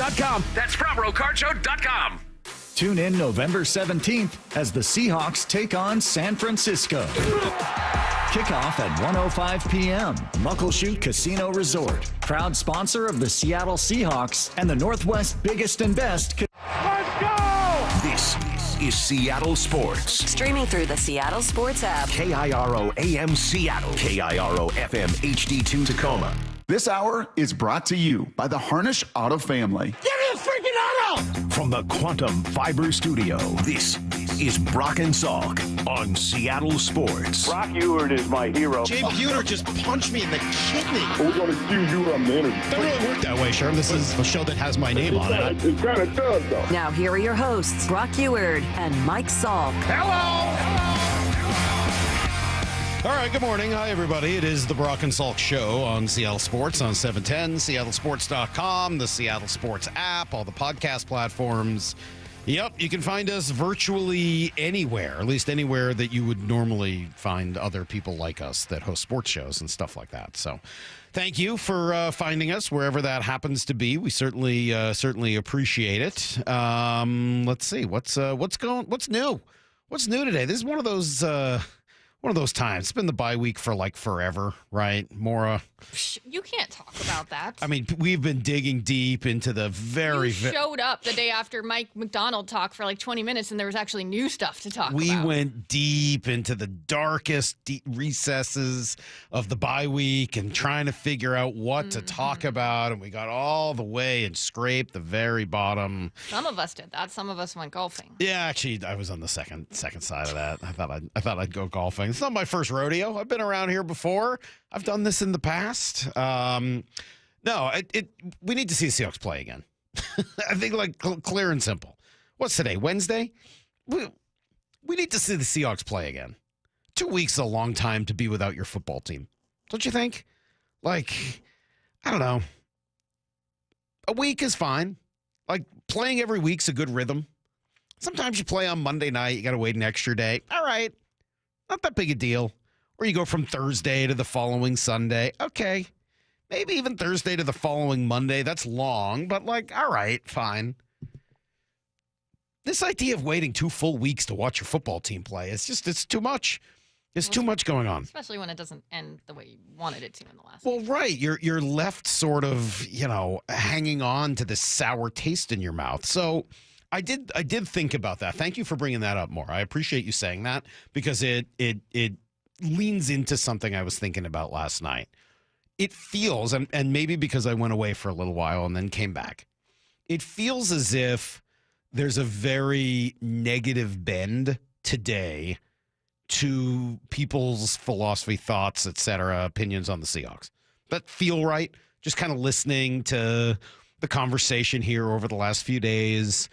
ProRoCarShow.com. That's ProRoCarShow.com. Tune in November 17th as the Seahawks take on San Francisco. Kickoff at 1:05 p.m. Muckleshoot Casino Resort. Proud sponsor of the Seattle Seahawks and the Northwest's biggest and best. Let's go! This is Seattle Sports. Streaming through the Seattle Sports app. KIRO AM Seattle. KIRO FM HD2 Tacoma. This hour is brought to you by the Harnish Auto family. Give me a freaking auto! From the Quantum Fiber Studio, this is Brock and Salk on Seattle Sports. Brock Ewert is my hero. Jay Buhner just punched me in the kidney. We're going to see you on the interview. Doesn't really work that way, Sherm. This is a show that has my name on it. It kind of does, though. Now here are your hosts, Brock Ewert and Mike Salk. All right, good morning. Hi, everybody. It is the Brock and Salk Show on Seattle Sports on 710, seattlesports.com, the Seattle Sports app, all the podcast platforms. Yep, you can find us virtually anywhere, at least anywhere that you would normally find other people like us that host sports shows and stuff like that. So thank you for finding us wherever that happens to be. We certainly appreciate it. Let's see, what's new? What's new today? This is one of those times. It's been the bye week for like forever, right, Maura? You can't talk about that. I mean, we've been digging deep into the You showed up the day after Mike McDonald talked for like 20 minutes, and there was actually new stuff to talk about. We went deep into the darkest recesses of the bye week and trying to figure out what to talk about, and we got all the way and scraped the very bottom. Some of us did that. Some of us went golfing. Yeah, actually, I was on the second side of that. I thought I'd go golfing. It's not my first rodeo. I've been around here before. I've done this in the past. No, we need to see the Seahawks play again. I think, like, clear and simple. What's today, Wednesday? We need to see the Seahawks play again. 2 weeks is a long time to be without your football team. Don't you think? Like, I don't know. A week is fine. Like, playing every week's a good rhythm. Sometimes you play on Monday night. You got to wait an extra day. All right. Not that big a deal. Or you go from Thursday to the following Sunday. Okay. Maybe even Thursday to the following Monday. That's long, but like, all right, fine. This idea of waiting 2 full weeks to watch your football team play, it's too much. There's too much going on. Especially when it doesn't end the way you wanted it to in the last Well, week. right. You're left sort of, hanging on to this sour taste in your mouth. So I did think about that. Thank you for bringing that up more. I appreciate you saying that because it leans into something I was thinking about last night. It feels, and maybe because I went away for a little while and then came back, it feels as if there's a very negative bend today to people's philosophy, thoughts, etc., opinions on the Seahawks. That feel right? Just kind of listening to the conversation here over the last few days.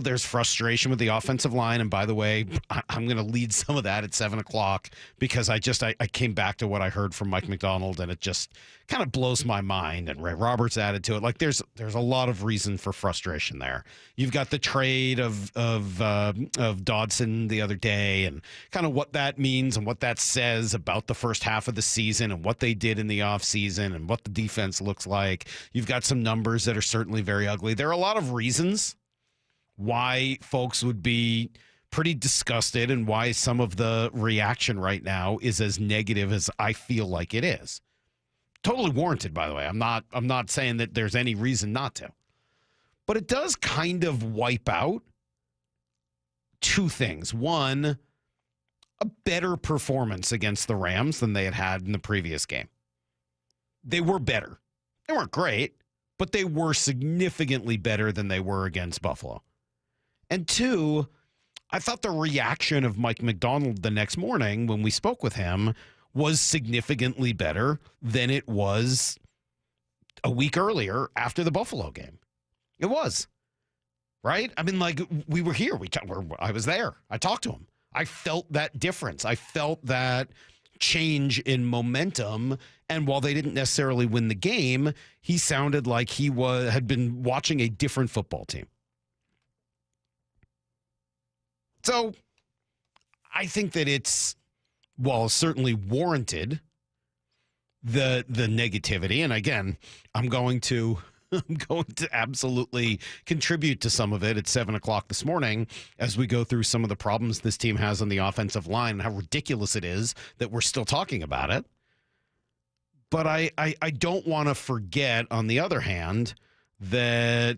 There's frustration with the offensive line. And by the way, I'm going to lead some of that at 7 o'clock because I came back to what I heard from Mike McDonald, and it just kind of blows my mind. And Ray Roberts added to it. Like there's a lot of reason for frustration there. You've got the trade of Dodson the other day and kind of what that means and what that says about the first half of the season and what they did in the offseason and what the defense looks like. You've got some numbers that are certainly very ugly. There are a lot of reasons why folks would be pretty disgusted and why some of the reaction right now is as negative as I feel like it is. Totally warranted, by the way. I'm not saying that there's any reason not to. But it does kind of wipe out two things. One, a better performance against the Rams than they had in the previous game. They were better. They weren't great, but they were significantly better than they were against Buffalo. And two, I thought the reaction of Mike McDonald the next morning when we spoke with him was significantly better than it was a week earlier after the Buffalo game. It was, right? I mean, like, we were here. I was there. I talked to him. I felt that difference. I felt that change in momentum. And while they didn't necessarily win the game, he sounded like he had been watching a different football team. So I think that it's, well, certainly warranted, the negativity. And again, I'm going to I'm going to absolutely contribute to some of it at 7 o'clock this morning as we go through some of the problems this team has on the offensive line and how ridiculous it is that we're still talking about it. But I don't want to forget, on the other hand, that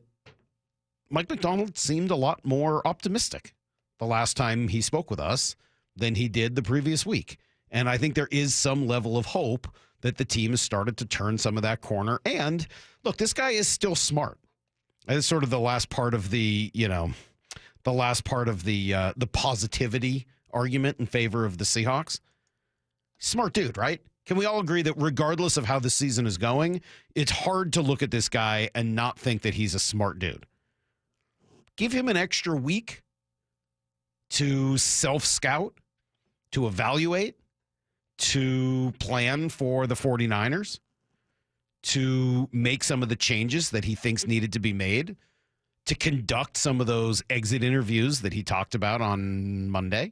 Mike Macdonald seemed a lot more optimistic the last time he spoke with us than he did the previous week. And I think there is some level of hope that the team has started to turn some of that corner. And look, this guy is still smart. It's sort of the last part of the positivity argument in favor of the Seahawks. Smart dude, right? Can we all agree that regardless of how the season is going, it's hard to look at this guy and not think that he's a smart dude? Give him an extra week to self-scout, to evaluate, to plan for the 49ers, to make some of the changes that he thinks needed to be made, to conduct some of those exit interviews that he talked about on Monday.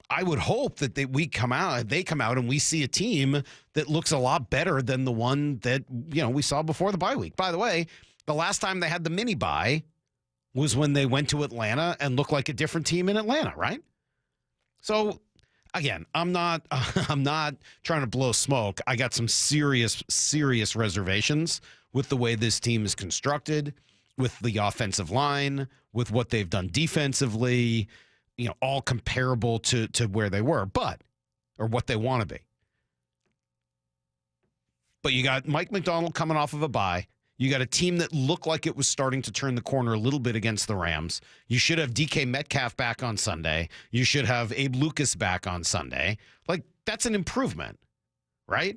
I would hope that they come out and we see a team that looks a lot better than the one that, we saw before the bye week. By the way, the last time they had the mini bye was when they went to Atlanta and looked like a different team in Atlanta, right? So again, I'm not trying to blow smoke. I got some serious reservations with the way this team is constructed, with the offensive line, with what they've done defensively, all comparable to where they were, or what they want to be. But you got Mike Macdonald coming off of a bye. You got a team that looked like it was starting to turn the corner a little bit against the Rams. You should have DK Metcalf back on Sunday. You should have Abe Lucas back on Sunday. Like, that's an improvement, right?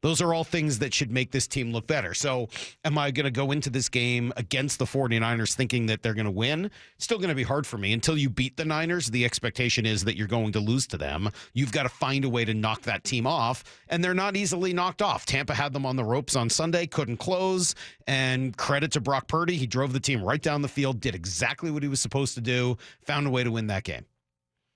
Those are all things that should make this team look better. So am I going to go into this game against the 49ers thinking that they're going to win? It's still going to be hard for me. Until you beat the Niners, the expectation is that you're going to lose to them. You've got to find a way to knock that team off, and they're not easily knocked off. Tampa had them on the ropes on Sunday, couldn't close, and credit to Brock Purdy. He drove the team right down the field, did exactly what he was supposed to do, found a way to win that game.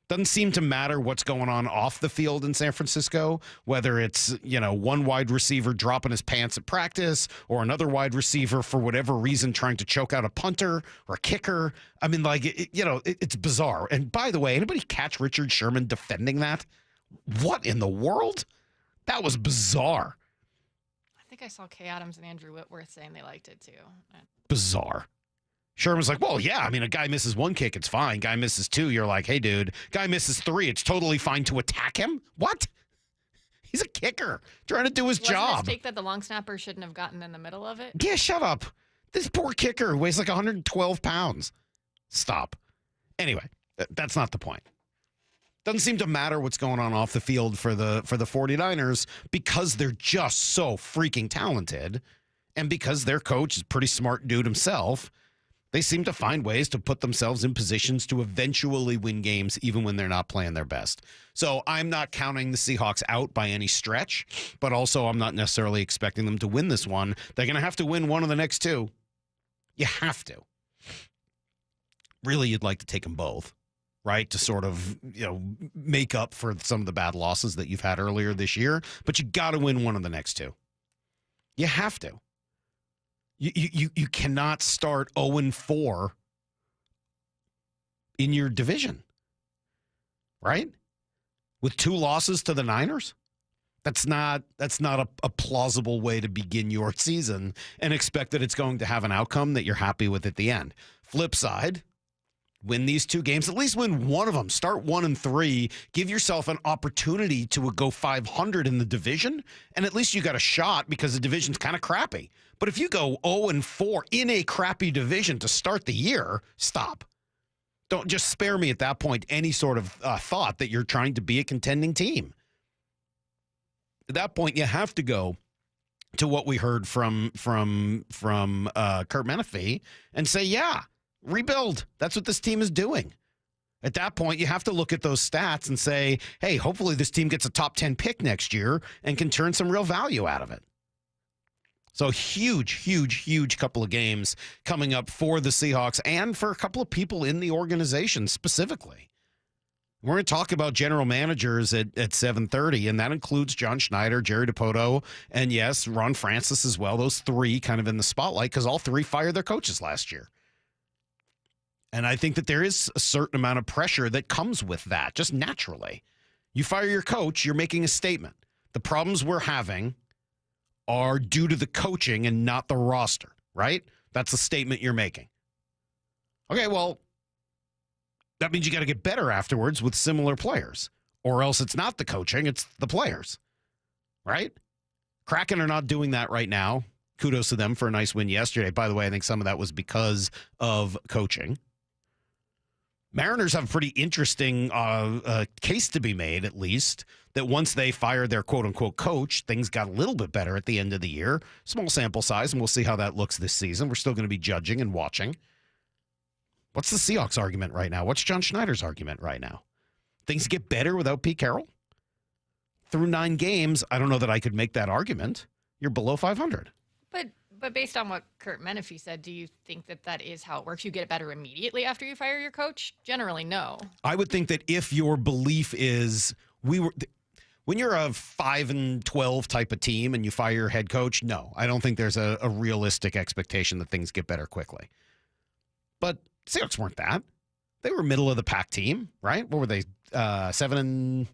Doesn't seem to matter what's going on off the field in San Francisco, whether it's, one wide receiver dropping his pants at practice or another wide receiver for whatever reason trying to choke out a punter or a kicker. I mean, it's bizarre. And by the way, anybody catch Richard Sherman defending that? What in the world? That was bizarre. I think I saw Kay Adams and Andrew Whitworth saying they liked it too. Bizarre. Sherman's like, well, yeah, I mean, a guy misses one kick, it's fine. Guy misses two, you're like, hey, dude, guy misses three, it's totally fine to attack him? What? He's a kicker trying to do his job. Wasn't it a mistake that the long snapper shouldn't have gotten in the middle of it? Yeah, shut up. This poor kicker weighs like 112 pounds. Stop. Anyway, that's not the point. Doesn't seem to matter what's going on off the field for the 49ers because they're just so freaking talented and because their coach is a pretty smart dude himself. They seem to find ways to put themselves in positions to eventually win games even when they're not playing their best. So I'm not counting the Seahawks out by any stretch, but also I'm not necessarily expecting them to win this one. They're going to have to win one of the next two. You have to. Really, you'd like to take them both, right? To sort of, make up for some of the bad losses that you've had earlier this year. But you got to win one of the next two. You have to. You cannot start 0-4 in your division, right? With two losses to the Niners? That's not a plausible way to begin your season and expect that it's going to have an outcome that you're happy with at the end. Flip side, win these two games, at least win one of them. Start 1-3. Give yourself an opportunity to go 500 in the division, and at least you got a shot because the division's kind of crappy. But if you go 0-4 in a crappy division to start the year, stop. Don't just spare me at that point any sort of thought that you're trying to be a contending team. At that point, you have to go to what we heard from Kurt Menefee and say, yeah, rebuild. That's what this team is doing. At that point, you have to look at those stats and say, hey, hopefully this team gets a top 10 pick next year and can turn some real value out of it. So huge couple of games coming up for the Seahawks and for a couple of people in the organization specifically. We're going to talk about general managers at 7:30, and that includes John Schneider, Jerry DiPoto, and yes, Ron Francis as well. Those three kind of in the spotlight because all three fired their coaches last year. And I think that there is a certain amount of pressure that comes with that, just naturally. You fire your coach, you're making a statement. The problems we're having are due to the coaching and not the roster, right? That's the statement you're making. Okay, well, that means you got to get better afterwards with similar players, or else it's not the coaching, it's the players, right? Kraken are not doing that right now. Kudos to them for a nice win yesterday. By the way, I think some of that was because of coaching. Mariners have a pretty interesting case to be made, at least, that once they fired their quote-unquote coach, things got a little bit better at the end of the year. Small sample size, and we'll see how that looks this season. We're still going to be judging and watching. What's the Seahawks argument right now? What's John Schneider's argument right now? Things get better without Pete Carroll? Through 9 games, I don't know that I could make that argument. You're below 500. But based on what Kurt Menefee said, do you think that is how it works? You get better immediately after you fire your coach? Generally, no. I would think that if your belief is when you're a 5-12 type of team and you fire your head coach, no, I don't think there's a realistic expectation that things get better quickly. But Seahawks weren't that. They were middle of the pack team, right? What were they? 7-8-9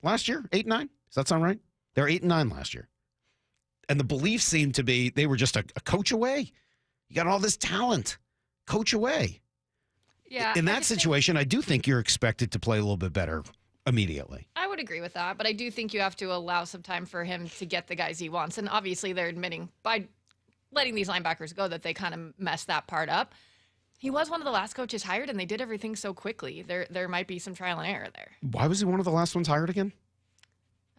last year? 8-9? Does that sound right? They were 8-9 last year. And the belief seemed to be they were just a coach away. You got all this talent. Coach away. Yeah. In that situation, I do think you're expected to play a little bit better immediately. I would agree with that, but I do think you have to allow some time for him to get the guys he wants. And obviously they're admitting by letting these linebackers go that they kind of messed that part up. He was one of the last coaches hired, and they did everything so quickly. There might be some trial and error there. Why was he one of the last ones hired again?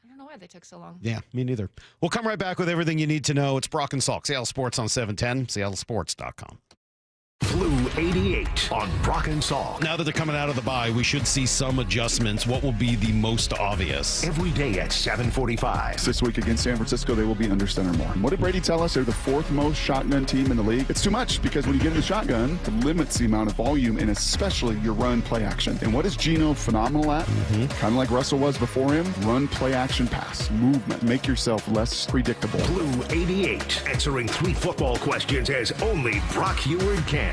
I don't know why they took so long. Yeah, me neither. We'll come right back with everything you need to know. It's Brock and Salk, Seattle Sports on 710, seattlesports.com. Blue 88 on Brock and Salk. Now that they're coming out of the bye, we should see some adjustments. What will be the most obvious? Every day at 7:45. This week against San Francisco, they will be under center more. And what did Brady tell us? They're the 4th most shotgun team in the league. It's too much because when you get in the shotgun, it limits the amount of volume and especially your run play action. And what is Geno phenomenal at? Kind of like Russell was before him. Run, play action, pass, movement. Make yourself less predictable. Blue 88, answering 3 football questions as only Brock Heward can.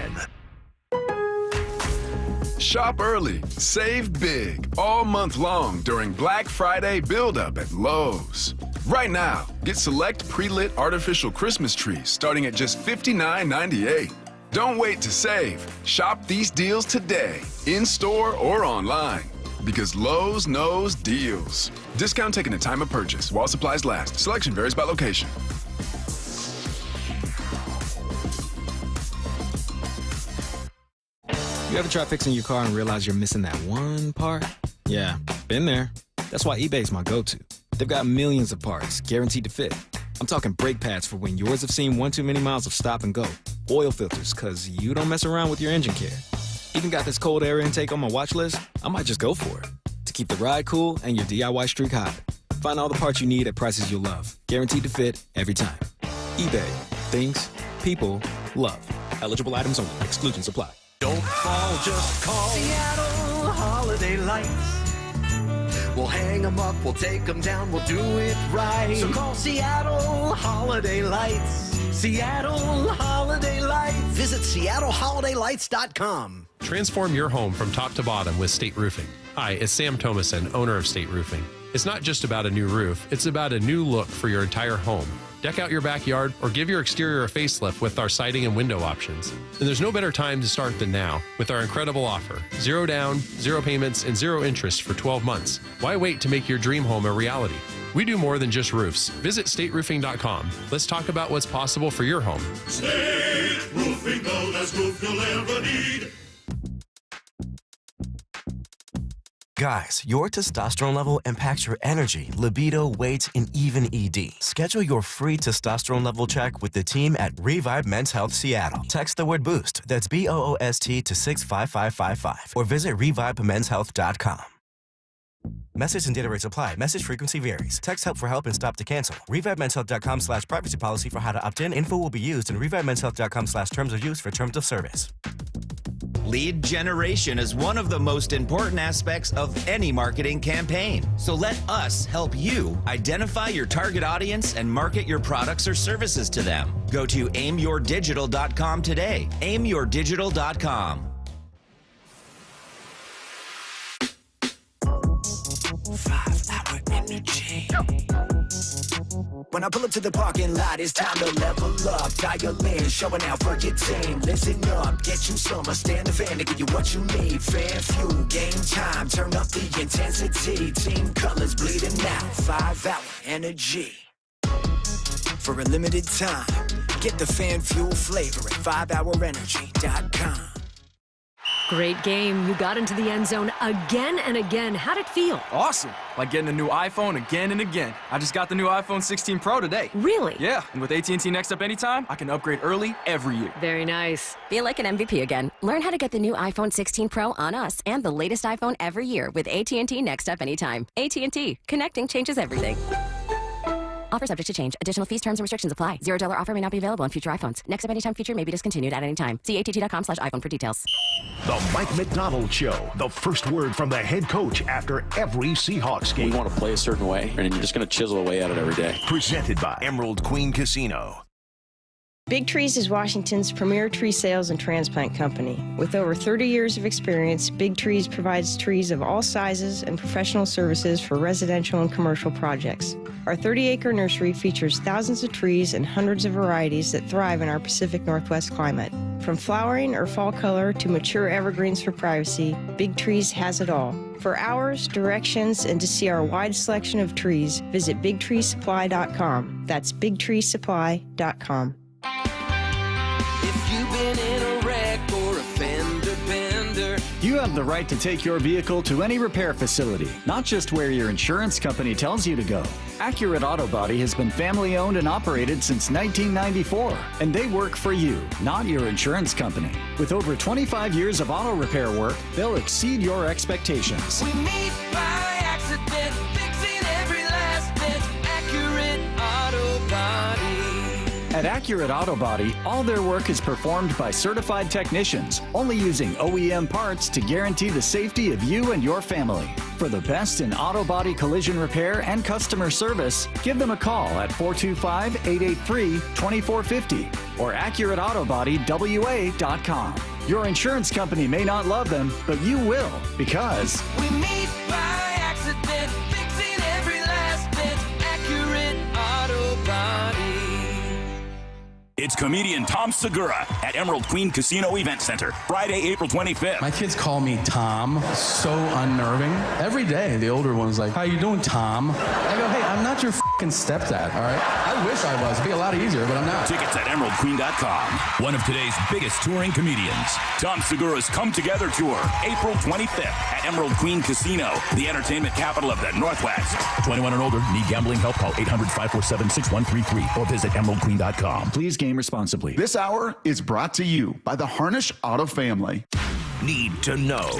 Shop early, save big, all month long during Black Friday build-up at Lowe's. Right now, get select pre-lit artificial Christmas trees starting at just $59.98. Don't wait to save. Shop these deals today, in-store or online. Because Lowe's knows deals. Discount taken at time of purchase while supplies last. Selection varies by location. You ever try fixing your car and realize you're missing that one part? Yeah, been there. That's why eBay's my go-to. They've got millions of parts, guaranteed to fit. I'm talking brake pads for when yours have seen one too many miles of stop and go. Oil filters, because you don't mess around with your engine care. Even got this cold air intake on my watch list. I might just go for it. To keep the ride cool and your DIY streak hot. Find all the parts you need at prices you'll love. Guaranteed to fit every time. eBay. Things people love. Eligible items only. Exclusions apply. Don't call, just call Seattle Holiday Lights. We'll hang them up, we'll take them down, we'll do it right. So call Seattle Holiday Lights. Seattle Holiday Lights. Visit SeattleHolidayLights.com. Transform your home from top to bottom with State Roofing. Hi, it's Sam Thomason, owner of State Roofing. It's not just about a new roof, it's about a new look for your entire home. Deck out your backyard or give your exterior a facelift with our siding and window options. And there's no better time to start than now with our incredible offer. 0 down, 0 payments, and 0 interest for 12 months. Why wait to make your dream home a reality? We do more than just roofs. Visit stateroofing.com. Let's talk about what's possible for your home. State Roofing, the best roof you'll ever need. Guys, your testosterone level impacts your energy, libido, weight, and even ED. Schedule your free testosterone level check with the team at Revive Men's Health Seattle. Text the word BOOST, that's BOOST, to 65555 or visit ReviveMen'sHealth.com. Message and data rates apply. Message frequency varies. Text help for help and stop to cancel. ReviveMen'sHealth.com/privacy policy for how to opt in. Info will be used in ReviveMen'sHealth.com/terms of use for terms of service. Lead generation is one of the most important aspects of any marketing campaign. So let us help you identify your target audience and market your products or services to them. Go to aimyourdigital.com today. aimyourdigital.com. 5-hour energy. When I pull up to the parking lot, it's time to level up. Dial in, showing out for your team. Listen up, get you some. Stand the fan to give you what you need. Fan fuel, game time. Turn up the intensity. Team colors bleeding out. 5-hour energy. For a limited time, get the fan fuel flavor at 5hourenergy.com. Great game. You got into the end zone again and again. How'd it feel? Awesome. Like getting a new iPhone again and again. I just got the new iPhone 16 Pro today. Really? Yeah, and with AT&T Next Up Anytime, I can upgrade early every year. Very nice. Feel like an MVP again. Learn how to get the new iPhone 16 Pro on us and the latest iPhone every year with AT&T Next Up Anytime. AT&T. Connecting changes everything. Offer subject to change. Additional fees, terms, and restrictions apply. $0 offer may not be available on future iPhones. Next Up Anytime feature may be discontinued at any time. See att.com/iPhone for details. The Mike McDonald Show. The first word from the head coach after every Seahawks game. We want to play a certain way, and you're just going to chisel away at it every day. Presented by Emerald Queen Casino. Big Trees is Washington's premier tree sales and transplant company. With over 30 years of experience, Big Trees provides trees of all sizes and professional services for residential and commercial projects. Our 30-acre nursery features thousands of trees and hundreds of varieties that thrive in our Pacific Northwest climate. From flowering or fall color to mature evergreens for privacy, Big Trees has it all. For hours, directions, and to see our wide selection of trees, visit bigtreesupply.com. That's bigtreesupply.com. If you've been in a wreck or a fender bender, You have the right to take your vehicle to any repair facility, not just where your insurance company tells you to go. Accurate Auto Body has been family owned and operated since 1994, and they work for you, not your insurance company. With over 25 years of auto repair work, they'll exceed your expectations. we meet by accident, fixing every last bit. Accurate Auto Body. At Accurate Auto Body, all their work is performed by certified technicians, only using OEM parts to guarantee the safety of you and your family. For the best in auto body collision repair and customer service, give them a call at 425-883-2450 or AccurateAutoBodyWA.com. Your insurance company may not love them, but you will, because We meet by accident, fixing every last bit. Accurate Auto Body. It's comedian Tom Segura at Emerald Queen Casino Event Center, Friday, April 25th. My kids call me Tom. So unnerving. Every day, the older one's like, "How you doing, Tom?" I go, "Hey, I'm not your fucking stepdad, all right? I wish I was. It'd be a lot easier, but I'm not." Tickets at emeraldqueen.com. One of today's biggest touring comedians, Tom Segura's Come Together Tour, April 25th at Emerald Queen Casino, the entertainment capital of the Northwest. 21 and older, need gambling help? Call 800-547-6133 or visit emeraldqueen.com. please game responsibly. This hour is brought to you by the Harnish Auto family. Need to know.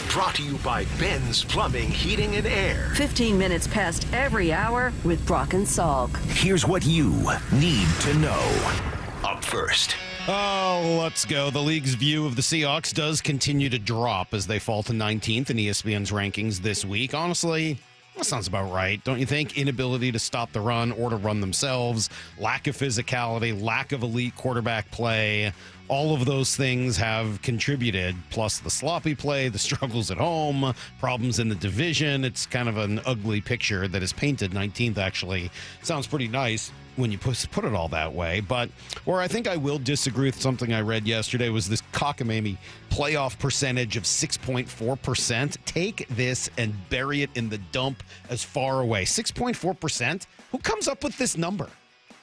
Brought to you by Ben's Plumbing, Heating, and Air. 15 minutes past every hour with Brock and Salk. Here's what you need to know. Up first. Oh, let's go. The league's view of the Seahawks does continue to drop as they fall to 19th in ESPN's rankings this week. Honestly, that sounds about right, don't you think? Inability to stop the run or to run themselves, lack of physicality, lack of elite quarterback play. All of those things have contributed, plus the sloppy play, the struggles at home, problems in the division. It's kind of an ugly picture that is painted. 19th actually sounds pretty nice when you put it all that way. But where I think I will disagree with something I read yesterday was this cockamamie playoff percentage of 6.4%. Take this and bury it in the dump as far away. 6.4%? Who comes up with this number?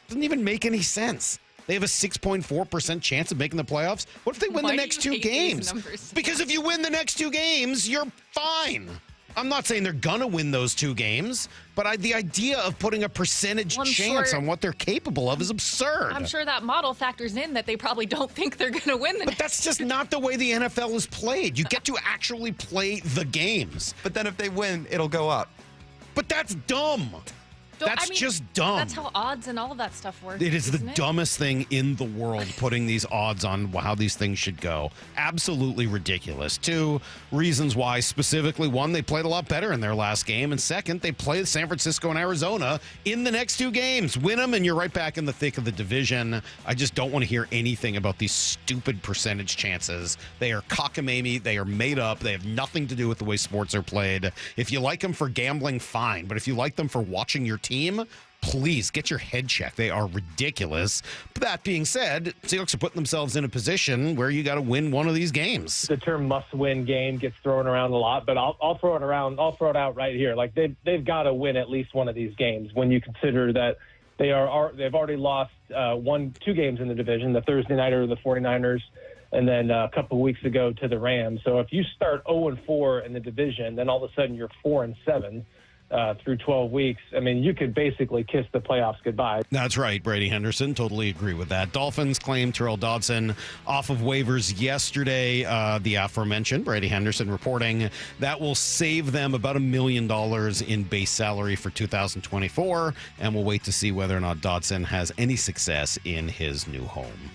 Doesn't even make any sense. They have a 6.4% chance of making the playoffs. What if they win the next two games? Because if you win the next two games, you're fine. I'm not saying they're going to win those two games, but the idea of putting a percentage chance on what they're capable of is absurd. I'm sure that model factors in that they probably don't think they're going to win the But that's just not the way the NFL is played. You get to actually play the games. But then if they win, it'll go up. But that's dumb. That's just dumb. That's how odds and all of that stuff work. It is the isn't it? dumbest thing in the world, putting these odds on how these things should go. Absolutely ridiculous. 2 reasons why, specifically. 1, they played a lot better in their last game. And 2nd, they play San Francisco and Arizona in the next 2 games. Win them, and you're right back in the thick of the division. I just don't want to hear anything about these stupid percentage chances. They are cockamamie. They are made up. They have nothing to do with the way sports are played. If you like them for gambling, fine. But if you like them for watching your team, please get your head checked. They are ridiculous. But that being said, Seahawks are putting themselves in a position where you got to win one of these games. The term "must-win" game gets thrown around a lot, but I'll throw it around. I'll throw it out right here. Like they've got to win at least one of these games. When you consider that they've already lost 2 games in the division, the Thursday nighter to the 49ers, and then a couple of weeks ago to the Rams. So if you start 0-4 in the division, then all of a sudden you're 4-7. Through 12 weeks, I mean, you could basically kiss the playoffs goodbye. That's right, Brady Henderson. Totally agree with that. Dolphins claimed Terrell Dodson off of waivers yesterday. The aforementioned Brady Henderson reporting that will save them about $1 million in base salary for 2024, and we'll wait to see whether or not Dodson has any success in his new home.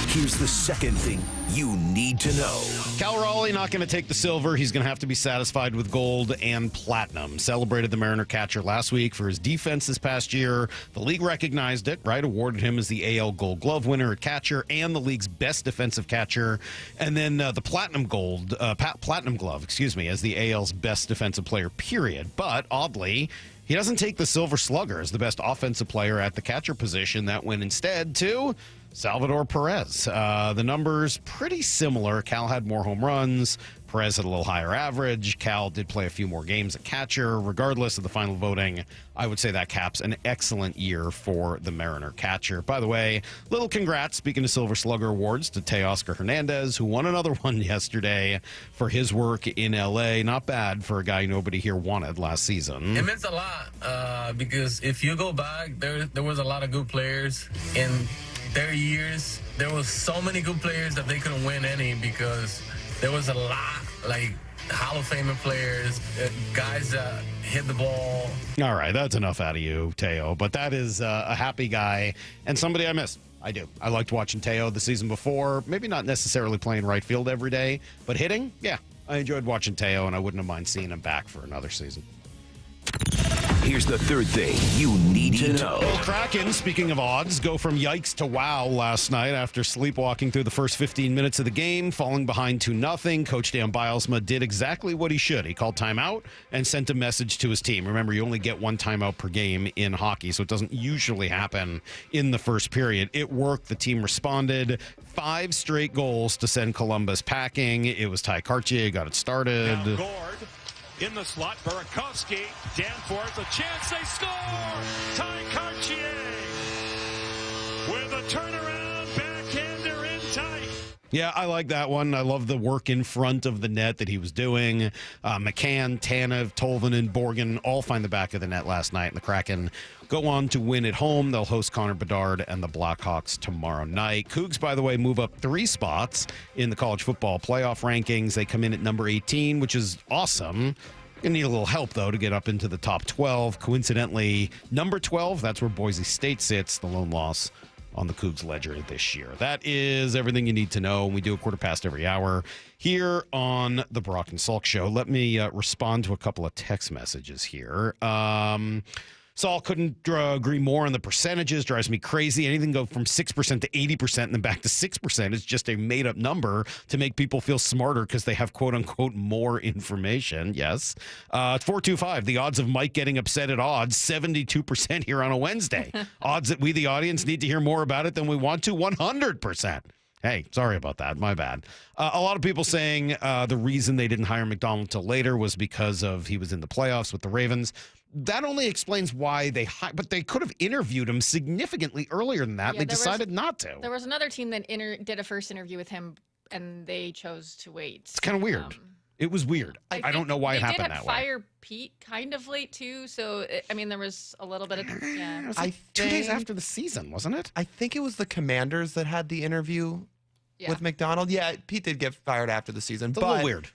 Here's the second thing you need to know. Cal Raleigh not going to take the silver. He's going to have to be satisfied with gold and platinum. Celebrated the Mariner catcher last week for his defense this past year. The league recognized it, right? Awarded him as the AL Gold Glove winner at catcher and the league's best defensive catcher. And then the platinum glove, as the AL's best defensive player, period. But oddly, he doesn't take the Silver Slugger as the best offensive player at the catcher position. That went instead to Salvador Perez. The numbers pretty similar. Cal had more home runs. Perez had a little higher average. Cal did play a few more games at catcher. Regardless of the final voting, I would say that caps an excellent year for the Mariner catcher. By the way, little congrats, speaking of Silver Slugger awards, to Teoscar Hernandez, who won another one yesterday for his work in L.A. Not bad for a guy nobody here wanted last season. It meant a lot because if you go back, there was a lot of good players in their years. There was so many good players that they couldn't win any because there was a lot, like Hall of Famer players, guys that hit the ball. All right, that's enough out of you, Teo. But that is a happy guy and somebody I miss. I do. I liked watching Teo the season before. Maybe not necessarily playing right field every day, but hitting, yeah. I enjoyed watching Teo, and I wouldn't have mind seeing him back for another season. Here's the third thing you need to know. Well, Kraken, speaking of odds, go from yikes to wow last night after sleepwalking through the first 15 minutes of the game, falling behind 2-0. Coach Dan Bilesma did exactly what he should. He called timeout and sent a message to his team. Remember, you only get 1 timeout per game in hockey, so it doesn't usually happen in the first period. It worked. The team responded. 5 straight goals to send Columbus packing. It was Ty Cartier got it started. Now Gord in the slot, Burakovsky, Danforth, a chance, they score! Ty Cartier with a turnaround backhander in tight. Yeah, I like that one. I love the work in front of the net that he was doing. McCann, Tanev, Tolvanen, Borgen all find the back of the net last night, and the Kraken go on to win at home. They'll host Connor Bedard and the Blackhawks tomorrow night. Cougs, by the way, move up 3 spots in the college football playoff rankings. They come in at number 18, which is awesome. Gonna need a little help, though, to get up into the top 12. Coincidentally, number 12, that's where Boise State sits, the lone loss on the Cougs ledger this year. That is everything you need to know. We do a quarter past every hour here on the Brock and Salk Show. Let me respond to a couple of text messages here. Saul couldn't agree more on the percentages. Drives me crazy. Anything go from 6% to 80% and then back to 6% is just a made-up number to make people feel smarter because they have quote-unquote more information. Yes. 425, the odds of Mike getting upset at odds, 72% here on a Wednesday. Odds that we, the audience, need to hear more about it than we want to, 100%. Hey, sorry about that. My bad. A lot of people saying the reason they didn't hire McDonald till later was because of he was in the playoffs with the Ravens. That only explains why but they could have interviewed him significantly earlier than that. Yeah, they decided not to. There was another team that did a first interview with him, and they chose to wait. It's kind of weird. It was weird. I don't know why it happened that way. They did fire Pete kind of late, too. So, there was a little bit of... Yeah. It was like 2 days after the season, wasn't it? I think it was the Commanders that had the interview with McDonald. Yeah, Pete did get fired after the season. It's a little weird.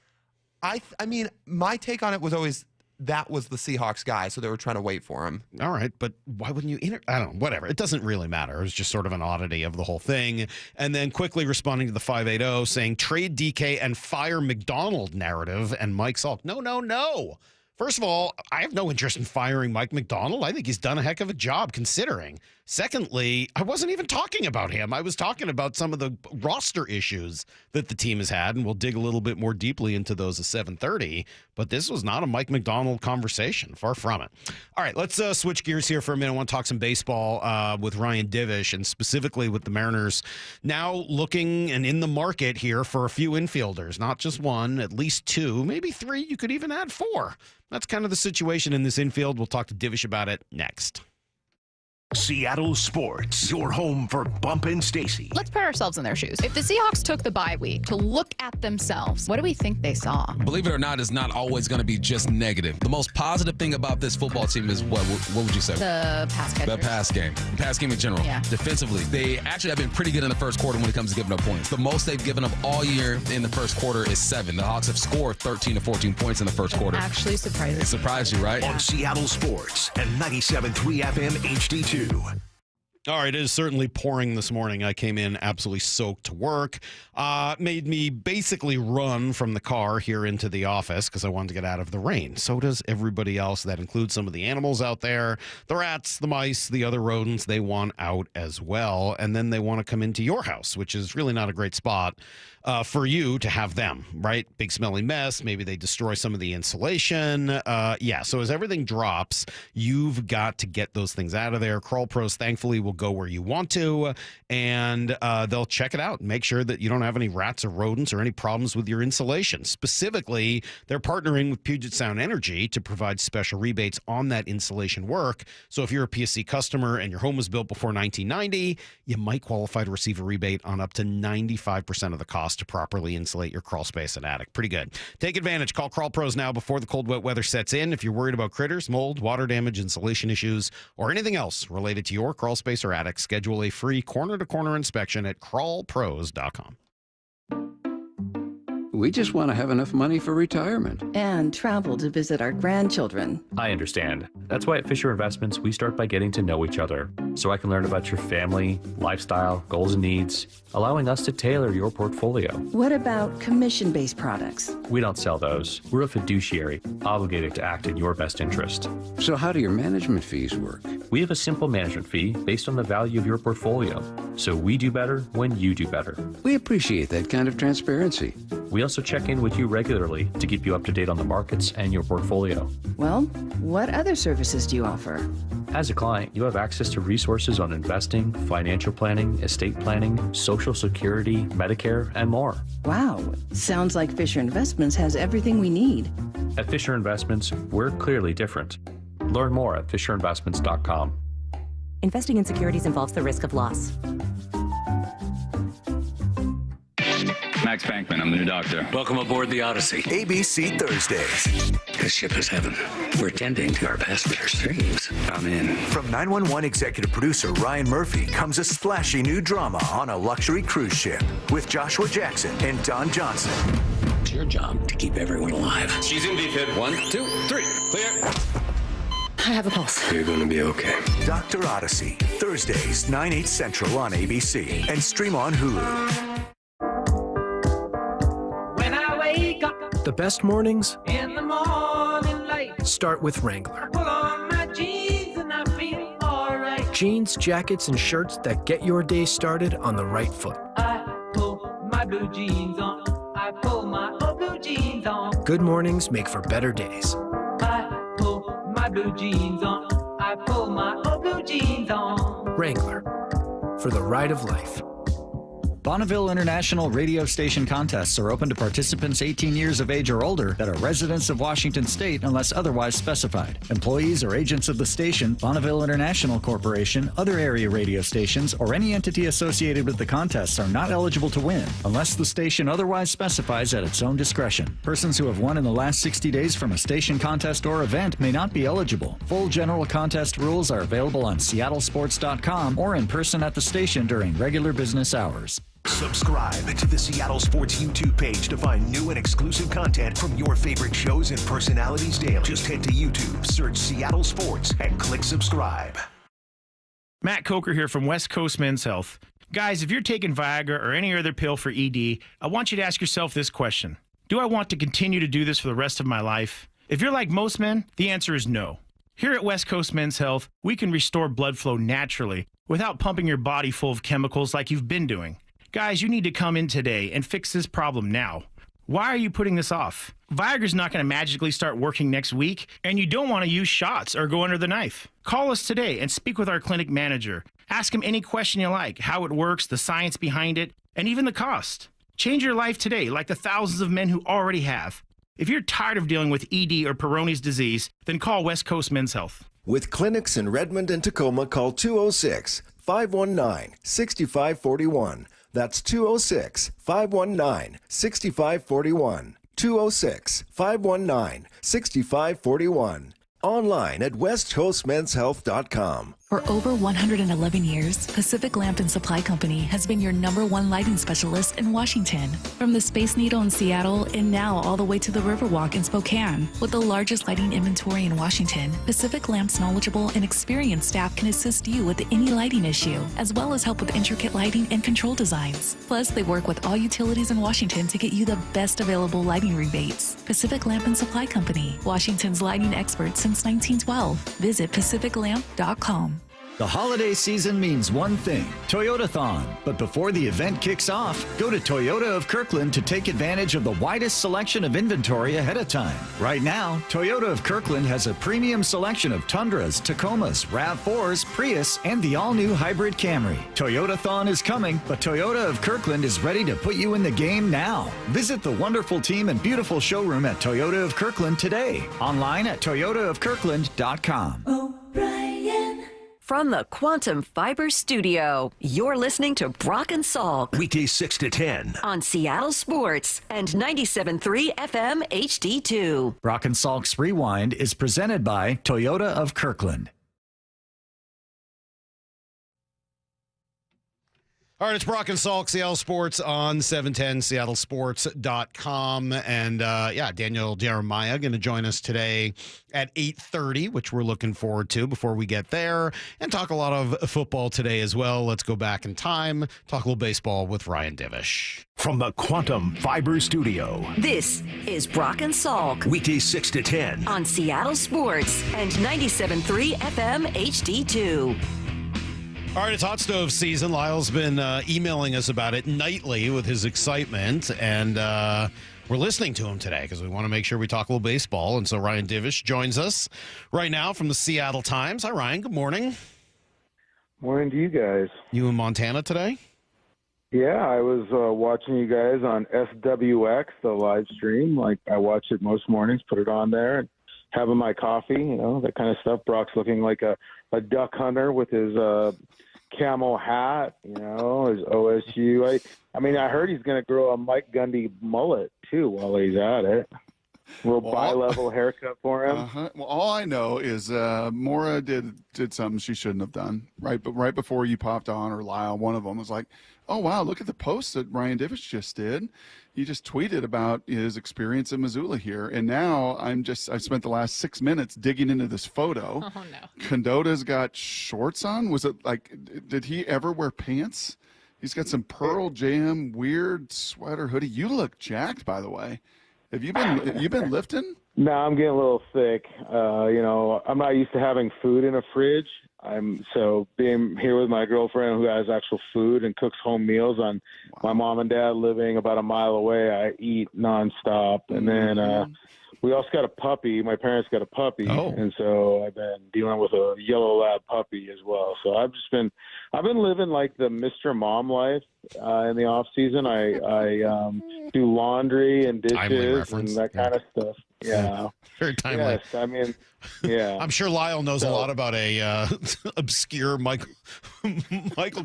I mean, my take on it was always that was the Seahawks guy, so they were trying to wait for him. All right, but why wouldn't you I don't know, whatever. It doesn't really matter. It was just sort of an oddity of the whole thing. And then quickly responding to the 580 saying trade DK and fire McDonald narrative, and Mike Salk. No. First of all, I have no interest in firing Mike McDonald. I think he's done a heck of a job considering. Secondly, I wasn't even talking about him. I was talking about some of the roster issues that the team has had, and we'll dig a little bit more deeply into those at 7:30. But this was not a Mike McDonald conversation. Far from it. All right, let's switch gears here for a minute. I want to talk some baseball with Ryan Divish, and specifically with the Mariners now looking and in the market here for a few infielders. Not just one, at least two, maybe three. You could even add four. That's kind of the situation in this infield. We'll talk to Divish about it next. Seattle Sports, your home for Bump and Stacy. Let's put ourselves in their shoes. If the Seahawks took the bye week to look at themselves, what do we think they saw? Believe it or not, it's not always going to be just negative. The most positive thing about this football team is what would you say? The pass catchers. The pass game. Pass game in general. Yeah. Defensively, they actually have been pretty good in the first quarter when it comes to giving up points. The most they've given up all year in the first quarter is 7. The Hawks have scored 13 to 14 points in the first quarter. Actually surprising. It surprised you, right? On Seattle Sports and 97.3 FM HD2. All right, it is certainly pouring this morning. I came in absolutely soaked to work. Made me basically run from the car here into the office because I wanted to get out of the rain. So does everybody else. That includes some of the animals out there, the rats, the mice, the other rodents. They want out as well. And then they want to come into your house, which is really not a great spot for you to have them, right? Big smelly mess. Maybe they destroy some of the insulation. So as everything drops, you've got to get those things out of there. Crawl Pros, thankfully, will go where you want to, and they'll check it out and make sure that you don't have any rats or rodents or any problems with your insulation. Specifically, they're partnering with Puget Sound Energy to provide special rebates on that insulation work. So if you're a PSC customer and your home was built before 1990, you might qualify to receive a rebate on up to 95% of the cost to properly insulate your crawl space and attic. Pretty good. Take advantage. Call Crawl Pros now before the cold, wet weather sets in. If you're worried about critters, mold, water damage, insulation issues, or anything else related to your crawl space or attic, schedule a free corner-to-corner inspection at crawlpros.com. We just want to have enough money for retirement. And travel to visit our grandchildren. I understand. That's why at Fisher Investments, we start by getting to know each other, so I can learn about your family, lifestyle, goals and needs, allowing us to tailor your portfolio. What about commission-based products? We don't sell those. We're a fiduciary, obligated to act in your best interest. So how do your management fees work? We have a simple management fee based on the value of your portfolio. So we do better when you do better. We appreciate that kind of transparency. We also check in with you regularly to keep you up to date on the markets and your portfolio. Well, what other services do you offer? As a client, you have access to resources on investing, financial planning, estate planning, Social Security, Medicare, and more. Wow, sounds like Fisher Investments has everything we need. At Fisher Investments, we're clearly different. Learn more at fisherinvestments.com. Investing in securities involves the risk of loss. Max Bankman, I'm the new doctor. Welcome aboard the Odyssey. ABC Thursdays. This ship is heaven. We're tending to our passengers' dreams. I'm in. From 911 executive producer Ryan Murphy comes a splashy new drama on a luxury cruise ship with Joshua Jackson and Don Johnson. It's your job to keep everyone alive. She's in VFib. 1, 2, 3. Clear. I have a pulse. You're going to be okay. Dr. Odyssey. Thursdays, 9, 8 Central on ABC. And stream on Hulu. The best mornings in the morning light. Start with Wrangler. Pull on my jeans and I feel alright. Jeans, jackets, and shirts that get your day started on the right foot. I pull my blue jeans on. I pull my blue jeans on. Good mornings make for better days. I pull my blue jeans on. I pull my blue jeans on. Wrangler, for the ride of life. Bonneville International radio station contests are open to participants 18 years of age or older that are residents of Washington State unless otherwise specified. Employees or agents of the station, Bonneville International Corporation, other area radio stations, or any entity associated with the contests are not eligible to win unless the station otherwise specifies at its own discretion. Persons who have won in the last 60 days from a station contest or event may not be eligible. Full general contest rules are available on seattlesports.com or in person at the station during regular business hours. Subscribe to the Seattle Sports YouTube page to find new and exclusive content from your favorite shows and personalities daily. Just head to YouTube, search Seattle Sports, and click subscribe. Matt Coker here from West Coast Men's Health. Guys, if you're taking Viagra or any other pill for ED, I want you to ask yourself this question. Do I want to continue to do this for the rest of my life? If you're like most men, the answer is no. Here at West Coast Men's Health, we can restore blood flow naturally without pumping your body full of chemicals like you've been doing. Guys, you need to come in today and fix this problem now. Why are you putting this off? Viagra's not going to magically start working next week, and you don't want to use shots or go under the knife. Call us today and speak with our clinic manager. Ask him any question you like, how it works, the science behind it, and even the cost. Change your life today like the thousands of men who already have. If you're tired of dealing with ED or Peyronie's disease, then call West Coast Men's Health. With clinics in Redmond and Tacoma, call 206-519-6541. That's 206-519-6541. 206-519-6541. Online at westcoastmenshealth.com. For over 111 years, Pacific Lamp and Supply Company has been your #1 lighting specialist in Washington. From the Space Needle in Seattle and now all the way to the Riverwalk in Spokane. With the largest lighting inventory in Washington, Pacific Lamp's knowledgeable and experienced staff can assist you with any lighting issue, as well as help with intricate lighting and control designs. Plus, they work with all utilities in Washington to get you the best available lighting rebates. Pacific Lamp and Supply Company, Washington's lighting expert since 1912. Visit pacificlamp.com. The holiday season means one thing, Toyotathon. But before the event kicks off, go to Toyota of Kirkland to take advantage of the widest selection of inventory ahead of time. Right now, Toyota of Kirkland has a premium selection of Tundras, Tacomas, RAV4s, Prius, and the all-new hybrid Camry. Toyotathon is coming, but Toyota of Kirkland is ready to put you in the game now. Visit the wonderful team and beautiful showroom at Toyota of Kirkland today. Online at toyotaofkirkland.com. From the Quantum Fiber Studio, you're listening to Brock and Salk. Weekdays 6 to 10. On Seattle Sports and 97.3 FM HD2. Brock and Salk's Rewind is presented by Toyota of Kirkland. All right, it's Brock and Salk, Seattle Sports on 710 seattlesports.com. And Daniel Jeremiah going to join us today at 8:30, which we're looking forward to before we get there, and talk a lot of football today as well. Let's go back in time, talk a little baseball with Ryan Divish. From the Quantum Fiber Studio. This is Brock and Salk. Weekdays 6 to 10. On Seattle Sports and 97.3 FM HD2. All right, it's hot stove season. Lyle's been emailing us about it nightly with his excitement, and we're listening to him today because we want to make sure we talk a little baseball. And so Ryan Divish joins us right now from the Seattle Times. Hi, Ryan. Good morning. Morning to you guys. You in Montana today? Yeah, I was watching you guys on SWX, the live stream. Like, I watch it most mornings, put it on there, and having my coffee, that kind of stuff. Brock's looking like a duck hunter with his camel hat, his OSU. I heard he's going to grow a Mike Gundy mullet, too, while he's at it. Real bi-level haircut for him. Well, all I know is Maura did something she shouldn't have done. But right before you popped on, or Lyle, one of them was like, oh, wow, look at the post that Ryan Divish just did. He just tweeted about his experience in Missoula here. And now I spent the last 6 minutes digging into this photo. Oh, no. Condotta's got shorts on. Was it did he ever wear pants? He's got some Pearl Jam weird sweater hoodie. You look jacked, by the way. Have you been lifting? No, I'm getting a little thick. I'm not used to having food in a fridge. So being here with my girlfriend who has actual food and cooks home meals on my mom and dad living about a mile away, I eat nonstop. And then we also got a puppy. My parents got a puppy. Oh. And so I've been dealing with a yellow lab puppy as well. So I've been living like the Mr. Mom life in the off season. I do laundry and dishes and that kind of stuff. Yeah. Very timely. Yes, yeah. I'm sure Lyle knows a lot about a obscure Michael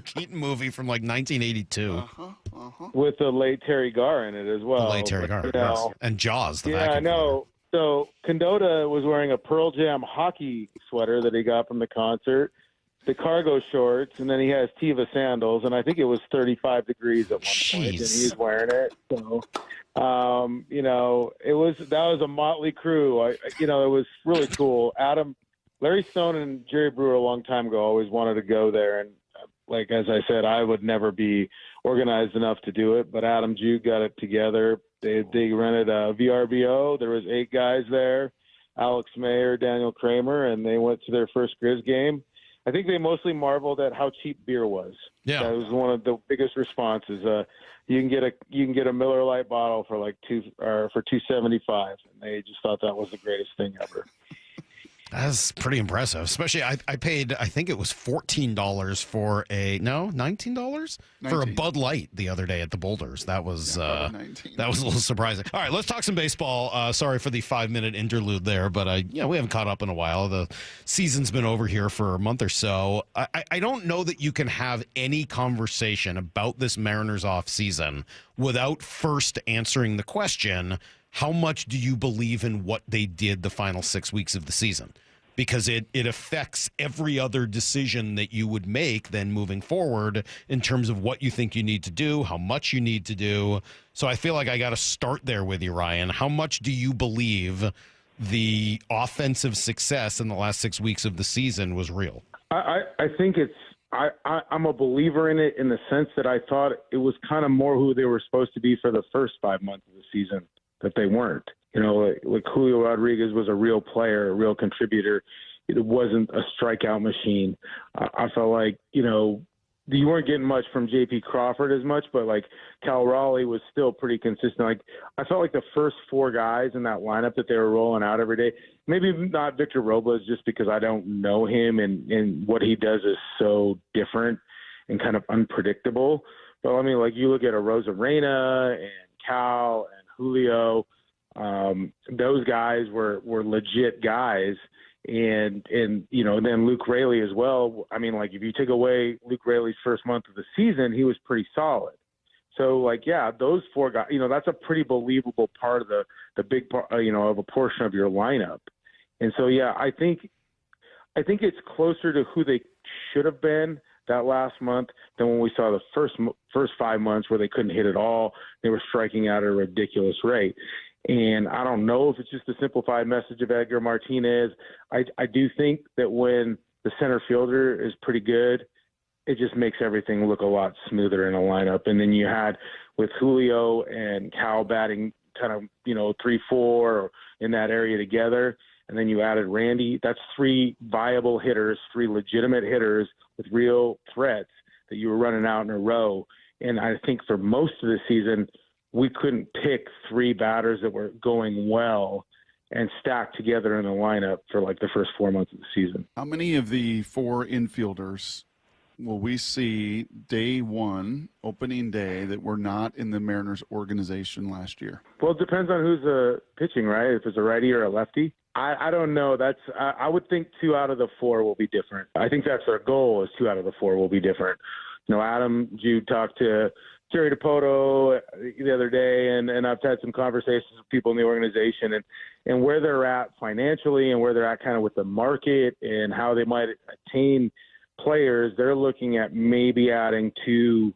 Keaton movie from like 1982. With the late Terry Garr in it as well. The late Terry Garr, yes. And Jaws. I know. So Condotta was wearing a Pearl Jam hockey sweater that he got from the concert. the cargo shorts, and then he has Teva sandals, and I think it was 35 degrees at one point, and he's wearing it. So, that was a motley crew. It was really cool. Larry Stone and Jerry Brewer a long time ago always wanted to go there, and like as I said, I would never be organized enough to do it. But Adam Jude got it together. They rented a VRBO. There was 8 guys there: Alex Mayer, Daniel Kramer, and they went to their first Grizz game. I think they mostly marveled at how cheap beer was. Yeah, that was one of the biggest responses. You can get a Miller Lite bottle for like $2.75, and they just thought that was the greatest thing ever. That's pretty impressive. Especially, I paid, I think it was $14 for $19 for a Bud Light the other day at the Boulders. That was that was a little surprising. All right, let's talk some baseball. Sorry for the 5-minute interlude there, but we haven't caught up in a while. The season's been over here for a month or so. I don't know that you can have any conversation about this Mariners off season without first answering the question, how much do you believe in what they did the final 6 weeks of the season? Because it affects every other decision that you would make then moving forward in terms of what you think you need to do, how much you need to do. So I feel like I got to start there with you, Ryan. How much do you believe the offensive success in the last 6 weeks of the season was real? I think I'm a believer in it in the sense that I thought it was kind of more who they were supposed to be for the first 5 months of the season that they weren't. Like Julio Rodriguez was a real player, a real contributor. It wasn't a strikeout machine. I felt like, you weren't getting much from J.P. Crawford as much, but like Cal Raleigh was still pretty consistent. Like I felt like the first 4 guys in that lineup that they were rolling out every day, maybe not Victor Robles just because I don't know him and what he does is so different and kind of unpredictable. But I mean, like you look at a Rosarena and Cal and Julio, those guys were legit guys, and then Luke Raley as well. I mean, like if you take away Luke Raley's first month of the season, he was pretty solid. So like, yeah, those 4 guys, that's a pretty believable part of the big part, of a portion of your lineup. And so, yeah, I think it's closer to who they should have been that last month than when we saw the first 5 months where they couldn't hit at all. They were striking out at a ridiculous rate. And I don't know if it's just a simplified message of Edgar Martinez. I do think that when the center fielder is pretty good, it just makes everything look a lot smoother in a lineup. And then you had with Julio and Cal batting kind of, 3-4 or in that area together. And then you added Randy. That's 3 viable hitters, 3 legitimate hitters with real threats that you were running out in a row. And I think for most of the season, we couldn't pick 3 batters that were going well and stacked together in the lineup for like the first 4 months of the season. How many of the 4 infielders will we see day one, opening day, that were not in the Mariners organization last year? Well, it depends on who's pitching, right? If it's a righty or a lefty. I don't know. I would think 2 out of the 4 will be different. I think that's our goal, is 2 out of the 4 will be different. Adam Jude talked to Jerry Dipoto the other day, and I've had some conversations with people in the organization and where they're at financially and where they're at kind of with the market and how they might attain players. They're looking at maybe adding two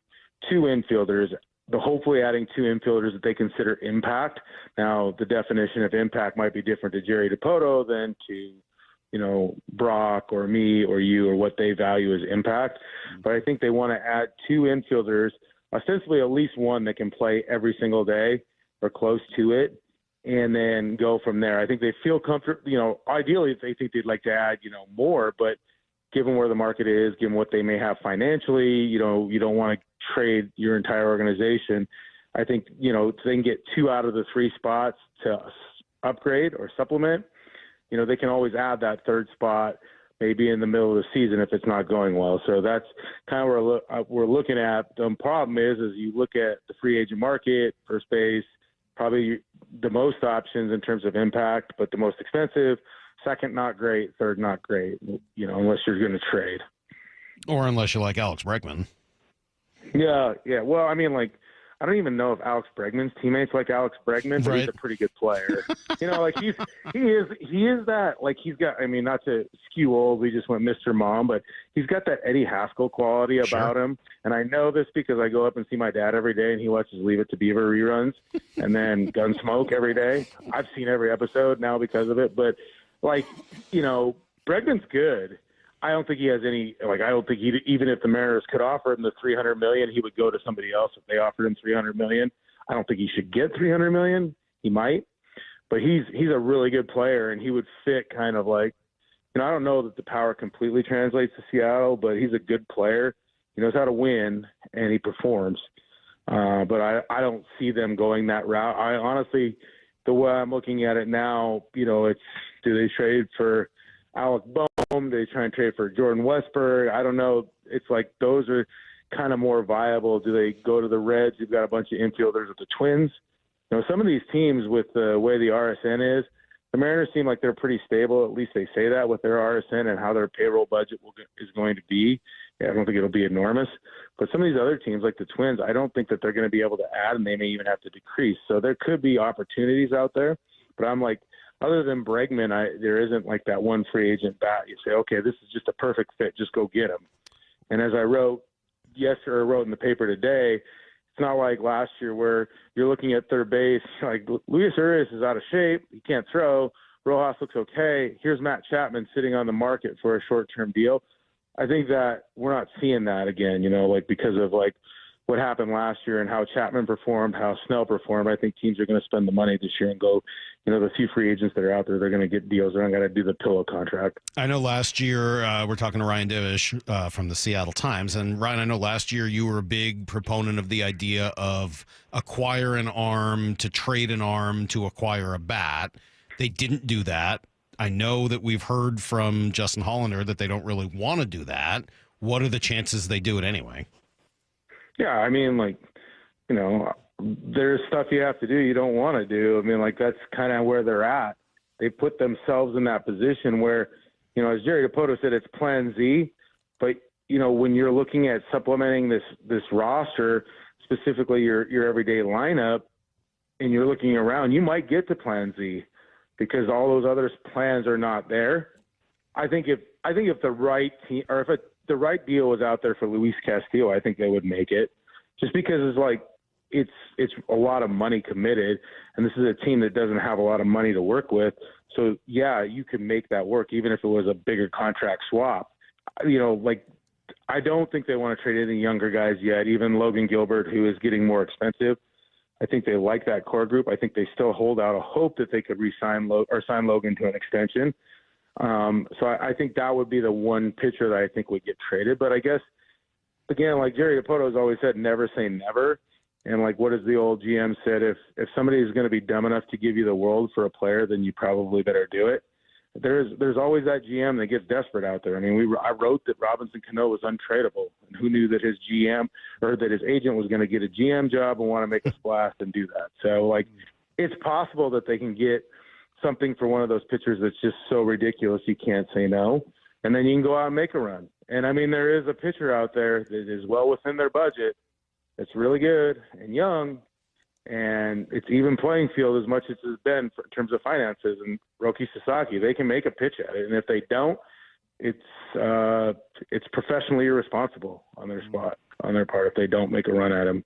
infielders, but hopefully adding 2 infielders that they consider impact. Now, the definition of impact might be different to Jerry Dipoto than to Brock or me or you, or what they value as impact. But I think they want to add 2 infielders, ostensibly at least one that can play every single day or close to it, and then go from there. I think they feel comfortable. Ideally, they think they'd like to add, more, but given where the market is, given what they may have financially, you don't want to trade your entire organization. I think, if they can get 2 out of the 3 spots to upgrade or supplement, they can always add that 3rd spot maybe in the middle of the season if it's not going well. So that's kind of where we're looking at. The problem is you look at the free agent market, first base, probably the most options in terms of impact, but the most expensive. 2nd, not great. 3rd, not great, unless you're going to trade. Or unless you like Alex Bregman. Yeah. Well, I mean, I don't even know if Alex Bregman's teammates like Alex Bregman, but he's a pretty good player. Like he is that, like he's got, I mean, not to skew old, we just went Mr. Mom, but he's got that Eddie Haskell quality about him. And I know this because I go up and see my dad every day and he watches Leave It to Beaver reruns and then Gunsmoke every day. I've seen every episode now because of it, but Bregman's good. I don't think he has any, I don't think even if the Mariners could offer him the $300 million, he would go to somebody else if they offered him $300 million. I don't think he should get $300 million. He might, but he's a really good player, and he would fit kind of I don't know that the power completely translates to Seattle, but he's a good player. He knows how to win, and he performs. But I don't see them going that route. I honestly, the way I'm looking at it now, it's, do they trade for Alec Boehm? They try and trade for Jordan Westberg. I don't know. It's like those are kind of more viable. Do they go to the Reds? You've got a bunch of infielders with the Twins. Some of these teams with the way the RSN is, the Mariners seem like they're pretty stable. At least they say that with their RSN and how their payroll budget is going to be. I don't think it'll be enormous. But some of these other teams like the Twins, I don't think that they're going to be able to add, and they may even have to decrease. So there could be opportunities out there. But I'm like, other than Bregman, there isn't like that one free agent bat. You say, okay, this is just a perfect fit. Just go get him. And as I wrote in the paper today, it's not like last year where you're looking at third base, like Luis Urias is out of shape. He can't throw. Rojas looks okay. Here's Matt Chapman sitting on the market for a short-term deal. I think that we're not seeing that again, because of what happened last year and how Chapman performed, how Snell performed. I think teams are going to spend the money this year and go, the few free agents that are out there, they're going to get deals. They're not going to do the pillow contract. I know last year, we're talking to Ryan Divish from the Seattle Times. And Ryan, I know last year you were a big proponent of the idea of acquire an arm to trade an arm to acquire a bat. They didn't do that. I know that we've heard from Justin Hollander that they don't really want to do that. What are the chances they do it anyway? Yeah, I mean, there's stuff you have to do you don't want to do. I mean, that's kind of where they're at. They put themselves in that position where, as Jerry Dipoto said, it's plan Z. But, when you're looking at supplementing this roster, specifically your everyday lineup, and you're looking around, you might get to plan Z because all those other plans are not there. I think if the right team, or if the right deal was out there for Luis Castillo, I think they would make it, just because it's a lot of money committed, and this is a team that doesn't have a lot of money to work with. So yeah, you can make that work even if it was a bigger contract swap. I don't think they want to trade any younger guys yet. Even Logan Gilbert, who is getting more expensive, I think they like that core group. I think they still hold out a hope that they could sign Logan to an extension. So I think that would be the one pitcher that I think would get traded. But I guess, again, like Jerry Dipoto has always said, never say never. And what does the old GM said? If somebody is going to be dumb enough to give you the world for a player, then you probably better do it. There's always that GM that gets desperate out there. I mean, I wrote that Robinson Cano was untradeable, and who knew that his GM or that his agent was going to get a GM job and want to make a splash and do that. So it's possible that they can get something for one of those pitchers that's just so ridiculous you can't say no, and then you can go out and make a run. And I mean, there is a pitcher out there that is well within their budget, that's really good and young, and it's even playing field as much as it's been in terms of finances. And Roki Sasaki, they can make a pitch at it, and if they don't, it's professionally irresponsible on their part if they don't make a run at him.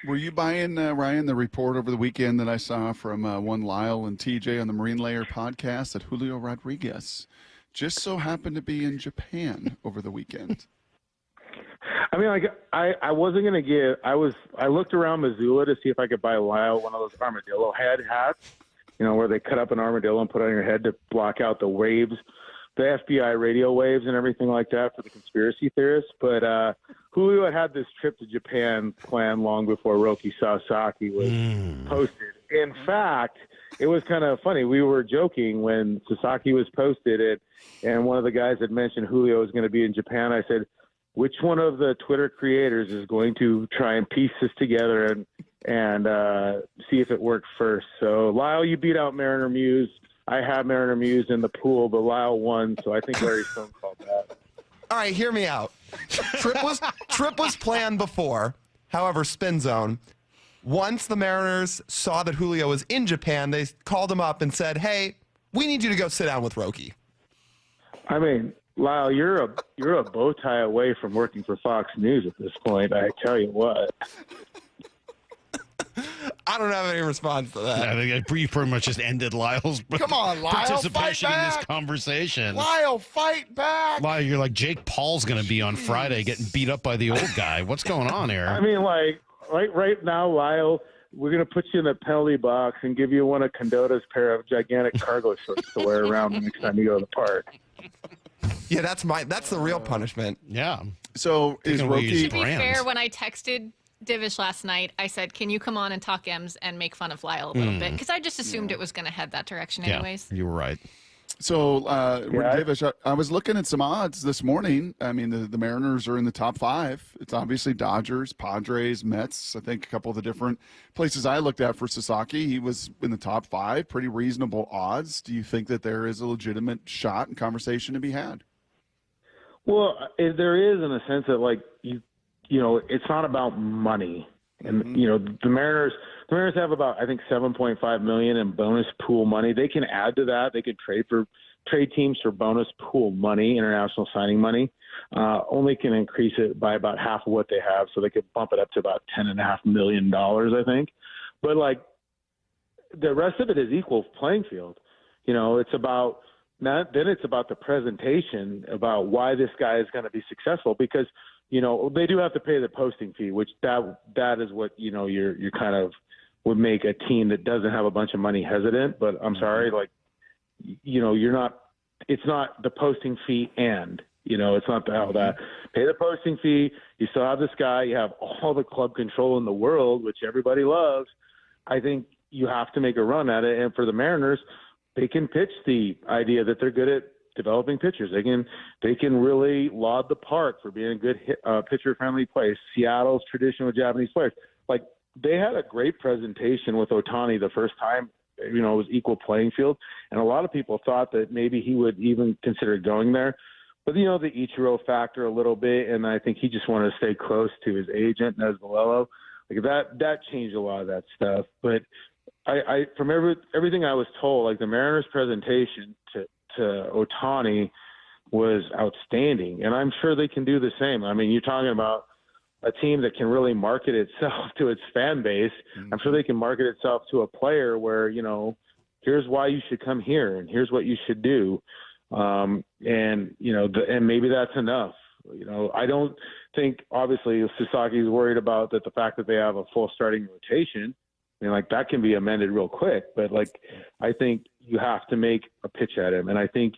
Were you buying, Ryan, the report over the weekend that I saw from one Lyle and TJ on the Marine Layer podcast that Julio Rodriguez just so happened to be in Japan over the weekend? I mean, I wasn't going to give – I looked around Missoula to see if I could buy Lyle one of those armadillo head hats, where they cut up an armadillo and put it on your head to block out the waves, the FBI radio waves and everything like that for the conspiracy theorists. But Julio had this trip to Japan planned long before Roki Sasaki was posted. In fact, it was kind of funny. We were joking when Sasaki was posted, and one of the guys had mentioned Julio was going to be in Japan. I said, which one of the Twitter creators is going to try and piece this together and see if it worked first? So, Lyle, you beat out Mariner Muse. I have Mariner Muse in the pool, but Lyle won, so I think Larry Stone called that. All right, hear me out. Trip was planned before. However, Spin Zone, Once the Mariners saw that Julio was in Japan, they called him up and said, "Hey, we need you to go sit down with Roki." I mean, Lyle, you're a bow tie away from working for Fox News at this point. I tell you what. I don't have any response to that. I think you pretty much just ended Lyle's Come on, Lyle, participation fight in this back. conversation. Lyle, fight back. Lyle, you're like Jake Paul's going to be on Friday getting beat up by the old guy. What's going on here? I mean, like, right now, Lyle, we're going to put you in the penalty box and give you one of Condotta's pair of gigantic cargo shorts to wear around the next time you go to the park. Yeah, that's the real punishment. Yeah. So is Roki... To be fair, when I texted Divish last night, I said, can you come on and talk M's and make fun of Lyle a little bit? Because I just assumed it was going to head that direction anyways. You were right. So, Davis, I was looking at some odds this morning. I mean, the Mariners are in the top 5. It's obviously Dodgers, Padres, Mets. I think a couple of the different places I looked at for Sasaki, he was in the top 5. Pretty reasonable odds. Do you think that there is a legitimate shot and conversation to be had? Well, there is in a sense that, like, you know, it's not about money. And, you know, the Mariners have about, I think, $7.5 million in bonus pool money. They can add to that. They could trade teams for bonus pool money, international signing money. Only can increase it by about half of what they have, so they could bump it up to about $10.5 million, I think. But, like, the rest of it is equal playing field. You know, it's about it's about the presentation, about why this guy is going to be successful, because, you know, they do have to pay the posting fee, which that is what, you know, you're kind of would make a team that doesn't have a bunch of money hesitant. But I'm sorry, like, you know, it's not the posting fee and, you know, it's not how that pay the posting fee. You still have this guy, you have all the club control in the world, which everybody loves. I think you have to make a run at it. And for the Mariners, they can pitch the idea that they're good at developing pitchers. They can really laud the park for being a good pitcher-friendly place. Seattle's traditional Japanese players, like, they had a great presentation with Ohtani the first time. You know, it was equal playing field, and a lot of people thought that maybe he would even consider going there. But, you know, the Ichiro factor a little bit, and I think he just wanted to stay close to his agent, Nesbalello. Like, that changed a lot of that stuff. But I from everything I was told, like, the Mariners' presentation to Ohtani was outstanding, and I'm sure they can do the same. I mean, you're talking about a team that can really market itself to its fan base. I'm sure they can market itself to a player where, you know, here's why you should come here and here's what you should do. And, you know, and maybe that's enough. You know, I don't think, obviously, Sasaki is worried about the fact that they have a full starting rotation. I mean, like, that can be amended real quick, but, like, I think you have to make a pitch at him. And I think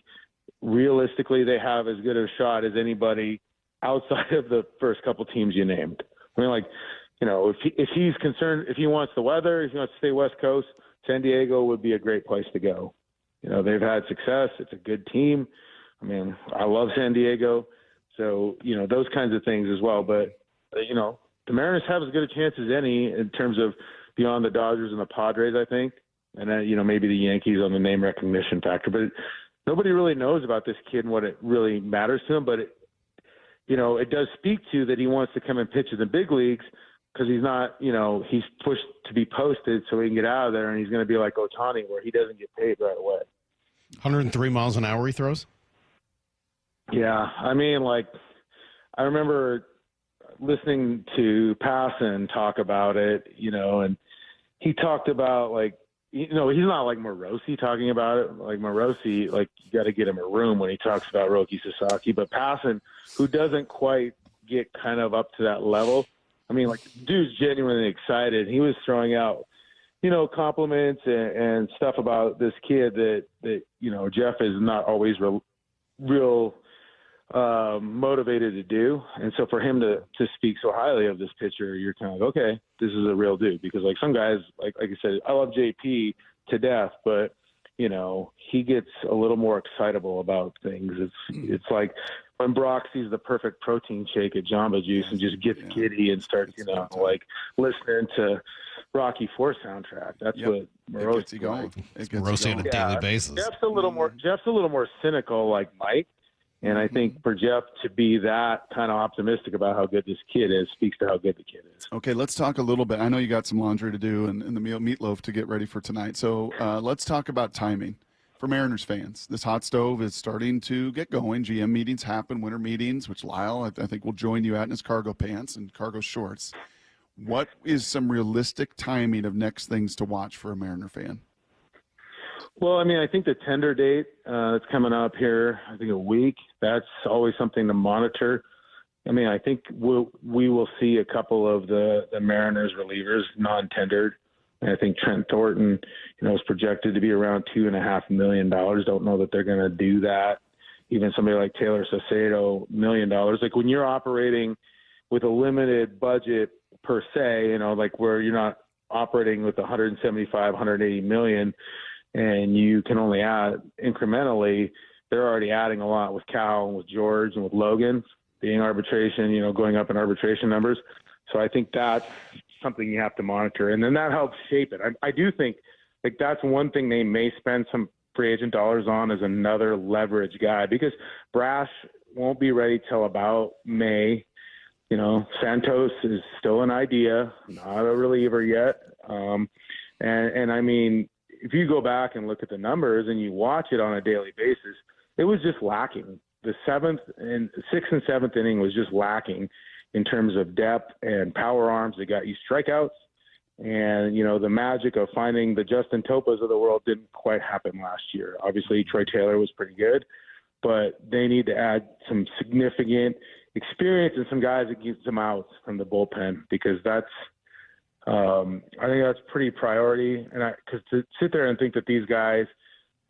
realistically they have as good a shot as anybody outside of the first couple teams you named. I mean, like, you know, if he's concerned, if he wants the weather, if he wants to stay West Coast, San Diego would be a great place to go. You know, they've had success. It's a good team. I mean, I love San Diego. So, you know, those kinds of things as well. But, you know, the Mariners have as good a chance as any in terms of beyond the Dodgers and the Padres, I think. And then, you know, maybe the Yankees on the name recognition factor. But nobody really knows about this kid and what it really matters to him. But, you know, it does speak to that he wants to come and pitch in the big leagues because he's not, you know, he's pushed to be posted so he can get out of there, and he's going to be like Ohtani where he doesn't get paid right away. 103 miles an hour he throws? Yeah. I mean, like, I remember listening to Passan talk about it, you know, and he talked about, like, you know, he's not like Morosi talking about it. Like, Morosi, like, you got to get him a room when he talks about Roki Sasaki. But Passan, who doesn't quite get kind of up to that level, I mean, like, dude's genuinely excited. He was throwing out, you know, compliments and stuff about this kid that you know, Jeff is not always real motivated to do. And so for him to speak so highly of this pitcher, you're kind of like, okay, this is a real dude. Because, like, some guys, like I said, I love JP to death, but, you know, he gets a little more excitable about things. It's like when Brock sees the perfect protein shake at Jamba Juice and just gets giddy and starts, you know, like, listening to Rocky IV soundtrack. That's what Morosi going. Morosi on a daily basis. Jeff's a little more cynical, like Mike. And I think for Jeff to be that kind of optimistic about how good this kid is speaks to how good the kid is. Okay, let's talk a little bit. I know you got some laundry to do and the meatloaf to get ready for tonight. So let's talk about timing for Mariners fans. This hot stove is starting to get going. GM meetings happen, winter meetings, which Lyle, I think, will join you at in his cargo pants and cargo shorts. What is some realistic timing of next things to watch for a Mariner fan? Well, I mean, I think the tender date that's coming up here, I think a week, that's always something to monitor. I mean, I think we will see a couple of the Mariners relievers non-tendered. And I think Trent Thornton, is projected to be around $2.5 million. Don't know that they're going to do that. Even somebody like Taylor Saucedo, $1 million. Like when you're operating with a limited budget per se, like where you're not operating with 175, 180 million, and you can only add incrementally, they're already adding a lot with Cal and with George and with Logan being arbitration, going up in arbitration numbers. So I think that's something you have to monitor. And then that helps shape it. I do think like that's one thing they may spend some free agent dollars on is another leverage guy, because Brash won't be ready till about May. Santos is still an idea, not a reliever yet. And I mean, if you go back and look at the numbers and you watch it on a daily basis, it was just lacking. The sixth and seventh inning was just lacking in terms of depth and power arms that got you strikeouts. And, the magic of finding the Justin Topas of the world didn't quite happen last year. Obviously, Troy Taylor was pretty good, but they need to add some significant experience and some guys that get some outs from the bullpen, because that's, I think that's pretty priority. And because to sit there and think that these guys,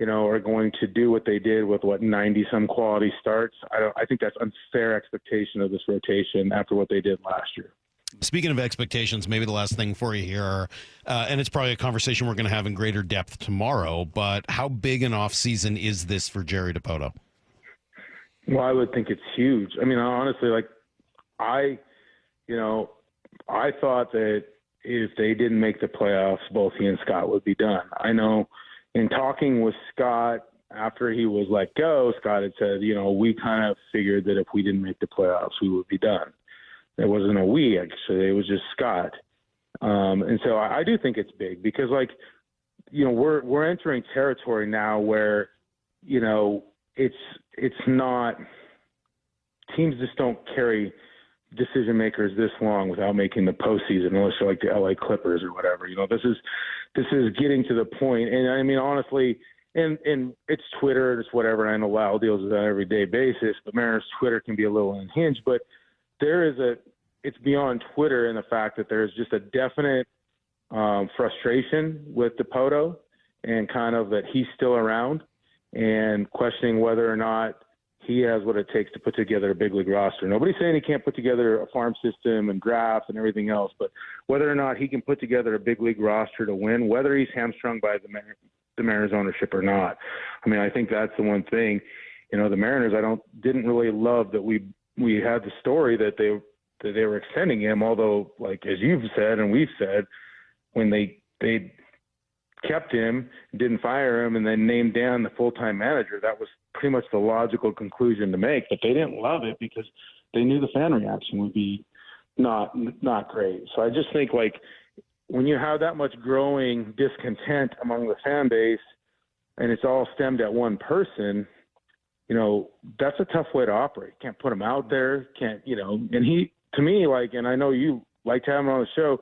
are going to do what they did with 90 some quality starts, I think that's unfair expectation of this rotation after what they did last year. Speaking of expectations, maybe the last thing for you here, and it's probably a conversation we're going to have in greater depth tomorrow, but how big an offseason is this for Jerry Dipoto? Well, I would think it's huge. I mean, honestly, I thought that if they didn't make the playoffs, both he and Scott would be done. I know in talking with Scott after he was let go, Scott had said, we kind of figured that if we didn't make the playoffs, we would be done. It wasn't a we, actually. It was just Scott. And so I do think it's big because, we're entering territory now where, it's not – teams just don't carry – decision makers this long without making the postseason, unless you're like the LA Clippers or whatever. This is getting to the point. And I mean, honestly, and it's Twitter and it's whatever. And I know Lyle deals with that on an everyday basis, but Mariners Twitter can be a little unhinged, but it's beyond Twitter in the fact that there's just a definite frustration with Dipoto and kind of that he's still around and questioning whether or not he has what it takes to put together a big league roster. Nobody's saying he can't put together a farm system and drafts and everything else, but whether or not he can put together a big league roster to win, whether he's hamstrung by the Mariners ownership or not. I mean, I think that's the one thing. The Mariners, didn't really love that we had the story that they were extending him, although, like as you've said and we've said, when they kept him, didn't fire him, and then named Dan the full-time manager, that was pretty much the logical conclusion to make. But they didn't love it because they knew the fan reaction would be not great. So I just think when you have that much growing discontent among the fan base and it's all stemmed at one person, that's a tough way to operate. Can't put him out there. Can't, and he, to me, and I know you like to have him on the show,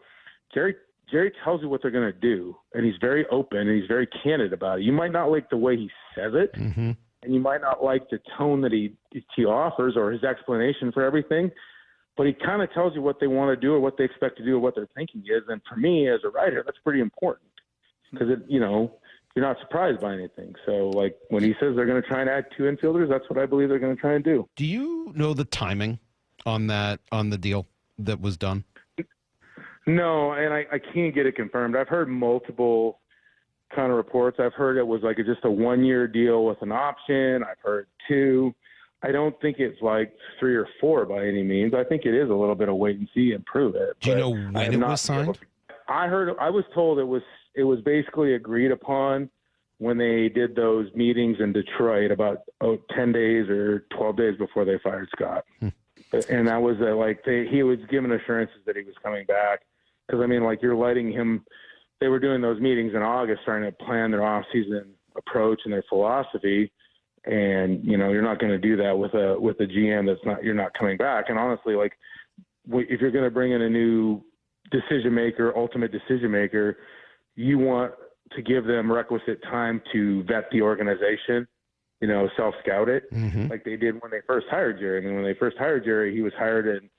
Jerry tells you what they're going to do, and he's very open and he's very candid about it. You might not like the way he says it, mm-hmm. and you might not like the tone that he offers or his explanation for everything, but he kind of tells you what they want to do or what they expect to do or what their thinking is. And for me as a writer, that's pretty important because you're not surprised by anything. So when he says they're going to try and add 2 infielders, that's what I believe they're going to try and do. Do you know the timing on the deal that was done? No, and I can't get it confirmed. I've heard multiple kind of reports. I've heard it was just a 1-year deal with an option. I've heard 2. I don't think it's 3 or 4 by any means. I think it is a little bit of wait and see and prove it. Do you know when it was signed? I was told it was basically agreed upon when they did those meetings in Detroit about 10 days or 12 days before they fired Scott. And that was he was given assurances that he was coming back. Because, I mean, like, you're letting him – they were doing those meetings in August trying to plan their off-season approach and their philosophy. And, you know, you're not going to do that with a GM you're not coming back. And honestly, like, if you're going to bring in a new decision maker, ultimate decision maker, you want to give them requisite time to vet the organization, you know, self-scout it, like they did when they first hired Jerry. I mean, when they first hired Jerry, he was hired in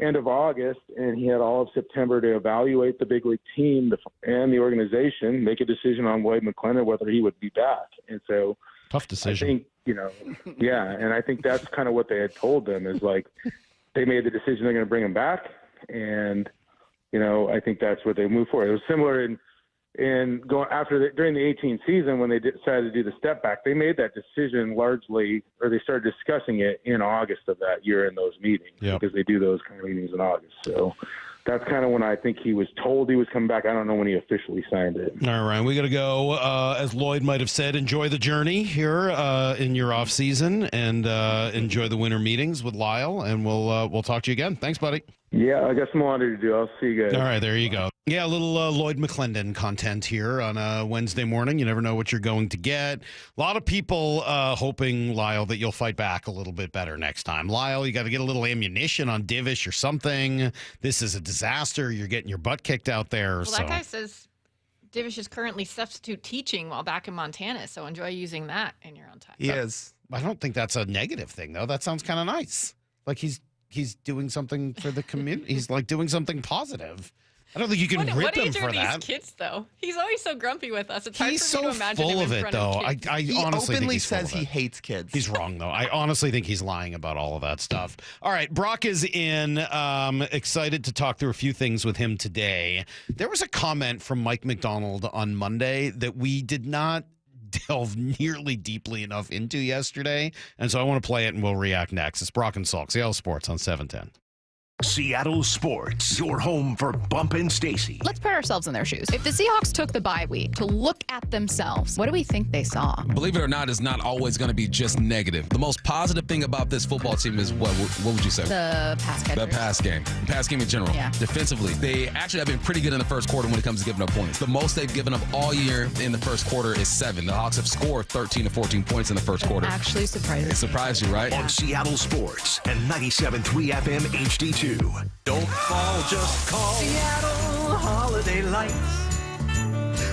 end of August, and he had all of September to evaluate the big league team and the organization, make a decision on Lloyd McClendon, whether he would be back. And so tough decision. I think, you know, yeah. And I think that's kind of what they had told them is like, they made the decision they're going to bring him back. And, you know, I think that's what they moved forward. It was similar in going during the 18 season when they decided to do the step back. They made that decision largely, or they started discussing it in August of that year in those meetings because they do those kind of meetings in August. So that's kind of when I think he was told he was coming back. I don't know when he officially signed it. All right, we got to go. As Lloyd might have said, enjoy the journey here in your off season, and enjoy the winter meetings with Lyle. And we'll talk to you again. Thanks, buddy. Yeah, I got some laundry to do. I'll see you guys. All right, there you go. Yeah, a little Lloyd McClendon content here on a Wednesday morning. You never know what you're going to get. A lot of people hoping, Lyle, that you'll fight back a little bit better next time. Lyle, you got to get a little ammunition on Divish or something. This is a disaster. You're getting your butt kicked out there. Well, that guy says Divish is currently substitute teaching while back in Montana, so enjoy using that in your own time. He is. I don't think that's a negative thing, though. That sounds kind of nice. Like he's doing something for the community. He's like doing something positive. I don't think you can rip him for that. What age are these kids, though? He's always so grumpy with us. It's hard He's for me so to imagine full him of in it, front though. of kids. I He honestly openly think he's says full of he it. hates kids. He's wrong, though. I honestly think he's lying about all of that stuff. All right, Brock is in. Excited to talk through a few things with him today. There was a comment from Mike McDonald on Monday that we did not delve nearly deeply enough into yesterday, and so I want to play it and we'll react next. It's Brock and Salk, Seattle Sports on 710. Seattle Sports, your home for Bump and Stacy. Let's put ourselves in their shoes. If the Seahawks took the bye week to look at themselves, what do we think they saw? Believe it or not, it's not always going to be just negative. The most positive thing about this football team is what would you say? The pass catchers. The pass game. The pass game in general. Yeah. Defensively, they actually have been pretty good in the first quarter when it comes to giving up points. The most they've given up all year in the first quarter is 7. The Hawks have scored 13 to 14 points in the first quarter. Actually surprising. It surprised you, right? On Seattle Sports and 97.3 FM HD2. Don't fall, just call Seattle Holiday Lights.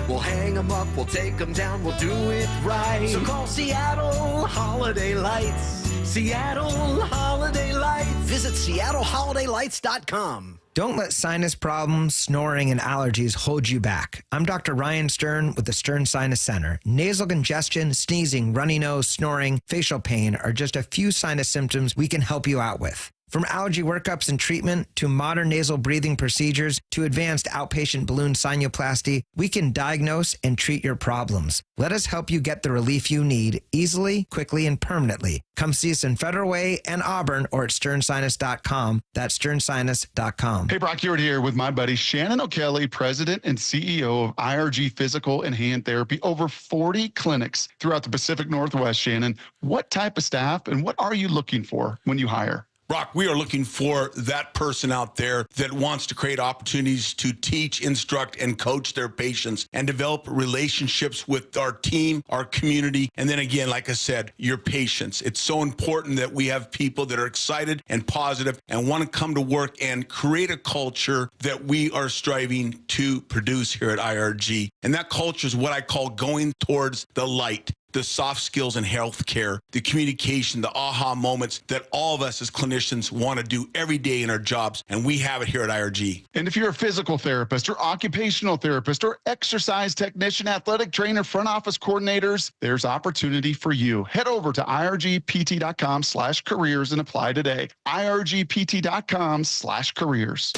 We'll hang them up, we'll take them down, we'll do it right. So call Seattle Holiday Lights. Seattle Holiday Lights. Visit SeattleHolidayLights.com. Don't let sinus problems, snoring, and allergies hold you back. I'm Dr. Ryan Stern with the Stern Sinus Center. Nasal congestion, sneezing, runny nose, snoring, facial pain are just a few sinus symptoms we can help you out with. From allergy workups and treatment to modern nasal breathing procedures to advanced outpatient balloon sinuplasty, we can diagnose and treat your problems. Let us help you get the relief you need easily, quickly, and permanently. Come see us in Federal Way and Auburn or at sternsinus.com. That's sternsinus.com. Hey, Brock Hewitt here with my buddy Shannon O'Kelly, President and CEO of IRG Physical and Hand Therapy. Over 40 clinics throughout the Pacific Northwest, Shannon. What type of staff and what are you looking for when you hire? Brock, we are looking for that person out there that wants to create opportunities to teach, instruct, and coach their patients and develop relationships with our team, our community, and then again, like I said, your patients. It's so important that we have people that are excited and positive and want to come to work and create a culture that we are striving to produce here at IRG. And that culture is what I call going towards the light. The soft skills in healthcare, the communication, the aha moments that all of us as clinicians want to do every day in our jobs, and we have it here at IRG. And if you're a physical therapist or occupational therapist or exercise technician, athletic trainer, front office coordinators, there's opportunity for you. Head over to irgpt.com/careers and apply today. irgpt.com/careers.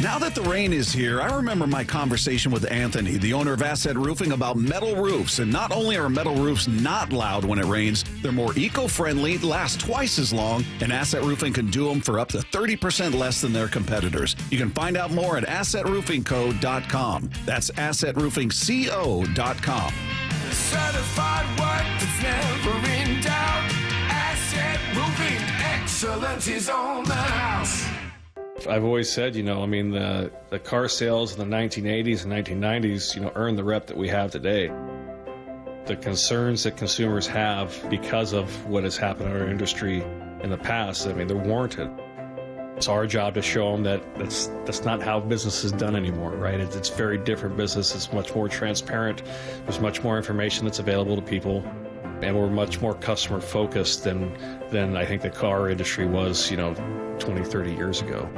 Now that the rain is here, I remember my conversation with Anthony, the owner of Asset Roofing, about metal roofs. And not only are metal roofs not loud when it rains, they're more eco-friendly, last twice as long, and Asset Roofing can do them for up to 30% less than their competitors. You can find out more at AssetRoofingCo.com. That's AssetRoofingCo.com. Certified work that's never in doubt. Asset moving excellence is on the house. I've always said, the car sales in the 1980s and 1990s, earned the rep that we have today. The concerns that consumers have because of what has happened in our industry in the past, they're warranted. It's our job to show them that that's not how business is done anymore, right? It's very different business. It's much more transparent. There's much more information that's available to people. And we're much more customer focused than I think the car industry was, 20, 30 years ago.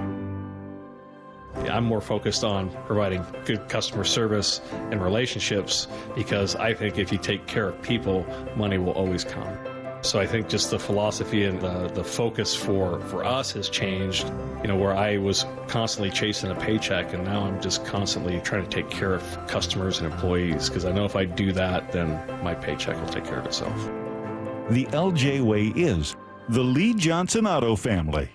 I'm more focused on providing good customer service and relationships because I think if you take care of people, money will always come. So I think just the philosophy and the focus for us has changed, where I was constantly chasing a paycheck and now I'm just constantly trying to take care of customers and employees because I know if I do that, then my paycheck will take care of itself. The LJ way is the Lee Johnson Auto family.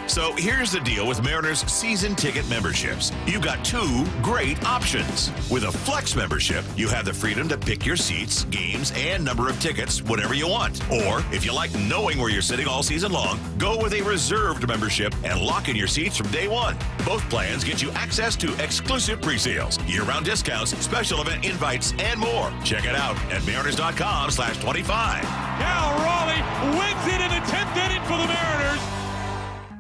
So here's the deal with Mariners season ticket memberships. You've got two great options. With a Flex membership, you have the freedom to pick your seats, games, and number of tickets whenever you want. Or, if you like knowing where you're sitting all season long, go with a reserved membership and lock in your seats from day one. Both plans get you access to exclusive pre-sales, year-round discounts, special event invites, and more. Check it out at mariners.com/25. Cal Raleigh wins it in the 10th inning for the Mariners.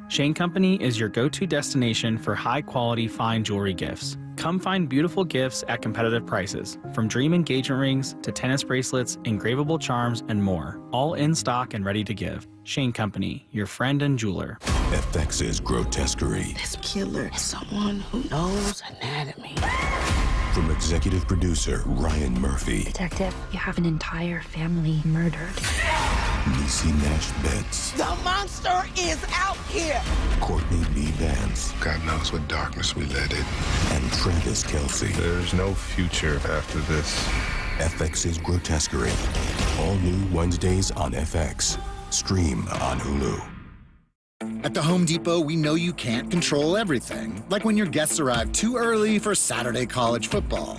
Shane Company is your go-to destination for high-quality fine jewelry gifts. Come find beautiful gifts at competitive prices, from dream engagement rings to tennis bracelets, engravable charms, and more, all in stock and ready to give. Shane Company, your friend and jeweler. FX's Grotesquerie. This killer is someone who knows anatomy. From executive producer Ryan Murphy. Detective, you have an entire family murdered. Niecy Nash Betts. The monster is out here! Courtney B. Vance. God knows what darkness we let in. And Travis Kelsey. There's no future after this. FX's Grotesquerie. All new Wednesdays on FX. Stream on Hulu. At the Home Depot, we know you can't control everything, like when your guests arrive too early for Saturday college football.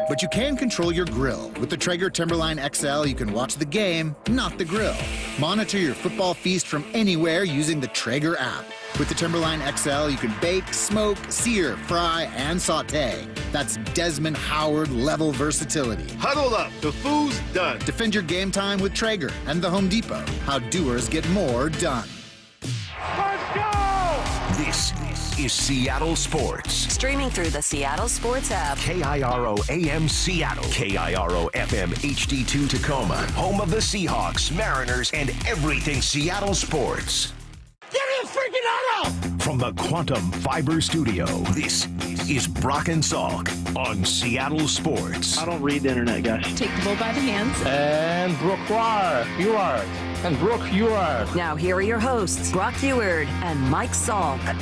But you can control your grill. With the Traeger Timberline XL, you can watch the game, not the grill. Monitor your football feast from anywhere using the Traeger app. With the Timberline XL, you can bake, smoke, sear, fry, and saute. That's Desmond Howard level versatility. Huddle up, the food's done. Defend your game time with Traeger and the Home Depot. How doers get more done. Let's go! This is Seattle Sports. Streaming through the Seattle Sports app. KIRO AM Seattle. KIRO FM HD2 Tacoma. Home of the Seahawks, Mariners, and everything Seattle sports. Get him freaking auto! From the Quantum Fiber Studio, this is Brock and Salk on Seattle Sports. I don't read the internet, guys. Take the bull by the hands. And Brooke, you are. And Brooke, you are. Now here are your hosts, Brock Heward and Mike Salk. All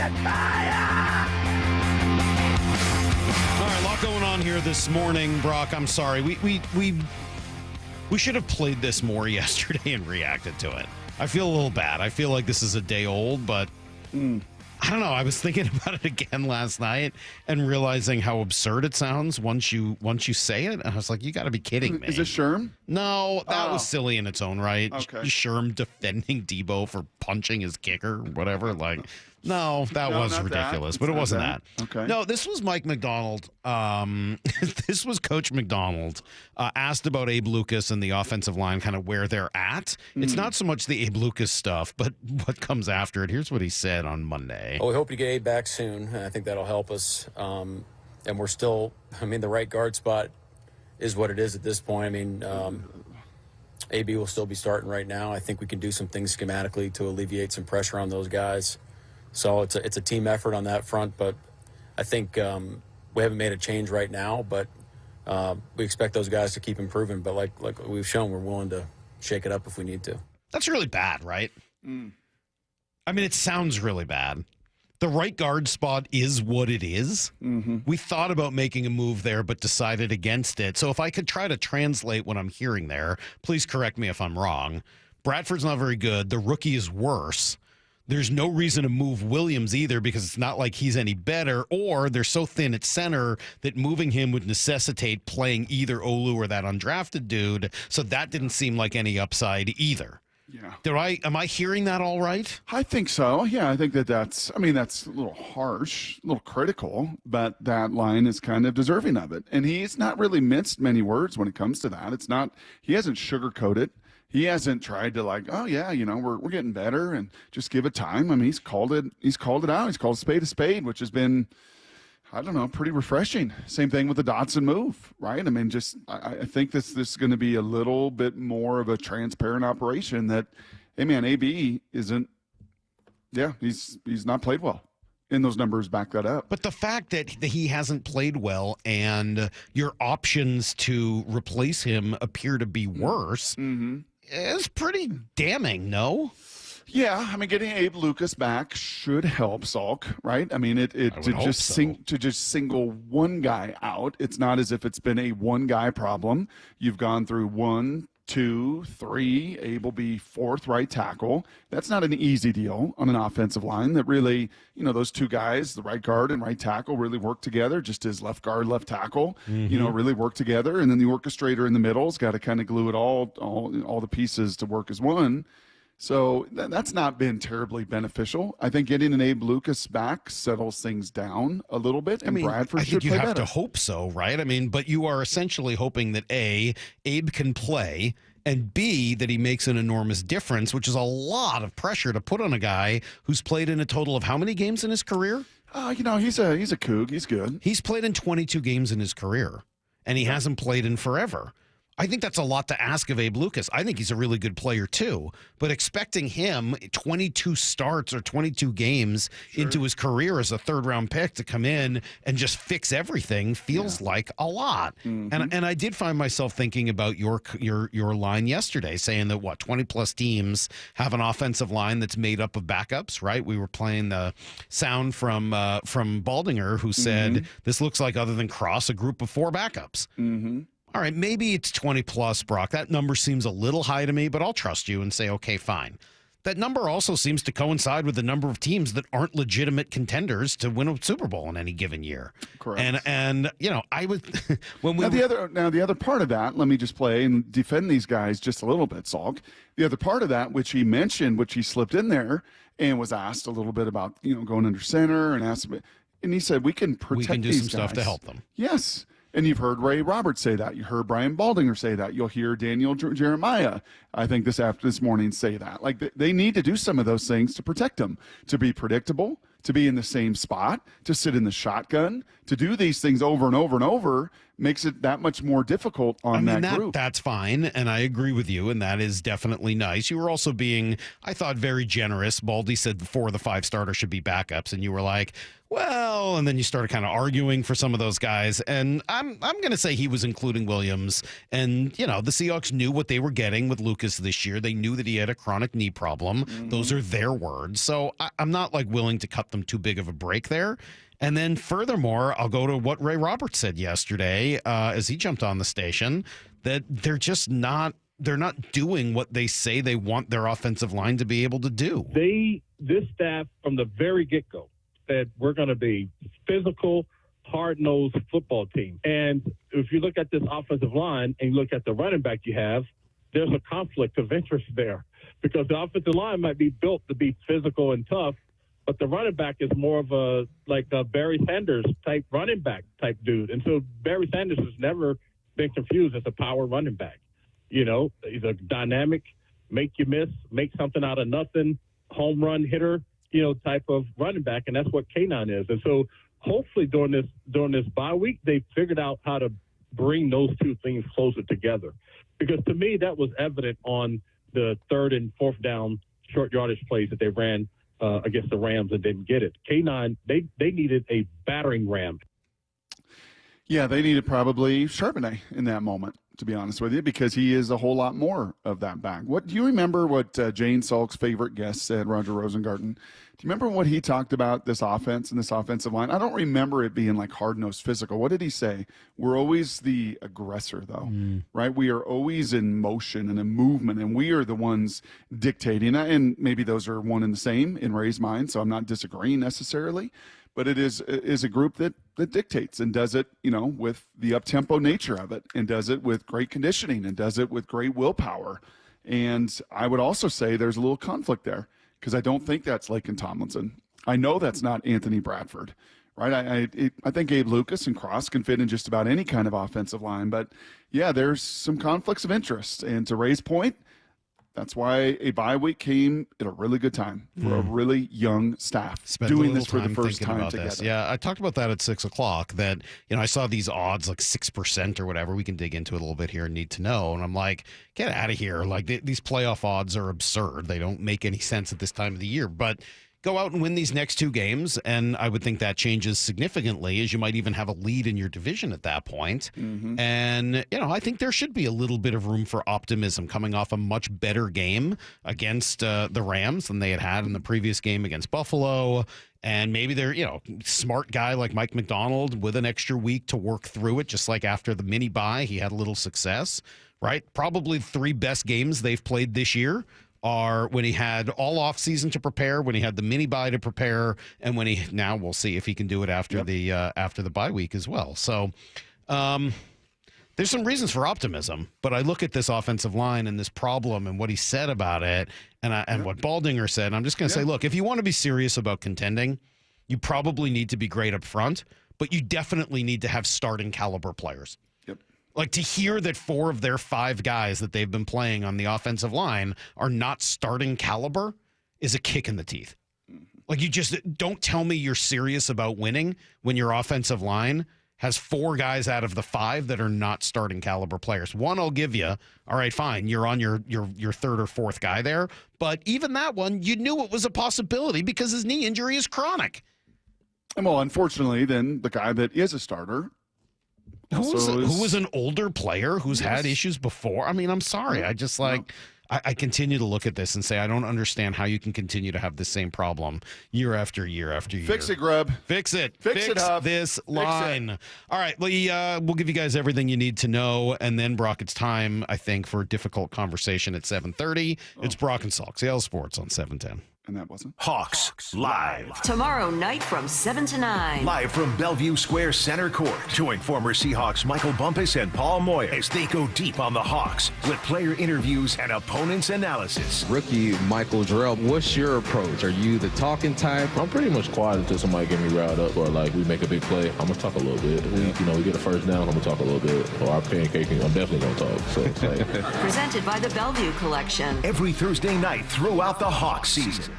right, a lot going on here this morning, Brock. I'm sorry. We should have played this more yesterday and reacted to it. I feel a little bad. I feel like this is a day old, but I don't know. I was thinking about it again last night and realizing how absurd it sounds once you say it. And I was like, you got to be kidding me. Is it Sherm? No, that was silly in its own right. Okay. Sherm defending Debo for punching his kicker or whatever. Like, no, that was ridiculous, but it wasn't that. Okay. No, this was Mike McDonald. This was Coach McDonald asked about Abe Lucas and the offensive line, kind of where they're at. It's not so much the Abe Lucas stuff, but what comes after it. Here's what he said on Monday. Well, we hope to get Abe back soon, and I think that'll help us. And we're still, the right guard spot is what it is at this point. AB will still be starting right now. I think we can do some things schematically to alleviate some pressure on those guys. So it's a team effort on that front, but I think we haven't made a change right now, but we expect those guys to keep improving. But like we've shown, we're willing to shake it up if we need to. That's really bad, right? It sounds really bad. The right guard spot is what it is. We thought about making a move there, but decided against it. So if I could try to translate what I'm hearing there, please correct me if I'm wrong. Bradford's not very good. The rookie is worse. There's no reason to move Williams either because it's not like he's any better, or they're so thin at center that moving him would necessitate playing either Olu or that undrafted dude. So that didn't seem like any upside either. Yeah. Am I hearing that all right? I think so. Yeah, I think that's a little harsh, a little critical, but that line is kind of deserving of it. And he's not really minced many words when it comes to that. He hasn't sugarcoated. He hasn't tried to oh yeah, we're getting better and just give it time. I mean, he's called it out. He's called a spade, which has been, I don't know, pretty refreshing. Same thing with the Dotson move, right? I mean, I think this is going to be a little bit more of a transparent operation that, hey man, AB isn't, he's not played well. And those numbers back that up. But the fact that he hasn't played well and your options to replace him appear to be worse is pretty damning, no? Yeah, I mean, getting Abe Lucas back should help Salk, right? I mean, to just single one guy out. It's not as if it's been a one guy problem. You've gone through 1, 2, 3. Abe will be fourth right tackle. That's not an easy deal on an offensive line. That really, those two guys, the right guard and right tackle, really work together. Just as left guard, left tackle, really work together. And then the orchestrator in the middle's got to kind of glue it all the pieces to work as one. So that's not been terribly beneficial. I think getting an Abe Lucas back settles things down a little bit. And Bradford should play better. I think you have to hope so, right? I mean, but you are essentially hoping that A, Abe can play, and B, that he makes an enormous difference, which is a lot of pressure to put on a guy who's played in a total of how many games in his career? He's a Coug. He's good. He's played in 22 games in his career, and he hasn't played in forever. I think that's a lot to ask of Abe Lucas. I think he's a really good player too, but expecting him 22 starts or 22 games into his career as a third-round pick to come in and just fix everything feels like a lot. And I did find myself thinking about your line yesterday, saying that 20+ teams have an offensive line that's made up of backups, right? We were playing the sound from Baldinger, who said this looks like, other than Cross, a group of 4 backups. All right, maybe it's 20+, Brock. That number seems a little high to me, but I'll trust you and say, okay, fine. That number also seems to coincide with the number of teams that aren't legitimate contenders to win a Super Bowl in any given year. Correct. And I would when we the other part of that, let me just play and defend these guys just a little bit, Salk. The other part of that, which he mentioned, which he slipped in there and was asked a little bit about, going under center and he said we can protect these guys. We can do some stuff to help them. Yes. And you've heard Ray Roberts say that. You heard Brian Baldinger say that. You'll hear Daniel Jeremiah, I think this morning, say that. Like they need to do some of those things to protect them, to be predictable, to be in the same spot, to sit in the shotgun, to do these things over and over and over makes it that much more difficult on that group. That's fine, and I agree with you, and that is definitely nice. You were also being, I thought, very generous. Baldy said 4 of the 5 starters should be backups, and you were like, well, and then you started kind of arguing for some of those guys, and I'm going to say he was including Williams, and, the Seahawks knew what they were getting with Lucas this year. They knew that he had a chronic knee problem. Those are their words, so I'm not willing to cut them too big of a break there. And then furthermore, I'll go to what Ray Roberts said yesterday as he jumped on the station, that they're just not doing what they say they want their offensive line to be able to do. This staff from the very get-go said we're going to be physical, hard-nosed football team. And if you look at this offensive line and you look at the running back you have, there's a conflict of interest there because the offensive line might be built to be physical and tough, but the running back is more of a Barry Sanders type running back type dude. And so Barry Sanders has never been confused as a power running back. He's a dynamic, make you miss, make something out of nothing, home run hitter, type of running back. And that's what K9 is. And so hopefully during this bye week, they figured out how to bring those two things closer together. Because to me, that was evident on the 3rd and 4th down short yardage plays that they ran against the Rams and didn't get it. K9, they needed a battering ram. Yeah, they needed probably Charbonnet in that moment to be honest with you, because he is a whole lot more of that back. What do you remember what Jane Salk's favorite guest said, Roger Rosengarten? Do you remember what he talked about this offense and this offensive line? I don't remember it being like hard-nosed physical. What did he say? We're always the aggressor, though, right? We are always in motion and in movement, and we are the ones dictating. And maybe those are one and the same in Ray's mind, so I'm not disagreeing necessarily. But it is a group that dictates and does it, with the up-tempo nature of it, and does it with great conditioning, and does it with great willpower. And I would also say there's a little conflict there, because I don't think that's Laken Tomlinson. I know that's not Anthony Bradford, right? I think Abe Lucas and Cross can fit in just about any kind of offensive line. But, yeah, there's some conflicts of interest. And to Ray's point, that's why a bye week came at a really good time for a really young staff doing this for the first time together. Yeah, I talked about that at 6 o'clock, that, I saw these odds like 6% or whatever. We can dig into it a little bit here and need to know. And I'm like, get out of here. Like, these playoff odds are absurd. They don't make any sense at this time of the year. But go out and win these next 2 games, and I would think that changes significantly, as you might even have a lead in your division at that point. And, I think there should be a little bit of room for optimism coming off a much better game against the Rams than they had in the previous game against Buffalo. And maybe they're, smart guy like Mike McDonald with an extra week to work through it, just like after the mini bye, he had a little success, right? Probably the 3 best games they've played this year are when he had all off season to prepare, when he had the mini bye to prepare, and now we'll see if he can do it after the bye week as well. So there's some reasons for optimism, but I look at this offensive line and this problem and what he said about it, and what Baldinger said, and I'm just going to say, look, if you want to be serious about contending, you probably need to be great up front, but you definitely need to have starting caliber players. Like, to hear that 4 of their 5 guys that they've been playing on the offensive line are not starting caliber is a kick in the teeth. Like, you just don't tell me you're serious about winning when your offensive line has 4 guys out of the 5 that are not starting caliber players. One, I'll give you. All right, fine. You're on your 3rd or 4th guy there. But even that one, you knew it was a possibility because his knee injury is chronic. And well, unfortunately, then the guy that is a starter, who was an older player who's had issues before. I mean, I'm sorry. I just I continue to look at this and say, I don't understand how you can continue to have the same problem year after year after year. Fix it, Grubb. Fix it. Fix it, Huff. This line. All right. We'll give you guys everything you need to know. And then, Brock, it's time, I think, for a difficult conversation at 7:30. It's Brock and Salk, Seattle Sports on 710. And that wasn't Hawks Live. Tomorrow night from 7 to 9. Live from Bellevue Square Center Court. Join former Seahawks Michael Bumpus and Paul Moyer as they go deep on the Hawks with player interviews and opponents analysis. Rookie Michael Jarrell, what's your approach? Are you the talking type? I'm pretty much quiet until somebody get me riled up, or like we make a big play. I'm gonna talk a little bit. We get a first down. I'm gonna talk a little bit. Or our pancaking, I'm definitely gonna talk. So it's like Presented by the Bellevue Collection. Every Thursday night throughout the Hawks season.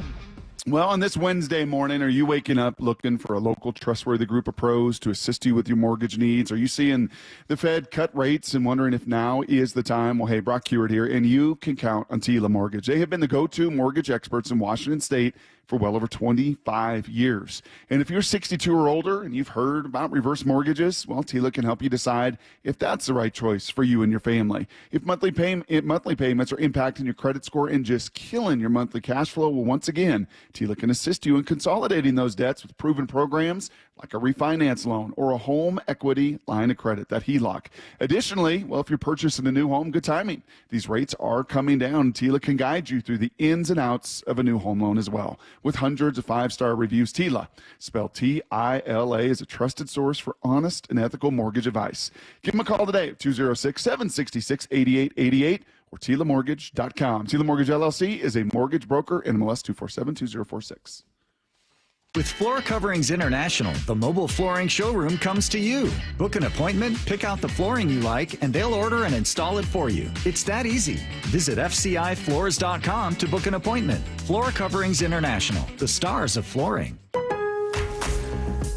Well, on this Wednesday morning, are you waking up looking for a local trustworthy group of pros to assist you with your mortgage needs? Are you seeing the Fed cut rates and wondering if now is the time? Well, hey, Brock Hewitt here, and you can count on Tila Mortgage. They have been the go-to mortgage experts in Washington State for well over 25 years. And if you're 62 or older and you've heard about reverse mortgages, well, Tila can help you decide if that's the right choice for you and your family. If monthly payments are impacting your credit score and just killing your monthly cash flow, well, once again, Tila can assist you in consolidating those debts with proven programs like a refinance loan or a home equity line of credit, that HELOC. Additionally, well, if you're purchasing a new home, good timing. These rates are coming down. Tila can guide you through the ins and outs of a new home loan as well. With hundreds of 5-star reviews, Tila, spelled Tila, is a trusted source for honest and ethical mortgage advice. Give them a call today at 206-766-8888 or TilaMortgage.com. Tila Mortgage LLC is a mortgage broker, NMLS 2472046. With Floor Coverings International, the mobile flooring showroom comes to you. Book an appointment, pick out the flooring you like, and they'll order and install it for you. It's that easy. Visit FCIFloors.com to book an appointment. Floor Coverings International, the stars of flooring.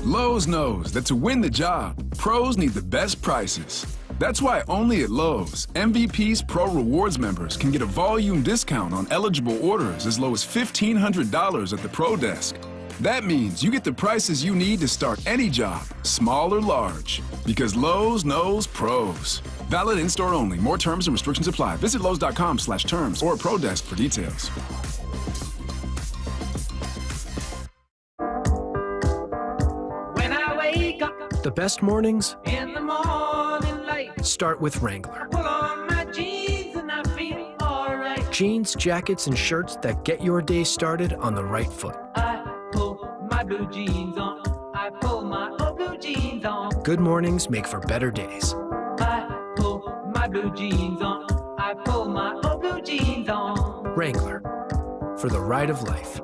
Lowe's knows that to win the job, pros need the best prices. That's why only at Lowe's, MVP's Pro Rewards members can get a volume discount on eligible orders as low as $1,500 at the Pro Desk. That means you get the prices you need to start any job, small or large, because Lowe's knows pros. Valid in-store only. More terms and restrictions apply. Visit Lowe's.com/terms or Pro Desk for details. When I wake up The best mornings in the morning light, start with Wrangler. pull on my jeans and I feel alright. Jeans, jackets, and shirts that get your day started on the right foot. I pull my blue jeans on. I pull my old blue jeans on. Good mornings make for better days. I pull my blue jeans on. I pull my old blue jeans on. Wrangler, for the ride of life.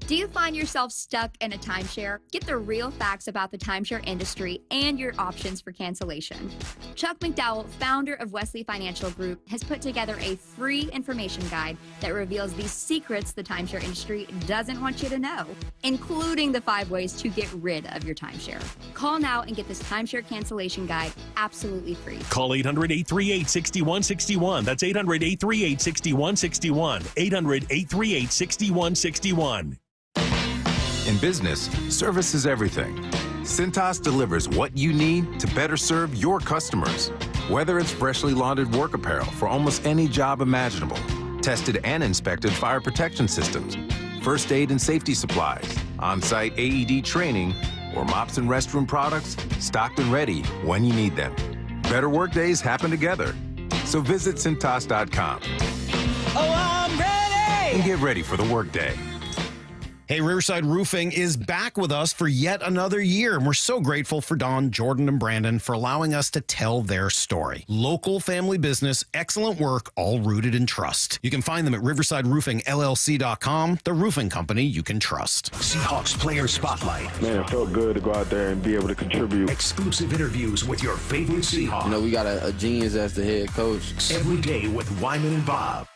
Do you find yourself stuck in a timeshare? Get the real facts about the timeshare industry and your options for cancellation. Chuck McDowell, founder of Wesley Financial Group, has put together a free information guide that reveals the secrets the timeshare industry doesn't want you to know, including the 5 ways to get rid of your timeshare. Call now and get this timeshare cancellation guide absolutely free. Call 800-838-6161. That's 800-838-6161. 800-838-6161. In business, service is everything. Cintas delivers what you need to better serve your customers. Whether it's freshly laundered work apparel for almost any job imaginable, tested and inspected fire protection systems, first aid and safety supplies, on-site AED training, or mops and restroom products, stocked and ready when you need them. Better work days happen together. So visit Cintas.com. Oh, I'm ready! And get ready for the workday. Hey, Riverside Roofing is back with us for yet another year, and we're so grateful for Don, Jordan, and Brandon for allowing us to tell their story. Local family business, excellent work, all rooted in trust. You can find them at riversideroofingllc.com, the roofing company you can trust. Seahawks Player Spotlight. Man, it felt good to go out there and be able to contribute. Exclusive interviews with your favorite Seahawks. You know, we got a genius as the head coach. Every day with Wyman and Bob.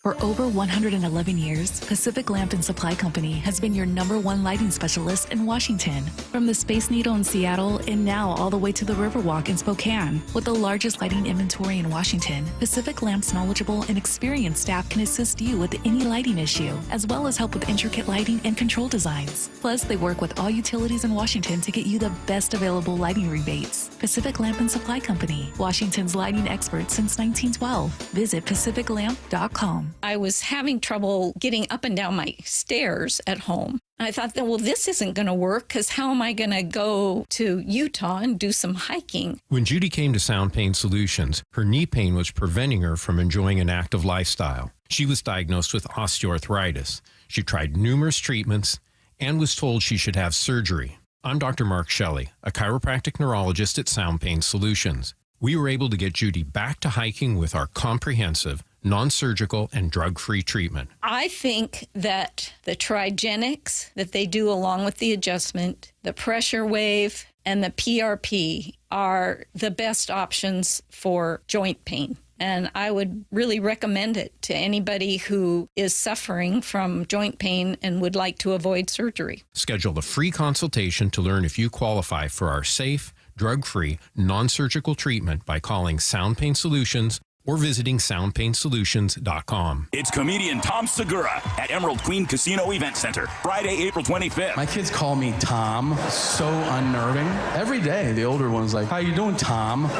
For over 111 years, Pacific Lamp and Supply Company has been your #1 lighting specialist in Washington. From the Space Needle in Seattle and now all the way to the Riverwalk in Spokane. With the largest lighting inventory in Washington, Pacific Lamp's knowledgeable and experienced staff can assist you with any lighting issue, as well as help with intricate lighting and control designs. Plus, they work with all utilities in Washington to get you the best available lighting rebates. Pacific Lamp and Supply Company, Washington's lighting expert since 1912. Visit pacificlamp.com. I was having trouble getting up and down my stairs at home. And I thought, well, this isn't going to work because how am I going to go to Utah and do some hiking? When Judy came to Sound Pain Solutions, her knee pain was preventing her from enjoying an active lifestyle. She was diagnosed with osteoarthritis. She tried numerous treatments and was told she should have surgery. I'm Dr. Mark Shelley, a chiropractic neurologist at Sound Pain Solutions. We were able to get Judy back to hiking with our comprehensive, non-surgical, and drug-free treatment. I think that the Trigenics that they do along with the adjustment, the pressure wave, and the PRP are the best options for joint pain. And I would really recommend it to anybody who is suffering from joint pain and would like to avoid surgery. Schedule a free consultation to learn if you qualify for our safe, drug-free, non-surgical treatment by calling Sound Pain Solutions or visiting soundpainsolutions.com. It's comedian Tom Segura at Emerald Queen Casino Event Center, Friday, April 25th. My kids call me Tom. So unnerving. Every day, the older one's like, "How you doing, Tom?" I go,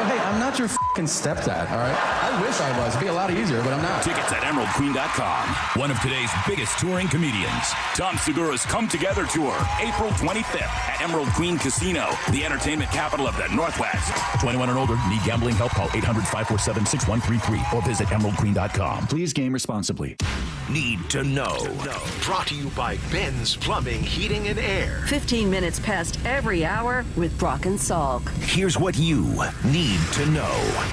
"Hey, I'm not your f***ing stepdad, all right? I wish I was. It'd be a lot easier, but I'm not." Tickets at emeraldqueen.com. One of today's biggest touring comedians, Tom Segura's Come Together Tour, April 25th at Emerald Queen Casino, the entertainment capital of the Northwest. 21 and older, need gambling help? Call 800-547-6133 or visit emeraldqueen.com. Please game responsibly. Need to know. Brought to you by Ben's Plumbing, Heating, and Air. 15 minutes past every hour with Brock and Salk. Here's what you need to know.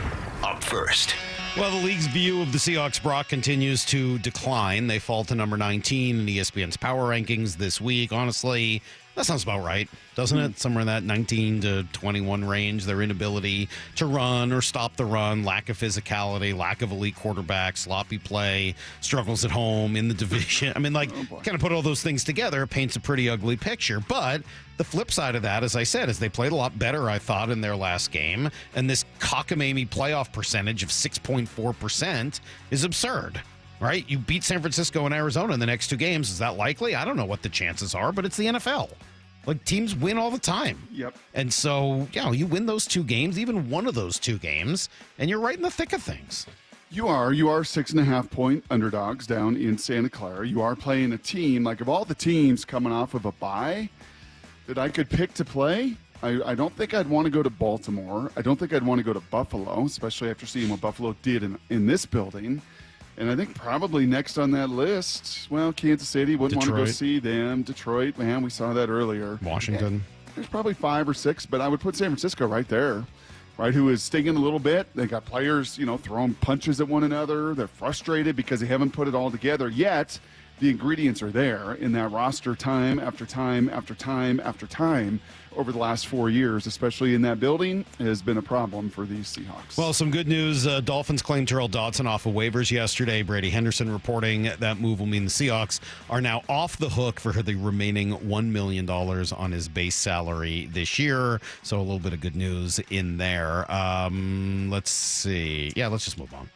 Up first. Well, the league's view of the Seahawks, Brock, continues to decline. They fall to number 19 in ESPN's power rankings this week. Honestly, that sounds about right, doesn't it? Somewhere in that 19 to 21 range. Their inability to run or stop the run, lack of physicality, lack of elite quarterback, sloppy play, struggles at home in the division. I mean, kind of put all those things together, it paints a pretty ugly picture. But the flip side of that, as I said, is they played a lot better, I thought, in their last game. And this cockamamie playoff percentage of 6.4% is absurd. Right? You beat San Francisco and Arizona in the next 2 games. Is that likely? I don't know what the chances are, but it's the NFL. Like, teams win all the time. Yep. And so, you win those 2 games, even one of those 2 games, and you're right in the thick of things. You are 6.5-point underdogs down in Santa Clara. You are playing a team, like, of all the teams coming off of a bye that I could pick to play, I don't think I'd want to go to Baltimore. I don't think I'd want to go to Buffalo, especially after seeing what Buffalo did in this building. And I think probably next on that list, Kansas City, wouldn't want to go see them. Detroit, man, we saw that earlier. Washington. There's probably 5 or 6, but I would put San Francisco right there, right, who is stinging a little bit. They got players, throwing punches at one another. They're frustrated because they haven't put it all together yet. The ingredients are there in that roster time after time after time after time over the last 4 years, especially in that building, has been a problem for these Seahawks. Well, some good news. Dolphins claimed Terrell Dodson off of waivers yesterday. Brady Henderson reporting that move will mean the Seahawks are now off the hook for the remaining $1 million on his base salary this year. So a little bit of good news in there. Let's see. Yeah, let's just move on.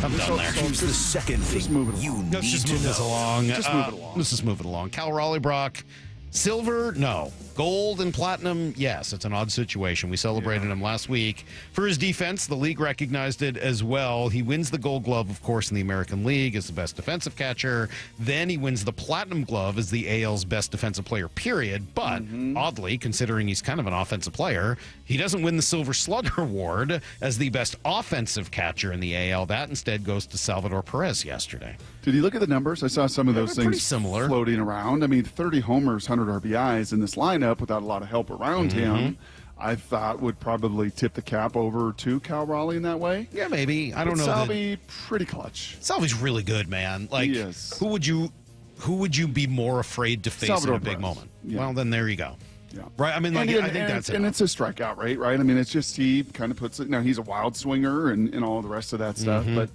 I'm done there. Here's the second thing Let's just move this along. Let's just move it along. Cal Raleigh, Brock. Silver, no. Gold and platinum, yes. It's an odd situation. We celebrated him last week. For his defense, the league recognized it as well. He wins the Gold Glove, of course, in the American League as the best defensive catcher. Then he wins the Platinum Glove as the AL's best defensive player, period. But oddly, considering he's kind of an offensive player, he doesn't win the Silver Slugger Award as the best offensive catcher in the AL. That instead goes to Salvador Perez yesterday. Did you look at the numbers? I saw some of those things similar floating around. I mean, 30 homers, 100 RBIs in this lineup without a lot of help around him, I thought would probably tip the cap over to Cal Raleigh in that way. Yeah, maybe. I don't know. Salvi, pretty clutch. Salvi's really good, man. Like, who would you be more afraid to face Salvador in a big Perez. moment? Yeah. Well, then there you go. Yeah. Right? I mean, like, I think that's it. And it's a strikeout rate, right? I mean, it's just he kind of puts it. Now, he's a wild swinger and all the rest of that stuff. But,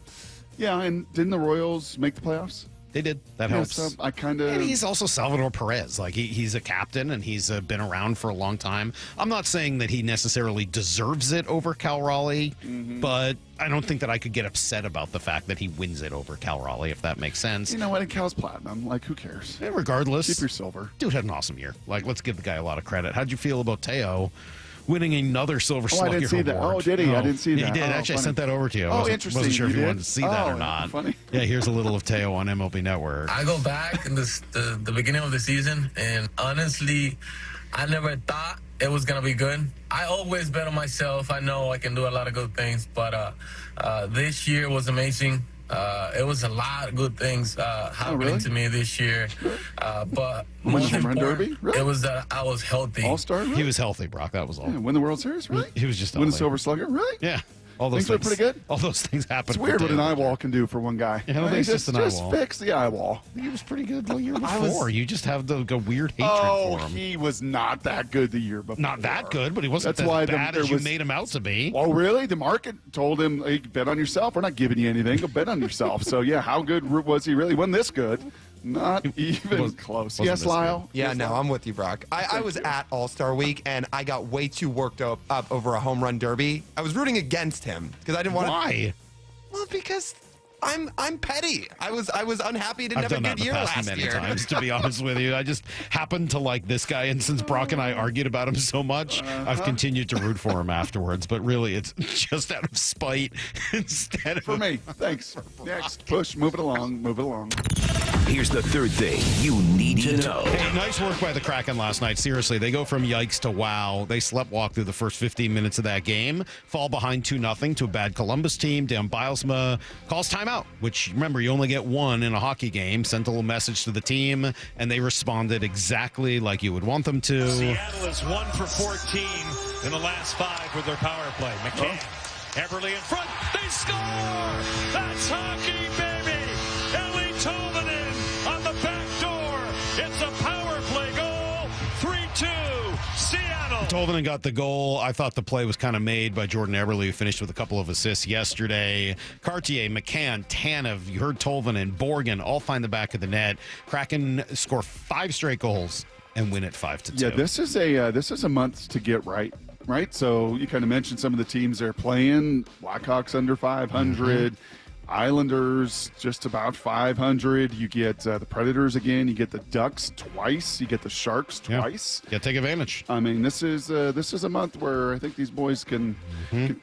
yeah, and didn't the Royals make the playoffs? They did. That helps. So I kind of. And he's also Salvador Perez. Like, he's a captain, and he's been around for a long time. I'm not saying that he necessarily deserves it over Cal Raleigh, but I don't think that I could get upset about the fact that he wins it over Cal Raleigh, if that makes sense. You know what? And Cal's platinum. Like, who cares? Yeah, regardless. Keep your silver. Dude had an awesome year. Like, let's give the guy a lot of credit. How'd you feel about Teo winning another Silver Slugger I didn't see that. award? Oh, did he? I didn't see that. He did. Actually, I sent that over to you. Oh, interesting. Wasn't sure if you did? wanted to see that or not. Funny. Yeah, here's a little of Teo on MLB Network. I go back in the beginning of the season, and honestly, I never thought it was going to be good. I always bet on myself. I know I can do a lot of good things, but this year was amazing. It was a lot of good things happening to me this year. But most important, it was that I was healthy. All-Star? Really? He was healthy, Brock. That was all. Yeah, win the World Series, really? He was just win the healthy. Silver Slugger, really? Yeah. All those things are pretty good. All those things happen. It's weird what an eyeball can do for one guy. I don't think it's just an eyeball. Just fix the eyeball. He was pretty good the year before. You just have the weird hatred for him. He was not that good the year before. Not that good, but he wasn't as bad as you made him out to be. Oh, really? The market told him, hey, bet on yourself. We're not giving you anything. Go bet on yourself. So, yeah, how good was he really? He wasn't this good. Not even close. Yes, Lyle? Yeah, no, I'm with you, Brock. I was at All-Star Week, and I got way too worked up over a home run derby. I was rooting against him because I didn't want to. Why? Well, because I'm petty. I was unhappy he didn't I've have done a that good in the year past last many year. times, to be honest with you. I just happened to like this guy, and since Brock and I argued about him so much, I've continued to root for him afterwards. But really, it's just out of spite instead of... For me. Thanks. Next. Push. Move it along. Move it along. Here's the third thing you need to know. Hey, nice work by the Kraken last night. Seriously, they go from yikes to wow. They sleptwalk through the first 15 minutes of that game, fall behind 2-0 to a bad Columbus team. Dan Bilesma calls timeout, which, remember, you only get one in a hockey game. Sent a little message to the team, and they responded exactly like you would want them to. Seattle is 1 for 14 in the last 5 with their power play. McCann, Everly in front. They score! That's hockey, baby! Ellie Tolvanen on the back door. It's a power play goal. 3-2, Seattle. Tolvanen got the goal. I thought the play was kind of made by Jordan Eberle, who finished with a couple of assists yesterday. Cartier, McCann, Tanev, you heard Tolvanen, Borgen, all find the back of the net. Kraken score 5 straight goals and win it 5-2. Yeah, this is a month to get right. Right, so you kind of mentioned some of the teams they're playing. Blackhawks under 500. Islanders just about 500. You get the Predators again. You get the Ducks twice. You get the Sharks twice. Yeah, take advantage. I mean, this is a month where I think these boys can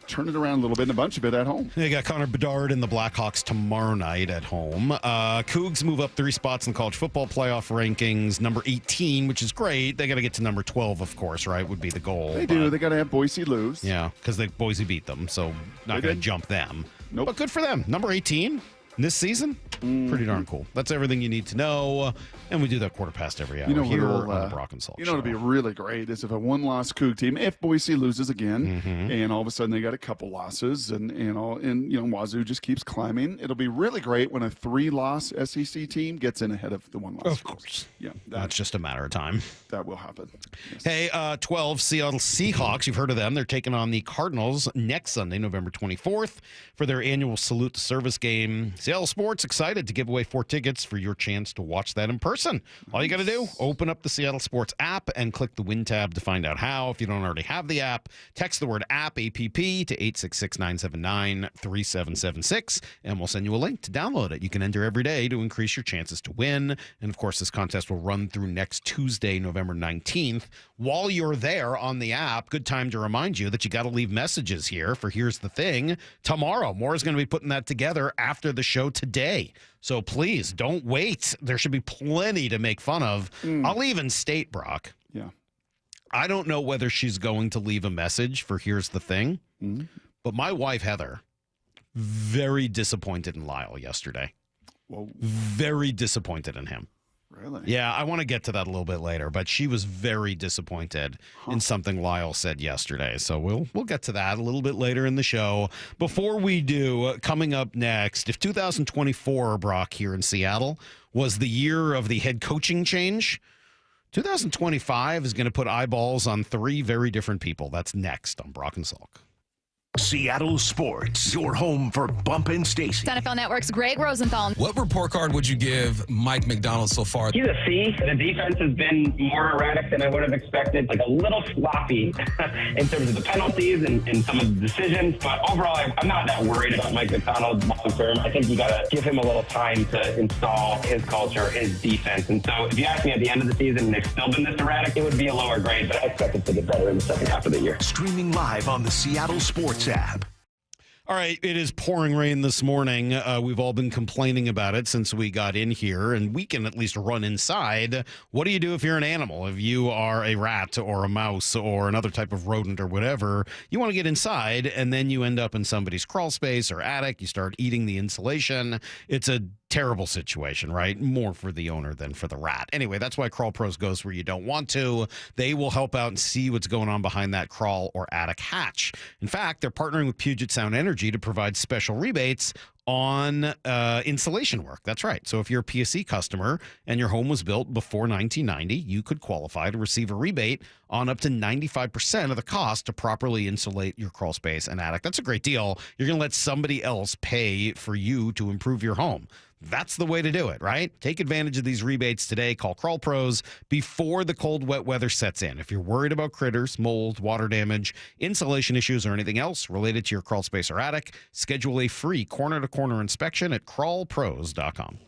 turn it around a little bit, and a bunch of it at home. They got Connor Bedard and the Blackhawks tomorrow night at home. Cougs move up 3 spots in the college football playoff rankings. Number 18, which is great. They got to get to number 12, of course, right? Would be the goal. They do. They got to have Boise lose. Yeah, because Boise beat them, so not going to jump them. Nope. But good for them. Number 18 this season, pretty darn cool. That's everything you need to know. And we do that quarter past every hour here on the Brock and Salt You know, it'd be really great is if a one-loss Coug team, if Boise loses again, and all of a sudden they got a couple losses, and Wazoo just keeps climbing. It'll be really great when a 3-loss SEC team gets in ahead of the one-loss. Of course. Yeah. That's just a matter of time. That will happen. Yes. Hey, 12 Seattle Seahawks. You've heard of them. They're taking on the Cardinals next Sunday, November 24th, for their annual Salute the Service game. Seattle Sports excited to give away 4 tickets for your chance to watch that in person. All you got to do, open up the Seattle Sports app and click the Win tab to find out how. If you don't already have the app, text the word app, APP, to 866-979-3776, and we'll send you a link to download it. You can enter every day to increase your chances to win. And, of course, this contest will run through next Tuesday, November 19th. While you're there on the app, good time to remind you that you got to leave messages here for Here's the Thing tomorrow. Maura's going to be putting that together after the show today. So please don't wait. There should be plenty to make fun of. I'll even state, Brock. Yeah. I don't know whether she's going to leave a message for Here's the Thing, but my wife, Heather, very disappointed in Lyle yesterday. Whoa. Very disappointed in him. Really? Yeah, I want to get to that a little bit later, but she was very disappointed in something Lyle said yesterday. So we'll get to that a little bit later in the show. Before we do, coming up next, if 2024, Brock, here in Seattle, was the year of the head coaching change, 2025 is going to put eyeballs on 3 very different people. That's next on Brock and Salk. Seattle Sports, your home for Bump and Stacy. NFL Network's Greg Rosenthal. What report card would you give Mike McDonald so far? He's a C. The defense has been more erratic than I would have expected, like a little sloppy in terms of the penalties and some of the decisions. But overall, I'm not that worried about Mike McDonald long term. I think you got to give him a little time to install his culture, his defense. And so if you ask me at the end of the season and they've still been this erratic, it would be a lower grade, but I expect it to get better in the second half of the year. Streaming live on the Seattle Sports app. All right, it is pouring rain this morning. We've all been complaining about it since we got in here, and we can at least run inside. What do you do if you're an animal? If you are a rat or a mouse or another type of rodent or whatever, you want to get inside, and then you end up in somebody's crawl space or attic. You start eating the insulation. It's a terrible situation, right? More for the owner than for the rat. Anyway, that's why Crawl Pros goes where you don't want to. They will help out and see what's going on behind that crawl or attic hatch. In fact, they're partnering with Puget Sound Energy to provide special rebates on insulation work. That's right. So if you're a PSE customer and your home was built before 1990, you could qualify to receive a rebate on up to 95% of the cost to properly insulate your crawl space and attic. That's a great deal. You're going to let somebody else pay for you to improve your home. That's the way to do it, right? Take advantage of these rebates today. Call Crawl Pros before the cold, wet weather sets in. If you're worried about critters, mold, water damage, insulation issues, or anything else related to your crawl space or attic, schedule a free corner-to-corner inspection at crawlpros.com.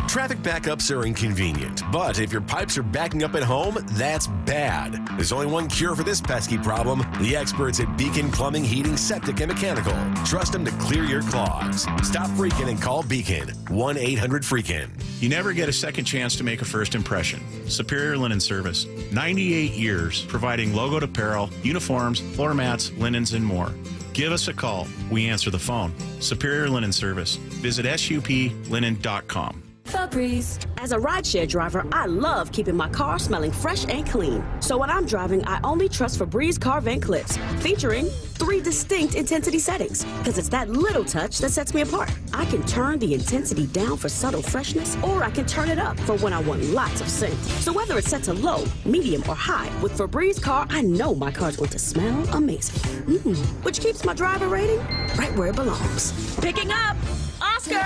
Traffic backups are inconvenient, but if your pipes are backing up at home, that's bad. There's only one cure for this pesky problem: the experts at Beacon Plumbing, Heating, Septic, and Mechanical. Trust them to clear your clogs. Stop freaking and call Beacon. 1-800-FREAKIN. You never get a second chance to make a first impression. Superior Linen Service. 98 years providing logoed apparel, uniforms, floor mats, linens, and more. Give us a call. We answer the phone. Superior Linen Service. Visit suplinen.com. Febreze. As a rideshare driver, I love keeping my car smelling fresh and clean. So when I'm driving, I only trust Febreze car vent clips, featuring 3 distinct intensity settings, because it's that little touch that sets me apart. I can turn the intensity down for subtle freshness, or I can turn it up for when I want lots of scent. So whether it's set to low, medium, or high, with Febreze car, I know my car's going to smell amazing. Which keeps my driver rating right where it belongs. Picking up Oscar!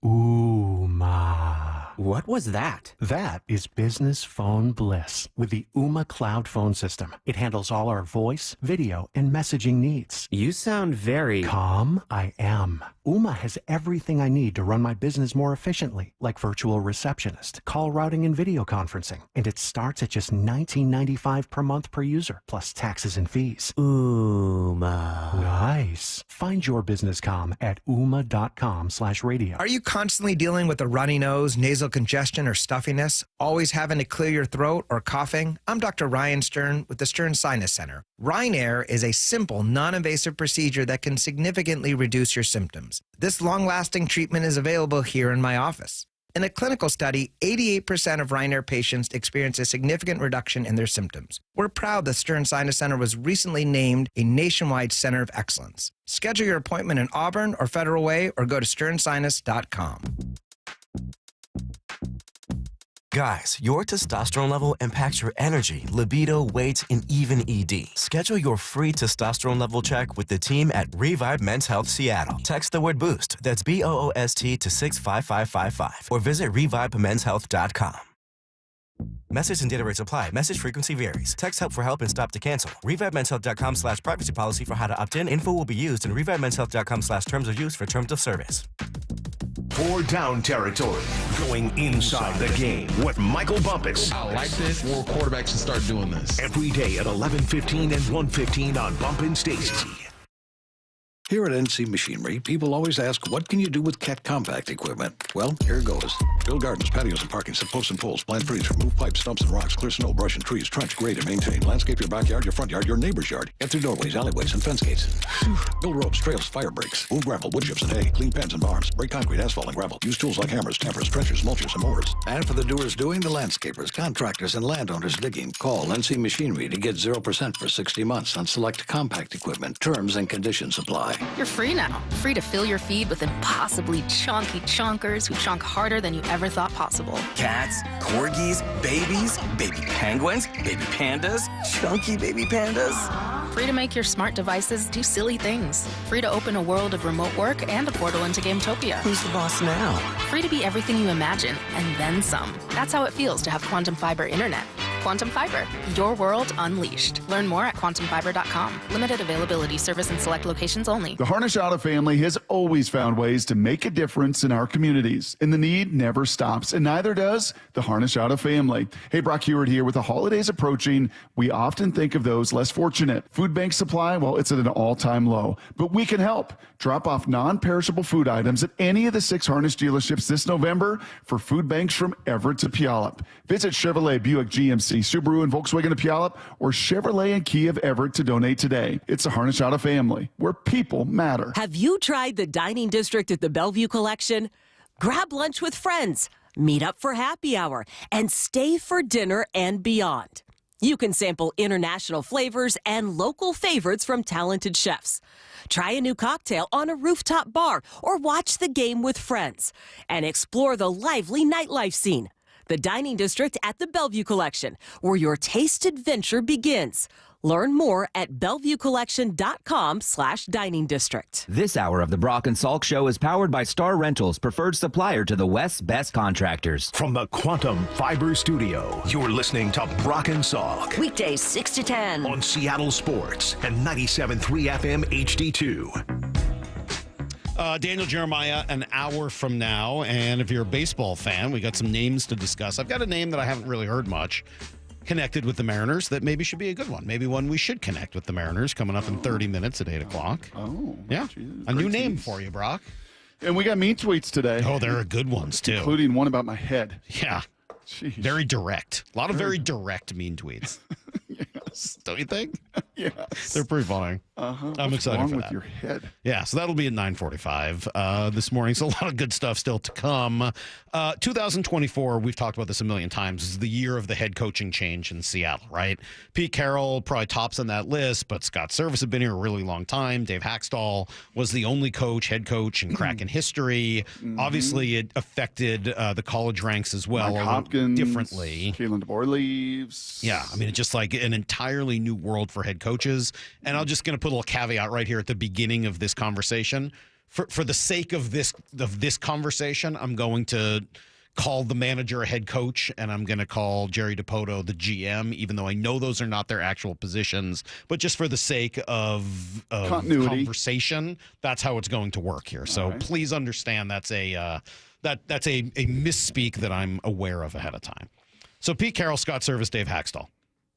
Ooh, ma. What was that? That is business phone bliss with the Ooma Cloud Phone System. It handles all our voice, video, and messaging needs. You sound very... Calm? I am. Ooma has everything I need to run my business more efficiently, like virtual receptionist, call routing, and video conferencing. And it starts at just $19.95 per month per user, plus taxes and fees. Ooma. Nice. Find your business calm at ooma.com/radio. Are you constantly dealing with a runny nose, nasal congestion, or stuffiness? Always having to clear your throat or coughing? I'm Dr. Ryan Stern with the Stern Sinus Center. Rhine Air is a simple, non-invasive procedure that can significantly reduce your symptoms. This long-lasting treatment is available here in my office. In a clinical study, 88% of Rhine Air patients experience a significant reduction in their symptoms. We're proud the Stern Sinus Center was recently named a nationwide center of excellence. Schedule your appointment in Auburn or Federal Way or go to sternsinus.com. Guys, your testosterone level impacts your energy, libido, weight, and even ED. Schedule your free testosterone level check with the team at Revive Men's Health Seattle. Text the word BOOST, that's BOOST, to 65555 or visit revivemenshealth.com. Message and data rates apply. Message frequency varies. Text help for help and stop to cancel. ReviveMen'sHealth.com/privacy policy for how to opt in. Info will be used and ReviveMen'sHealth.com/terms of use for terms of service. For Down Territory, going inside the game with Michael Bumpus. I like this. More quarterbacks should start doing this. Every day at 11:15 and 1:15 on Bumpin' Stacy. Here at NC Machinery, people always ask, what can you do with Cat compact equipment? Well, here it goes. Build gardens, patios, and parking, set posts and poles, plant trees, remove pipes, stumps, and rocks, clear snow, brush, and trees, trench, grade, and maintain. Landscape your backyard, your front yard, your neighbor's yard. Get through doorways, alleyways, and fence gates. Build ropes, trails, fire breaks. Move gravel, wood chips, and hay. Clean pens and barns. Break concrete, asphalt, and gravel. Use tools like hammers, tampers, trenchers, mulchers, and mowers. And for the doers doing, the landscapers, contractors, and landowners digging, call NC Machinery to get 0% for 60 months on select compact equipment. Terms and conditions apply. You're free now. Free to fill your feed with impossibly chunky chunkers who chunk harder than you ever thought possible. Cats, corgis, babies, baby penguins, baby pandas, chunky baby pandas. Free to make your smart devices do silly things. Free to open a world of remote work and a portal into Gametopia. Who's the boss now? Free to be everything you imagine, and then some. That's how it feels to have Quantum Fiber Internet. Quantum Fiber, your world unleashed. Learn more at quantumfiber.com. Limited availability, service in select locations only. The Harnish Auto family has always found ways to make a difference in our communities, and the need never stops, and neither does the Harnish Auto family. Hey, Brock Hewitt here. With the holidays approaching, we often think of those less fortunate. Food bank supply, well, it's at an all-time low, but we can help. Drop off non-perishable food items at any of the 6 Harnish dealerships this November for food banks from Everett to Puyallup. Visit Chevrolet, Buick, GMC, Subaru, and Volkswagen of Puyallup, or Chevrolet and Kia of Everett to donate today. It's the Harnish Auto family, where people matter. Have you tried the dining district at the Bellevue Collection? Grab lunch with friends, meet up for happy hour, and stay for dinner and beyond. You can sample international flavors and local favorites from talented chefs. Try a new cocktail on a rooftop bar, or watch the game with friends, and explore the lively nightlife scene. The Dining District at the Bellevue Collection, where your taste adventure begins. Learn more at BellevueCollection.com/dining district. This hour of the Brock and Salk Show is powered by Star Rentals, preferred supplier to the West's best contractors. From the Quantum Fiber Studio, you're listening to Brock and Salk. Weekdays 6 to 10. On Seattle Sports and 97.3 FM HD2. Daniel Jeremiah, an hour from now. And if you're a baseball fan, we got some names to discuss. I've got a name that I haven't really heard much connected with the Mariners that maybe should be a good one. Maybe one we should connect with the Mariners coming up in 30 minutes at 8 o'clock. Oh. Yeah. Geez, a new name tease for you, Brock. And we got mean tweets today. Oh, there are good ones, too. Including one about my head. Yeah. Jeez. Very direct. A lot of very direct mean tweets. Yes. Don't you think? Yes. They're pretty funny. Uh-huh. I'm excited wrong for with that. your head? Yeah, so that'll be at 9:45 this morning. So a lot of good stuff still to come. 2024, we've talked about this a million times, is the year of the head coaching change in Seattle, right? Pete Carroll probably tops on that list, but Scott Service had been here a really long time. Dave Haxtell was the only head coach in Kraken history. Mm-hmm. Obviously, it affected the college ranks as well. Mike Hopkins, differently. Kalen DeBoer leaves. Yeah, I mean, it's just like an entirely new world for head coaches. And I'm just going to put a little caveat right here at the beginning of this conversation. For the sake of this conversation, I'm going to call the manager a head coach, and I'm going to call Jerry DiPoto the GM, even though I know those are not their actual positions. But just for the sake of continuity, conversation, that's how it's going to work here. So please understand that's a misspeak that I'm aware of ahead of time. So Pete Carroll, Scott Service, Dave Haxtell,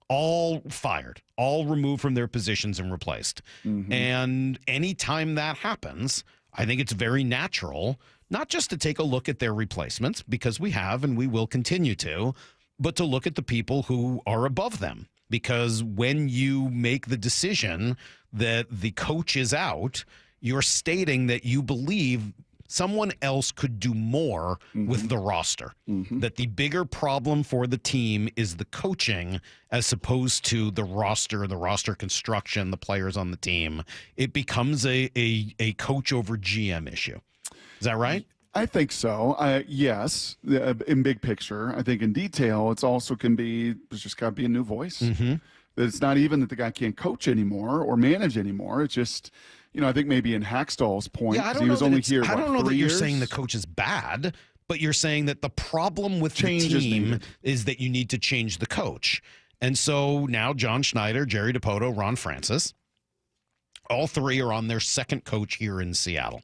all fired, all removed from their positions and replaced. And anytime that happens, I think it's very natural not just to take a look at their replacements, because we have and we will continue to, but to look at the people who are above them. Because when you make the decision that the coach is out, you're stating that you believe someone else could do more with the roster. That the bigger problem for the team is the coaching as opposed to the roster construction, the players on the team. It becomes a coach over GM issue. Is that right? I think so. Yes, in big picture. I think in detail, it's also it's just got to be a new voice. That it's not even that the guy can't coach anymore or manage anymore. It's just, I think maybe in Haxtell's point, I don't he was know only here, I don't know that you're years? saying the coach is bad, but you're saying that the problem with the team is that you need to change the coach. And so now John Schneider, Jerry DiPoto, Ron Francis, all three are on their second coach here in Seattle.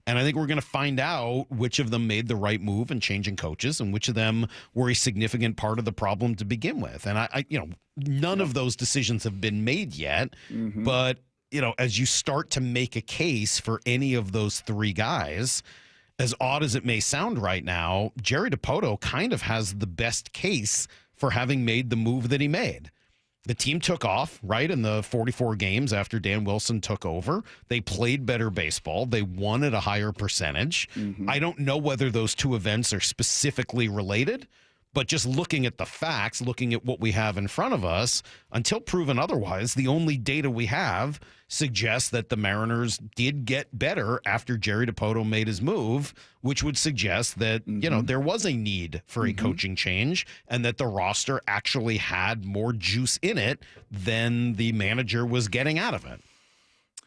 And I think we're going to find out which of them made the right move in changing coaches and which of them were a significant part of the problem to begin with. And none of those decisions have been made yet. But, as you start to make a case for any of those three guys, as odd as it may sound right now, Jerry DiPoto kind of has the best case for having made the move that he made. The team took off, right, in the 44 games after Dan Wilson took over. They played better baseball. They won at a higher percentage. I don't know whether those two events are specifically related, but just looking at the facts, looking at what we have in front of us, until proven otherwise, the only data we have suggests that the Mariners did get better after Jerry DiPoto made his move, which would suggest that, there was a need for a coaching change and that the roster actually had more juice in it than the manager was getting out of it.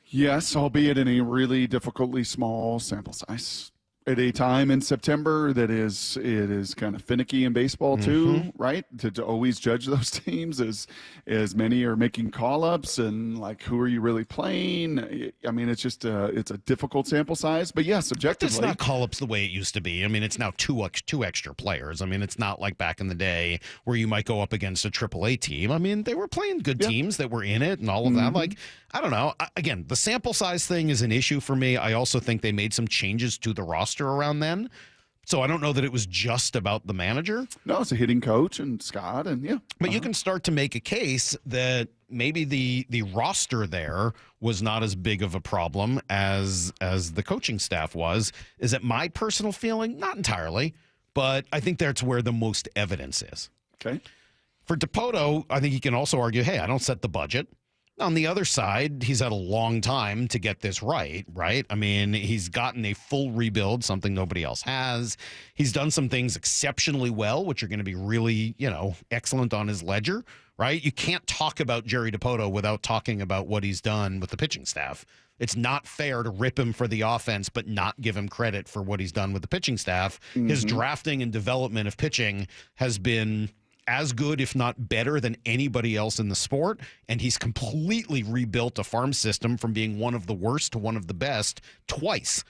Yes, albeit in a really difficultly small sample size. At a time in September it is kind of finicky in baseball too, right? To always judge those teams as many are making call-ups and like, who are you really playing? I mean, it's just it's a difficult sample size, but yes, objectively. It's not call-ups the way it used to be. I mean, it's now two extra players. I mean, it's not like back in the day where you might go up against a AAA team. I mean, they were playing good teams that were in it and all of that. Like, I don't know. Again, the sample size thing is an issue for me. I also think they made some changes to the roster around then. So I don't know that it was just about the manager. No, it's a hitting coach and Scott and But you can start to make a case that maybe the roster there was not as big of a problem as the coaching staff was. Is it my personal feeling? Not entirely, but I think that's where the most evidence is. Okay. For DiPoto, I think he can also argue, hey, I don't set the budget. On the other side, he's had a long time to get this right? I mean, he's gotten a full rebuild, something nobody else has. He's done some things exceptionally well, which are going to be really, excellent on his ledger, right? You can't talk about Jerry DiPoto without talking about what he's done with the pitching staff. It's not fair to rip him for the offense, but not give him credit for what he's done with the pitching staff. His drafting and development of pitching has been as good, if not better, than anybody else in the sport. And he's completely rebuilt a farm system from being one of the worst to one of the best twice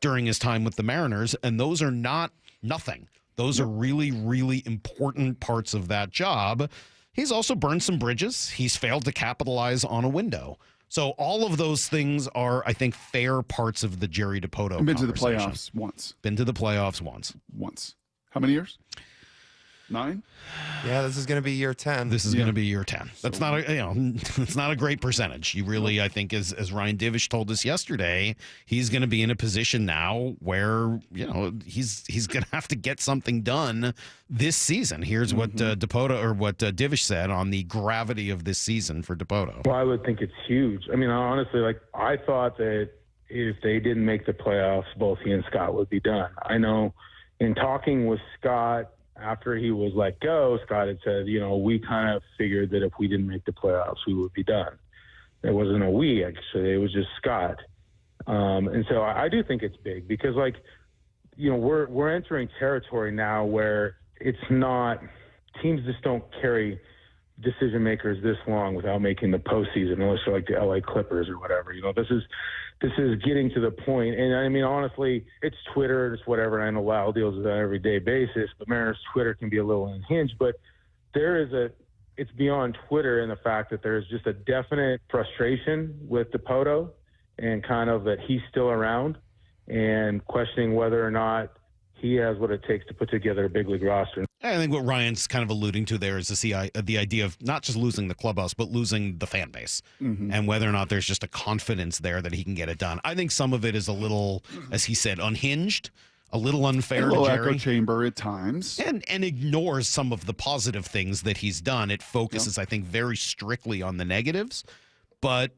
during his time with the Mariners. And those are not nothing. Those are really, really important parts of that job. He's also burned some bridges. He's failed to capitalize on a window. So all of those things are, I think, fair parts of the Jerry DiPoto Been to the playoffs once. Been to the playoffs once. Once. How many years? 9? Yeah, this is going to be year 10. This is going to be year 10. That's not it's not a great percentage. You really, I think, as Ryan Divish told us yesterday, he's going to be in a position now where, he's going to have to get something done this season. Here's what DiPoto or what Divish said on the gravity of this season for DiPoto. Well, I would think it's huge. I mean, honestly, I thought that if they didn't make the playoffs, both he and Scott would be done. I know in talking with Scott, after he was let go, Scott had said, we kind of figured that if we didn't make the playoffs, we would be done. It wasn't a we, actually. It was just Scott. And so I do think it's big because, we're entering territory now where it's not teams just don't carry decision makers this long without making the postseason, unless you're like the LA Clippers or whatever. This is getting to the point. And I mean, honestly, it's Twitter, it's whatever. And I know Lyle deals with that on an everyday basis, but Mariners Twitter can be a little unhinged. But it's beyond Twitter in the fact that there's just a definite frustration with Dipoto and kind of that he's still around and questioning whether or not he has what it takes to put together a big league roster. I think what Ryan's kind of alluding to there is the idea of not just losing the clubhouse, but losing the fan base, and whether or not there's just a confidence there that he can get it done. I think some of it is a little, as he said, unhinged, a little unfair to Jerry. Echo chamber at times. And ignores some of the positive things that he's done. It focuses, I think, very strictly on the negatives. But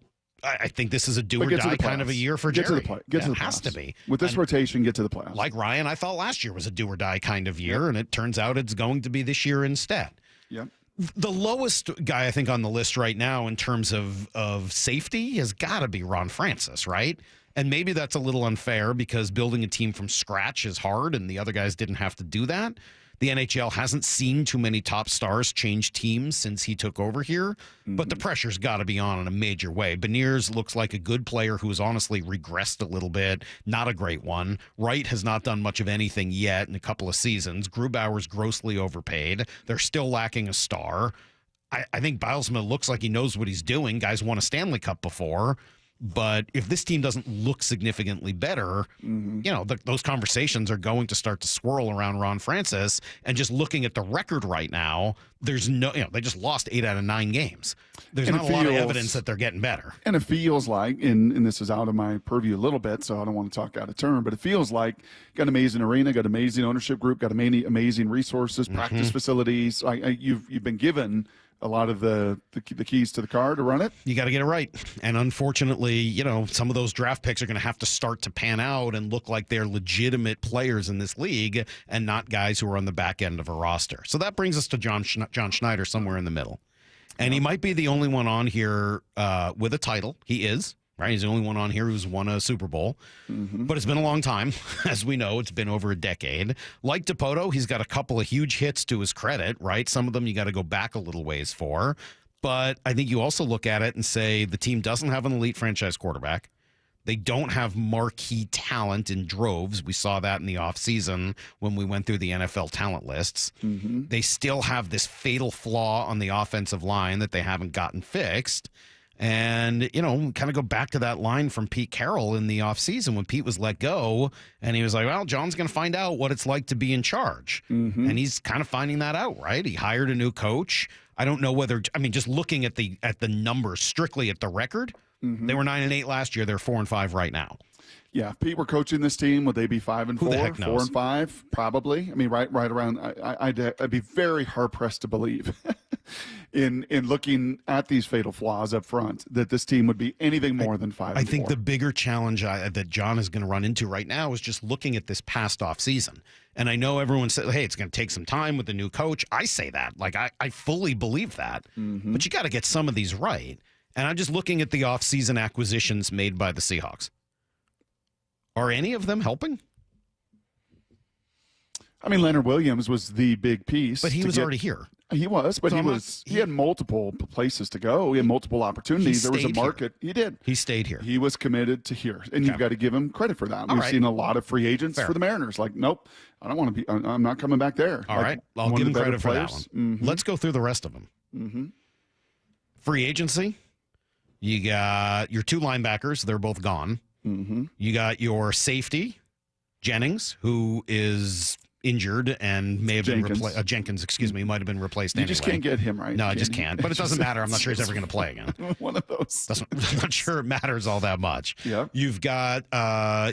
I think this is a do-or-die kind of a year for Jerry. Get to the playoffs. It has to be. With this rotation, get to the playoffs. Like Ryan, I thought last year was a do-or-die kind of year, and it turns out it's going to be this year instead. Yep. The lowest guy, I think, on the list right now in terms of safety has got to be Ron Francis, right? And maybe that's a little unfair because building a team from scratch is hard, and the other guys didn't have to do that. The NHL hasn't seen too many top stars change teams since he took over here, but the pressure's got to be on in a major way. Beniers looks like a good player who has honestly regressed a little bit, not a great one. Wright has not done much of anything yet in a couple of seasons. Grubauer's grossly overpaid. They're still lacking a star. I think Bilesma looks like he knows what he's doing. Guys won a Stanley Cup before. But if this team doesn't look significantly better, those conversations are going to start to swirl around Ron Francis. And just looking at the record right now, there's they just lost 8 out of 9 games. There's not a lot of evidence that they're getting better. And it feels like, and this is out of my purview a little bit, so I don't want to talk out of turn, but it feels like got an amazing arena, got an amazing ownership group, got amazing resources, practice facilities. You've been given a lot of the keys to the car to run it. You got to get it right. And unfortunately, some of those draft picks are going to have to start to pan out and look like they're legitimate players in this league and not guys who are on the back end of a roster. So that brings us to John Schneider somewhere in the middle. And he might be the only one on here with a title. He is. Right, he's the only one on here who's won a Super Bowl. But it's been a long time. As we know, it's been over a decade. Like Dipoto, he's got a couple of huge hits to his credit, right? Some of them you got to go back a little ways for. But I think you also look at it and say the team doesn't have an elite franchise quarterback. They don't have marquee talent in droves. We saw that in the offseason when we went through the NFL talent lists. They still have this fatal flaw on the offensive line that they haven't gotten fixed. And, kind of go back to that line from Pete Carroll in the offseason when Pete was let go. And he was like, well, John's going to find out what it's like to be in charge. And he's kind of finding that out, right? He hired a new coach. I don't know whether, just looking at the numbers, strictly at the record, they were 9-8 last year. They're 4-5 right now. Yeah, if Pete were coaching this team, would they be 5-4, Who the heck knows? 4-5? Probably. Right around. I'd be very hard pressed to believe, in looking at these fatal flaws up front, that this team would be anything more than 5-4. I think the bigger challenge that John is going to run into right now is just looking at this past off season. And I know everyone says, hey, it's going to take some time with the new coach. I say that. Like, I fully believe that. But you got to get some of these right. And I'm just looking at the offseason acquisitions made by the Seahawks. Are any of them helping? Leonard Williams was the big piece. But he was already here. He was, but So he had multiple places to go. He had multiple opportunities. There was a market. Here. He did. He stayed here. He was committed to here. And you've got to give him credit for that. All We've right. seen a lot of free agents for the Mariners. Like, nope, I don't want to be, I'm not coming back there. All right. I'll give him credit for that one. Let's go through the rest of them. Free agency. You got your 2 linebackers. They're both gone. You got your safety, Jennings, who is injured and may have been replaced. Jenkins, excuse me, might have been replaced anyway. You just can't get him right. No, I just can't. But it doesn't matter. I'm not sure he's ever going to play again. One of those. I'm not sure it matters all that much. Yep. You've got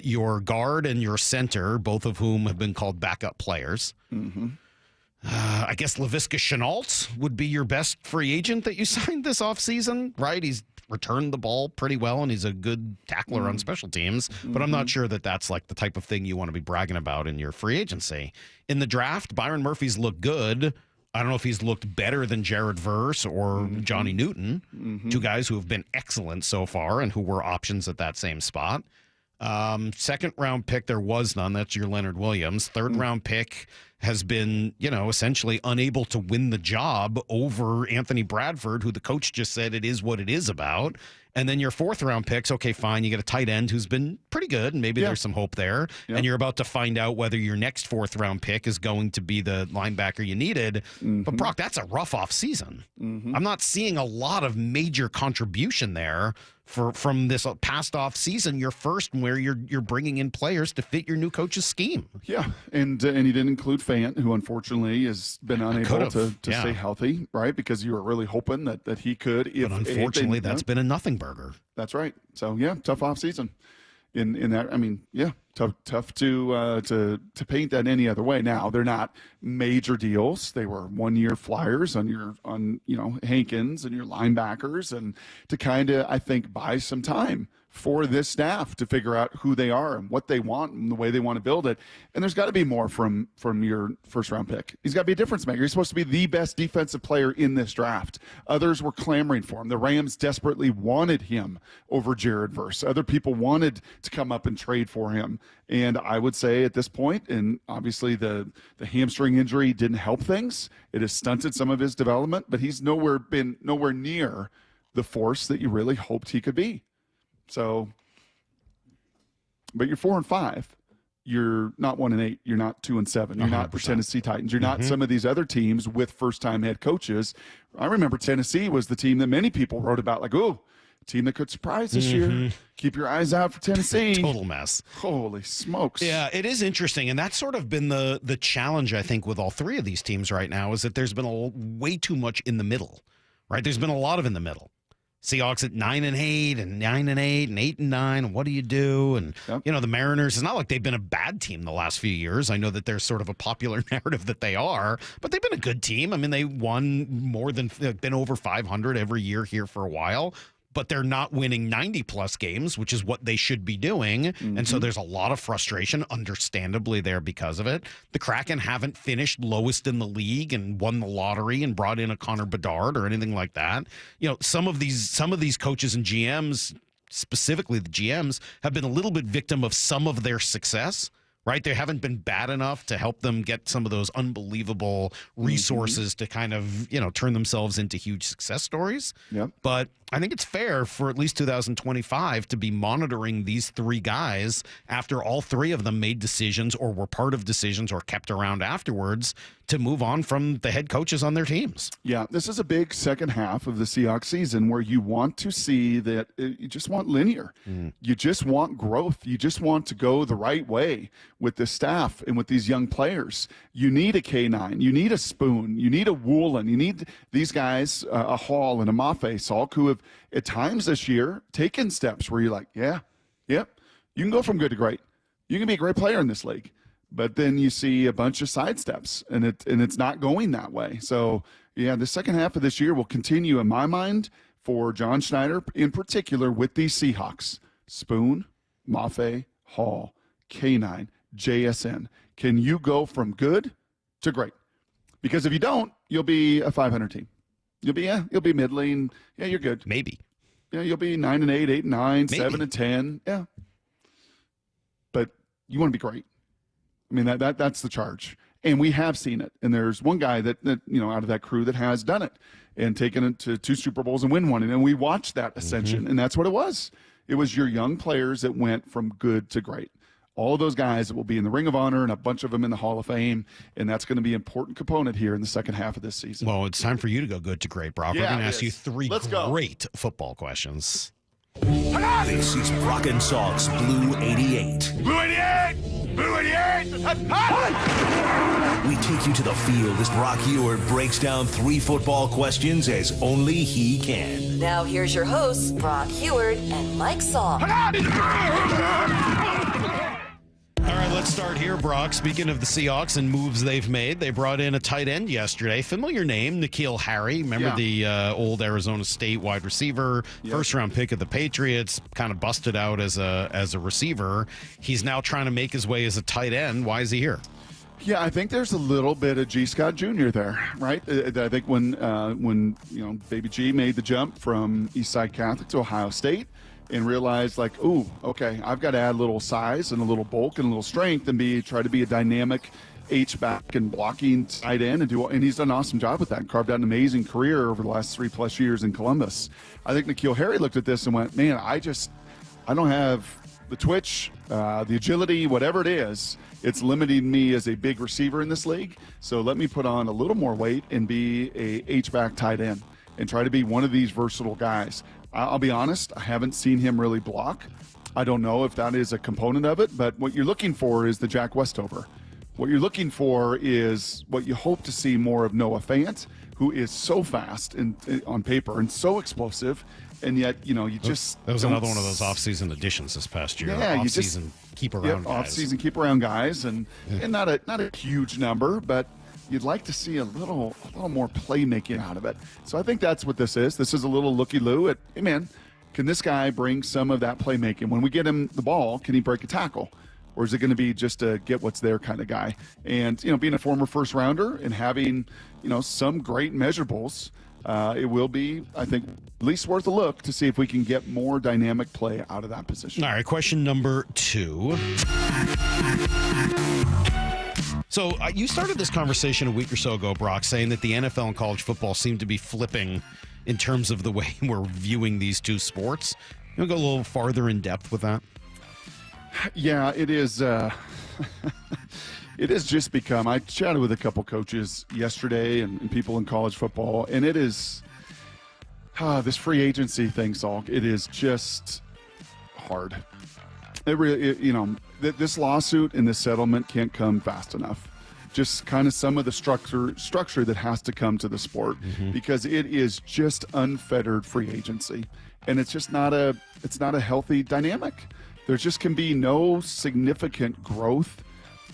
your guard and your center, both of whom have been called backup players. I guess Laviska Shenault would be your best free agent that you signed this offseason, right? He's returned the ball pretty well, and he's a good tackler on special teams. But I'm not sure that that's like the type of thing you want to be bragging about in your free agency. In the draft, Byron Murphy's looked good. I don't know if he's looked better than Jared Verse or Johnny Newton, 2 guys who have been excellent so far and who were options at that same spot. Second round pick, there was none. That's your Leonard Williams. Third round pick has been, essentially unable to win the job over Anthony Bradford, who the coach just said it is what it is about. And then your fourth round picks, okay, fine. You get a tight end who's been pretty good, and maybe there's some hope there. Yeah. And you're about to find out whether your next fourth round pick is going to be the linebacker you needed. But Brock, that's a rough off season. I'm not seeing a lot of major contribution there from this past off season. Your first, where you're bringing in players to fit your new coach's scheme. Yeah, and he didn't include Fant, who unfortunately has been unable to stay healthy, right? Because you were really hoping that he could. But unfortunately, that's been a nothing burger. That's right. So yeah, tough off season. In that, I mean, yeah, tough to paint that any other way. Now they're not major deals. They were 1 year flyers on Hankins and your linebackers, and to kind of, I think, buy some time for this staff to figure out who they are and what they want and the way they want to build it. And there's got to be more from your first round pick. He's got to be a difference maker. He's supposed to be the best defensive player in this draft. Others were clamoring for him. The Rams desperately wanted him over Jared Verse. Other people wanted to come up and trade for him. And I would say at this point, and obviously the hamstring injury didn't help things. It has stunted some of his development, but he's nowhere near the force that you really hoped he could be. So, but you're 4-5. You're not 1-8. You're not 2-7. You're not the Tennessee Titans. You're not some of these other teams with first-time head coaches. I remember Tennessee was the team that many people wrote about, like, oh, team that could surprise this year. Keep your eyes out for Tennessee. Total mess. Holy smokes. Yeah, it is interesting. And that's sort of been the challenge, I think, with all three of these teams right now, is that there's been way too much in the middle, right? There's been a lot of in the middle. Seahawks at 9-8 and 9-8 and 8-9. What do you do? And the Mariners, it's not like they've been a bad team the last few years. I know that there's sort of a popular narrative that they are, but they've been a good team. I mean, they won been over 500 every year here for a while. But they're not winning 90-plus games, which is what they should be doing. And so there's a lot of frustration, understandably, there because of it. The Kraken haven't finished lowest in the league and won the lottery and brought in a Connor Bedard or anything like that. Some of these coaches and GMs, specifically the GMs, have been a little bit victim of some of their success. Right? They haven't been bad enough to help them get some of those unbelievable resources to kind of, turn themselves into huge success stories. Yep. But I think it's fair for at least 2025 to be monitoring these three guys after all three of them made decisions or were part of decisions or kept around afterwards to move on from the head coaches on their teams. Yeah, this is a big second half of the Seahawks season where you want to see that you just want linear. You just want growth. You just want to go the right way with the staff and with these young players. You need a K9. You need a Spoon. You need a Woolen. You need these guys, a Hall and a Mafe Salk, who have at times this year taken steps where you're like, you can go from good to great. You can be a great player in this league. But then you see a bunch of sidesteps, and it's not going that way. So, yeah, the second half of this year will continue, in my mind, for John Schneider in particular with these Seahawks. Spoon, Mafe, Hall, K9, JSN. Can you go from good to great? Because if you don't, you'll be a 500 team. You'll be middling. Yeah, you're good. Maybe. Yeah, you'll be 9-8, 8-9, 7-10. Yeah. But you want to be great. I mean, that's the charge. And we have seen it. And there's one guy that out of that crew that has done it and taken it to 2 Super Bowls and win one. And we watched that ascension. And that's what it was. It was your young players that went from good to great. All of those guys that will be in the Ring of Honor and a bunch of them in the Hall of Fame. And that's going to be an important component here in the second half of this season. Well, it's time for you to go good to great, Brock. We're going to ask you 3 great football questions. This is Brock and Salk's Blue 88. Blue 88! Blue 88! We take you to the field as Brock Ewart breaks down 3 football questions as only he can. Now here's your hosts, Brock Ewart and Mike Salk. All right, let's start here, Brock. Speaking of the Seahawks and moves they've made, they brought in a tight end yesterday. Familiar name, N'Keal Harry. Remember the old Arizona State wide receiver, first-round pick of the Patriots, kind of busted out as a receiver. He's now trying to make his way as a tight end. Why is he here? Yeah, I think there's a little bit of G. Scott Jr. there, right? I think when Baby G made the jump from Eastside Catholic to Ohio State, and realize like, ooh, okay, I've got to add a little size and a little bulk and a little strength and try to be a dynamic H-back and blocking tight end and he's done an awesome job with that and carved out an amazing career over the last 3+ years in Columbus. I think N'Keal Harry looked at this and went, man, I don't have the twitch, the agility, whatever it is. It's limiting me as a big receiver in this league. So let me put on a little more weight and be a H-back tight end and try to be one of these versatile guys. I'll be honest, I haven't seen him really block. I don't know if that is a component of it, but what you're looking for is the Jack Westover. What you're looking for is what you hope to see more of Noah Fant, who is so fast on paper and so explosive, and yet, you just... That was another one of those off-season additions this past year. Yeah, off-season keep-around guys. Off-season keep-around guys, and not a huge number, but you'd like to see a little more playmaking out of it. So I think that's what this is. This is a little looky-loo at, hey, man, can this guy bring some of that playmaking? When we get him the ball, can he break a tackle? Or is it going to be just a get what's there kind of guy? And, being a former first rounder and having, some great measurables, it will be, I think, at least worth a look to see if we can get more dynamic play out of that position. All right, question number 2. So you started this conversation a week or so ago, Brock, saying that the NFL and college football seem to be flipping in terms of the way we're viewing these two sports. You want to go a little farther in depth with that? Yeah, it is. It has just become. I chatted with a couple coaches yesterday and people in college football, and it is this free agency thing, Salk. It is just hard. It really, this lawsuit and this settlement can't come fast enough. Just kind of some of the structure that has to come to the sport because it is just unfettered free agency, and it's just not a healthy dynamic. There just can be no significant growth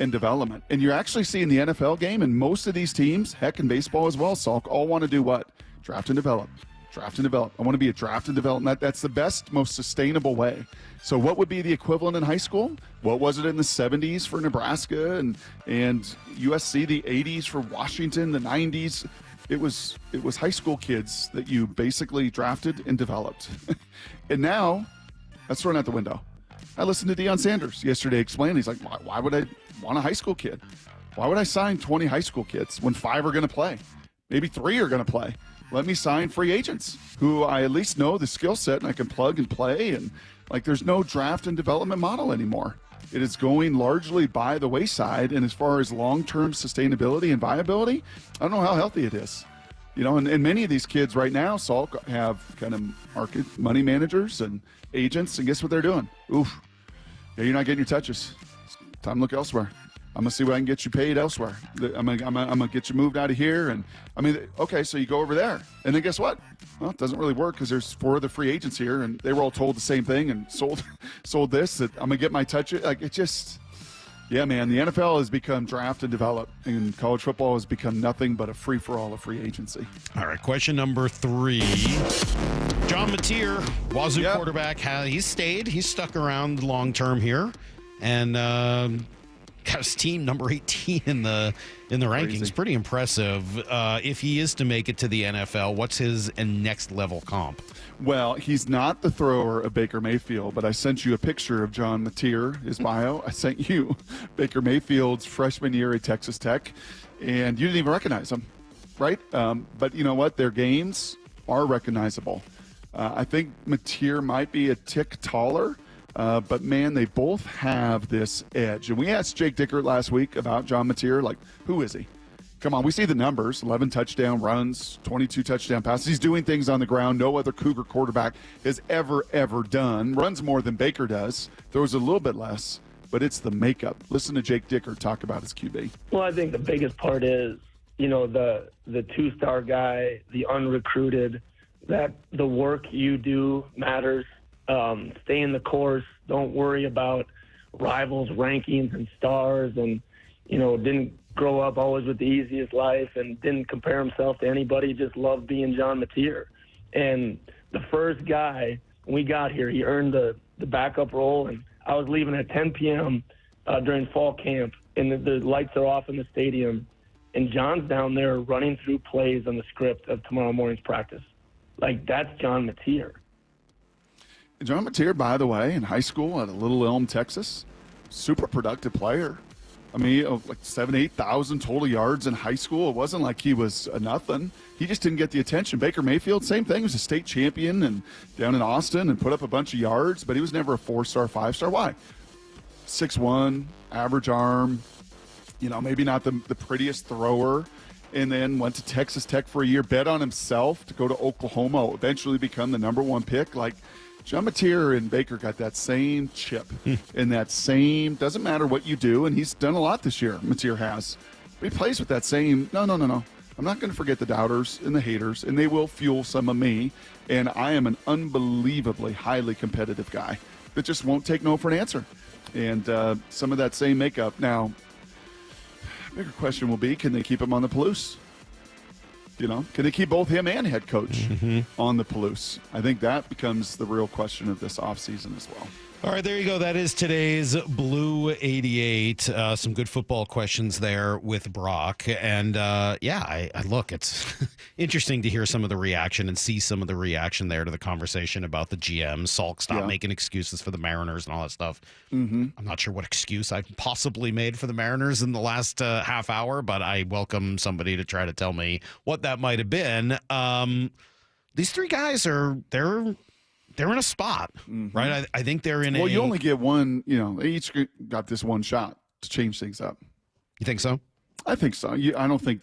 and development. And you're actually seeing the NFL game, and most of these teams, heck, in baseball as well, Salk, all want to do what? Draft and develop. Draft and develop. I want to be a draft and development. That's the best, most sustainable way. So what would be the equivalent in high school? What was it in the 70s for Nebraska and USC, the 80s for Washington, the 90s? It was high school kids that you basically drafted and developed. And now that's thrown out the window. I listened to Deion Sanders yesterday explain. He's like, why would I want a high school kid? Why would I sign 20 high school kids when 5 are going to play? Maybe 3 are going to play. Let me sign free agents who I at least know the skill set and I can plug and play. And there's no draft and development model anymore. It is going largely by the wayside. And as far as long-term sustainability and viability, I don't know how healthy it is. And many of these kids right now, Salk, have kind of market money managers and agents, and guess what they're doing? Oof. Yeah, you're not getting your touches. It's time to look elsewhere. I'm going to see what I can get you paid elsewhere. I'm going to get you moved out of here. And okay, so you go over there. And then guess what? Well, it doesn't really work because there's 4 other free agents here, and they were all told the same thing and sold this, that I'm going to get my touches. Yeah, man, the NFL has become draft and develop, and college football has become nothing but a free-for-all of free agency. All right, question number 3. John Mateer, Wazoo quarterback, he's stayed. He's stuck around long-term here, and got his team number 18 in the rankings. Pretty impressive. If he is to make it to the NFL, what's his next level comp? Well, he's not the thrower of Baker Mayfield, but I sent you a picture of John Mateer, his bio. I sent you Baker Mayfield's freshman year at Texas Tech, and you didn't even recognize him, right? But you know what? Their games are recognizable. I think Mateer might be a tick taller, but man, they both have this edge. And we asked Jake Dickert last week about John Mateer, who is he? Come on, we see the numbers, 11 touchdown runs, 22 touchdown passes. He's doing things on the ground no other Cougar quarterback has ever done. Runs more than Baker does, throws a little bit less, but it's the makeup. Listen to Jake Dickert talk about his QB. Well, I think the biggest part is, the 2-star guy, the unrecruited, that the work you do matters. Stay in the course. Don't worry about rivals' rankings and stars, and, didn't grow up always with the easiest life and didn't compare himself to anybody, just loved being John Mateer. And the first guy, when we got here, he earned the backup role, and I was leaving at 10 p.m. During fall camp, and the lights are off in the stadium, and John's down there running through plays on the script of tomorrow morning's practice. That's John Mateer. John Mateer, by the way, in high school at Little Elm, Texas, super productive player. I mean, like 8,000 total yards in high school. It wasn't like he was a nothing. He just didn't get the attention. Baker Mayfield, same thing. He was a state champion and down in Austin and put up a bunch of yards, but he was never a 4-star, 5-star. Why? 6'1", average arm, maybe not the prettiest thrower, and then went to Texas Tech for a year, bet on himself to go to Oklahoma, eventually become the number 1 pick. Like, John Mateer and Baker got that same chip and that same, doesn't matter what you do, and he's done a lot this year, Mateer has. But he plays with that same, no. I'm not going to forget the doubters and the haters, and they will fuel some of me, and I am an unbelievably highly competitive guy that just won't take no for an answer. And some of that same makeup. Now, bigger question will be, can they keep him on the Palouse? Can they keep both him and head coach on the Palouse? I think that becomes the real question of this offseason as well. All right, there you go. That is today's Blue 88. Some good football questions there with Brock. And, I look, it's interesting to hear some of the reaction and see some of the reaction there to the conversation about the GM. Salk, stop making excuses for the Mariners and all that stuff. I'm not sure what excuse I've possibly made for the Mariners in the last half hour, but I welcome somebody to try to tell me what that might have been. These three guys they're in a spot, right? I think they're in you only get one, they each got this one shot to change things up. You think so? I think so. I don't think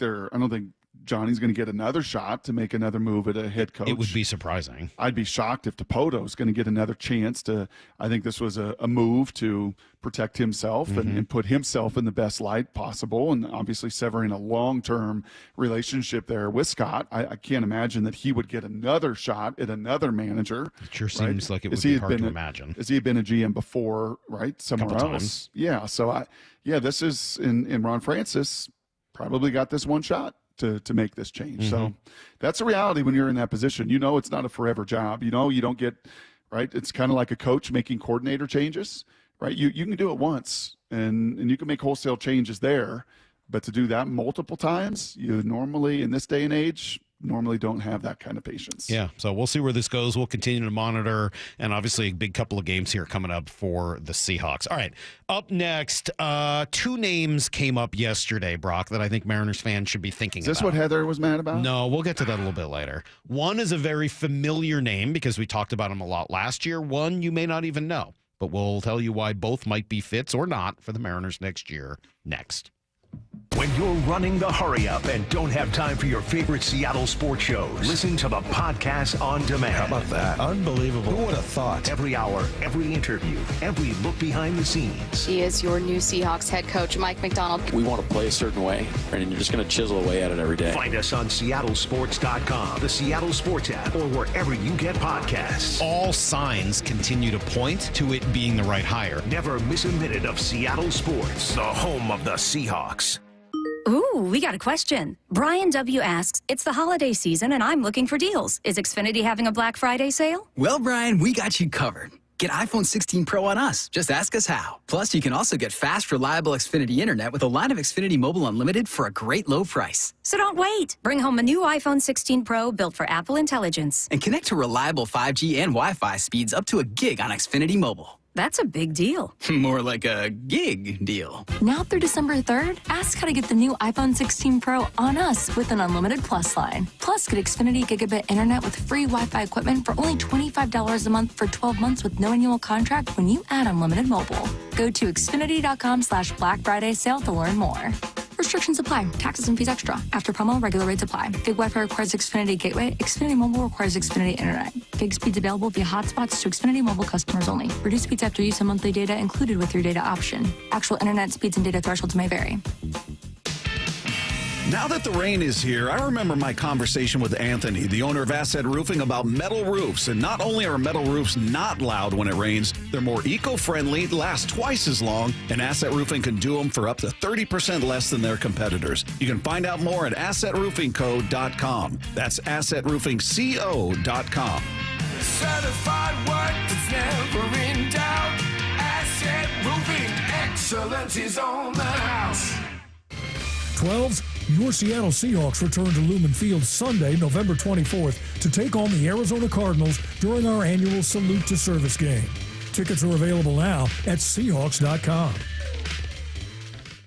Johnny's going to get another shot to make another move at a head coach. It would be surprising. I'd be shocked if Topoto's going to get another chance to. I think this was a move to protect himself and put himself in the best light possible, and obviously severing a long-term relationship there with Scott. I can't imagine that he would get another shot at another manager. It sure seems like it would be hard to imagine. Has he been a GM before, right? Somewhere else. Times. Yeah. So this is in Ron Francis probably got this one shot to make this change. So that's a reality when you're in that position. It's not a forever job. You don't get, right? It's kind of like a coach making coordinator changes, right? You can do it once and you can make wholesale changes there, but to do that multiple times, you normally, in this day and age, normally don't have that kind of patience. Yeah, so we'll see where this goes. We'll continue to monitor, and obviously a big couple of games here coming up for the Seahawks. All right, up next, 2 names came up yesterday, Brock, that I think Mariners fans should be thinking about. Is this what Heather was mad about? No, we'll get to that a little bit later. One is a very familiar name because we talked about him a lot last year. One you may not even know, but we'll tell you why both might be fits or not for the Mariners next year next. When you're running the hurry up and don't have time for your favorite Seattle sports shows, listen to the podcast on demand. How about that? Unbelievable. Who would have thought? Every hour, every interview, every look behind the scenes. He is your new Seahawks head coach, Mike McDonald. We want to play a certain way, and you're just going to chisel away at it every day. Find us on SeattleSports.com, the Seattle Sports app, or wherever you get podcasts. All signs continue to point to it being the right hire. Never miss a minute of Seattle sports, the home of the Seahawks. Ooh, we got a question. Brian W. asks, it's the holiday season and I'm looking for deals. Is Xfinity having a Black Friday sale? Well, Brian, we got you covered. Get iPhone 16 Pro on us. Just ask us how. Plus, you can also get fast, reliable Xfinity Internet with a line of Xfinity Mobile Unlimited for a great low price. So don't wait. Bring home a new iPhone 16 Pro built for Apple Intelligence. And connect to reliable 5G and Wi-Fi speeds up to a gig on Xfinity Mobile. That's a big deal. More like a gig deal. Now through December 3rd, ask how to get the new iPhone 16 Pro on us with an unlimited Plus line. Plus, get Xfinity Gigabit Internet with free Wi-Fi equipment for only $25 a month for 12 months with no annual contract when you add unlimited mobile. Go to Xfinity.com/Black Friday sale to learn more. Restrictions apply. Taxes and fees extra. After promo, regular rates apply. Gig Wi-Fi requires Xfinity Gateway. Xfinity Mobile requires Xfinity Internet. Gig speeds available via hotspots to Xfinity Mobile customers only. Reduced speeds after use of monthly data included with your data option. Actual internet speeds and data thresholds may vary. Now that the rain is here, I remember my conversation with Anthony, the owner of Asset Roofing, about metal roofs. And not only are metal roofs not loud when it rains, they're more eco-friendly, last twice as long, and Asset Roofing can do them for up to 30% less than their competitors. You can find out more at AssetRoofingCo.com. That's AssetRoofingCo.com. Certified work that's never in doubt. Asset Roofing, excellence is on the house. 12's Your Seattle Seahawks return to Lumen Field Sunday, November 24th, to take on the Arizona Cardinals during our annual Salute to Service game. Tickets are available now at Seahawks.com.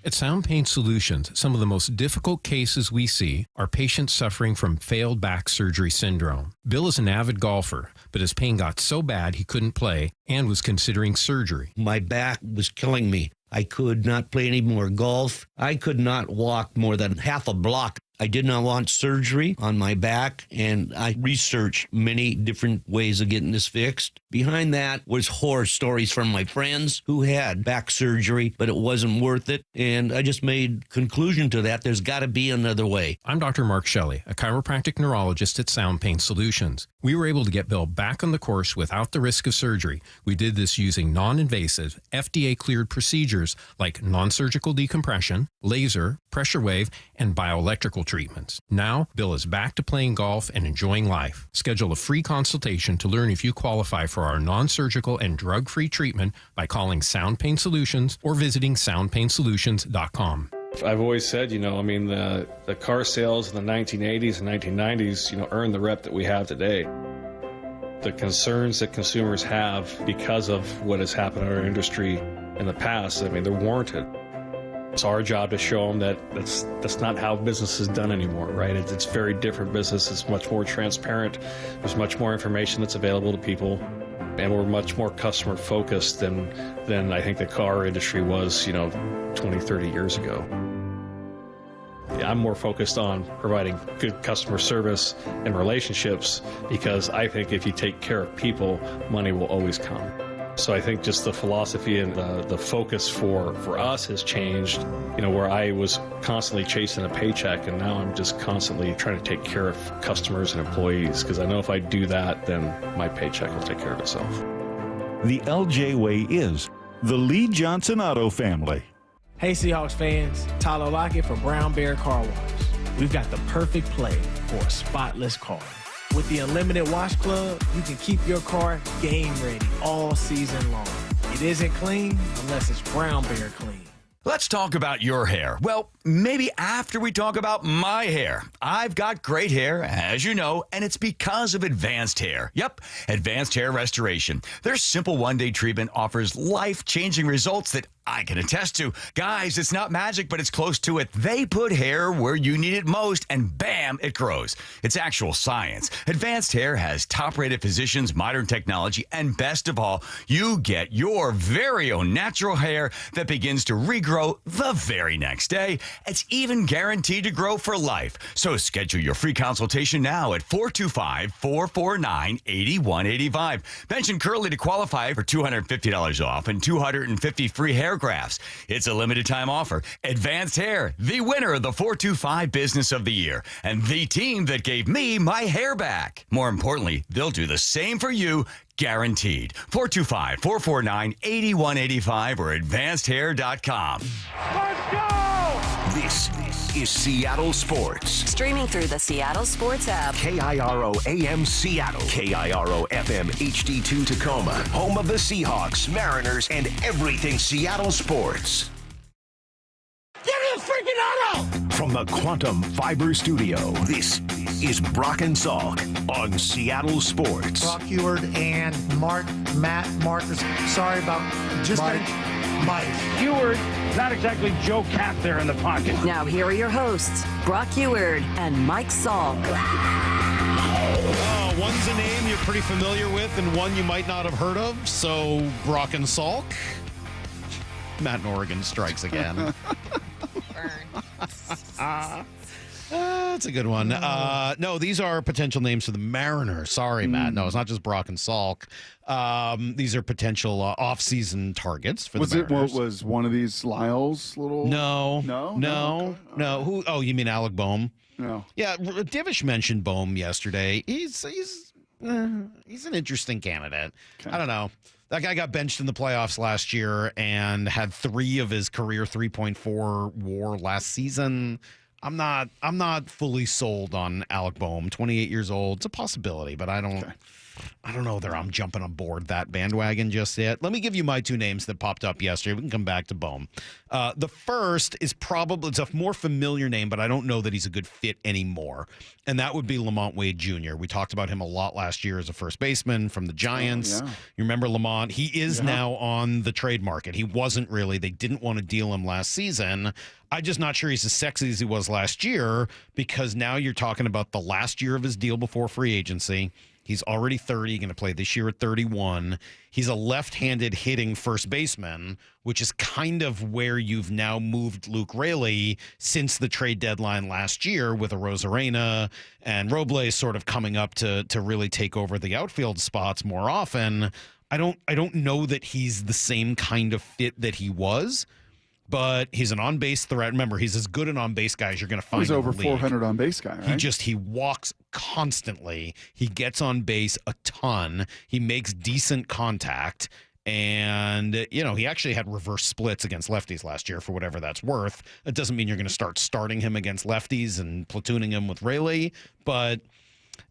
At Sound Pain Solutions, some of the most difficult cases we see are patients suffering from failed back surgery syndrome. Bill is an avid golfer, but his pain got so bad he couldn't play and was considering surgery. My back was killing me. I could not play any more golf. I could not walk more than half a block. I did not want surgery on my back, and I researched many different ways of getting this fixed. Behind that was horror stories from my friends who had back surgery, but it wasn't worth it, and I just made conclusion to that. There's got to be another way. I'm Dr. Mark Shelley, a chiropractic neurologist at Sound Pain Solutions. We were able to get Bill back on the course without the risk of surgery. We did this using non-invasive, FDA-cleared procedures like non-surgical decompression, laser, pressure wave, and bioelectrical treatments. Now, Bill is back to playing golf and enjoying life. Schedule a free consultation to learn if you qualify for our non-surgical and drug-free treatment by calling Sound Pain Solutions or visiting soundpainsolutions.com. I've always said, the car sales in the 1980s and 1990s, earned the rep that we have today. The concerns that consumers have because of what has happened in our industry in the past, they're warranted. It's our job to show them that that's not how business is done anymore, right? It's very different business. It's much more transparent. There's much more information that's available to people, and we're much more customer focused than I think the car industry was, 20, 30 years ago. I'm more focused on providing good customer service and relationships, because I think if you take care of people, money will always come. So I think just the philosophy and the focus for us has changed, where I was constantly chasing a paycheck, and now I'm just constantly trying to take care of customers and employees, because I know if I do that, then my paycheck will take care of itself. The LJ way is the Lee Johnson Auto family. Hey Seahawks fans, Tyler Lockett for Brown Bear Car Wash. We've got the perfect play for a spotless car. With the Unlimited Wash Club, you can keep your car game ready all season long. It isn't clean unless it's Brown Bear clean. Let's talk about your hair. Well, maybe after we talk about my hair. I've got great hair, as you know, and it's because of Advanced Hair. Yep, Advanced Hair Restoration. Their simple one-day treatment offers life-changing results that I can attest to. Guys, it's not magic, but it's close to it. They put hair where you need it most, and bam, it grows. It's actual science. Advanced Hair has top-rated physicians, modern technology, and best of all, you get your very own natural hair that begins to regrow the very next day. It's even guaranteed to grow for life. So schedule your free consultation now at 425-449-8185. Mention Curly to qualify for $250 off and $250 free hair grafts. It's a limited time offer. Advanced Hair, the winner of the 425 Business of the Year, and the team that gave me my hair back. More importantly, they'll do the same for you, guaranteed. 425-449-8185 or advancedhair.com. Let's go! This is Seattle Sports. Streaming through the Seattle Sports app. KIRO AM Seattle. KIRO FM HD2 Tacoma. Home of the Seahawks, Mariners, and everything Seattle sports. Give me a freaking auto! From the Quantum Fiber Studio, this is Brock and Salk on Seattle Sports. Brock Heward and Matt Marcus. Sorry about just Mike. Heward, not exactly Joe Cap there in the pocket. Now here are your hosts, Brock Heward and Mike Salk. One's a name you're pretty familiar with and one you might not have heard of. So Brock and Salk. Matt in Oregon strikes again. That's a good one. No, these are potential names for the Mariners. Sorry, Matt. No, it's not just Brock and Salk. These are potential off-season targets for the Mariners. Was one of these Lyle's little? No. Okay. Who? Oh, you mean Alec Boehm? No. Yeah, Divish mentioned Boehm yesterday. He's an interesting candidate. Okay. I don't know. That guy got benched in the playoffs last year and had 3 of his career 3.4 WAR last season. I'm not fully sold on Alec Boehm. 28 years old. It's a possibility, but I don't I don't know whether I'm jumping on board that bandwagon just yet. Let me give you my two names that popped up yesterday. We can come back to Bohm. The first is probably, it's a more familiar name, but I don't know that he's a good fit anymore. And that would be Lamont Wade Jr. We talked about him a lot last year as a first baseman from the Giants. Oh, yeah. You remember Lamont? He is now on the trade market. He wasn't really. They didn't want to deal him last season. I'm just not sure he's as sexy as he was last year, because now you're talking about the last year of his deal before free agency. He's already 30, going to play this year at 31. He's a left-handed hitting first baseman, which is kind of where you've now moved Luke Raley since the trade deadline last year, with Arozarena and Robles sort of coming up to really take over the outfield spots more often. I don't know that he's the same kind of fit that he was, but he's an on-base threat. Remember, he's as good an on-base guy as you're going to find. He's over in the league. 400 on-base guy, right? He walks constantly. He gets on base a ton. He makes decent contact. And, you know, he actually had reverse splits against lefties last year, for whatever that's worth. It doesn't mean you're going to start starting him against lefties and platooning him with Raley. But,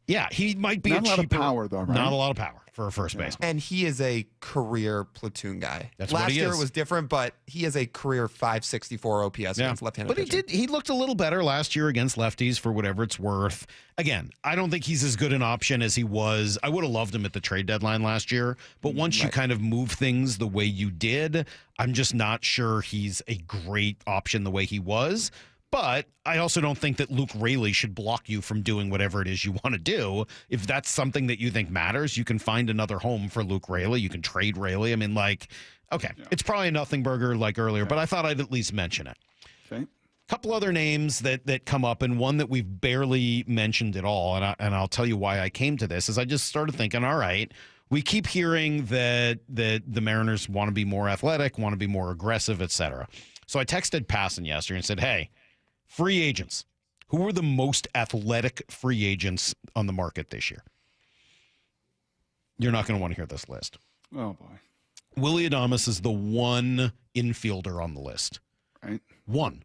yeah, he might be not a lot cheaper, of power, though, right? Not a lot of power for a first baseman. And he is a career platoon guy. That's Last what he year is. it was different, but he is a career 564 OPS against left-handed But pitching. he looked a little better last year against lefties, for whatever it's worth. Again, I don't think he's as good an option as he was. I would have loved him at the trade deadline last year, but once you kind of move things the way you did, I'm just not sure he's a great option the way he was. But I also don't think that Luke Raley should block you from doing whatever it is you want to do. If that's something that you think matters, you can find another home for Luke Raley. You can trade Raley. I mean, like, okay, it's probably a nothing burger like earlier, but I thought I'd at least mention it. Okay. Couple other names that come up, and one that we've barely mentioned at all, and I'll tell you why I came to this, is I just started thinking, all right, we keep hearing that the Mariners want to be more athletic, want to be more aggressive, etc. So I texted Passan yesterday and said, hey, free agents. Who are the most athletic free agents on the market this year? You're not going to want to hear this list. Oh, boy. Willy Adames is the one infielder on the list. Right. One.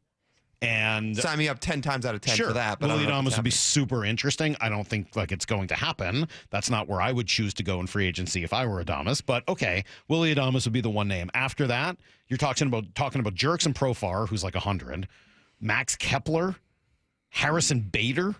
And sign me up 10 times out of 10 for that. But Willy Adames would be super interesting. I don't think it's going to happen. That's not where I would choose to go in free agency if I were Adames. But okay, Willy Adames would be the one name. After that, you're talking about Jurickson Profar, who's like 100. Max Kepler, Harrison Bader,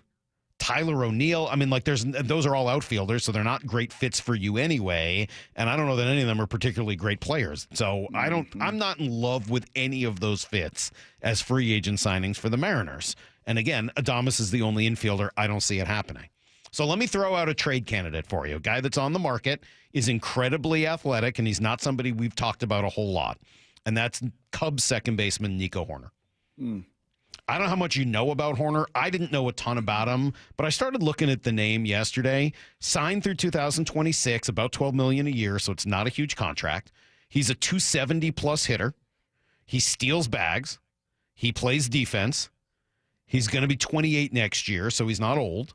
Tyler O'Neill. I mean, like, those are all outfielders, so they're not great fits for you anyway. And I don't know that any of them are particularly great players. So I'm not in love with any of those fits as free agent signings for the Mariners. And again, Adames is the only infielder. I don't see it happening. So let me throw out a trade candidate for you. A guy that's on the market, is incredibly athletic, and he's not somebody we've talked about a whole lot. And that's Cubs second baseman Nico Hoerner. I don't know how much you know about Hoerner. I didn't know a ton about him, but I started looking at the name yesterday. Signed through 2026, about $12 million a year, so it's not a huge contract. He's a 270-plus hitter. He steals bags. He plays defense. He's going to be 28 next year, so he's not old.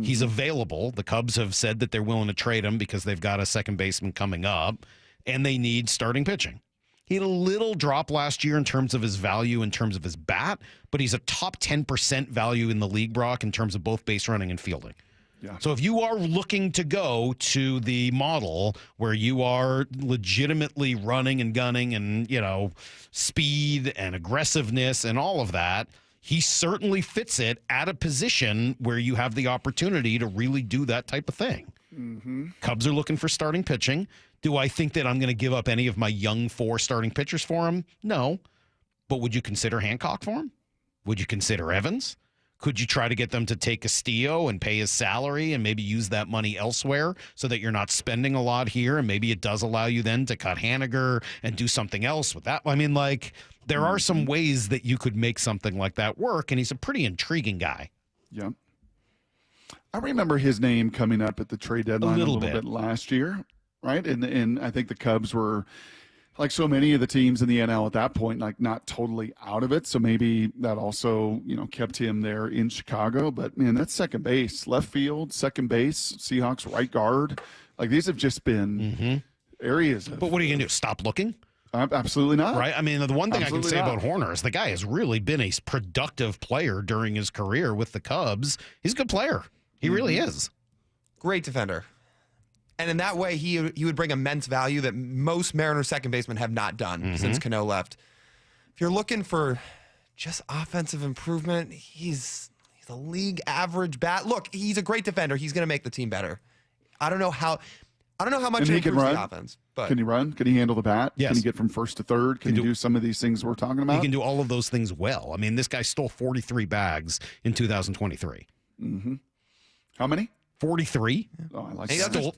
He's available. The Cubs have said that they're willing to trade him because they've got a second baseman coming up, and they need starting pitching. He had a little drop last year in terms of his value, in terms of his bat, but he's a top 10% value in the league, Brock, in terms of both base running and fielding. Yeah. So if you are looking to go to the model where you are legitimately running and gunning and, speed and aggressiveness and all of that, he certainly fits it at a position where you have the opportunity to really do that type of thing. Mm-hmm. Cubs are looking for starting pitching. Do I think that I'm going to give up any of my young 4 starting pitchers for him? No. But would you consider Hancock for him? Would you consider Evans? Could you try to get them to take Castillo and pay his salary and maybe use that money elsewhere so that you're not spending a lot here, and maybe it does allow you then to cut Haniger and do something else with that? I mean, like, there are some ways that you could make something like that work, and he's a pretty intriguing guy. Yeah. I remember his name coming up at the trade deadline a little bit last year, right? And I think the Cubs were, like so many of the teams in the NL at that point, like not totally out of it. So maybe that also, kept him there in Chicago. But, man, that's second base, left field, second base, Seahawks right guard. Like, these have just been areas of. But what are you going to do? Stop looking? Absolutely not. Right? I mean, the one thing I can say about Hoerner is the guy has really been a productive player during his career with the Cubs. He's a good player. He really is. Great defender. And in that way, he would bring immense value that most Mariners second basemen have not done since Cano left. If you're looking for just offensive improvement, he's a league average bat. Look, he's a great defender. He's going to make the team better. I don't know how much he improves the offense. But can he run? Can he handle the bat? Yes. Can he get from first to third? Can he do some of these things we're talking about? He can do all of those things well. I mean, this guy stole 43 bags in 2023. How many? 43. Oh, I like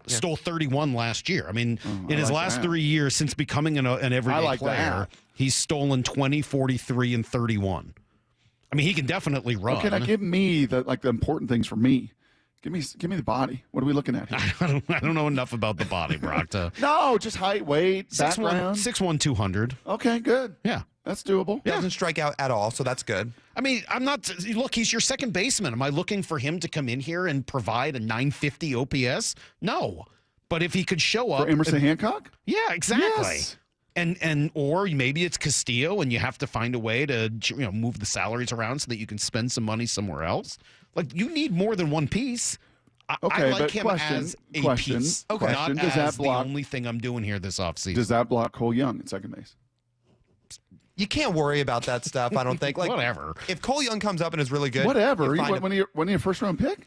Stole 31 last year. I mean, in his last 3 years since becoming an everyday player, he's stolen 20, 43, and 31. I mean, he can definitely run. Okay, now give me the important things for me. Give me the body. What are we looking at here? I don't know enough about the body, Brock. No, just height, weight, background. 6'1", 200. Okay, good. Yeah. That's doable. He doesn't strike out at all, so that's good. I mean, I'm not. Look, he's your second baseman. Am I looking for him to come in here and provide a 950 OPS? No. But if he could show up. For Emerson Hancock? Yeah, exactly. Yes. And or maybe it's Castillo and you have to find a way to move the salaries around so that you can spend some money somewhere else. Like, you need more than one piece. Okay, I like but him as a piece, not as the only thing I'm doing here this offseason. Does that block Cole Young at second base? You can't worry about that stuff, I don't think. Like, whatever. If Cole Young comes up and is really good. Whatever. When are you a first-round pick?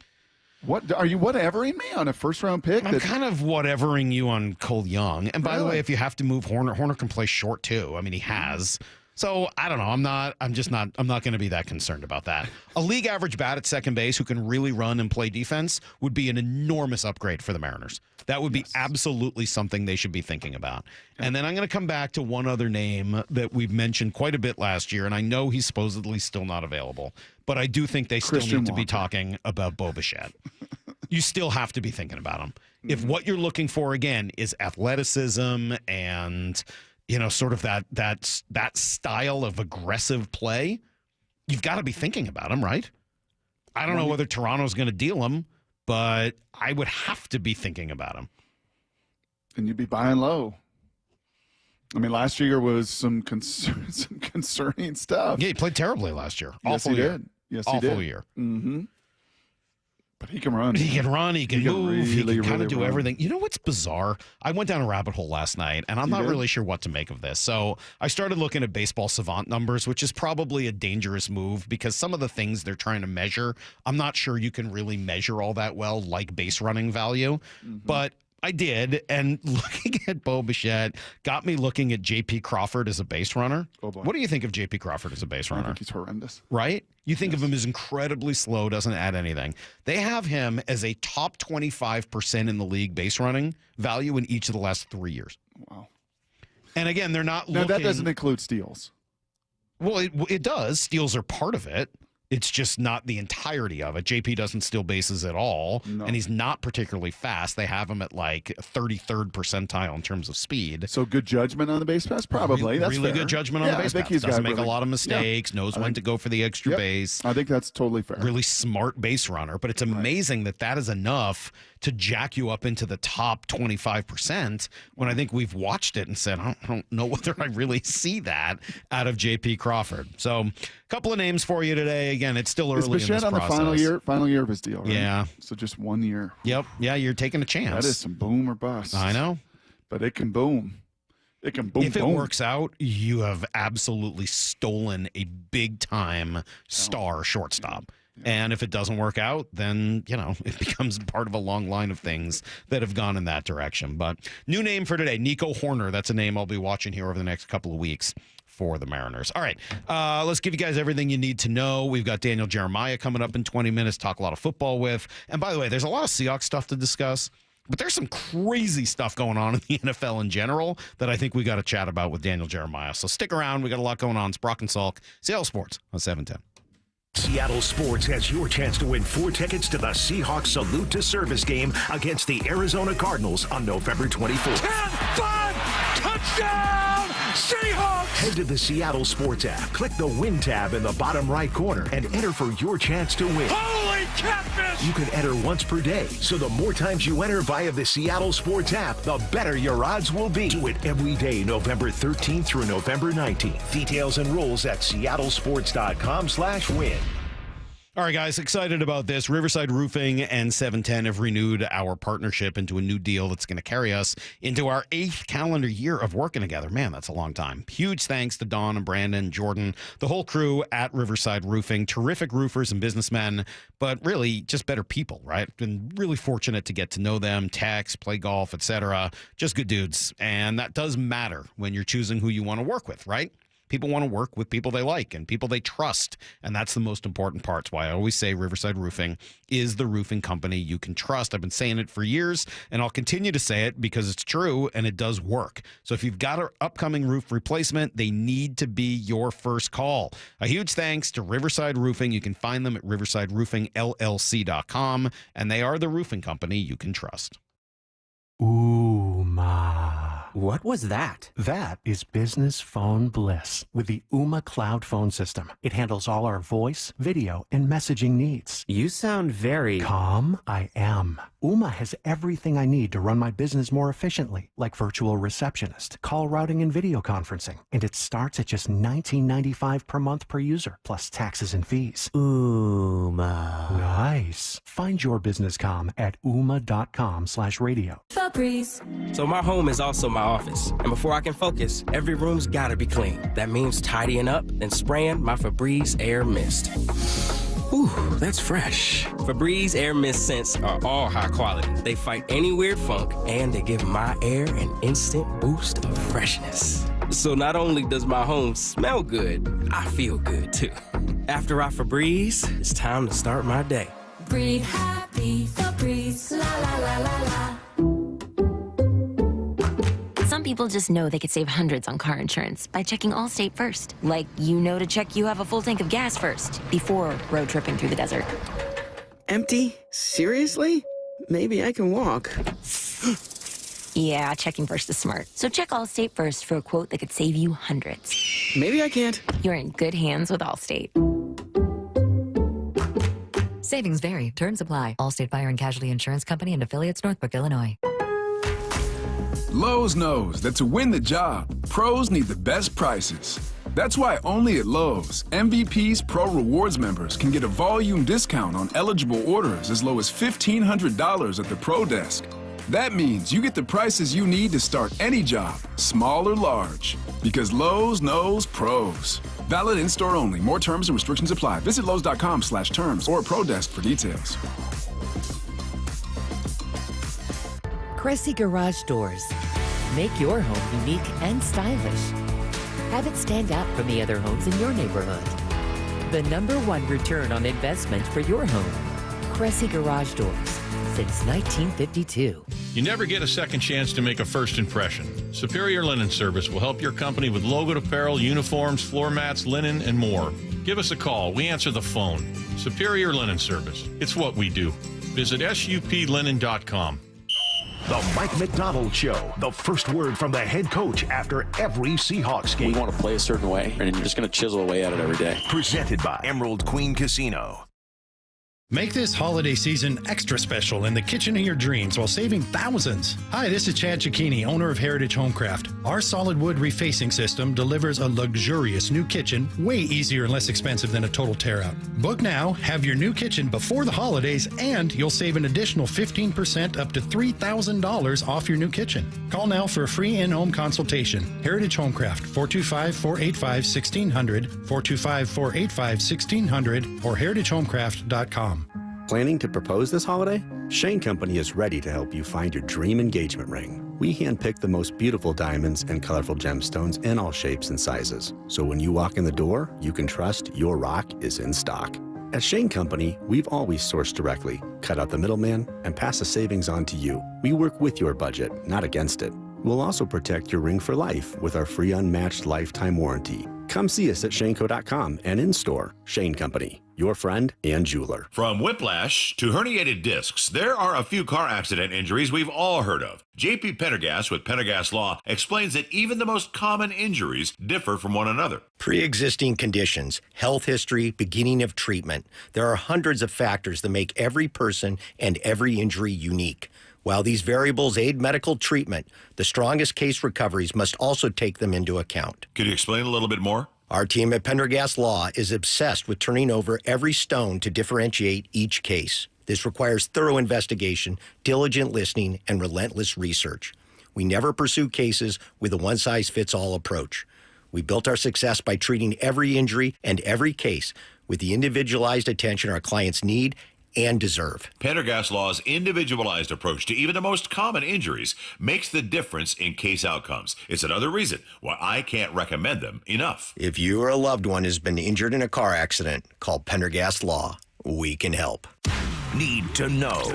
What are you whatevering me on a first-round pick? I'm kind of whatevering you on Cole Young. And by the way, if you have to move Horner can play short too. I mean, he has. So I don't know. I'm not going to be that concerned about that. A league average bat at second base who can really run and play defense would be an enormous upgrade for the Mariners. That would be absolutely something they should be thinking about. And then I'm going to come back to one other name that we've mentioned quite a bit last year, and I know he's supposedly still not available, but I do think they still need to be talking about Bo Bichette. You still have to be thinking about him. If what you're looking for, again, is athleticism and sort of that style of aggressive play, you've got to be thinking about him, right? I don't know whether Toronto's going to deal him, but I would have to be thinking about him. And you'd be buying low. I mean, last year was some concerning stuff. Yeah, he played terribly last year. Yes, Awful he year. did. Yes, Awful he did. year. Mm-hmm. But he can run. He can run. He can move. Really, he can kind really of do run. everything. You know what's bizarre? I went down a rabbit hole last night, and I'm not really sure what to make of this. So I started looking at baseball savant numbers, which is probably a dangerous move because some of the things they're trying to measure, I'm not sure you can really measure all that well, like base running value. But I did, and looking at Bo Bichette got me looking at J.P. Crawford as a base runner. Oh boy. What do you think of J.P. Crawford as a base runner? I think he's horrendous. Right? You think of him as incredibly slow, doesn't add anything. They have him as a top 25% in the league base running value in each of the last 3 years. Wow. And again, they're not Now, looking... that doesn't include steals. Well, it does. Steals are part of it. It's just not the entirety of it. JP doesn't steal bases at all, and he's not particularly fast. They have him at like 33rd percentile in terms of speed. So good judgment on the base pass? Probably. That's really fair. good judgment on the base I think pass. he's Doesn't got make a lot of mistakes, knows when to go for the extra base. I think that's totally fair. Really smart base runner, but it's amazing that is enough to jack you up into the top 25% when I think we've watched it and said, I don't know whether I really see that out of J.P. Crawford. So a couple of names for you today. Again, it's still early in this process. Is Bichette on the final year of his deal, right? Yeah. So just 1 year. Yep. Yeah, you're taking a chance. That is some boom or bust. I know. But it can boom. It can boom, If it boom. works out, you have absolutely stolen a big-time star shortstop. And if it doesn't work out, then, it becomes part of a long line of things that have gone in that direction. But new name for today, Nico Horner. That's a name I'll be watching here over the next couple of weeks for the Mariners. All right, let's give you guys everything you need to know. We've got Daniel Jeremiah coming up in 20 minutes, talk a lot of football with. And by the way, there's a lot of Seahawks stuff to discuss. But there's some crazy stuff going on in the NFL in general that I think we got to chat about with Daniel Jeremiah. So stick around. We got a lot going on. It's Brock and Salk, Seattle Sports on 710. Seattle Sports has your chance to win 4 tickets to the Seahawks Salute to Service game against the Arizona Cardinals on November 24th. 10-5 touchdown Seahawks! Head to the Seattle Sports app, click the Win tab in the bottom right corner, and enter for your chance to win. Holy catfish! You can enter once per day, so the more times you enter via the Seattle Sports app, the better your odds will be. Do it every day, November 13th through November 19th. Details and rules at seattlesports.com/win. All right, guys, excited about this. Riverside Roofing and 710 have renewed our partnership into a new deal that's going to carry us into our 8th calendar year of working together. Man, that's a long time. Huge thanks to Don and Brandon, Jordan, the whole crew at Riverside Roofing. Terrific roofers and businessmen, but really just better people, right? Been really fortunate to get to know them, text, play golf, etc. Just good dudes. And that does matter when you're choosing who you want to work with, right? People want to work with people they like and people they trust. And that's the most important part. It's why I always say Riverside Roofing is the roofing company you can trust. I've been saying it for years, and I'll continue to say it because it's true and it does work. So if you've got an upcoming roof replacement, they need to be your first call. A huge thanks to Riverside Roofing. You can find them at riversideroofingllc.com, and they are the roofing company you can trust. Ooma. What was that? That is business phone bliss with the Ooma cloud phone system. It handles all our voice, video, and messaging needs. You sound very calm. I am. Ooma has everything I need to run my business more efficiently, like virtual receptionist, call routing, and video conferencing. And it starts at just $19.95 per month per user, plus taxes and fees. Ooma. Nice. Find your business comm at ooma.com/radio. Febreze. So my home is also my office. And before I can focus, every room's gotta be clean. That means tidying up and spraying my Febreze Air Mist. Ooh, that's fresh. Febreze Air Mist scents are all high quality. They fight any weird funk, and they give my air an instant boost of freshness. So not only does my home smell good, I feel good too. After I Febreze, it's time to start my day. Breathe happy, Febreze, la la la la la. Some people just know they could save hundreds on car insurance by checking Allstate first. Like, you know to check you have a full tank of gas first before road tripping through the desert. Empty? Seriously? Maybe I can walk. Yeah, checking first is smart. So check Allstate first for a quote that could save you hundreds. Maybe I can't. You're in good hands with Allstate. Savings vary. Terms apply. Allstate Fire and Casualty Insurance Company and affiliates, Northbrook, Illinois. Lowe's knows that to win the job, pros need the best prices. That's why only at Lowe's, MVP's Pro Rewards members can get a volume discount on eligible orders as low as $1,500 at the Pro Desk. That means you get the prices you need to start any job, small or large. Because Lowe's knows pros. Valid in-store only. More terms and restrictions apply. Visit Lowe's.com/terms or Pro Desk for details. Cressy Garage Doors. Make your home unique and stylish. Have it stand out from the other homes in your neighborhood. The #1 return on investment for your home. Cressy Garage Doors. Since 1952. You never get a second chance to make a first impression. Superior Linen Service will help your company with logoed apparel, uniforms, floor mats, linen, and more. Give us a call. We answer the phone. Superior Linen Service. It's what we do. Visit suplinen.com. The Mike McDonald Show. The first word from the head coach after every Seahawks game. We want to play a certain way, and you're just going to chisel away at it every day. Presented by Emerald Queen Casino. Make this holiday season extra special in the kitchen of your dreams while saving thousands. Hi, this is Chad Cicchini, owner of Heritage Homecraft. Our solid wood refacing system delivers a luxurious new kitchen, way easier and less expensive than a total tear-out. Book now, have your new kitchen before the holidays, and you'll save an additional 15% up to $3,000 off your new kitchen. Call now for a free in-home consultation. Heritage Homecraft, 425-485-1600, 425-485-1600, or heritagehomecraft.com. Planning to propose this holiday? Shane Company is ready to help you find your dream engagement ring. We handpick the most beautiful diamonds and colorful gemstones in all shapes and sizes. So when you walk in the door, you can trust your rock is in stock. At Shane Company, we've always sourced directly, cut out the middleman, and pass the savings on to you. We work with your budget, not against it. We'll also protect your ring for life with our free unmatched lifetime warranty. Come see us at shaneco.com and in-store. Shane Company, your friend and jeweler. From whiplash to herniated discs, there are a few car accident injuries we've all heard of. J.P. Pendergast with Pendergast Law explains that even the most common injuries differ from one another. Pre-existing conditions, health history, beginning of treatment. There are hundreds of factors that make every person and every injury unique. While these variables aid medical treatment, the strongest case recoveries must also take them into account. Could you explain a little bit more? Our team at Pendergast Law is obsessed with turning over every stone to differentiate each case. This requires thorough investigation, diligent listening, and relentless research. We never pursue cases with a one-size-fits-all approach. We built our success by treating every injury and every case with the individualized attention our clients need and deserve. Pendergast Law's individualized approach to even the most common injuries makes the difference in case outcomes. It's another reason why I can't recommend them enough. If you or a loved one has been injured in a car accident, call Pendergast Law. We can help. Need to know.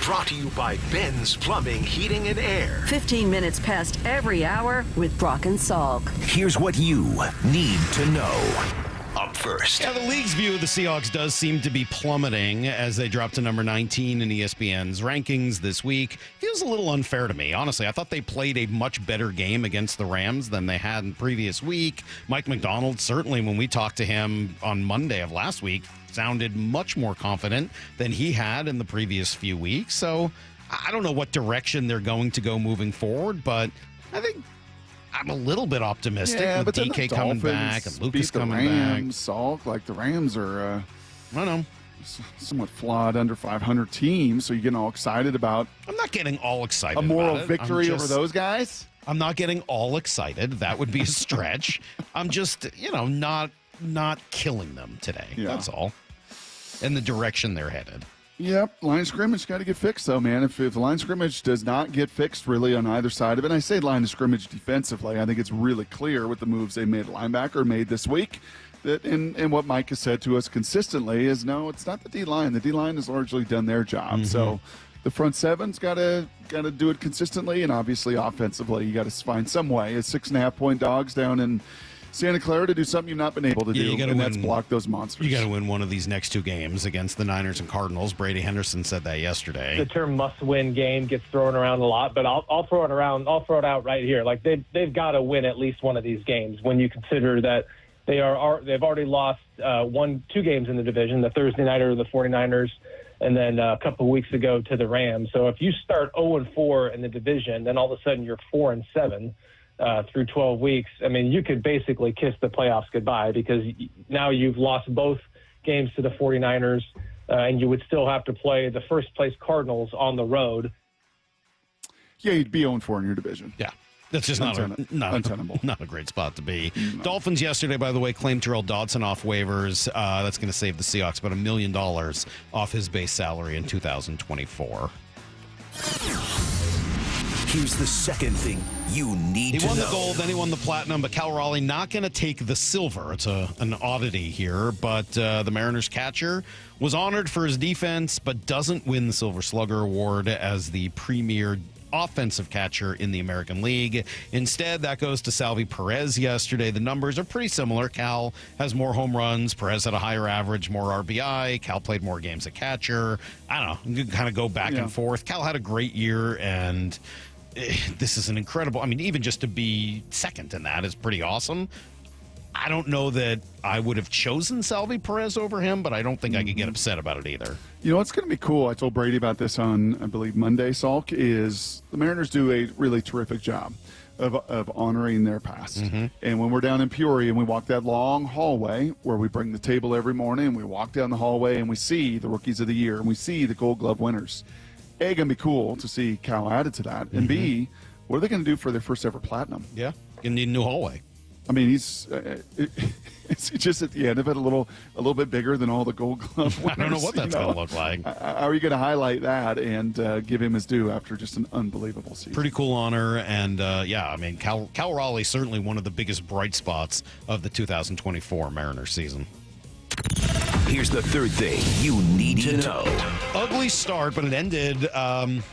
Brought to you by Ben's Plumbing, Heating, and Air. 15 minutes past every hour with Brock and Salk. Here's what you need to know. Up first. Yeah, the league's view of the Seahawks does seem to be plummeting as they drop to number 19 in ESPN's rankings this week. Feels a little unfair to me, honestly. I thought they played a much better game against the Rams than they had in the previous week. Mike McDonald, certainly when we talked to him on Monday of last week, sounded much more confident than he had in the previous few weeks. So I don't know what direction they're going to go moving forward, but I think I'm a little bit optimistic with but DK coming back and Lucas coming Rams, Salk, like the Rams are, I don't know, somewhat flawed under 500 team. So you're getting all excited about. I'm not getting all excited. A moral about it. victory over those guys. I'm not getting all excited. That would be a stretch. I'm just, not killing them today. Yeah. That's all. And the direction they're headed. Yep, line of scrimmage got to get fixed, though, man. If the line of scrimmage does not get fixed really on either side of it, and I say line of scrimmage defensively, I think it's really clear with the moves they made, linebacker made this week, that and what Mike has said to us consistently is, no, it's not the D-line. The D-line has largely done their job. Mm-hmm. So the front seven's got to do it consistently, and obviously offensively, you got to find some way. It's 6.5-point dogs down in Santa Clara to do something you've not been able to do, and that's block those monsters. You got to win one of these next two games against the Niners and Cardinals. Brady Henderson said that yesterday. The term "must-win" game gets thrown around a lot, but I'll throw it around. I'll throw it out right here. Like they've got to win at least one of these games. When you consider that they've already lost 2 games in the division, the Thursday nighter to the 49ers, and then a couple of weeks ago to the Rams. So if you start 0-4 in the division, then all of a sudden you're 4-7. Through 12 weeks, I mean, you could basically kiss the playoffs goodbye because now you've lost both games to the 49ers, and you would still have to play the first-place Cardinals on the road. Yeah, you'd be 0-4 in your division. Yeah. That's just untenable. Not a great spot to be. No. Dolphins yesterday, by the way, claimed Terrell Dodson off waivers. That's going to save the Seahawks about $1 million off his base salary in 2024. Here's the second thing you need to know. He won the gold, then he won the platinum, but Cal Raleigh not going to take the silver. It's an oddity here, but the Mariners catcher was honored for his defense, but doesn't win the Silver Slugger Award as the premier offensive catcher in the American League. Instead, that goes to Salvi Perez yesterday. The numbers are pretty similar. Cal has more home runs. Perez had a higher average, more RBI. Cal played more games at catcher. I don't know. You can kind of go back and forth. Cal had a great year, and this is an incredible, I mean, even just to be second in that is pretty awesome. I don't know that I would have chosen Salvi Perez over him, but I don't think I could get upset about it either. You know, what's going to be cool, I told Brady about this on, I believe, Monday, Salk, is the Mariners do a really terrific job of honoring their past. Mm-hmm. And when we're down in Peoria and we walk that long hallway where we bring the table every morning and we walk down the hallway and we see the rookies of the year and we see the Gold Glove winners, A, going to be cool to see Cal added to that. And B, what are they going to do for their first ever platinum? Yeah, you need a new hallway. I mean, he's just at the end of it a little bit bigger than all the Gold Glove winners. I don't know what that's going to look like. How are you going to highlight that and give him his due after just an unbelievable season? Pretty cool honor, and I mean, Cal Raleigh certainly one of the biggest bright spots of the 2024 Mariners season. Here's the third thing you need to know. Ugly start, but it ended,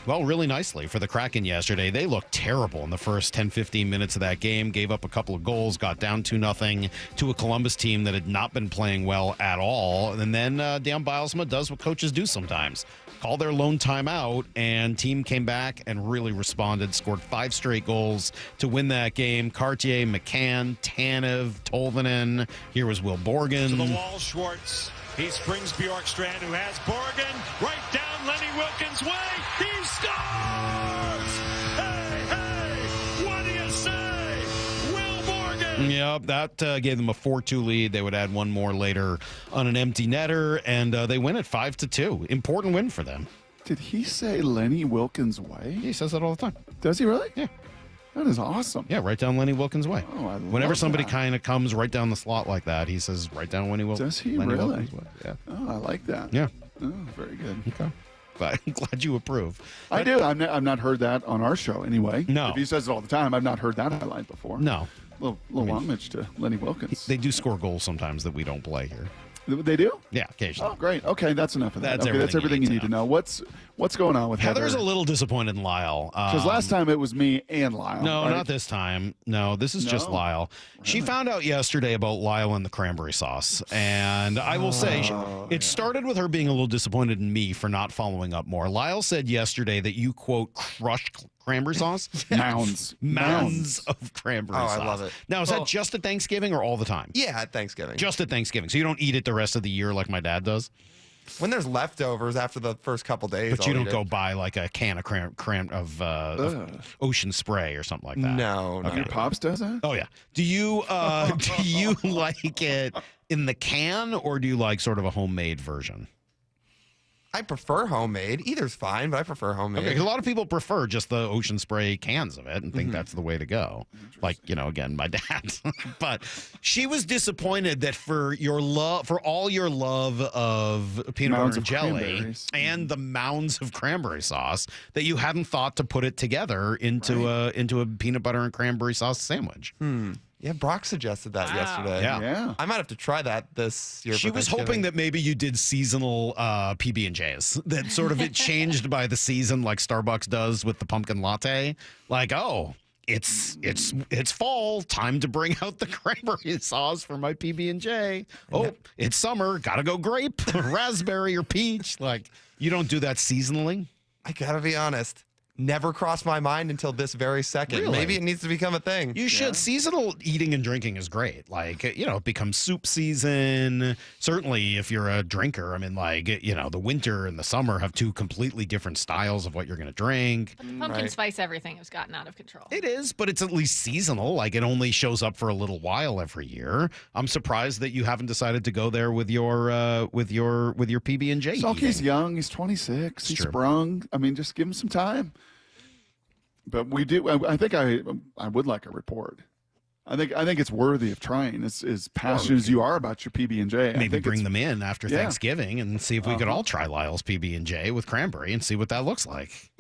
really nicely for the Kraken yesterday. They looked terrible in the first 10-15 minutes of that game, gave up a couple of goals, got down 2-0 to a Columbus team that had not been playing well at all. And then Dan Bilesma does what coaches do sometimes. Called their lone timeout, and team came back and really responded, scored 5 straight goals to win that game. Cartier, McCann, Tanev, Tolvanen. Here was Will Borgen. To the wall, Schwartz. He springs Bjorkstrand, who has Borgen right down Lenny Wilkins' way. He scores! Hey, what do you say? Will Borgen Yep, that gave them a 4-2 lead. They would add one more later on an empty netter, and they win at 5-2. Important win for them. Did he say Lenny Wilkins' way? He says that all the time. Does he really? Yeah. That is awesome. Yeah, right down Lenny Wilkins' way. Oh, I love Whenever somebody that. kind of comes right down the slot like that, he says right down Lenny Wilkins. Does he Lenny really? Wilkins' way. Yeah. Oh, I like that. Yeah. Oh, very good. Okay. But I'm glad you approve. I do. I've not heard that on our show anyway. No. If he says it all the time, I've not heard that highlight before. No. Little homage to Lenny Wilkins. They do score goals sometimes that we don't play here. They do? Yeah, occasionally. Oh, great. Okay, that's enough of that. That's That's everything you need to know. What's going on with Heather? Heather's a little disappointed in Lyle. Because last time it was me and Lyle. No, right? not this time. No, this is just Lyle. She found out yesterday about Lyle and the cranberry sauce. And I will say, it started with her being a little disappointed in me for not following up more. Lyle said yesterday that you, quote, crushed cranberry sauce. Mounds of cranberry sauce. I love it. Now, is that just at Thanksgiving or all the time? Yeah, at Thanksgiving. Just at Thanksgiving. So you don't eat it the rest of the year like my dad does? When there's leftovers after the first couple days. But you don't go buy like a can of Ocean Spray or something like that. No. Your pops does that? Oh yeah. Do you like it in the can or do you like sort of a homemade version? I prefer homemade. Either's fine, but I prefer homemade. Okay, 'cause a lot of people prefer just the Ocean Spray cans of it and think that's the way to go. Like, again, my dad. But she was disappointed that for all your love of peanut butter and jelly and the mounds of cranberry sauce, that you hadn't thought to put it together into a peanut butter and cranberry sauce sandwich. Yeah, Brock suggested that yesterday. Yeah. I might have to try that this year. She was hoping that maybe you did seasonal PB&Js, that sort of it changed by the season like Starbucks does with the pumpkin latte. Like, oh, it's fall, time to bring out the cranberry sauce for my PB&J. Oh, it's summer, gotta go grape, raspberry, or peach. Like, you don't do that seasonally? I gotta be honest. Never crossed my mind until this very second. Really? Maybe it needs to become a thing. You should. Seasonal eating and drinking is great. Like, it becomes soup season. Certainly, if you're a drinker, I mean, like, the winter and the summer have two completely different styles of what you're going to drink. But the pumpkin spice everything has gotten out of control. It is, but it's at least seasonal. Like, it only shows up for a little while every year. I'm surprised that you haven't decided to go there with your PB&J. Sulky's young. He's 26. He's sprung. I mean, just give him some time. But we do. I think I would like a report. I think it's worthy of trying. As passionate as you are about your PB&J, maybe bring them in after Thanksgiving and see if we could all try Lyle's PB&J with cranberry and see what that looks like.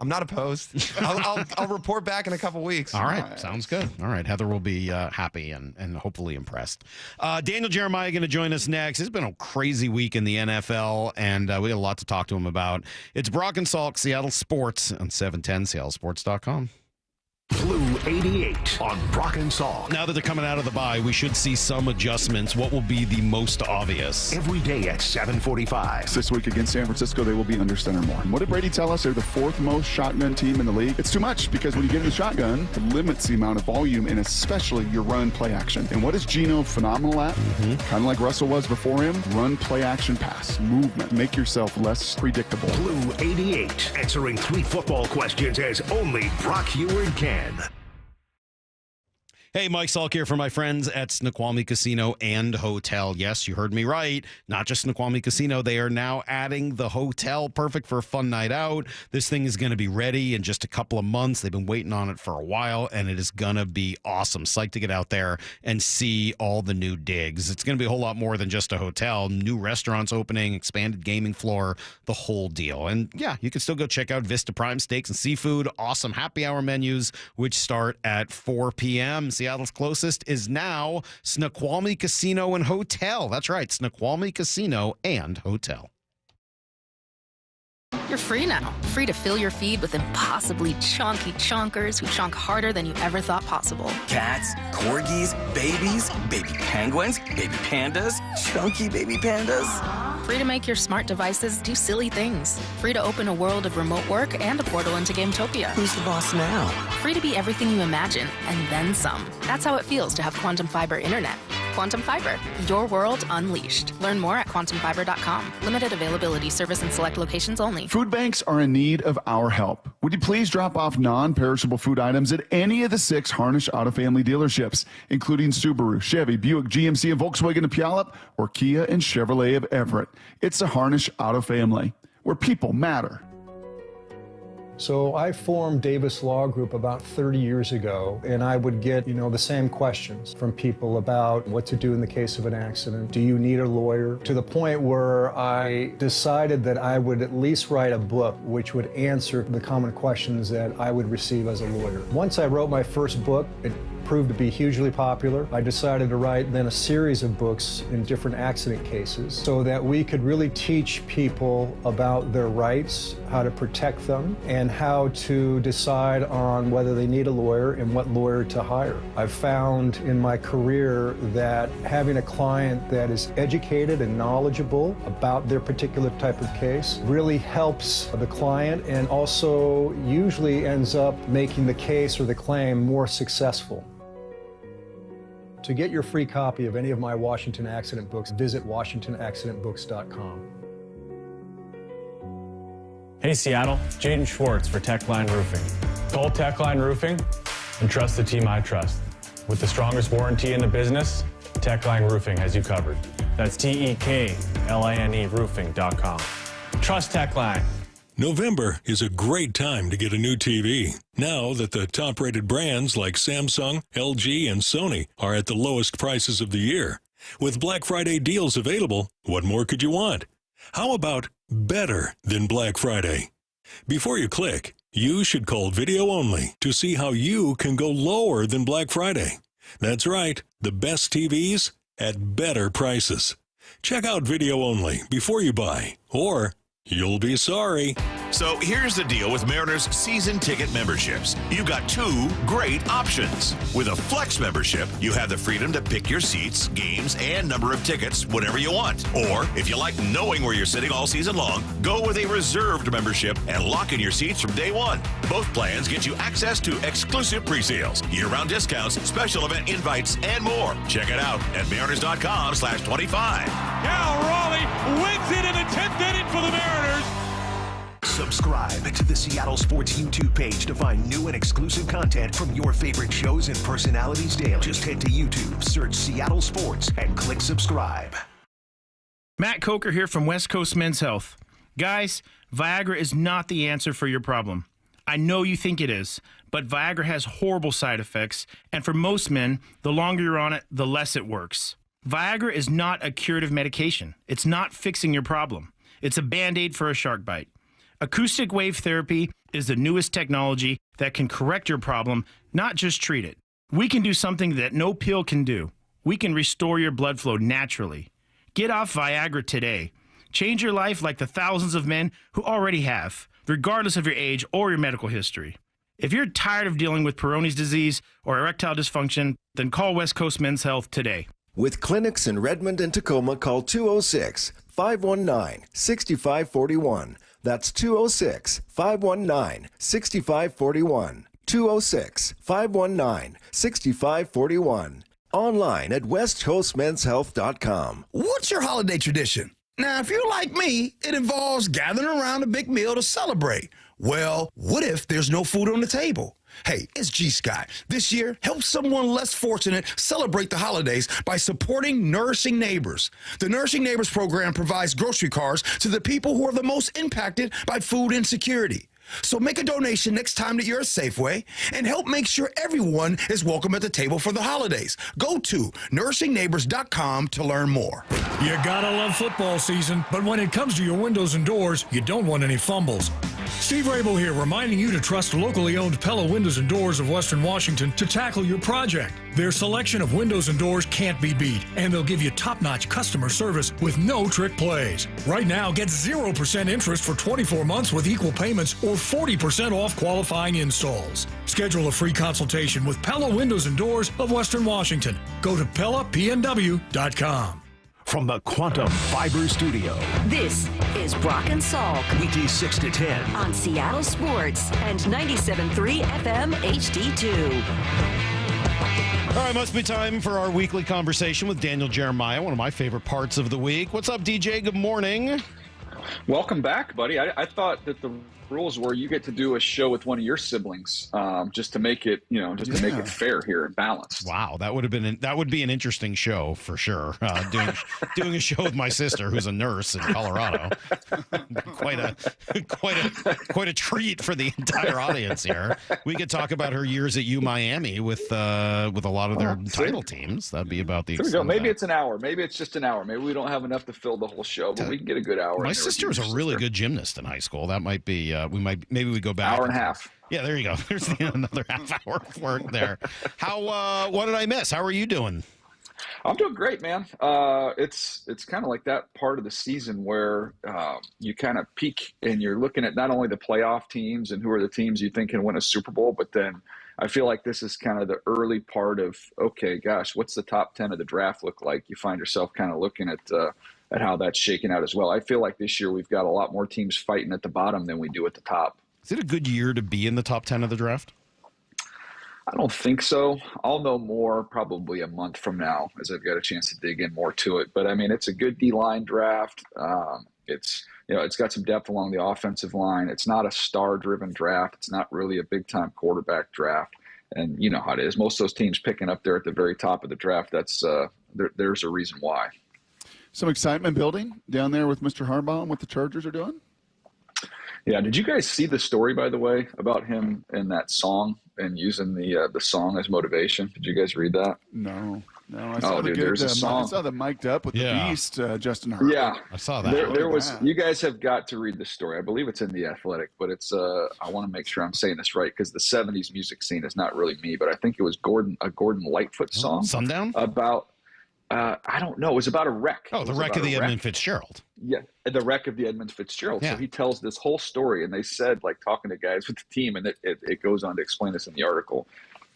I'm not opposed. I'll report back in a couple weeks. All right. Sounds good. All right. Heather will be happy and hopefully impressed. Daniel Jeremiah going to join us next. It's been a crazy week in the NFL, and we got a lot to talk to him about. It's Brock and Salk, Seattle Sports on 710, seattlesports.com. Blue 88 on Brock and Salk. Now that they're coming out of the bye, we should see some adjustments. What will be the most obvious? Every day at 7:45. This week against San Francisco, they will be under center more. And what did Brady tell us? They're the fourth most shotgun team in the league. It's too much because when you get in the shotgun, it limits the amount of volume and especially your run play action. And what is Geno phenomenal at? Kind of like Russell was before him. Run, play action, pass, movement. Make yourself less predictable. Blue 88, answering 3 football questions as only Brock Heward can. Hey, Mike Salk here for my friends at Snoqualmie Casino and Hotel. Yes, you heard me right. Not just Snoqualmie Casino. They are now adding the hotel. Perfect for a fun night out. This thing is going to be ready in just a couple of months. They've been waiting on it for a while, and it is going to be awesome. Psyched to get out there and see all the new digs. It's going to be a whole lot more than just a hotel. New restaurants opening, expanded gaming floor, the whole deal. And yeah, you can still go check out Vista Prime Steaks and Seafood. Awesome happy hour menus, which start at 4 p.m. Seattle's closest is now Snoqualmie Casino and Hotel. That's right, Snoqualmie Casino and Hotel. You're free now. Free to fill your feed with impossibly chonky chonkers who chonk harder than you ever thought possible. Cats, corgis, babies, baby penguins, baby pandas, chunky baby pandas. Free to make your smart devices do silly things. Free to open a world of remote work and a portal into Gametopia. Who's the boss now? Free to be everything you imagine, and then some. That's how it feels to have quantum fiber internet. Quantum Fiber, your world unleashed. Learn more at quantumfiber.com. Limited availability, service in select locations only. Food banks are in need of our help. Would you please drop off non-perishable food items at any of the 6 Harnish Auto Family dealerships, including Subaru, Chevy, Buick, GMC, and Volkswagen of Puyallup, or Kia and Chevrolet of Everett? It's the Harnish Auto Family, where people matter. So I formed Davis Law Group about 30 years ago, and I would get, the same questions from people about what to do in the case of an accident. Do you need a lawyer? To the point where I decided that I would at least write a book which would answer the common questions that I would receive as a lawyer. Once I wrote my first book, it proved to be hugely popular. I decided to write then a series of books in different accident cases so that we could really teach people about their rights, how to protect them, and how to decide on whether they need a lawyer and what lawyer to hire. I've found in my career that having a client that is educated and knowledgeable about their particular type of case really helps the client and also usually ends up making the case or the claim more successful. To get your free copy of any of my Washington accident books, visit WashingtonAccidentBooks.com. Hey Seattle, Jaden Schwartz for Techline Roofing. Call Techline Roofing and trust the team I trust. With the strongest warranty in the business, Techline Roofing has you covered. That's TEKLINE roofing.com. Trust Techline. November is a great time to get a new TV. Now that the top-rated brands like Samsung, LG, and Sony are at the lowest prices of the year. With Black Friday deals available, what more could you want? How about better than Black Friday? Before you click, you should call Video Only to see how you can go lower than Black Friday. That's right, the best TVs at better prices. Check out Video Only before you buy, or you'll be sorry. So here's the deal with Mariners season ticket memberships. You've got 2 great options. With a Flex membership, you have the freedom to pick your seats, games, and number of tickets whenever you want. Or, if you like knowing where you're sitting all season long, go with a reserved membership and lock in your seats from day one. Both plans get you access to exclusive pre-sales, year-round discounts, special event invites, and more. Check it out at mariners.com/25. Cal Raleigh wins it in the 10th inning for the Mariners. Subscribe to the Seattle Sports YouTube page to find new and exclusive content from your favorite shows and personalities daily. Just head to YouTube, search Seattle Sports, and click subscribe. Matt Coker here from West Coast Men's Health. Guys, Viagra is not the answer for your problem. I know you think it is, but Viagra has horrible side effects, and for most men, the longer you're on it, the less it works. Viagra is not a curative medication. It's not fixing your problem. It's a Band-Aid for a shark bite. Acoustic wave therapy is the newest technology that can correct your problem, not just treat it. We can do something that no pill can do. We can restore your blood flow naturally. Get off Viagra today. Change your life like the thousands of men who already have, regardless of your age or your medical history. If you're tired of dealing with Peyronie's disease or erectile dysfunction, then call West Coast Men's Health today. With clinics in Redmond and Tacoma, call 206-519-6541. That's 206-519-6541. 206-519-6541. Online at westcoastmenshealth.com. What's your holiday tradition? Now, if you're like me, it involves gathering around a big meal to celebrate. Well, what if there's no food on the table? Hey, it's G. Scott. This year, help someone less fortunate celebrate the holidays by supporting Nourishing Neighbors. The Nourishing Neighbors program provides grocery cards to the people who are the most impacted by food insecurity. So make a donation next time that you're at Safeway and help make sure everyone is welcome at the table for the holidays. Go to nourishingneighbors.com to learn more. You gotta love football season, but when it comes to your windows and doors, you don't want any fumbles. Steve Rabel here, reminding you to trust locally owned Pella Windows and Doors of Western Washington to tackle your project. Their selection of windows and doors can't be beat, and they'll give you top-notch customer service with no trick plays. Right now, get 0% interest for 24 months with equal payments or 40% off qualifying installs. Schedule a free consultation with Pella Windows and Doors of Western Washington. Go to PellaPNW.com. From the Quantum Fiber Studio, This is Brock and Salk weekdays 6 to 10 on Seattle Sports and 97.3 FM HD2. All right, must be time for our weekly conversation with Daniel Jeremiah, one of my favorite parts of the week. What's up, DJ? Good morning. Welcome back, buddy. I thought that the rules were you get to do a show with one of your siblings, just to make it, to make it fair here and balanced. Wow, that would be an interesting show for sure. Doing a show with my sister, who's a nurse in Colorado. quite a treat for the entire audience here. We could talk about her years at Miami with a lot of their title teams. That'd be about the. There we go. Maybe it's an hour. Maybe it's just an hour. Maybe we don't have enough to fill the whole show, but we can get a good hour. My sister was a really good gymnast in high school. That might be. Maybe we go back. Hour and a half. Yeah, there you go. There's another half hour of work there. What did I miss? How are you doing? I'm doing great, man. It's kind of like that part of the season where you kind of peak and you're looking at not only the playoff teams and who are the teams you think can win a Super Bowl, but then I feel like this is kind of the early part of, okay, gosh, what's the top 10 of the draft look like? You find yourself kind of looking at how that's shaking out as well. I feel like this year we've got a lot more teams fighting at the bottom than we do at the top. Is it a good year to be in the top 10 of the draft? I don't think so. I'll know more probably a month from now as I've got a chance to dig in more to it. But I mean, it's a good D-line draft. It's got some depth along the offensive line. It's not a star-driven draft. It's not really a big-time quarterback draft. And you know how it is. Most of those teams picking up there at the very top of the draft, that's there's a reason why. Some excitement building down there with Mr. Harbaugh and what the Chargers are doing? Yeah. Did you guys see the story, by the way, about him and that song and using the song as motivation? Did you guys read that? No. I saw there's a song. I saw the mic'd up with the Beast, Justin Herbert. Yeah, I saw that. There was. You guys have got to read the story. I believe it's in The Athletic, but it's. I want to make sure I'm saying this right because the '70s music scene is not really me, but I think it was a Gordon Lightfoot song. Sundown? About. I don't know. It was about a wreck. Oh, the wreck of the Edmund Fitzgerald. Yeah, the wreck of the Edmund Fitzgerald. Yeah. So he tells this whole story, and they said, like, talking to guys with the team, and it goes on to explain this in the article.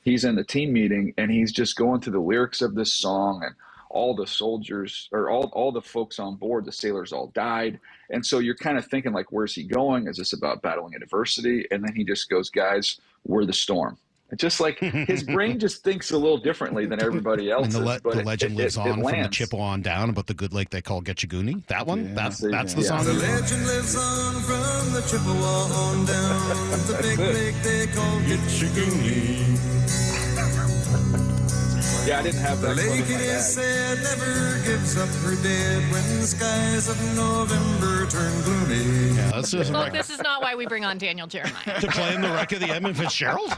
He's in the team meeting, and he's just going through the lyrics of this song, and all the soldiers, or all the folks on board, the sailors all died. And so you're kind of thinking, like, where's he going? Is this about battling adversity? And then he just goes, guys, we're the storm. It's just like his brain just thinks a little differently than everybody else's. And the legend lives on from the Chippewa on down about the good lake they call Getchagooney. That one? Yeah, that's the song? The legend lives on from the Chippewa on down. The big lake they call Getchagooney. Yeah, I didn't have that. The lake, it is said, never gives up her dead when the skies of November turn gloomy. Yeah, that's just Look, this is not why we bring on Daniel Jeremiah. To play in the wreck of the Edmund Fitzgerald?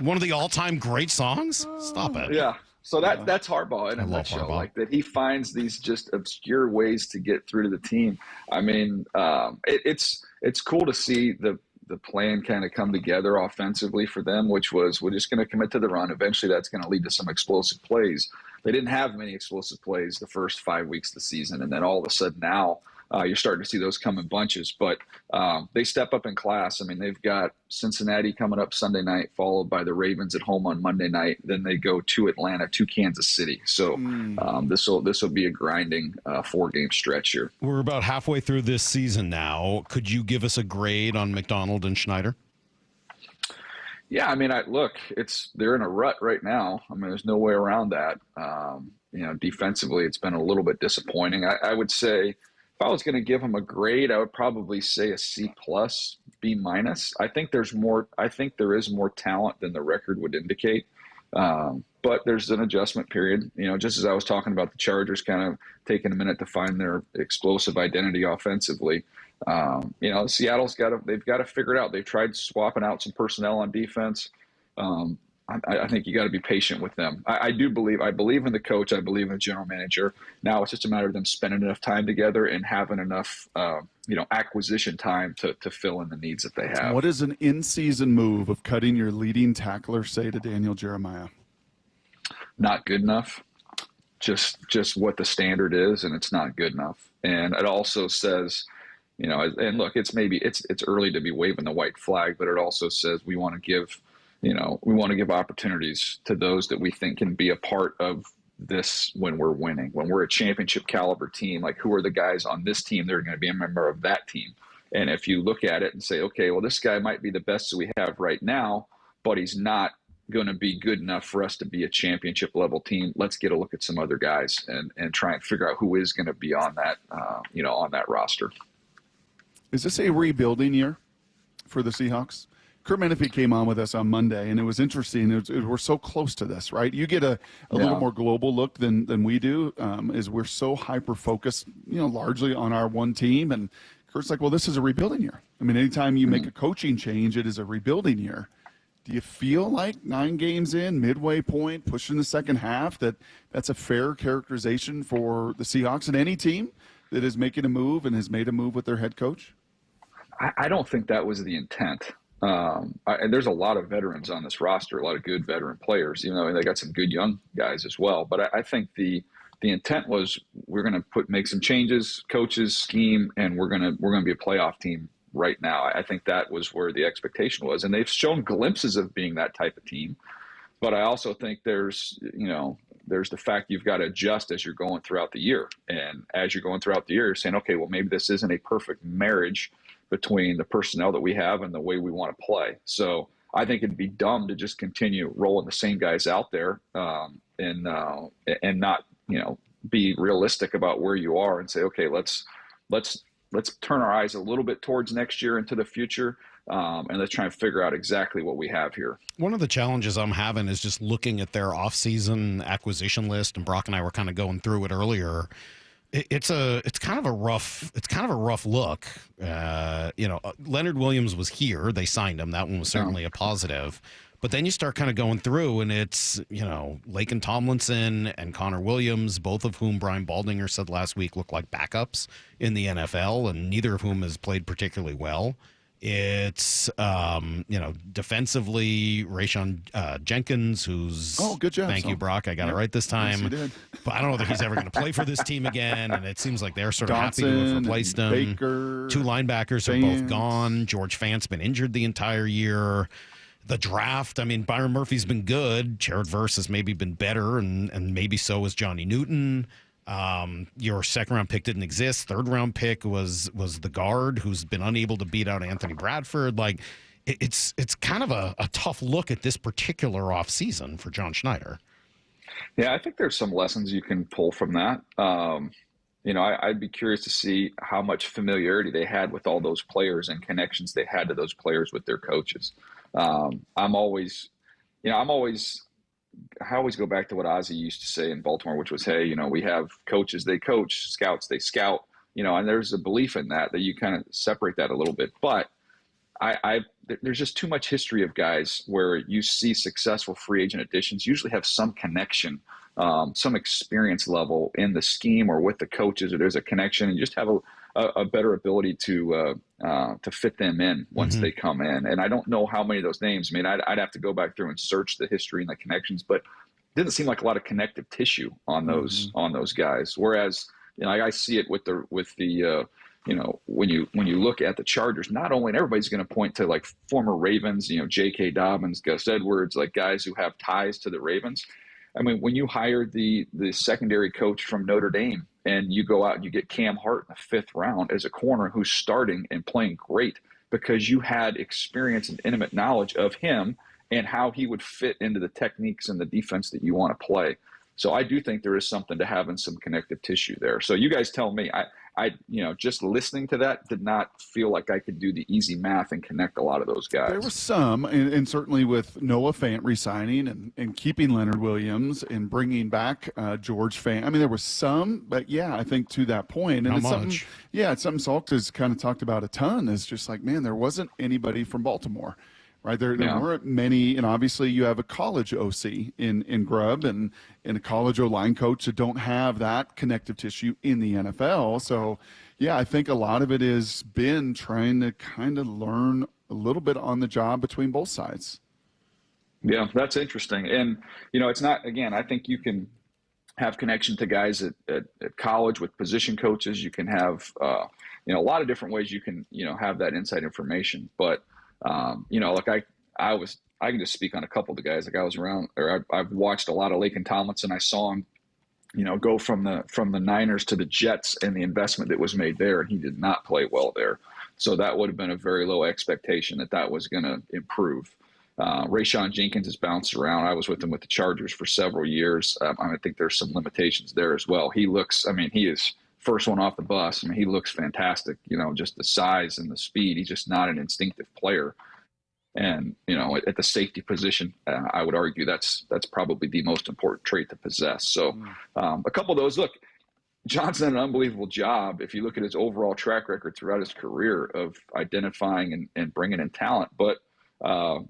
One of the all-time great songs? Stop it. Yeah. So that's Harbaugh in a nutshell. Like that he finds these just obscure ways to get through to the team. I mean, it's cool to see the plan kind of come together offensively for them, which was we're just going to commit to the run. Eventually that's going to lead to some explosive plays. They didn't have many explosive plays the first 5 weeks of the season. And then all of a sudden now you're starting to see those come in bunches, but they step up in class. I mean, they've got Cincinnati coming up Sunday night, followed by the Ravens at home on Monday night. Then they go to Atlanta, to Kansas City. So this will be a grinding 4-game stretch here. We're about halfway through this season now. Could you give us a grade on McDonald and Schneider? Yeah, I mean, they're in a rut right now. I mean, there's no way around that. Defensively, it's been a little bit disappointing. I would say, if I was going to give him a grade, I would probably say a C+, B-. I think there is more talent than the record would indicate. But there's an adjustment period, just as I was talking about the Chargers kind of taking a minute to find their explosive identity offensively. Seattle's they've got to figure it out. They've tried swapping out some personnel on defense. I think you got to be patient with them. I believe in the coach. I believe in the general manager. Now it's just a matter of them spending enough time together and having enough, acquisition time to fill in the needs that they have. What does an in-season move of cutting your leading tackler say to Daniel Jeremiah? Not good enough. Just what the standard is, and it's not good enough. And it also says, and look, it's early to be waving the white flag, but it also says we want to give opportunities to those that we think can be a part of this when we're winning. When we're a championship caliber team, like who are the guys on this team that are going to be a member of that team? And if you look at it and say, okay, well, this guy might be the best that we have right now, but he's not, going to be good enough for us to be a championship level team. Let's get a look at some other guys and try and figure out who is going to be on that, on that roster. Is this a rebuilding year for the Seahawks? Kurt Menefee came on with us on Monday, and it was interesting. We're so close to this, right? You get a little more global look than we do, is we're so hyper-focused, largely on our one team. And Kurt's like, well, this is a rebuilding year. I mean, anytime you make a coaching change, it is a rebuilding year. Do you feel like 9 games in, midway point, pushing the second half, that's a fair characterization for the Seahawks and any team that is making a move and has made a move with their head coach? I don't think that was the intent. And there's a lot of veterans on this roster, a lot of good veteran players, even though they got some good young guys as well. But I think the intent was we're going to make some changes, coaches, scheme, and we're going to be a playoff team right now. I think that was where the expectation was, and they've shown glimpses of being that type of team. But I also think there's the fact you've got to adjust as you're going throughout the year, and as you're going throughout the year, you're saying, okay, well, maybe this isn't a perfect marriage between the personnel that we have and the way we want to play. So I think it'd be dumb to just continue rolling the same guys out there and not, be realistic about where you are and say, okay, let's turn our eyes a little bit towards next year into the future, and let's try and figure out exactly what we have here. One of the challenges I'm having is just looking at their offseason acquisition list, and Brock and I were kind of going through it earlier. It's kind of a rough look. Leonard Williams was here. They signed him. That one was certainly a positive. But then you start kind of going through, and it's, Laken Tomlinson and Connor Williams, both of whom Brian Baldinger said last week look like backups in the NFL, and neither of whom has played particularly well. It's, defensively, Rayshon Jenkins, who's... Oh, good job. Thank you, Brock. I got it right this time. Yes, you did. But I don't know that he's ever going to play for this team again, and it seems like they're sort of happy to have replaced him. Baker, 2 linebackers are both gone. George Fant's been injured the entire year. The draft, Byron Murphy's been good. Jared Verse has maybe been better, and maybe so has Johnny Newton. Your second-round pick didn't exist. Third-round pick was the guard who's been unable to beat out Anthony Bradford. Like, it's kind of a tough look at this particular offseason for John Schneider. Yeah, I think there's some lessons you can pull from that. I'd be curious to see how much familiarity they had with all those players and connections they had to those players with their coaches. I always go back to what Ozzie used to say in Baltimore, which was, hey, we have coaches, they coach, scouts, they scout, and there's a belief in that you kind of separate that a little bit. But there's just too much history of guys where you see successful free agent additions usually have some connection, some experience level in the scheme or with the coaches, or there's a connection, and you just have a better ability to fit them in once they come in. And I don't know how many of those names. I'd have to go back through and search the history and the connections, but it didn't seem like a lot of connective tissue on those guys. Whereas I see it with the when you look at the Chargers, not only, and everybody's going to point to like former Ravens, J.K. Dobbins, Gus Edwards, like guys who have ties to the Ravens. When you hired the secondary coach from Notre Dame, and you go out and you get Cam Hart in the 5th round as a corner who's starting and playing great because you had experience and intimate knowledge of him and how he would fit into the techniques and the defense that you want to play. So I do think there is something to having some connective tissue there. So you guys tell me. I just listening to that did not feel like I could do the easy math and connect a lot of those guys. There was some, and certainly with Noah Fant resigning and keeping Leonard Williams and bringing back George Fant. There was some, but yeah, I think to that point. And it's something Salk has kind of talked about a ton, is just like, man, there wasn't anybody from Baltimore. Right, there weren't many, and obviously you have a college OC in Grubb and a college O-line coach that don't have that connective tissue in the NFL. So, yeah, I think a lot of it has been trying to kind of learn a little bit on the job between both sides. Yeah, that's interesting. And, it's not, again, I think you can have connection to guys at college with position coaches. You can have, a lot of different ways you can, have that inside information. But, I can just speak on a couple of the guys. Like I was around, or I've watched a lot of Laken Tomlinson. I saw him, go from the Niners to the Jets and the investment that was made there, and he did not play well there. So that would have been a very low expectation that was going to improve. Rayshon Jenkins has bounced around. I was with him with the Chargers for several years. I think there's some limitations there as well. He is first one off the bus. He looks fantastic, just the size and the speed. He's just not an instinctive player. And, at the safety position, I would argue that's probably the most important trait to possess. So a couple of those, look, John's done an unbelievable job if you look at his overall track record throughout his career of identifying and bringing in talent. But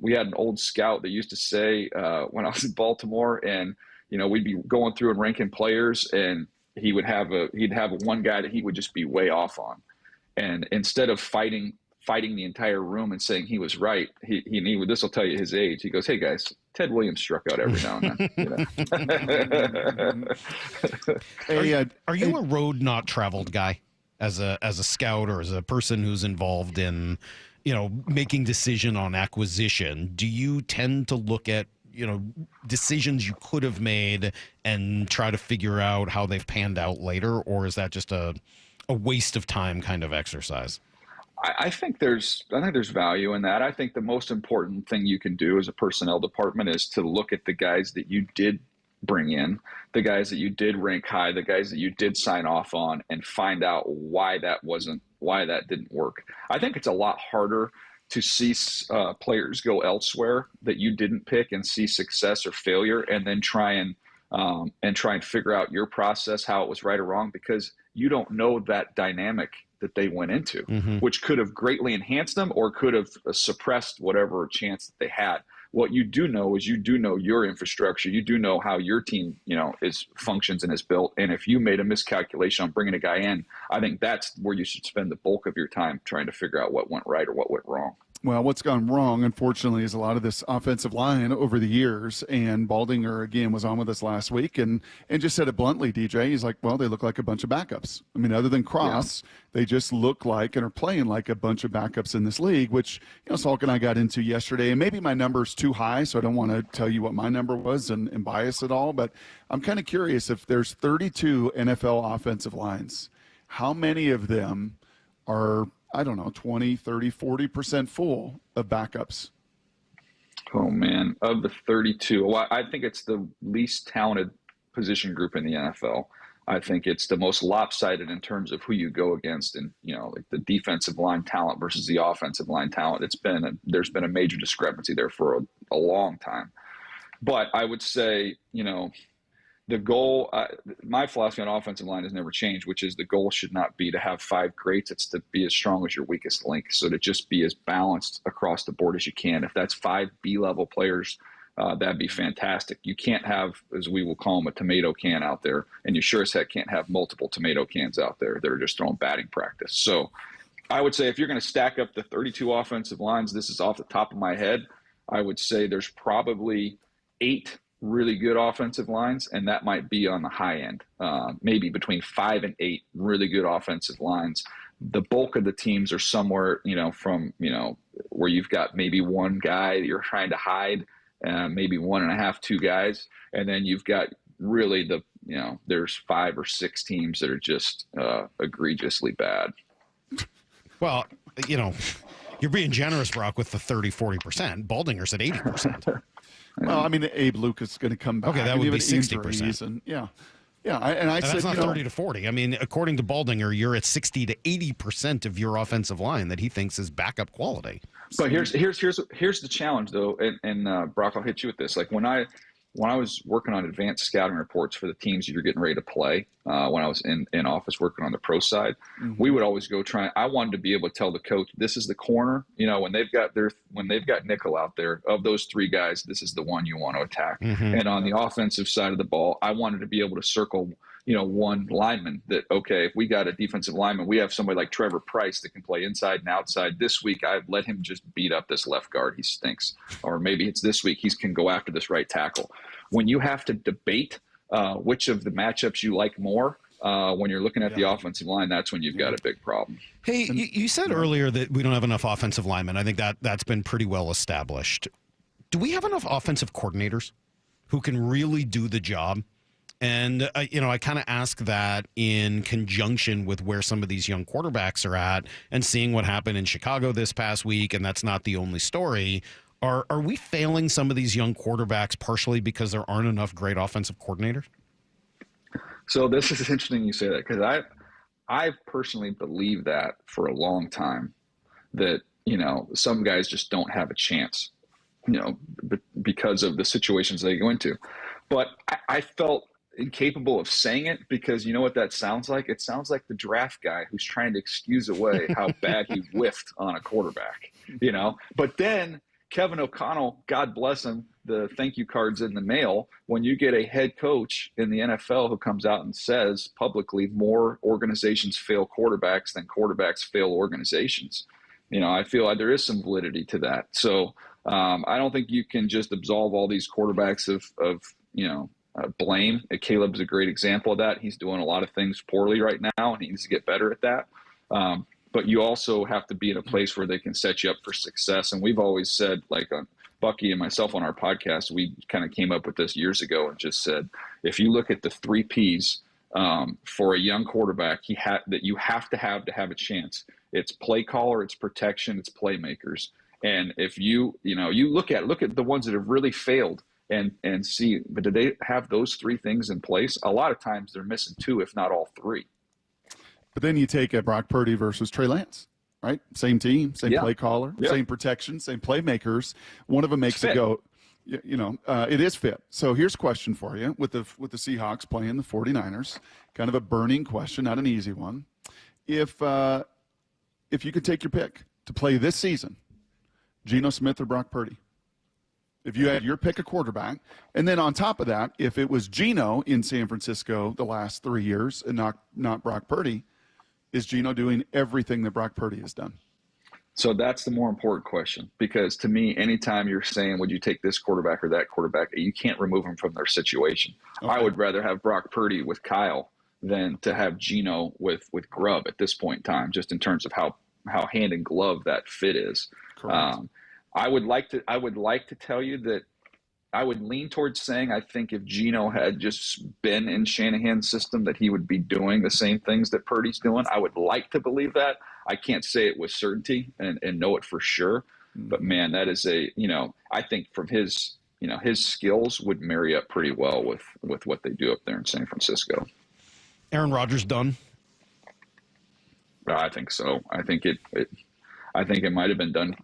we had an old scout that used to say when I was in Baltimore, and, we'd be going through and ranking players, and he'd have one guy that he would just be way off on. And instead of fighting the entire room and saying he was right, this will tell you his age. He goes, "Hey guys, Ted Williams struck out every now and then." Are you a road not traveled guy as a scout or as a person who's involved in, making decision on acquisition? Do you tend to look at, decisions you could have made and try to figure out how they've panned out later, or is that just a waste of time kind of exercise? I think there's value in that. I think the most important thing you can do as a personnel department is to look at the guys that you did bring in, the guys that you did rank high, the guys that you did sign off on, and find out why that didn't work. I think it's a lot harder to see players go elsewhere that you didn't pick and see success or failure, and then try and figure out your process, how it was right or wrong, because you don't know that dynamic that they went into, which could have greatly enhanced them or could have suppressed whatever chance that they had. What you do know is your infrastructure. You do know how your team, functions and is built. And if you made a miscalculation on bringing a guy in, I think that's where you should spend the bulk of your time trying to figure out what went right or what went wrong. Well, what's gone wrong, unfortunately, is a lot of this offensive line over the years. And Baldinger, again, was on with us last week and just said it bluntly, DJ. He's like, well, they look like a bunch of backups. Other than Cross, they just look like and are playing like a bunch of backups in this league, which, Salk and I got into yesterday. And maybe my number's too high, so I don't want to tell you what my number was and bias it all. But I'm kind of curious, if there's 32 NFL offensive lines, how many of them are, 20, 30, 40% full of backups? Oh, man. Of the 32, well, I think it's the least talented position group in the NFL. I think it's the most lopsided in terms of who you go against and, like the defensive line talent versus the offensive line talent. There's been a major discrepancy there for a long time. But I would say, the goal, my philosophy on offensive line has never changed, which is the goal should not be to have 5 greats. It's to be as strong as your weakest link. So to just be as balanced across the board as you can. If that's 5 B-level players, that'd be fantastic. You can't have, as we will call them, a tomato can out there, and you sure as heck can't have multiple tomato cans out there that are just throwing batting practice. So I would say if you're going to stack up the 32 offensive lines, this is off the top of my head, I would say there's probably 8 really good offensive lines, and that might be on the high end, maybe between 5 and 8 really good offensive lines. The bulk of the teams are somewhere, from, where you've got maybe one guy that you're trying to hide, maybe 1.5, 2 guys. And then you've got really there's 5 or 6 teams that are just egregiously bad. Well, you're being generous, Brock, with the 30, 40%. Baldinger's at 80%. Well, Abe Lucas is going to come back. Okay, that would be 60%. And I said that's not 30 to 40. According to Baldinger, you're at 60 to 80% of your offensive line that he thinks is backup quality. But here's the challenge, though, and Brock, I'll hit you with this. Like when I was working on advanced scouting reports for the teams that you're getting ready to play, when I was in office working on the pro side, we would always go I wanted to be able to tell the coach, this is the corner, when they've got nickel out there, of those 3 guys, this is the one you want to attack. And on the offensive side of the ball, I wanted to be able to circle, one lineman that, okay, if we got a defensive lineman, we have somebody like Trevor Price that can play inside and outside. This week, I've let him just beat up this left guard. He stinks. Or maybe it's this week, he can go after this right tackle. When you have to debate which of the matchups you like more, when you're looking at the offensive line, that's when you've got a big problem. Hey, you said earlier that we don't have enough offensive linemen. I think that's been pretty well established. Do we have enough offensive coordinators who can really do the job? And, I kind of ask that in conjunction with where some of these young quarterbacks are at and seeing what happened in Chicago this past week, and that's not the only story. Are we failing some of these young quarterbacks partially because there aren't enough great offensive coordinators? So this is interesting you say that, because I personally believe that for a long time, that, some guys just don't have a chance, because of the situations they go into. But I felt incapable of saying it, because you know what that sounds like? It sounds like the draft guy who's trying to excuse away how bad he whiffed on a quarterback, But then Kevin O'Connell, God bless him, the thank you cards in the mail, when you get a head coach in the NFL who comes out and says publicly more organizations fail quarterbacks than quarterbacks fail organizations. I feel like there is some validity to that. So I don't think you can just absolve all these quarterbacks of blame. Caleb's a great example of that. He's doing a lot of things poorly right now, and he needs to get better at that. But you also have to be in a place where they can set you up for success. And we've always said, like Bucky and myself on our podcast, we kind of came up with this years ago and just said, if you look at the 3 Ps for a young quarterback, that you have to have a chance. It's play caller, it's protection, it's playmakers. And if you look at the ones that have really failed and see, but do they have those 3 things in place? A lot of times they're missing 2, if not all 3. But then you take a Brock Purdy versus Trey Lance, right? Same team, same play caller, same protection, same playmakers. One of them makes it go, it is fit. So here's a question for you with the Seahawks playing the 49ers, kind of a burning question, not an easy one. If you could take your pick to play this season, Geno Smith or Brock Purdy, if you had your pick of quarterback, and then on top of that, if it was Geno in San Francisco the last 3 years and not Brock Purdy, is Geno doing everything that Brock Purdy has done? So that's the more important question, because to me, anytime you're saying, would you take this quarterback or that quarterback, you can't remove them from their situation. Okay. I would rather have Brock Purdy with Kyle than to have Geno with Grubb at this point in time, just in terms of how hand in glove that fit is. I would like to tell you that I would lean towards saying I think if Geno had just been in Shanahan's system, that he would be doing the same things that Purdy's doing. I would like to believe that. I can't say it with certainty and know it for sure. But man, that is I think from his skills would marry up pretty well with what they do up there in San Francisco. Aaron Rodgers done? I think so. I think it might have been done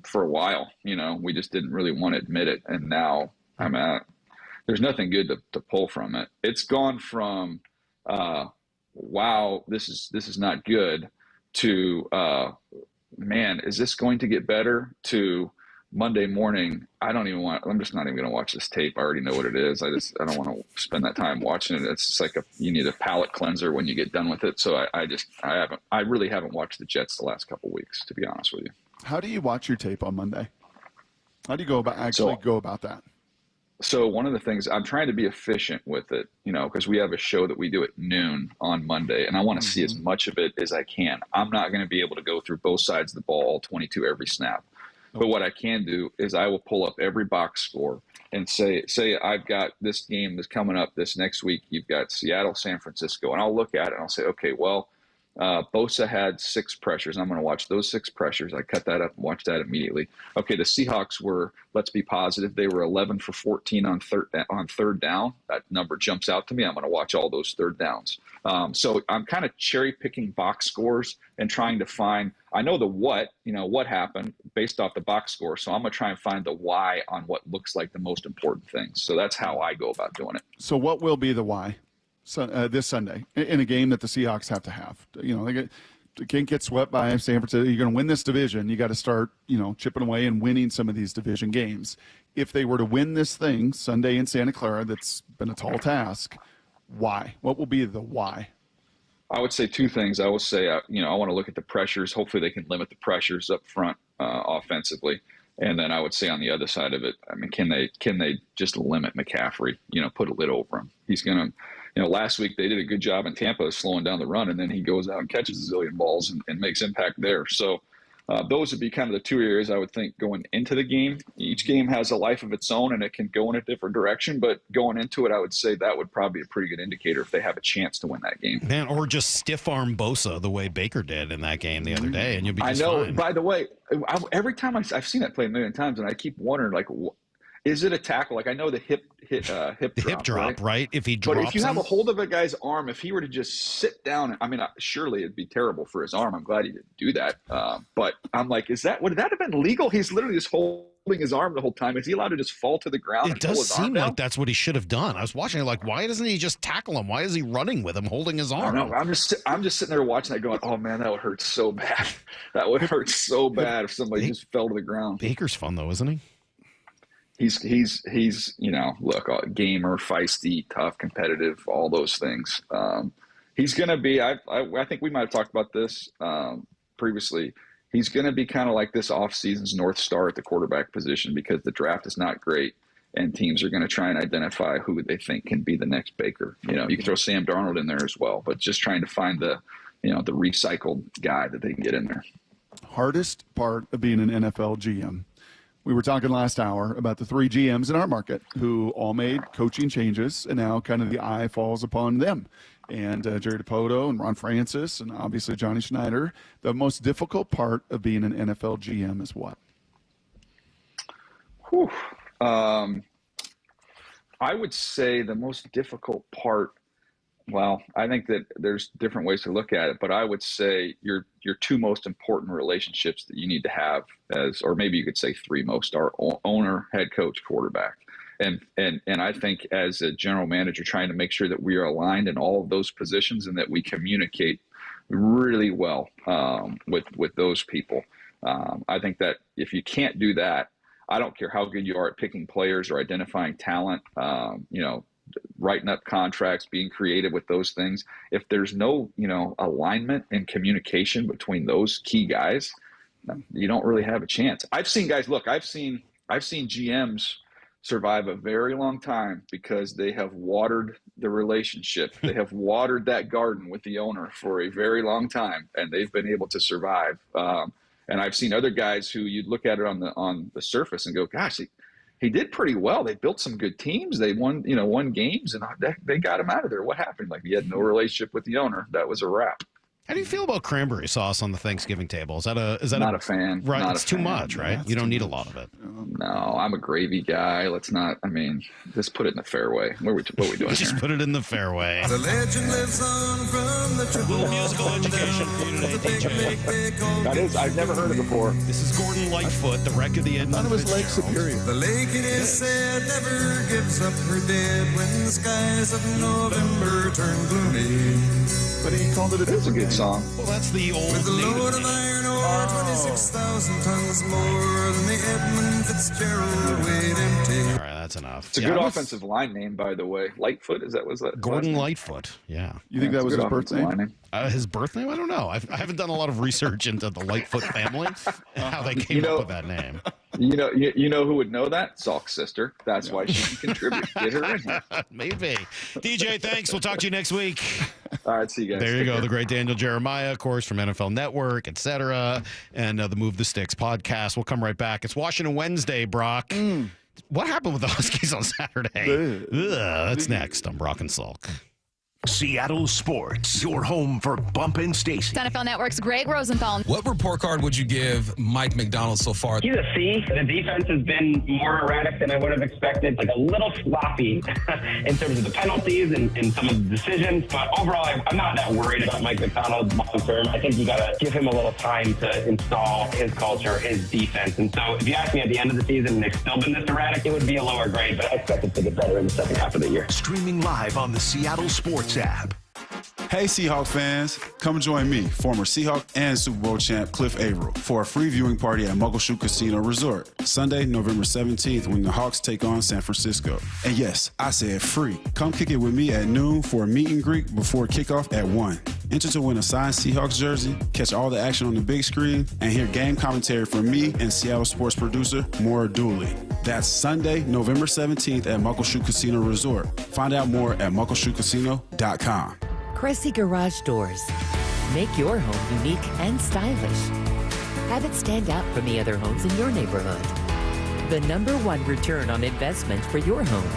for a while. We just didn't really want to admit it. And now there's nothing good to pull from it. It's gone from, wow, this is not good, to, man, is this going to get better, to Monday morning, I'm just not even going to watch this tape. I already know what it is. I don't want to spend that time watching it. It's just like you need a palate cleanser when you get done with it. So I really haven't watched the Jets the last couple of weeks, to be honest with you. How do you watch your tape on Monday? How do you go about that? So one of the things, I'm trying to be efficient with it, because we have a show that we do at noon on Monday, and I want to see as much of it as I can. I'm not going to be able to go through both sides of the ball, 22 every snap. But what I can do is I will pull up every box score and say I've got this game that's coming up this next week. You've got Seattle, San Francisco, and I'll look at it and I'll say, okay, well, Bosa had 6 pressures. I'm going to watch those 6 pressures. I cut that up and watch that immediately. Okay, the Seahawks were, let's be positive, they were 11 for 14 on third down. That number jumps out to me. I'm going to watch all those third downs. So I'm kind of cherry picking box scores and trying to find, I know the what happened based off the box score. So I'm going to try and find the why on what looks like the most important things. So that's how I go about doing it. So what will be the why this Sunday in a game that the Seahawks have to have? They can't get swept by San Francisco. You're going to win this division. You got to start, chipping away and winning some of these division games. If they were to win this thing Sunday in Santa Clara, that's been a tall task. Why? What will be the why? I would say 2 things. I would say, I want to look at the pressures. Hopefully they can limit the pressures up front offensively. And then I would say on the other side of it, can they just limit McCaffrey, put a lid over him? He's going to, last week they did a good job in Tampa of slowing down the run, and then he goes out and catches a zillion balls and makes impact there. So those would be kind of the two areas I would think going into the game. Each game has a life of its own, and it can go in a different direction. But going into it, I would say that would probably be a pretty good indicator if they have a chance to win that game. Man, or just stiff arm Bosa the way Baker did in that game the other day, and you'll be just fine. By the way, every time I've seen that play a million times, and I keep wondering, like, is it a tackle? Like, I know the hip drop, right? If he drops, but if you have a hold of a guy's arm, if he were to just sit down, I mean, surely it'd be terrible for his arm. I'm glad he didn't do that. But I'm like, would that have been legal? He's literally just holding his arm the whole time. Is he allowed to just fall to the ground? It does seem like that's what he should have done. I was watching it like, why doesn't he just tackle him? Why is he running with him, holding his arm? I don't know. I'm just sitting there watching that, going, oh man, that would hurt so bad. That would hurt so bad if somebody just fell to the ground. Baker's fun though, isn't he? He's look, gamer, feisty, tough, competitive, all those things. He's going to be, I think we might have talked about this previously. He's going to be kind of like this offseason's North Star at the quarterback position because the draft is not great and teams are going to try and identify who they think can be the next Baker. You can throw Sam Darnold in there as well, but just trying to find the recycled guy that they can get in there. Hardest part of being an NFL GM. We were talking last hour about the 3 GMs in our market who all made coaching changes, and now kind of the eye falls upon them. And Jerry DiPoto and Ron Francis and obviously Johnny Schneider. The most difficult part of being an NFL GM is what? I would say the most difficult part, well, I think that there's different ways to look at it, but I would say your 2 most important relationships that you need to have or maybe you could say 3 most, are owner, head coach, quarterback. And I think as a general manager, trying to make sure that we are aligned in all of those positions and that we communicate really well with those people. I think that if you can't do that, I don't care how good you are at picking players or identifying talent, writing up contracts, being creative with those things. If there's no, alignment and communication between those key guys, you don't really have a chance. I've seen guys, I've seen GMs survive a very long time because they have watered the relationship. They have watered that garden with the owner for a very long time, and they've been able to survive. And I've seen other guys who you'd look at it on the surface and go, gosh, he did pretty well. They built some good teams. They won games, and they got him out of there. What happened? Like, he had no relationship with the owner. That was a wrap. How do you feel about cranberry sauce on the Thanksgiving table? Is that not a fan? Right, not it's too much, right? You don't need a lot of it. No, I'm a gravy guy. Let's not. I mean, just put it in the fairway. What are we doing Just here? put it in the fairway. The legend lives on from the triple musical education for you today, DJ. That is, I've never heard it before. This is Gordon Lightfoot, the wreck of the Edmund. None of us Lake Superior. The lake, it is said, never gives up her dead when the skies of November turn gloomy. But he called it It's a good song. Well, that's the old With a load native of iron ore, 26,000 tons more than the Edmund Fitzgerald weighed empty. All right, that's enough. It's a good offensive line name, by the way. Lightfoot, was that? Gordon Lightfoot, yeah. You think that was his birth name? His birth name? I don't know. I haven't done a lot of research into the Lightfoot family and how they came up with that name. You know who would know that? Salk's sister. That's why she can contribute. Get her in here. Maybe. DJ, thanks. We'll talk to you next week. All right, see you guys. There you Take go. care. The great Daniel Jeremiah, of course, from NFL Network, etc., and the Move the Sticks podcast. We'll come right back. It's Washington Wednesday, Brock. What happened with the Huskies on Saturday? That's next on Brock and Salk. Seattle Sports, your home for Bumpin' Stacy. NFL Network's Greg Rosenthal. What report card would you give Mike McDonald so far? He's a C. The defense has been more erratic than I would have expected, like a little sloppy in terms of the penalties and some of the decisions. But overall, I'm not that worried about Mike McDonald long term. I think you got to give him a little time to install his culture, his defense. And so if you ask me at the end of the season and they've still been this erratic, it would be a lower grade, but I expect it to get better in the second half of the year. Streaming live on the Seattle Sports app. Hey Seahawks fans, come join me, former Seahawk and Super Bowl champ Cliff Averill, for a free viewing party at Muckleshoot Casino Resort, Sunday, November 17th, when the Hawks take on San Francisco. And yes, I said free. Come kick it with me at noon for a meet and greet before kickoff at 1. Enter to win a signed Seahawks jersey, catch all the action on the big screen, and hear game commentary from me and Seattle sports producer Maura Dooley. That's Sunday, November 17th at Muckleshoot Casino Resort. Find out more at muckleshootcasino.com. Cressy Garage Doors. Make your home unique and stylish. Have it stand out from the other homes in your neighborhood. The #1 return on investment for your home.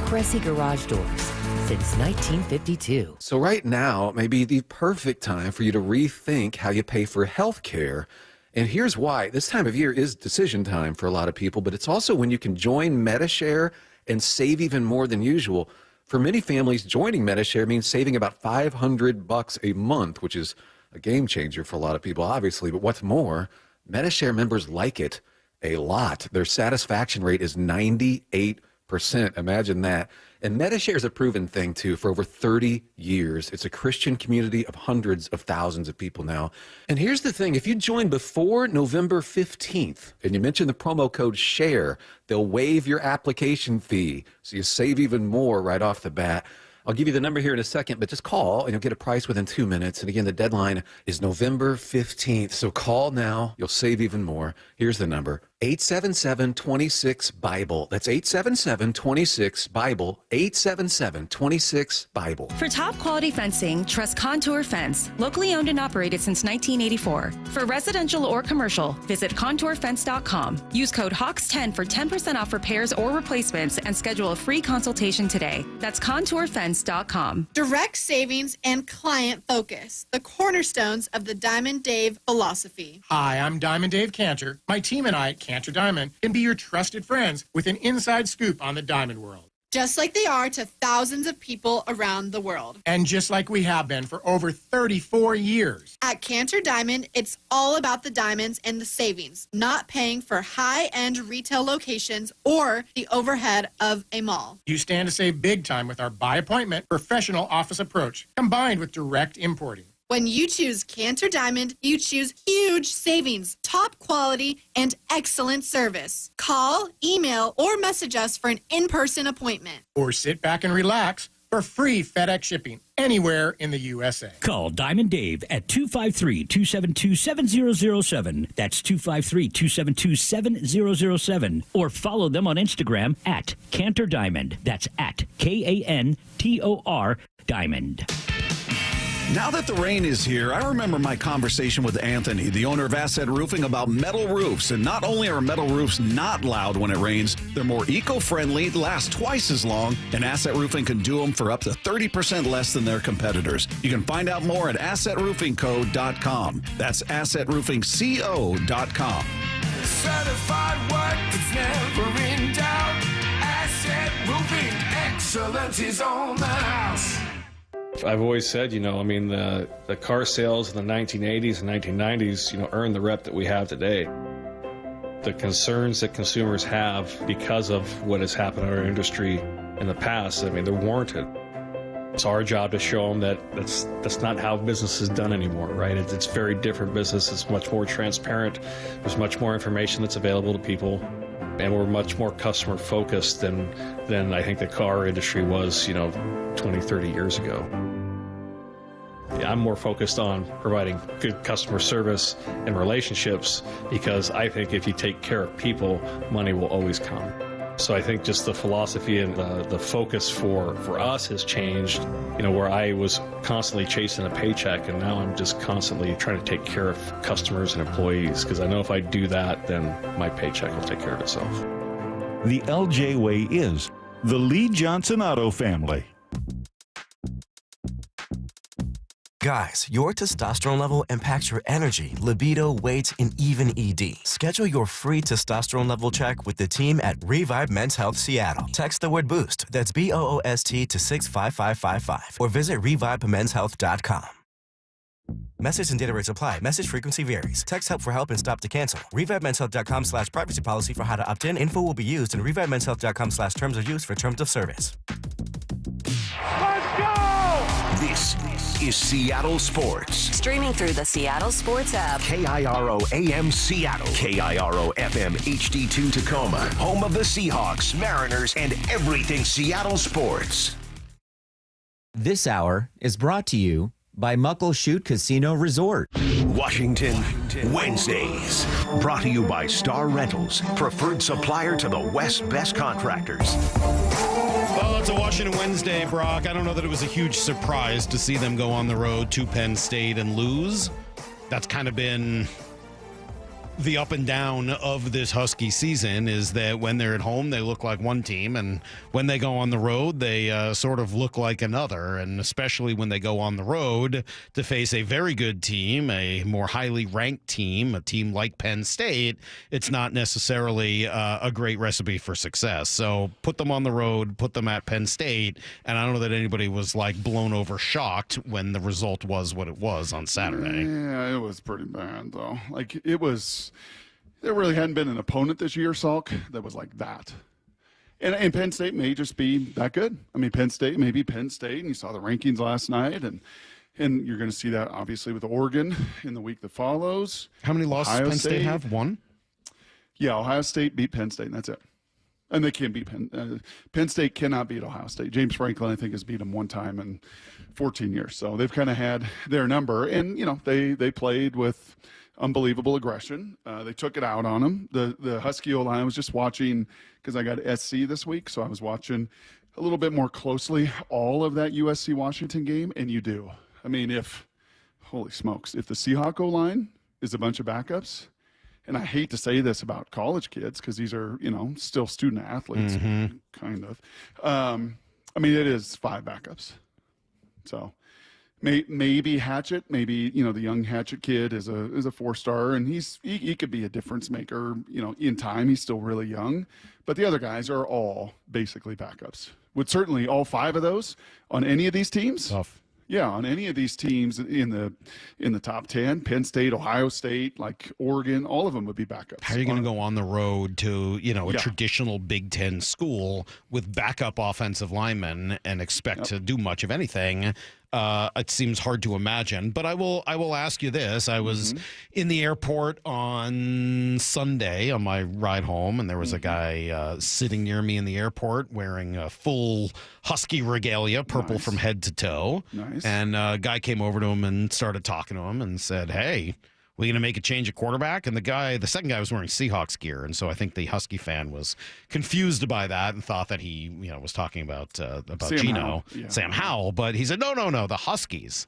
Cressy Garage Doors, since 1952. So right now may be the perfect time for you to rethink how you pay for health care. And here's why. This time of year is decision time for a lot of people, but it's also when you can join MediShare and save even more than usual. For many families, joining MediShare means saving about $500 a month, which is a game changer for a lot of people, obviously. But what's more, MediShare members like it a lot. Their satisfaction rate is 98%. Imagine that. And MediShare is a proven thing, too, for over 30 years. It's a Christian community of hundreds of thousands of people now. And here's the thing. If you join before November 15th and you mention the promo code SHARE, they'll waive your application fee, so you save even more right off the bat. I'll give you the number here in a second, but just call and you'll get a price within 2 minutes. And again, the deadline is November 15th. So call now. You'll save even more. Here's the number. 877-26-BIBLE. That's 877-26-BIBLE. 877-26-BIBLE. For top quality fencing, trust Contour Fence. Locally owned and operated since 1984. For residential or commercial, visit contourfence.com. Use code HAWKS10 for 10% off repairs or replacements and schedule a free consultation today. That's contourfence.com. Direct savings and client focus, the cornerstones of the Diamond Dave philosophy. Hi, I'm Diamond Dave Cantor. My team and I at Cantor Diamond can be your trusted friends with an inside scoop on the diamond world. Just like they are to thousands of people around the world. And just like we have been for over 34 years. At Cantor Diamond, it's all about the diamonds and the savings, not paying for high-end retail locations or the overhead of a mall. You stand to save big time with our by appointment professional office approach, combined with direct importing. When you choose Cantor Diamond, you choose huge savings, top quality, and excellent service. Call, email, or message us for an in-person appointment. Or sit back and relax for free FedEx shipping anywhere in the USA. Call Diamond Dave at 253-272-7007. That's 253-272-7007. Or follow them on Instagram at Cantor Diamond. That's at KANTOR Diamond. Now that the rain is here, I remember my conversation with Anthony, the owner of Asset Roofing, about metal roofs. And not only are metal roofs not loud when it rains, they're more eco-friendly, last twice as long, and Asset Roofing can do them for up to 30% less than their competitors. You can find out more at AssetRoofingCo.com. That's AssetRoofingCo.com. Certified work that's never in doubt. Asset Roofing, excellence is on the house. I've always said, the car sales in the 1980s and 1990s, earned the rep that we have today. The concerns that consumers have because of what has happened in our industry in the past, they're warranted. It's our job to show them that that's not how business is done anymore, right? It's very different business. It's much more transparent. There's much more information that's available to people. And we're much more customer focused than I think the car industry was, 20, 30 years ago. Yeah, I'm more focused on providing good customer service and relationships because I think if you take care of people, money will always come. So I think just the philosophy and the focus for us has changed, where I was constantly chasing a paycheck and now I'm just constantly trying to take care of customers and employees because I know if I do that, then my paycheck will take care of itself. The LJ way is the Lee Johnson Auto family. Guys, your testosterone level impacts your energy, libido, weight, and even ED. Schedule your free testosterone level check with the team at Revive Men's Health Seattle. Text the word BOOST, that's BOOST, to 65555 or visit ReviveMen'sHealth.com. Message and data rates apply. Message frequency varies. Text help for help and stop to cancel. ReviveMen'sHealth.com/privacy policy for how to opt in. Info will be used and ReviveMen'sHealth.com/terms of use for terms of service. Let's go! This is Seattle Sports. Streaming through the Seattle Sports app. KIRO AM Seattle. KIRO FM HD2 Tacoma. Home of the Seahawks, Mariners, and everything Seattle sports. This hour is brought to you by Muckleshoot Casino Resort. Washington, Wednesdays. Brought to you by Star Rentals, preferred supplier to the West's best contractors. Well, it's a Washington Wednesday, Brock. I don't know that it was a huge surprise to see them go on the road to Penn State and lose. That's kind of been the up and down of this Husky season is that when they're at home, they look like one team, and when they go on the road, they sort of look like another, and especially when they go on the road to face a very good team, a more highly ranked team, a team like Penn State, it's not necessarily a great recipe for success. So put them on the road, put them at Penn State, and I don't know that anybody was like blown over shocked when the result was what it was on Saturday. Yeah, it was pretty bad, though. Like, there really hadn't been an opponent this year, Salk, that was like that. And Penn State may just be that good. I mean, Penn State may be Penn State, and you saw the rankings last night, and you're going to see that, obviously, with Oregon in the week that follows. How many losses does Penn State have? One? Yeah, Ohio State beat Penn State, and that's it. And they can't beat Penn State cannot beat Ohio State. James Franklin, I think, has beat them one time in 14 years. So they've kind of had their number. And, they played with unbelievable aggression. They took it out on them. The Husky O-line, I was just watching because I got SC this week, so I was watching a little bit more closely all of that USC-Washington game, and you do. I mean, holy smokes, if the Seahawk O-line is a bunch of backups, and I hate to say this about college kids because these are, still student athletes, kind of. I mean, it is 5 backups. So maybe Hatchett, maybe, the young Hatchett kid is a 4-star, and he could be a difference maker, in time. He's still really young. But the other guys are all basically backups. Would certainly all 5 of those on any of these teams. Tough. Yeah, on any of these teams in the top 10, Penn State, Ohio State, like Oregon, all of them would be backups. How are you going to go on the road to, a traditional Big Ten school with backup offensive linemen and expect to do much of anything? It seems hard to imagine, but I will ask you this. I was in the airport on Sunday on my ride home, and there was a guy sitting near me in the airport wearing a full Husky regalia, purple from head to toe. Nice. And a guy came over to him and started talking to him and said, "Hey, we're going to make a change at quarterback." And the second guy was wearing Seahawks gear. And so I think the Husky fan was confused by that and thought that he, was talking about Gino, Sam Howell. But he said, no, the Huskies.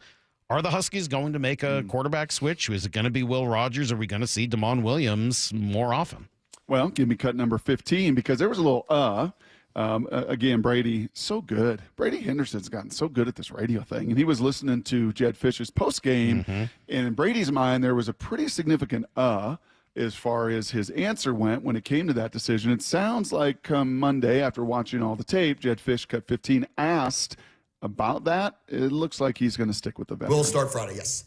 Are the Huskies going to make a quarterback switch? Is it going to be Will Rogers? Are we going to see Damon Williams more often? Well, give me cut number 15 because there was a little again, Brady, so good. Brady Henderson's gotten so good at this radio thing. And he was listening to Jed Fish's postgame. And in Brady's mind, there was a pretty significant as far as his answer went when it came to that decision. It sounds like come Monday, after watching all the tape, Jed Fish, cut 15, asked about that. It looks like he's going to stick with the veteran. We'll start Friday, yes.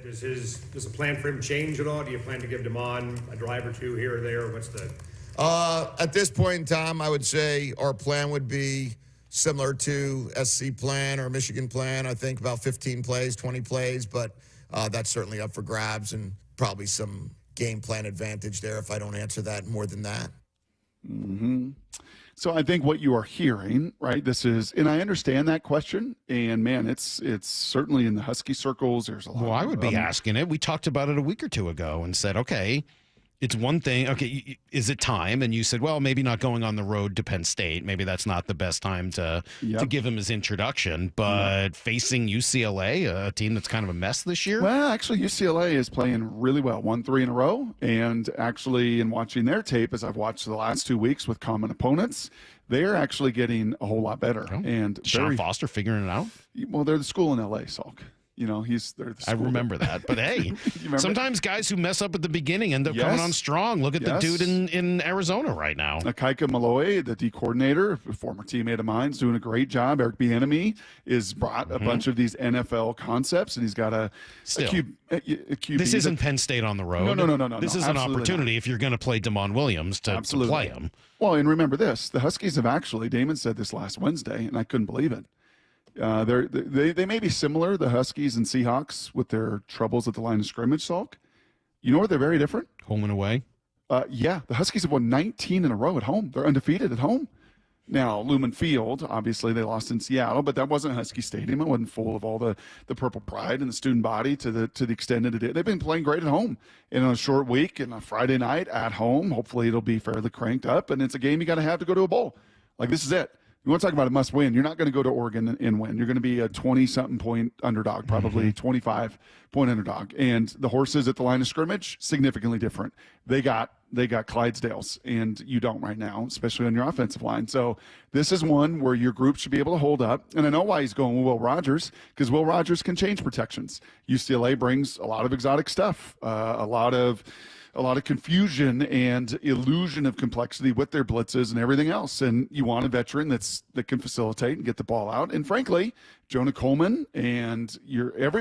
Does the plan for him change at all? Do you plan to give Damon a drive or two here or there? What's the... At this point in time, I would say our plan would be similar to SC plan or Michigan plan. I think about 15 plays, 20 plays, but that's certainly up for grabs and probably some game plan advantage there if I don't answer that more than that. So I think what you are hearing, right, this is, and I understand that question, and man, it's certainly in the Husky circles. There's a lot. Well, I would be asking it. We talked about it a week or two ago and said, okay, it's one thing. Okay, is it time? And you said, well, maybe not going on the road to Penn State. Maybe that's not the best time to give him his introduction. But facing UCLA, a team that's kind of a mess this year. Well, actually, UCLA is playing really well. Won 3 in a row. And actually, in watching their tape, as I've watched the last 2 weeks with common opponents, they're actually getting a whole lot better. And Sean Foster figuring it out. Well, they're the school in LA, Salk. They're the I remember that. But hey, sometimes guys who mess up at the beginning end up coming on strong. Look at the dude in Arizona right now. Akaika Malloy, the D coordinator, a former teammate of mine, is doing a great job. Eric Bieniemy has brought a bunch of these NFL concepts, and he's got a QB. This isn't Penn State on the road. No. This is an opportunity if you're going to play Damon Williams to play him. Well, and remember this. The Huskies have actually, Damon said this last Wednesday, and I couldn't believe it. They may be similar, the Huskies and Seahawks, with their troubles at the line of scrimmage, Salk. You know where they're very different? Home and away? The Huskies have won 19 in a row at home. They're undefeated at home. Now, Lumen Field, obviously they lost in Seattle, but that wasn't Husky Stadium. It wasn't full of all the purple pride and the student body to the extent that it did. They've been playing great at home. And on a short week and a Friday night at home, hopefully it'll be fairly cranked up. And it's a game you got to have to go to a bowl. Like, this is it. You want to talk about a must win. You're not going to go to Oregon and win. You're going to be a 20-something point underdog, probably 25-point underdog. And the horses at the line of scrimmage, significantly different. They got Clydesdales, and you don't right now, especially on your offensive line. So this is one where your group should be able to hold up. And I know why he's going with Will Rogers, because Will Rogers can change protections. UCLA brings a lot of exotic stuff, a lot of confusion and illusion of complexity with their blitzes and everything else. And you want a veteran that can facilitate and get the ball out. And frankly, Jonah Coleman and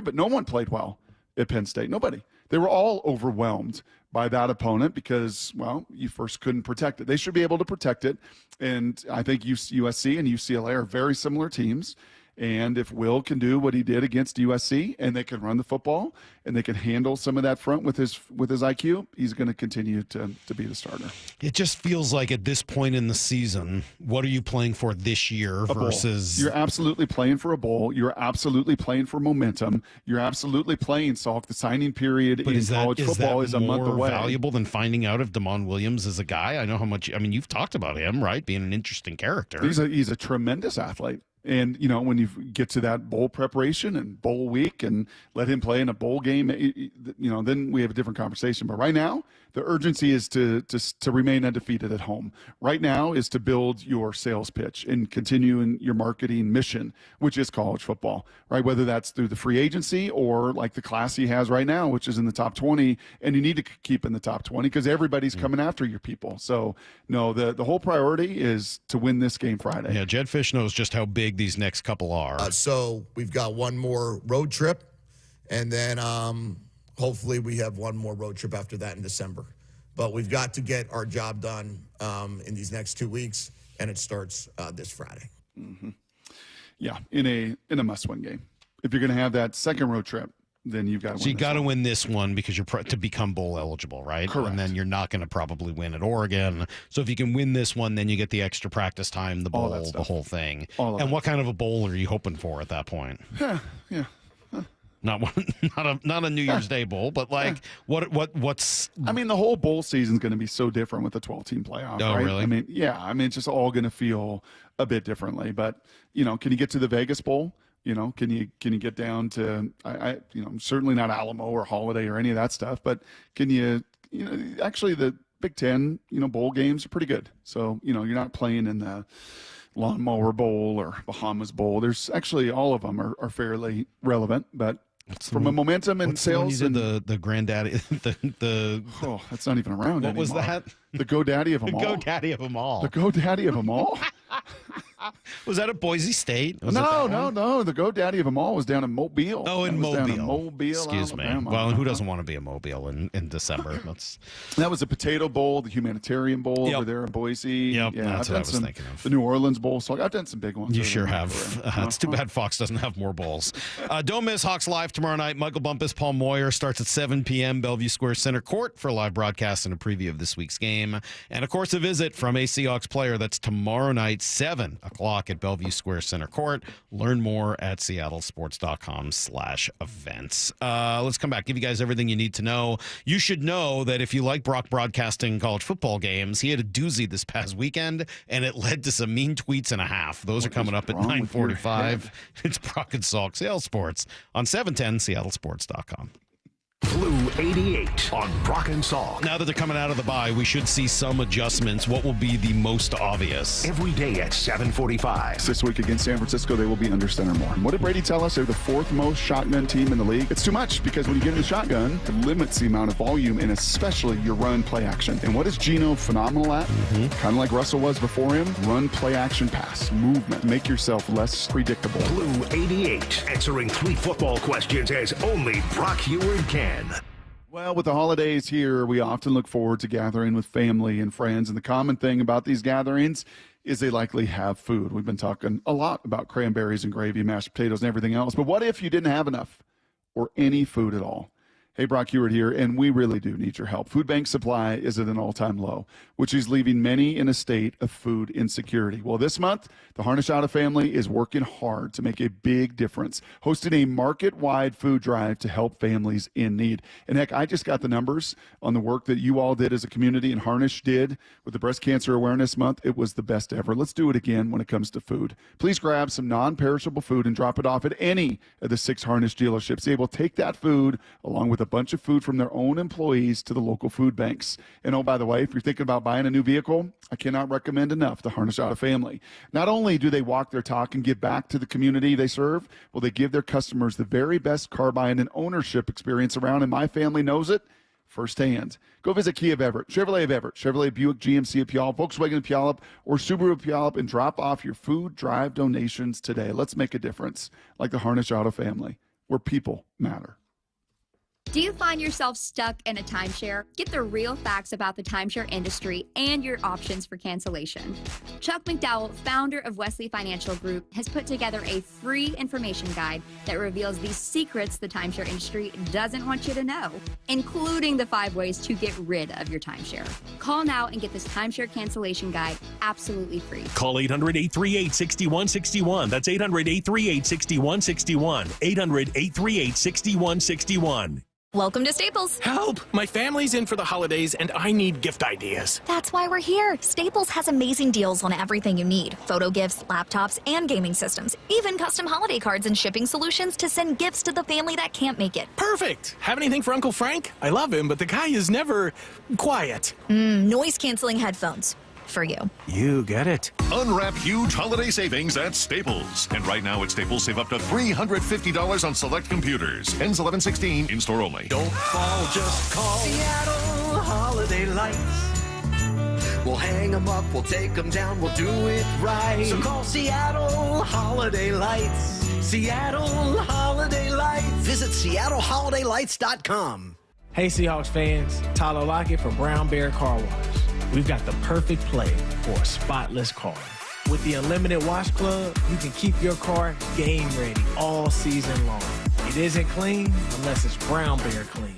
but no one played well at Penn State. Nobody. They were all overwhelmed by that opponent because, well, you first couldn't protect it. They should be able to protect it. And I think USC and UCLA are very similar teams. And if Will can do what he did against USC, and they can run the football, and they can handle some of that front with his IQ, he's going to continue to be the starter. It just feels like at this point in the season, what are you playing for this year versus? You're absolutely playing for a bowl. You're absolutely playing for momentum. You're absolutely playing, Salk. The signing period in college football is a month away. More valuable than finding out if Damon Williams is a guy? I know how much. I mean, you've talked about him, right? Being an interesting character. He's a tremendous athlete. And, you know, when you get to that bowl preparation and bowl week and let him play in a bowl game, you know, then we have a different conversation. But right now, the urgency is to remain undefeated at home. Right now is to build your sales pitch and continue in your marketing mission, which is college football, right? Whether that's through the free agency or like the class he has right now, which is in the top 20, and you need to keep in the top 20 because everybody's coming after your people. So, no, the whole priority is to win this game Friday. Yeah, Jed Fish knows just how big these next couple are. So we've got one more road trip, and then hopefully we have one more road trip after that in December. But we've got to get our job done in these next 2 weeks, and it starts this Friday. Mm-hmm. Yeah, in a must-win game. If you're going to have that second road trip, then you've got to win. So you got to win this one because you're to become bowl eligible, right? Correct. And then you're not going to probably win at Oregon. So if you can win this one, then you get the extra practice time, the bowl, the whole thing. And what kind of a bowl are you hoping for at that point? Yeah. Not a New Year's Day bowl, but like what's? I mean, the whole bowl season is going to be so different with the 12-team playoff. Oh, right? really? I mean, yeah. I mean, it's just all going to feel a bit differently. But you know, can you get to the Vegas Bowl? You know, can you get down to certainly not Alamo or Holiday or any of that stuff, but can you actually the Big Ten bowl games are pretty good. So you're not playing in the Lawnmower Bowl or Bahamas Bowl. There's actually all of them are fairly relevant, but from a momentum and sales and the granddaddy the that's not even around what anymore. Was that the GoDaddy of them all? The GoDaddy of them all. The GoDaddy of them all. Was that at Boise State? No. The GoDaddy of them all was down in Mobile. Oh, in Mobile. Excuse me. Well, and who doesn't want to be in Mobile in December? That was the Potato Bowl, the Humanitarian Bowl over there in Boise. Yep, yeah, that's what I was thinking of. The New Orleans Bowl. So I've done some big ones. You sure have. It's too bad Fox doesn't have more bowls. Don't miss Hawks Live tomorrow night. Michael Bumpus, Paul Moyer starts at 7 p.m. Bellevue Square Center Court for a live broadcast and a preview of this week's game. And, of course, a visit from a Seahawks player. That's tomorrow night, 7 o'clock at Bellevue Square Center Court. Learn more at seattlesports.com/events. Let's come back. Give you guys everything you need to know. You should know that if you like Brock broadcasting college football games, he had a doozy this past weekend, and it led to some mean tweets and a half. Those are coming up at 9:45. It's Brock and Salk Sales Sports on 710 seattlesports.com. Blue 88 on Brock and Salk. Now that they're coming out of the bye, we should see some adjustments. What will be the most obvious? Every day at 7:45. This week against San Francisco, they will be under center more. And what did Brady tell us? They're the 4th most shotgun team in the league. It's too much because when you get in the shotgun, it limits the amount of volume and especially your run play action. And what is Geno phenomenal at? Kind of like Russell was before him. Run play action pass. Movement. Make yourself less predictable. Blue 88. Answering 3 football questions as only Brock Heward can. Well, with the holidays here, we often look forward to gathering with family and friends. And the common thing about these gatherings is they likely have food. We've been talking a lot about cranberries and gravy, mashed potatoes, and everything else. But what if you didn't have enough or any food at all? Hey, Brock Hewart here, and we really do need your help. Food bank supply is at an all-time low, which is leaving many in a state of food insecurity. Well, this month, the Harnish Auto family is working hard to make a big difference, hosting a market-wide food drive to help families in need. And heck, I just got the numbers on the work that you all did as a community and Harnish did with the Breast Cancer Awareness Month. It was the best ever. Let's do it again when it comes to food. Please grab some non-perishable food and drop it off at any of the 6 Harnish dealerships. They will take that food along with a bunch of food from their own employees to the local food banks. And oh, by the way, if you're thinking about buying a new vehicle, I cannot recommend enough the Harnish Auto family. Not only do they walk their talk and give back to the community they serve, well, they give their customers the very best car buying and ownership experience around, and my family knows it firsthand. Go visit Kia of Everett, Chevrolet of Everett, Chevrolet Buick GMC of Puyallup, Volkswagen of Puyallup, or Subaru of Puyallup, and drop off your food drive donations today. Let's make a difference like the Harnish Auto family, where people matter. Do you find yourself stuck in a timeshare? Get the real facts about the timeshare industry and your options for cancellation. Chuck McDowell, founder of Wesley Financial Group, has put together a free information guide that reveals the secrets the timeshare industry doesn't want you to know, including the 5 ways to get rid of your timeshare. Call now and get this timeshare cancellation guide absolutely free. Call 800-838-6161. That's 800-838-6161. 800-838-6161. Welcome to Staples. Help! My family's in for the holidays and I need gift ideas. That's why we're here. Staples has amazing deals on everything you need. Photo gifts, laptops, and gaming systems. Even custom holiday cards and shipping solutions to send gifts to the family that can't make it. Perfect! Have anything for Uncle Frank? I love him, but the guy is never quiet. Noise-canceling headphones. For you. You get it. Unwrap huge holiday savings at Staples. And right now at Staples, save up to $350 on select computers. Ends 11/16, in-store only. Don't fall, just call Seattle Holiday Lights. We'll hang them up, we'll take them down, we'll do it right. So call Seattle Holiday Lights. Seattle Holiday Lights. Visit SeattleHolidayLights.com. Hey Seahawks fans, Tyler Lockett from Brown Bear Car Wash. We've got the perfect play for a spotless car. With the Unlimited Wash Club, you can keep your car game ready all season long. It isn't clean unless it's Brown Bear clean.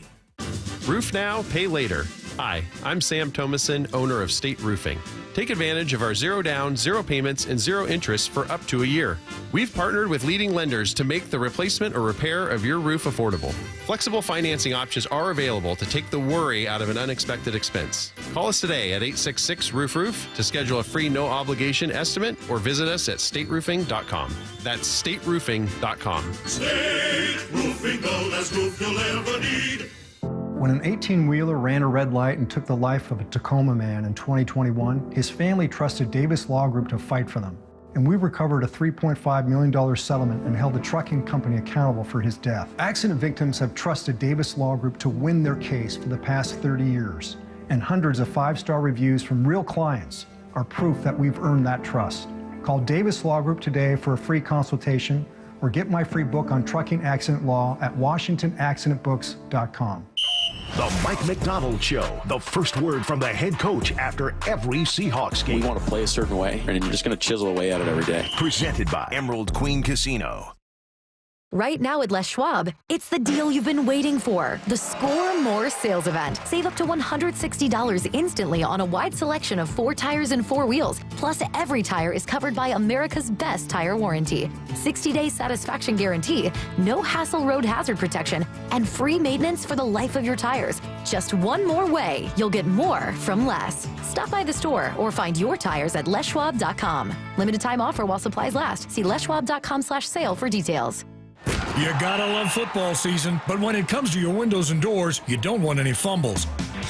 Roof now, pay later. Hi, I'm Sam Thomason, owner of State Roofing. Take advantage of our 0 down, 0 payments, and 0 interest for up to a year. We've partnered with leading lenders to make the replacement or repair of your roof affordable. Flexible financing options are available to take the worry out of an unexpected expense. Call us today at 866-ROOF-ROOF to schedule a free no-obligation estimate or visit us at stateroofing.com. That's stateroofing.com. State Roofing, the last roof you'll ever need. When an 18-wheeler ran a red light and took the life of a Tacoma man in 2021, his family trusted Davis Law Group to fight for them. And we recovered a $3.5 million settlement and held the trucking company accountable for his death. Accident victims have trusted Davis Law Group to win their case for the past 30 years. And hundreds of 5-star reviews from real clients are proof that we've earned that trust. Call Davis Law Group today for a free consultation or get my free book on trucking accident law at WashingtonAccidentBooks.com. The Mike McDonald Show, the first word from the head coach after every Seahawks game. We want to play a certain way, and you're just going to chisel away at it every day. Presented by Emerald Queen Casino. Right now at Les Schwab, it's the deal you've been waiting for. The Score More sales event. Save up to $160 instantly on a wide selection of 4 tires and 4 wheels. Plus, every tire is covered by America's best tire warranty. 60-day satisfaction guarantee, no hassle road hazard protection, and free maintenance for the life of your tires. Just one more way you'll get more from less. Stop by the store or find your tires at leschwab.com. Limited time offer while supplies last. See leschwab.com/sale for details. You gotta love football season, but when it comes to your windows and doors, you don't want any fumbles.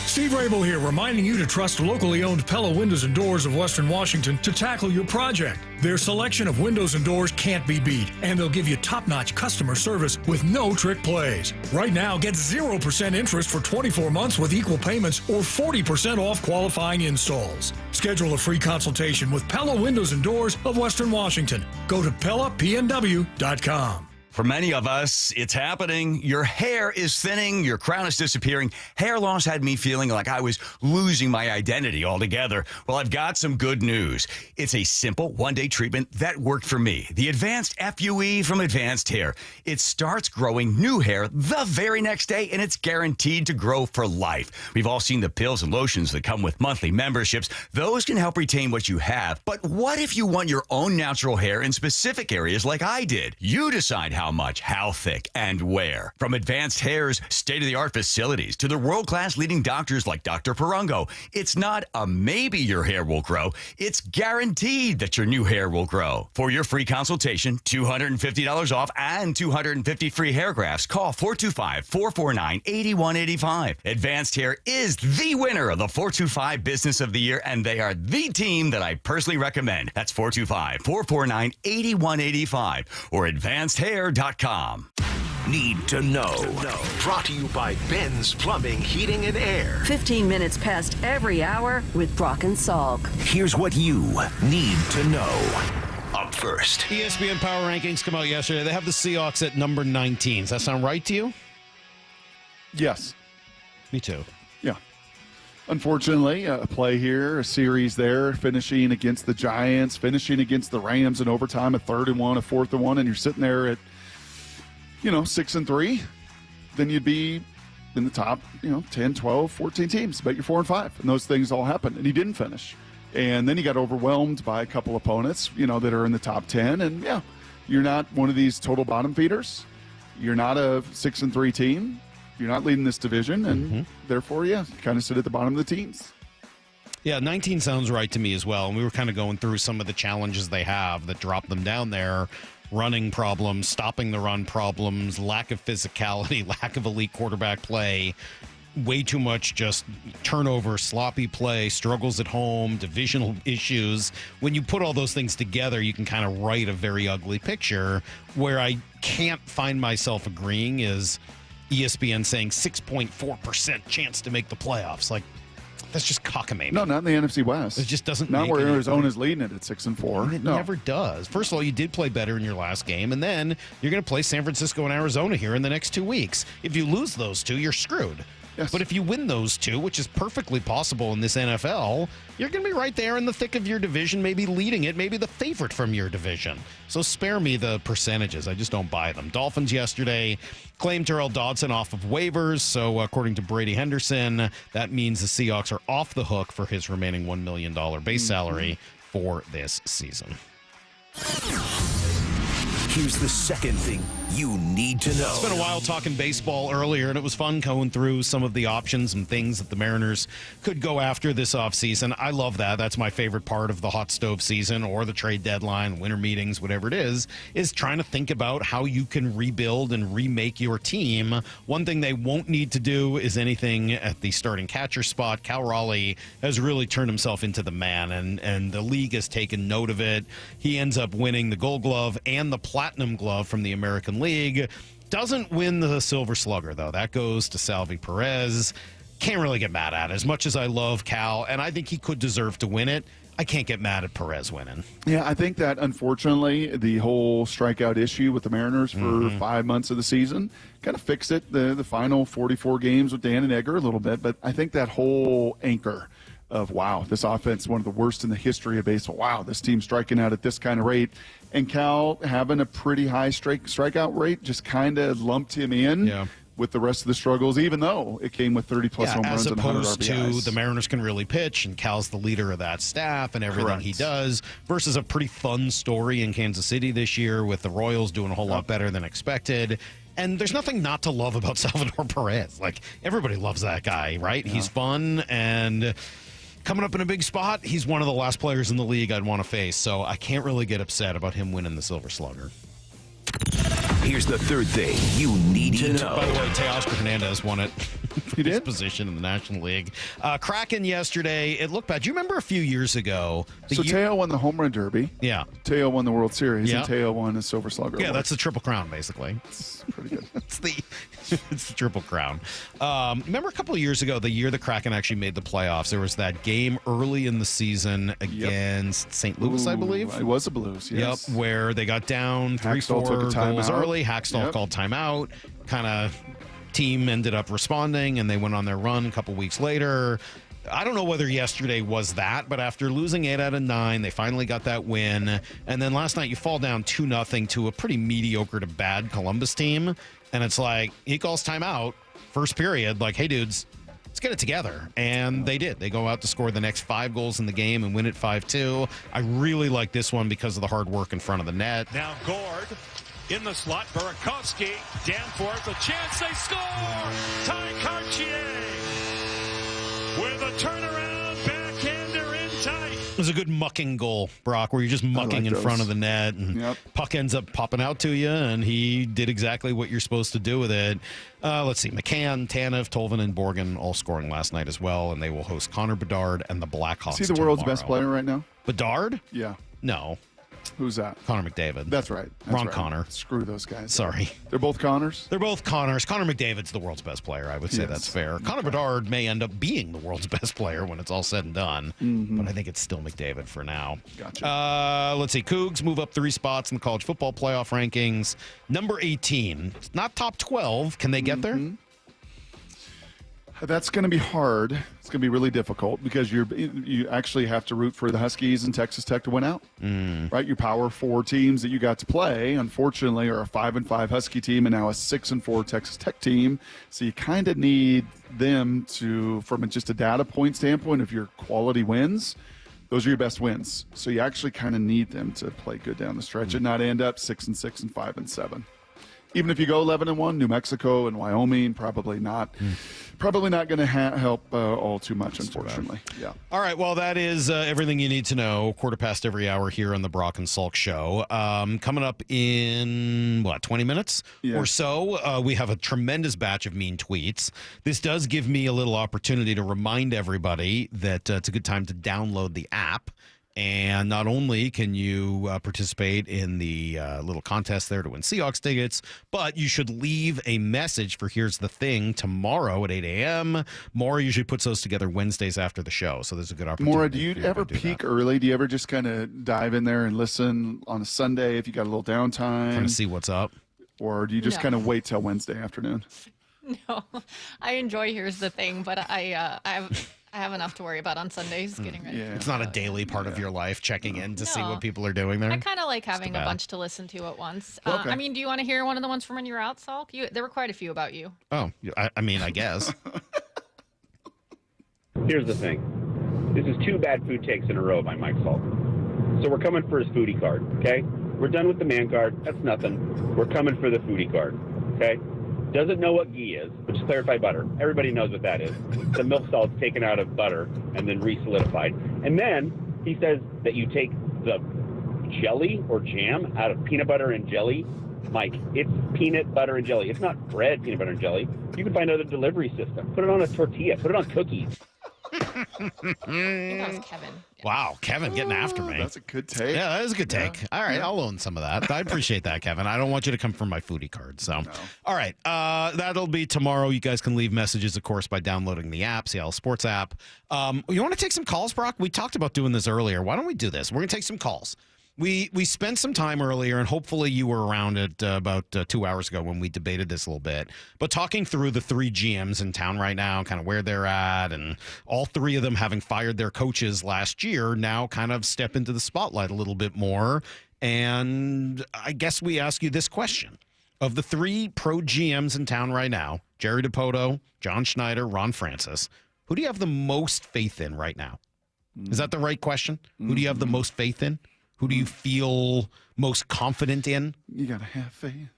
Steve Rabel here, reminding you to trust locally owned Pella Windows and Doors of Western Washington to tackle your project. Their selection of windows and doors can't be beat, and they'll give you top-notch customer service with no trick plays. Right now, get 0% interest for 24 months with equal payments or 40% off qualifying installs. Schedule a free consultation with Pella Windows and Doors of Western Washington. Go to PellaPNW.com. For many of us, it's happening. Your hair is thinning, your crown is disappearing. Hair loss had me feeling like I was losing my identity altogether. Well, I've got some good news. It's a simple one-day treatment that worked for me. The Advanced FUE from Advanced Hair. It starts growing new hair the very next day, and it's guaranteed to grow for life. We've all seen the pills and lotions that come with monthly memberships. Those can help retain what you have. But what if you want your own natural hair in specific areas like I did? You decide how much, how thick, and where. From Advanced Hair's state-of-the-art facilities to the world-class leading doctors like Dr. Perungo, it's not a maybe your hair will grow. It's guaranteed that your new hair will grow. For your free consultation, $250 off and 250 free hair grafts, call 425-449-8185. Advanced Hair is the winner of the 425 Business of the Year, and they are the team that I personally recommend. That's 425-449-8185 or advancedhair.com. Need to know. Brought to you by Ben's Plumbing, Heating, and Air. 15 minutes past every hour with Brock and Salk. Here's what you need to know. Up first. ESPN Power Rankings come out yesterday. They have the Seahawks at number 19. Does that sound right to you? Yes. Me too. Yeah. Unfortunately, a play here, a series there, finishing against the Giants, finishing against the Rams in overtime, a 3rd and 1, a 4th and 1, and you're sitting there at 6-3, then you'd be in the top, 10, 12, 14 teams, but you're 4 and 5, and those things all happened, and he didn't finish. And then he got overwhelmed by a couple opponents, that are in the top 10, and you're not one of these total bottom feeders. You're not a 6-3 team. You're not leading this division, and therefore, you kind of sit at the bottom of the teams. Yeah, 19 sounds right to me as well, and we were kind of going through some of the challenges they have that drop them down there. Running problems, stopping the run problems, lack of physicality, lack of elite quarterback play, way too much just turnover, sloppy play, struggles at home, divisional issues. When you put all those things together, you can kind of write a very ugly picture. Where I can't find myself agreeing is ESPN saying 6.4% chance to make the playoffs. Like, that's just cockamamie. No, not in the NFC West. It just doesn't. Not make where it Arizona's leading it at 6-4. It never does. First of all, you did play better in your last game, and then you're going to play San Francisco and Arizona here in the next 2 weeks. If you lose those two, you're screwed. Yes. But if you win those two, which is perfectly possible in this NFL, you're going to be right there in the thick of your division, maybe leading it, maybe the favorite from your division. So spare me the percentages. I just don't buy them. Dolphins yesterday claimed Terrell Dodson off of waivers. So according to Brady Henderson, that means the Seahawks are off the hook for his remaining $1 million base salary for this season. Here's the second thing you need to know. It's been a while talking baseball earlier, and it was fun going through some of the options and things that the Mariners could go after this offseason. I love that. That's my favorite part of the hot stove season or the trade deadline, winter meetings, whatever it is trying to think about how you can rebuild and remake your team. One thing they won't need to do is anything at the starting catcher spot. Cal Raleigh has really turned himself into the man, and the league has taken note of it. He ends up winning the Gold Glove and the Platinum Glove from the American League. Doesn't win the Silver Slugger, though. That goes to Salvi Perez. Can't really get mad at it. As much as I love Cal, and I think he could deserve to win it, I can't get mad at Perez winning. Yeah, I think that, unfortunately, the whole strikeout issue with the Mariners for 5 months of the season kind of fixed it, the final 44 games with Dan and Egger a little bit. But I think that whole anchor of, wow, this offense is one of the worst in the history of baseball. Wow, this team's striking out at this kind of rate. And Cal having a pretty high strikeout rate just kind of lumped him in with the rest of the struggles, even though it came with 30-plus home runs and 100 RBIs. As opposed to the Mariners can really pitch, and Cal's the leader of that staff and everything he does, versus a pretty fun story in Kansas City this year with the Royals doing a whole lot better than expected. And there's nothing not to love about Salvador Perez. Like, everybody loves that guy, right? He's fun, and coming up in a big spot, he's one of the last players in the league I'd want to face. So I can't really get upset about him winning the Silver Slugger. Here's the third thing you need to know. By the way, Teoscar Hernandez won it. for his position in the National League. Kraken yesterday, it looked bad. Do you remember a few years ago? Teo won the Home Run Derby. Yeah. Teo won the World Series, Yeah. and Teo won a Silver Slugger. Yeah, Award. that's the Triple Crown, basically. It's pretty good. it's the Triple Crown. Remember a couple of years ago, the year the Kraken actually made the playoffs, there was that game early in the season against St. Louis, I believe. It was the Blues, yes. Yep, where they got down 3-4 took a goals timeout. early. Hackstall called timeout. Kind of team ended up responding, and they went on their run a couple weeks later. I don't know whether yesterday was that, but after losing 8 out of 9, they finally got that win. And then last night you fall down 2-0 to a pretty mediocre to bad Columbus team. And it's like, he calls timeout, first period, like, hey, dudes, let's get it together. And they did. They go out to score the next 5 goals in the game and win it 5-2. I really like this one because of the hard work in front of the net. Now Gord in the slot. Burakovsky, Danforth, a chance, they score! Ty Cartier with a turnaround backhander in tight. It was a good mucking goal, Brock, where you're just mucking in front of the net, and puck ends up popping out to you, and he did exactly what you're supposed to do with it. Let's see, McCann, Tanev, Tolvin, and Borgen all scoring last night as well, and they will host Connor Bedard and the Blackhawks. Is he the world's tomorrow. best player right now? Bedard? Yeah. No. Who's that? Connor McDavid. That's right. Ron Connor. Screw those guys. Sorry. They're both Connors? They're both Connors. Connor McDavid's the world's best player. I would say that's fair. Connor Bedard may end up being the world's best player when it's all said and done, but I think it's still McDavid for now. Gotcha. Let's see. Cougs move up 3 spots in the college football playoff rankings. Number 18. It's not top 12. Can they get there? That's going to be hard. It's going to be really difficult because you actually have to root for the Huskies and Texas Tech to win out, right? Your Power 4 teams that you got to play, unfortunately, are a 5-5 Husky team and now a 6-4 Texas Tech team. So you kind of need them to, from just a data point standpoint, if your quality wins, those are your best wins. So you actually kind of need them to play good down the stretch and not end up 6-6 and 5-7. Even if you go 11-1, New Mexico and Wyoming, probably not. Probably not going to help all too much, unfortunately. Yeah. All right. Well, that is everything you need to know. 1/4 every hour here on the Brock and Salk Show. Coming up in 20 minutes or so, we have a tremendous batch of mean tweets. This does give me a little opportunity to remind everybody that it's a good time to download the app. And not only can you participate in the little contest there to win Seahawks tickets, but you should leave a message for Here's the Thing tomorrow at 8 a.m. Maura usually puts those together Wednesdays after the show, so there's a good opportunity. Maura, do you ever peek early? Do you ever just kind of dive in there and listen on a Sunday if you got a little downtime? Trying to see what's up? Or do you just kind of wait till Wednesday afternoon? No, I enjoy Here's the Thing, but I have enough to worry about on Sundays getting ready. It's not a daily part of your life, checking in to see No. what people are doing there. I kind of like having a bad. bunch to listen to at once. Okay. I mean, do you want to hear one of the ones from when you were out, Salk? There were quite a few about you. Oh, I mean, I guess. Here's the thing. This is 2 bad food takes in a row by Mike Salk. So we're coming for his foodie card, okay? We're done with the man card. That's nothing. We're coming for the foodie card, okay? Doesn't know what ghee is, which is clarified butter. Everybody knows what that is. The milk salt's taken out of butter and then re-solidified. And then he says that you take the jelly or jam out of peanut butter and jelly. Mike, it's peanut butter and jelly. It's not bread, peanut butter and jelly. You can find another delivery system. Put it on a tortilla. Put it on cookies. I think that was Kevin. Wow, Kevin getting after me. That's a good take. Yeah, that is a good take. All right, I'll own some of that. I appreciate that, Kevin. I don't want you to come from my foodie card. So, all right, that'll be tomorrow. You guys can leave messages, of course, by downloading the app, Seattle Sports app. You want to take some calls, Brock? We talked about doing this earlier. Why don't we do this? We're going to take some calls. We spent some time earlier, and hopefully you were around it about 2 hours ago when we debated this a little bit. But talking through the 3 GMs in town right now, kind of where they're at, and all 3 of them having fired their coaches last year, now kind of step into the spotlight a little bit more. And I guess we ask you this question. Of the 3 pro GMs in town right now, Jerry DiPoto, John Schneider, Ron Francis, who do you have the most faith in right now? Is that the right question? Who do you have the most faith in? Who do you feel most confident in? You got to have faith.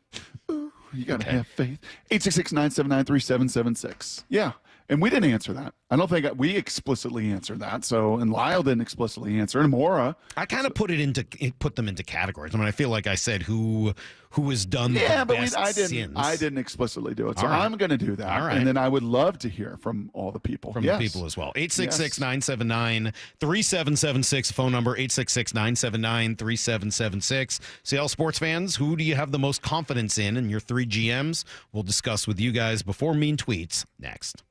Ooh, you got to have faith. 866-979-3776. Yeah. And we didn't answer that. I don't think we explicitly answered that. So, and Lyle didn't explicitly answer. And Maura, I kind of put them into categories. I mean, I feel like I said who has done the best sins. I didn't explicitly do it. So All right. I'm going to do that. All right. And then I would love to hear from all the people. From the people as well. 866-979-3776. Phone number 866-979-3776. Seattle sports fans, who do you have the most confidence in your 3 GMs? We'll discuss with you guys before mean tweets next.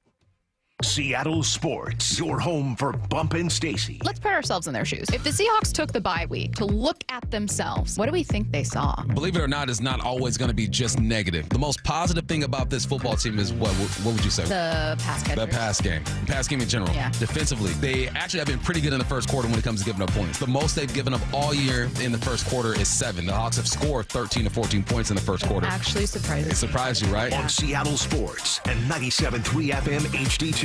Seattle Sports, your home for Bump and Stacy. Let's put ourselves in their shoes. If the Seahawks took the bye week to look at themselves, what do we think they saw? Believe it or not, it's not always going to be just negative. The most positive thing about this football team is what would you say? The pass catchers. The pass game. Pass game in general. Yeah. Defensively, they actually have been pretty good in the first quarter when it comes to giving up points. The most they've given up all year in the first quarter is 7. The Hawks have scored 13 to 14 points in the first quarter. Actually surprising. It surprised you, right? On Seattle Sports and 97.3 FM HD2.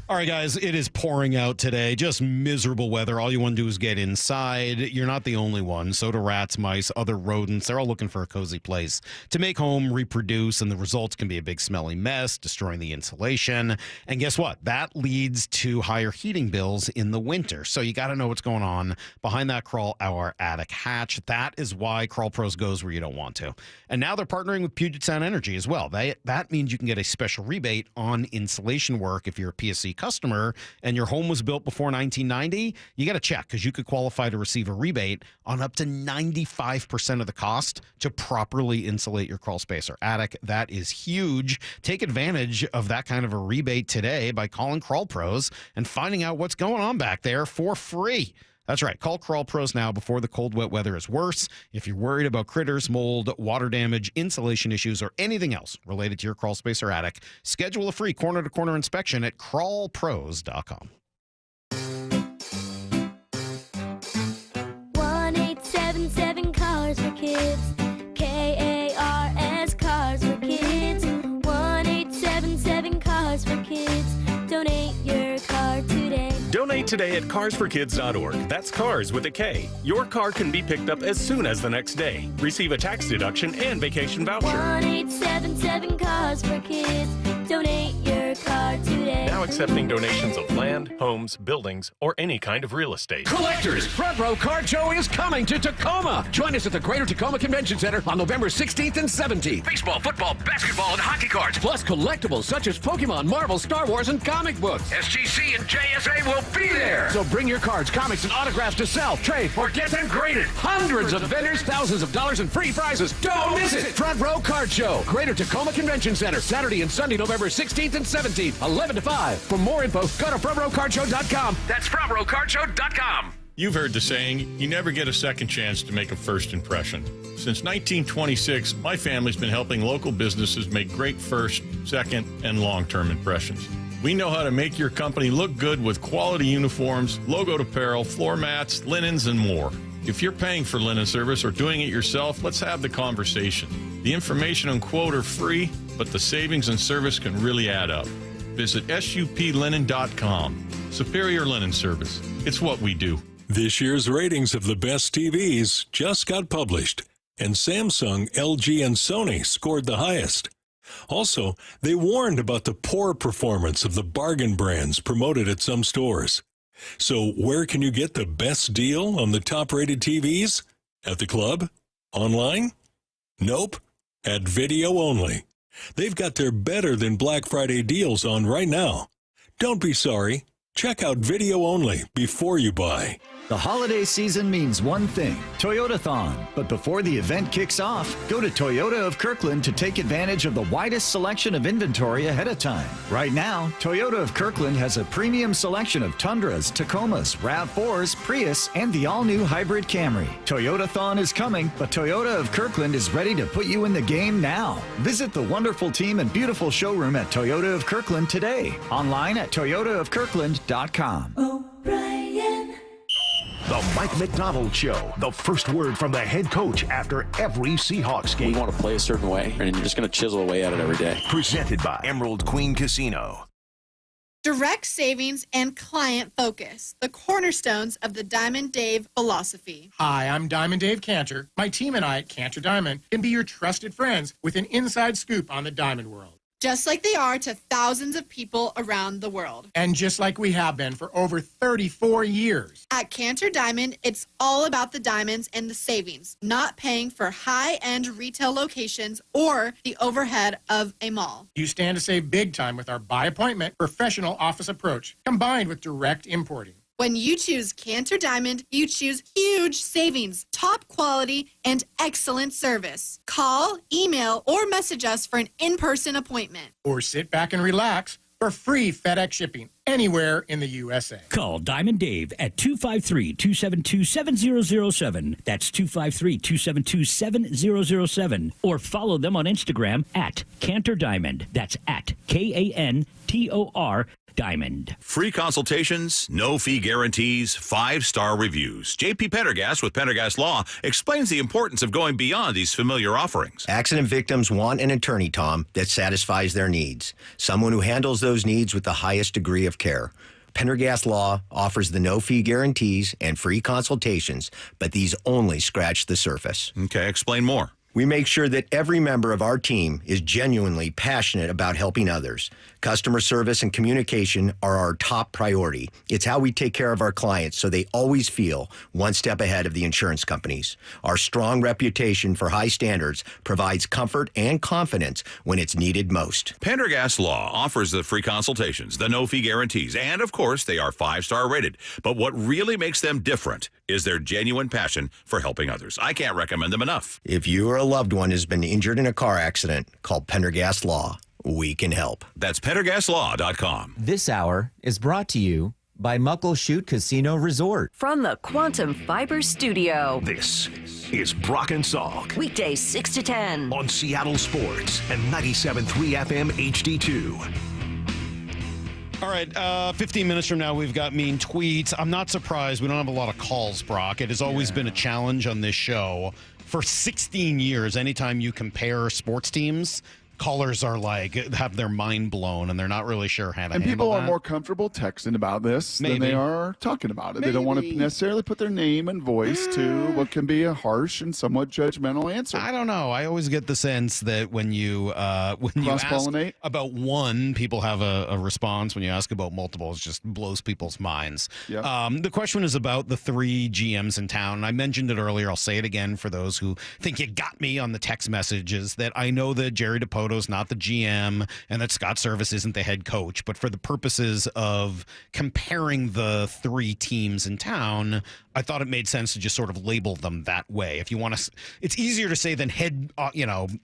All right, guys, it is pouring out today. Just miserable weather. All you want to do is get inside. You're not the only one. So do rats, mice, other rodents. They're all looking for a cozy place to make home, reproduce, and the results can be a big smelly mess, destroying the insulation. And guess what? That leads to higher heating bills in the winter. So you got to know what's going on behind that Crawl Our Attic hatch. That is why Crawl Pros goes where you don't want to. And now they're partnering with Puget Sound Energy as well. That means you can get a special rebate on insulation work if you're a PSC customer and your home was built before 1990. You got to check because you could qualify to receive a rebate on up to 95% of the cost to properly insulate your crawl space or attic. That is huge. Take advantage of that kind of a rebate today by calling Crawl Pros and finding out what's going on back there for free. That's right. Call Crawl Pros now before the cold, wet weather is worse. If you're worried about critters, mold, water damage, insulation issues, or anything else related to your crawl space or attic, schedule a free corner-to-corner inspection at crawlpros.com. 1877 Cars for Kids. KARS Cars for Kids. 1877 Cars for Kids. Donate your car today. Donate today at carsforkids.org. That's cars with a K. Your car can be picked up as soon as the next day. Receive a tax deduction and vacation voucher. 1877 Cars for Kids. Donate your car today. Now accepting donations of land, homes, buildings, or any kind of real estate. Collectors, Front Row Card Show is coming to Tacoma. Join us at the Greater Tacoma Convention Center on November 16th and 17th. Baseball, football, basketball, and hockey cards, plus collectibles such as Pokemon, Marvel, Star Wars, and comic books. SGC and JSA will be there. So bring your cards, comics, and autographs to sell, trade, or get them graded. Hundreds of vendors, thousands of dollars, and free prizes. Don't miss it. Front Row Card Show, Greater Tacoma Convention Center, Saturday and Sunday, November 16th and 17th, 11 to 5. For more info, go to frontrowcardshow.com. That's frontrowcardshow.com. You've heard the saying, you never get a second chance to make a first impression. Since 1926, my family's been helping local businesses make great first, second, and long-term impressions. We know how to make your company look good with quality uniforms, logoed apparel, floor mats, linens, and more. If you're paying for linen service or doing it yourself, let's have the conversation. The information and quote are free, but the savings and service can really add up. Visit suplinen.com. Superior Linen Service. It's what we do. This year's ratings of the best TVs just got published, and Samsung, LG, and Sony scored the highest. Also, they warned about the poor performance of the bargain brands promoted at some stores. So where can you get the best deal on the top-rated TVs? At the club? Online? Nope. At Video Only. They've got their better than Black Friday deals on right now. Don't be sorry. Check out Video Only before you buy. The holiday season means one thing, Toyotathon. But before the event kicks off, go to Toyota of Kirkland to take advantage of the widest selection of inventory ahead of time. Right now, Toyota of Kirkland has a premium selection of Tundras, Tacomas, RAV4s, Prius, and the all-new hybrid Camry. Toyotathon is coming, but Toyota of Kirkland is ready to put you in the game now. Visit the wonderful team and beautiful showroom at Toyota of Kirkland today. Online at toyotaofkirkland.com. The Mike McDonald Show. The first word from the head coach after every Seahawks game. We want to play a certain way, and you're just going to chisel away at it every day. Presented by Emerald Queen Casino. Direct savings and client focus, the cornerstones of the Diamond Dave philosophy. Hi, I'm Diamond Dave Cantor. My team and I at Cantor Diamond can be your trusted friends with an inside scoop on the diamond world. just like they are to thousands of people around the world. And just like we have been for over 34 years. At Cantor Diamond, it's all about the diamonds and the savings, not paying for high-end retail locations or the overhead of a mall. You stand to save big time with our by appointment professional office approach, combined with direct importing. When you choose Cantor Diamond, you choose huge savings, top quality, and excellent service. Call, email, or message us for an in-person appointment. Or sit back and relax for free FedEx shipping anywhere in the USA. Call Diamond Dave at 253-272-7007. That's 253-272-7007. Or follow them on Instagram at Cantor Diamond. That's at KANTOR Diamond. Free consultations, no fee guarantees, 5-star reviews. JP Pendergast with Pendergast Law explains the importance of going beyond these familiar offerings. Accident victims want an attorney, Tom, that satisfies their needs. Someone who handles those needs with the highest degree of care. Pendergast Law offers the no-fee guarantees and free consultations, but these only scratch the surface. Okay, explain more. We make sure that every member of our team is genuinely passionate about helping others. Customer service and communication are our top priority. It's how we take care of our clients so they always feel one step ahead of the insurance companies. Our strong reputation for high standards provides comfort and confidence when it's needed most. Pendergast Law offers the free consultations, the no-fee guarantees, and, of course, they are 5-star rated. But what really makes them different is their genuine passion for helping others. I can't recommend them enough. If you or a loved one has been injured in a car accident, call Pendergast Law. We can help. That's PendergastLaw.com. This hour is brought to you by Muckleshoot Casino Resort. From the Quantum Fiber Studio. This is Brock and Salk. Weekdays 6 to 10. On Seattle Sports and 97.3 FM HD2. All right, 15 minutes from now, we've got mean tweets. I'm not surprised we don't have a lot of calls, Brock. It has always been a challenge on this show. For 16 years, anytime you compare sports teams, callers are like, have their mind blown, and they're not really sure how to handle that. And people are more comfortable texting about this than they are talking about it. They don't want to necessarily put their name and voice to what can be a harsh and somewhat judgmental answer. I don't know. I always get the sense that when you ask about one, people have a response. When you ask about multiple, it just blows people's minds. Yep. The question is about the 3 GMs in town. I mentioned it earlier. I'll say it again for those who think you got me on the text messages, that I know that Jerry DePoto's not the GM and that Scott Service isn't the head coach, but for the purposes of comparing the 3 teams in town, I thought it made sense to just sort of label them that way. If you want to, it's easier to say than head,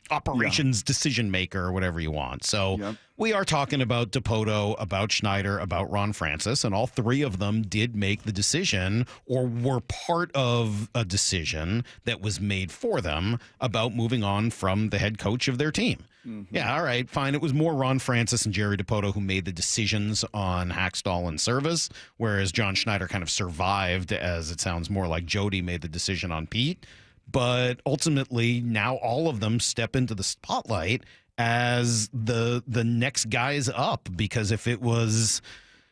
operations decision maker or whatever you want. So we are talking about DePoto, about Schneider, about Ron Francis, and all 3 of them did make the decision or were part of a decision that was made for them about moving on from the head coach of their team. Mm-hmm. Yeah, all right, fine. It was more Ron Francis and Jerry DePoto who made the decisions on Hackstall and Service, whereas John Schneider kind of survived, as it sounds more like Jody made the decision on Pete. But ultimately, now all of them step into the spotlight as the next guys up, because if it was,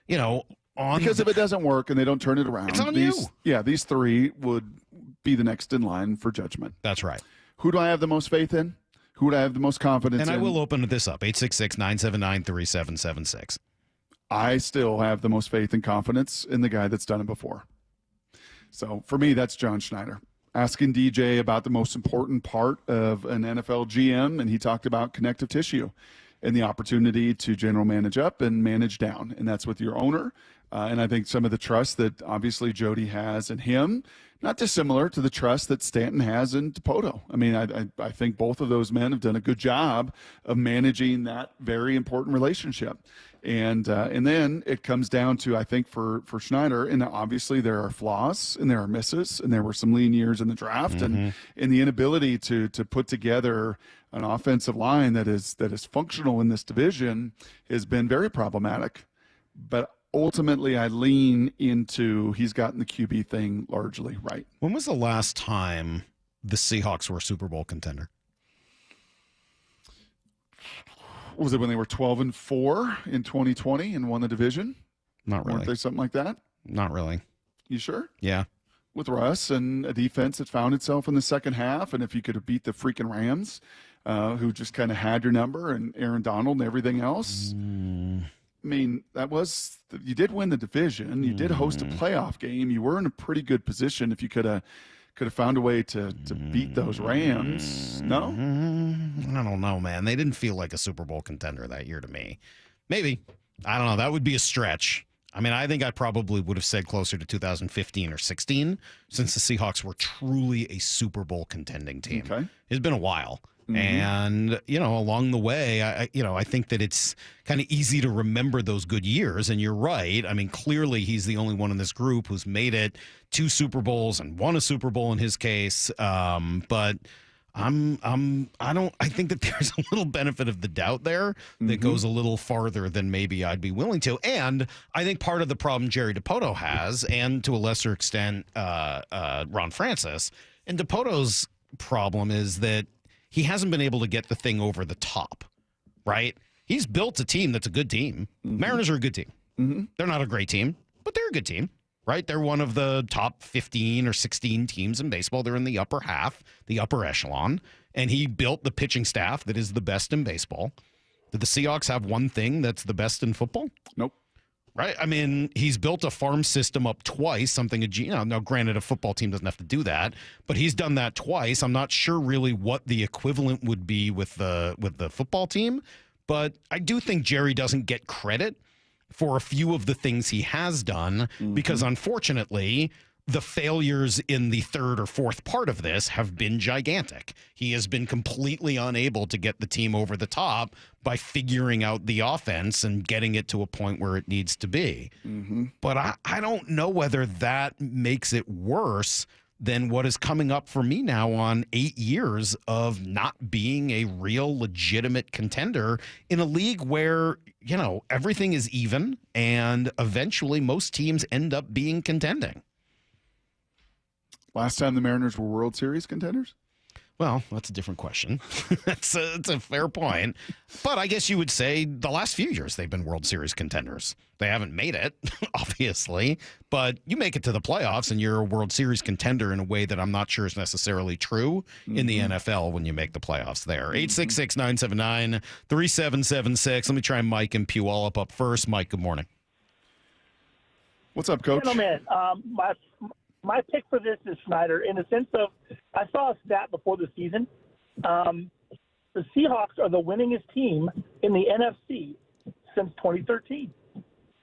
because if it doesn't work and they don't turn it around, it's on you. Yeah, these 3 would be the next in line for judgment. That's right. Who do I have the most faith in? Who do I have the most confidence in? And I will open this up, 866-979-3776. I still have the most faith and confidence in the guy that's done it before. So for me, that's John Schneider. Asking DJ about the most important part of an NFL GM, and he talked about connective tissue and the opportunity to general manage up and manage down. And that's with your owner. And I think some of the trust that obviously Jody has in him, not dissimilar to the trust that Stanton has in DePoto. I mean, I think both of those men have done a good job of managing that very important relationship. And then it comes down to, I think, for Schneider, and obviously there are flaws and there are misses, and there were some lean years in the draft, and the inability to put together an offensive line that is functional in this division has been very problematic. But ultimately, I lean into he's gotten the QB thing largely right. When was the last time the Seahawks were a Super Bowl contender? Was it when they were 12-4 in 2020 and won the division? Not really. Weren't they something like that? Not really. You sure? Yeah. With Russ and a defense that found itself in the second half, and if you could have beat the freaking Rams who just kind of had your number, and Aaron Donald and everything else. I mean, you did win the division. You did host a playoff game. You were in a pretty good position if you could have found a way to beat those Rams. No? I don't know, man. They didn't feel like a Super Bowl contender that year to me. Maybe. I don't know. That would be a stretch. I mean, I think I probably would have said closer to 2015 or 16 since the Seahawks were truly a Super Bowl contending team. Okay. It's been a while. And, along the way, I think that it's kind of easy to remember those good years. And you're right. I mean, clearly he's the only one in this group who's made it 2 Super Bowls and won a Super Bowl in his case. But I think that there's a little benefit of the doubt there that goes a little farther than maybe I'd be willing to. And I think part of the problem Jerry DiPoto has, and to a lesser extent, Ron Francis, and DiPoto's problem is that he hasn't been able to get the thing over the top, right? He's built a team that's a good team. Mariners are a good team. They're not a great team, but they're a good team, right? They're one of the top 15 or 16 teams in baseball. They're in the upper half, the upper echelon. And he built the pitching staff that is the best in baseball. Did the Seahawks have one thing that's the best in football? Nope. Right? I mean, he's built a farm system up twice, something, now granted, a football team doesn't have to do that, but he's done that twice. I'm not sure really what the equivalent would be with the football team, but I do think Jerry doesn't get credit for a few of the things he has done because, unfortunately, the failures in the third or fourth part of this have been gigantic. He has been completely unable to get the team over the top by figuring out the offense and getting it to a point where it needs to be. But I don't know whether that makes it worse than what is coming up for me now on 8 years of not being a real legitimate contender in a league where, everything is even and eventually most teams end up being contending. Last time the Mariners were World Series contenders? Well, that's a different question. It's a fair point. But I guess you would say the last few years they've been World Series contenders. They haven't made it, obviously, but you make it to the playoffs and you're a World Series contender in a way that I'm not sure is necessarily true in the NFL when you make the playoffs there. 866-979-3776. Let me try Mike and Puyallup up first. Mike, good morning. What's up, Coach? Gentlemen, my pick for this is Schneider in the sense of I saw a stat before the season. The Seahawks are the winningest team in the NFC since 2013.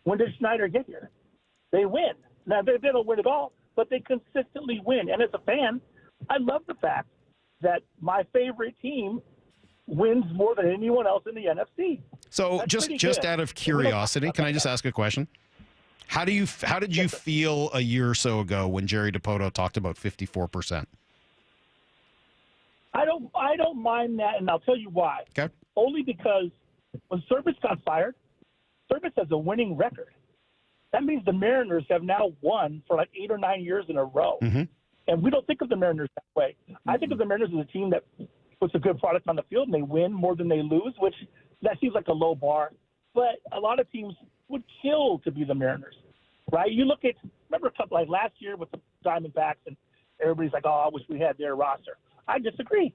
When did Schneider get here? They win. Now, they don't win at all, but they consistently win. And as a fan, I love the fact that my favorite team wins more than anyone else in the NFC. So That's just out of curiosity, can I just ask a question? How did you feel a year or so ago when Jerry DiPoto talked about 54%? I don't mind that, and I'll tell you why. Okay. Only because when Service got fired, Service has a winning record. That means the Mariners have now won for like 8 or 9 years in a row. And we don't think of the Mariners that way. I think of the Mariners as a team that puts a good product on the field and they win more than they lose, which that seems like a low bar. But a lot of teams would kill to be the Mariners, right? You look at, remember a couple like last year with the Diamondbacks, and everybody's like, "Oh, I wish we had their roster." I disagree.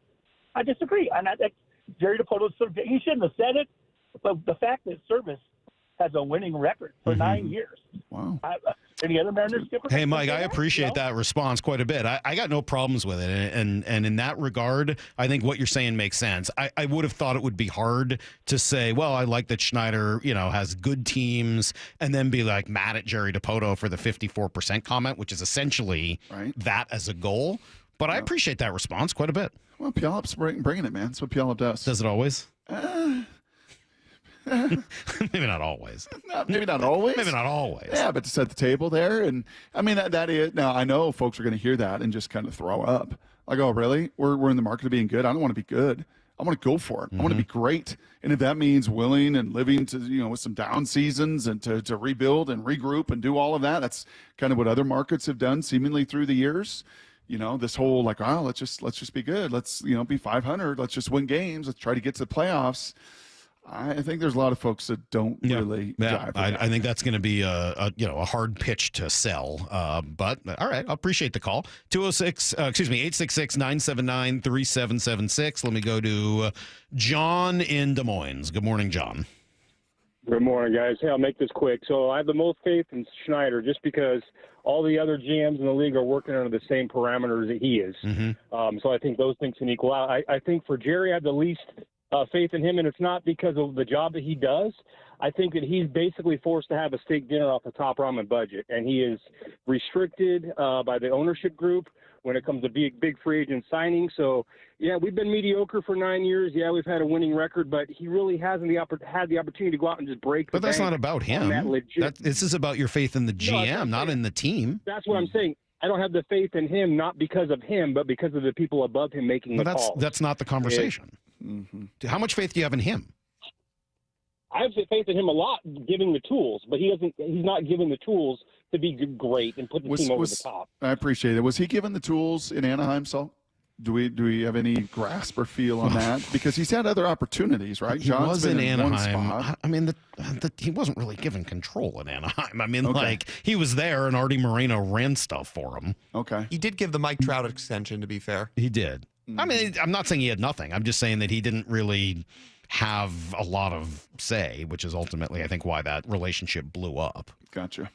And Jerry DiPoto, he shouldn't have said it, but the fact that Service has a winning record for 9 years. Wow. Any other Mariners skipper? Hey, Mike, I appreciate that response quite a bit. I got no problems with it. And in that regard, I think what you're saying makes sense. I would have thought it would be hard to say, well, I like that Schneider, has good teams, and then be like mad at Jerry DiPoto for the 54% comment, which is essentially that as a goal. But I appreciate that response quite a bit. Well, Puyallup's bringing it, man. That's what Puyallup does. Does it always? Maybe not always. Maybe not always. Maybe not always. Yeah, but to set the table there, and I mean that is now. I know folks are going to hear that and just kind of throw up. Like, oh, really? We're in the market of being good. I don't want to be good. I want to go for it. I want to be great. And if that means willing and living to with some down seasons and to rebuild and regroup and do all of that, that's kind of what other markets have done seemingly through the years. This whole like, oh, let's just be good. Let's be 500. Let's just win games. Let's try to get to the playoffs. I think there's a lot of folks that don't really jive. I think that's going to be a hard pitch to sell. But all right, I appreciate the call. 866-979-3776. Let me go to John in Des Moines. Good morning, John. Good morning, guys. Hey, I'll make this quick. So I have the most faith in Schneider just because all the other GMs in the league are working under the same parameters that he is. So I think those things can equal out. I think for Jerry, I have the least faith in him, and it's not because of the job that he does. I think that he's basically forced to have a steak dinner off the top ramen budget, and he is restricted by the ownership group when it comes to big free agent signing. So, yeah, we've been mediocre for 9 years. Yeah, we've had a winning record, but he really hasn't had the opportunity to go out and just break the But that's bank not about him. This is about your faith in the GM, not in the team. That's what I'm saying. I don't have the faith in him, not because of him, but because of the people above him making the calls. That's not the conversation. How much faith do you have in him? I have faith in him a lot, giving the tools, but he's not given the tools to be great and put the team over the top. I appreciate it. Was he given the tools in Anaheim, Saul? Do we have any grasp or feel on that? Because he's had other opportunities, right? He was in Anaheim. I mean, he wasn't really given control in Anaheim. I mean, like, he was there, and Artie Moreno ran stuff for him. Okay. He did give the Mike Trout extension, to be fair. He did. I mean, I'm not saying he had nothing. I'm just saying that he didn't really have a lot of say, which is ultimately, I think, why that relationship blew up. Gotcha.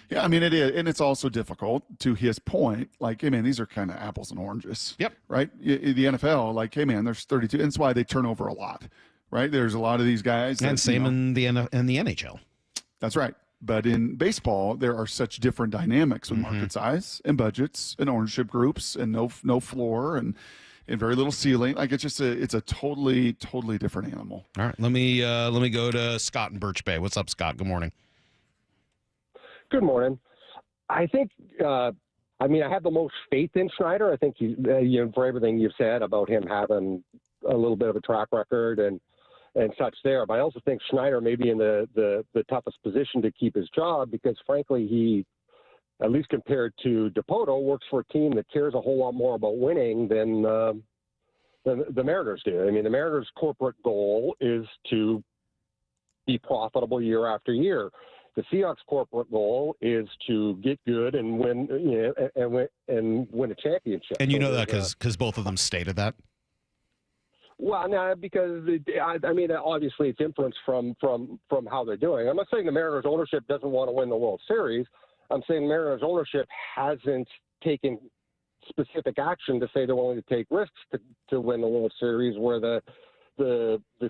Yeah, I mean, it is, and it's also difficult, to his point, like, hey, man, these are kind of apples and oranges. Yep. Right? The NFL, like, hey, man, there's 32, and that's why they turn over a lot, right? There's a lot of these guys. And same in the NHL. That's right. But in baseball, there are such different dynamics with market size and budgets and ownership groups and no floor and very little ceiling. Like, it's just it's a totally different animal. All right, let me go to Scott in Birch Bay. What's up, Scott? Good morning. Good morning. I think, I have the most faith in Schneider. I think for everything you've said about him having a little bit of a track record and such there. But I also think Schneider may be in the toughest position to keep his job because, frankly, he, at least compared to DePoto, works for a team that cares a whole lot more about winning than the Mariners do. I mean, the Mariners' corporate goal is to be profitable year after year. The Seahawks' corporate goal is to get good and win, and win a championship. And you know that because both of them stated that. Well, no, because obviously it's inference from how they're doing. I'm not saying the Mariners ownership doesn't want to win the World Series. I'm saying Mariners ownership hasn't taken specific action to say they're willing to take risks to win the World Series, where the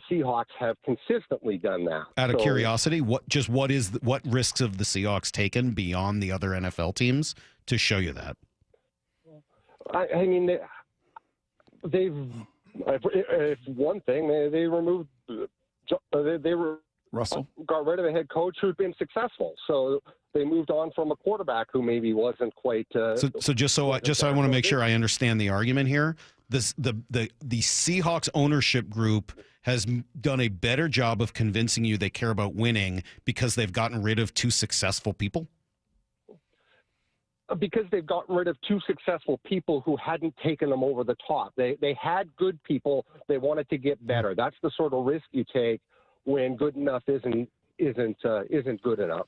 Seahawks have consistently done that. Out of curiosity, what risks have the Seahawks taken beyond the other NFL teams to show you that? I mean, they've. It's one thing. They removed. Russell got rid of a head coach who'd been successful. So they moved on from a quarterback who maybe wasn't quite. So just so I want to make sure I understand the argument here. The Seahawks ownership group has done a better job of convincing you they care about winning because they've gotten rid of two successful people. Because they've gotten rid of two successful people who hadn't taken them over the top. They had good people. They wanted to get better. That's the sort of risk you take when good enough isn't good enough.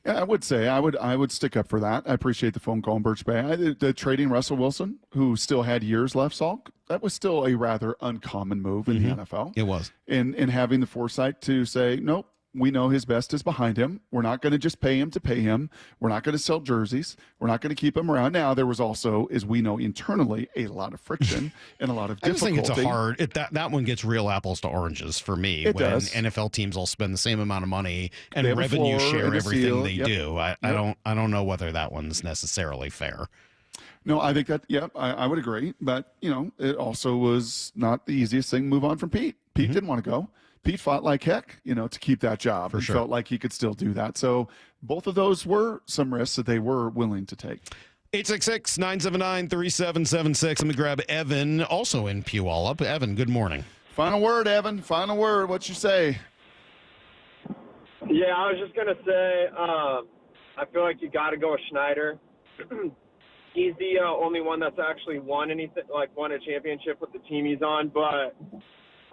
Yeah, I would say I would stick up for that. I appreciate the phone call in Birch Bay. The trading Russell Wilson, who still had years left, Salk, that was still a rather uncommon move in the NFL. It was. And having the foresight to say, nope, we know his best is behind him. We're not going to just pay him to pay him. We're not going to sell jerseys. We're not going to keep him around. Now, there was also, as we know internally, a lot of friction and a lot of difficulty. I just think it's that one gets real apples to oranges for me. When NFL teams all spend the same amount of money and revenue share everything they do. I don't know whether that one's necessarily fair. No, I think that, I would agree. But, it also was not the easiest thing to move on from Pete. Pete didn't want to go. Pete fought like heck, to keep that job. He felt like he could still do that. So both of those were some risks that they were willing to take. 866-979-3776. Let me grab Evan, also in Puyallup. Evan, good morning. Final word, Evan. Final word. What you say? Yeah, I was just going to say, I feel like you got to go with Schneider. He's the only one that's actually won anything, like won a championship with the team he's on. But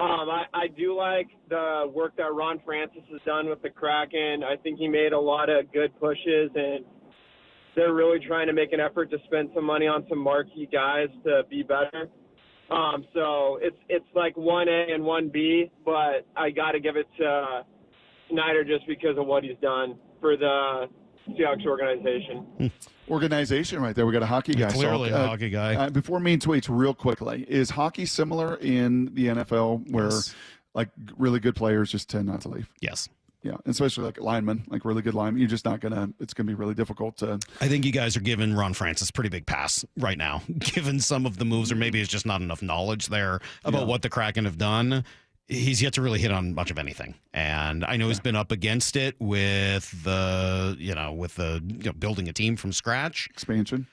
I do like the work that Ron Francis has done with the Kraken. I think he made a lot of good pushes, and they're really trying to make an effort to spend some money on some marquee guys to be better. So it's like 1A and 1B, but I got to give it to Snyder just because of what he's done for the Seahawks organization. Organization right there. We got a hockey guy. Clearly a hockey guy. Before me and tweets real quickly, is hockey similar in the NFL where like really good players just tend not to leave? Yes. Yeah, especially like linemen, like really good linemen. You're just not it's going to be really difficult to. I think you guys are giving Ron Francis a pretty big pass right now, given some of the moves, or maybe it's just not enough knowledge there about what the Kraken have done. He's yet to really hit on much of anything. And I know he's been up against it with the building a team from scratch. Expansion.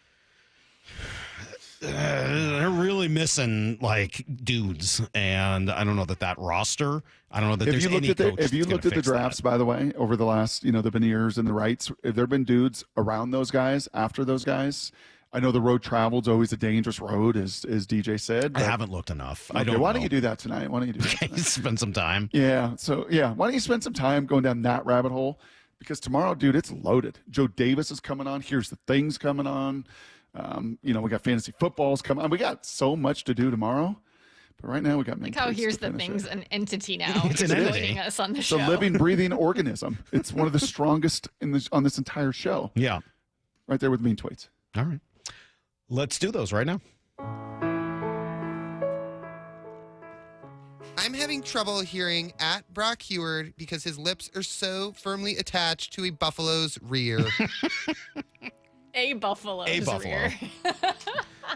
They're really missing like dudes, and I don't know that roster. I don't know that there's any coach. If you looked at the drafts, by the way, over the last, the Beniers and the Wrights, if there have been dudes around those guys, after those guys, I know the road travel's always a dangerous road, as DJ said. I haven't looked enough. Okay, I don't. Why don't you do that tonight? Why don't you do that tonight? Spend some time. Yeah. So why don't you spend some time going down that rabbit hole? Because tomorrow, dude, it's loaded. Joe Davis is coming on. Here's the things coming on. We got fantasy footballs coming on. We got so much to do tomorrow. But right now we got like how Here's the Thing's an entity now. It's an entity. Joining us on the it's show. It's a living, breathing organism. It's one of the strongest on this entire show. Yeah. Right there with mean tweets. All right. Let's do those right now. I'm having trouble hearing at Brock Heward because his lips are so firmly attached to a buffalo's rear. A buffalo's buffalo. rear.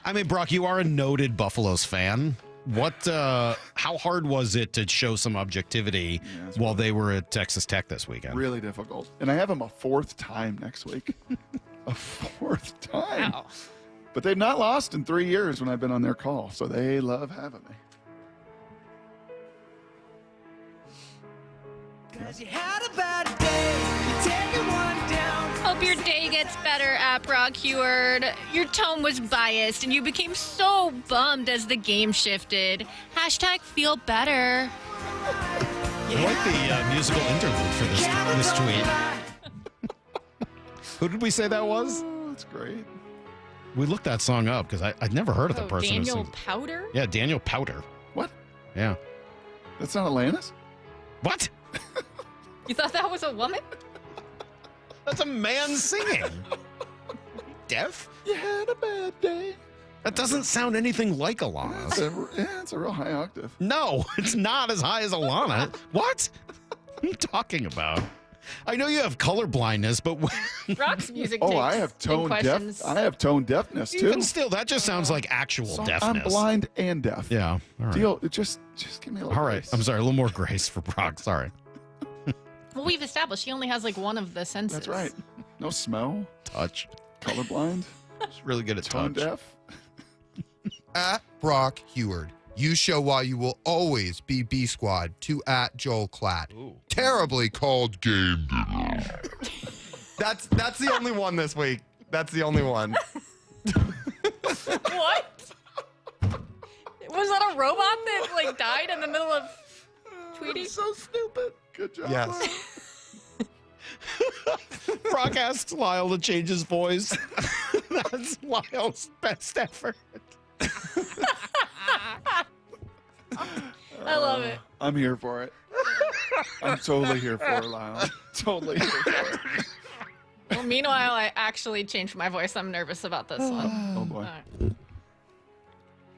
I mean, Brock, you are a noted Buffaloes fan. How hard was it to show some objectivity while they were at Texas Tech this weekend? Really difficult. And I have them a fourth time next week. A fourth time. Wow. But they've not lost in 3 years when I've been on their call, so they love having me. You had a bad day, you take it one down. Hope your day gets better at Brock Heward. Your tone was biased and you became so bummed as the game shifted. # feel better. I like the musical interlude for this tweet. Who did we say that was? Oh, that's great. We looked that song up because I'd never heard of the person. Daniel Powder? Yeah, Daniel Powder. What? Yeah. That's not Atlantis? What? You thought that was a woman? That's a man singing. Deaf? You had a bad day. That doesn't sound anything like Alana's. It's a real high octave. No, it's not as high as Alana. What? What are you talking about? I know you have color blindness, but Brock's music. I have tone deaf. I have tone deafness too. Even still, that just sounds like actual deafness. I'm blind and deaf. Yeah. All right. Deal. Just give me a little. All right. grace. I'm sorry. A little more grace for Brock. Sorry. Well, we've established he only has like one of the senses. That's right. No smell. Touch. Colorblind. He's really good at tone touch. deaf. At Brock Heward. You show why you will always be B Squad. To at Joel Klatt. Ooh. Terribly called game. That's the only one this week. That's the only one. What? Was that a robot that like died in the middle of tweeting? So stupid. Good job. Yes. Brock asked Lyle to change his voice. That's Lyle's best effort. I love it. I'm here for it. I'm totally here for it, Lyle. Totally here for it. Well, meanwhile, I actually changed my voice. I'm nervous about this one. Oh boy. All right.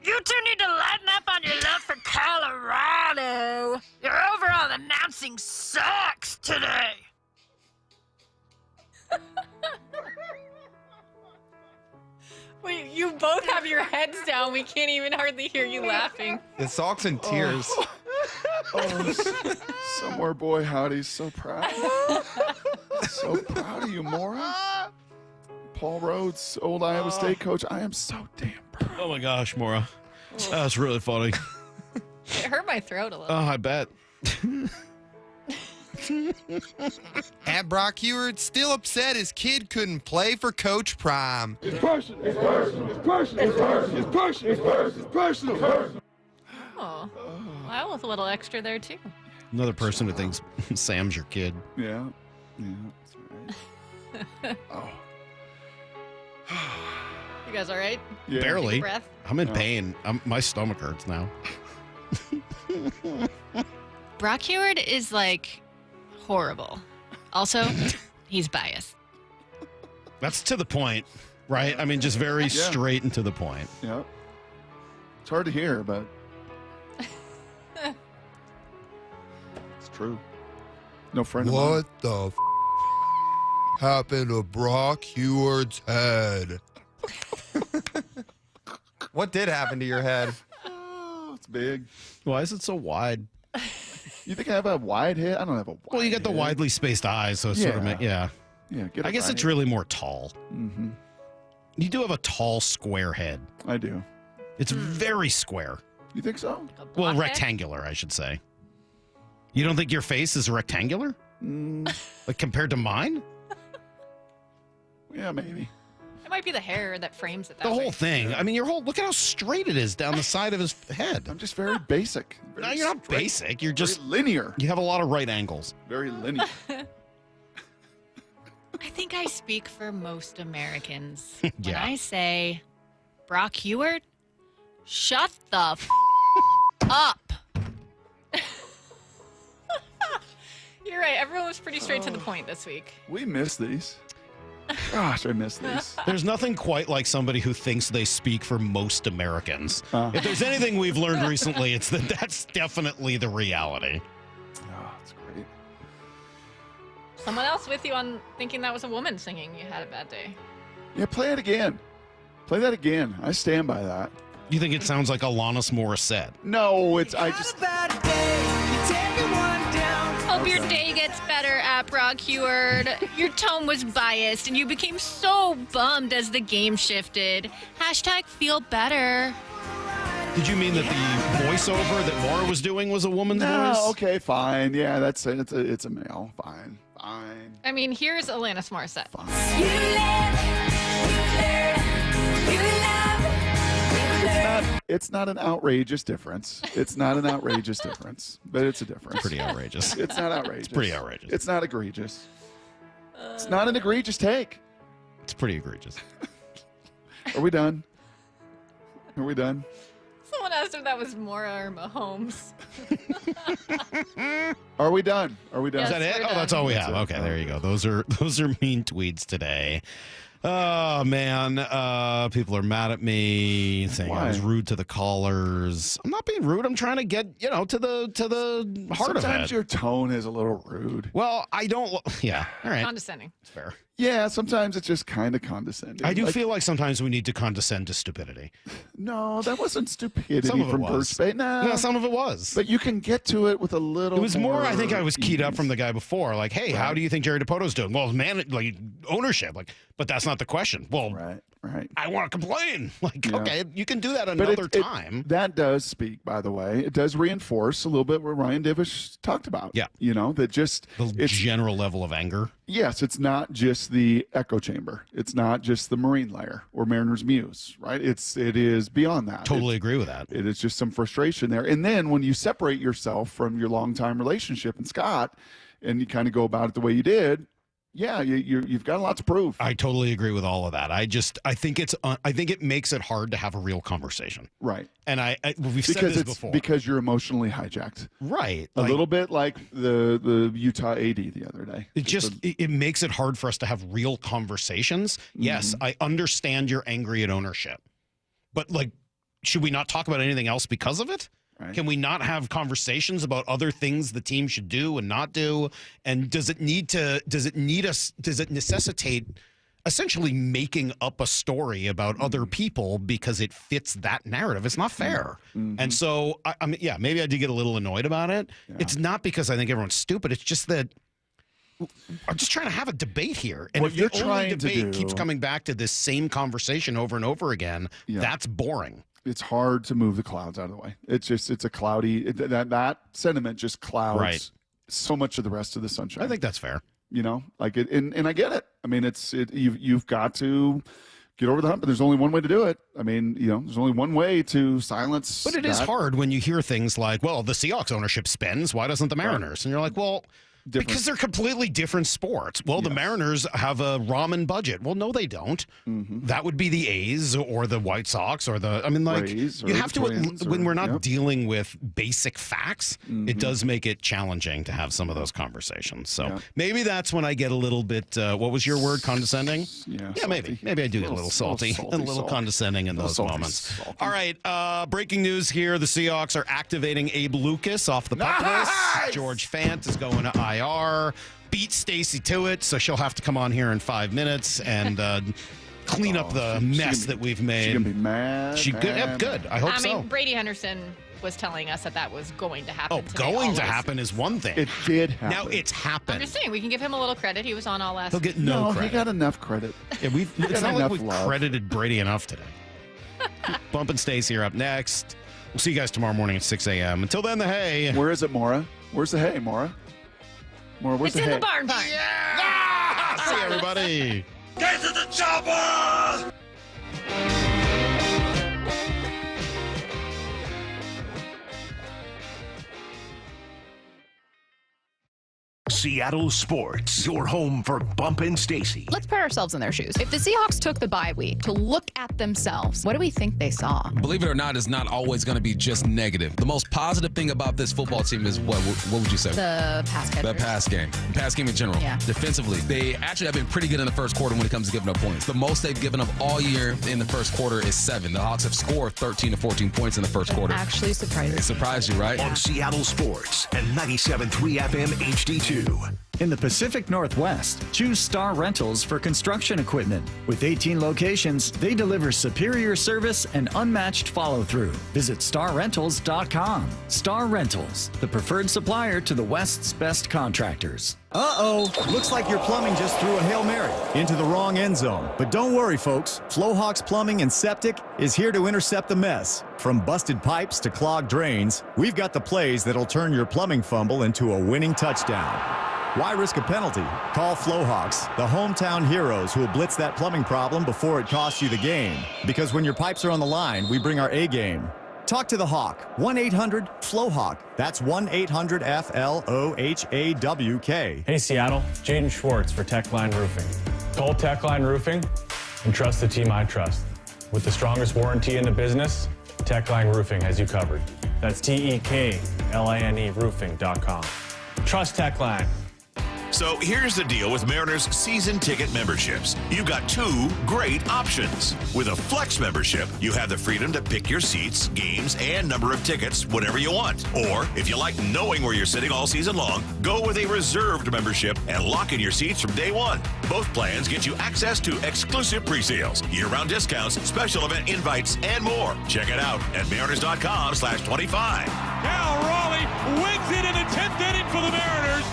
You two need to lighten up on your love for Colorado. Your overall announcing sucks today. Wait, you both have your heads down. We can't even hardly hear you laughing. The socks and tears. Somewhere, boy, howdy's so proud. So proud of you, Maura. Paul Rhodes, old Iowa State coach. I am so damn proud. Oh my gosh, Maura. That's really funny. It hurt my throat a little. Oh, I bet. At Brock Heward, still upset his kid couldn't play for Coach Prime. It's personal. It's personal. It's personal. It's personal. It's personal. It's personal. Oh, well, with a little extra there too. Another person who thinks Sam's your kid. Yeah. Yeah, that's right. Oh. You guys all right? Yeah. Barely. Take a breath. I'm in pain. My stomach hurts now. Brock Heward is like horrible. Also, he's biased. That's to the point, right? I mean, just very straight and to the point. Yeah. It's hard to hear, but it's true. No friend of mine. What the happened to Brock Heward's head? What did happen to your head? Oh, it's big. Why is it so wide? You think I have a wide head? I don't have a wide Well, you got the head. widely spaced eyes, so it's sort of, Yeah, I guess it's really more tall. Mm-hmm. You do have a tall, square head. I do. It's very square. You think so? Well, rectangular, I should say. You don't think your face is rectangular? Like compared to mine? Yeah, maybe. It might be the hair that frames it that The way. whole thing. I mean, look at how straight it is down the side of his head. I'm just very basic. No, you're not basic. You're just linear. You have a lot of right angles. Very linear. I think I speak for most Americans when Yeah. I say, Brock Heward, shut the up. You're right. Everyone was pretty straight to the point this week. We miss these. Gosh, I miss these. There's nothing quite like somebody who thinks they speak for most Americans. If there's anything we've learned recently, it's that that's definitely the reality. Oh, that's great. Someone else with you on thinking that was a woman singing. You had a bad day. Yeah, play it again. Play that again. I stand by that. You think it sounds like Alanis Morissette? No, it's I just. Hope your day gets better at Brock Heward. Your tone was biased and you became so bummed as the game shifted. Hashtag feel better. Did you mean that the voiceover that Maura was doing was a woman's voice? Okay, fine. Yeah, that's it. It's a male. Fine. I mean, here's Alanis Morissette. It's not an outrageous difference. It's not an outrageous difference, but it's a difference. Pretty outrageous. It's not outrageous. It's pretty outrageous. It's not egregious. It's not an egregious take. It's pretty egregious. Are we done? Are we done? Someone asked if that was Maura or Mahomes. Are we done? Are we done? Is that it? Oh, that's all we have. Okay, there you go. Those are mean tweets today. Oh man, people are mad at me saying I was rude to the callers. I'm not being rude. I'm trying to get to the heart of it. Sometimes your tone is a little rude. Well, I don't. Yeah, all right. Condescending. It's fair. Yeah, sometimes it's just kind of condescending. I do feel like sometimes we need to condescend to stupidity. No, that wasn't stupidity Some of it from was. Birch Bay. No, some of it was. But you can get to it with a little. It was more. I think I was keyed up ease. from the guy before. Like, hey, how do you think Jerry DePoto's doing? Well, man, like ownership. Like, but that's not the question. Well, right. I want to complain. Like, Yeah. okay, you can do that But another time. That does speak, by the way. It does reinforce a little bit what Ryan Divish talked about. Yeah. That just the general level of anger. Yes, it's not just the echo chamber. It's not just the Marine layer or Mariner's Muse, right? It is beyond that. Totally agree with that. It is just some frustration there. And then when you separate yourself from your longtime relationship and Scott, and you kind of go about it the way you did, yeah, you've got a lot to prove. I totally agree with all of that. I think it makes it hard to have a real conversation. Right. And we've said this before. Because you're emotionally hijacked. Right. A little bit like the Utah AD the other day. It makes it hard for us to have real conversations. Yes, I understand you're angry at ownership. But should we not talk about anything else because of it? Right. Can we not have conversations about other things the team should do and not do? And does it necessitate essentially making up a story about other people because it fits that narrative? It's not fair. Mm-hmm. And so I mean, yeah, maybe I did get a little annoyed about it. Yeah. It's not because I think everyone's stupid. It's just that I'm just trying to have a debate here. And what if you're the only trying to debate do keeps coming back to this same conversation over and over again, that's boring. It's hard to move the clouds out of the way. It's a cloudy, that sentiment just clouds so much of the rest of the sunshine. I think that's fair. And I get it. I mean, you've got to get over the hump. But there's only one way to do it. I mean, there's only one way to silence. But it is hard when you hear things like, well, the Seahawks ownership spends. Why doesn't the Mariners? And you're like, well, because they're completely different sports. Well, the Mariners have a ramen budget. Well, no, they don't. That would be the A's or the White Sox or Rays, you have to, when we're not dealing with basic facts, it does make it challenging to have some of those conversations. So maybe that's when I get a little bit, what was your word, condescending? Yeah, maybe. Maybe I do get a little salty and a little condescending in those moments. All right, breaking news here. The Seahawks are activating Abe Lucas off the pup list. George Fant is going to IR. Beat Stacy to it, so she'll have to come on here in 5 minutes and clean up the mess that we've made. She's going to be mad. Good. I hope so. I mean, Brady Henderson was telling us that was going to happen. To happen is one thing. It did happen. Now it's happened. I'm just saying, we can give him a little credit. He was on all last He'll week. get no credit. He got enough credit. Yeah, it's not like we've credited Brady enough today. Bump and Stacy are up next. We'll see you guys tomorrow morning at 6 a.m. Until then, the hay. Where is it, Maura? Where's the hay, Maura? Maura, where's It's the hay? in the barn. Yeah! See everybody. Get to the chopper! Seattle Sports, your home for Bump and Stacy. Let's put ourselves in their shoes. If the Seahawks took the bye week to look at themselves, what do we think they saw? Believe it or not, it's not always going to be just negative. The most positive thing about this football team is what would you say? The pass catchers. The pass game. Pass game in general. Yeah. Defensively, they actually have been pretty good in the first quarter when it comes to giving up points. The most they've given up all year in the first quarter is 7. The Hawks have scored 13 to 14 points in the first quarter. Actually surprising. It surprised you, right? On Seattle Sports and 97.3 FM HD2. In the Pacific Northwest, choose Star Rentals for construction equipment. With 18 locations, they deliver superior service and unmatched follow-through. Visit starrentals.com. Star Rentals, the preferred supplier to the West's best contractors. Uh-oh, looks like your plumbing just threw a Hail Mary into the wrong end zone. But don't worry, folks. Flowhawks Plumbing and Septic is here to intercept the mess. From busted pipes to clogged drains, we've got the plays that'll turn your plumbing fumble into a winning touchdown. Why risk a penalty? Call Flowhawks, the hometown heroes who will blitz that plumbing problem before it costs you the game. Because when your pipes are on the line, we bring our A game. Talk to the Hawk, 1-800-FLOWHAWK. That's 1-800-FLOHAWK. Hey Seattle, Jaden Schwartz for Techline Roofing. Call Techline Roofing and trust the team I trust. With the strongest warranty in the business, Techline Roofing has you covered. That's TEKLINE roofing.com. Trust Techline. So here's the deal with Mariners season ticket memberships. You've got 2 great options. With a Flex membership, you have the freedom to pick your seats, games, and number of tickets whenever you want. Or if you like knowing where you're sitting all season long, go with a reserved membership and lock in your seats from day one. Both plans get you access to exclusive pre-sales, year-round discounts, special event invites, and more. Check it out at mariners.com/25. Cal Raleigh wins it in the 10th inning for the Mariners.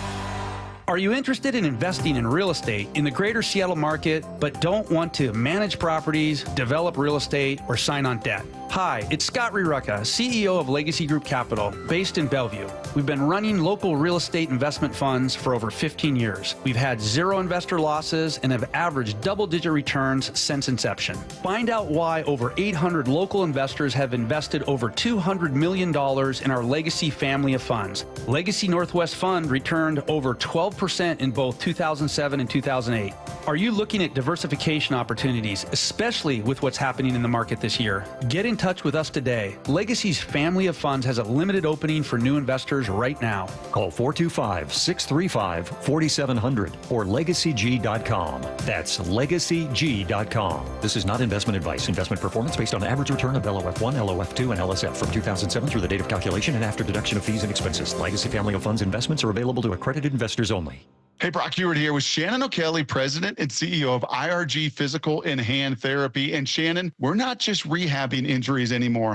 Are you interested in investing in real estate in the greater Seattle market, but don't want to manage properties, develop real estate, or sign on debt? Hi, it's Scott Rirucka, CEO of Legacy Group Capital, based in Bellevue. We've been running local real estate investment funds for over 15 years. We've had 0 investor losses and have averaged double-digit returns since inception. Find out why over 800 local investors have invested over $200 million in our Legacy family of funds. Legacy Northwest Fund returned over 12% in both 2007 and 2008. Are you looking at diversification opportunities, especially with what's happening in the market this year? Get in touch with us today. Legacy's family of funds has a limited opening for new investors right now. Call 425-635-4700 or legacyg.com. That's legacyg.com. This is not investment advice. Investment performance based on average return of LOF1, LOF2, and LSF from 2007 through the date of calculation and after deduction of fees and expenses. Legacy family of funds investments are available to accredited investors only. Hey, Brock Heward here with Shannon O'Kelly, President and CEO of IRG Physical and Hand Therapy. And Shannon, we're not just rehabbing injuries anymore.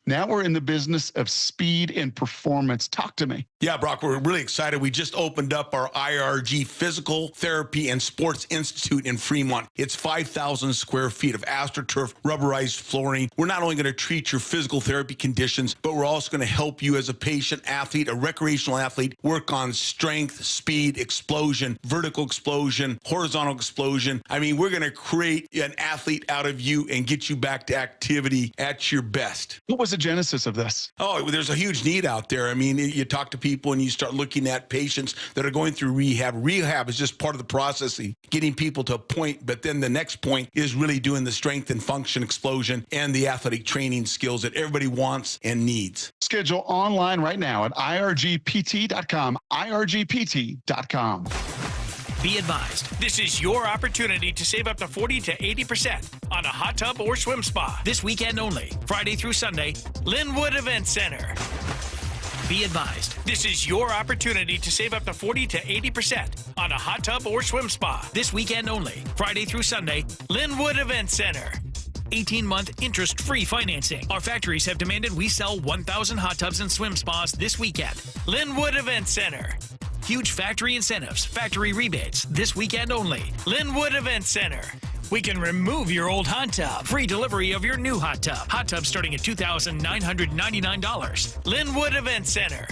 Now we're in the business of speed and performance. Talk to me. Yeah, Brock, we're really excited. We just opened up our IRG Physical Therapy and Sports Institute in Fremont. It's 5,000 square feet of AstroTurf rubberized flooring. We're not only going to treat your physical therapy conditions, but we're also going to help you as a patient athlete, a recreational athlete, work on strength, speed, explosiveness, explosion, vertical explosion, horizontal explosion. I mean, we're going to create an athlete out of you and get you back to activity at your best. What was the genesis of this? Oh, there's a huge need out there. I mean, you talk to people and you start looking at patients that are going through rehab. Rehab is just part of the processing, getting people to a point, but then the next point is really doing the strength and function explosion and the athletic training skills that everybody wants and needs. Schedule online right now at irgpt.com, irgpt.com. Be advised, this is your opportunity to save up to 40 to 80% on a hot tub or swim spa. This weekend only, Friday through Sunday, Linwood Event Center. Be advised, this is your opportunity to save up to 40 to 80% on a hot tub or swim spa. This weekend only, Friday through Sunday, Linwood Event Center. 18-month interest-free financing. Our factories have demanded we sell 1,000 hot tubs and swim spas this weekend. Linwood Event Center. Huge factory incentives, factory rebates, this weekend only. Linwood Event Center. We can remove your old hot tub. Free delivery of your new hot tub. Hot tub starting at $2,999. Linwood Event Center.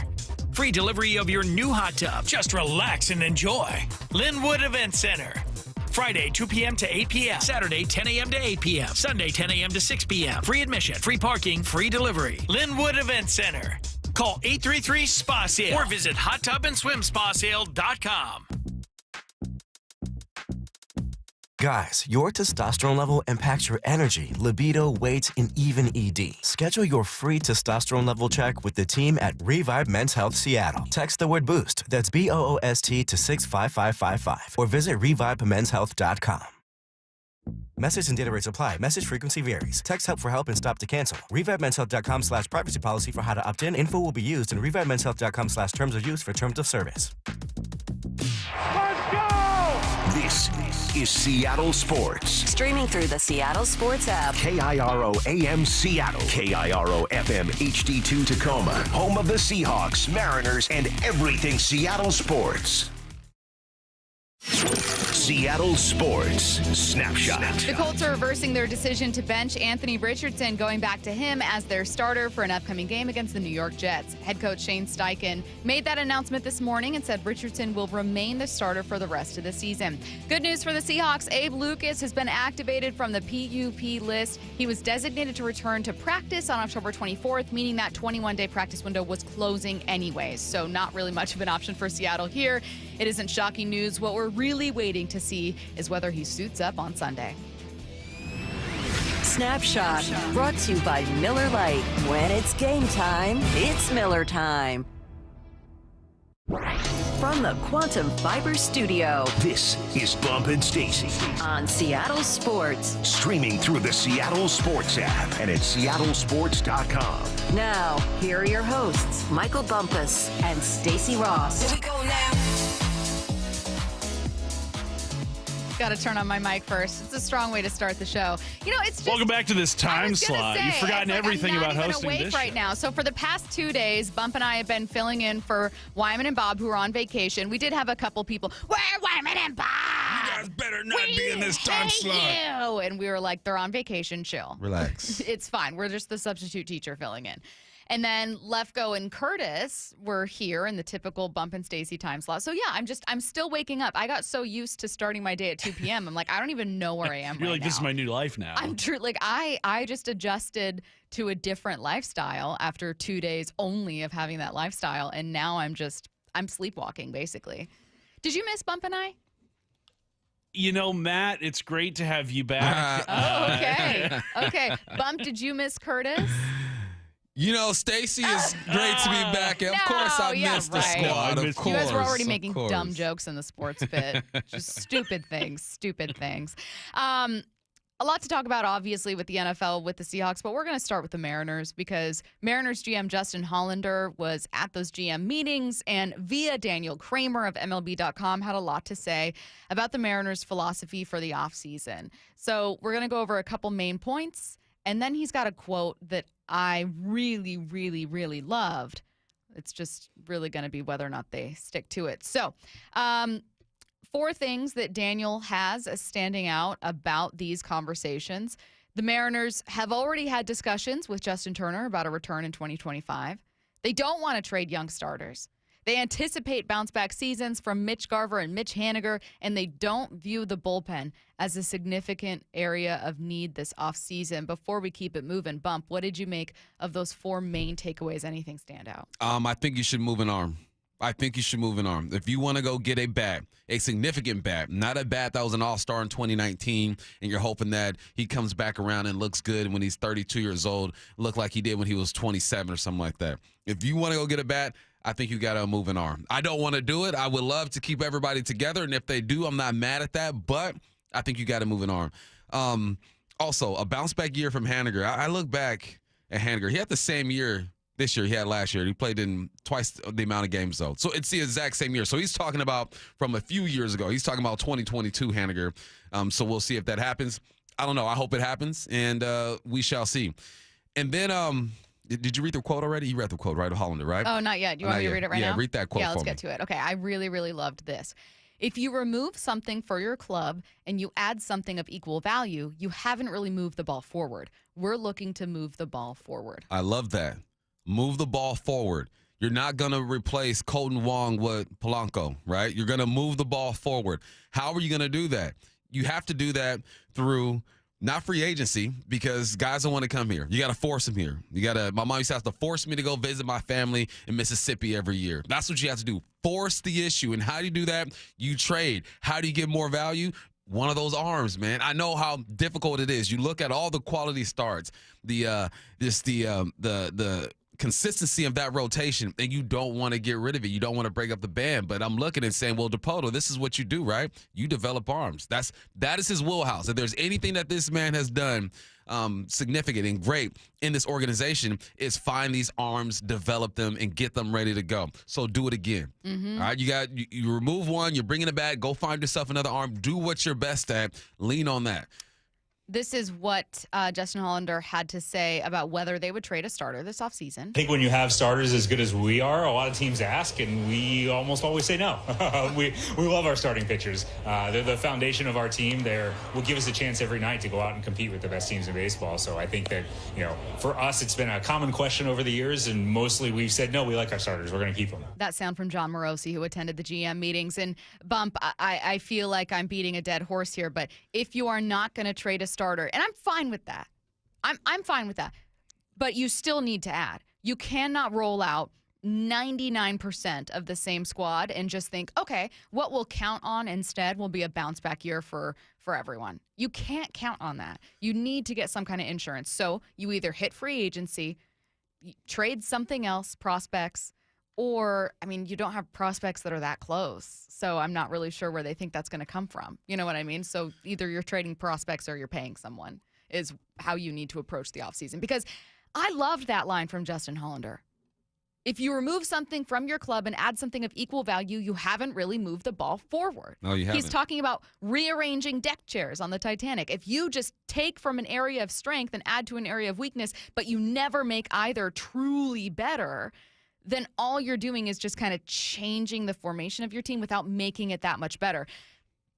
Free delivery of your new hot tub. Just relax and enjoy. Linwood Event Center. Friday, 2 p.m. to 8 p.m. Saturday, 10 a.m. to 8 p.m. Sunday, 10 a.m. to 6 p.m. Free admission, free parking, free delivery. Linwood Event Center. Call 833-SPA-SALE or visit hottubandSwimSpaSale.com. Guys, your testosterone level impacts your energy, libido, weight, and even ED. Schedule your free testosterone level check with the team at Revive Men's Health Seattle. Text the word BOOST, that's BOOST, to 65555 or visit ReviveMen'sHealth.com. Message and data rates apply. Message frequency varies. Text help for help and stop to cancel. ReviveMen'sHealth.com/privacy policy for how to opt in. Info will be used in ReviveMen'sHealth.com/terms of use for terms of service. Let's go! This is Seattle Sports. Streaming through the Seattle Sports app. KIRO AM Seattle. KIRO FM HD2 Tacoma. Home of the Seahawks, Mariners, and everything Seattle sports. Seattle Sports Snapshot. The Colts are reversing their decision to bench Anthony Richardson, going back to him as their starter for an upcoming game against the New York Jets. Head coach Shane Steichen made that announcement this morning and said Richardson will remain the starter for the rest of the season. Good news for the Seahawks. Abe Lucas has been activated from the PUP list. He was designated to return to practice on October 24th, meaning that 21-day practice window was closing anyways. So not really much of an option for Seattle here. It isn't shocking news. What we're really waiting to see is whether he suits up on Sunday. Snapshot, brought to you by Miller Lite. When it's game time, it's Miller time. From the Quantum Fiber Studio. This is Bump and Stacy on Seattle Sports. Streaming through the Seattle Sports app and at seattlesports.com. Now, here are your hosts, Michael Bumpus and Stacy Ross. Here we go now. Got to turn on my mic first. It's a strong way to start the show. You know, it's just... Welcome back to this time slot. You've forgotten everything about hosting this right now. So for the past 2 days, Bump and I have been filling in for Wyman and Bob, who are on vacation. We did have a couple people, where are Wyman and Bob? You guys better not be in this time slot. You. And we were like, they're on vacation, chill. Relax. It's fine. We're just the substitute teacher filling in. And then Lefko and Curtis were here in the typical Bump and Stacy time slot. So yeah, I'm still waking up. I got so used to starting my day at 2 p.m. I'm like, I don't even know where I am. You're right like, this is my new life now. I'm true. Like I just adjusted to a different lifestyle after 2 days only of having that lifestyle, and now I'm sleepwalking basically. Did you miss Bump and I? You know, Matt, it's great to have you back. Okay. Okay. Bump, did you miss Curtis? You know, Stacy is great to be back. Of course, I missed the squad. Of course. You guys were already making dumb jokes in the sports bit. Just stupid things. A lot to talk about, obviously, with the NFL, with the Seahawks, but we're going to start with the Mariners because Mariners GM Justin Hollander was at those GM meetings and via Daniel Kramer of MLB.com had a lot to say about the Mariners' philosophy for the offseason. So we're going to go over a couple main points, and then he's got a quote that I really, really, really loved. It's just really going to be whether or not they stick to it. So, 4 things that Daniel has as standing out about these conversations. The Mariners have already had discussions with Justin Turner about a return in 2025. They don't want to trade young starters. They anticipate bounce-back seasons from Mitch Garver and Mitch Haniger, and they don't view the bullpen as a significant area of need this offseason. Before we keep it moving, Bump, what did you make of those 4 main takeaways? Anything stand out? I think you should move an arm. If you want to go get a bat, a significant bat, not a bat that was an all-star in 2019, and you're hoping that he comes back around and looks good when he's 32 years old, look like he did when he was 27 or something like that. If you want to go get a bat, I think you got to move an arm. I don't want to do it. I would love to keep everybody together, and if they do, I'm not mad at that, but I think you got to move an arm. Also, a bounce-back year from Haniger. I look back at Haniger. He had the same year this year he had last year. He played in twice the amount of games, though. So it's the exact same year. So he's talking about from a few years ago. He's talking about 2022 Haniger. So we'll see if that happens. I don't know. I hope it happens, and we shall see. And then did you read the quote already? You read the quote, right? Of Hollander, right? Oh, not yet. Do you want me to read it right now? Yeah, read that quote Yeah, let's for me. get to it. Okay, I really, really loved this. If you remove something for your club and you add something of equal value, you haven't really moved the ball forward. We're looking to move the ball forward. I love that. Move the ball forward. You're not going to replace Colton Wong with Polanco, right? You're going to move the ball forward. How are you going to do that? You have to do that through not free agency, because guys don't want to come here. You got to force them here. My mom used to have to force me to go visit my family in Mississippi every year. That's what you have to do. Force the issue. And how do you do that? You trade. How do you get more value? One of those arms, man. I know how difficult it is. You look at all the quality starts, the consistency of that rotation, and you don't want to get rid of it. You don't want to break up the band. But I'm looking and saying, well, DePoto, this is what you do, right? You develop arms. That is his wheelhouse. If there's anything that this man has done significant and great in this organization, is find these arms, develop them, and get them ready to go. So do it again. All right, you remove one, you're bringing it back, go find yourself another arm, do what you're best at, lean on that. This is what Justin Hollander had to say about whether they would trade a starter this offseason. I think when you have starters as good as we are, a lot of teams ask, and we almost always say no. we love our starting pitchers. They're the foundation of our team. They will give us a chance every night to go out and compete with the best teams in baseball. So I think that, for us, it's been a common question over the years, and mostly we've said, no, we like our starters. We're going to keep them. That sound from John Morosi, who attended the GM meetings. And Bump, I feel like I'm beating a dead horse here, but if you are not going to trade a starter, and I'm fine with that. I'm fine with that. But you still need to add. You cannot roll out 99% of the same squad and just think, okay, what we'll count on instead will be a bounce back year for everyone. You can't count on that. You need to get some kind of insurance. So you either hit free agency, trade something else, prospects, or, you don't have prospects that are that close. So I'm not really sure where they think that's going to come from. You know what I mean? So either you're trading prospects or you're paying someone is how you need to approach the offseason. Because I loved that line from Justin Hollander. If you remove something from your club and add something of equal value, you haven't really moved the ball forward. No, you haven't. He's talking about rearranging deck chairs on the Titanic. If you just take from an area of strength and add to an area of weakness, but you never make either truly better, then all you're doing is just kind of changing the formation of your team without making it that much better.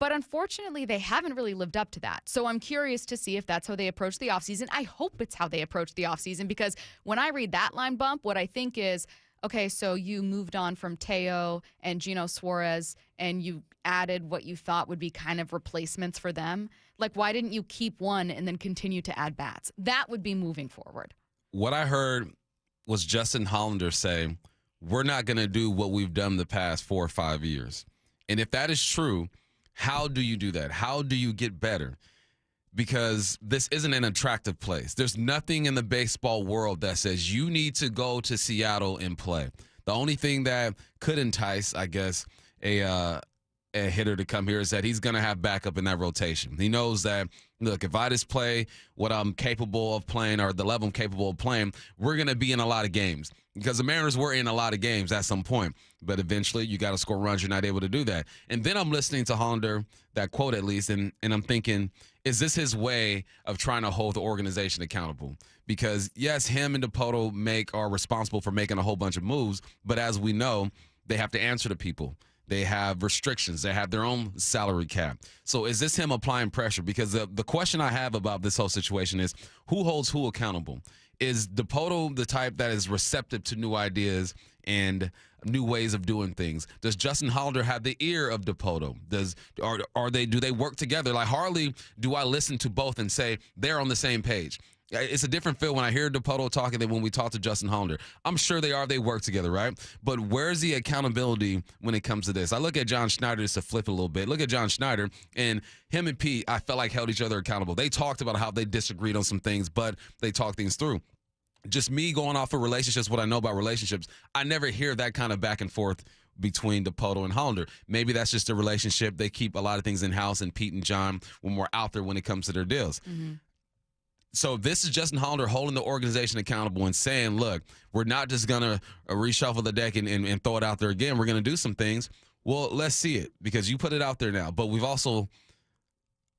But unfortunately, they haven't really lived up to that. So I'm curious to see if that's how they approach the offseason. I hope it's how they approach the offseason, because when I read that line, Bump, what I think is, okay, so you moved on from Teo and Gino Suarez and you added what you thought would be kind of replacements for them. Like, why didn't you keep one and then continue to add bats? That would be moving forward. What I heard was Justin Hollander say, we're not going to do what we've done the past 4 or 5 years. And if that is true, how do you do that? How do you get better? Because this isn't an attractive place. There's nothing in the baseball world that says you need to go to Seattle and play. The only thing that could entice, I guess, a hitter to come here is that he's going to have backup in that rotation. He knows that, look, if I just play what I'm capable of playing or the level I'm capable of playing, we're going to be in a lot of games. Because the Mariners were in a lot of games at some point. But eventually, you got to score runs. You're not able to do that. And then I'm listening to Hollander, that quote at least, and I'm thinking, is this his way of trying to hold the organization accountable? Because, yes, him and DePoto are responsible for making a whole bunch of moves. But as we know, they have to answer to people. They have restrictions. They have their own salary cap. So is this him applying pressure? Because the question I have about this whole situation is, who holds who accountable? Is DePoto the type that is receptive to new ideas and new ways of doing things? Does Justin Hollander have the ear of DePoto? Do they work together? Like Harley, do I listen to both and say they're on the same page? It's a different feel when I hear DePoto talking than when we talk to Justin Hollander. I'm sure they work together, right? But where's the accountability when it comes to this? I look at John Schneider, just to flip it a little bit. Look at John Schneider, and him and Pete, I felt like held each other accountable. They talked about how they disagreed on some things, but they talked things through. Just me going off of relationships, what I know about relationships, I never hear that kind of back and forth between DePoto and Hollander. Maybe that's just a relationship. They keep a lot of things in-house, and Pete and John were more out there when it comes to their deals. Mm-hmm. So this is Justin Hollander holding the organization accountable and saying, look, we're not just going to reshuffle the deck and throw it out there again. We're going to do some things. Well, let's see it, because you put it out there now. But we also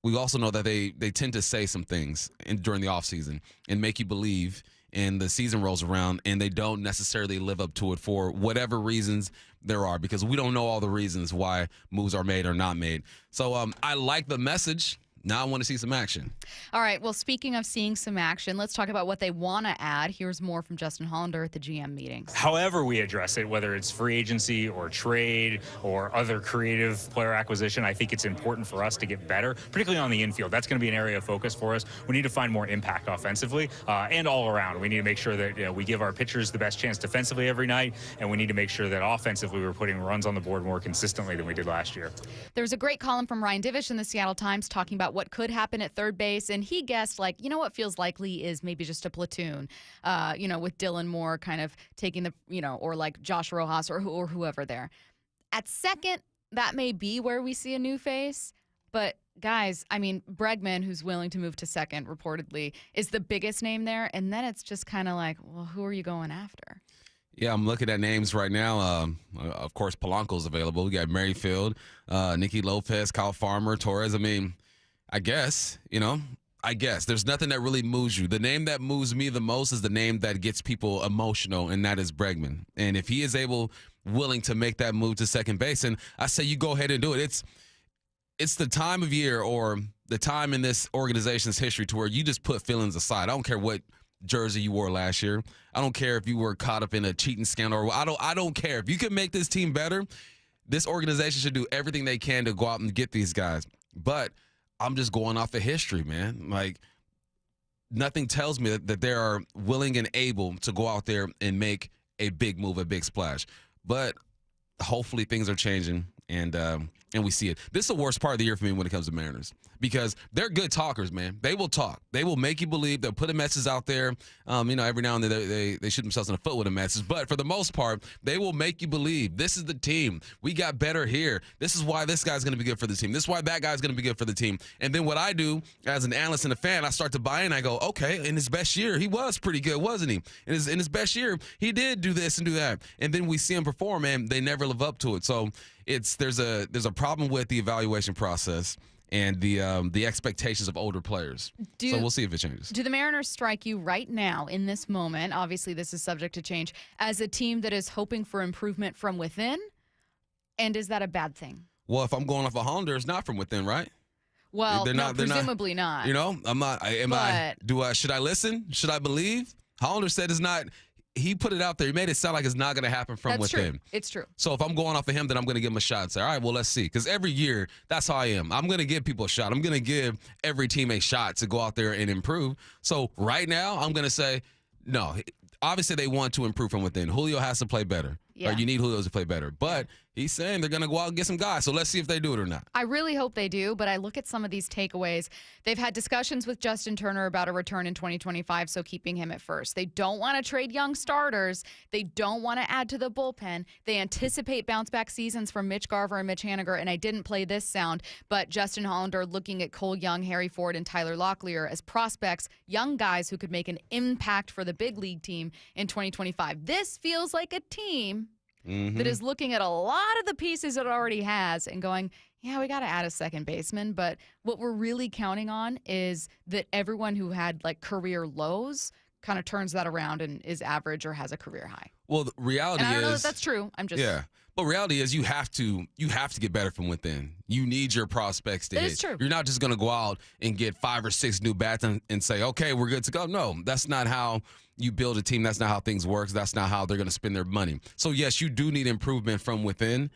know that they tend to say some things during the offseason and make you believe, and the season rolls around and they don't necessarily live up to it for whatever reasons there are, because we don't know all the reasons why moves are made or not made. So I like the message. Now I want to see some action. All right. Well, speaking of seeing some action, let's talk about what they want to add. Here's more from Justin Hollander at the GM meetings. However we address it, whether it's free agency or trade or other creative player acquisition, I think it's important for us to get better, particularly on the infield. That's going to be an area of focus for us. We need to find more impact offensively and all around. We need to make sure that we give our pitchers the best chance defensively every night, and we need to make sure that offensively we're putting runs on the board more consistently than we did last year. There's a great column from Ryan Divish in the Seattle Times talking about what could happen at third base, and he guessed, what feels likely is maybe just a platoon, with Dylan Moore kind of taking the, or like Josh Rojas or whoever there. At second, that may be where we see a new face, but guys, Bregman, who's willing to move to second, reportedly, is the biggest name there, and then it's just kind of like, well, who are you going after? Yeah, I'm looking at names right now. Of course, Polanco's available. We got Merrifield, Nicky Lopez, Kyle Farmer, Torres. I guess there's nothing that really moves you. The name that moves me the most is the name that gets people emotional, and that is Bregman. And if he is willing to make that move to second base, and I say you go ahead and do it. It's the time of year, or the time in this organization's history, to where you just put feelings aside. I don't care what jersey you wore last year. I don't care if you were caught up in a cheating scandal. I don't care. If you can make this team better, this organization should do everything they can to go out and get these guys. But I'm just going off of history, man. Like, nothing tells me that they are willing and able to go out there and make a big move, a big splash. But hopefully things are changing, and we see it. This is the worst part of the year for me when it comes to Mariners, because they're good talkers, man. They will talk. They will make you believe. They'll put a message out there. Every now and then they shoot themselves in the foot with a message. But for the most part, they will make you believe this is the team. We got better here. This is why this guy's going to be good for the team. This is why that guy's going to be good for the team. And then what I do as an analyst and a fan, I start to buy in. I go, okay, in his best year, he was pretty good, wasn't he? In his best year, he did do this and do that. And then we see him perform, and they never live up to it. So there's a problem with the evaluation process and the expectations of older players. So we'll see if it changes. Do the Mariners strike you right now in this moment? Obviously, this is subject to change, as a team that is hoping for improvement from within? And is that a bad thing? Well, if I'm going off a Hollander, it's not from within, right? Well, presumably not. I'm not. Should I listen? Should I believe? Hollander said it's not. He put it out there. He made it sound like it's not going to happen from within. True. It's true. So if I'm going off of him, then I'm going to give him a shot and say, all right, well, let's see. Because every year, that's how I am. I'm going to give people a shot. I'm going to give every team a shot to go out there and improve. So right now, I'm going to say, no. Obviously, they want to improve from within. Julio has to play better. Yeah. Or you need Julio to play better. But he's saying they're going to go out and get some guys. So let's see if they do it or not. I really hope they do, but I look at some of these takeaways. They've had discussions with Justin Turner about a return in 2025, so keeping him at first. They don't want to trade young starters. They don't want to add to the bullpen. They anticipate bounce-back seasons from Mitch Garver and Mitch Haniger, and I didn't play this sound, but Justin Hollander looking at Cole Young, Harry Ford, and Tyler Locklear as prospects, young guys who could make an impact for the big league team in 2025. This feels like a team that is looking at a lot of the pieces it already has and going, yeah, we got to add a second baseman. But what we're really counting on is that everyone who had career lows kind of turns that around and is average or has a career high. Well, the reality and I don't is, know that that's true. I'm just But reality is you have to get better from within. You need your prospects to hit. That is true. You're not just going to go out and get 5 or 6 new bats and say, okay, we're good to go. No, that's not how you build a team. That's not how things work. That's not how they're going to spend their money. So, yes, you do need improvement from within,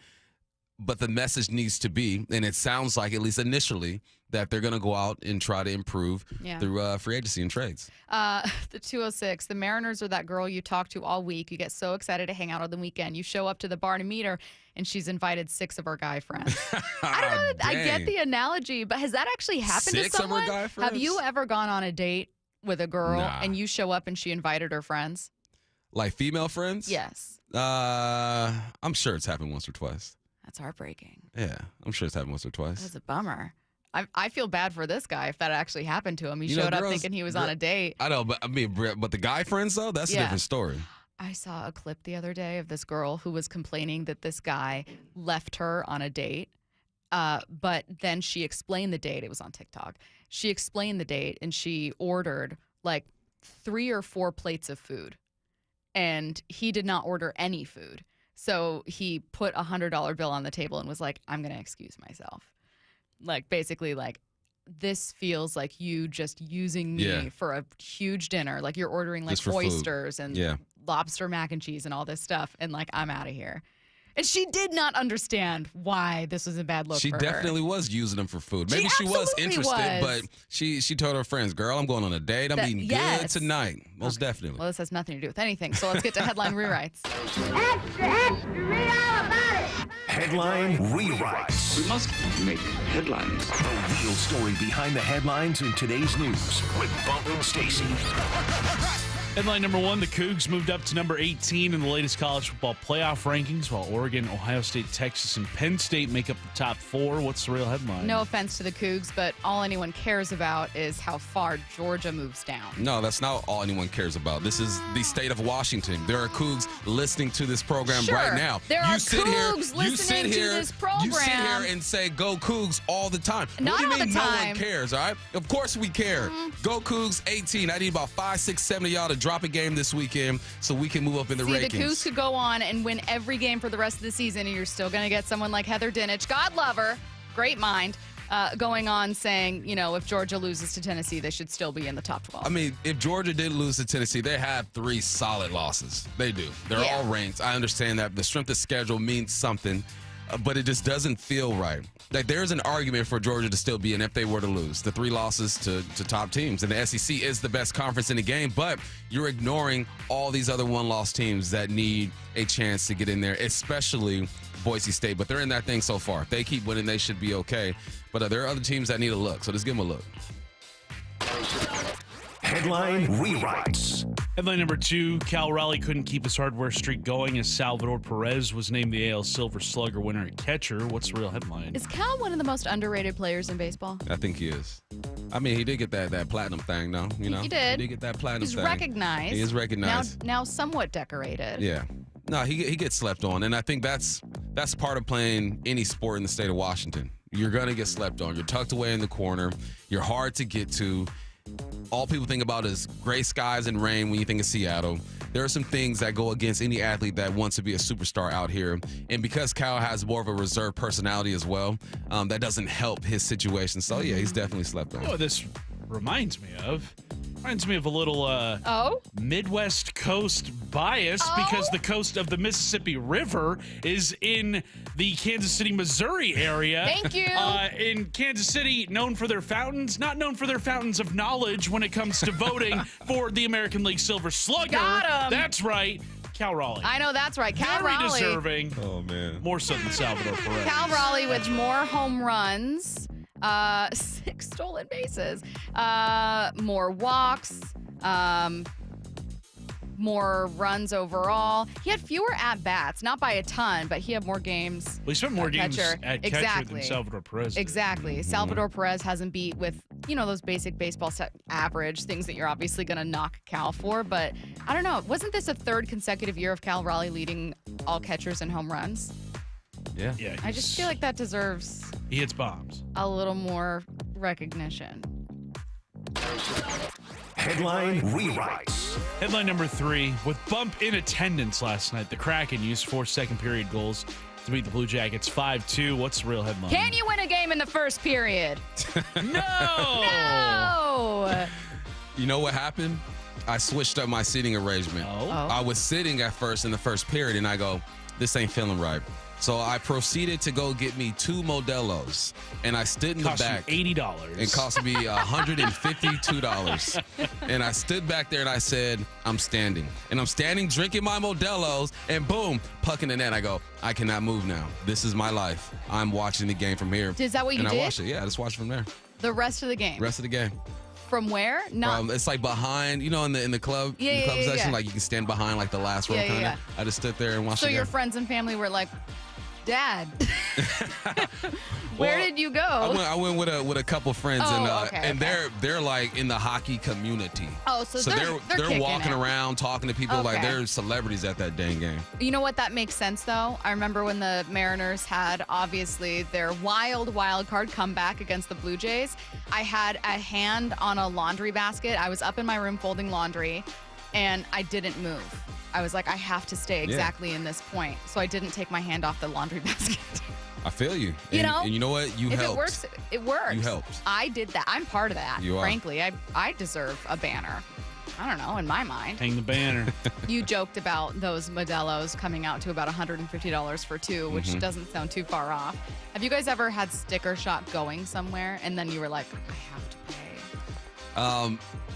but the message needs to be, and it sounds like, at least initially, that they're going to go out and try to improve through free agency and trades. The 206, the Mariners are that girl you talk to all week. You get so excited to hang out on the weekend. You show up to the bar to meet her, and she's invited 6 of her guy friends. I don't know. I get the analogy, but has that actually happened 6 to someone? of her guy friends? Have you ever gone on a date with a girl and you show up and she invited her friends? Like female friends? Yes. I'm sure it's happened once or twice. That's heartbreaking. Yeah, I'm sure it's happened once or twice. That's a bummer. I feel bad for this guy if that actually happened to him. He showed up thinking he was on a date. I know, but the guy friends though, that's a different story. I saw a clip the other day of this girl who was complaining that this guy left her on a date. But then she explained the date. It was on TikTok. She explained the date and she ordered like 3 or 4 plates of food. And he did not order any food. So he put a $100 bill on the table and was like, I'm going to excuse myself. Like, basically, like, this feels like you just using me for a huge dinner. Like, you're ordering, like, oysters and lobster mac and cheese and all this stuff. And, like, I'm out of here. And she did not understand why this was a bad look She for definitely her. was using them for food. Maybe she was interested, but she told her friends, girl, I'm going on a date. I'm eating good tonight. Most definitely. Well, this has nothing to do with anything. So let's get to headline rewrites. Extra, extra, read all about it. Headline rewrites. We must make headlines. The real story behind the headlines in today's news with Bump and Stacy. Headline number 1, the Cougs moved up to number 18 in the latest college football playoff rankings, while Oregon, Ohio State, Texas, and Penn State make up the top 4. What's the real headline? No offense to the Cougs, but all anyone cares about is how far Georgia moves down. No, that's not all anyone cares about. This is the state of Washington. There are Cougs listening to this program right now. There are Cougs listening to this program. You sit here and say, go Cougs all the time. Not what do you all mean the no time. one cares, all right? Of course we care. Go Cougs 18. I need about 5, 6, 7 of y'all to drop a game this weekend so we can move up in the rankings. The Cougs could go on and win every game for the rest of the season, and you're still going to get someone like Heather Dinich, God love her, great mind, going on saying, you know, if Georgia loses to Tennessee, they should still be in the top 12. I mean, if Georgia did lose to Tennessee, they have 3 solid losses. They do. They're all ranked. I understand that the strength of schedule means something, but it just doesn't feel right. Like, there's an argument for Georgia to still be in if they were to lose. The 3 losses to top teams. And the SEC is the best conference in the game, but you're ignoring all these other one-loss teams that need a chance to get in there, especially Boise State. But they're in that thing so far. If they keep winning, they should be okay. But there are other teams that need a look, so just give them a look. Headline rewrites. Headline number 2, Cal Raleigh couldn't keep his hardware streak going as Salvador Perez was named the AL Silver Slugger winner at catcher. What's the real headline? Is Cal one of the most underrated players in baseball? I think he is. I mean, he did get that platinum thing, though. You know, He did. He did get that platinum thing. He's recognized. He is recognized. Now somewhat decorated. Yeah. No, he gets slept on, and I think that's part of playing any sport in the state of Washington. You're going to get slept on. You're tucked away in the corner. You're hard to get to. All people think about is gray skies and rain when you think of Seattle. There are some things that go against any athlete that wants to be a superstar out here. And because Cal has more of a reserved personality as well, that doesn't help his situation. So, yeah, he's definitely slept on. Oh, this reminds me of a little Midwest coast bias because the coast of the Mississippi River is in the Kansas City, Missouri area. Thank you. In Kansas City, known for their fountains, not known for their fountains of knowledge when it comes to voting for the American League Silver Slugger. Got 'em. That's right. Cal Raleigh. I know that's right. Cal Very Raleigh. deserving. Oh, man. More so than Salvador Perez. Cal Raleigh with more home runs, 6 stolen bases, more walks, more runs overall. He had fewer at-bats, not by a ton, but he had more games. Well, he spent more games catcher. at catcher than Salvador Perez did. Exactly. Salvador Perez hasn't beat with, those basic baseball average things that you're obviously going to knock Cal for. But I don't know. Wasn't this a 3rd consecutive year of Cal Raleigh leading all catchers in home runs? Yeah. I just feel like that deserves He hits bombs. a little more recognition. Headline rewrites. Headline number 3, with bump in attendance last night, the Kraken used 4 second-period goals to beat the Blue Jackets 5-2. What's the real headline? Can you win a game in the first period? No! You know what happened? I switched up my seating arrangement. Oh. I was sitting at first in the first period, and I go, this ain't feeling right. So I proceeded to go get me 2 Modelo's, and I stood in the back. $80. It cost me $152. And I stood back there and I said, I'm standing. And I'm standing drinking my Modelo's, and boom, puck in the net. I go, I cannot move now. This is my life. I'm watching the game from here. Is that what you did? And I watched it. Yeah, I just watched it from there. The rest of the game? Rest of the game. From where? Not. It's like behind, in the club, section, like you can stand behind like the last row kind of. I just stood there and watched So the game. your friends and family were like, Dad, where did you go? I went with a couple friends, and okay. they're like in the hockey community. Oh, so they're walking it. around talking to people like Okay. they're celebrities at that dang game. You know what? That makes sense, though. I remember when the Mariners had, obviously, their wild card comeback against the Blue Jays. I had a hand on a laundry basket. I was up in my room folding laundry, and I didn't move. I was like, I have to stay exactly in this point. So I didn't take my hand off the laundry basket. I feel you. And you know what? You if helped. it works, it works. You helped. I did that. I'm part of that. You are. Frankly, I deserve a banner. I don't know, in my mind. Hang the banner. You joked about those Modelo's coming out to about $150 for 2, which doesn't sound too far off. Have you guys ever had sticker shock going somewhere and then you were like, I have to pay?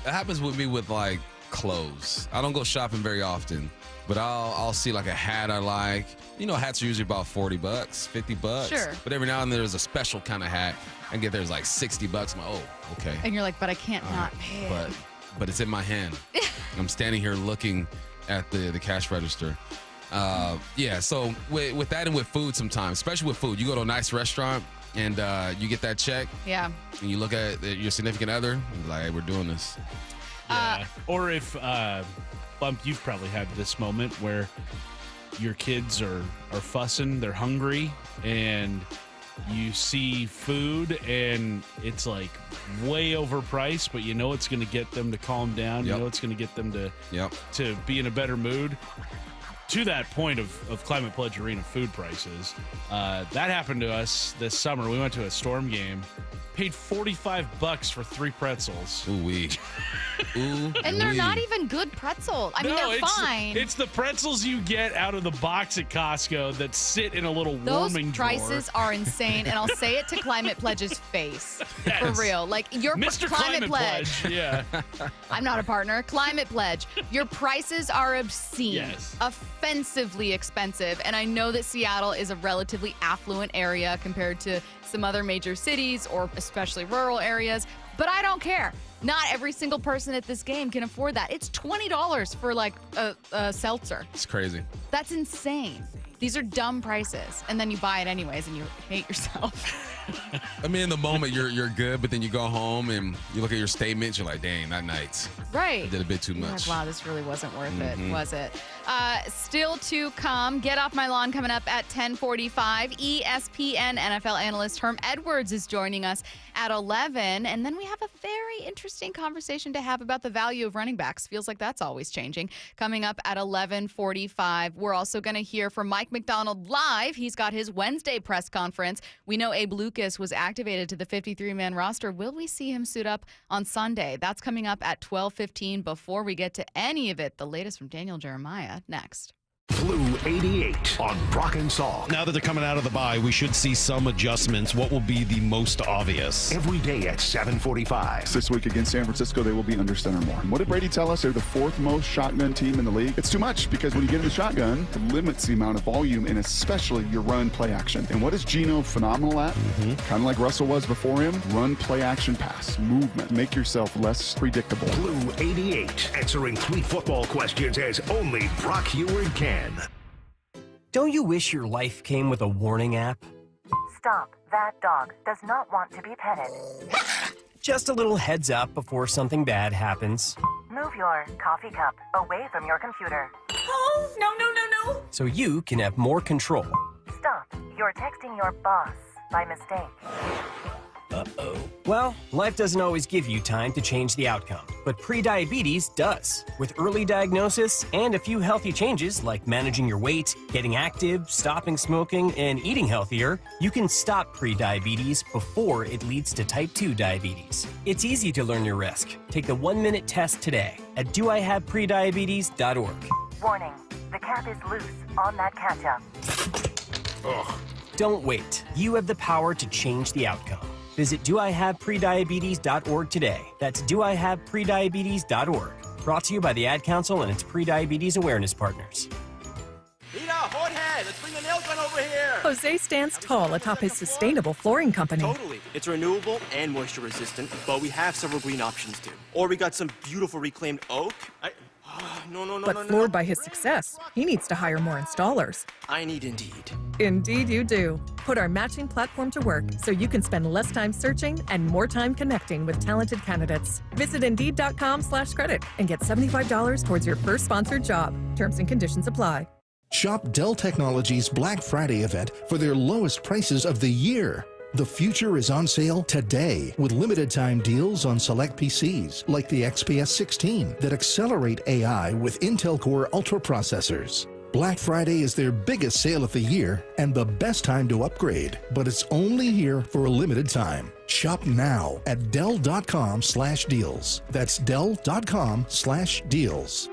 It happens with me with like clothes. I don't go shopping very often, but I'll see like a hat I like. Hats are usually about $40, $50. Sure. But every now and then there's a special kind of hat. I can get there's like $60. I'm like, oh, okay. And you're like, but I can't not pay it. But it's in my hand. I'm standing here looking at the cash register. So with that and with food sometimes, especially with food, you go to a nice restaurant and you get that check. Yeah. And you look at your significant other and be like, hey, we're doing this. Yeah. Or if, Bump, you've probably had this moment where your kids are fussing, they're hungry, and you see food and it's like way overpriced, but it's going to get them to calm down. Yep. It's going to get them to be in a better mood. To that point of Climate Pledge Arena food prices, that happened to us this summer. We went to a Storm game, paid $45 for 3 pretzels. Ooh-wee. And they're not even good pretzels. I mean, they're fine. It's the pretzels you get out of the box at Costco that sit in a little warming drawer. Those prices are insane, and I'll say it to Climate Pledge's face. Yes. For real. Like, your Mr. Climate Pledge. Yeah. I'm not a partner. Climate Pledge. Your prices are obscene. Yes. Offensively expensive. And I know that Seattle is a relatively affluent area compared to some other major cities or especially rural areas, but I don't care. Not every single person at this game can afford that. It's $20 for like a seltzer. It's crazy. That's insane. These are dumb prices. And then you buy it anyways and you hate yourself. I mean, in the moment, you're good, but then you go home and you look at your statements, you're like, dang, that night. Right. I did a bit too You're much. like, wow, this really wasn't worth it, was it? Still to come, Get Off My Lawn coming up at 10:45. ESPN NFL analyst Herm Edwards is joining us at 11. And then we have a very interesting conversation to have about the value of running backs. Feels like that's always changing. Coming up at 11:45. We're also going to hear from Mike McDonald live. He's got his Wednesday press conference. We know Abe Lucas was activated to the 53-man roster. Will we see him suit up on Sunday? That's coming up at 12:15. Before we get to any of it, the latest from Daniel Jeremiah next. Blue 88 on Brock and Salk. Now that they're coming out of the bye, we should see some adjustments. What will be the most obvious? Every day at 7:45. This week against San Francisco, they will be under center more. And what did Brady tell us? They're the 4th most shotgun team in the league. It's too much because when you get in the shotgun, it limits the amount of volume and especially your run play action. And what is Geno phenomenal at? Kind of like Russell was before him. Run play action pass. Movement. Make yourself less predictable. Blue 88. Answering 3 football questions as only Brock Heward can. Don't you wish your life came with a warning app? Stop. That dog does not want to be petted. Just a little heads up before something bad happens. Move your coffee cup away from your computer. Oh, no. So you can have more control. Stop. You're texting your boss by mistake. Uh-oh. Well, life doesn't always give you time to change the outcome, but prediabetes does. With early diagnosis and a few healthy changes like managing your weight, getting active, stopping smoking, and eating healthier, you can stop prediabetes before it leads to type 2 diabetes. It's easy to learn your risk. Take the 1-minute test today at doihaveprediabetes.org. Warning, the cap is loose on that ketchup. Ugh. Don't wait. You have the power to change the outcome. Visit doihaveprediabetes.org today. That's doihaveprediabetes.org. Brought to you by the Ad Council and its pre-diabetes awareness partners. Peter, Jorge, let's bring the nail gun over here. Jose stands tall atop his sustainable flooring company. Totally. It's renewable and moisture resistant, but we have several green options too. Or we got some beautiful reclaimed oak. But floored by his success, he needs to hire more installers. I need Indeed. Indeed you do. Put our matching platform to work so you can spend less time searching and more time connecting with talented candidates. Visit Indeed.com/credit and get $75 towards your first sponsored job. Terms and conditions apply. Shop Dell Technologies Black Friday event for their lowest prices of the year. The future is on sale today with limited time deals on select PCs like the XPS 16 that accelerate AI with Intel Core Ultra processors. Black Friday is their biggest sale of the year and the best time to upgrade, but it's only here for a limited time. Shop now at Dell.com/deals. That's Dell.com/deals.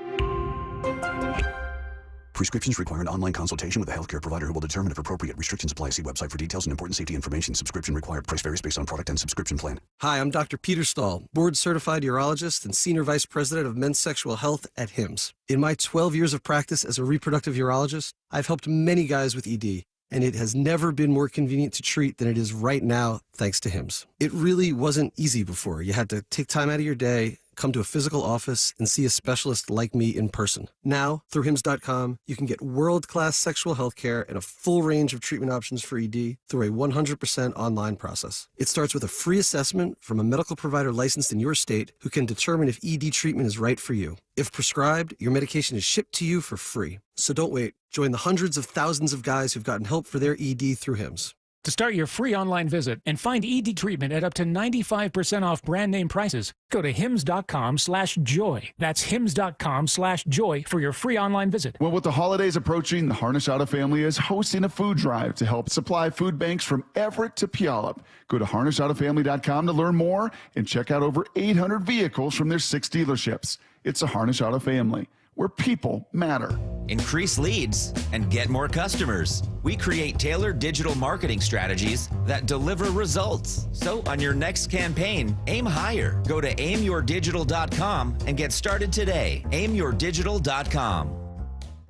Prescriptions require an online consultation with a healthcare provider who will determine if appropriate. Restrictions apply. See website for details and important safety information. Subscription required. Price varies based on product and subscription plan. Hi, I'm Dr. Peter Stahl, board-certified urologist and Senior Vice President of Men's Sexual Health at HIMSS. In my 12 years of practice as a reproductive urologist, I've helped many guys with ED, and it has never been more convenient to treat than it is right now, thanks to HIMSS. It really wasn't easy before. You had to take time out of your day, come to a physical office, and see a specialist like me in person. Now, through HIMSS.com, you can get world-class sexual health care and a full range of treatment options for ED through a 100% online process. It starts with a free assessment from a medical provider licensed in your state who can determine if ED treatment is right for you. If prescribed, your medication is shipped to you for free. So don't wait. Join the hundreds of thousands of guys who've gotten help for their ED through HIMSS. To start your free online visit and find ED treatment at up to 95% off brand name prices, go to hims.com/joy. That's hims.com/joy for your free online visit. Well, with the holidays approaching, the Harnish Auto family is hosting a food drive to help supply food banks from Everett to Puyallup. Go to harnishautofamily.com to learn more and check out over 800 vehicles from their 6 dealerships. It's a Harnish Auto family, where people matter. Increase leads and get more customers. We create tailored digital marketing strategies that deliver results. So on your next campaign, aim higher. Go to aimyourdigital.com and get started today. aimyourdigital.com.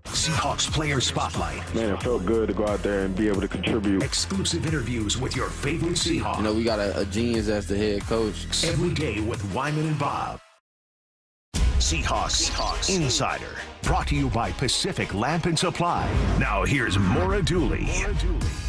Seahawks Player Spotlight. Man, it felt good to go out there and be able to contribute. Exclusive interviews with your favorite Seahawks. You know, we got a genius as the head coach. Every day with Wyman and Bob. Seahawks Insider, brought to you by Pacific Lamp and Supply. Now here's Maura Dooley.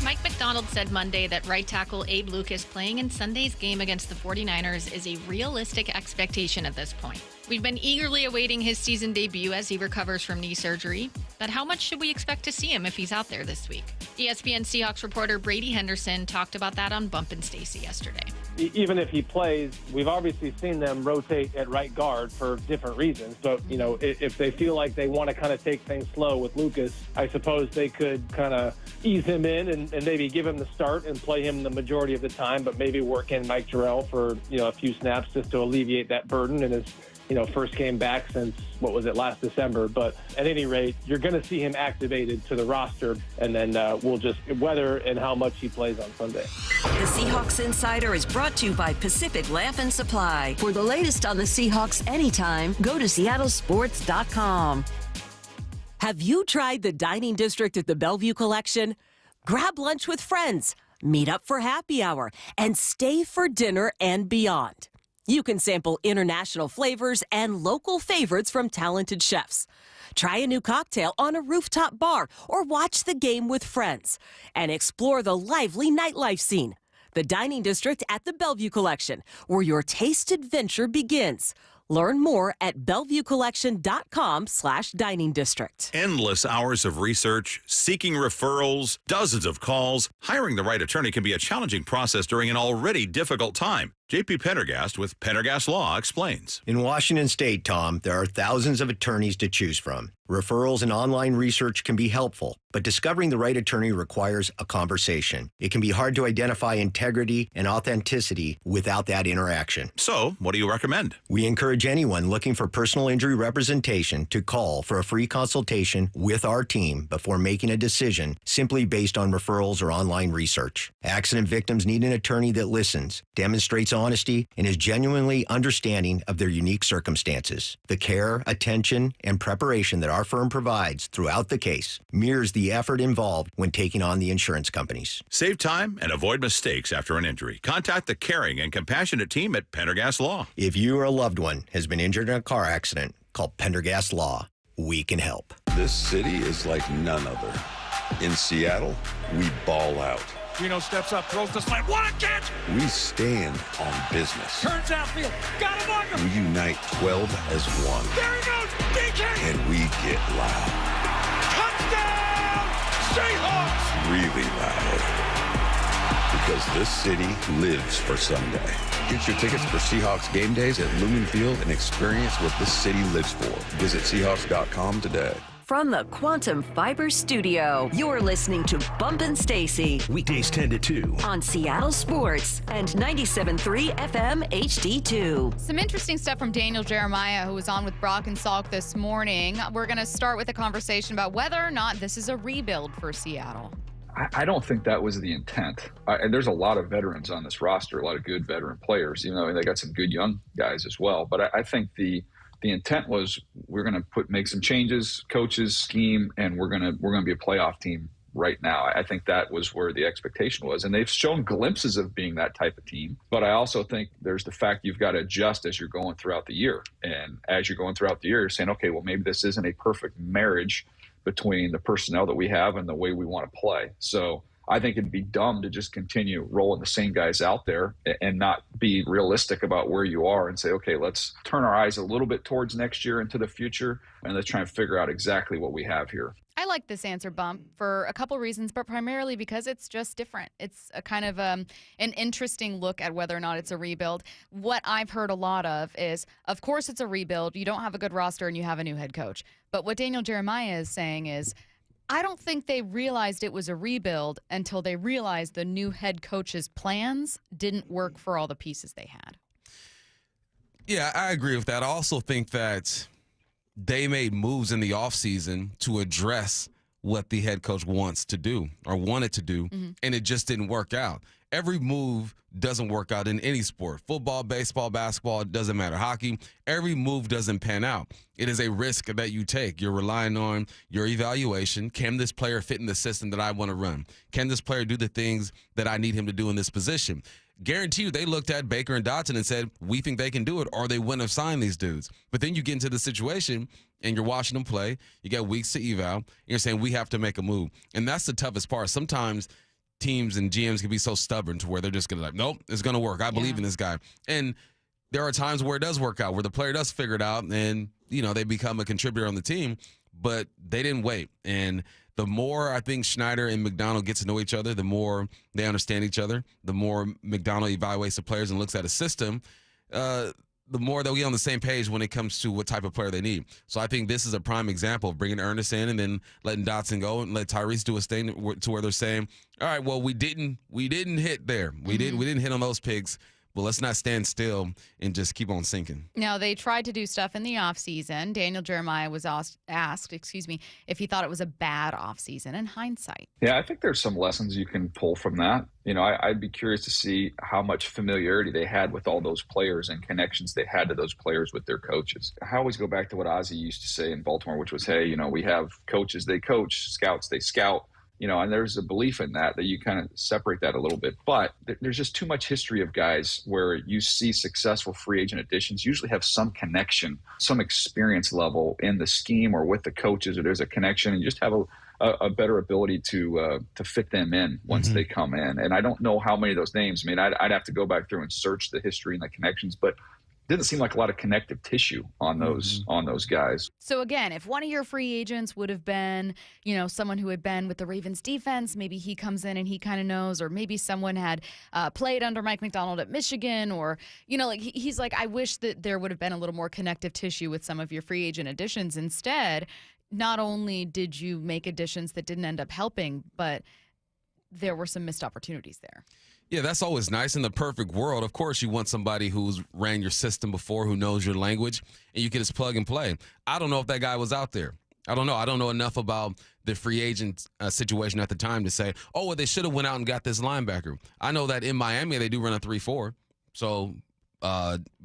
Mike McDonald said Monday that right tackle Abe Lucas playing in Sunday's game against the 49ers is a realistic expectation at this point. We've been eagerly awaiting his season debut as he recovers from knee surgery, but how much should we expect to see him if he's out there this week? ESPN Seahawks reporter Brady Henderson talked about that on Bump and Stacy yesterday. Even if he plays, we've obviously seen them rotate at right guard for different reasons. But, you know, if they feel like they want to kind of take things slow with Lucas, I suppose they could kind of ease him in and maybe give him the start and play him the majority of the time, but maybe work in Mike Jarrell for, you know, a few snaps just to alleviate that burden in his, you know, first game back since, last December. But at any rate, you're going to see him activated to the roster, and then we'll just whether and how much he plays on Sunday. The Seahawks Insider is brought to you by Pacific Lamp and Supply. For the latest on the Seahawks anytime, go to seattlesports.com. Have you tried the dining district at the Bellevue Collection? Grab lunch with friends, meet up for happy hour, and stay for dinner and beyond. You can sample international flavors and local favorites from talented chefs. Try a new cocktail on a rooftop bar or watch the game with friends. And explore the lively nightlife scene. The Dining District at the Bellevue Collection, where your taste adventure begins. Learn more at BellevueCollection.com/dining district. Endless hours of research, seeking referrals, dozens of calls. Hiring the right attorney can be a challenging process during an already difficult time. JP Pendergast with Pendergast Law explains. In Washington State, Tom, there are thousands of attorneys to choose from. Referrals and online research can be helpful, but discovering the right attorney requires a conversation. It can be hard to identify integrity and authenticity without that interaction. So, what do you recommend? We encourage anyone looking for personal injury representation to call for a free consultation with our team before making a decision simply based on referrals or online research. Accident victims need an attorney that listens, demonstrates honesty, and is genuinely understanding of their unique circumstances. The care, attention, and preparation that our firm provides throughout the case mirrors the effort involved when taking on the insurance companies. Save time and avoid mistakes after an injury. Contact the caring and compassionate team at Pendergast Law. If you or a loved one has been injured in a car accident, call Pendergast Law. We can help. This city is like none other. In Seattle, we ball out. Gino steps up, throws the slant. What a catch! We stand on business. Turns outfield. Got him under. We unite 12 as one. There he goes. DK. And we get loud. Touchdown! Seahawks! Really loud. Because this city lives for Sunday. Get your tickets for Seahawks game days at Lumen Field and experience what this city lives for. Visit Seahawks.com today. From the Quantum Fiber Studio, you're listening to Bumpin' Stacy. Weekdays 10 to 2. On Seattle Sports and 97.3 FM HD2. Some interesting stuff from Daniel Jeremiah, who was on with Brock and Salk this morning. We're going to start with a conversation about whether or not this is a rebuild for Seattle. I don't think that was the intent. And there's a lot of veterans on this roster, a lot of good veteran players, even though they got some good young guys as well. But I think the intent was we're going to make some changes, coaches, scheme, and we're going to be a playoff team right now. I think that was where the expectation was, and they've shown glimpses of being that type of team. But I also think there's the fact you've got to adjust as you're going throughout the year, and as you're going throughout the year, you're saying, okay, well maybe this isn't a perfect marriage between the personnel that we have and the way we want to play. So I think it'd be dumb to just continue rolling the same guys out there and not be realistic about where you are and say, okay, let's turn our eyes a little bit towards next year into the future, and let's try and figure out exactly what we have here. I like this answer, Bump, for a couple reasons, but primarily because it's just different. It's a kind of an interesting look at whether or not it's a rebuild. What I've heard a lot of is, of course it's a rebuild. You don't have a good roster and you have a new head coach. But what Daniel Jeremiah is saying is, I don't think they realized it was a rebuild until they realized the new head coach's plans didn't work for all the pieces they had. Yeah, I agree with that. I also think that they made moves in the offseason to address what the head coach wants to do or wanted to do, and it just didn't work out. Every move doesn't work out in any sport. Football, baseball, basketball, it doesn't matter. Hockey, every move doesn't pan out. It is a risk that you take. You're relying on your evaluation. Can this player fit in the system that I want to run? Can this player do the things that I need him to do in this position? Guarantee you they looked at Baker and Dotson and said, we think they can do it, or they wouldn't have signed these dudes. But then you get into the situation and you're watching them play. You got weeks to eval. And you're saying, we have to make a move. And that's the toughest part. Sometimes teams and GMs can be so stubborn to where they're just going to like, nope, it's going to work. I believe in this guy. And there are times where it does work out, where the player does figure it out and, you know, they become a contributor on the team, but they didn't wait. And the more I think Schneider and McDonald get to know each other, the more they understand each other, the more McDonald evaluates the players and looks at a system, the more they'll get on the same page when it comes to what type of player they need. So I think this is a prime example of bringing Ernest in and then letting Dotson go and let Tyrese do his thing to where they're saying, all right, well, we didn't hit there. We didn't hit on those picks. But let's not stand still and just keep on sinking. Now, they tried to do stuff in the offseason. Daniel Jeremiah was asked, if he thought it was a bad offseason in hindsight. Yeah, I think there's some lessons you can pull from that. You know, I'd be curious to see how much familiarity they had with all those players and connections they had to those players with their coaches. I always go back to what Ozzie used to say in Baltimore, which was, hey, you know, we have coaches, they coach, scouts, they scout. You know, and there's a belief in that you kind of separate that a little bit. But there's just too much history of guys where you see successful free agent additions usually have some connection, some experience level in the scheme or with the coaches, or there's a connection, and you just have a better ability to fit them in once they come in. And I don't know how many of those names. I mean, I'd have to go back through and search the history and the connections, but didn't seem like a lot of connective tissue on those guys. So again, if one of your free agents would have been, someone who had been with the Ravens defense, maybe he comes in and he kind of knows, or maybe someone had played under Mike Macdonald at Michigan, or, he's like, I wish that there would have been a little more connective tissue with some of your free agent additions. Instead, not only did you make additions that didn't end up helping, but there were some missed opportunities there. Yeah, that's always nice. In the perfect world, of course, you want somebody who's ran your system before, who knows your language, and you can just plug and play. I don't know if that guy was out there. I don't know. I don't know enough about the free agent situation at the time to say, oh, well, they should have went out and got this linebacker. I know that in Miami, they do run a 3-4. So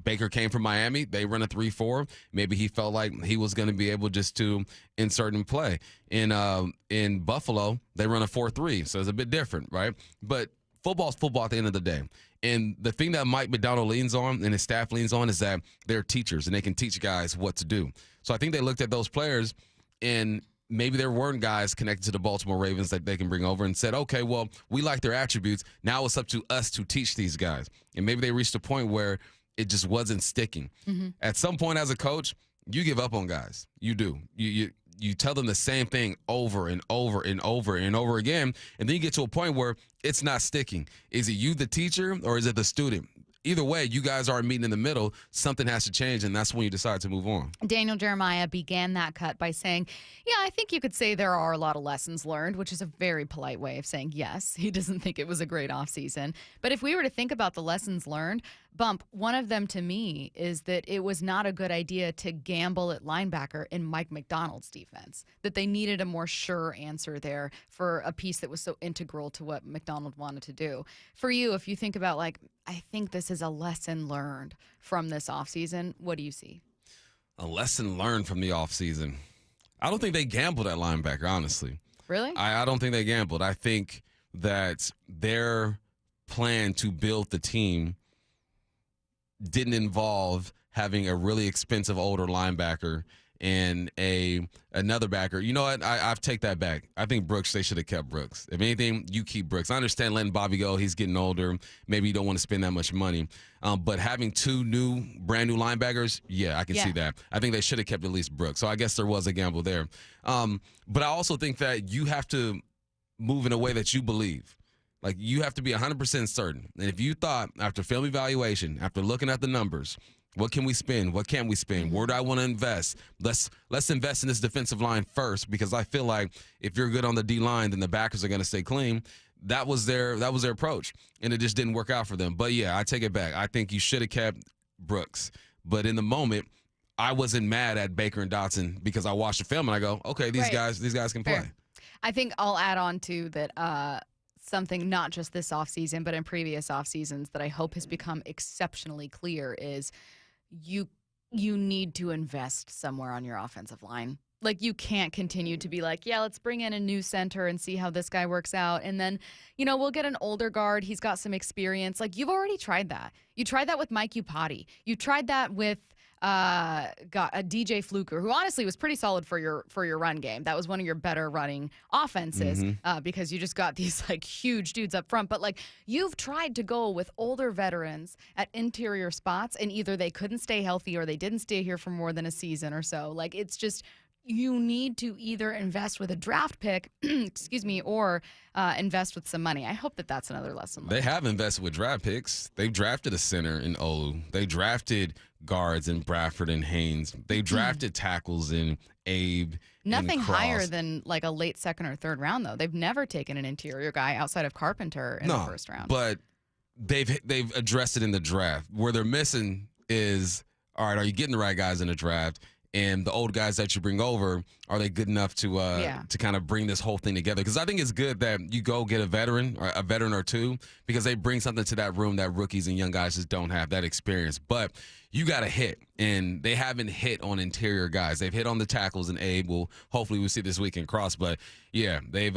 Baker came from Miami. They run a 3-4. Maybe he felt like he was going to be able just to insert and play. In Buffalo, they run a 4-3. So it's a bit different, right? But football's football at the end of the day. And the thing that Mike Macdonald leans on and his staff leans on is that they're teachers and they can teach guys what to do. So I think they looked at those players, and maybe there weren't guys connected to the Baltimore Ravens that they can bring over, and said, okay, well, we like their attributes. Now it's up to us to teach these guys. And maybe they reached a point where it just wasn't sticking. Mm-hmm. At some point as a coach, you give up on guys. You do. You tell them the same thing over and over and over and over again, and then you get to a point where it's not sticking. Is it you, the teacher, or is it the student? Either way, you guys aren't meeting in the middle. Something has to change, and that's when you decide to move on. Daniel Jeremiah began that cut by saying, yeah, I think you could say there are a lot of lessons learned, which is a very polite way of saying yes. He doesn't think it was a great offseason. But if we were to think about the lessons learned, Bump, one of them to me is that it was not a good idea to gamble at linebacker in Mike Macdonald's defense, that they needed a more sure answer there for a piece that was so integral to what Macdonald wanted to do. For you, if you think about, like, I think this is a lesson learned from this offseason, what do you see? A lesson learned from the offseason. I don't think they gambled at linebacker, honestly. Really? I don't think they gambled. I think that their plan to build the team didn't involve having a really expensive older linebacker and another backer. You know what? I've take that back. I think Brooks, they should have kept Brooks. If anything, you keep Brooks. I understand letting Bobby go. He's getting older. Maybe you don't want to spend that much money. But having two brand new linebackers, yeah, I can see that. I think they should have kept at least Brooks. So I guess there was a gamble there. But I also think that you have to move in a way that you believe. Like, you have to be 100% certain. And if you thought, after film evaluation, after looking at the numbers, what can we spend? What can't we spend? Where do I want to invest? Let's invest in this defensive line first, because I feel like if you're good on the D-line, then the backers are going to stay clean. That was their approach, and it just didn't work out for them. But, yeah, I take it back. I think you should have kept Brooks. But in the moment, I wasn't mad at Baker and Dotson because I watched the film and I go, okay, these guys can play. Fair. I think I'll add on to that something not just this offseason, but in previous offseasons that I hope has become exceptionally clear is you need to invest somewhere on your offensive line. Like, you can't continue to be like, yeah, let's bring in a new center and see how this guy works out. And then, we'll get an older guard. He's got some experience. Like, you've already tried that. You tried that with Mike Upati. You tried that with a DJ Fluker, who honestly was pretty solid for your run game. That was one of your better running offenses because you just got these like huge dudes up front. But like, you've tried to go with older veterans at interior spots, and either they couldn't stay healthy or they didn't stay here for more than a season or so. Like, it's just, you need to either invest with a draft pick, or invest with some money. I hope that that's another lesson learned. They have invested with draft picks. They've drafted a center in Olu. They drafted guards in Bradford and Haynes. They drafted tackles in Abe. Nothing and Cross. higher than like a late second or third round, though. They've never taken an interior guy outside of Carpenter in the first round. But they've addressed it in the draft. Where they're missing is, all right, are you getting the right guys in the draft? And the old guys that you bring over, are they good enough to kind of bring this whole thing together? Because I think it's good that you go get a veteran or two, because they bring something to that room that rookies and young guys just don't have, that experience. But you got to hit, and they haven't hit on interior guys. They've hit on the tackles, and Abe will hopefully we'll see this week in Cross. But yeah, they've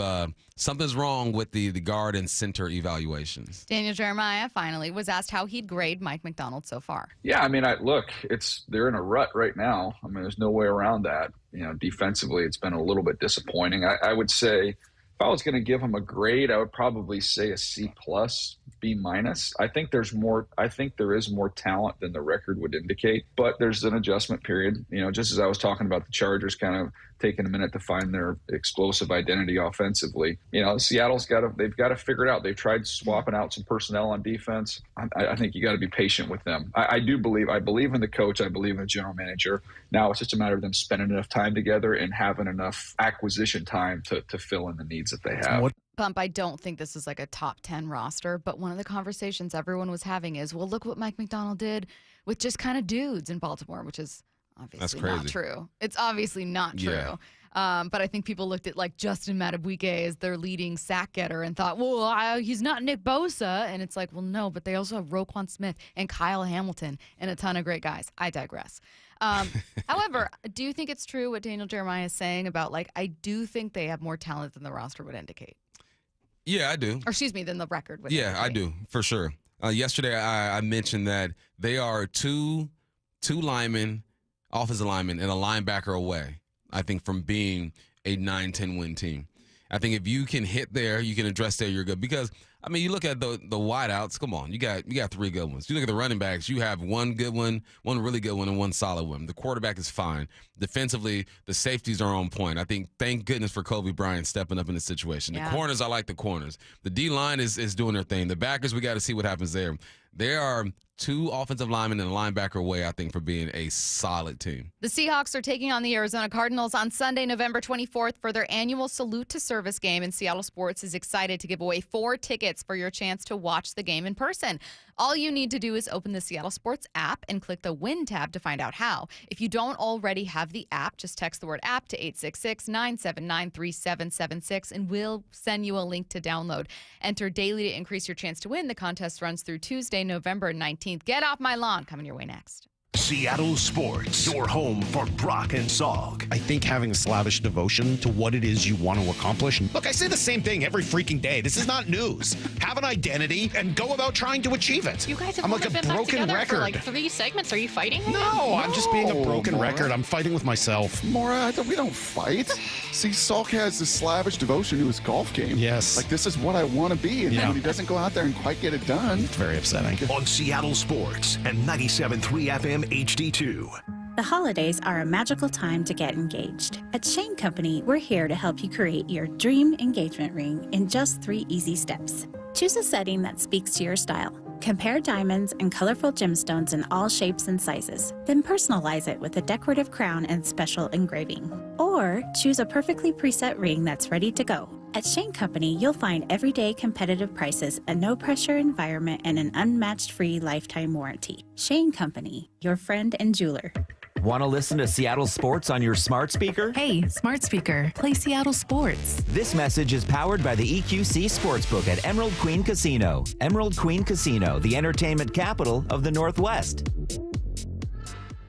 something's wrong with the guard and center evaluations. Daniel Jeremiah finally was asked how he'd grade Mike Macdonald so far. Yeah, I mean, they're in a rut right now. I mean, there's no way around that. Defensively, it's been a little bit disappointing. I would say If I was going to give him a grade, I would probably say a C+, B-. I think there is more talent than the record would indicate, but there's an adjustment period. Just as I was talking about the Chargers kind of taking a minute to find their explosive identity offensively. Seattle's they've got to figure it out. They've tried swapping out some personnel on defense. I think you got to be patient with them. I believe in the coach. I believe in the general manager. Now it's just a matter of them spending enough time together and having enough acquisition time to fill in the needs that they have. Bump, I don't think this is like a top 10 roster, but one of the conversations everyone was having is, well, look what Mike McDonald did with just kind of dudes in Baltimore, which is obviously not true. It's obviously not true. Yeah. But I think people looked at like Justin Madubuike as their leading sack getter and thought, well, he's not Nick Bosa. And it's like, well, no, but they also have Roquan Smith and Kyle Hamilton and a ton of great guys. I digress. However, do you think it's true what Daniel Jeremiah is saying about, like, I do think they have more talent than the roster would indicate? Yeah, I do. Or excuse me, than the record would indicate. Yeah, I do, for sure. Yesterday, I mentioned that they are two linemen, offensive linemen, and a linebacker away, I think, from being a 9-10 win team. I think if you can hit there, you can address there, you're good. Because, I mean, you look at the wideouts, come on, you got three good ones. You look at the running backs, you have one good one, one really good one, and one solid one. The quarterback is fine. Defensively, the safeties are on point. I think, thank goodness for Kobe Bryant stepping up in this situation. Yeah. The corners, I like the corners. The D-line is doing their thing. The backers, we got to see what happens there. There are two offensive linemen and a linebacker away, I think, for being a solid team. The Seahawks are taking on the Arizona Cardinals on Sunday, November 24th for their annual Salute to Service game, and Seattle Sports is excited to give away 4 tickets for your chance to watch the game in person. All you need to do is open the Seattle Sports app and click the Win tab to find out how. If you don't already have the app, just text the word app to 866-979-3776 and we'll send you a link to download. Enter daily to increase your chance to win. The contest runs through Tuesday, November 19th. Get off my lawn. Coming your way next. Seattle Sports, your home for Brock and Salk. I think having a slavish devotion to what it is you want to accomplish. Look, I say the same thing every freaking day. This is not news. Have an identity and go about trying to achieve it. You guys have I'm only like a been broken back together record. for like 3 segments. Are you fighting? No, I'm just being a broken Maura. record. I'm fighting with myself. Maura, we don't fight. See, Salk has this slavish devotion to his golf game. Yes. Like, this is what I want to be. And then when he doesn't go out there and quite get it done. It's very upsetting. On Seattle Sports and 97.3 FM HD2. The holidays are a magical time to get engaged. At Shane Company, we're here to help you create your dream engagement ring in just 3 easy steps. Choose a setting that speaks to your style. Compare diamonds and colorful gemstones in all shapes and sizes. Then personalize it with a decorative crown and special engraving. Or choose a perfectly preset ring that's ready to go. At Shane Company, you'll find everyday competitive prices, a no-pressure environment, and an unmatched free lifetime warranty. Shane Company, your friend and jeweler. Want to listen to Seattle Sports on your smart speaker? Hey, smart speaker, play Seattle Sports. This message is powered by the EQC Sportsbook at Emerald Queen Casino. Emerald Queen Casino, the entertainment capital of the Northwest.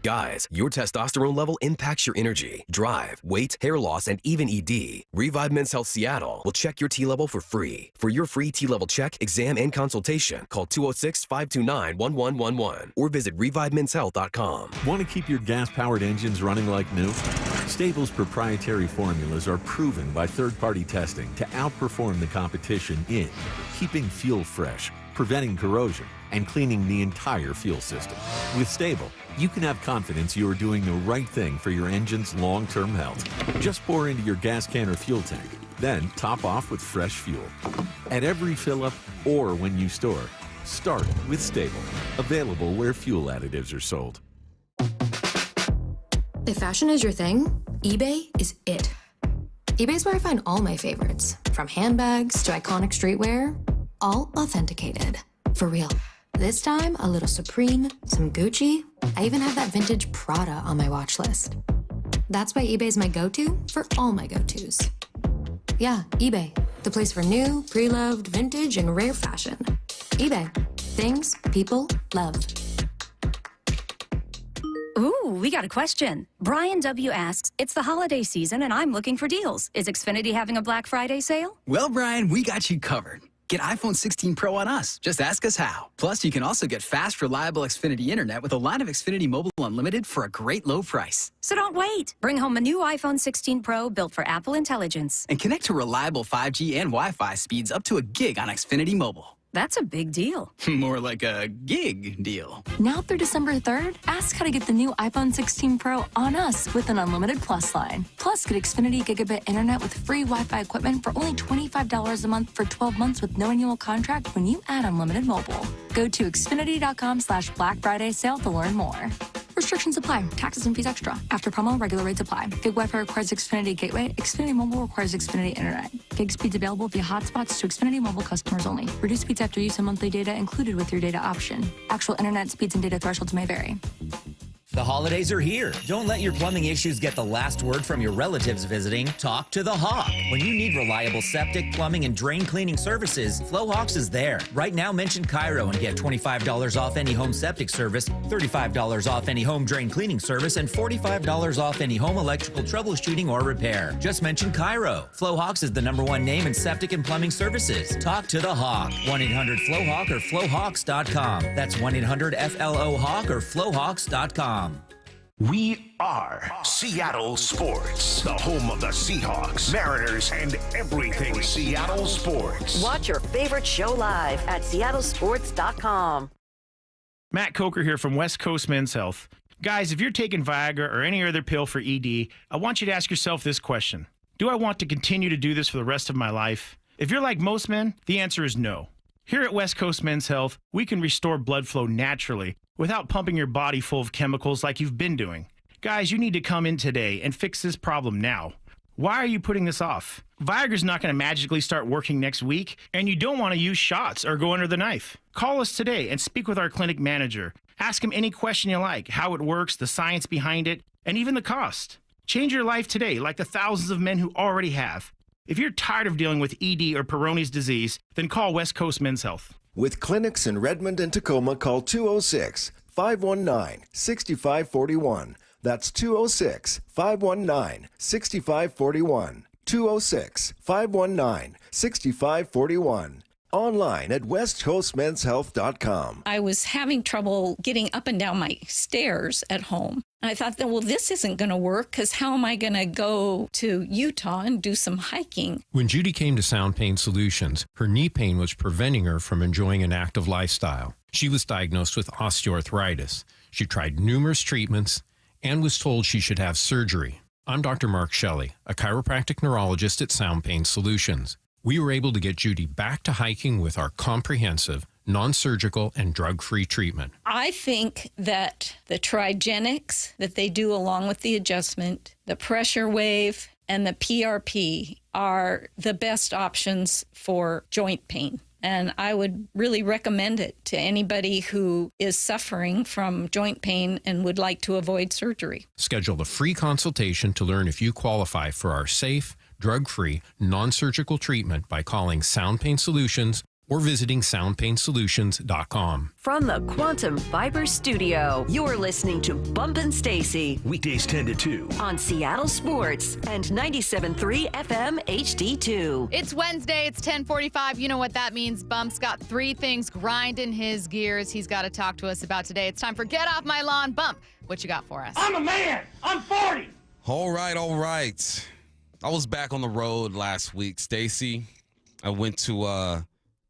Guys, your testosterone level impacts your energy, drive, weight, hair loss, and even ED. Revive Men's Health Seattle will check your T level for free. For your free T level check, exam, and consultation, call 206-529-1111 or visit revivemenshealth.com. Want to keep your gas-powered engines running like new? Stable's proprietary formulas are proven by third-party testing to outperform the competition in keeping fuel fresh, preventing corrosion, and cleaning the entire fuel system. With Stable, you can have confidence you are doing the right thing for your engine's long-term health. Just pour into your gas can or fuel tank, then top off with fresh fuel. At every fill-up or when you store, start with Stable. Available where fuel additives are sold. If fashion is your thing, eBay is it. eBay's where I find all my favorites, from handbags to iconic streetwear, all authenticated. For real. This time, a little Supreme, some Gucci. I even have that vintage Prada on my watch list. That's why eBay's my go-to for all my go-tos. Yeah, eBay, the place for new, pre-loved, vintage, and rare fashion. eBay, things people love. Ooh, we got a question. Brian W. asks, it's the holiday season and I'm looking for deals. Is Xfinity having a Black Friday sale? Well, Brian, we got you covered. Get iPhone 16 Pro on us. Just ask us how. Plus, you can also get fast, reliable Xfinity Internet with a line of Xfinity Mobile Unlimited for a great low price. So don't wait. Bring home a new iPhone 16 Pro built for Apple Intelligence. And connect to reliable 5G and Wi-Fi speeds up to a gig on Xfinity Mobile. That's a big deal. More like a gig deal. Now through December 3rd, ask how to get the new iPhone 16 Pro on us with an unlimited Plus line. Plus, get Xfinity Gigabit Internet with free Wi-Fi equipment for only $25 a month for 12 months with no annual contract when you add unlimited mobile. Go to Xfinity.com/Black Friday sale to learn more. Restrictions apply. Taxes and fees extra. After promo, regular rates apply. Gig Wi-Fi requires Xfinity Gateway. Xfinity Mobile requires Xfinity Internet. Gig speeds available via hotspots to Xfinity Mobile customers only. Reduced speeds after use of monthly data included with your data option. Actual internet speeds and data thresholds may vary. The holidays are here. Don't let your plumbing issues get the last word from your relatives visiting. Talk to the Hawk. When you need reliable septic, plumbing, and drain cleaning services, Flowhawks is there. Right now, mention KIRO and get $25 off any home septic service, $35 off any home drain cleaning service, and $45 off any home electrical troubleshooting or repair. Just mention KIRO. Flowhawks is the #1 name in septic and plumbing services. Talk to the Hawk. 1-800-FLOWHAWK or flowhawks.com. That's 1-800-FLO-HAWK or flowhawks.com. We are Seattle Sports, the home of the Seahawks, Mariners, and everything Seattle sports. Watch your favorite show live at seattlesports.com. Matt Coker here from West Coast Men's Health. Guys, if you're taking Viagra or any other pill for ED, I want you to ask yourself this question. Do I want to continue to do this for the rest of my life? If you're like most men, the answer is no. Here at West Coast Men's Health, we can restore blood flow naturally without pumping your body full of chemicals like you've been doing. Guys, you need to come in today and fix this problem now. Why are you putting this off? Viagra's not going to magically start working next week, and you don't want to use shots or go under the knife. Call us today and speak with our clinic manager. Ask him any question you like, how it works, the science behind it, and even the cost. Change your life today like the thousands of men who already have. If you're tired of dealing with ED or Peyronie's disease, then call West Coast Men's Health. With clinics in Redmond and Tacoma, call 206-519-6541. That's 206-519-6541. 206-519-6541. Online at westcoastmenshealth.com. I was having trouble getting up and down my stairs at home. And I thought, well, this isn't going to work because how am I going to go to Utah and do some hiking? When Judy came to Sound Pain Solutions, her knee pain was preventing her from enjoying an active lifestyle. She was diagnosed with osteoarthritis. She tried numerous treatments and was told she should have surgery. I'm Dr. Mark Shelley, a chiropractic neurologist at Sound Pain Solutions. We were able to get Judy back to hiking with our comprehensive, non-surgical, and drug-free treatment. I think that the Trigenics that they do along with the adjustment, the pressure wave, and the PRP are the best options for joint pain. And I would really recommend it to anybody who is suffering from joint pain and would like to avoid surgery. Schedule a free consultation to learn if you qualify for our safe, drug-free, non-surgical treatment by calling Sound Pain Solutions or visiting soundpainsolutions.com. From the Quantum Fiber Studio, you're listening to Bumpin' Stacy. Weekdays 10 to 2. On Seattle Sports and 97.3 FM HD2. It's Wednesday. It's 10:45. You know what that means. Bump's got 3 things grinding his gears he's got to talk to us about today. It's time for Get Off My Lawn. Bump, what you got for us? I'm a man. I'm 40. All right. I was back on the road last week, Stacy. I went to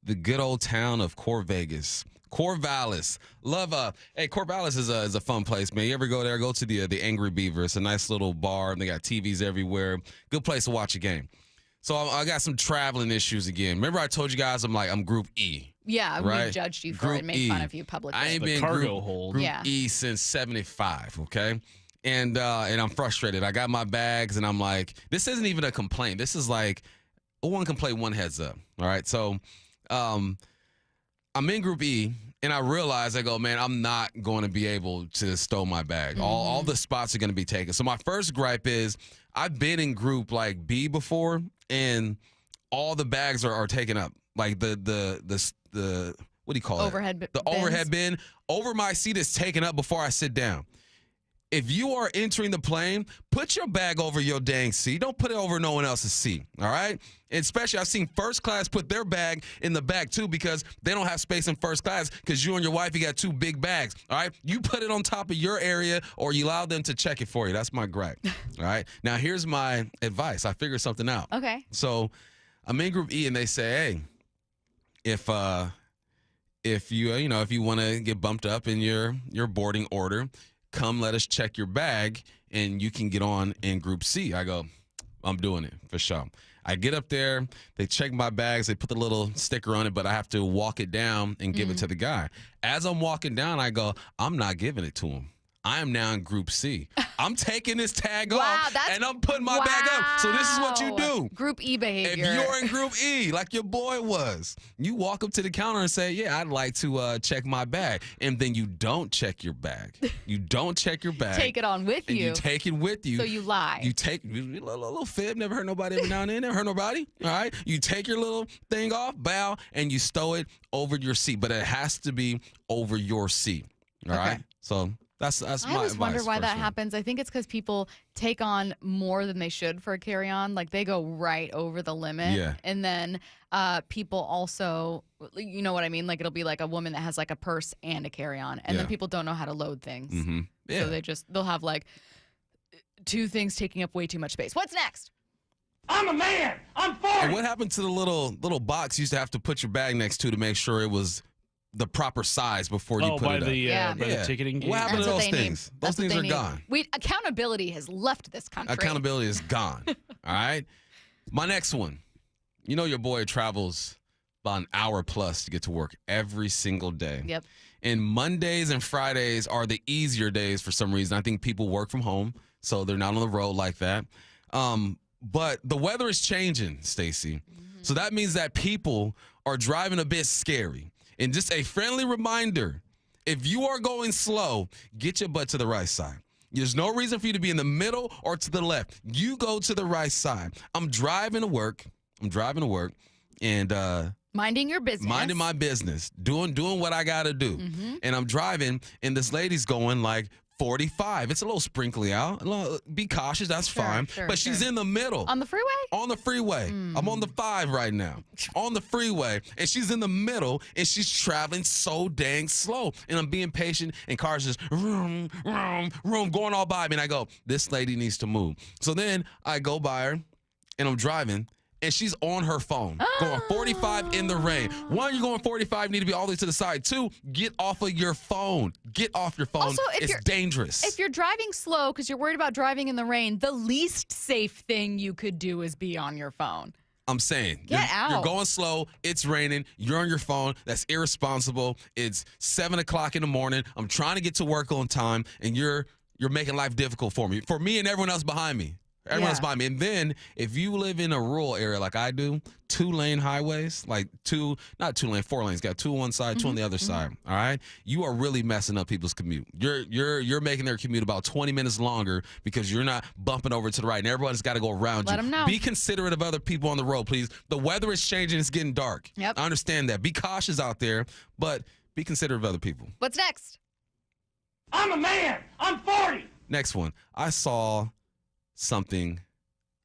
the good old town of Corvallis. Love Corvallis is a fun place, man. You ever go there? Go to the Angry Beaver. It's a nice little bar, and they got TVs everywhere. Good place to watch a game. So I got some traveling issues again. Remember I told you guys I'm Group E. Yeah, right? We judged you for it and made fun of you publicly. I ain't been Group E since 75, okay? And I'm frustrated. I got my bags, and I'm like, this isn't even a complaint. This is like one complaint, one heads up. All right, so I'm in Group E, and I realize, I go, man, I'm not going to be able to stow my bag. Mm-hmm. All the spots are going to be taken. So my first gripe is I've been in Group like B before, and all the bags are taken up. Like the what do you call overhead it? The overhead bin over my seat is taken up before I sit down. if you are entering the plane, put your bag over your dang seat. Don't put it over no one else's seat, all right? And especially, I've seen first class put their bag in the back, too, because they don't have space in first class because you and your wife, you got 2 big bags, all right? You put it on top of your area or you allow them to check it for you. That's my gripe, all right? Now, here's my advice. I figured something out. Okay. So I'm in Group E, and they say, hey, if you want to get bumped up in your boarding order, come let us check your bag and you can get on in Group C. I go, I'm doing it for sure. I get up there, they check my bags, they put the little sticker on it, but I have to walk it down and give it to the guy. As I'm walking down, I go, I'm not giving it to him. I am now in Group C. I'm taking this tag off and I'm putting my bag up. So this is what you do. Group E behavior. If you're in Group E, like your boy was, you walk up to the counter and say, yeah, I'd like to check my bag. And then you don't check your bag. You don't check your bag. Take it on with you. You take it with you. So you lie. You take a little fib. Never hurt nobody every now and then. Never hurt nobody. All right. You take your little thing off, bow, and you stow it over your seat. But it has to be over your seat. All right. So that's my advice. I always wonder why that happens. I think it's because people take on more than they should for a carry-on. Like, they go right over the limit. Yeah. And then people also, you know what I mean? Like, it'll be like a woman that has like a purse and a carry-on. And then people don't know how to load things. Mm-hmm. Yeah. So they'll have like 2 things taking up way too much space. What's next? I'm a man. I'm 40. And what happened to the little box you used to have to put your bag next to make sure it was the proper size before you put it up? By the ticketing gate. What happened to That's those what they things? need. Those That's what things they are need. gone. Accountability has left this country. Accountability is gone. All right. My next one. You know your boy travels about an hour plus to get to work every single day. Yep. And Mondays and Fridays are the easier days for some reason. I think people work from home, so they're not on the road like that. But the weather is changing, Stacey. So that means that people are driving a bit scary. And just a friendly reminder, if you are going slow, get your butt to the right side. There's no reason for you to be in the middle or to the left. You go to the right side. I'm driving to work and minding your business. Minding my business. Doing what I got to do. Mm-hmm. And I'm driving and this lady's going like 45. It's a little sprinkly out. Be cautious. That's fine. But she's in the middle. On the freeway? On the freeway. I'm on the 5 right now. On the freeway. And she's in the middle and she's traveling so dang slow. And I'm being patient and cars just vroom, vroom, vroom, going all by me. And I go, this lady needs to move. So then I go by her and I'm driving. And she's on her phone, going 45 in the rain. 1, you're going 45, you need to be all the way to the side. 2, get off of your phone. Get off your phone. Also, it's dangerous. If you're driving slow because you're worried about driving in the rain, the least safe thing you could do is be on your phone. I'm saying. Get out. You're going slow. It's raining. You're on your phone. That's irresponsible. It's 7 o'clock in the morning. I'm trying to get to work on time, and you're making life difficult for me and everyone else behind me. Everyone's behind me. And then if you live in a rural area like I do, 2-lane highways, like 4 lanes, got 2 on one side, 2 on the other side. All right. You are really messing up people's commute. You're making their commute about 20 minutes longer because you're not bumping over to the right. And everybody's got to go around you. Let them know. Be considerate of other people on the road, please. The weather is changing. It's getting dark. Yep. I understand that. Be cautious out there, but be considerate of other people. What's next? I'm a man. I'm 40. Next one. I saw something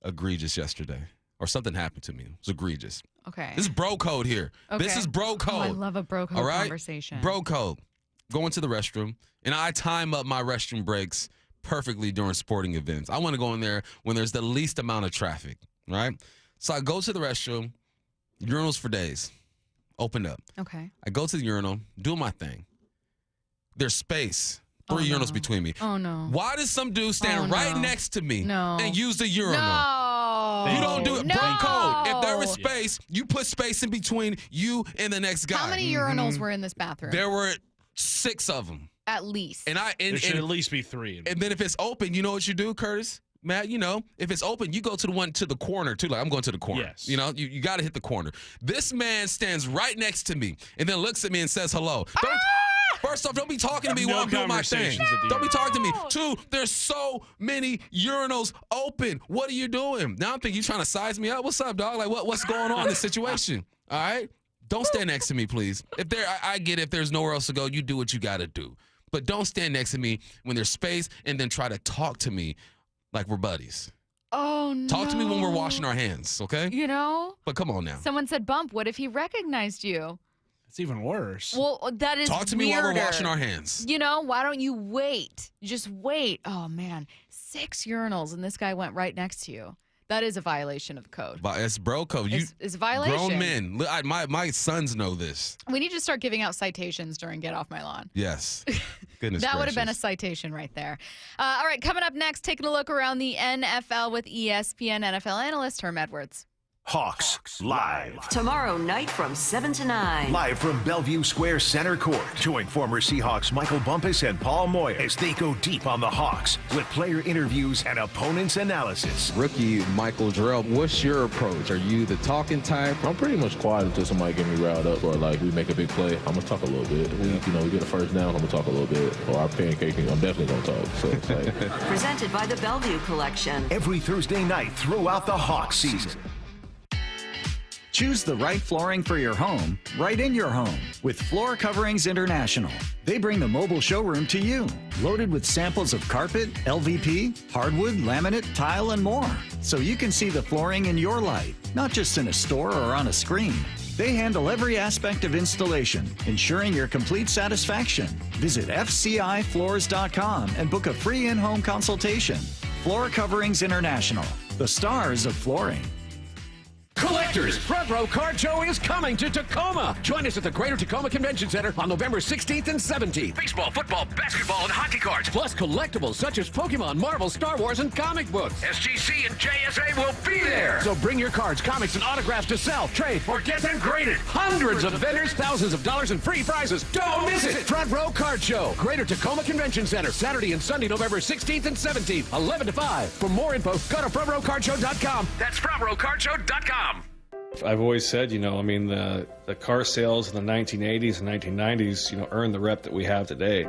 egregious yesterday, or something happened to me. It was egregious. Okay. This is bro code here. Okay. This is bro code. Oh, I love a bro code all right? conversation. Bro code. Going to the restroom, and I time up my restroom breaks perfectly during sporting events. I want to go in there when there's the least amount of traffic, right? So I go to the restroom, urinals for days, opened up. Okay. I go to the urinal, do my thing. There's space. 3 urinals between me. Oh, no. Why does some dude stand right next to me and use the urinal? No. You don't do it. No. Bro code. If there is space, you put space in between you and the next guy. How many urinals were in this bathroom? There were 6 of them. At least. There should at least be 3. And then if it's open, you know what you do, Curtis? Matt, if it's open, you go to the one to the corner, too. Like, I'm going to the corner. Yes. You got to hit the corner. This man stands right next to me and then looks at me and says hello. First off, don't be talking to me while I'm doing my thing. Don't be talking to me. 2, there's so many urinals open. What are you doing? Now I'm thinking you trying to size me up. What's up, dog? Like, what's going on in this situation? All right? Don't stand next to me, please. I get it. If there's nowhere else to go, you do what you got to do. But don't stand next to me when there's space and then try to talk to me like we're buddies. Oh, no. Talk to me when we're washing our hands, okay? You know? But come on now. Someone said, Bump, what if he recognized you? It's even worse. Well, that is Talk to me while we're washing our hands. You know, why don't you wait? Just wait. Oh, man. 6 urinals, and this guy went right next to you. That is a violation of the code. But it's bro code. It's a violation. Grown men. My sons know this. We need to start giving out citations during Get Off My Lawn. Yes. Goodness That would have been a gracious. citation right there. All right, coming up next, taking a look around the NFL with ESPN NFL analyst Herm Edwards. Hawks Live. Tomorrow night from 7 to 9. Live from Bellevue Square Center Court. Join former Seahawks Michael Bumpus and Paul Moyer as they go deep on the Hawks with player interviews and opponents' analysis. Rookie Michael Jarrell, what's your approach? Are you the talking type? I'm pretty much quiet until somebody get me riled up or like we make a big play. I'm gonna talk a little bit. We get a first down, I'm gonna talk a little bit. Or our pancaking, I'm definitely gonna talk. So it's like Presented by the Bellevue Collection. Every Thursday night throughout the Hawks season. Choose the right flooring for your home, right in your home, with Floor Coverings International. They bring the mobile showroom to you, loaded with samples of carpet, LVP, hardwood, laminate, tile, and more, so you can see the flooring in your light, not just in a store or on a screen. They handle every aspect of installation, ensuring your complete satisfaction. Visit FCIFloors.com and book a free in-home consultation. Floor Coverings International, the stars of flooring. Collectors, Front Row Card Show is coming to Tacoma. Join us at the Greater Tacoma Convention Center on November 16th and 17th. Baseball, football, basketball, and hockey cards, plus collectibles such as Pokemon, Marvel, Star Wars, and comic books. SGC and JSA will be there. So bring your cards, comics, and autographs to sell, trade, or get them graded. Hundreds of vendors, thousands of dollars, and free prizes. Don't miss it. Front Row Card Show, Greater Tacoma Convention Center, Saturday and Sunday, November 16th and 17th, 11 to 5. For more info, go to frontrowcardshow.com. That's frontrowcardshow.com. I've always said, the car sales in the 1980s and 1990s, earned the rep that we have today.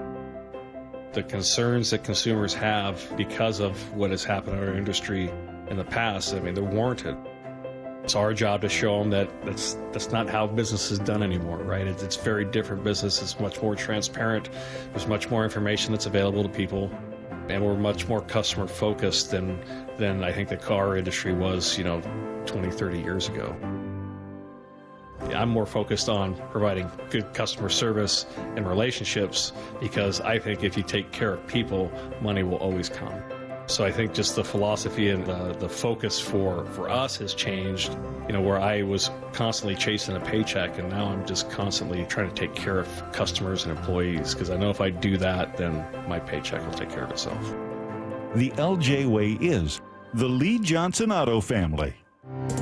The concerns that consumers have because of what has happened in our industry in the past, they're warranted. It's our job to show them that that's not how business is done anymore, right? It's very different business. It's much more transparent. There's much more information that's available to people. And we're much more customer focused than I think the car industry was, 20, 30 years ago. I'm more focused on providing good customer service and relationships because I think if you take care of people, money will always come. So I think just the philosophy and the focus for us has changed, where I was constantly chasing a paycheck and now I'm just constantly trying to take care of customers and employees because I know if I do that, then my paycheck will take care of itself. The LJ way is the Lee Johnson Auto family.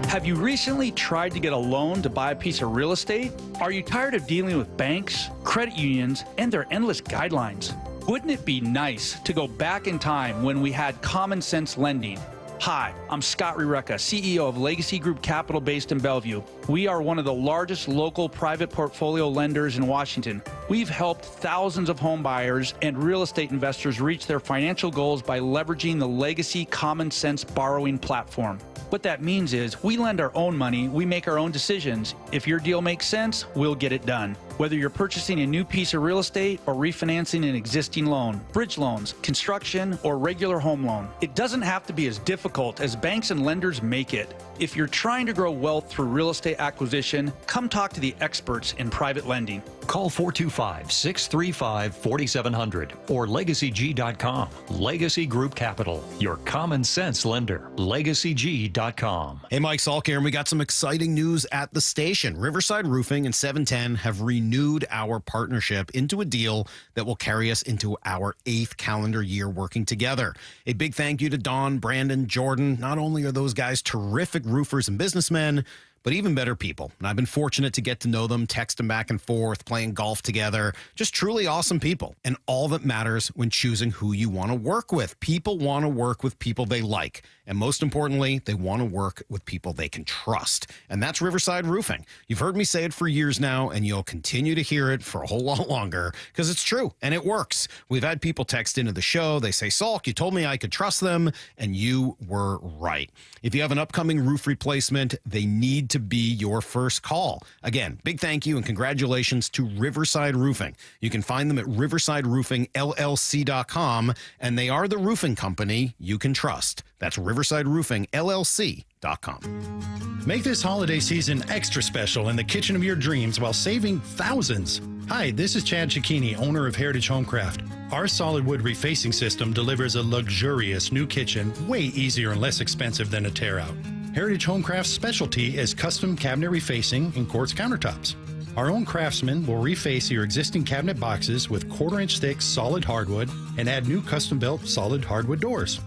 Have you recently tried to get a loan to buy a piece of real estate? Are you tired of dealing with banks, credit unions, and their endless guidelines? Wouldn't it be nice to go back in time when we had common sense lending? Hi, I'm Scott Riereka, CEO of Legacy Group Capital based in Bellevue. We are one of the largest local private portfolio lenders in Washington. We've helped thousands of home buyers and real estate investors reach their financial goals by leveraging the Legacy Common Sense borrowing platform. What that means is we lend our own money, we make our own decisions. If your deal makes sense, we'll get it done. Whether you're purchasing a new piece of real estate or refinancing an existing loan, bridge loans, construction, or regular home loan, it doesn't have to be as difficult as banks and lenders make it. If you're trying to grow wealth through real estate acquisition, come talk to the experts in private lending. Call 425-635-4700 or LegacyG.com. Legacy Group Capital, your common sense lender. LegacyG.com. Hey, Mike Salk here, and we got some exciting news at the station. Riverside Roofing and 710 have renewed our partnership into a deal that will carry us into our 8th calendar year working together. A big thank you to Don, Brandon, Jordan. Not only are those guys terrific roofers and businessmen, but even better people. And I've been fortunate to get to know them, text them back and forth, playing golf together. Just truly awesome people. And all that matters when choosing who you want to work with. People want to work with people they like. And most importantly, they want to work with people they can trust. And that's Riverside Roofing. You've heard me say it for years now, and you'll continue to hear it for a whole lot longer because it's true and it works. We've had people text into the show. They say, Salk, you told me I could trust them, and you were right. If you have an upcoming roof replacement, they need to be your first call. Again, big thank you and congratulations to Riverside Roofing. You can find them at riversideroofingllc.com, and they are the roofing company you can trust. That's riversideroofingllc.com. Make this holiday season extra special in the kitchen of your dreams while saving thousands. Hi, this is Chad Cicchini, owner of Heritage Homecraft. Our solid wood refacing system delivers a luxurious new kitchen way easier and less expensive than a tear out. Heritage Homecraft's specialty is custom cabinet refacing and quartz countertops. Our own craftsmen will reface your existing cabinet boxes with 1/4-inch thick solid hardwood and add new custom-built solid hardwood doors.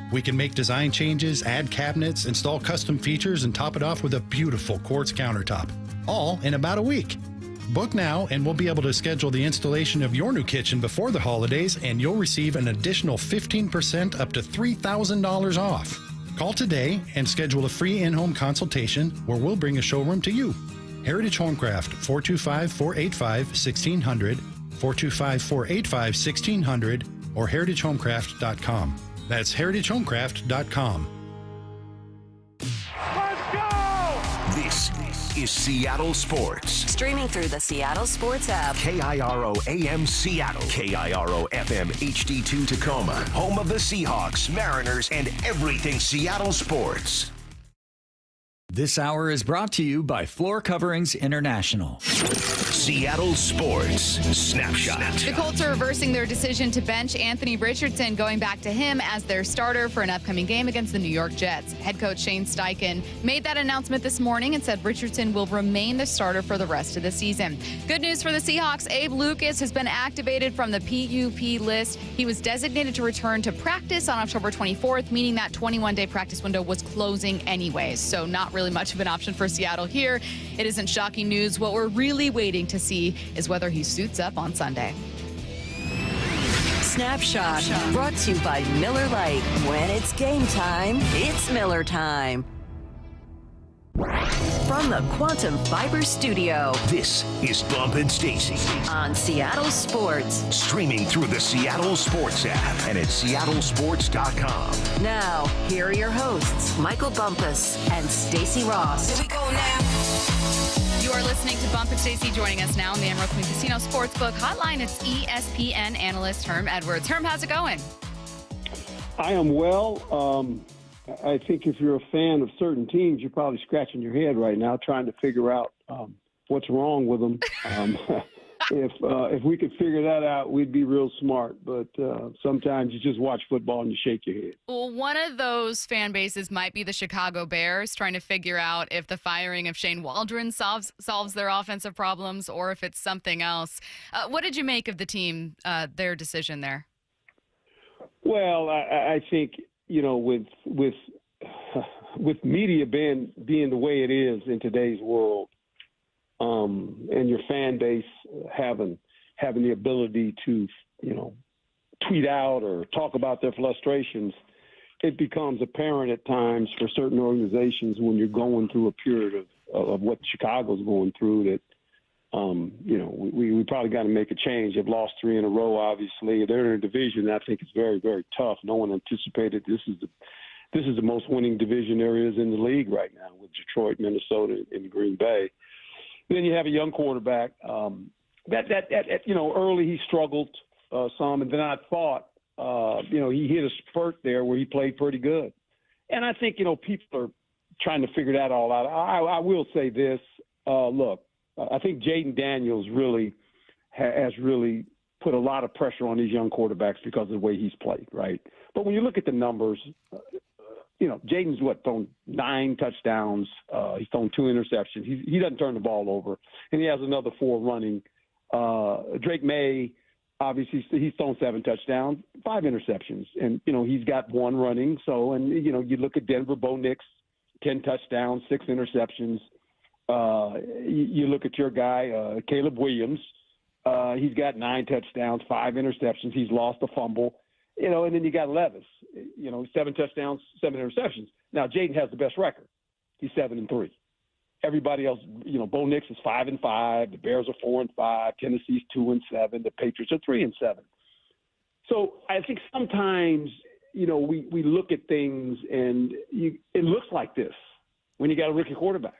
We can make design changes, add cabinets, install custom features, and top it off with a beautiful quartz countertop, all in about a week. Book now and we'll be able to schedule the installation of your new kitchen before the holidays, and you'll receive an additional 15% up to $3,000 off. Call today and schedule a free in-home consultation where we'll bring a showroom to you. Heritage Homecraft, 425-485-1600, 425-485-1600, or heritagehomecraft.com. That's heritagehomecraft.com. This is Seattle Sports. Streaming through the Seattle Sports app. KIRO AM Seattle. KIRO FM HD2 Tacoma. Home of the Seahawks, Mariners, and everything Seattle sports. This hour is brought to you by Floor Coverings International. Seattle Sports Snapshot. The Colts are reversing their decision to bench Anthony Richardson, going back to him as their starter for an upcoming game against the New York Jets. Head coach Shane Steichen made that announcement this morning and said Richardson will remain the starter for the rest of the season. Good news for the Seahawks. Abe Lucas has been activated from the PUP list. He was designated to return to practice on October 24th, meaning that 21-day practice window was closing anyways. So not really much of an option for Seattle here. It isn't shocking news. What we're really waiting to see is whether he suits up on Sunday. Snapshot, brought to you by Miller Lite. When it's game time, it's Miller time. From the Quantum Fiber Studio, this is Bump and Stacy on Seattle Sports. Streaming through the Seattle Sports app and at seattlesports.com. Now, here are your hosts, Michael Bumpus and Stacy Ross. Here we go now. You are listening to Bump and Stacy. Joining us now on the Emerald Queen Casino Sportsbook Hotline, it's ESPN analyst Herm Edwards. Herm, how's it going? I am well. I think if you're a fan of certain teams, you're probably scratching your head right now trying to figure out what's wrong with them. If we could figure that out, we'd be real smart. But sometimes you just watch football and you shake your head. Well, one of those fan bases might be the Chicago Bears, trying to figure out if the firing of Shane Waldron solves their offensive problems or if it's something else. What did you make of the team, their decision there? Well, I think, you know, with media being the way it is in today's world, and your fan base having the ability to, you know, tweet out or talk about their frustrations, it becomes apparent at times for certain organizations when you're going through a period of what Chicago's going through that, you know, we probably got to make a change. They've lost 3 in a row, obviously. They're in a division that I think is very, very tough. No one anticipated this is the most winning division there is in the league right now with Detroit, Minnesota, and Green Bay. Then you have a young quarterback that you know, early he struggled some, and then I thought, you know, he hit a spurt there where he played pretty good. And I think, you know, people are trying to figure that all out. I will say this, look, I think Jaden Daniels really has really put a lot of pressure on these young quarterbacks because of the way he's played, right? But when you look at the numbers, you know, Jaden's thrown 9 touchdowns. He's thrown 2 interceptions. He doesn't turn the ball over, and he has another 4 running. Drake May, obviously, he's thrown 7 touchdowns, 5 interceptions, and you know he's got 1 running. So, and you know, you look at Denver, Bo Nix, 10 touchdowns, 6 interceptions. You look at your guy, Caleb Williams. He's got 9 touchdowns, 5 interceptions. He's lost a fumble. And then you got Levis, 7 touchdowns, 7 interceptions. Now Jaden has the best record. He's 7-3. Everybody else, Bo Nix is 5-5. The Bears are 4-5. Tennessee's 2-7. The Patriots are 3-7. So I think sometimes, we look at things and it looks like this when you got a rookie quarterback.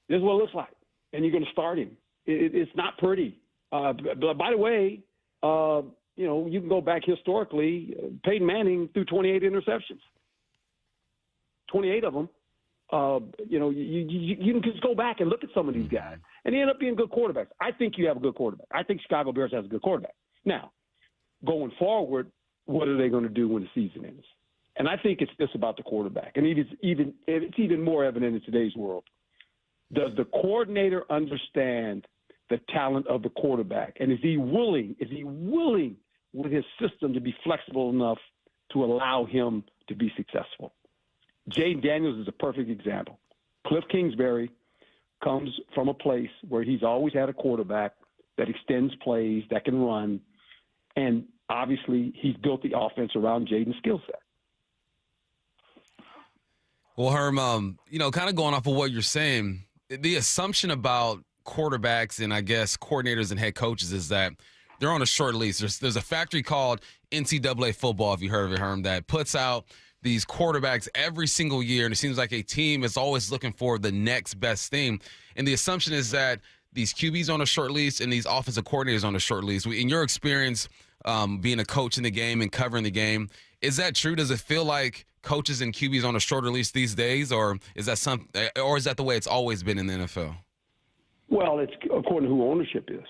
This is what it looks like, and you're going to start him. It's not pretty. But by the way, you can go back historically. Peyton Manning threw 28 interceptions. 28 of them. You can just go back and look at some of these guys, and they end up being good quarterbacks. I think you have a good quarterback. I think Chicago Bears has a good quarterback. Now, going forward, what are they going to do when the season ends? And I think it's just about the quarterback. And it's even more evident in today's world. Does the coordinator understand the talent of the quarterback? And is he willing with his system to be flexible enough to allow him to be successful? Jaden Daniels is a perfect example. Cliff Kingsbury comes from a place where he's always had a quarterback that extends plays, that can run, and obviously he's built the offense around Jaden's skill set. Well, Herm, kind of going off of what you're saying, the assumption about quarterbacks and I guess coordinators and head coaches is that they're on a short lease. There's a factory called NCAA football, if you heard of it, Herm, that puts out these quarterbacks every single year, and it seems like a team is always looking for the next best thing. And the assumption is that these QBs on a short lease and these offensive coordinators on a short lease. In your experience, being a coach in the game and covering the game, is that true? Does it feel like coaches and QBs on a shorter lease these days, or is that the way it's always been in the NFL? Well, it's according to who ownership is.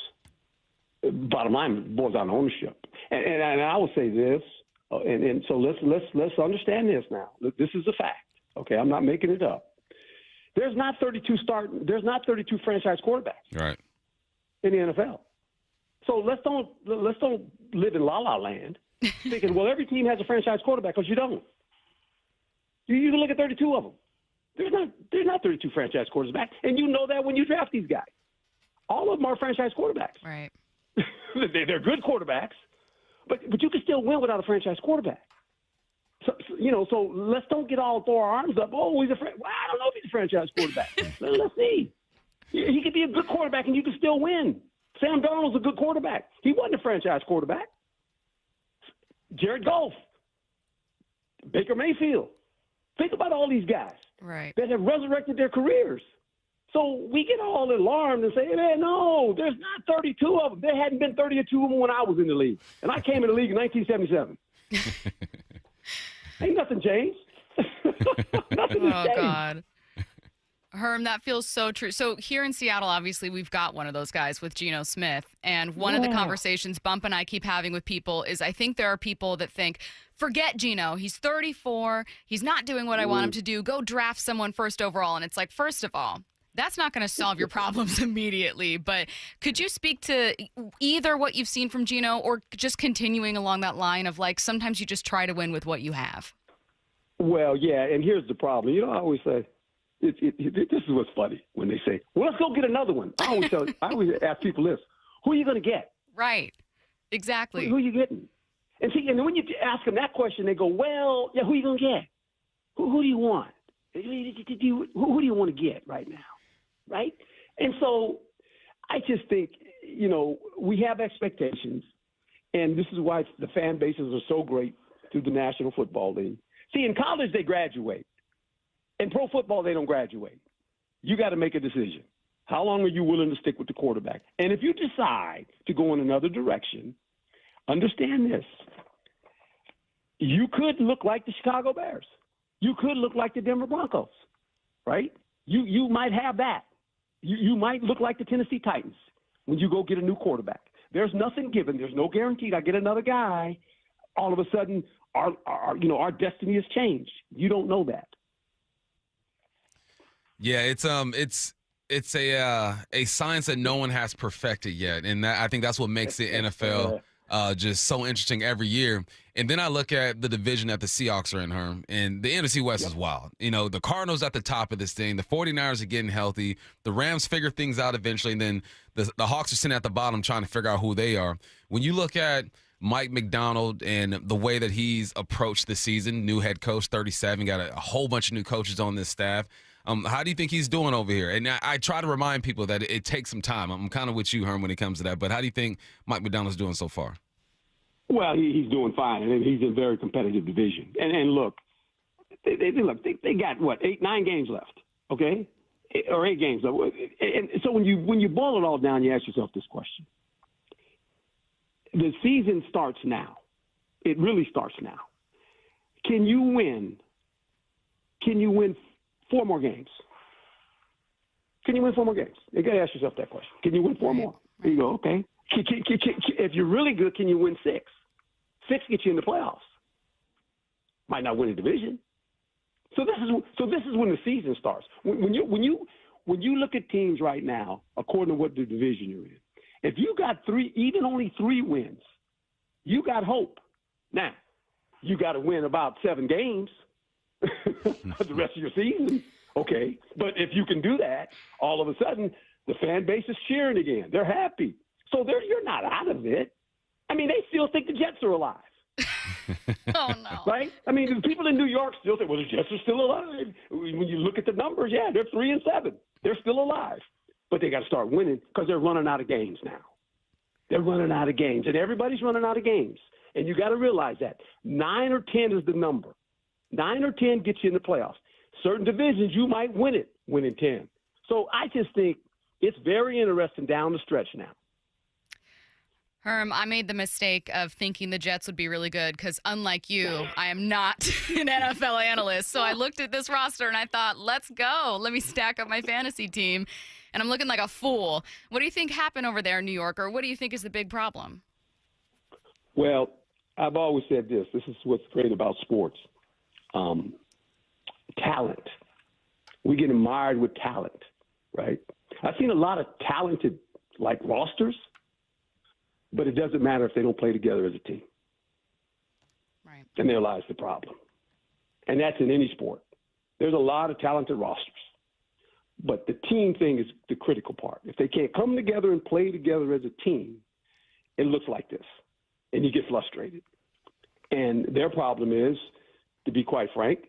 Bottom line, it boils down to ownership. And I will say this, and so let's understand this now. This is a fact. Okay, I'm not making it up. There's not 32 franchise quarterbacks right in the NFL. So let's don't live in la-la land thinking, well, every team has a franchise quarterback, because you don't. You can look at 32 of them. There's not 32 franchise quarterbacks, and you know that when you draft these guys. All of them are franchise quarterbacks. Right. They're good quarterbacks, but you can still win without a franchise quarterback. So let's don't throw our arms up. Oh, he's I don't know if he's a franchise quarterback. Let's see. He could be a good quarterback, and you can still win. Sam Darnold's a good quarterback. He wasn't a franchise quarterback. Jared Goff, Baker Mayfield. Think about all these guys that have resurrected their careers. So we get all alarmed and say, man, no, there's not 32 of them. There hadn't been 32 of them when I was in the league. And I came in the league in 1977. Ain't nothing changed. Nothing has changed. God. Herm, that feels so true. So here in Seattle, obviously, we've got one of those guys with Geno Smith. And one of the conversations Bump and I keep having with people is I think there are people that think, forget Geno. He's 34. He's not doing what I want him to do. Go draft someone first overall. And it's like, first of all, that's not going to solve your problems immediately. But could you speak to either what you've seen from Geno or just continuing along that line of, like, sometimes you just try to win with what you have? Well, yeah, and here's the problem. I always say, this is what's funny when they say, well, let's go get another one. I always ask people this: who are you going to get? Right. Exactly. Who are you getting? And see, and when you ask them that question, they go, well, yeah, who are you going to get? Who do you want? Who do you want to get right now? Right? And so I just think, we have expectations, and this is why the fan bases are so great through the National Football League. See, in college, they graduate. In pro football, they don't graduate. You got to make a decision. How long are you willing to stick with the quarterback? And if you decide to go in another direction, understand this. You could look like the Chicago Bears. You could look like the Denver Broncos, right? You might have that. You might look like the Tennessee Titans when you go get a new quarterback. There's nothing given. There's no guaranteed. I get another guy. All of a sudden, our destiny has changed. You don't know that. Yeah, it's a science that no one has perfected yet, and I think that's what makes the NFL just so interesting every year. And then I look at the division that the Seahawks are in, Herm, and the NFC West is wild. The Cardinals at the top of this thing. The 49ers are getting healthy. The Rams figure things out eventually, and then the Hawks are sitting at the bottom trying to figure out who they are. When you look at Mike McDonald and the way that he's approached the season, new head coach, 37, got a whole bunch of new coaches on this staff. How do you think he's doing over here? And I try to remind people that it takes some time. I'm kind of with you, Herm, when it comes to that. But how do you think Mike McDonald's doing so far? Well, he's doing fine, and he's in a very competitive division. And look, they got, what, 9 games left, okay? Or 8 games left. And so when you boil it all down, you ask yourself this question. The season starts now. It really starts now. Can you win 4 more games? Can you win 4 more games? You got to ask yourself that question. Can you win 4 more? There you go. Okay. If you're really good, can you win 6? 6 gets you in the playoffs. Might not win a division. So this is when the season starts. When you look at teams right now, according to what the division you're in, if you got only 3 wins, you got hope. Now, you got to win about 7 games for the rest of your season, okay? But if you can do that, all of a sudden the fan base is cheering again. They're happy. So you're not out of it. I mean, they still think the Jets are alive. Oh, no. Right? I mean, the people in New York still think, well, the Jets are still alive. When you look at the numbers, yeah, they're 3-7. They're still alive. But they got to start winning because they're running out of games now. They're running out of games, and everybody's running out of games. And you got to realize that 9 or 10 is the number. 9 or 10 gets you in the playoffs. Certain divisions, you might winning 10. So I just think it's very interesting down the stretch now. Herm, I made the mistake of thinking the Jets would be really good because, unlike you, I am not an NFL analyst. So I looked at this roster and I thought, let's go. Let me stack up my fantasy team. And I'm looking like a fool. What do you think happened over there in New York, or what do you think is the big problem? Well, I've always said this. This is what's great about sports. Talent. We get admired with talent, right? I've seen a lot of talented, rosters, but it doesn't matter if they don't play together as a team. Right. And there lies the problem. And that's in any sport. There's a lot of talented rosters, but the team thing is the critical part. If they can't come together and play together as a team, it looks like this, and you get frustrated. And their problem is, to be quite frank,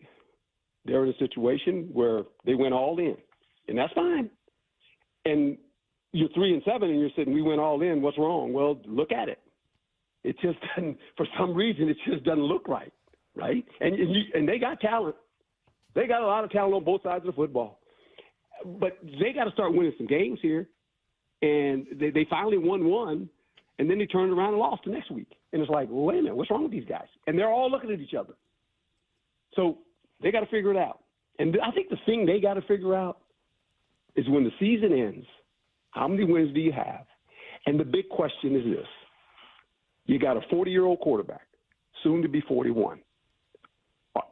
they're in a situation where they went all in, and that's fine. And you're 3-7, and you're saying, we went all in. What's wrong? Well, look at it. It just doesn't, for some reason, it just doesn't look right, right? And they got talent. They got a lot of talent on both sides of the football. But they got to start winning some games here. And they finally won one, and then they turned around and lost the next week. And it's like, well, wait a minute, what's wrong with these guys? And they're all looking at each other. So they got to figure it out. And I think the thing they got to figure out is when the season ends, how many wins do you have? And the big question is this. You got a 40-year-old quarterback, soon to be 41.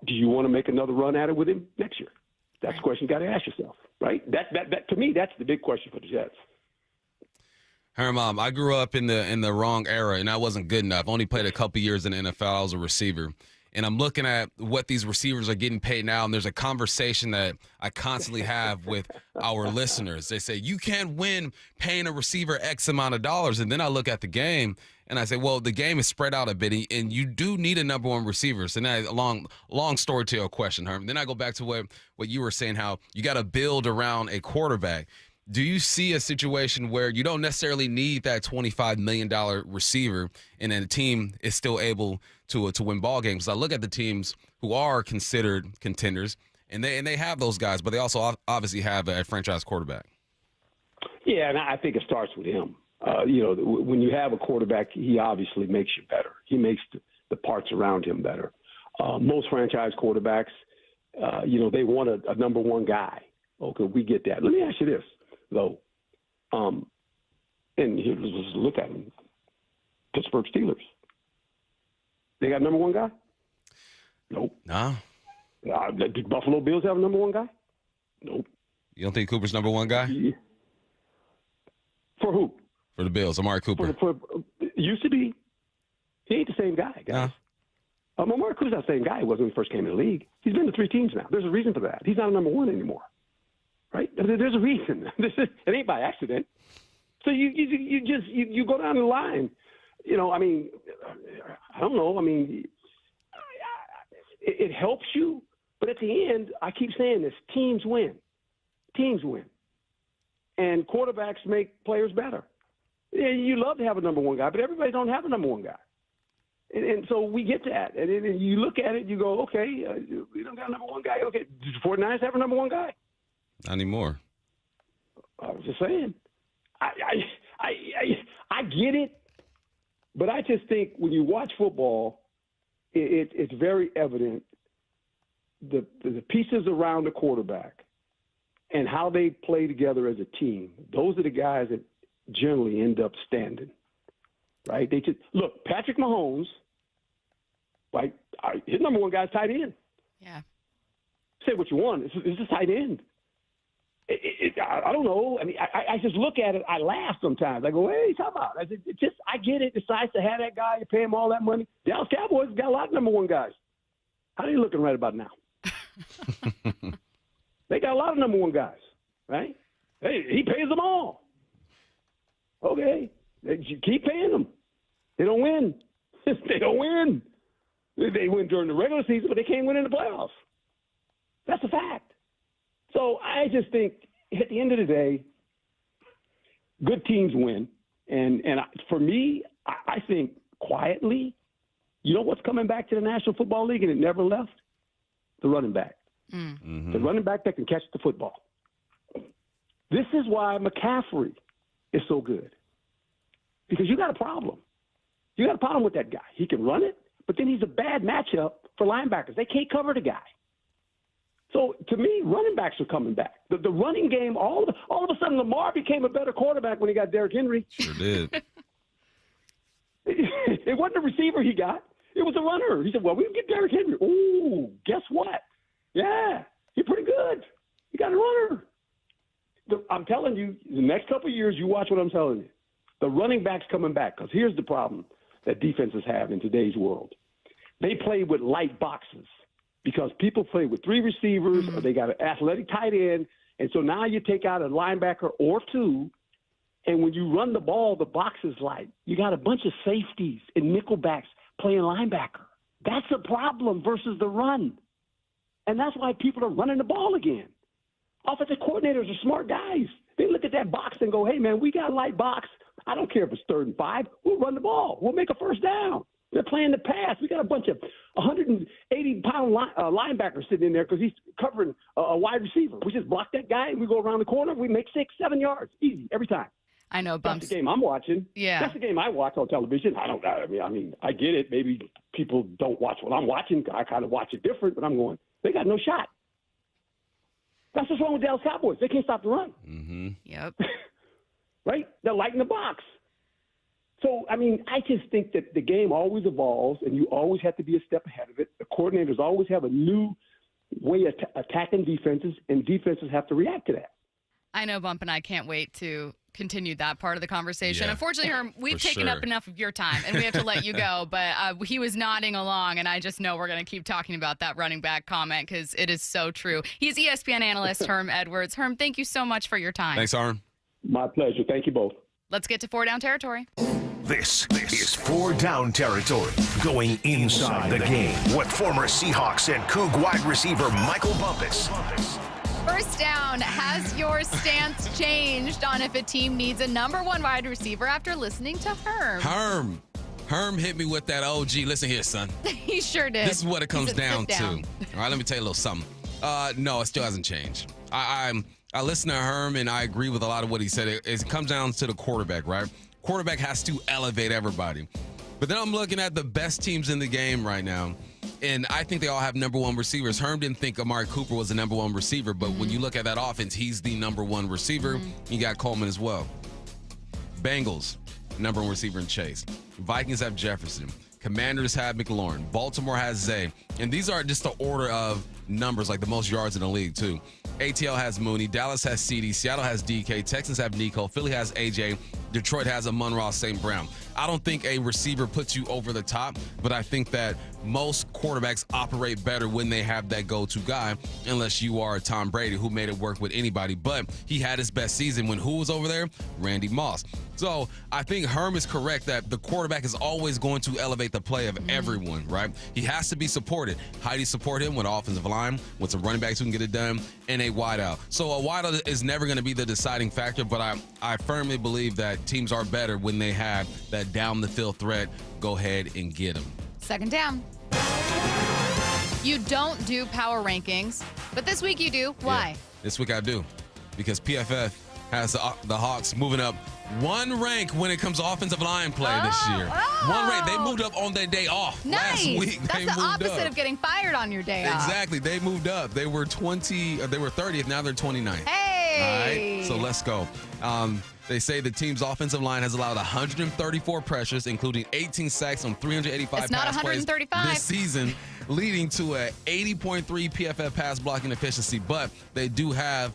Do you want to make another run at it with him next year? That's the question you got to ask yourself, right? That to me, that's the big question for the Jets. Herm, I grew up in the wrong era, and I wasn't good enough. I only played a couple years in the NFL. I was a receiver. And I'm looking at what these receivers are getting paid now, and there's a conversation that I constantly have with our listeners. They say, you can't win paying a receiver X amount of dollars. And then I look at the game, and I say, well, the game is spread out a bit, and you do need a number one receiver. So now, long story to your question, Herm. Then I go back to what you were saying, how you got to build around a quarterback. Do you see a situation where you don't necessarily need that $25 million receiver, and then the team is still able to win ball games? I look at the teams who are considered contenders, and they have those guys, but they also obviously have a franchise quarterback. Yeah, and I think it starts with him. When you have a quarterback, he obviously makes you better. He makes the parts around him better. Most franchise quarterbacks, they want a number one guy. Okay, we get that. Let me ask you this, though. And let's look at him. Pittsburgh Steelers. They got a number one guy? Nope. No. Did Buffalo Bills have a number one guy? Nope. You don't think Cooper's number one guy? Yeah. For who? For the Bills, Amari Cooper. Used to be. He ain't the same guy, guys. Amari Cooper's not the same guy he was when he first came in the league. He's been to 3 teams now. There's a reason for that. He's not a number one anymore, right? There's a reason. It ain't by accident. So you go down the line. I mean, I don't know. I mean, it helps you, but at the end, I keep saying this: teams win. Teams win, and quarterbacks make players better. Yeah, you love to have a number one guy, but everybody don't have a number one guy. And so we get that. And then you look at it, you go, okay, we don't got a number one guy. Okay, did the 49ers have a number one guy? Not anymore. I was just saying. I get it, but I just think when you watch football, it's very evident the pieces around the quarterback and how they play together as a team. Those are the guys that generally end up standing. Right? They just look, Patrick Mahomes, like his number one guy's tight end. Yeah. Say what you want. It's a tight end. I don't know. I mean, I just look at it. I laugh sometimes. I go, hey, talk about it. I get it. It's nice to have that guy. You pay him all that money. Dallas Cowboys got a lot of number one guys. How are you looking right about now? They got a lot of number one guys, right? Hey, he pays them all. Okay. You keep paying them. They don't win. They don't win. They win during the regular season, but they can't win in the playoffs. That's a fact. So I just think at the end of the day, good teams win. And for me, I think quietly, you know what's coming back to the National Football League and it never left? The running back. Mm-hmm. The running back that can catch the football. This is why McCaffrey is so good. Because you got a problem. You got a problem with that guy. He can run it, but then he's a bad matchup for linebackers. They can't cover the guy. So to me, running backs are coming back. The running game, all of a sudden, Lamar became a better quarterback when he got Derrick Henry. Sure did. It wasn't a receiver he got. It was a runner. He said, well, we can get Derrick Henry. Ooh, guess what? Yeah, he's pretty good. You got a runner. I'm telling you, the next couple of years, you watch what I'm telling you. The running back's coming back because here's the problem that defenses have in today's world. They play with light boxes because people play with three receivers or they got an athletic tight end, and so now you take out a linebacker or two, and when you run the ball, the box is light. You got a bunch of safeties and nickelbacks playing linebacker. That's a problem versus the run, and that's why people are running the ball again. Offensive coordinators are smart guys. They look at that box and go, hey, man, we got a light box. I don't care if it's 3rd and 5. We'll run the ball. We'll make a first down. They're playing the pass. We got a bunch of 180-pound linebackers sitting in there because he's covering a wide receiver. We just block that guy, and we go around the corner. We make 6-7 yards. Easy, every time. I know, Bumps. That's the game I'm watching. Yeah. That's the game I watch on television. I mean, I get it. Maybe people don't watch what I'm watching. I kind of watch it different, but I'm going, they got no shot. That's what's wrong with Dallas Cowboys. They can't stop the run. Mm-hmm. Yep. Right? They're light in the box. So, I mean, I just think that the game always evolves, and you always have to be a step ahead of it. The coordinators always have a new way of attacking defenses, and defenses have to react to that. I know, Bump, and I can't wait to continue that part of the conversation. Yeah, Unfortunately, Herm, we've taken up enough of your time, and we have to let you go. But he was nodding along, and I just know we're going to keep talking about that running back comment because it is so true. He's ESPN analyst Herm Edwards. Herm, thank you so much for your time. Thanks, Herm. My pleasure. Thank you both. Let's get to 4 Down territory. This is 4 Down territory, going inside the game. What former Seahawks and Coug wide receiver Michael Bumpus. First Down, has your stance changed on if a team needs a number one wide receiver after listening to Herm? Herm hit me with that OG. Listen here, son. He sure did. This is what it comes down to. down. All right, let me tell you a little something. No, it still hasn't changed. I listen to Herm, and I agree with a lot of what he said. It comes down to the quarterback, right? Quarterback has to elevate everybody. But then I'm looking at the best teams in the game right now, and I think they all have number one receivers. Herm didn't think Amari Cooper was the number one receiver, but when you look at that offense, he's the number one receiver. You got Coleman as well. Bengals, number one receiver in Chase. Vikings have Jefferson. Commanders have McLaurin. Baltimore has Zay. And these are just the order of numbers, like the most yards in the league, too. ATL has Mooney. Dallas has CD. Seattle has DK. Texans have Nico. Philly has AJ. Detroit has a Amon-Ra St. Brown. I don't think a receiver puts you over the top, but I think that most quarterbacks operate better when they have that go-to guy, unless you are Tom Brady, who made it work with anybody. But he had his best season when who was over there? Randy Moss. So I think Herm is correct that the quarterback is always going to elevate the play of everyone, right? He has to be supported. How do you support him? With offensive line, with some running backs who can get it done, and a wideout. So a wideout is never going to be the deciding factor, but I firmly believe that teams are better when they have that down the field threat. Go ahead and get them. Second down. You don't do power rankings, but this week you do. Why? Yeah, this week I do, because PFF has the Hawks moving up one rank when it comes to offensive line play this year. One rank. They moved up on their day off last week. That's the opposite of getting fired on your day off. Exactly. They moved up. They were 30th. Now they're 29th. Hey! All right. So let's go. They say the team's offensive line has allowed 134 pressures, including 18 sacks on 385 it's not pass 135. plays this season, leading to a 80.3 PFF pass blocking efficiency. But they do have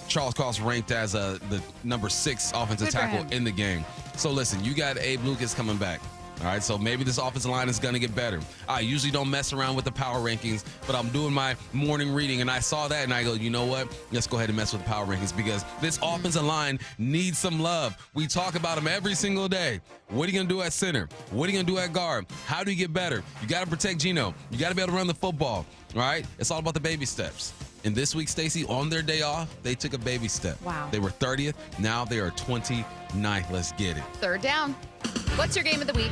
Charles Cross ranked as the number 6 offensive tackle in the game. So listen, you got Abe Lucas coming back. All right, so maybe this offensive line is going to get better. I usually don't mess around with the power rankings, but I'm doing my morning reading, and I saw that, and I go, you know what? Let's go ahead and mess with the power rankings, because this offensive line needs some love. We talk about them every single day. What are you going to do at center? What are you going to do at guard? How do you get better? You got to protect Geno. You got to be able to run the football, all right? It's all about the baby steps. And this week, Stacey, on their day off, they took a baby step. Wow. They were 30th. Now they are 29th. Let's get it. Third down. What's your game of the week?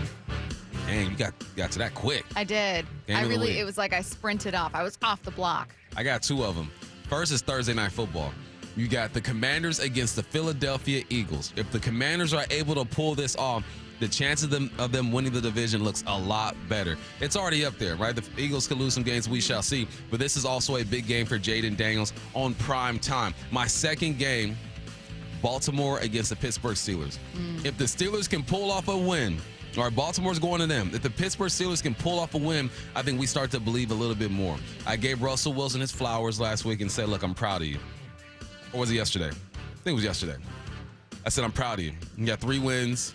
Dang, you got to that quick. I did. It was like I sprinted off. I was off the block. I got 2 of them. First is Thursday Night Football. You got the Commanders against the Philadelphia Eagles. If the Commanders are able to pull this off, the chance of them winning the division looks a lot better. It's already up there, right? The Eagles could lose some games, we shall see. But this is also a big game for Jaden Daniels on prime time. My second game, Baltimore against the Pittsburgh Steelers. If the Steelers can pull off a win, all right, Baltimore's going to them. If the Pittsburgh Steelers can pull off a win, I think we start to believe a little bit more. I gave Russell Wilson his flowers last week and said, look, I'm proud of you. Or was it yesterday? I think it was yesterday. I said, I'm proud of you. You got 3 wins,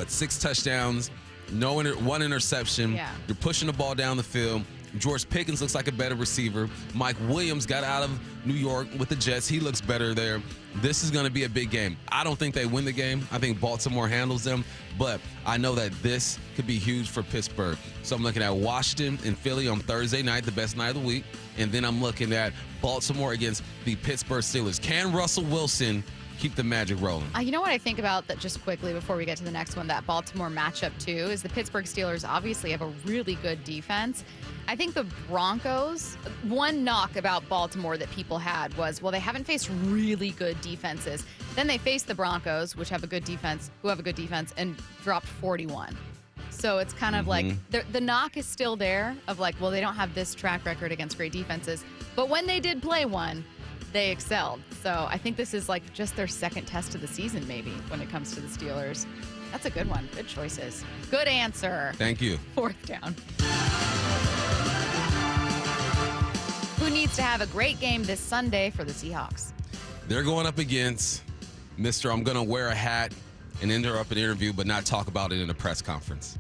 6 touchdowns, one interception. Yeah. You're pushing the ball down the field. George Pickens looks like a better receiver. Mike Williams got out of New York with the Jets. He looks better there. This is going to be a big game. I don't think they win the game. I think Baltimore handles them. But I know that this could be huge for Pittsburgh. So I'm looking at Washington and Philly on Thursday night, the best night of the week. And then I'm looking at Baltimore against the Pittsburgh Steelers. Can Russell Wilson keep the magic rolling? You know what I think about that, just quickly before we get to the next one, that Baltimore matchup too, is the Pittsburgh Steelers obviously have a really good defense. I think the Broncos, one knock about Baltimore that people had was, well, they haven't faced really good defenses. Then they faced the Broncos, which have a good defense, and dropped 41. So it's kind of like the knock is still there of like, well, they don't have this track record against great defenses. But when they did play one, they excelled. So I think this is like just their second test of the season, maybe, when it comes to the Steelers. That's a good one. Good choices. Good answer. Thank you. Fourth down. Who needs to have a great game this Sunday for the Seahawks? They're going up against Mr. I'm going to wear a hat and interrupt an interview but not talk about it in a press conference.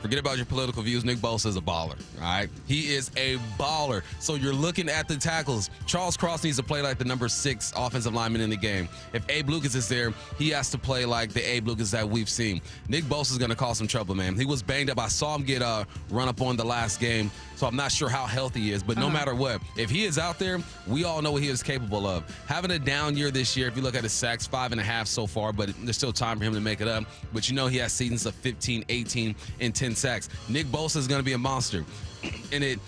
Forget about your political views. Nick Bosa is a baller, all right? He is a baller. So you're looking at the tackles. Charles Cross needs to play like the number 6 offensive lineman in the game. If Abe Lucas is there, he has to play like the Abe Lucas that we've seen. Nick Bosa is going to cause some trouble, man. He was banged up. I saw him get run up on the last game, so I'm not sure how healthy he is. But no matter what, if he is out there, we all know what he is capable of. Having a down year this year, if you look at his sacks, 5.5 so far, but there's still time for him to make it up. But you know he has seasons of 15, 18, and 10 sacks. Nick Bosa is going to be a monster. And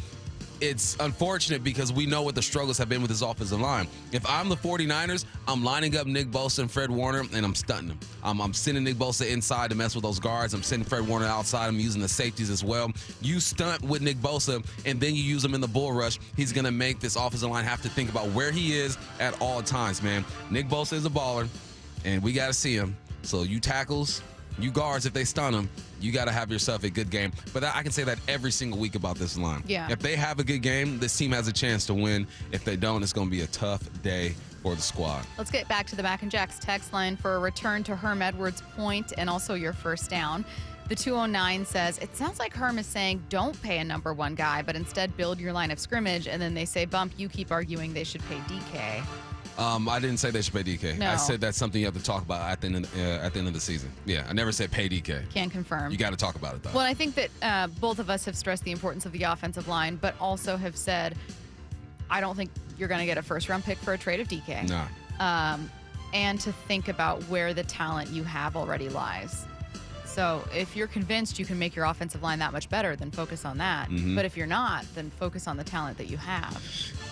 it's unfortunate because we know what the struggles have been with his offensive line. If I'm the 49ers, I'm lining up Nick Bosa and Fred Warner, and I'm stunting him. I'm sending Nick Bosa inside to mess with those guards. I'm sending Fred Warner outside. I'm using the safeties as well. You stunt with Nick Bosa, and then you use him in the bull rush. He's going to make this offensive line have to think about where he is at all times, man. Nick Bosa is a baller, and we got to see him. So you tackles, You guards, if they stun them, you got to have yourself a good game. But I can say that every single week about this line. Yeah. If they have a good game, this team has a chance to win. If they don't, it's going to be a tough day for the squad. Let's get back to the Mac and Jacks text line for a return to Herm Edwards' point and also your first down. The 209 says, it sounds like Herm is saying don't pay a number one guy, but instead build your line of scrimmage. And then they say, Bump, you keep arguing they should pay DK. I didn't say they should pay DK. No. I said that's something you have to talk about at the end of the season. Yeah, I never said pay DK. Can confirm. You got to talk about it, though. Well, I think that both of us have stressed the importance of the offensive line, but also have said, I don't think you're going to get a first-round pick for a trade of DK. No. And to think about where the talent you have already lies. So if you're convinced you can make your offensive line that much better, then focus on that. Mhm. But if you're not, then focus on the talent that you have.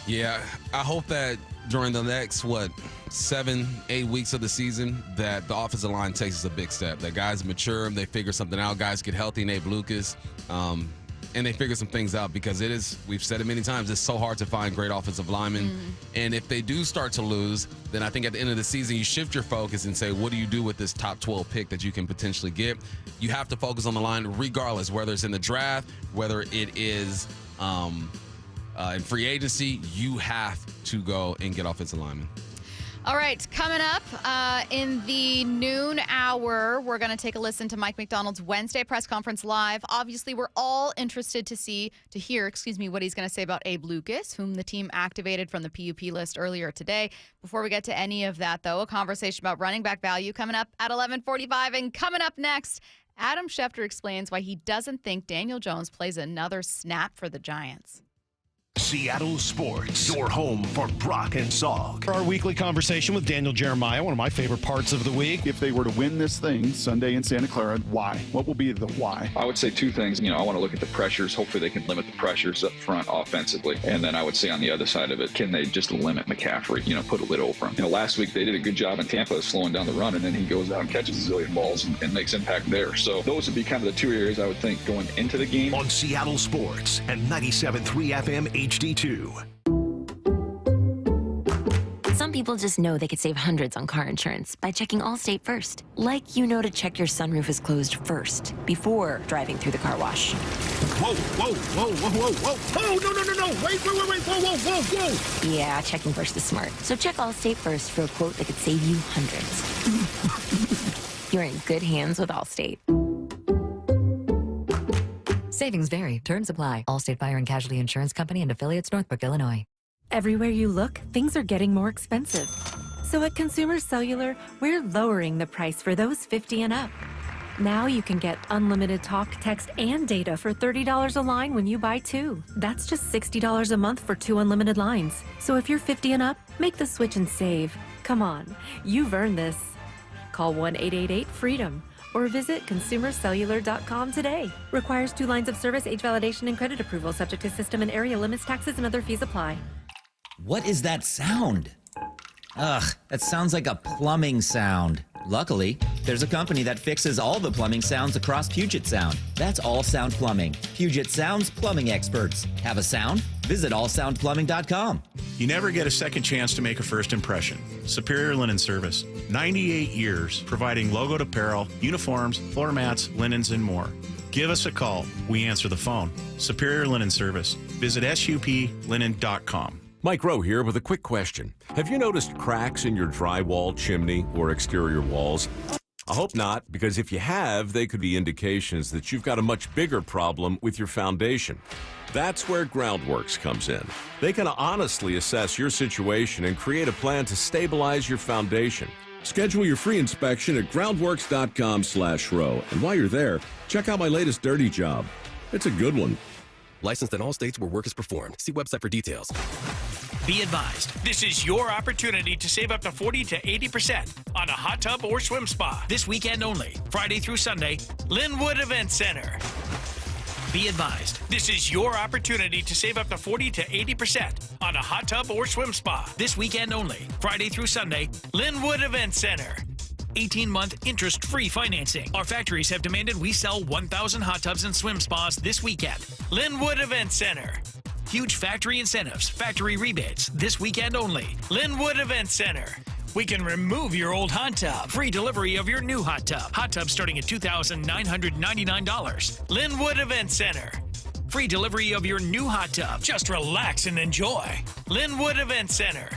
Yeah, I hope that during the next, 7-8 weeks of the season, that the offensive line takes us a big step. That guys mature, they figure something out. Guys get healthy, Nate Lucas, and they figure some things out because it is, we've said it many times, it's so hard to find great offensive linemen. And if they do start to lose, then I think at the end of the season, you shift your focus and say, what do you do with this top 12 pick that you can potentially get? You have to focus on the line regardless, whether it's in the draft, whether it is in free agency, you have to go and get offensive linemen. All right, coming up in the noon hour, we're going to take a listen to Mike McDonald's Wednesday press conference live. Obviously, we're all interested to hear what he's going to say about Abe Lucas, whom the team activated from the PUP list earlier today. Before we get to any of that, though, a conversation about running back value coming up at 11:45. And coming up next, Adam Schefter explains why he doesn't think Daniel Jones plays another snap for the Giants. Seattle Sports, your home for Brock and Salk. Our weekly conversation with Daniel Jeremiah, one of my favorite parts of the week. If they were to win this thing Sunday in Santa Clara, why? What will be the why? I would say two things. I want to look at the pressures. Hopefully they can limit the pressures up front offensively. And then I would say on the other side of it, can they just limit McCaffrey, put a lid over him? Last week they did a good job in Tampa of slowing down the run, and then he goes out and catches a zillion balls and makes impact there. So those would be kind of the two areas I would think going into the game. On Seattle Sports and 97.3 FM HD2. Some people just know they could save hundreds on car insurance by checking Allstate first. Like to check your sunroof is closed first before driving through the car wash. Whoa, whoa, whoa, whoa, whoa, whoa. Oh, no. Wait, whoa. Yeah, checking first is smart. So check Allstate first for a quote that could save you hundreds. You're in good hands with Allstate. Savings vary. Terms apply. Allstate Fire and Casualty Insurance Company and affiliates, Northbrook, Illinois. Everywhere you look, things are getting more expensive. So at Consumer Cellular, we're lowering the price for those 50 and up. Now you can get unlimited talk, text, and data for $30 a line when you buy two. That's just $60 a month for 2 unlimited lines. So if you're 50 and up, make the switch and save. Come on, you've earned this. Call 1-888-FREEDOM or visit consumercellular.com today. Requires 2 lines of service, age validation, and credit approval, subject to system and area limits, taxes, and other fees apply. What is that sound? Ugh, that sounds like a plumbing sound. Luckily, there's a company that fixes all the plumbing sounds across Puget Sound. That's All Sound Plumbing. Puget Sound's plumbing experts. Have a sound? Visit allsoundplumbing.com. You never get a second chance to make a first impression. Superior Linen Service. 98 years providing logoed apparel, uniforms, floor mats, linens, and more. Give us a call. We answer the phone. Superior Linen Service. Visit suplinen.com. Mike Rowe here with a quick question. Have you noticed cracks in your drywall, chimney, or exterior walls? I hope not, because if you have, they could be indications that you've got a much bigger problem with your foundation. That's where Groundworks comes in. They can honestly assess your situation and create a plan to stabilize your foundation. Schedule your free inspection at groundworks.com/row. And while you're there, check out my latest dirty job. It's a good one. Licensed in all states where work is performed. See website for details. Be advised, this is your opportunity to save up to 40 to 80% on a hot tub or swim spa. This weekend only, Friday through Sunday, Linwood Event Center. Be advised, this is your opportunity to save up to 40 to 80% on a hot tub or swim spa. This weekend only, Friday through Sunday, Linwood Event Center. 18-month interest-free financing. Our factories have demanded we sell 1,000 hot tubs and swim spas this weekend. Linwood Event Center. Huge factory incentives, factory rebates, this weekend only. Linwood Event Center. We can remove your old hot tub. Free delivery of your new hot tub. Hot tub starting at $2,999. Linwood Event Center. Free delivery of your new hot tub. Just relax and enjoy. Linwood Event Center.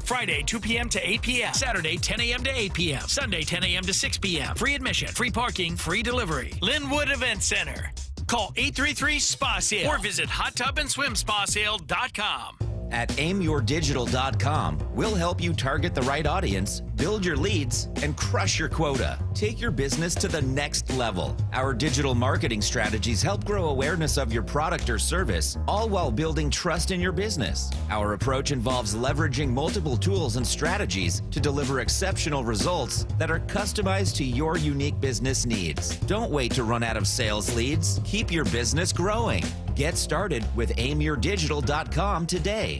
Friday, 2 p.m. to 8 p.m. Saturday, 10 a.m. to 8 p.m. Sunday, 10 a.m. to 6 p.m. Free admission, free parking, free delivery. Linwood Event Center. Call 833-SPA-SALE or visit hottubandswimspasale.com. At aimyourdigital.com, we'll help you target the right audience, build your leads, and crush your quota. Take your business to the next level. Our digital marketing strategies help grow awareness of your product or service, all while building trust in your business. Our approach involves leveraging multiple tools and strategies to deliver exceptional results that are customized to your unique business needs. Don't wait to run out of sales leads. Keep your business growing. Get started with aimyourdigital.com today.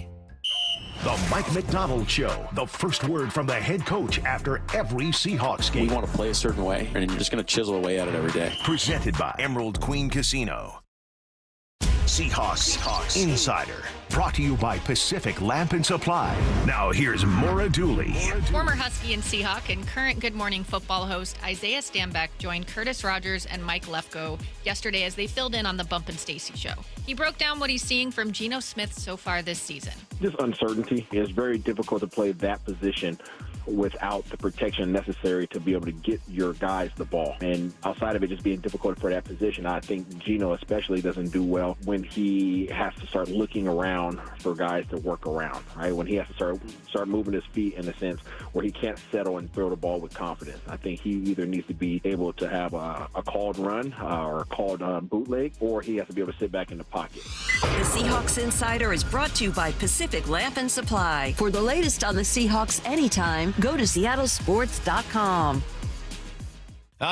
The Mike McDonald Show, the first word from the head coach after every Seahawks game. We want to play a certain way, and you're just going to chisel away at it every day. Presented by Emerald Queen Casino. Seahawks Insider, brought to you by Pacific Lamp and Supply. Now here's Maura Dooley. Former Husky and Seahawk and current Good Morning Football host Isaiah Stanback joined Curtis Rogers and Mike Lefko yesterday as they filled in on the Bump and Stacy show. He broke down what he's seeing from Geno Smith so far this season. Just uncertainty. It's very difficult to play that position without the protection necessary to be able to get your guys the ball. And outside of it just being difficult for that position, I think Geno especially doesn't do well when he has to start looking around for guys to work around, right? When he has to start moving his feet in a sense where he can't settle and throw the ball with confidence. I think he either needs to be able to have a called run or a called bootleg, or he has to be able to sit back in the pocket. The Seahawks Insider is brought to you by Pacific Lamp and Supply. For the latest on the Seahawks anytime, go to seattlesports.com.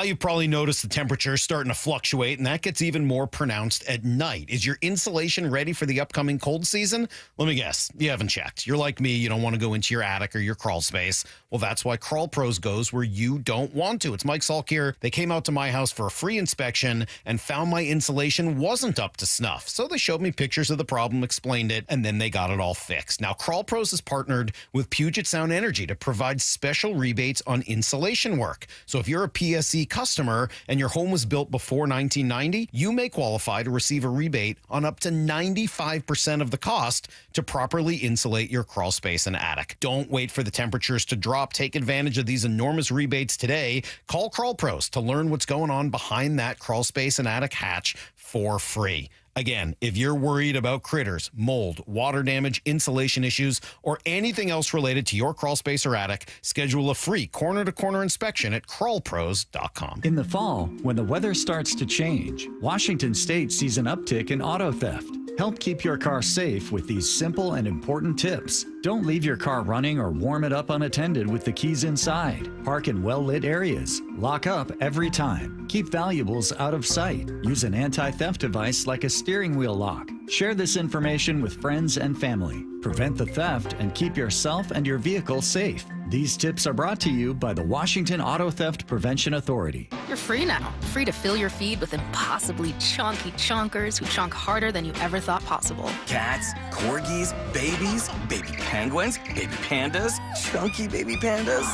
You probably noticed the temperature starting to fluctuate, and that gets even more pronounced at night. Is your insulation ready for the upcoming cold season? Let me guess, you haven't checked. You're like me, you don't want to go into your attic or your crawl space. Well, that's why Crawl Pros goes where you don't want to. It's Mike Salk here. They came out to my house for a free inspection and found my insulation wasn't up to snuff. So they showed me pictures of the problem, explained it, and then they got it all fixed. Now, Crawl Pros has partnered with Puget Sound Energy to provide special rebates on insulation work. So if you're a PSE customer and your home was built before 1990, you may qualify to receive a rebate on up to 95% of the cost to properly insulate your crawl space and attic. Don't wait for the temperatures to drop. Take advantage of these enormous rebates today. Call Crawl Pros to learn what's going on behind that crawl space and attic hatch for free. Again, if you're worried about critters, mold, water damage, insulation issues, or anything else related to your crawl space or attic, schedule a free corner-to-corner inspection at crawlpros.com. In the fall, when the weather starts to change, Washington State sees an uptick in auto theft. Help keep your car safe with these simple and important tips. Don't leave your car running or warm it up unattended with the keys inside. Park in well-lit areas. Lock up every time. Keep valuables out of sight. Use an anti-theft device like a steering wheel lock. Share this information with friends and family. Prevent the theft and keep yourself and your vehicle safe. These tips are brought to you by the Washington Auto Theft Prevention Authority. You're free now. Free to fill your feed with impossibly chunky chunkers who chunk harder than you ever thought possible. Cats, corgis, babies, baby penguins, baby pandas, chunky baby pandas.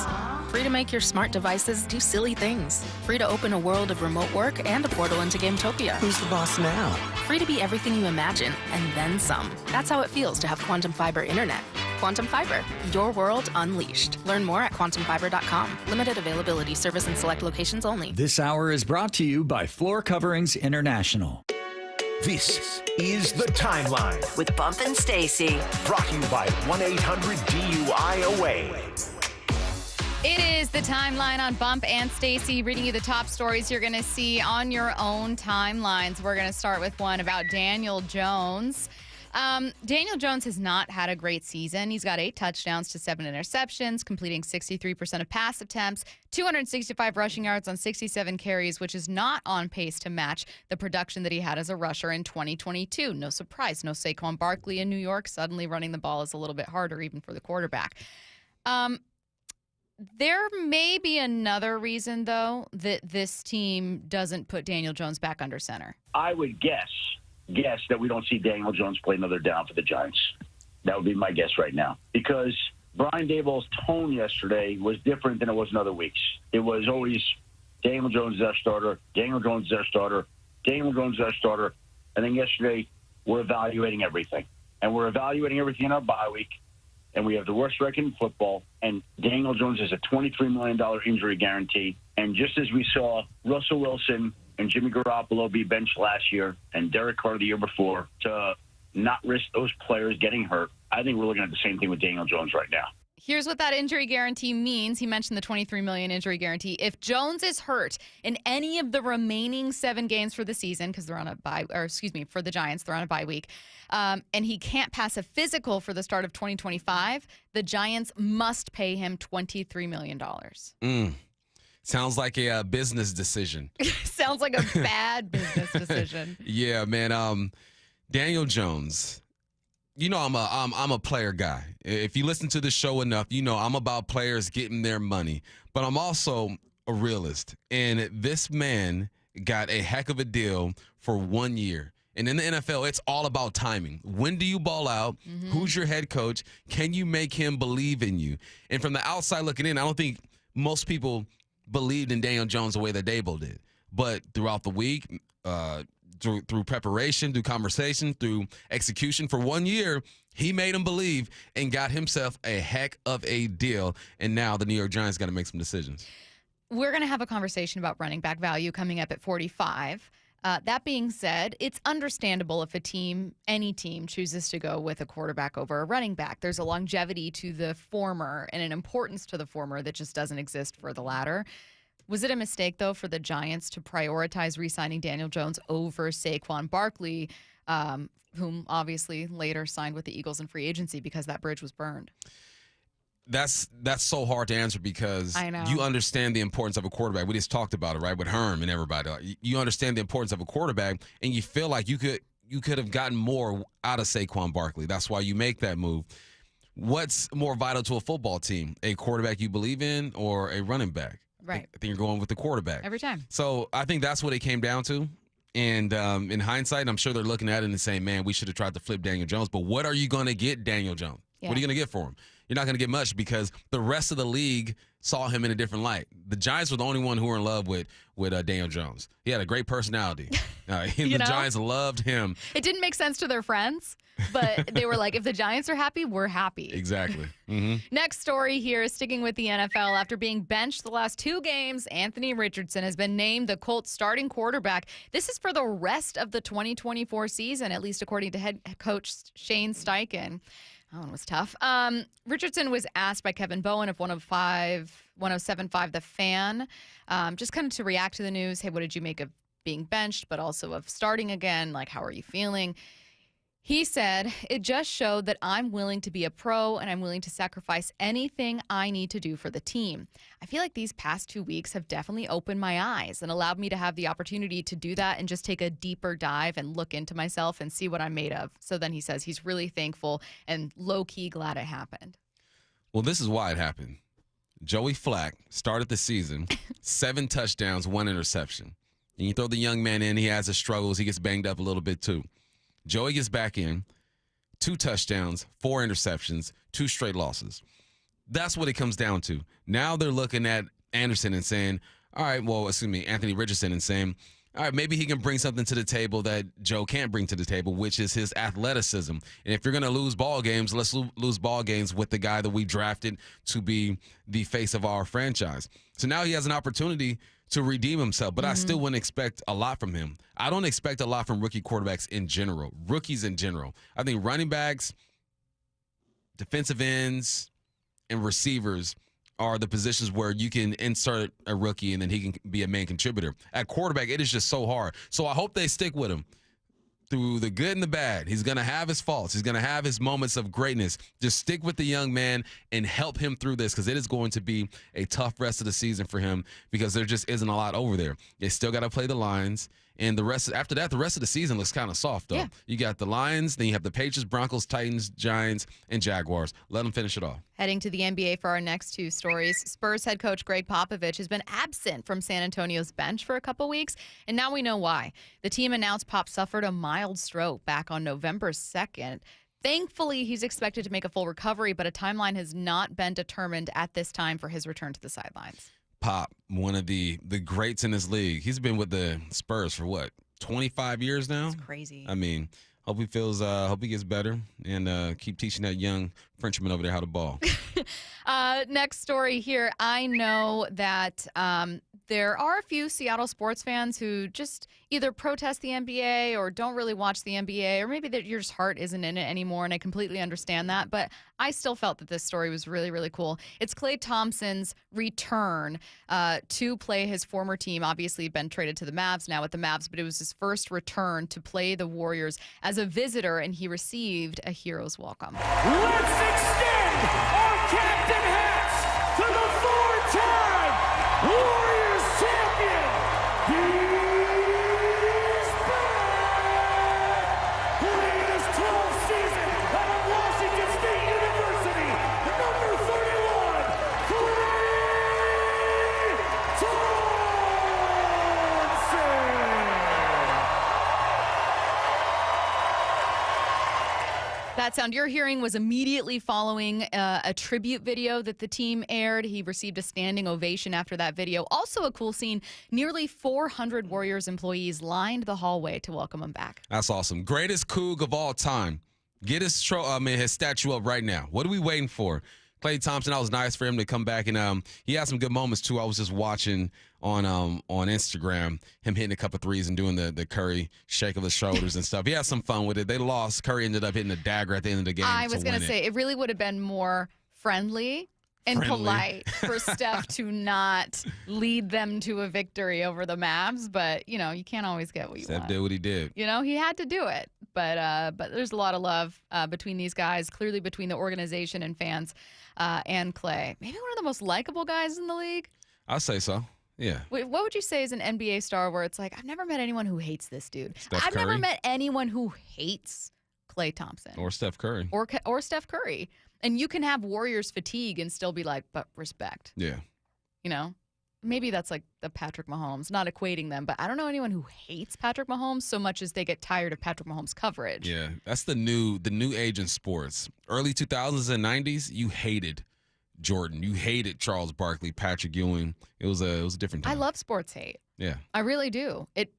Free to make your smart devices do silly things. Free to open a world of remote work and a portal into Gametopia. Who's the boss now? Free to be everything you imagine and then some. That's how it feels to have Quantum Fiber Internet. Quantum Fiber, your world unleashed. Learn more at quantumfiber.com. Limited availability, service in select locations only. This hour is brought to you by Floor Coverings International. This is The Timeline with Bump and Stacy. Brought to you by 1-800-DUI-AWAY. It is The Timeline on Bump and Stacy, reading you the top stories you're going to see on your own timelines. We're going to start with one about Daniel Jones. Daniel Jones has not had a great season. He's got 8 touchdowns to 7 interceptions, completing 63% of pass attempts, 265 rushing yards on 67 carries, which is not on pace to match the production that he had as a rusher in 2022. No surprise, no Saquon Barkley in New York. Suddenly running the ball is a little bit harder even for the quarterback. There may be another reason, though, that this team doesn't put Daniel Jones back under center. I would guess that we don't see Daniel Jones play another down for the Giants. That would be my guess right now. Because Brian Daboll's tone yesterday was different than it was in other weeks. It was always Daniel Jones is our starter, Daniel Jones is our starter, Daniel Jones is our starter. And then yesterday, we're evaluating everything. And we're evaluating everything in our bye week. And we have the worst record in football. And Daniel Jones has a $23 million injury guarantee. And just as we saw Russell Wilson and Jimmy Garoppolo be benched last year and Derek Carr the year before to not risk those players getting hurt, I think we're looking at the same thing with Daniel Jones right now. Here's what that injury guarantee means. He mentioned the $23 million injury guarantee. If Jones is hurt in any of the remaining 7 games for the season, because they're on a bye, or excuse me, for the Giants, they're on a bye week, and he can't pass a physical for the start of 2025, the Giants must pay him $23 million. Sounds like a business decision. Sounds like a bad business decision. Yeah, man. Daniel Jones. You know I'm a player guy. If you listen to the show enough, you know I'm about players getting their money. But I'm also a realist. And this man got a heck of a deal for 1 year. And in the NFL, it's all about timing. When do you ball out? Who's your head coach? Can you make him believe in you? And from the outside looking in, I don't think most people believed in Daniel Jones the way that Dable did. But throughout the week, through preparation, through conversation, through execution, for 1 year, he made him believe and got himself a heck of a deal. And now the New York Giants got to make some decisions. We're going to have a conversation about running back value coming up at 45. That being said, it's understandable if any team chooses to go with a quarterback over a running back. There's a longevity to the former and an importance to the former that just doesn't exist for the latter. Was it a mistake, though, for the Giants to prioritize re-signing Daniel Jones over Saquon Barkley, whom obviously later signed with the Eagles in free agency because that bridge was burned? That's so hard to answer because I know. You understand the importance of a quarterback. We just talked about it, right, with Herm and everybody. You understand the importance of a quarterback, and you feel like you could have gotten more out of Saquon Barkley. That's why you make that move. What's more vital to a football team, a quarterback you believe in or a running back? Right. I think you're going with the quarterback. Every time. So I think that's what it came down to. And in hindsight, I'm sure they're looking at it and saying, man, we should have tried to flip Daniel Jones. But what are you going to get Daniel Jones? Yeah. What are you going to get for him? You're not going to get much because the rest of the league saw him in a different light. The Giants were the only one who were in love with Daniel Jones. He had a great personality. The Giants loved him. It didn't make sense to their friends, but they were like, if the Giants are happy, we're happy. Exactly. Mm-hmm. Next story here, sticking with the NFL. After being benched the last 2 games, Anthony Richardson has been named the Colts starting quarterback. This is for the rest of the 2024 season, at least according to head coach Shane Steichen. That one was tough. Richardson was asked by Kevin Bowen of 107.5 The Fan, just kind of to react to the news. Hey, what did you make of being benched, but also of starting again? Like, how are you feeling? He said, it just showed that I'm willing to be a pro and I'm willing to sacrifice anything I need to do for the team. I feel like these past 2 weeks have definitely opened my eyes and allowed me to have the opportunity to do that and just take a deeper dive and look into myself and see what I'm made of. So then he says he's really thankful and low-key glad it happened. Well, this is why it happened. Joey Flacco started the season, 7 touchdowns, 1 interception. And you throw the young man in, he has his struggles, he gets banged up a little bit too. Joey gets back in, 2 touchdowns, 4 interceptions, 2 straight losses. That's what it comes down to. Now they're looking at Anderson and saying, Anthony Richardson and saying, all right, maybe he can bring something to the table that Joe can't bring to the table, which is his athleticism. And if you're going to lose ball games, let's lose ball games with the guy that we drafted to be the face of our franchise. So now he has an opportunity to redeem himself, but I still wouldn't expect a lot from him. I don't expect a lot from rookie quarterbacks in general, rookies in general. I think running backs, defensive ends, and receivers are the positions where you can insert a rookie and then he can be a main contributor. At quarterback, it is just so hard. So I hope they stick with him through the good and the bad. He's going to have his faults. He's going to have his moments of greatness. Just stick with the young man and help him through this because it is going to be a tough rest of the season for him because there just isn't a lot over there. They still got to play the Lions. And after that, the rest of the season looks kind of soft, though. Yeah. You got the Lions, then you have the Patriots, Broncos, Titans, Giants, and Jaguars. Let them finish it off. Heading to the NBA for our next 2 stories. Spurs head coach Greg Popovich has been absent from San Antonio's bench for a couple weeks, and now we know why. The team announced Pop suffered a mild stroke back on November 2nd. Thankfully, he's expected to make a full recovery, but a timeline has not been determined at this time for his return to the sidelines. Pop, one of the greats in this league. He's been with the Spurs for 25 years now? That's crazy. I mean, hope he gets better and keep teaching that young Frenchman over there how to ball. Next story here. I know that there are a few Seattle sports fans who just either protest the NBA or don't really watch the NBA, or maybe that your heart isn't in it anymore, and I completely understand that. But I still felt that this story was really, really cool. It's Klay Thompson's return to play his former team. Obviously, he'd been traded to the Mavs, now with the Mavs, but it was his first return to play the Warriors as a visitor, and he received a hero's welcome. Let's extend our captain hats to the 4-time Warriors champion. He's back! Playing his 12th season out of Washington State University, number 31, Klay Thompson! That sound you're hearing was immediately following a tribute video that the team aired. He received a standing ovation after that video. Also a cool scene, nearly 400 Warriors employees lined the hallway to welcome him back. That's awesome. Greatest Coug of all time. Get his statue up right now. What are we waiting for? Klay Thompson, that was nice for him to come back, and he had some good moments too. I was just watching on Instagram him hitting a couple threes and doing the Curry shake of the shoulders and stuff. He had some fun with it. They lost. Curry ended up hitting a dagger at the end of the game. I was going to say, it really would have been more friendly and polite for Steph to not lead them to a victory over the Mavs, but you can't always get what you want. Steph did what he did. He had to do it. But there's a lot of love between these guys, clearly between the organization and fans and Klay. Maybe one of the most likable guys in the league. I'll say so. Yeah. Wait, what would you say is an NBA star where it's like, I've never met anyone who hates this dude. I've never met anyone who hates Klay Thompson. Or Steph Curry. Or Steph Curry. And you can have Warriors fatigue and still be like, but respect. Yeah. Maybe that's like the Patrick Mahomes, not equating them, but I don't know anyone who hates Patrick Mahomes so much as they get tired of Patrick Mahomes' coverage. Yeah, that's the new age in sports. Early 2000s and 90s, you hated Jordan. You hated Charles Barkley, Patrick Ewing. It was a different time. I love sports hate. Yeah. I really do. It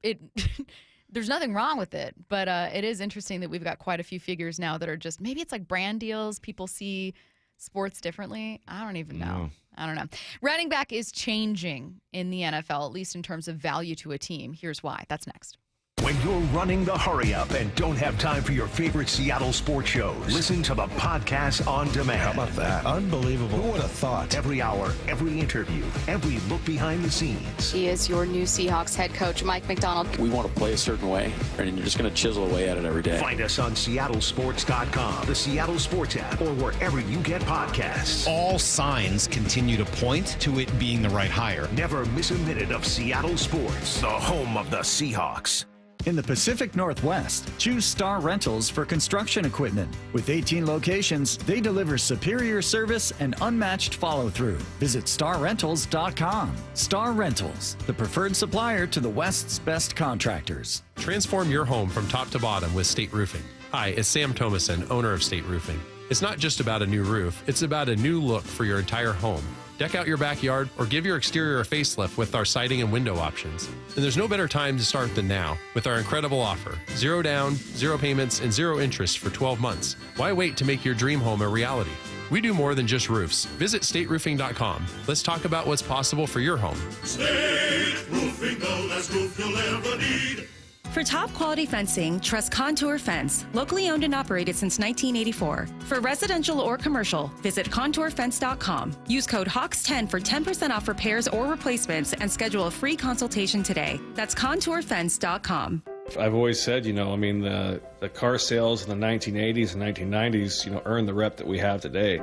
there's nothing wrong with it, but it is interesting that we've got quite a few figures now that are just, maybe it's like brand deals. People see sports differently. I don't even know. No. I don't know. Running back is changing in the NFL, at least in terms of value to a team. Here's why. That's next. When you're running the hurry up and don't have time for your favorite Seattle sports shows, listen to the podcast on demand. How about that? Unbelievable. Who would have thought? Every hour, every interview, every look behind the scenes. He is your new Seahawks head coach, Mike McDonald. We want to play a certain way, and you're just going to chisel away at it every day. Find us on seattlesports.com, the Seattle Sports app, or wherever you get podcasts. All signs continue to point to it being the right hire. Never miss a minute of Seattle sports, the home of the Seahawks. In the Pacific Northwest, choose Star Rentals for construction equipment. With 18 locations, they deliver superior service and unmatched follow-through. Visit starrentals.com. Star Rentals, the preferred supplier to the West's best contractors. Transform your home from top to bottom with State Roofing. Hi, it's Sam Thomason, owner of State Roofing. It's not just about a new roof, it's about a new look for your entire home. Deck out your backyard or give your exterior a facelift with our siding and window options. And there's no better time to start than now with our incredible offer. 0 down, 0 payments, and 0 interest for 12 months. Why wait to make your dream home a reality? We do more than just roofs. Visit stateroofing.com. Let's talk about what's possible for your home. State Roofing, the last roof you'll ever need. For top quality fencing, trust Contour Fence, locally owned and operated since 1984. For residential or commercial, visit contourfence.com. Use code HAWKS10 for 10% off repairs or replacements and schedule a free consultation today. That's contourfence.com. I've always said, the car sales in the 1980s and 1990s, earned the rep that we have today.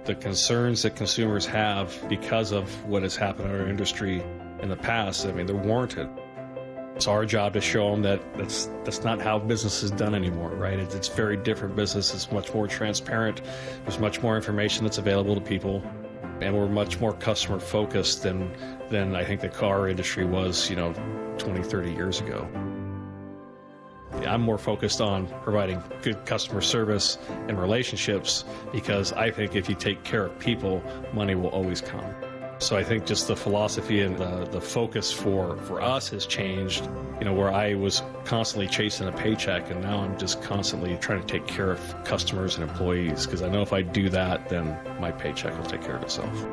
The concerns that consumers have because of what has happened in our industry in the past, they're warranted. It's our job to show them that that's not how business is done anymore, right? It's very different business. It's much more transparent. There's much more information that's available to people, and we're much more customer focused than I think the car industry was, 20, 30 years ago. I'm more focused on providing good customer service and relationships, because I think if you take care of people, money will always come. So I think just the philosophy and the focus for us has changed, where I was constantly chasing a paycheck, and now I'm just constantly trying to take care of customers and employees, because I know if I do that, then my paycheck will take care of itself.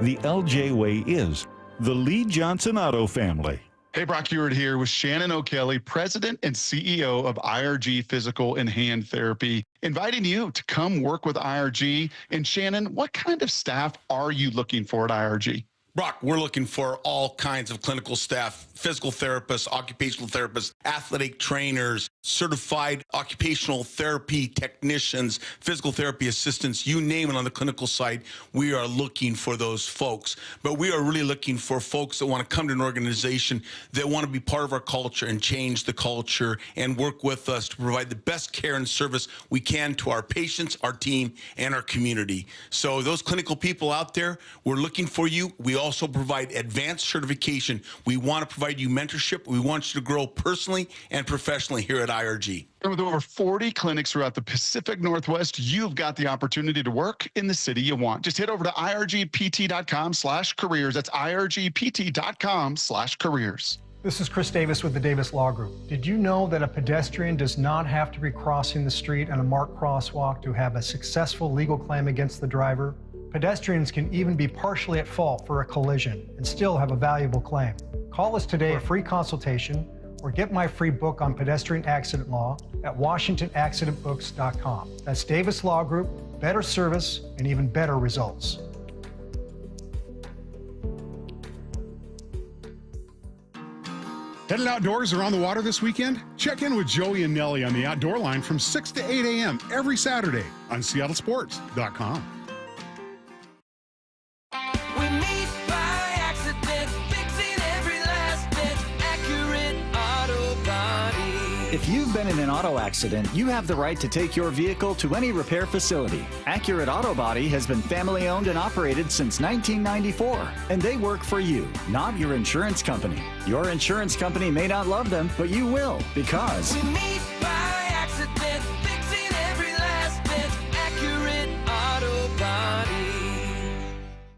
The LJ way is the Lee Johnson Auto family. Hey, Brock Ewart here with Shannon O'Kelly, President and CEO of IRG Physical and Hand Therapy, inviting you to come work with IRG. And Shannon, what kind of staff are you looking for at IRG? Brock, we're looking for all kinds of clinical staff, physical therapists, occupational therapists, athletic trainers, certified occupational therapy technicians, physical therapy assistants, you name it on the clinical side. We are looking for those folks. But we are really looking for folks that want to come to an organization that want to be part of our culture and change the culture and work with us to provide the best care and service we can to our patients, our team, and our community. So those clinical people out there, we're looking for you. We also provide advanced certification. We want to provide you mentorship. We want you to grow personally and professionally here at IRG. And with over 40 clinics throughout the Pacific Northwest, you've got the opportunity to work in the city you want. Just head over to irgpt.com/careers. That's irgpt.com/careers. This is Chris Davis with the Davis Law Group. Did you know that a pedestrian does not have to be crossing the street on a marked crosswalk to have a successful legal claim against the driver? Pedestrians can even be partially at fault for a collision and still have a valuable claim. Call us today for a free consultation or get my free book on pedestrian accident law at WashingtonAccidentBooks.com. That's Davis Law Group, better service and even better results. Headed outdoors or on the water this weekend? Check in with Joey and Nellie on the Outdoor Line from 6 to 8 a.m. every Saturday on SeattleSports.com. If you've been in an auto accident, you have the right to take your vehicle to any repair facility. Accurate Auto Body has been family owned and operated since 1994, and they work for you, not your insurance company. Your insurance company may not love them, but you will, because We meet by accident, fixing every last bit. Accurate Auto Body.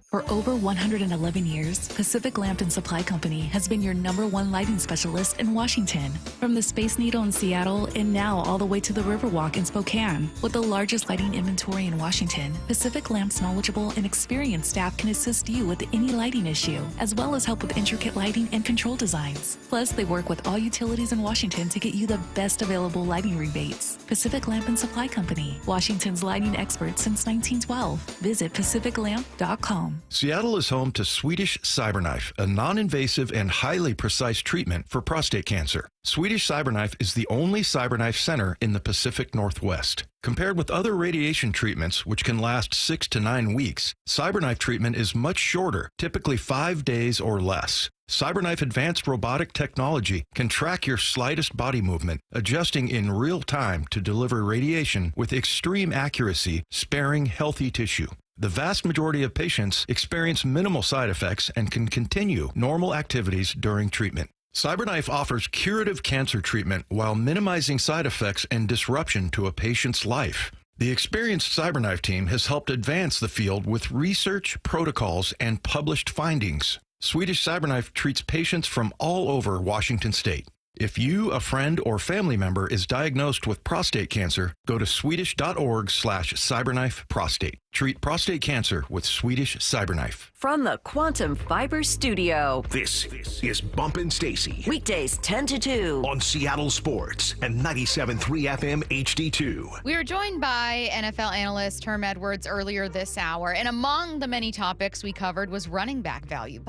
For over 111 years, Pacific Lamp and Supply Company has been your #1 lighting specialist in Washington. From the Space Needle in Seattle and now all the way to the Riverwalk in Spokane. With the largest lighting inventory in Washington, Pacific Lamp's knowledgeable and experienced staff can assist you with any lighting issue, as well as help with intricate lighting and control designs. Plus, they work with all utilities in Washington to get you the best available lighting rebates. Pacific Lamp and Supply Company, Washington's lighting expert since 1912. Visit pacificlamp.com. Seattle is home to Swedish CyberKnife, a non-invasive and highly precise treatment for prostate cancer. Swedish CyberKnife is the only CyberKnife center in the Pacific Northwest. Compared with other radiation treatments, which can last 6 to 9 weeks, CyberKnife treatment is much shorter, typically 5 days or less. CyberKnife advanced robotic technology can track your slightest body movement, adjusting in real time to deliver radiation with extreme accuracy, sparing healthy tissue. The vast majority of patients experience minimal side effects and can continue normal activities during treatment. CyberKnife offers curative cancer treatment while minimizing side effects and disruption to a patient's life. The experienced CyberKnife team has helped advance the field with research, protocols, and published findings. Swedish CyberKnife treats patients from all over Washington state. If you, a friend, or family member is diagnosed with prostate cancer, go to swedish.org/cyberknifeprostate. Treat prostate cancer with Swedish CyberKnife. From the Quantum Fiber Studio. This is Bumpin' Stacy. Weekdays 10 to 2. On Seattle Sports and 97.3 FM HD2. We were joined by NFL analyst Herm Edwards earlier this hour, and among the many topics we covered was running back value.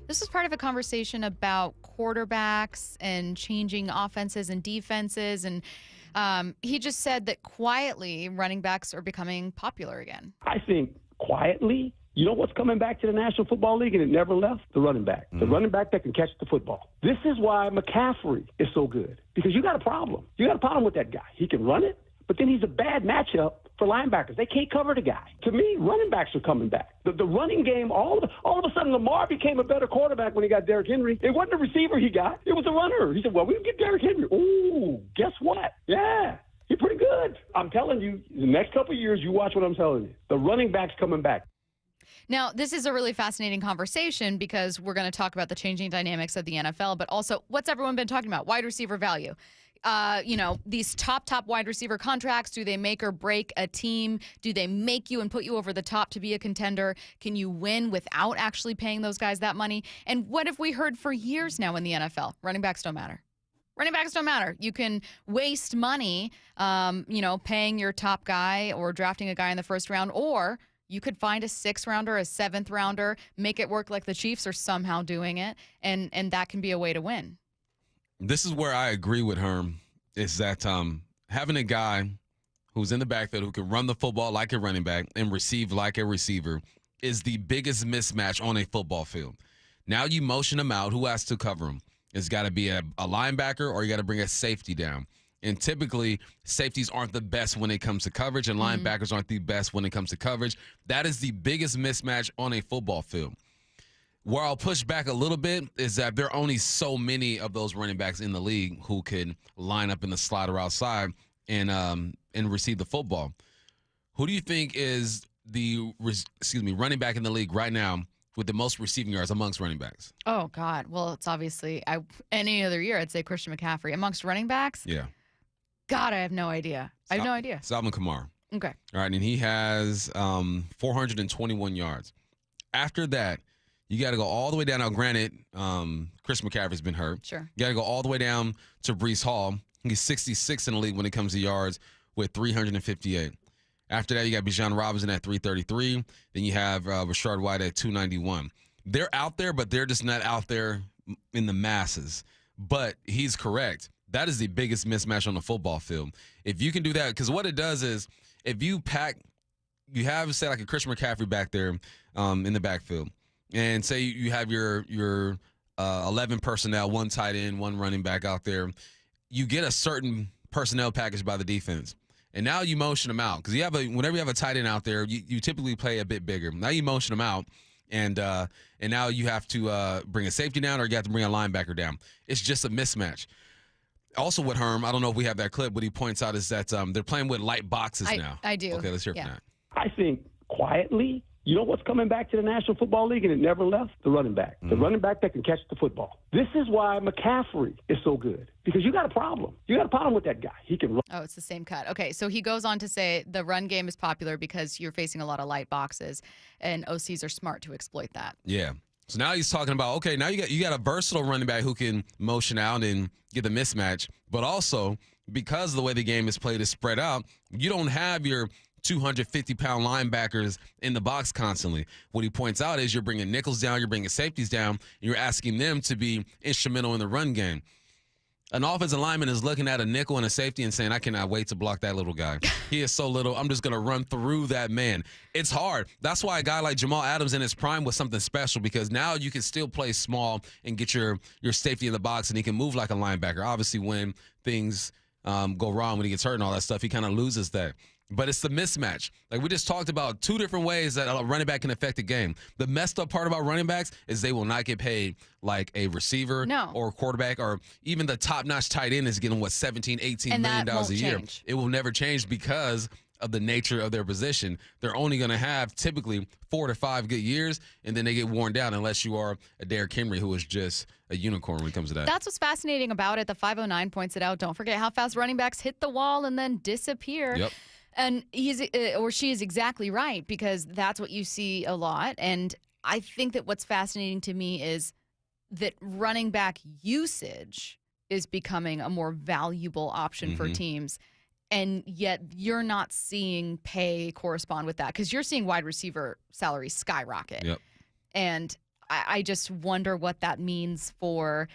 This was part of a conversation about quarterbacks and changing offenses and defenses, and he just said that quietly running backs are becoming popular again. I think quietly, you know what's coming back to the National Football League and it never left? The running back. The running back that can catch the football. This is why McCaffrey is so good, because you got a problem. You got a problem with that guy. He can run it, but then he's a bad matchup for linebackers. They can't cover the guy. To me, running backs are coming back. The running game, all of a sudden, Lamar became a better quarterback when he got Derrick Henry. It wasn't the receiver he got. It was the runner. He said, well, we can get Derrick Henry. Ooh, guess what? Yeah. He's pretty good. I'm telling you, the next couple of years, you watch what I'm telling you. The running back's coming back. Now, this is a really fascinating conversation because we're going to talk about the changing dynamics of the NFL, but also what's everyone been talking about? Wide receiver value. These top wide receiver contracts, do they make or break a team? Do they make you and put you over the top to be a contender? Can you win without actually paying those guys that money? And what have we heard for years now in the NFL? Running backs don't matter. Running backs don't matter. You can waste money, paying your top guy or drafting a guy in the first round, or you could find a 6th rounder, a 7th rounder, make it work like the Chiefs are somehow doing it, and that can be a way to win. This is where I agree with Herm, is that having a guy who's in the backfield who can run the football like a running back and receive like a receiver is the biggest mismatch on a football field. Now you motion him out. Who has to cover him? It's got to be a linebacker, or you got to bring a safety down. And typically, safeties aren't the best when it comes to coverage, and linebackers aren't the best when it comes to coverage. That is the biggest mismatch on a football field. Where I'll push back a little bit is that there are only so many of those running backs in the league who can line up in the slot or outside and receive the football. Who do you think is the running back in the league right now with the most receiving yards amongst running backs? Oh, God. Well, it's obviously any other year, I'd say Christian McCaffrey. Amongst running backs? Yeah. God, I have no idea. I have no idea. Salvin Kamara. Okay. All right, and he has 421 yards. After that, you got to go all the way down. Now, granted, Chris McCaffrey's been hurt. Sure. You got to go all the way down to Breece Hall. He's 66 in the league when it comes to yards with 358. After that, you got Bijan Robinson at 333. Then you have Rashard White at 291. They're out there, but they're just not out there in the masses. But he's correct. That is the biggest mismatch on the football field. If you can do that, because what it does is if you have, say, like a Christian McCaffrey back there in the backfield, and say you have your 11 personnel, one tight end, one running back out there, you get a certain personnel package by the defense. And now you motion them out because whenever you have a tight end out there, you typically play a bit bigger. Now you motion them out, and now you have to bring a safety down or you have to bring a linebacker down. It's just a mismatch. Also with Herm, I don't know if we have that clip, but he points out is that they're playing with light boxes now. I do. Okay, let's hear from that. I think quietly, you know what's coming back to the National Football League and it never left? The running back. The running back that can catch the football. This is why McCaffrey is so good, because you got a problem. You got a problem with that guy. He can run. Oh, it's the same cut. Okay, so he goes on to say the run game is popular because you're facing a lot of light boxes, and OCs are smart to exploit that. Yeah. So now he's talking about, okay, now you got a versatile running back who can motion out and get the mismatch, but also because of the way the game is played is spread out, you don't have your 250-pound linebackers in the box constantly. What he points out is you're bringing nickels down, you're bringing safeties down, and you're asking them to be instrumental in the run game. An offensive lineman is looking at a nickel and a safety and saying, I cannot wait to block that little guy. He is so little, I'm just going to run through that man. It's hard. That's why a guy like Jamal Adams in his prime was something special, because now you can still play small and get your safety in the box, and he can move like a linebacker. Obviously, when things go wrong, when he gets hurt and all that stuff, he kind of loses that. But it's the mismatch. Like we just talked about, two different ways that a running back can affect a game. The messed up part about running backs is they will not get paid like a receiver or a quarterback, or even the top-notch tight end is getting, $17, $18 million a year. Change. It will never change because of the nature of their position. They're only going to have typically 4 to 5 good years, and then they get worn down unless you are a Derrick Henry, who is just a unicorn when it comes to that. That's what's fascinating about it. The 509 points it out. Don't forget how fast running backs hit the wall and then disappear. Yep. And he's or she is exactly right, because that's what you see a lot. And I think that what's fascinating to me is that running back usage is becoming a more valuable option for teams. And yet you're not seeing pay correspond with that, because you're seeing wide receiver salaries skyrocket. Yep. And I just wonder what that means for,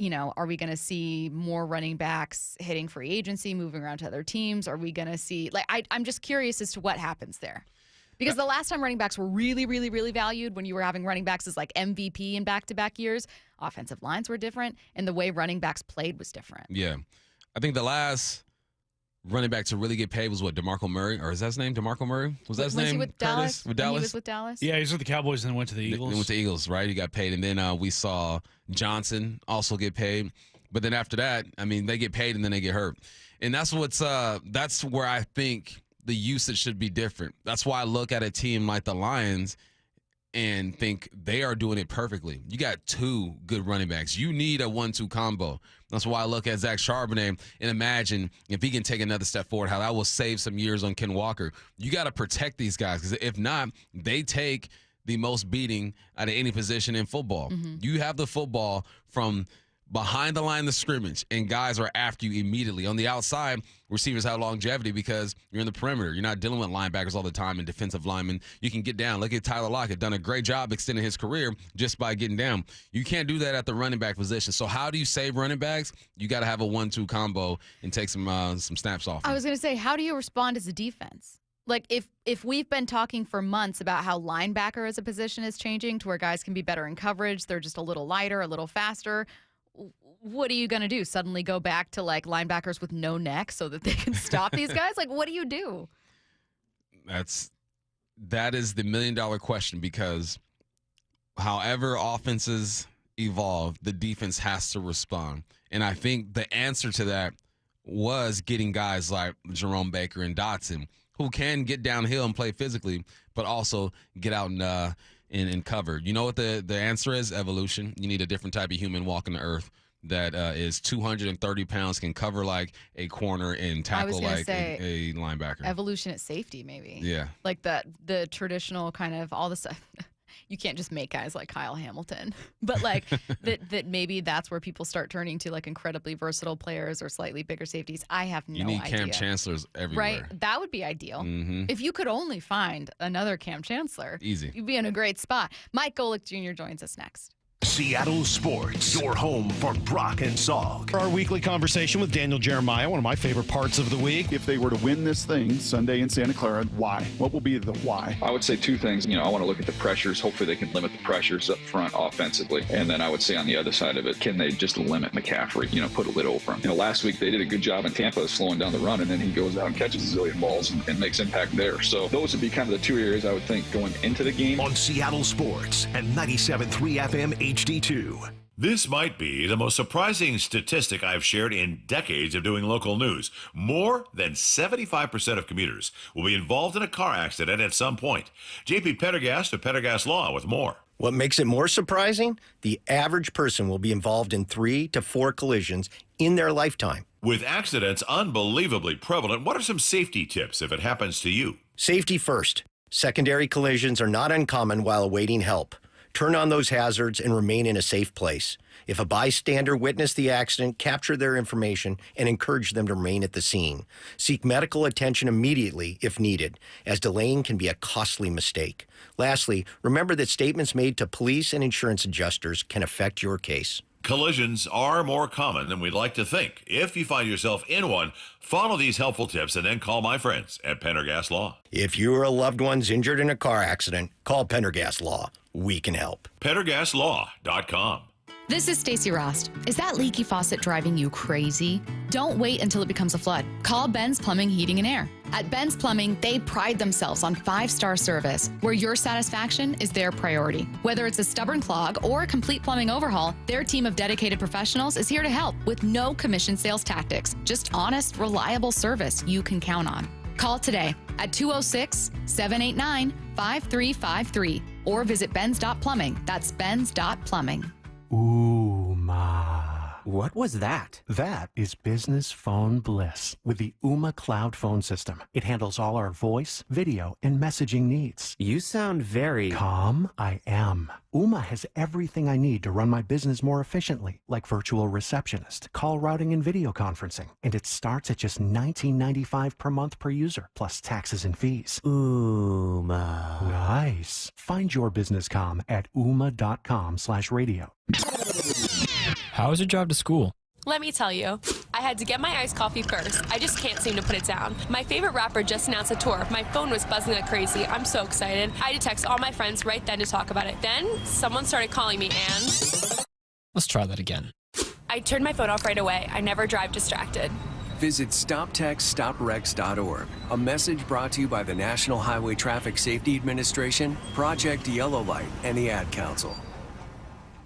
are we going to see more running backs hitting free agency, moving around to other teams? Are we going to see, I'm just curious as to what happens there. Because the last time running backs were really, really, really valued, when you were having running backs as like MVP in back-to-back years, offensive lines were different, and the way running backs played was different. Yeah. I think the last running back to really get paid was what, DeMarco Murray? Or is that his name? DeMarco Murray? Was that his name? Was he with Dallas? With When Dallas? he was with Dallas? Yeah, he was with the Cowboys and then went to the Eagles. Then went to Eagles, right? He got paid. And then we saw Johnson also get paid. But then after that, I mean, they get paid and then they get hurt. And that's that's where I think the usage should be different. That's why I look at a team like the Lions and think they are doing it perfectly. You got 2 good running backs. You need a 1-2 combo. That's why I look at Zach Charbonnet and imagine if he can take another step forward, how that will save some years on Ken Walker. You got to protect these guys, because if not, they take the most beating out of any position in football. You have the football from behind the line of scrimmage, and guys are after you immediately. On the outside, receivers have longevity because you're in the perimeter. You're not dealing with linebackers all the time and defensive linemen. You can get down. Look at Tyler Lockett, done a great job extending his career just by getting down. You can't do that at the running back position. So how do you save running backs? You got to have a 1-2 combo and take some snaps off. I was going to say, how do you respond as a defense? Like, if we've been talking for months about how linebacker as a position is changing to where guys can be better in coverage, they're just a little lighter, a little faster. What are you going to do? Suddenly go back to like linebackers with no neck so that they can stop these guys? Like, what do you do? That is the $1 million question, because however offenses evolve, the defense has to respond. And I think the answer to that was getting guys like Jerome Baker and Dotson, who can get downhill and play physically, but also get out and cover. You know what the answer is? Evolution. You need a different type of human walking the earth that is 230 pounds, can cover like a corner and tackle like a linebacker. Evolution at safety, maybe. Yeah. Like the traditional kind of all the stuff. You can't just make guys like Kyle Hamilton, but like that maybe that's where people start turning to like incredibly versatile players or slightly bigger safeties. I have no idea. You need Cam Chancellors everywhere. Right? That would be ideal. Mm-hmm. If you could only find another Cam Chancellor, easy, you'd be in a great spot. Mike Golick Jr. joins us next. Seattle Sports, your home for Brock and Salk. Our weekly conversation with Daniel Jeremiah, one of my favorite parts of the week. If they were to win this thing Sunday in Santa Clara, why? What will be the why? I would say 2 things. I want to look at the pressures. Hopefully they can limit the pressures up front offensively. And then I would say on the other side of it, can they just limit McCaffrey, put a lid over him? Last week they did a good job in Tampa of slowing down the run, and then he goes out and catches a zillion balls and makes impact there. So those would be kind of the 2 areas I would think going into the game. On Seattle Sports and 97.3 FM HD2. This might be the most surprising statistic I've shared in decades of doing local news. More than 75% of commuters will be involved in a car accident at some point. JP Pendergast of Pendergast Law with more. What makes it more surprising? The average person will be involved in 3 to 4 collisions in their lifetime. With accidents unbelievably prevalent, what are some safety tips if it happens to you? Safety first. Secondary collisions are not uncommon while awaiting help. Turn on those hazards and remain in a safe place. If a bystander witnessed the accident, capture their information and encourage them to remain at the scene. Seek medical attention immediately if needed, as delaying can be a costly mistake. Lastly, remember that statements made to police and insurance adjusters can affect your case. Collisions are more common than we'd like to think. If you find yourself in one, follow these helpful tips and then call my friends at Pendergast Law. If you or a loved one's injured in a car accident, call Pendergast Law. We can help. PendergastLaw.com. This is Stacey Rost. Is that leaky faucet driving you crazy? Don't wait until it becomes a flood. Call Ben's Plumbing, Heating, and Air. At Ben's Plumbing, they pride themselves on 5-star service, where your satisfaction is their priority. Whether it's a stubborn clog or a complete plumbing overhaul, their team of dedicated professionals is here to help with no commission sales tactics. Just honest, reliable service you can count on. Call today at 206-789-5353 or visit Ben's.plumbing. That's Ben's.plumbing. Ooh, ma. What was that? That is business phone bliss with the Ooma Cloud Phone System. It handles all our voice, video, and messaging needs. You sound very calm. I am. Ooma has everything I need to run my business more efficiently, like virtual receptionist, call routing, and video conferencing. And it starts at just $19.95 per month per user, plus taxes and fees. Ooma. Nice. Find your business comm at ooma.com/radio. How is your drive to school? Let me tell you, I had to get my iced coffee first. I just can't seem to put it down. My favorite rapper just announced a tour. My phone was buzzing like crazy. I'm so excited. I had to text all my friends right then to talk about it. Then someone started calling me and... Let's try that again. I turned my phone off right away. I never drive distracted. Visit StopTextsStopWrecks.org. A message brought to you by the National Highway Traffic Safety Administration, Project Yellow Light, and the Ad Council.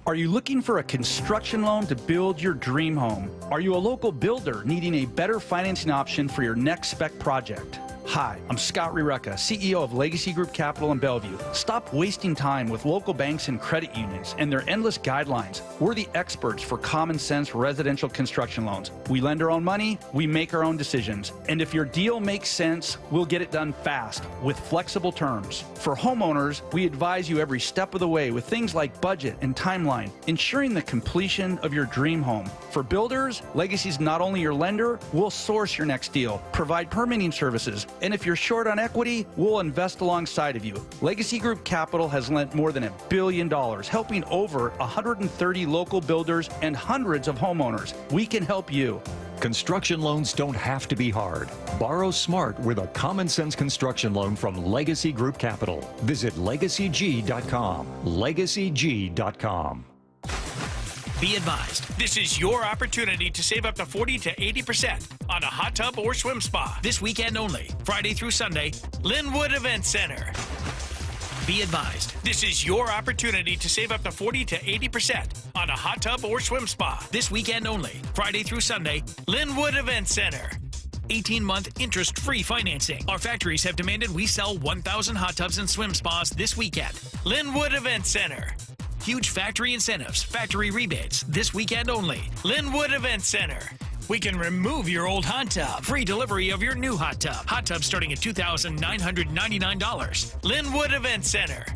Are you looking for a construction loan to build your dream home? Are you a local builder needing a better financing option for your next spec project? Hi, I'm Scott Rireka, CEO of Legacy Group Capital in Bellevue. Stop wasting time with local banks and credit unions and their endless guidelines. We're the experts for common sense residential construction loans. We lend our own money, we make our own decisions. And if your deal makes sense, we'll get it done fast with flexible terms. For homeowners, we advise you every step of the way with things like budget and timeline, ensuring the completion of your dream home. For builders, Legacy's not only your lender, we'll source your next deal, provide permitting services, and if you're short on equity, we'll invest alongside of you. Legacy Group Capital has lent more than $1 billion, helping over 130 local builders and hundreds of homeowners. We can help you. Construction loans don't have to be hard. Borrow smart with a common sense construction loan from Legacy Group Capital. Visit LegacyG.com. LegacyG.com. Be advised, this is your opportunity to save up to 40 to 80% on a hot tub or swim spa this weekend only, Friday through Sunday, Linwood Event Center. Be advised, this is your opportunity to save up to 40 to 80% on a hot tub or swim spa this weekend only, Friday through Sunday, Linwood Event Center. 18-month interest-free financing. Our factories have demanded we sell 1,000 hot tubs and swim spas this weekend. Linwood Event Center. Huge factory incentives, factory rebates, this weekend only. Linwood Event Center. We can remove your old hot tub. Free delivery of your new hot tub. Hot tub starting at $2,999. Linwood Event Center.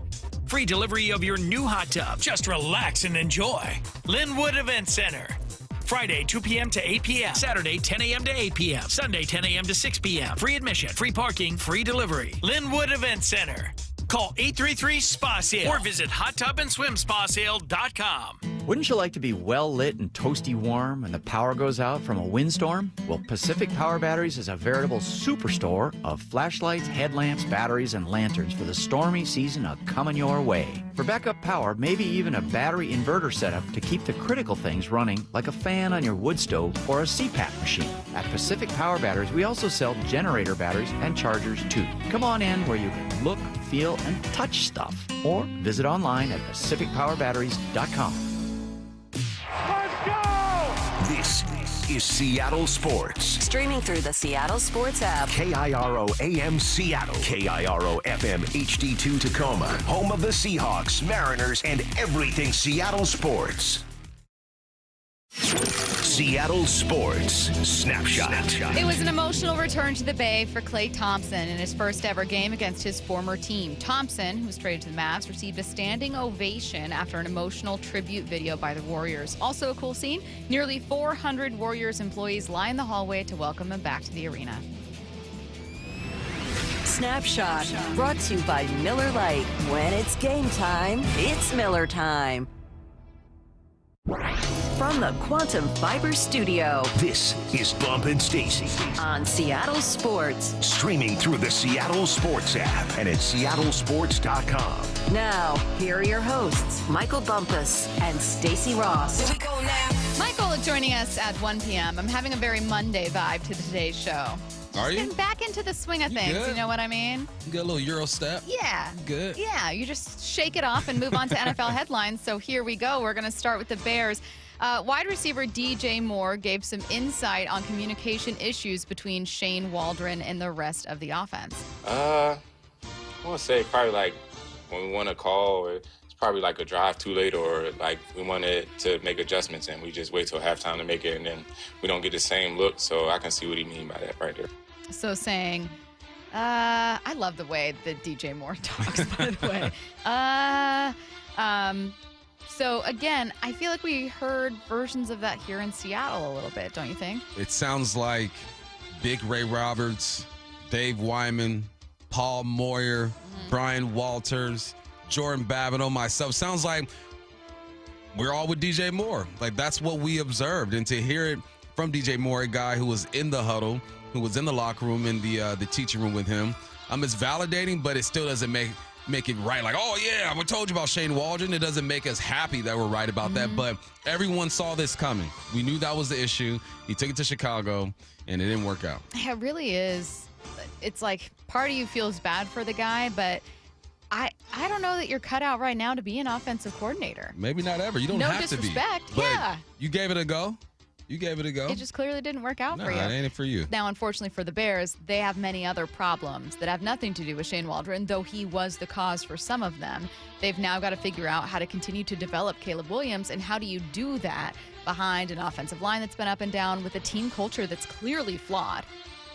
Free delivery of your new hot tub. Just relax and enjoy. Linwood Event Center. Friday, 2 p.m. to 8 p.m. Saturday, 10 a.m. to 8 p.m. Sunday, 10 a.m. to 6 p.m. Free admission, free parking, free delivery. Linwood Event Center. Call 833-SPA-SALE or visit hottubandSwimSpaSale.com. Wouldn't you like to be well lit and toasty warm when the power goes out from a windstorm? Well, Pacific Power Batteries is a veritable superstore of flashlights, headlamps, batteries, and lanterns for the stormy season coming your way. For backup power, maybe even a battery inverter setup to keep the critical things running like a fan on your wood stove or a CPAP machine. At Pacific Power Batteries, we also sell generator batteries and chargers too. Come on in where you can look, feel, and touch stuff. Or visit online at PacificPowerBatteries.com. This is Seattle Sports. Streaming through the Seattle Sports app. KIRO AM Seattle. KIRO FM HD2 Tacoma. Home of the Seahawks, Mariners, and everything Seattle sports. Seattle Sports Snapshot. It was an emotional return to the Bay for Klay Thompson in his first ever game against his former team. Thompson, who was traded to the Mavs, received a standing ovation after an emotional tribute video by the Warriors. Also a cool scene, nearly 400 Warriors employees line the hallway to welcome him back to the arena. Snapshot, brought to you by Miller Lite. When it's game time, it's Miller time. From the Quantum Fiber Studio, this is Bump and Stacy on Seattle Sports. Streaming through the Seattle Sports app and at seattlesports.com. Now, here are your hosts, Michael Bumpus and Stacy Ross. Here we go now. Michael is joining us at 1 p.m. I'm having a very Monday vibe to today's show. Are you? Getting back into the swing of things, you know what I mean? You got a little Euro step? Yeah. Good. Yeah, you just shake it off and move on to NFL headlines. So here we go. We're going to start with the Bears. Wide receiver DJ Moore gave some insight on communication issues between Shane Waldron and the rest of the offense. I want to say probably like when we want to call, it's probably like a drive too late, or like we wanted to make adjustments and we just wait till halftime to make it, and then we don't get the same look. So I can see what he mean by that right there. So saying, I love the way that DJ Moore talks, by the way. So again, I feel like we heard versions of that here in Seattle a little bit, don't you think? It sounds like Big Ray Roberts, Dave Wyman, Paul Moyer, Brian Walters, Jordan Babineau, myself. Sounds like we're all with DJ Moore. Like, that's what we observed. And to hear it from DJ Moore, a guy who was in the huddle, who was in the locker room, in the teaching room with him, it's validating, but it still doesn't make make it right. Like, oh, yeah, I told you about Shane Waldron. It doesn't make us happy that we're right about that. But everyone saw this coming. We knew that was the issue. He took it to Chicago, and it didn't work out. It really is. It's like part of you feels bad for the guy, but I don't know that you're cut out right now to be an offensive coordinator. Maybe not ever. You don't have to be. No disrespect. But yeah. You gave it a go. It just clearly didn't work out for you. It ain't for you. Now, unfortunately for the Bears, they have many other problems that have nothing to do with Shane Waldron, though he was the cause for some of them. They've now got to figure out how to continue to develop Caleb Williams, and how do you do that behind an offensive line that's been up and down with a team culture that's clearly flawed.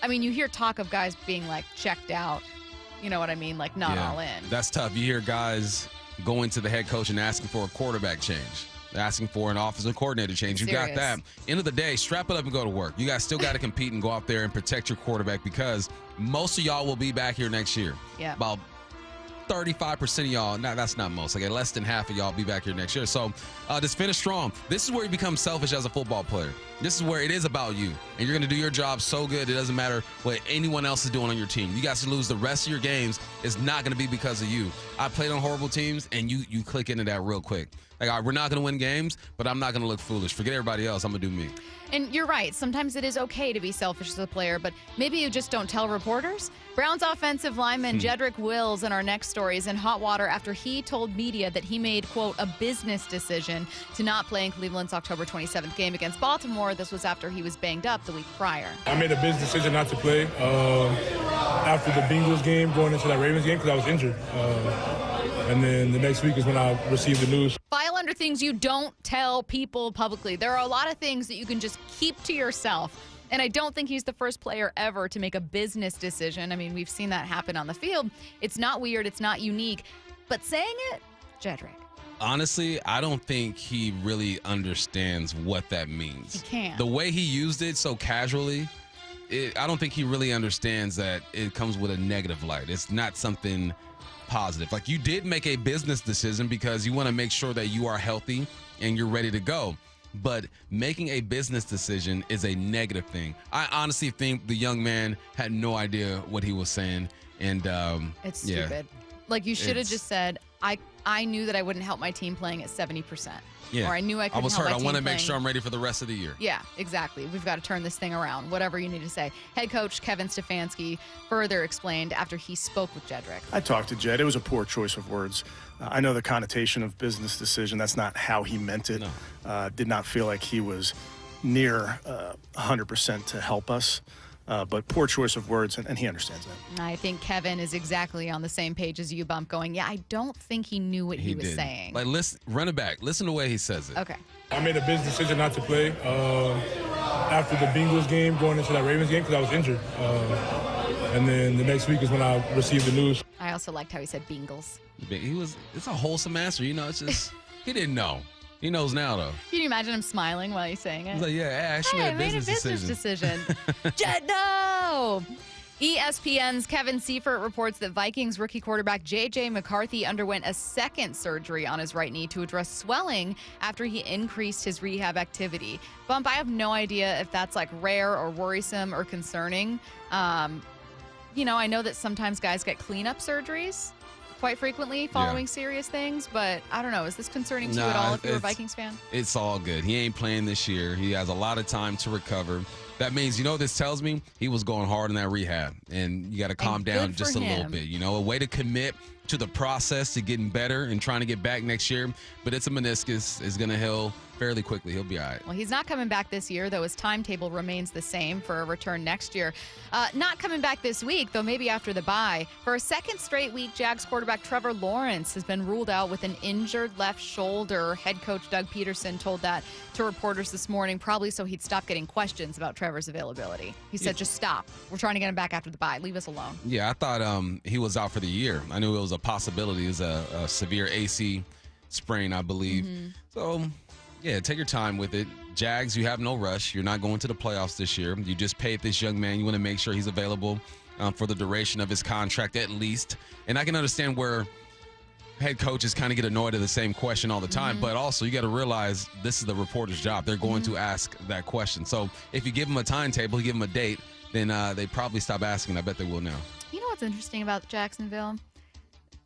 I mean, you hear talk of guys being, like, checked out, you know what I mean, like not all in. That's tough. You hear guys going to the head coach and asking for a quarterback change. Asking for an offensive coordinator change. You got that. End of the day, strap it up and go to work. You guys still got to compete and go out there and protect your quarterback, because most of y'all will be back here next year. Yeah. About 35% of y'all, that's not most. Like, less than half of y'all be back here next year. So just finish strong. This is where you become selfish as a football player. This is where it is about you. And you're going to do your job so good, it doesn't matter what anyone else is doing on your team. You guys to lose the rest of your games is not going to be because of you. I played on horrible teams, and you click into that real quick. Like, all right, we're not going to win games, but I'm not going to look foolish. Forget everybody else. I'm going to do me. And you're right. Sometimes it is okay to be selfish as a player, but maybe you just don't tell reporters. Browns offensive lineman Jedrick Wills in our next story is in hot water after he told media that he made, quote, a business decision to not play in Cleveland's October 27th game against Baltimore. This was after he was banged up the week prior. I made a business decision not to play after the Bengals game, going into that Ravens game, because I was injured. And then the next week is when I received the news. File under things you don't tell people publicly. There are a lot of things that you can just keep to yourself. And I don't think he's the first player ever to make a business decision. I mean, we've seen that happen on the field. It's not weird. It's not unique. But saying it, Jedrick. Honestly, I don't think he really understands what that means. He can't. The way he used it so casually, I don't think he really understands that it comes with a negative light. It's not something positive. Like, you did make a business decision because you want to make sure that you are healthy and you're ready to go. But making a business decision is a negative thing. I honestly think the young man had no idea what he was saying. And it's stupid. Like, you should have just said, I knew that I wouldn't help my team playing at 70%. Yeah. Or I knew I couldn't help my team I want to playing. make sure I'm ready for the rest of the year. Yeah, exactly. We've got to turn this thing around, whatever you need to say. Head coach Kevin Stefanski further explained after he spoke with Jedrick. I talked to Jed. It was a poor choice of words. I know the connotation of business decision. That's not how he meant it. No. Did not feel like he was near 100% to help us. But poor choice of words, and he understands that. I think Kevin is exactly on the same page as you, Bump, going, yeah, I don't think he knew what he was did. saying. Like, listen, run it back. Listen to the way he says it. Okay. I made a business decision not to play after the Bengals game, going into that Ravens game, because I was injured. And then the next week is when I received the news. I also liked how he said Bengals. It's a wholesome answer. You know, it's just, he didn't know. He knows now, though. Can you imagine him smiling while he's saying it? He's like, yeah, I actually made a business decision. Jed, no! ESPN's Kevin Seifert reports that Vikings rookie quarterback J.J. McCarthy underwent a second surgery on his right knee to address swelling after he increased his rehab activity. Bump, I have no idea if that's like rare or worrisome or concerning. You know, I know that sometimes guys get cleanup surgeries quite frequently following serious things, but I don't know. Is this concerning to you at all if you're a Vikings fan? It's all good. He ain't playing this year. He has a lot of time to recover. That means, you know what this tells me? He was going hard in that rehab, and you got to calm down just a little bit. You know, a way to commit to the process to getting better and trying to get back next year, but it's a meniscus. It's going to heal fairly quickly. He'll be all right. Well, he's not coming back this year, though his timetable remains the same for a return next year. Not coming back this week, though maybe after the bye. For a second straight week, Jags quarterback Trevor Lawrence has been ruled out with an injured left shoulder. Head coach Doug Peterson told that to reporters this morning, probably so he'd stop getting questions about Trevor's availability. He said, just stop. We're trying to get him back after the bye. Leave us alone. Yeah, I thought he was out for the year. I knew it was a possibility. It was a severe AC sprain, I believe. So, yeah, take your time with it. Jags, you have no rush. You're not going to the playoffs this year. You just paid this young man. You want to make sure he's available for the duration of his contract at least. And I can understand where head coaches kind of get annoyed at the same question all the time, but also you got to realize this is the reporter's job. They're going to ask that question. So if you give them a timetable, you give them a date, then they probably stop asking. I bet they will now. You know what's interesting about Jacksonville?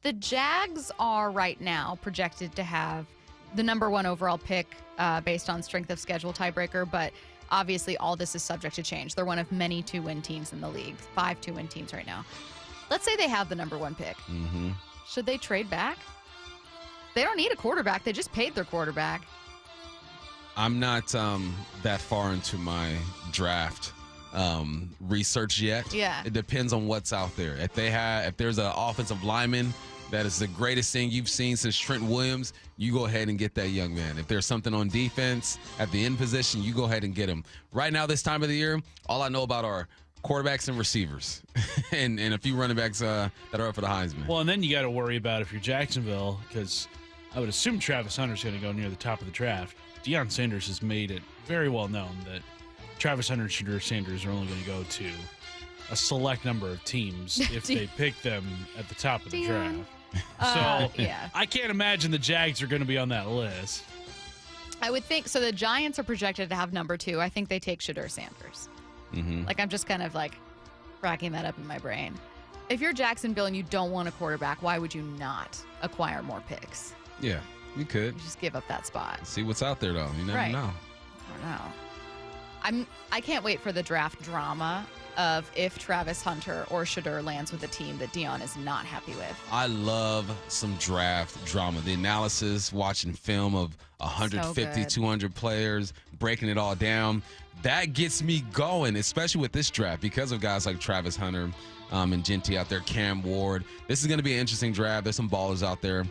The Jags are right now projected to have the number 1 overall pick based on strength of schedule tiebreaker, but obviously all this is subject to change. They're one of many 2-win teams in the league, 5 2-win teams right now. Let's say they have the number 1 pick. Mm-hmm. Should they trade back? They don't need a quarterback. They just paid their quarterback. I'm not that far into my draft research yet. Yeah. It depends on what's out there. If there's an offensive lineman that is the greatest thing you've seen since Trent Williams, you go ahead and get that young man. If there's something on defense at the end position, you go ahead and get him. Right now, this time of the year, all I know about are quarterbacks and receivers and a few running backs that are up for the Heisman. Well, and then you got to worry about if you're Jacksonville, because I would assume Travis Hunter's going to go near the top of the draft. Deion Sanders has made it very well known that Travis Hunter and Shedeur Sanders are only going to go to a select number of teams if they pick them at the top of the draft. So yeah. I can't imagine the Jags are going to be on that list. I would think so. The Giants are projected to have number 2. I think they take Shedeur Sanders. Mm-hmm. Like, I'm just kind of like racking that up in my brain. If you're Jacksonville and you don't want a quarterback, why would you not acquire more picks? Yeah, you could. You just give up that spot. See what's out there, though. You never Right. know. I don't know. I can't wait for the draft drama of if Travis Hunter or Shedeur lands with a team that Deion is not happy with. I love some draft drama. The analysis, watching film of 150, good. 200 players, breaking it all down. That gets me going, especially with this draft because of guys like Travis Hunter and Genty out there, Cam Ward. This is going to be an interesting draft. There's some ballers out there.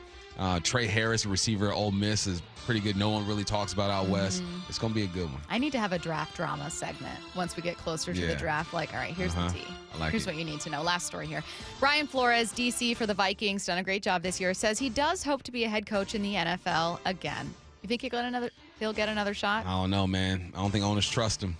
Trey Harris, a receiver at Ole Miss, is pretty good. No one really talks about out west. It's going to be a good one. I need to have a draft drama segment once we get closer to the draft. Like, all right, here's the tea. I like Here's it. what you need to know. Last story here. Brian Flores, DC for the Vikings, done a great job this year, says he does hope to be a head coach in the NFL again. You think he'll get another shot? I don't know, man. I don't think owners trust him.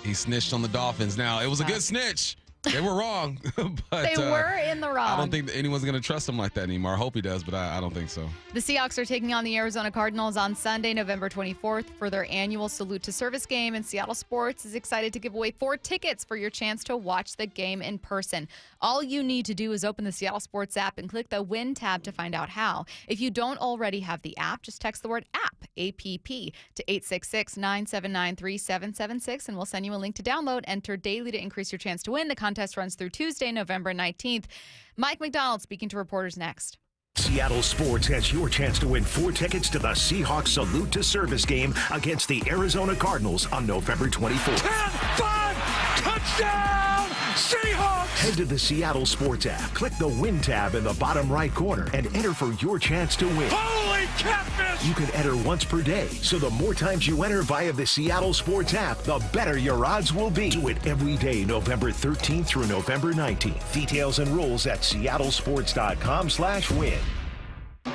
He snitched on the Dolphins. Now, it was a good snitch. They were wrong. But They were in the wrong. I don't think that anyone's going to trust him like that anymore. I hope he does, but I don't think so. The Seahawks are taking on the Arizona Cardinals on Sunday, November 24th for their annual Salute to Service game, and Seattle Sports is excited to give away 4 tickets for your chance to watch the game in person. All you need to do is open the Seattle Sports app and click the Win tab to find out how. If you don't already have the app, just text the word app, APP, to 866-979-3776, and we'll send you a link to download. Enter daily to increase your chance to win. The contest runs through Tuesday, November 19th. Mike McDonald speaking to reporters next. Seattle Sports has your chance to win 4 tickets to the Seahawks Salute to Service game against the Arizona Cardinals on November 24th. 10-5, touchdown, Seahawks! Head to the Seattle Sports app, click the Win tab in the bottom right corner, and enter for your chance to win. Holy catfish! You can enter once per day, so the more times you enter via the Seattle Sports app, the better your odds will be. Do it every day, November 13th through November 19th. Details and rules at seattlesports.com/win.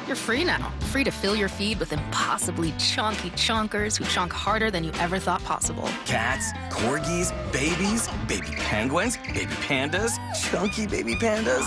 You're free now. Free to fill your feed with impossibly chunky chunkers who chunk harder than you ever thought possible. Cats, corgis, babies, baby penguins, baby pandas, chunky baby pandas.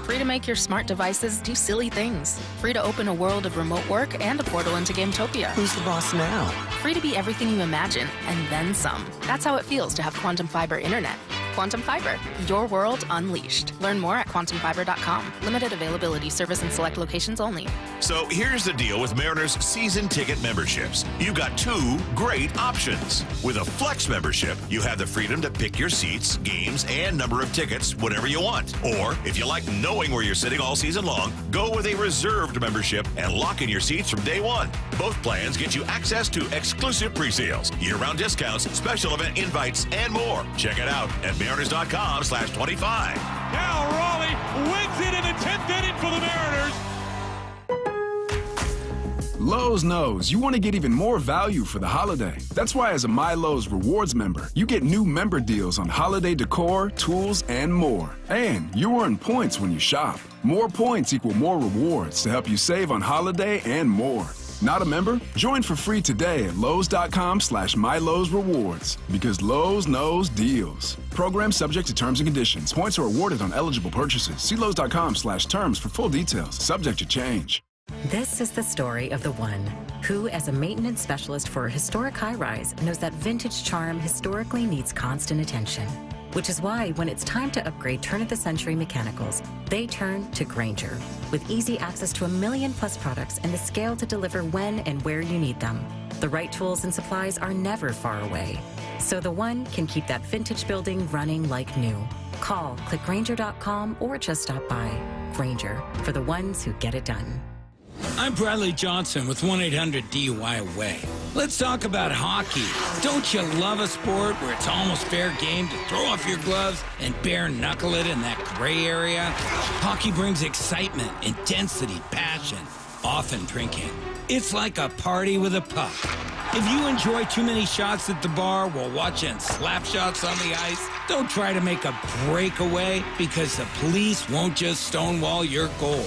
Free to make your smart devices do silly things. Free to open a world of remote work and a portal into Gametopia. Who's the boss now? Free to be everything you imagine, and then some. That's how it feels to have Quantum Fiber Internet. Quantum Fiber, your world unleashed. Learn more at quantumfiber.com. Limited availability, service in select locations only. So here's the deal with Mariners season ticket memberships. You've got 2 great options. With a Flex membership, you have the freedom to pick your seats, games, and number of tickets whenever you want. Or, if you like knowing where you're sitting all season long, go with a reserved membership and lock in your seats from day one. Both plans get you access to exclusive pre-sales, year-round discounts, special event invites, and more. Check it out at Mariners.com/25. Now Raleigh wins it in the 10th inning for the Mariners. Lowe's knows you want to get even more value for the holiday. That's why as a MyLowe's Rewards member, you get new member deals on holiday decor, tools, and more. And you earn points when you shop. More points equal more rewards to help you save on holiday and more. Not a member? Join for free today at Lowe's.com/MyLowe'sRewards. Because Lowe's knows deals. Program subject to terms and conditions. Points are awarded on eligible purchases. See Lowe's.com/terms for full details. Subject to change. This is the story of the one who, as a maintenance specialist for a historic high-rise, knows that vintage charm historically needs constant attention. which is why when it's time to upgrade turn-of-the-century mechanicals, they turn to Grainger. With easy access to 1 million-plus products and the scale to deliver when and where you need them. The right tools and supplies are never far away, so the one can keep that vintage building running like new. Call, click Grainger.com, or just stop by. Grainger, for the ones who get it done. I'm Bradley Johnson with 1-800-DUI-AWAY. Let's talk about hockey. Don't you love a sport where it's almost fair game to throw off your gloves and bare knuckle it in that gray area? Hockey brings excitement, intensity, passion, often drinking. It's like a party with a puck. If you enjoy too many shots at the bar while watching slap shots on the ice, don't try to make a breakaway because the police won't just stonewall your goal.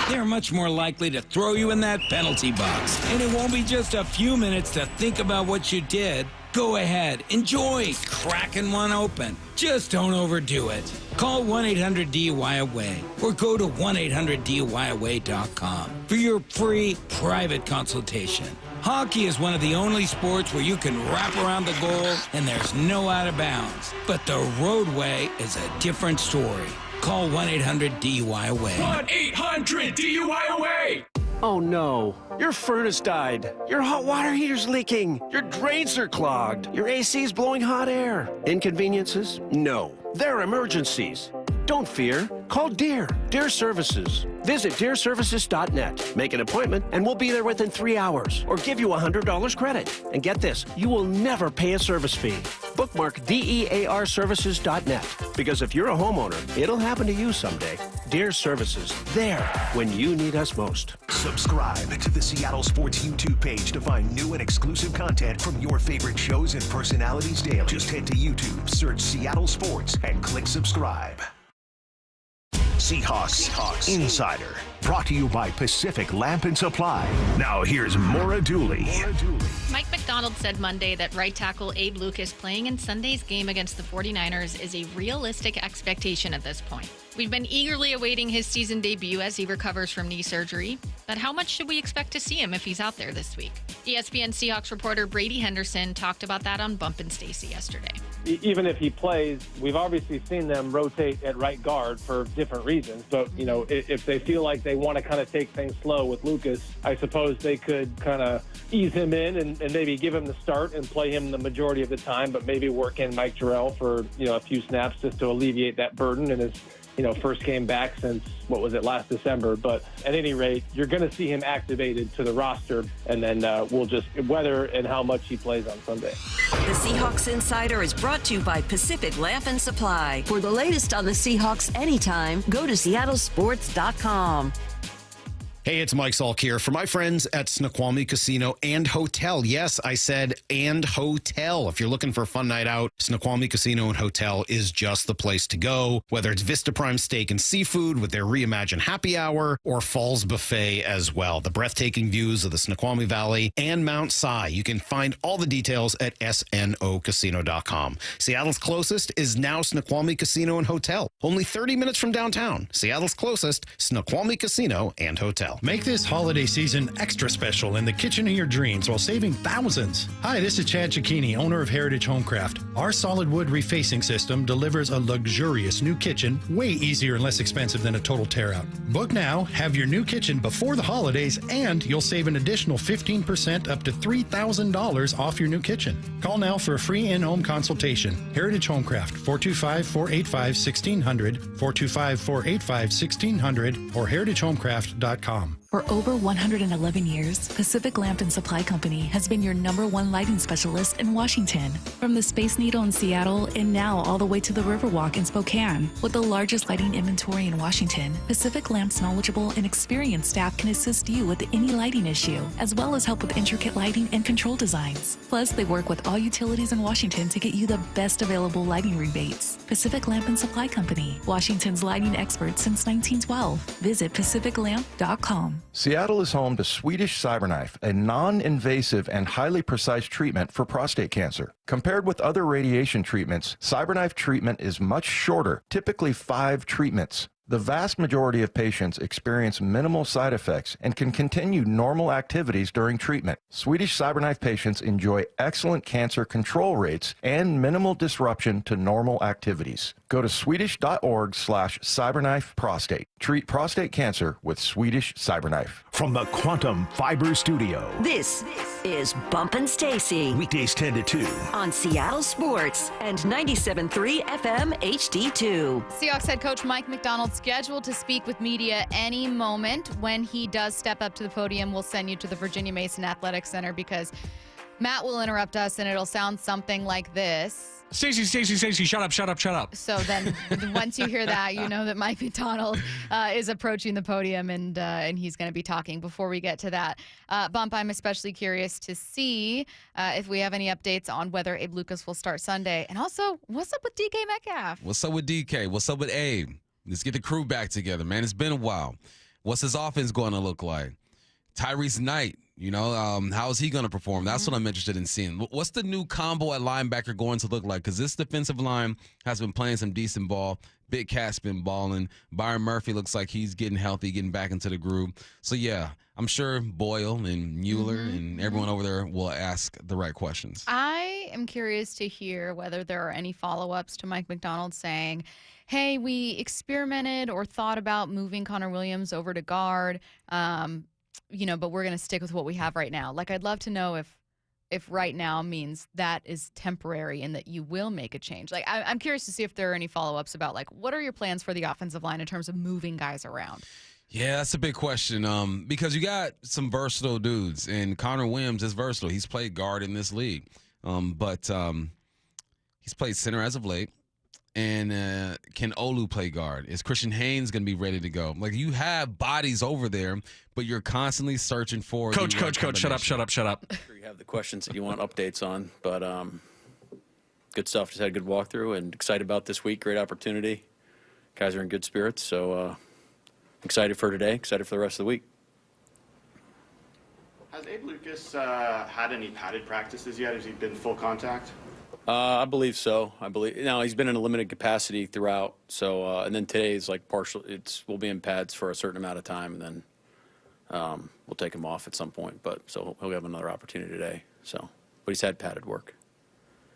They're much more likely to throw you in that penalty box. And it won't be just a few minutes to think about what you did. Go ahead, enjoy cracking one open. Just don't overdo it. Call 1-800-DUI-AWAY or go to 1-800-DUI-AWAY.com for your free private consultation. Hockey is one of the only sports where you can wrap around the goal and there's no out of bounds. But the roadway is a different story. Call 1-800-DUI-AWAY. 1-800-DUI-AWAY! Oh no, your furnace died. Your hot water heater's leaking. Your drains are clogged. Your AC's blowing hot air. Inconveniences? No, they're emergencies. Don't fear. Call Deere Services. Visit DeereServices.net. Make an appointment, and we'll be there within 3 hours, or give you $100 credit. And get this, you will never pay a service fee. Bookmark DearServices.net, because if you're a homeowner, it'll happen to you someday. Deere Services, there when you need us most. Subscribe to the Seattle Sports YouTube page to find new and exclusive content from your favorite shows and personalities daily. Just head to YouTube, search Seattle Sports, and click subscribe. Seahawks Insider, brought to you by Pacific Lamp and Supply. Now here's Maura Dooley. Mike McDonald said Monday that right tackle Abe Lucas playing in Sunday's game against the 49ers is a realistic expectation at this point. We've been eagerly awaiting his season debut as he recovers from knee surgery, but how much should we expect to see him if he's out there this week? ESPN Seahawks reporter Brady Henderson talked about that on Bump and Stacy yesterday. Even if he plays, we've obviously seen them rotate at right guard for different reasons. But, you know, if they feel like they want to kind of take things slow with Lucas, I suppose they could kind of ease him in and maybe give him the start and play him the majority of the time, but maybe work in Mike Jarrell for, you know, a few snaps just to alleviate that burden in his, you know, first came back since, what was it, last December. But at any rate, you're going to see him activated to the roster, and then we'll just whether and how much he plays on Sunday. The Seahawks Insider is brought to you by Pacific Lamp and Supply. For the latest on the Seahawks anytime, go to seattlesports.com. Hey, it's Mike Salk here for my friends at Snoqualmie Casino and Hotel. Yes, I said and hotel. If you're looking for a fun night out, Snoqualmie Casino and Hotel is just the place to go. Whether it's Vista Prime Steak and Seafood with their reimagined happy hour or Falls Buffet as well. The breathtaking views of the Snoqualmie Valley and Mount Si. You can find all the details at snocasino.com. Seattle's closest is now Snoqualmie Casino and Hotel. Only 30 minutes from downtown. Seattle's closest, Snoqualmie Casino and Hotel. Make this holiday season extra special in the kitchen of your dreams while saving thousands. Hi, this is Chad Cicchini, owner of Heritage Homecraft. Our solid wood refacing system delivers a luxurious new kitchen, way easier and less expensive than a total tear-out. Book now, have your new kitchen before the holidays, and you'll save an additional 15% up to $3,000 off your new kitchen. Call now for a free in-home consultation. Heritage Homecraft, 425-485-1600, 425-485-1600, or heritagehomecraft.com. For over 111 years, Pacific Lamp and Supply Company has been your #1 lighting specialist in Washington. From the Space Needle in Seattle and now all the way to the Riverwalk in Spokane. With the largest lighting inventory in Washington, Pacific Lamp's knowledgeable and experienced staff can assist you with any lighting issue, as well as help with intricate lighting and control designs. Plus, they work with all utilities in Washington to get you the best available lighting rebates. Pacific Lamp and Supply Company, Washington's lighting expert since 1912. Visit pacificlamp.com. Seattle is home to Swedish CyberKnife, a non-invasive and highly precise treatment for prostate cancer. Compared with other radiation treatments, CyberKnife treatment is much shorter, typically 5 treatments. The vast majority of patients experience minimal side effects and can continue normal activities during treatment. Swedish CyberKnife patients enjoy excellent cancer control rates and minimal disruption to normal activities. Go to swedish.org/cyberknifeprostate. Treat prostate cancer with Swedish CyberKnife. From the Quantum Fiber Studio. This is Bumpin' Stacy Weekdays 10 to 2. on Seattle Sports and 97.3 FM HD2. Seahawks head coach Mike McDonald scheduled to speak with media any moment. When he does step up to the podium, we'll send you to the Virginia Mason Athletic Center because Matt will interrupt us and it'll sound something like this. Stacy, shut up. So then once you hear that, you know that Mike McDonald is approaching the podium and he's going to be talking. Before we get to that, Bump, I'm especially curious to see if we have any updates on whether Abe Lucas will start Sunday. And also, what's up with DK Metcalf? What's up with DK? What's up with Abe? Let's get the crew back together, man. It's been a while. What's his offense going to look like? Tyrese Knight, how is he going to perform? That's what I'm interested in seeing. What's the new combo at linebacker going to look like? Because this defensive line has been playing some decent ball. Big Cat's been balling. Byron Murphy looks like he's getting healthy, getting back into the groove. So, yeah, I'm sure Boyle and Mueller and everyone over there will ask the right questions. I am curious to hear whether there are any follow-ups to Mike McDonald saying, hey, we experimented or thought about moving Connor Williams over to guard, but we're going to stick with what we have right now. Like, I'd love to know if right now means that is temporary and that you will make a change. Like, I'm curious to see if there are any follow-ups about, like, what are your plans for the offensive line in terms of moving guys around? Yeah, that's a big question because you got some versatile dudes, and Connor Williams is versatile. He's played guard in this league, but he's played center as of late. And can Olu play guard? Is Christian Haynes going to be ready to go? Like, you have bodies over there, but you're constantly searching for Coach, shut up. Sure, you have the questions that you want updates on, but good stuff. Just had a good walkthrough and excited about this week. Great opportunity. Guys are in good spirits, so excited for today, excited for the rest of the week. Has Abe Lucas had any padded practices yet? Has he been full contact? I believe so. He's been in a limited capacity throughout. So, and then today is like partial. We'll be in pads for a certain amount of time, and then we'll take him off at some point. But so he'll have another opportunity today. So, but he's had padded work.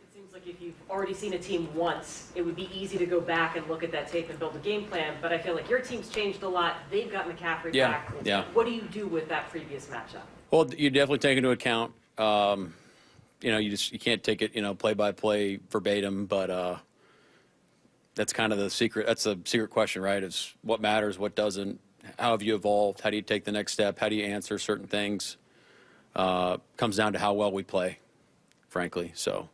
It seems like if you've already seen a team once, it would be easy to go back and look at that tape and build a game plan. But I feel like your team's changed a lot. They've got McCaffrey back. Yeah. What do you do with that previous matchup? Well, you definitely take into account. You can't take it, play by play verbatim, but that's kind of the secret. That's the secret question, right? Is what matters, what doesn't, how have you evolved? How do you take the next step? How do you answer certain things? Comes down to how well we play, frankly. So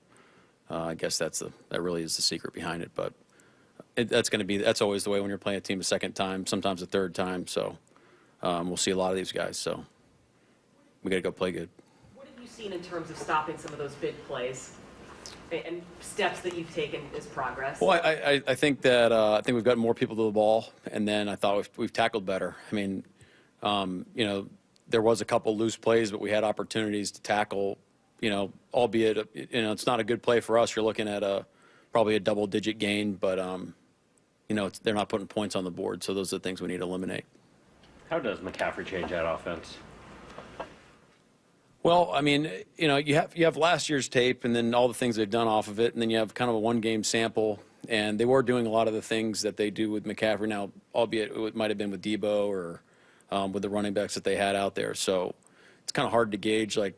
I guess that really is the secret behind it. But that's always the way when you're playing a team a second time, sometimes a third time. So we'll see a lot of these guys. So we got to go play good. Seen in terms of stopping some of those big plays and steps that you've taken as progress? Well, I think that we've gotten more people to the ball, and then I thought we've tackled better. I mean, there was a couple loose plays, but we had opportunities to tackle. Albeit it's not a good play for us. You're looking at probably a double-digit gain, but they're not putting points on the board. So those are the things we need to eliminate. How does McCaffrey change that offense? Well, I mean, you have last year's tape and then all the things they've done off of it, and then you have kind of a one-game sample, and they were doing a lot of the things that they do with McCaffrey now, albeit it might have been with Debo or with the running backs that they had out there. So it's kind of hard to gauge, like,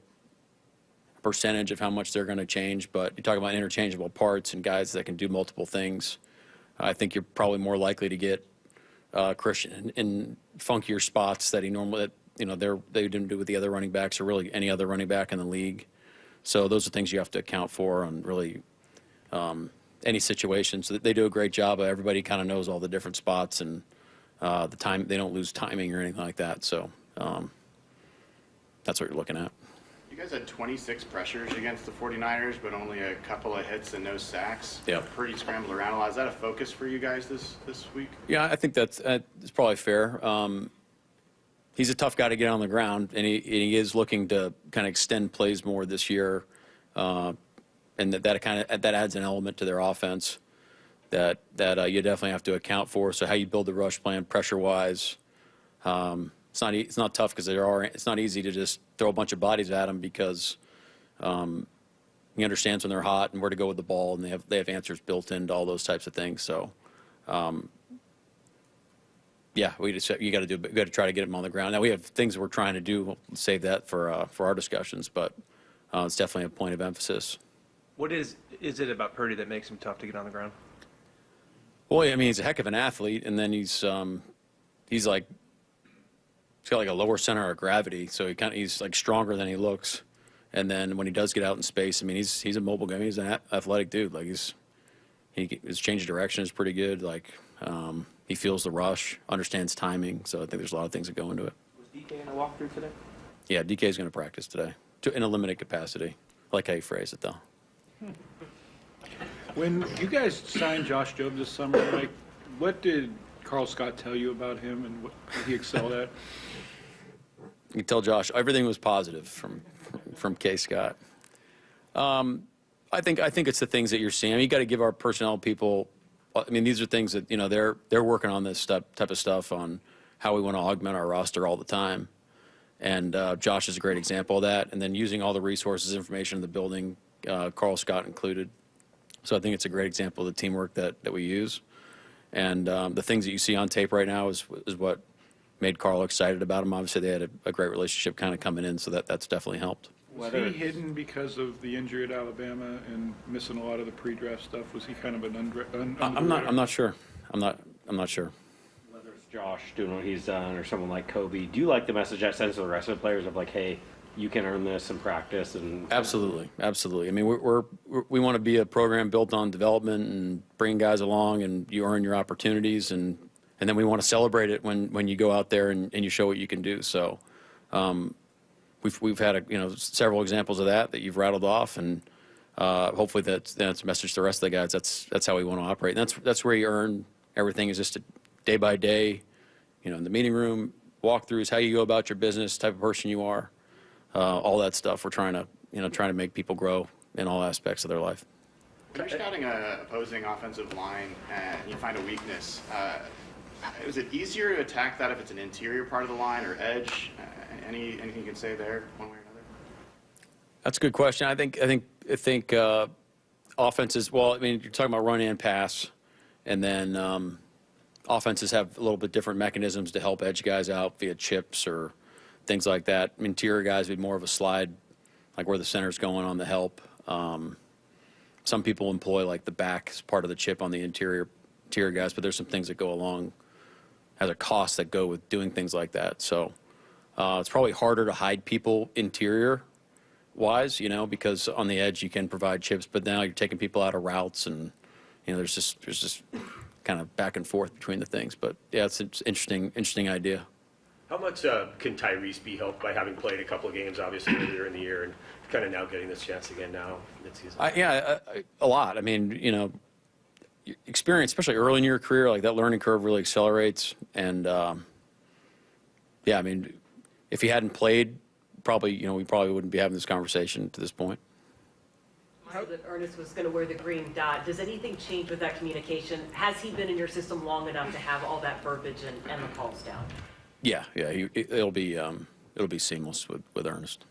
percentage of how much they're going to change, but you talk about interchangeable parts and guys that can do multiple things. I think you're probably more likely to get Christian in funkier spots that he normally – they didn't do with the other running backs or really any other running back in the league. So those are things you have to account for on really any situation. So they do a great job. Everybody kind of knows all the different spots and the time. They don't lose timing or anything like that. So that's what you're looking at. You guys had 26 pressures against the 49ers, but only a couple of hits and no sacks. Yeah. Purdy scrambled around a lot. Is that a focus for you guys this week? Yeah, I think it's probably fair. He's a tough guy to get on the ground, and he is looking to kind of extend plays more this year, and that adds an element to their offense. that you definitely have to account for. So how you build the rush plan pressure-wise, it's not tough because it's not easy to just throw a bunch of bodies at them because he understands when they're hot and where to go with the ball, and they have answers built into all those types of things. So, yeah, you got to try to get them on the ground. Now we have things we're trying to do. We'll save that for our discussions, but it's definitely a point of emphasis. What is it about Purdy that makes him tough to get on the ground? Well, I mean, he's a heck of an athlete, and then he's got like a lower center of gravity, so he's like stronger than he looks. And then when he does get out in space, I mean, he's a mobile guy. He's an athletic dude. Like his change of direction is pretty good. Like he feels the rush, understands timing. So I think there's a lot of things that go into it. Was DK in a walkthrough today? Yeah, DK is going to practice today in a limited capacity. I like how you phrase it, though. When you guys signed Josh Jobe this summer, Mike, what did Carl Scott tell you about him and what he excelled at? You tell Josh everything was positive from K. Scott. I think it's the things that you're seeing. I mean, you got to give our personnel people. I mean, these are things that they're working on this type of stuff on how we want to augment our roster all the time. And Josh is a great example of that. And then using all the resources, information in the building, Carl Scott included. So I think it's a great example of the teamwork that we use. And the things that you see on tape right now is what made Carl excited about him. Obviously, they had a great relationship kind of coming in, so that's definitely helped. Was he hidden because of the injury at Alabama and missing a lot of the pre-draft stuff? Was he kind of an I'm not sure. I'm not sure. Whether it's Josh doing what he's done or someone like Kobe, do you like the message that sends to the rest of the players of like, hey, you can earn this in practice? And Absolutely. I mean, we want to be a program built on development and bringing guys along, and you earn your opportunities, and then we want to celebrate it when you go out there and you show what you can do. So we've had several examples of that you've rattled off, and hopefully that's a message to the rest of the guys. That's how we want to operate. And that's where you earn everything, is just a day by day, in the meeting room, walkthroughs, how you go about your business, type of person you are. All that stuff. We're trying to make people grow in all aspects of their life. When you're scouting an opposing offensive line and you find a weakness, is it easier to attack that if it's an interior part of the line or edge? Anything you can say there, one way or another? That's a good question. I think offenses. Well, I mean, you're talking about run and pass, and then offenses have a little bit different mechanisms to help edge guys out via chips or things like that. Interior guys would be more of a slide, like where the center's going on the help. Some people employ like the back as part of the chip on the interior guys, but there's some things that go along as a cost that go with doing things like that. So it's probably harder to hide people interior-wise, because on the edge you can provide chips, but now you're taking people out of routes, and there's just kind of back and forth between the things. But yeah, it's an interesting idea. How much can Tyrese be helped by having played a couple of games, obviously, earlier in the year, and kind of now getting this chance again now mid-season? A lot. I mean, experience, especially early in your career, like that learning curve really accelerates. And, I mean, if he hadn't played, probably, we probably wouldn't be having this conversation to this point. That Ernest was going to wear the green dot. Does anything change with that communication? Has he been in your system long enough to have all that verbiage and the calls down? Yeah, it'll be seamless with Ernest.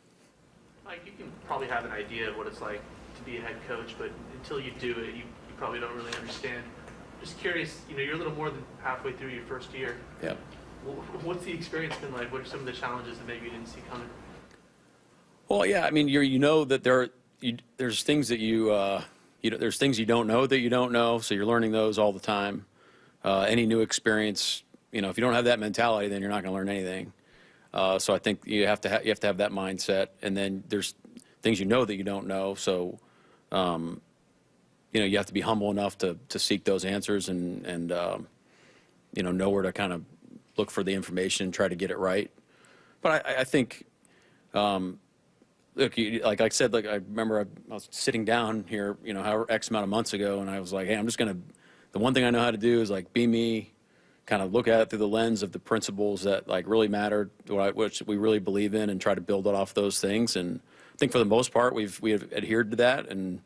Mike, you can probably have an idea of what it's like to be a head coach, but until you do it, you probably don't really understand. Just curious, you're a little more than halfway through your first year. Yeah. What's the experience been like? What are some of the challenges that maybe you didn't see coming? Well, yeah, I mean, that there's things that there's things you don't know that you don't know, so you're learning those all the time. Any new experience. If you don't have that mentality, then you're not going to learn anything. So I think you have to have that mindset. And then there's things that you don't know. So, you have to be humble enough to seek those answers and know where to kind of look for the information and try to get it right. But I think, look, like I said, I remember I was sitting down here, however X amount of months ago, and I was like, hey, the one thing I know how to do is be me. Kind of look at it through the lens of the principles that really matter, which we really believe in, and try to build it off those things. And I think for the most part, we have adhered to that, and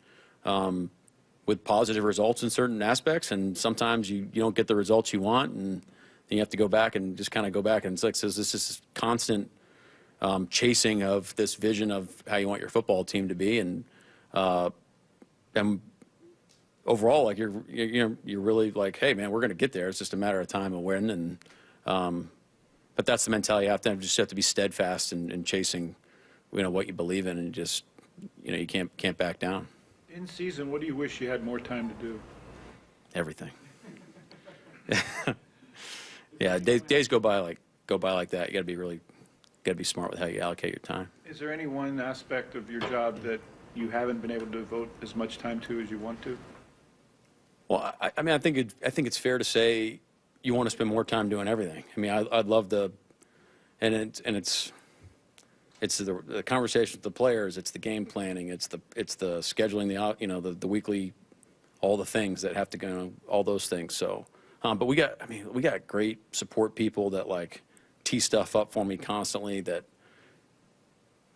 with positive results in certain aspects, and sometimes you don't get the results you want, and then you have to go back and just kind of go back. And it's like, so this is constant chasing of this vision of how you want your football team to be, and overall, like you're really like, hey man, we're going to get there. It's just a matter of time and when, and but that's the mentality. You have to be steadfast in chasing, what you believe in, and just you can't back down. In season, what do you wish you had more time to do? Everything. Yeah, days go by like that. You got to be smart with how you allocate your time. Is there any one aspect of your job that you haven't been able to devote as much time to as you want to? Well, I mean, I think it's fair to say you want to spend more time doing everything. I mean, I'd love the, and it's the conversation with the players. It's the game planning. It's the scheduling, the weekly, all the things that have to go, all those things. So, but we got great support people that like tee stuff up for me constantly, that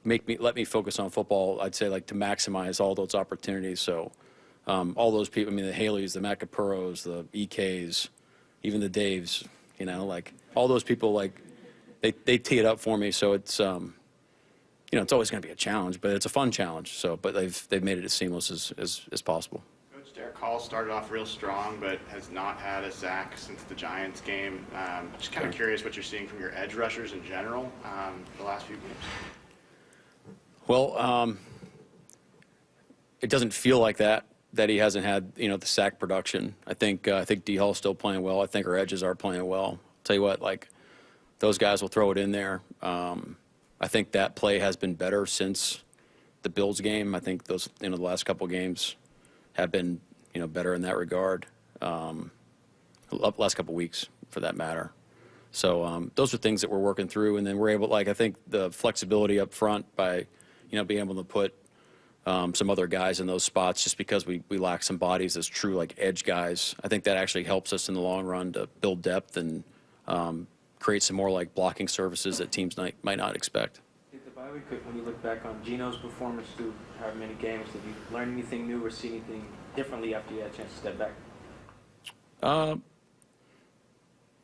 let me focus on football. I'd say like to maximize all those opportunities. So. All those people, I mean, the Haleys, the Macapuros, the EKs, even the Daves, like all those people, like they tee it up for me. So it's, it's always going to be a challenge, but it's a fun challenge. So, but they've made it as seamless as possible. Coach Derek Hall started off real strong, but has not had a sack since the Giants game. Just kind of curious what you're seeing from your edge rushers in general the last few games. Well, it doesn't feel like that he hasn't had, the sack production. I think D Hall's still playing well. I think our edges are playing well. I'll tell you what, like those guys will throw it in there. I think that play has been better since the Bills game. I think those, the last couple games have been, better in that regard. Last couple weeks, for that matter. So those are things that we're working through, and then we're able, I think the flexibility up front by, being able to put some other guys in those spots, just because we lack some bodies as true like edge guys. I think that actually helps us in the long run to build depth and create some more like blocking services that teams might not expect. Did the bye week, when you look back on Gino's performance through however many games, did you learn anything new or see anything differently after you had a chance to step back?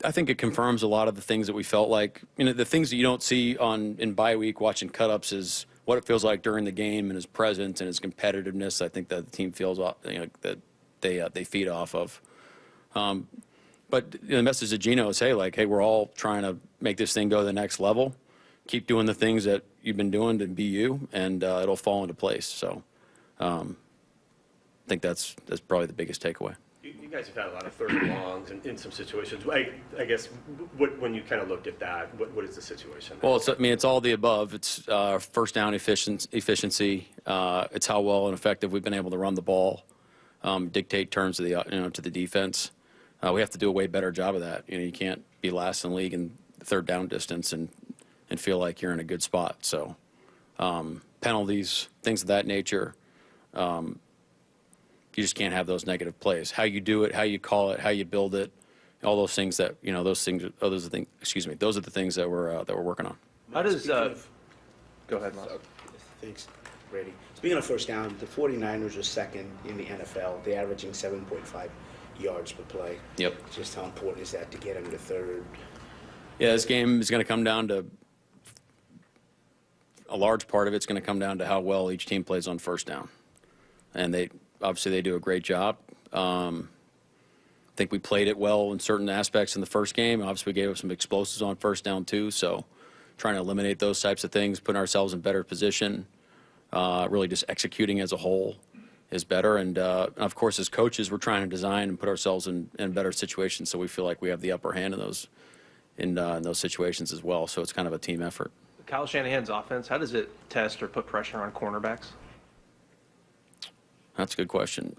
I think it confirms a lot of the things that we felt like. The things that you don't see in bye week watching cut-ups is what it feels like during the game and his presence and his competitiveness. I think that the team feels that they feed off of. But the message to Gino is, hey, we're all trying to make this thing go to the next level. Keep doing the things that you've been doing to be you, and it'll fall into place. So I think that's probably the biggest takeaway. You guys have had a lot of third and longs in some situations. I guess when you kind of looked at that, what is the situation? Well, it's all the above. It's first down efficiency. It's how well and effective we've been able to run the ball, dictate terms to the defense. We have to do a way better job of that. You can't be last in the league in third down distance and feel like you're in a good spot. So penalties, things of that nature. You just can't have those negative plays. How you do it, how you call it, how you build it, all those things that those are the things that we're working on. How does go ahead, Miles. Thanks, Brady. Speaking of first down, the 49ers are second in the NFL. They're averaging 7.5 yards per play. Yep. Just how important is that to get them to third? Yeah, this game is going to come down to a large part of it's going to come down to how well each team plays on first down, and they do a great job. I think we played it well in certain aspects in the first game. Obviously, we gave up some explosives on first down too. So, trying to eliminate those types of things, putting ourselves in better position, really just executing as a whole is better. And of course, as coaches, we're trying to design and put ourselves in better situations so we feel like we have the upper hand in those situations as well. So it's kind of a team effort. Kyle Shanahan's offense, how does it test or put pressure on cornerbacks? That's a good question.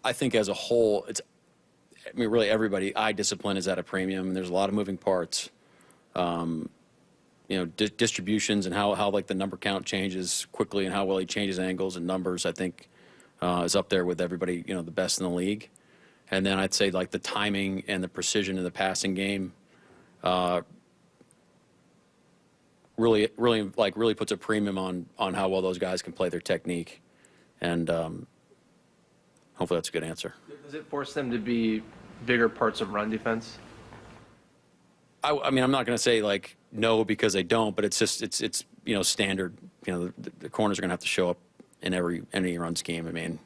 I think as a whole, really everybody, eye discipline is at a premium, and there's a lot of moving parts. Distributions and how like the number count changes quickly and how well he changes angles and numbers, I think is up there with everybody, the best in the league. And then I'd say like the timing and the precision in the passing game, really puts a premium on how well those guys can play their technique, and hopefully that's a good answer. Does it force them to be bigger parts of run defense? I mean, I'm not going to say like no because they don't, but it's just it's standard. The corners are going to have to show up in any run scheme. I mean,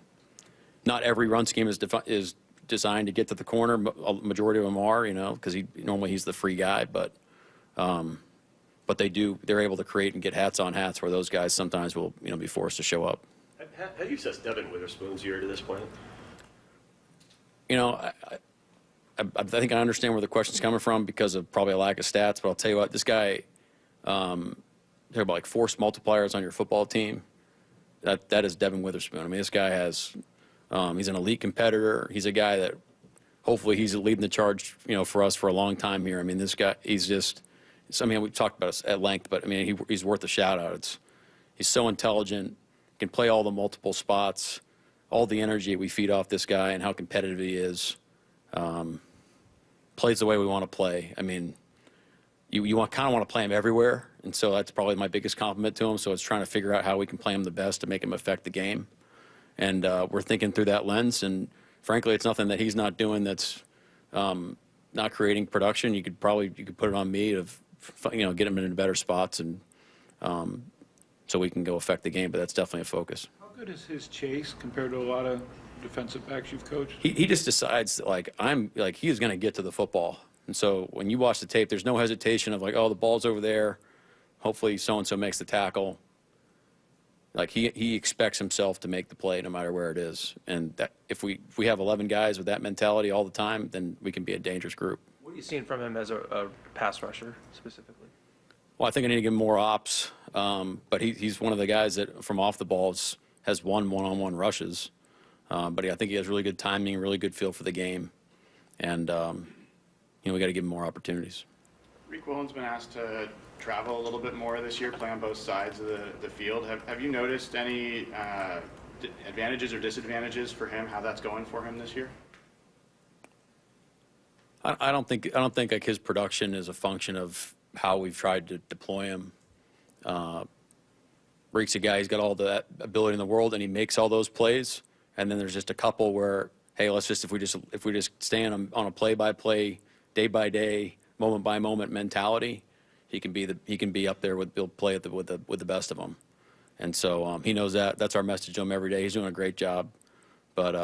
not every run scheme is designed to get to the corner. A majority of them are, because normally he's the free guy, but they're able to create and get hats on hats where those guys sometimes will be forced to show up. How do you assess Devin Witherspoon's year to this point? I think I understand where the question's coming from because of probably a lack of stats, but I'll tell you what, this guy, there are about like force multipliers on your football team. That is Devin Witherspoon. I mean, this guy has, he's an elite competitor. He's a guy that hopefully he's leading the charge, for us for a long time here. I mean, this guy, he's just, we've talked about it at length, but I mean, he's worth a shout out. He's so intelligent, can play all the multiple spots, all the energy we feed off this guy and how competitive he is. Plays the way we want to play. I mean, you kind of want to play him everywhere, and so that's probably my biggest compliment to him. So it's trying to figure out how we can play him the best to make him affect the game, and we're thinking through that lens. And frankly, it's nothing that he's not doing that's not creating production. You could put it on me to get him in better spots, and so we can go affect the game. But that's definitely a focus. How good is his chase compared to a lot of defensive backs you've coached? He just decides that he is going to get to the football. And so when you watch the tape, there's no hesitation of the ball's over there. Hopefully so-and-so makes the tackle. Like he expects himself to make the play no matter where it is. And that if we have 11 guys with that mentality all the time, then we can be a dangerous group. What are you seeing from him as a pass rusher specifically? Well, I think I need to give him more ops. But he's one of the guys that from off the ball has won one-on-one rushes. But I think he has really good timing, really good feel for the game. And, we got to give him more opportunities. Reek Willen's been asked to travel a little bit more this year, play on both sides of the field. Have you noticed any advantages or disadvantages for him, how that's going for him this year? I don't think like his production is a function of how we've tried to deploy him. Reek's a guy, he's got all that ability in the world, and he makes all those plays. And then there's just a couple where, hey, if we just stay on a play-by-play, day-by-day, moment-by-moment mentality, he can be up there with play with the best of them. And so he knows that. That's our message to him every day. He's doing a great job. But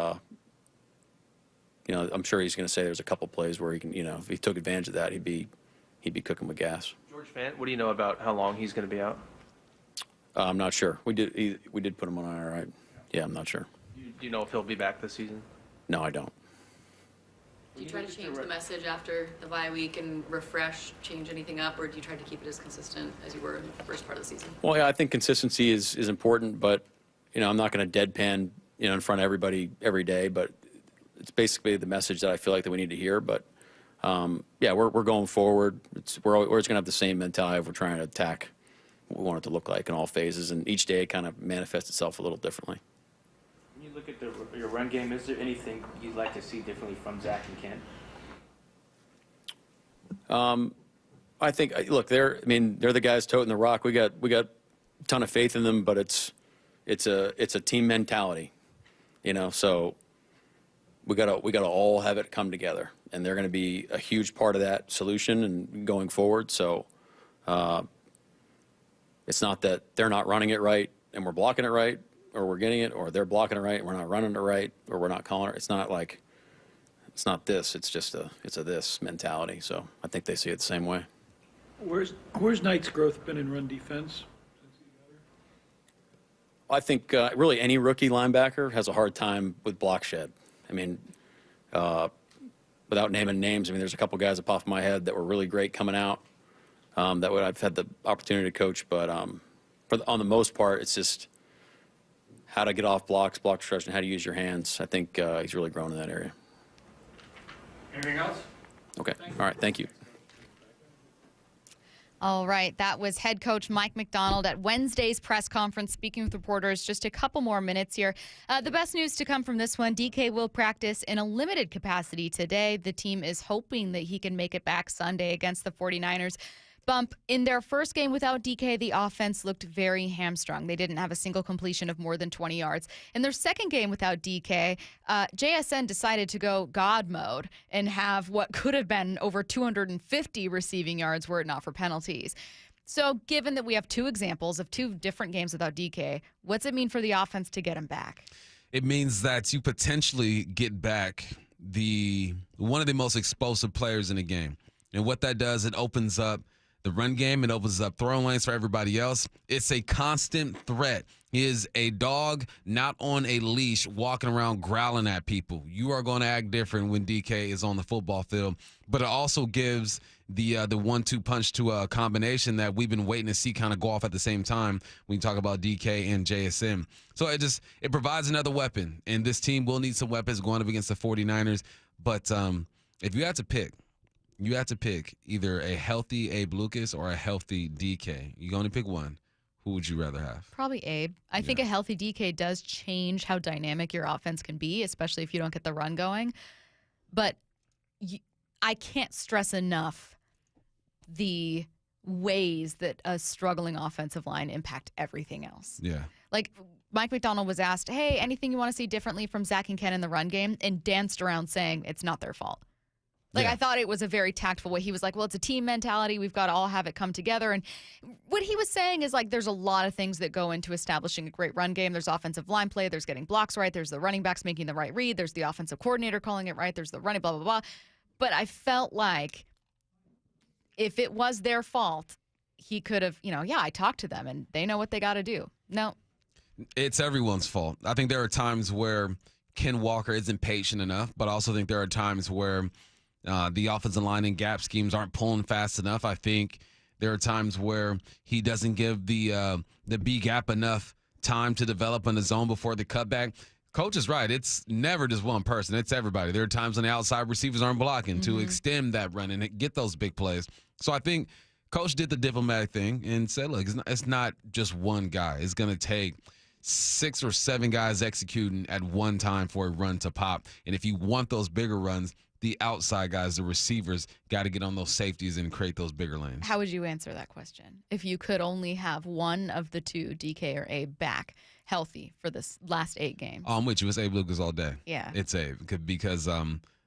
I'm sure he's going to say there's a couple plays where he can, if he took advantage of that, he'd be cooking with gas. George Fant, what do you know about how long he's going to be out? I'm not sure. We did put him on IR, right? Yeah, I'm not sure. Do you know if he'll be back this season? No, I don't. Do you try to change the message after the bye week and refresh, change anything up, or do you try to keep it as consistent as you were in the first part of the season? Well, yeah, I think consistency is important, but I'm not going to deadpan in front of everybody every day. But it's basically the message that I feel like that we need to hear. But yeah, we're going forward. We're always going to have the same mentality if we're trying to attack what we want it to look like in all phases, and each day it kind of manifests itself a little differently. When you look at your run game, is there anything you'd like to see differently from Zach and Ken? I think they're the guys toting the rock. We got a ton of faith in them, but it's a team mentality, So we gotta all have it come together, and they're going to be a huge part of that solution and going forward. So it's not that they're not running it right and we're blocking it right, or we're getting it, or they're blocking it right and we're not running it right, or we're not calling it. It's not this. It's just a this mentality. So I think they see it the same way. Where's Knight's growth been in run defense? I think really any rookie linebacker has a hard time with block shed. I mean, without naming names, there's a couple guys that pop in my head that were really great coming out that I've had the opportunity to coach. But on the most part, it's just how to get off blocks, block destruction, how to use your hands. I think he's really grown in that area. Anything else? Okay. All right. Thank you. All right, that was head coach Mike McDonald at Wednesday's press conference speaking with reporters. Just a couple more minutes here. The best news to come from this one, DK will practice in a limited capacity today. The team is hoping that he can make it back Sunday against the 49ers. Bump, in their first game without DK, the offense looked very hamstrung. They didn't have a single completion of more than 20 yards. In their second game without DK, JSN decided to go God mode and have what could have been over 250 receiving yards were it not for penalties. So given that we have two examples of two different games without DK, what's it mean for the offense to get him back? It means that you potentially get back one of the most explosive players in the game. And what that does, it opens up the run game. It opens up throwing lanes for everybody else. It's a constant threat. He is a dog not on a leash walking around growling at people. You are going to act different when DK is on the football field. But it also gives the 1-2 punch to a combination that we've been waiting to see kind of go off at the same time when you talk about DK and JSN. So it provides another weapon. And this team will need some weapons going up against the 49ers. But if you had to pick, either a healthy Abe Lucas or a healthy DK. You can only pick one. Who would you rather have? Probably Abe. I think a healthy DK does change how dynamic your offense can be, especially if you don't get the run going. But I can't stress enough the ways that a struggling offensive line impact everything else. Yeah. Like Mike McDonald was asked, hey, anything you want to see differently from Zach and Ken in the run game? And danced around saying it's not their fault. I thought it was a very tactful way. He was like, well, it's a team mentality. We've got to all have it come together. And what he was saying is like there's a lot of things that go into establishing a great run game. There's offensive line play. There's getting blocks right. There's the running backs making the right read. There's the offensive coordinator calling it right. There's the running, blah, blah, blah. But I felt like if it was their fault, he could have, I talked to them and they know what they got to do. No. It's everyone's fault. I think there are times where Ken Walker isn't patient enough, but I also think there are times where the offensive line and gap schemes aren't pulling fast enough. I think there are times where he doesn't give the B gap enough time to develop in the zone before the cutback. Coach is right. It's never just one person. It's everybody. There are times when the outside receivers aren't blocking to extend that run and get those big plays. So I think Coach did the diplomatic thing and said, look, it's not just one guy. It's going to take 6 or 7 guys executing at one time for a run to pop. And if you want those bigger runs, the outside guys, the receivers, got to get on those safeties and create those bigger lanes. How would you answer that question? If you could only have one of the two, DK or Abe, back healthy for this last 8 games. I'm with you. It's Abe Lucas all day. Yeah. It's Abe because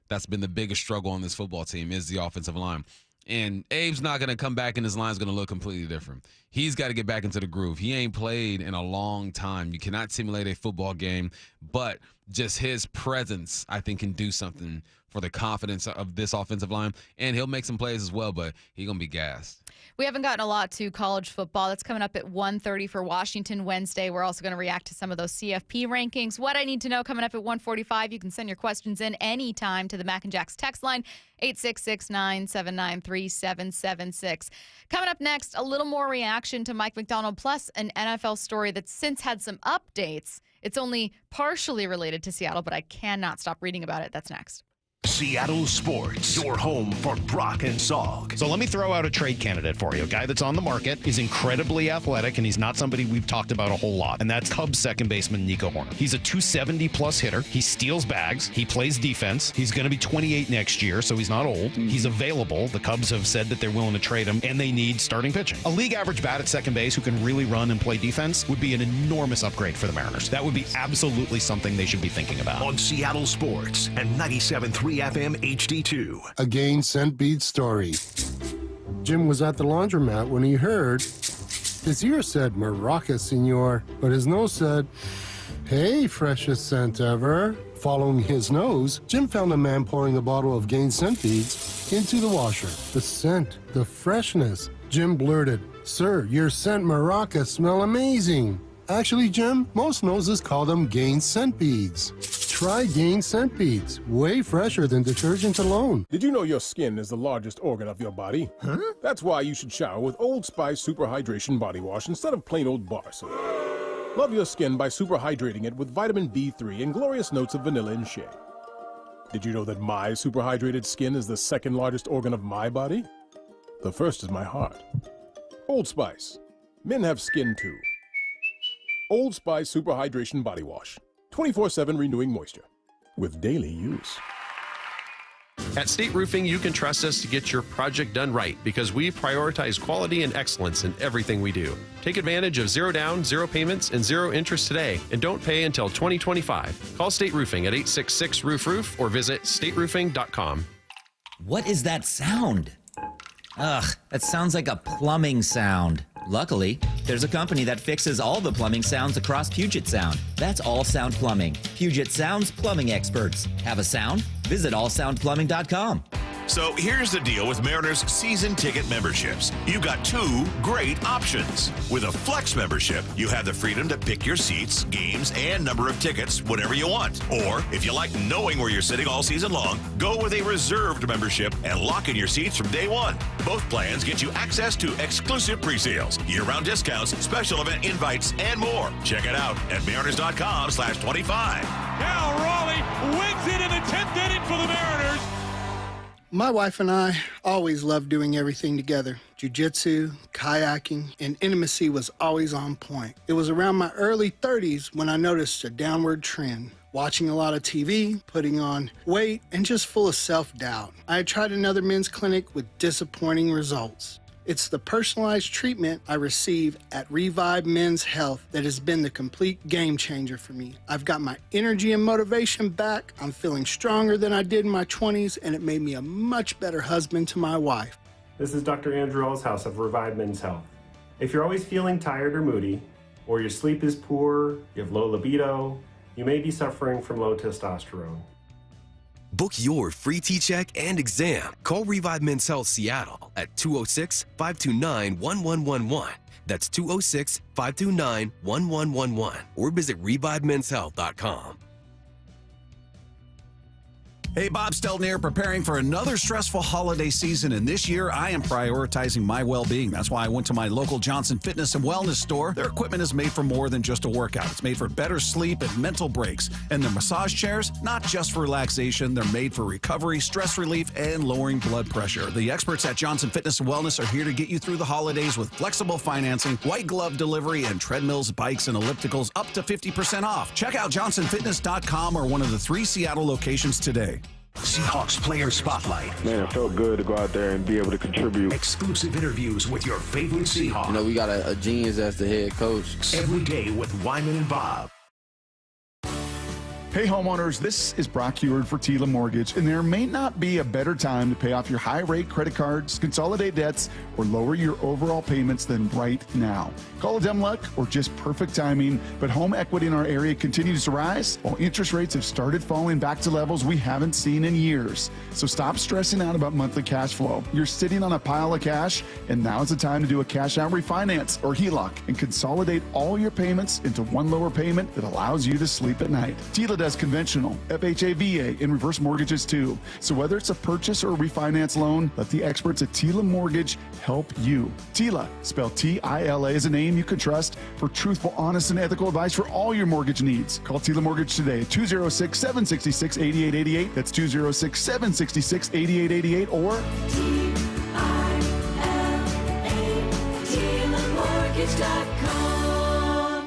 that's been the biggest struggle on this football team is the offensive line. And Abe's not going to come back and his line's going to look completely different. He's got to get back into the groove. He ain't played in a long time. You cannot simulate a football game, but just his presence, I think, can do something for the confidence of this offensive line. And he'll make some plays as well, but he's going to be gassed. We haven't gotten a lot to college football. That's coming up at 1:30 for Washington Wednesday. We're also going to react to some of those CFP rankings. What I need to know coming up at 1:45. You can send your questions in anytime to the Mac and Jacks text line, 866-979-3776. Coming up next, a little more reaction to Mike McDonald, plus an NFL story that's since had some updates. It's only partially related to Seattle, but I cannot stop reading about it. That's next. Seattle Sports, your home for Brock and Salk. So let me throw out a trade candidate for you. A guy that's on the market, is incredibly athletic, and he's not somebody we've talked about a whole lot. And that's Cubs second baseman Nico Horner. He's a 270-plus hitter. He steals bags. He plays defense. He's going to be 28 next year, so he's not old. He's available. The Cubs have said that they're willing to trade him, and they need starting pitching. A league average bat at second base who can really run and play defense would be an enormous upgrade for the Mariners. That would be absolutely something they should be thinking about. On Seattle Sports and 97.3 FM HD2. A Gain Scent Bead story. Jim was at the laundromat when he heard his ear said Maraca, senor, but his nose said, hey, freshest scent ever. Following his nose, Jim found a man pouring a bottle of Gain Scent Beads into the washer. The scent, the freshness. Jim blurted, sir, your scent Maraca smell amazing. Actually, Jim, most noses call them Gain Scent Beads. Try Gain Scent Beads, way fresher than detergent alone. Did you know your skin is the largest organ of your body? Huh? That's why you should shower with Old Spice Super Hydration Body Wash instead of plain old bar soap. Love your skin by super hydrating it with vitamin B3 and glorious notes of vanilla and shea. Did you know that my super hydrated skin is the second largest organ of my body? The first is my heart. Old Spice. Men have skin too. Old Spice Super Hydration Body Wash. 24/7 renewing moisture with daily use. At State Roofing, you can trust us to get your project done right because we prioritize quality and excellence in everything we do. Take advantage of 0 down, 0 payments, and 0 interest today, and don't pay until 2025. Call State Roofing at 866-ROOF-ROOF or visit stateroofing.com. What is that sound? Ugh, that sounds like a plumbing sound. Luckily, there's a company that fixes all the plumbing sounds across Puget Sound. That's All Sound Plumbing. Puget Sound's plumbing experts. Have a sound? Visit allsoundplumbing.com. So here's the deal with Mariners season ticket memberships. You've got 2 great options. With a Flex membership, you have the freedom to pick your seats, games, and number of tickets whenever you want. Or if you like knowing where you're sitting all season long, go with a reserved membership and lock in your seats from day one. Both plans get you access to exclusive pre-sales, year-round discounts, special event invites, and more. Check it out at mariners.com/25. Now Raleigh wins it in the 10th inning for the Mariners. My wife and I always loved doing everything together. Jiu-jitsu, kayaking, and intimacy was always on point. It was around my early 30s when I noticed a downward trend. Watching a lot of TV, putting on weight, and just full of self-doubt. I had tried another men's clinic with disappointing results. It's the personalized treatment I receive at Revive Men's Health that has been the complete game changer for me. I've got my energy and motivation back. I'm feeling stronger than I did in my 20s, and it made me a much better husband to my wife. This is Dr. Andrew Ellshouse of Revive Men's Health. If you're always feeling tired or moody, or your sleep is poor, you have low libido, you may be suffering from low testosterone. Book your free T-check and exam. Call Revive Men's Health Seattle at 206-529-1111. That's 206-529-1111. Or visit ReviveMen'sHealth.com. Hey, Bob Stelton here, preparing for another stressful holiday season, and this year I am prioritizing my well-being. That's why I went to my local Johnson Fitness and Wellness store. Their equipment is made for more than just a workout. It's made for better sleep and mental breaks. And their massage chairs, not just for relaxation, they're made for recovery, stress relief, and lowering blood pressure. The experts at Johnson Fitness and Wellness are here to get you through the holidays with flexible financing, white glove delivery, and treadmills, bikes, and ellipticals up to 50% off. Check out johnsonfitness.com or one of the 3 Seattle locations today. Seahawks Player Spotlight. Man, it felt good to go out there and be able to contribute. Exclusive interviews with your favorite Seahawks. You know, we got a genius as the head coach. Every day with Wyman and Bob. Hey homeowners, this is Brock Heward for Tila Mortgage, and there may not be a better time to pay off your high-rate credit cards, consolidate debts, or lower your overall payments than right now. Call it dumb luck or just perfect timing, but home equity in our area continues to rise while interest rates have started falling back to levels we haven't seen in years. So stop stressing out about monthly cash flow. You're sitting on a pile of cash, and now is the time to do a cash-out refinance or HELOC and consolidate all your payments into one lower payment that allows you to sleep at night. Tila does conventional, FHA, VA, and reverse mortgages too. So whether it's a purchase or a refinance loan, let the experts at Tila Mortgage help you. Tila, spelled T-I-L-A, is a name you can trust for truthful, honest, and ethical advice for all your mortgage needs. Call Tila Mortgage today at 206-766-8888. That's 206-766-8888 or TilaMortgage.com.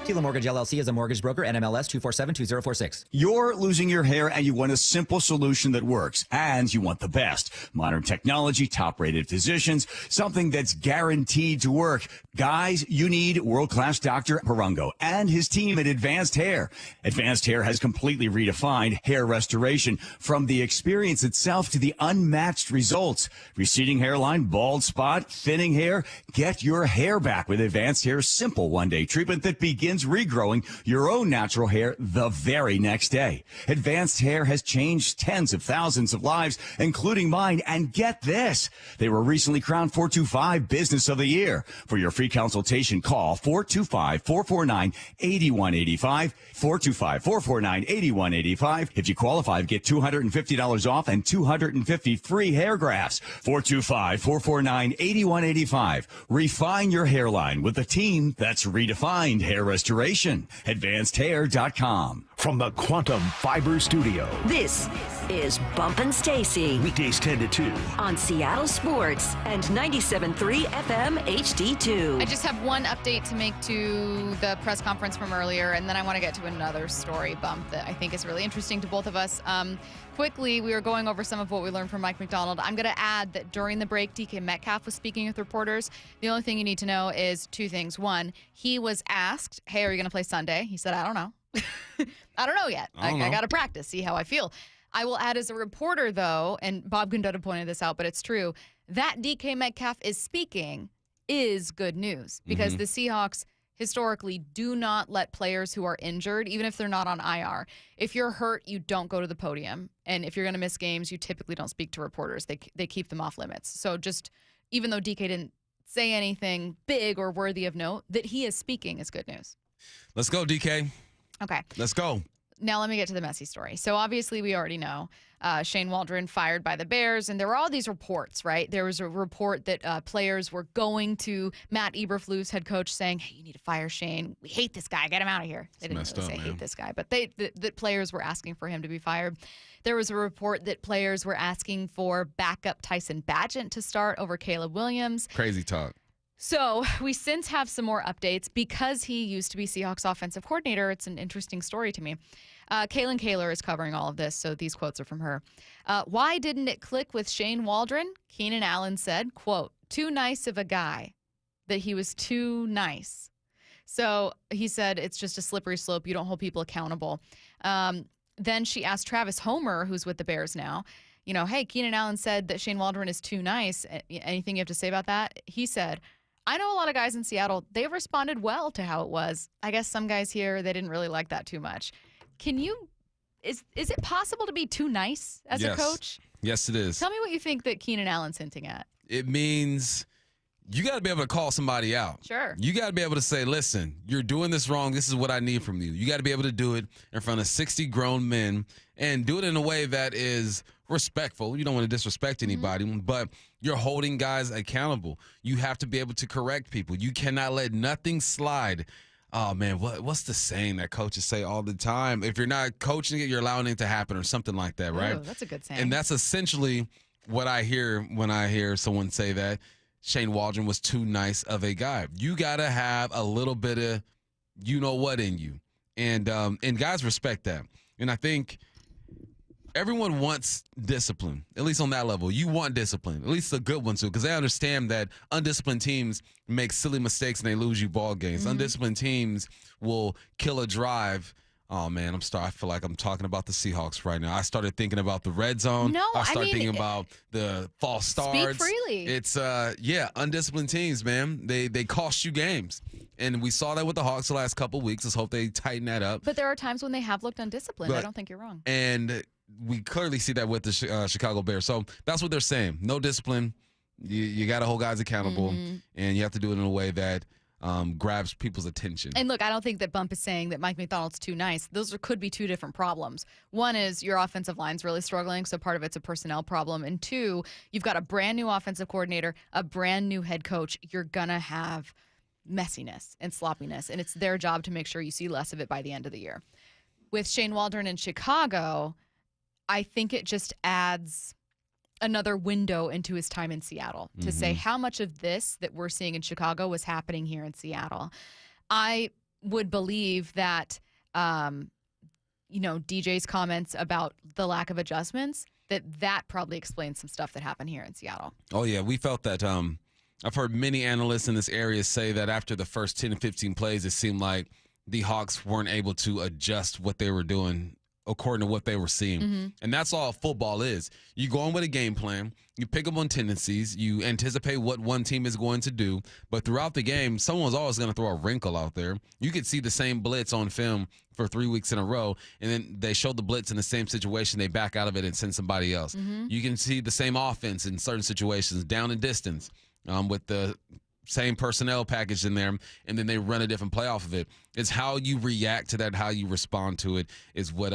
Tila Mortgage LLC is a mortgage broker, NMLS 2472046. You're losing your hair and you want a simple solution that works. And you want the best. Modern technology, top-rated physicians, something that's guaranteed to work. Guys, you need world-class Dr. Perungo and his team at Advanced Hair. Advanced Hair has completely redefined hair restoration, from the experience itself to the unmatched results. Receding hairline, bald spot, thinning hair. Get your hair back with Advanced Hair's simple one-day treatment that begins regrowing your own natural hair the very next day. Advanced Hair has changed tens of thousands of lives, including mine. And get this, they were recently crowned 425 Business of the Year. For your free consultation, call 425-449-8185, 425-449-8185. If you qualify, get $250 off and 250 free hair grafts. 425-449-8185. Refine your hairline with a team that's redefined hair restoration. AdvancedHair.com. from the Quantum Fiber Studio. This is Bump and Stacy. Weekdays 10 to 2. On Seattle Sports and 97.3 FM HD2. I just have one update to make to the press conference from earlier, and then I want to get to another story bump that I think is really interesting to both of us. Quickly, we were going over some of what we learned from Mike McDonald. I'm going to add that during the break, DK Metcalf was speaking with reporters. The only thing you need to know is two things. One, he was asked, hey, are you going to play Sunday? He said, I don't know. I don't know yet. I got to practice, see how I feel. I will add as a reporter, though, and Bob Gundota pointed this out, but it's true, that DK Metcalf is speaking is good news because the Seahawks historically do not let players who are injured, even if they're not on IR. If you're hurt, you don't go to the podium. And if you're going to miss games, you typically don't speak to reporters. They keep them off limits. So just even though DK didn't say anything big or worthy of note, that he is speaking is good news. Let's go, DK. Okay. Let's go. Now let me get to the messy story. So obviously we already know Shane Waldron fired by the Bears, and there were all these reports, right? There was a report that players were going to Matt Eberflus, head coach, saying, hey, you need to fire Shane. We hate this guy. Get him out of here. They didn't really say hate this guy, but that players were asking for him to be fired. There was a report that players were asking for backup Tyson Bagent to start over Caleb Williams. Crazy talk. So we since have some more updates because he used to be Seahawks offensive coordinator. It's an interesting story to me. Kaylin Kaler is covering all of this, so these quotes are from her. Why didn't it click with Shane Waldron? Keenan Allen said, quote, too nice of a guy, that he was too nice. So he said it's just a slippery slope. You don't hold people accountable. Then she asked Travis Homer, who's with the Bears now, you know, hey, Keenan Allen said that Shane Waldron is too nice. Anything you have to say about that? He said, I know a lot of guys in Seattle, they responded well to how it was. I guess some guys here, they didn't really like that too much. Can you, is it possible to be too nice as a coach? Yes, it is. Tell me what you think that Keenan Allen's hinting at. It means you got to be able to call somebody out. Sure. You got to be able to say, listen, you're doing this wrong. This is what I need from you. You got to be able to do it in front of 60 grown men and do it in a way that is respectful. You don't want to disrespect anybody, but you're holding guys accountable. You have to be able to correct people. You cannot let nothing slide. Oh, man, what's the saying that coaches say all the time? If you're not coaching it, you're allowing it to happen or something like that, right? Ooh, that's a good saying. And that's essentially what I hear when I hear someone say that Shane Waldron was too nice of a guy. You got to have a little bit of you-know-what in you. And guys respect that. And I think everyone wants discipline, at least on that level. You want discipline, at least a good one too, because they understand that undisciplined teams make silly mistakes and they lose you ball games. Undisciplined teams will kill a drive. Oh, man, I feel like I'm talking about the Seahawks right now. I started thinking about the red zone. No, I started thinking about the false starts. Speak freely. It's, undisciplined teams, man. They cost you games. And we saw that with the Hawks the last couple of weeks. Let's hope they tighten that up. But there are times when they have looked undisciplined. But, I don't think you're wrong. And we clearly see that with the Chicago Bears. So that's what they're saying. No discipline. You got to hold guys accountable, and you have to do it in a way that grabs people's attention. And look, I don't think that Bump is saying that Mike McDonald's too nice. Those could be two different problems. One is your offensive line's really struggling, so part of it's a personnel problem. And two, you've got a brand new offensive coordinator, a brand new head coach. You're going to have messiness and sloppiness, and it's their job to make sure you see less of it by the end of the year. With Shane Waldron in Chicago, I think it just adds another window into his time in Seattle to say how much of this that we're seeing in Chicago was happening here in Seattle. I would believe that, DJ's comments about the lack of adjustments, that probably explains some stuff that happened here in Seattle. Oh, yeah, we felt that. I've heard many analysts in this area say that after the first 10 to 15 plays, it seemed like the Hawks weren't able to adjust what they were doing according to what they were seeing. And that's all football is. You go in with a game plan, you pick up on tendencies, you anticipate what one team is going to do, but throughout the game, someone's always going to throw a wrinkle out there. You could see the same blitz on film for 3 weeks in a row, and then they show the blitz in the same situation, they back out of it and send somebody else. You can see the same offense in certain situations, down and distance, with the same personnel package in there, and then they run a different play off of it. It's how you react to that, how you respond to it is what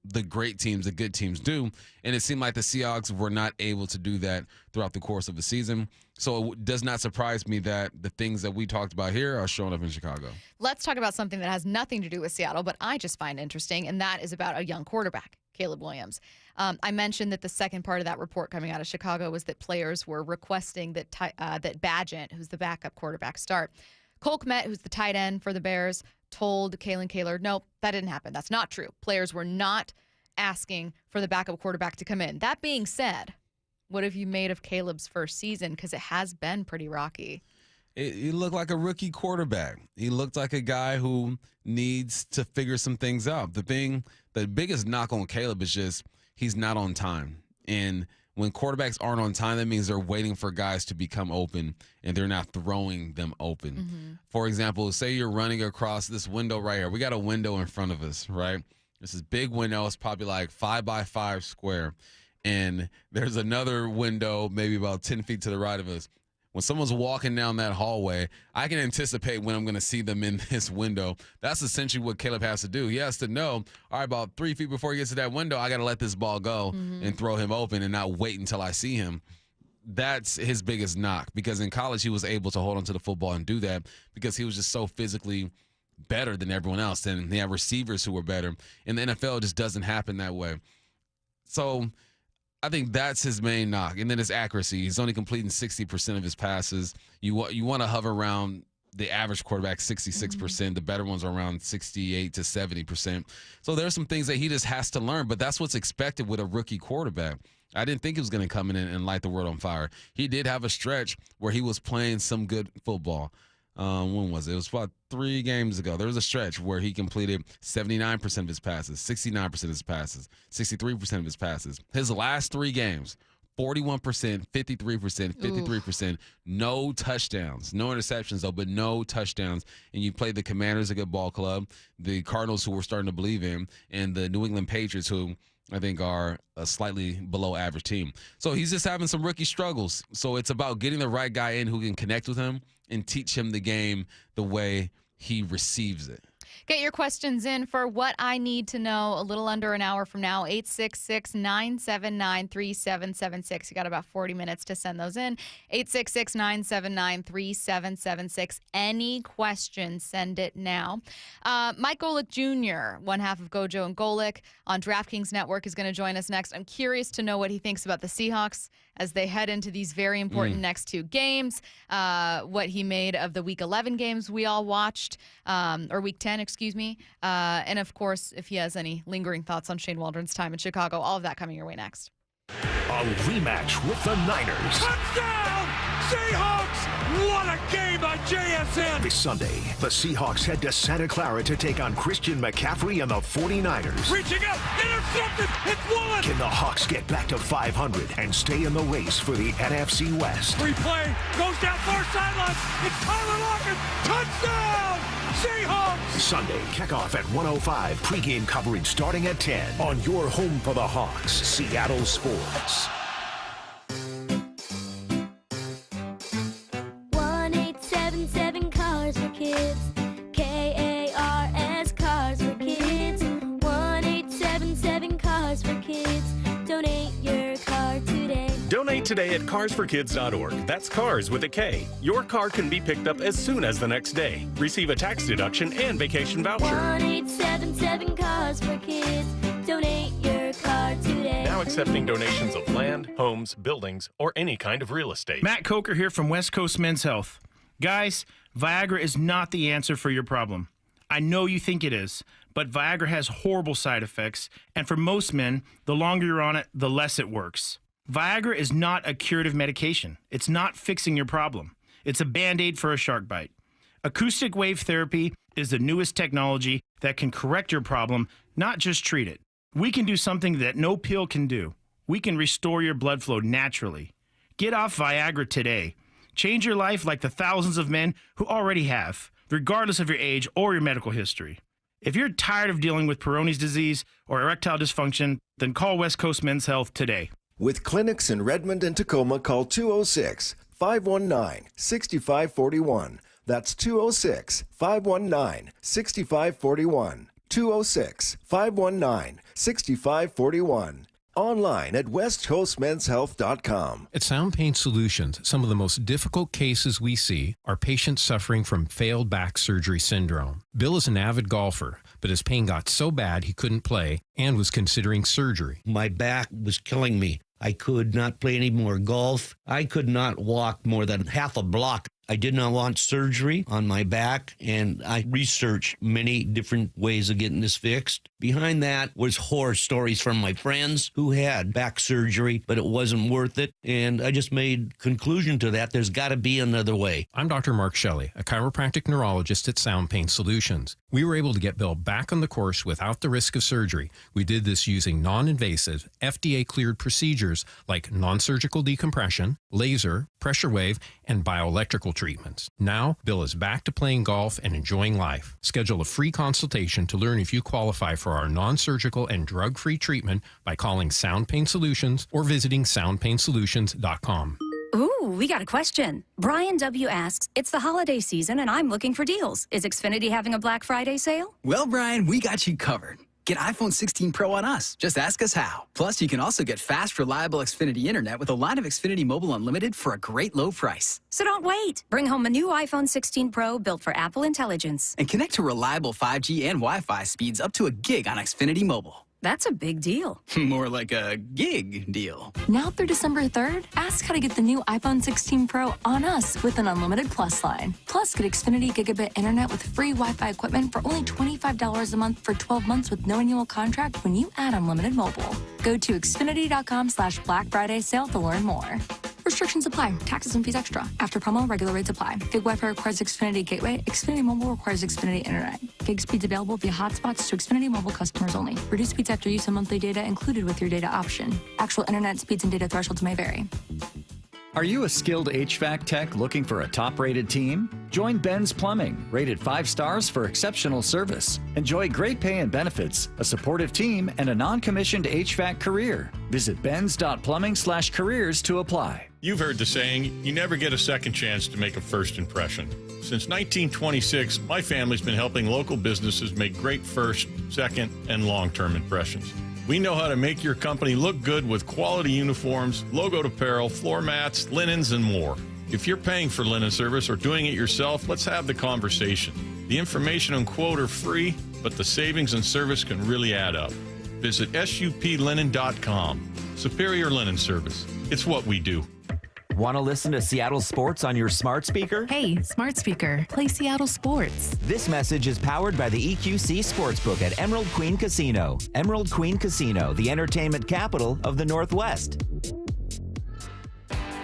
the great teams, the good teams do. And it seemed like the Seahawks were not able to do that throughout the course of the season. So it does not surprise me that the things that we talked about here are showing up in Chicago. Let's talk about something that has nothing to do with Seattle, but I just find interesting, and that is about a young quarterback, Caleb Williams. I mentioned that the second part of that report coming out of Chicago was that players were requesting that that Badgett, who's the backup quarterback, start. Cole Kmet, who's the tight end for the Bears, told Kalen Kaler, nope, that didn't happen. That's not true. Players were not asking for the backup quarterback to come in. That being said, what have you made of Caleb's first season? Because it has been pretty rocky. He looked like a rookie quarterback. He looked like a guy who needs to figure some things out. The biggest knock on Caleb is just he's not on time. And when quarterbacks aren't on time, that means they're waiting for guys to become open and they're not throwing them open. Mm-hmm. For example, say you're running across this window right here. We got a window in front of us, right? This is big window. It's probably like 5x5 square. And there's another window maybe about 10 feet to the right of us. When someone's walking down that hallway, I can anticipate when I'm going to see them in this window. That's essentially what Caleb has to do. He has to know, all right, about 3 feet before he gets to that window, I got to let this ball go and throw him open and not wait until I see him. That's his biggest knock, because in college he was able to hold on to the football and do that because he was just so physically better than everyone else. And he had receivers who were better. In the NFL, it just doesn't happen that way. So I think that's his main knock. And then his accuracy. He's only completing 60% of his passes. You want to hover around the average quarterback, 66%. The better ones are around 68 to 70%. So there's some things that he just has to learn, but that's what's expected with a rookie quarterback. I didn't think he was going to come in and light the world on fire. He did have a stretch where he was playing some good football. When was it? It was about 3 games ago. There was a stretch where he completed 79% of his passes, 69% of his passes, 63% of his passes. His last 3 games, 41%, 53%, 53%, no touchdowns, no interceptions though, but no touchdowns. And you play the Commanders, a good ball club, the Cardinals, who we're starting to believe in, and the New England Patriots, who I think are a slightly below average team. So he's just having some rookie struggles. So it's about getting the right guy in who can connect with him and teach him the game the way he receives it. Get your questions in for What I Need to Know a little under an hour from now, 866-979-3776. You got about 40 minutes to send those in, 866-979-3776. Any questions, send it now. Mike Golick Jr., one half of Gojo and Golick on DraftKings Network, is going to join us next. I'm curious to know what he thinks about the Seahawks as they head into these very important next 2 games, what he made of the Week 11 games we all watched, or Week 10, excuse me. And, of course, if he has any lingering thoughts on Shane Waldron's time in Chicago, all of that coming your way next. A rematch with the Niners. Touchdown! Seahawks! What a game on JSN! This Sunday, the Seahawks head to Santa Clara to take on Christian McCaffrey and the 49ers. Reaching out, intercepted, it's Woolen! Can the Hawks get back to 500 and stay in the race for the NFC West? Replay, goes down far sideline, it's Tyler Lockett, touchdown! Seahawks! Sunday, kickoff at 1:05, pregame coverage starting at 10 on your home for the Hawks, Seattle Sports. 1-877 Cars for Kids. KARS Cars for Kids. 1-877 Cars for Kids. Donate your car today. Donate today at carsforkids.org. That's cars with a K. Your car can be picked up as soon as the next day. Receive a tax deduction and vacation voucher. 1-877 Cars for Kids. Donate your car today. Now accepting donations of land, homes, buildings, or any kind of real estate. Matt Coker here from West Coast Men's Health. Guys, Viagra is not the answer for your problem. I know you think it is, but Viagra has horrible side effects, and for most men, the longer you're on it, the less it works. Viagra is not a curative medication. It's not fixing your problem. It's a Band-Aid for a shark bite. Acoustic wave therapy is the newest technology that can correct your problem, not just treat it. We can do something that no pill can do. We can restore your blood flow naturally. Get off Viagra today. Change your life like the thousands of men who already have, regardless of your age or your medical history. If you're tired of dealing with Peyronie's disease or erectile dysfunction, then call West Coast Men's Health today. With clinics in Redmond and Tacoma, call 206-519-6541. That's 206-519-6541. 206-519-6541. Online at westcoastmenshealth.com. At Sound Pain Solutions, some of the most difficult cases we see are patients suffering from failed back surgery syndrome. Bill is an avid golfer, but his pain got so bad he couldn't play and was considering surgery. My back was killing me. I could not play any more golf. I could not walk more than half a block. I did not want surgery on my back, and I researched many different ways of getting this fixed. Behind that was horror stories from my friends who had back surgery, but it wasn't worth it. And I just made conclusion to that. There's got to be another way. I'm Dr. Mark Shelley, a chiropractic neurologist at Sound Pain Solutions. We were able to get Bill back on the course without the risk of surgery. We did this using non-invasive, FDA-cleared procedures like non-surgical decompression, laser, pressure wave, and bioelectrical treatments. Now, Bill is back to playing golf and enjoying life. Schedule a free consultation to learn if you qualify for our non-surgical and drug-free treatment by calling Sound Pain Solutions or visiting soundpainsolutions.com. Ooh, we got a question. Brian W. asks, it's the holiday season and I'm looking for deals. Is Xfinity having a Black Friday sale? Well, Brian, we got you covered. Get iPhone 16 Pro on us. Just ask us how. Plus, you can also get fast, reliable Xfinity Internet with a line of Xfinity Mobile Unlimited for a great low price. So don't wait. Bring home a new iPhone 16 Pro built for Apple Intelligence. And connect to reliable 5G and Wi-Fi speeds up to a gig on Xfinity Mobile. That's a big deal. More like a gig deal. Now through December 3rd, ask how to get the new iPhone 16 Pro on us with an unlimited Plus line. Plus, get Xfinity Gigabit Internet with free Wi-Fi equipment for only $25 a month for 12 months with no annual contract when you add unlimited mobile. Go to Xfinity.com/Black Friday sale to learn more. Restrictions apply. Taxes and fees extra. After promo, regular rates apply. Gig Wi-Fi requires Xfinity Gateway. Xfinity Mobile requires Xfinity Internet. Gig speeds available via hotspots to Xfinity Mobile customers only. Reduced speeds after use of monthly data included with your data option. Actual internet speeds and data thresholds may vary. Are you a skilled HVAC tech looking for a top-rated team? Join Ben's Plumbing, rated 5 stars for exceptional service. Enjoy great pay and benefits, a supportive team, and a non-commissioned HVAC career. Visit bens.plumbing/careers to apply. You've heard the saying, you never get a second chance to make a first impression. Since 1926, my family's been helping local businesses make great first, second, and long-term impressions. We know how to make your company look good with quality uniforms, logoed apparel, floor mats, linens, and more. If you're paying for linen service or doing it yourself, let's have the conversation. The information and quote are free, but the savings and service can really add up. Visit suplinen.com. Superior Linen Service. It's what we do. Want to listen to Seattle sports on your smart speaker? Hey, smart speaker, play Seattle sports. This message is powered by the EQC Sportsbook at Emerald Queen Casino. Emerald Queen Casino, the entertainment capital of the Northwest.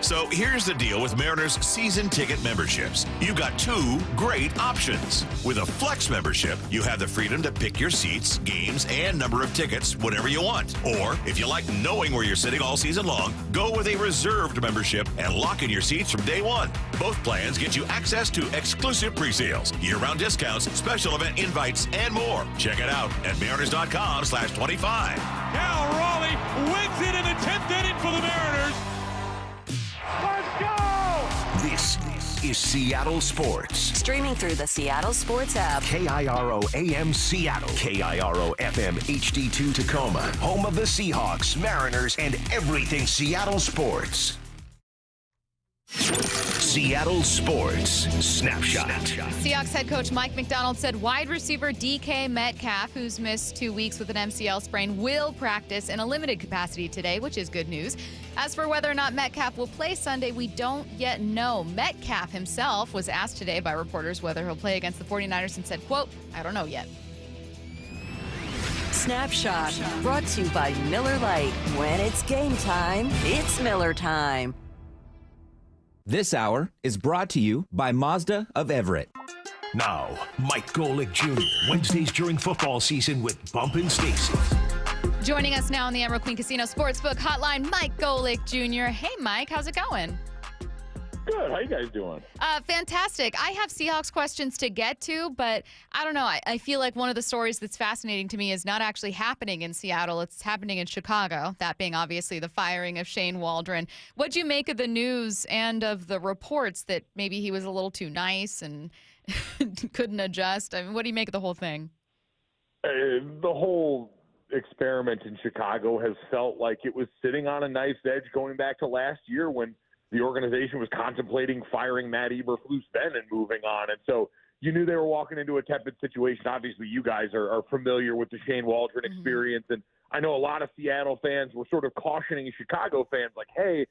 So here's the deal with Mariners season ticket memberships. You've got two great options. With a Flex membership, you have the freedom to pick your seats, games, and number of tickets whenever you want. Or, if you like knowing where you're sitting all season long, go with a reserved membership and lock in your seats from day one. Both plans get you access to exclusive pre-sales, year-round discounts, special event invites, and more. Check it out at mariners.com/25. Cal Raleigh wins it in the 10th inning for the Mariners. Let's go! This is Seattle Sports. Streaming through the Seattle Sports app. KIRO AM Seattle. KIRO FM HD2 Tacoma. Home of the Seahawks, Mariners, and everything Seattle sports. Seattle Sports Snapshot. Seahawks head coach Mike McDonald said wide receiver DK Metcalf, who's missed 2 weeks with an MCL sprain, will practice in a limited capacity today, which is good news. As for whether or not Metcalf will play Sunday, we don't yet know. Metcalf himself was asked today by reporters whether he'll play against the 49ers and said, quote, I don't know yet. Snapshot, brought to you by Miller Lite. When it's game time, it's Miller time. This hour is brought to you by Mazda of Everett. Now, Mike Golick Jr. Wednesdays during football season with Bump and Stacy. Joining us now on the Emerald Queen Casino Sportsbook Hotline, Mike Golick Jr. Hey, Mike, how's it going? Good. How you guys doing? Fantastic. I have Seahawks questions to get to, but I don't know. I feel like one of the stories that's fascinating to me is not actually happening in Seattle. It's happening in Chicago, that being obviously the firing of Shane Waldron. What'd you make of the news and of the reports that maybe he was a little too nice and couldn't adjust? I mean, what do you make of the whole thing? The whole experiment in Chicago has felt like it was sitting on a nice edge going back to last year when the organization was contemplating firing Matt Eberflus then and moving on. And so you knew they were walking into a tepid situation. Obviously, you guys are familiar with the Shane Waldron experience. And I know a lot of Seattle fans were sort of cautioning Chicago fans like, hey,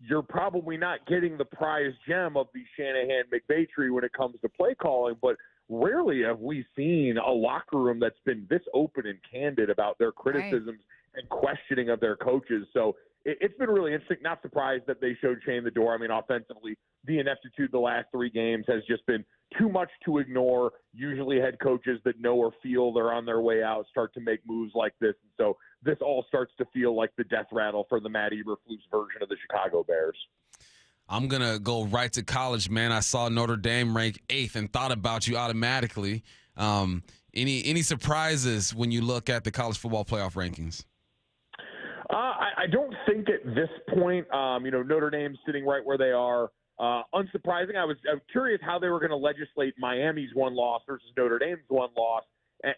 you're probably not getting the prize gem of the Shanahan-McVay tree when it comes to play calling. But rarely have we seen a locker room that's been this open and candid about their criticisms and questioning of their coaches. So it's been really interesting. Not surprised that they showed Shane the door. I mean, offensively, the ineptitude the last 3 games has just been too much to ignore. Usually head coaches that know or feel they're on their way out start to make moves like this. And so this all starts to feel like the death rattle for the Matt Eberflus version of the Chicago Bears. I'm going to go right to college, man. I saw Notre Dame rank 8th and thought about you automatically. Any surprises when you look at the college football playoff rankings? I don't think at this point, Notre Dame's sitting right where they are. Unsurprising. I was curious how they were going to legislate Miami's 1 loss versus Notre Dame's 1 loss.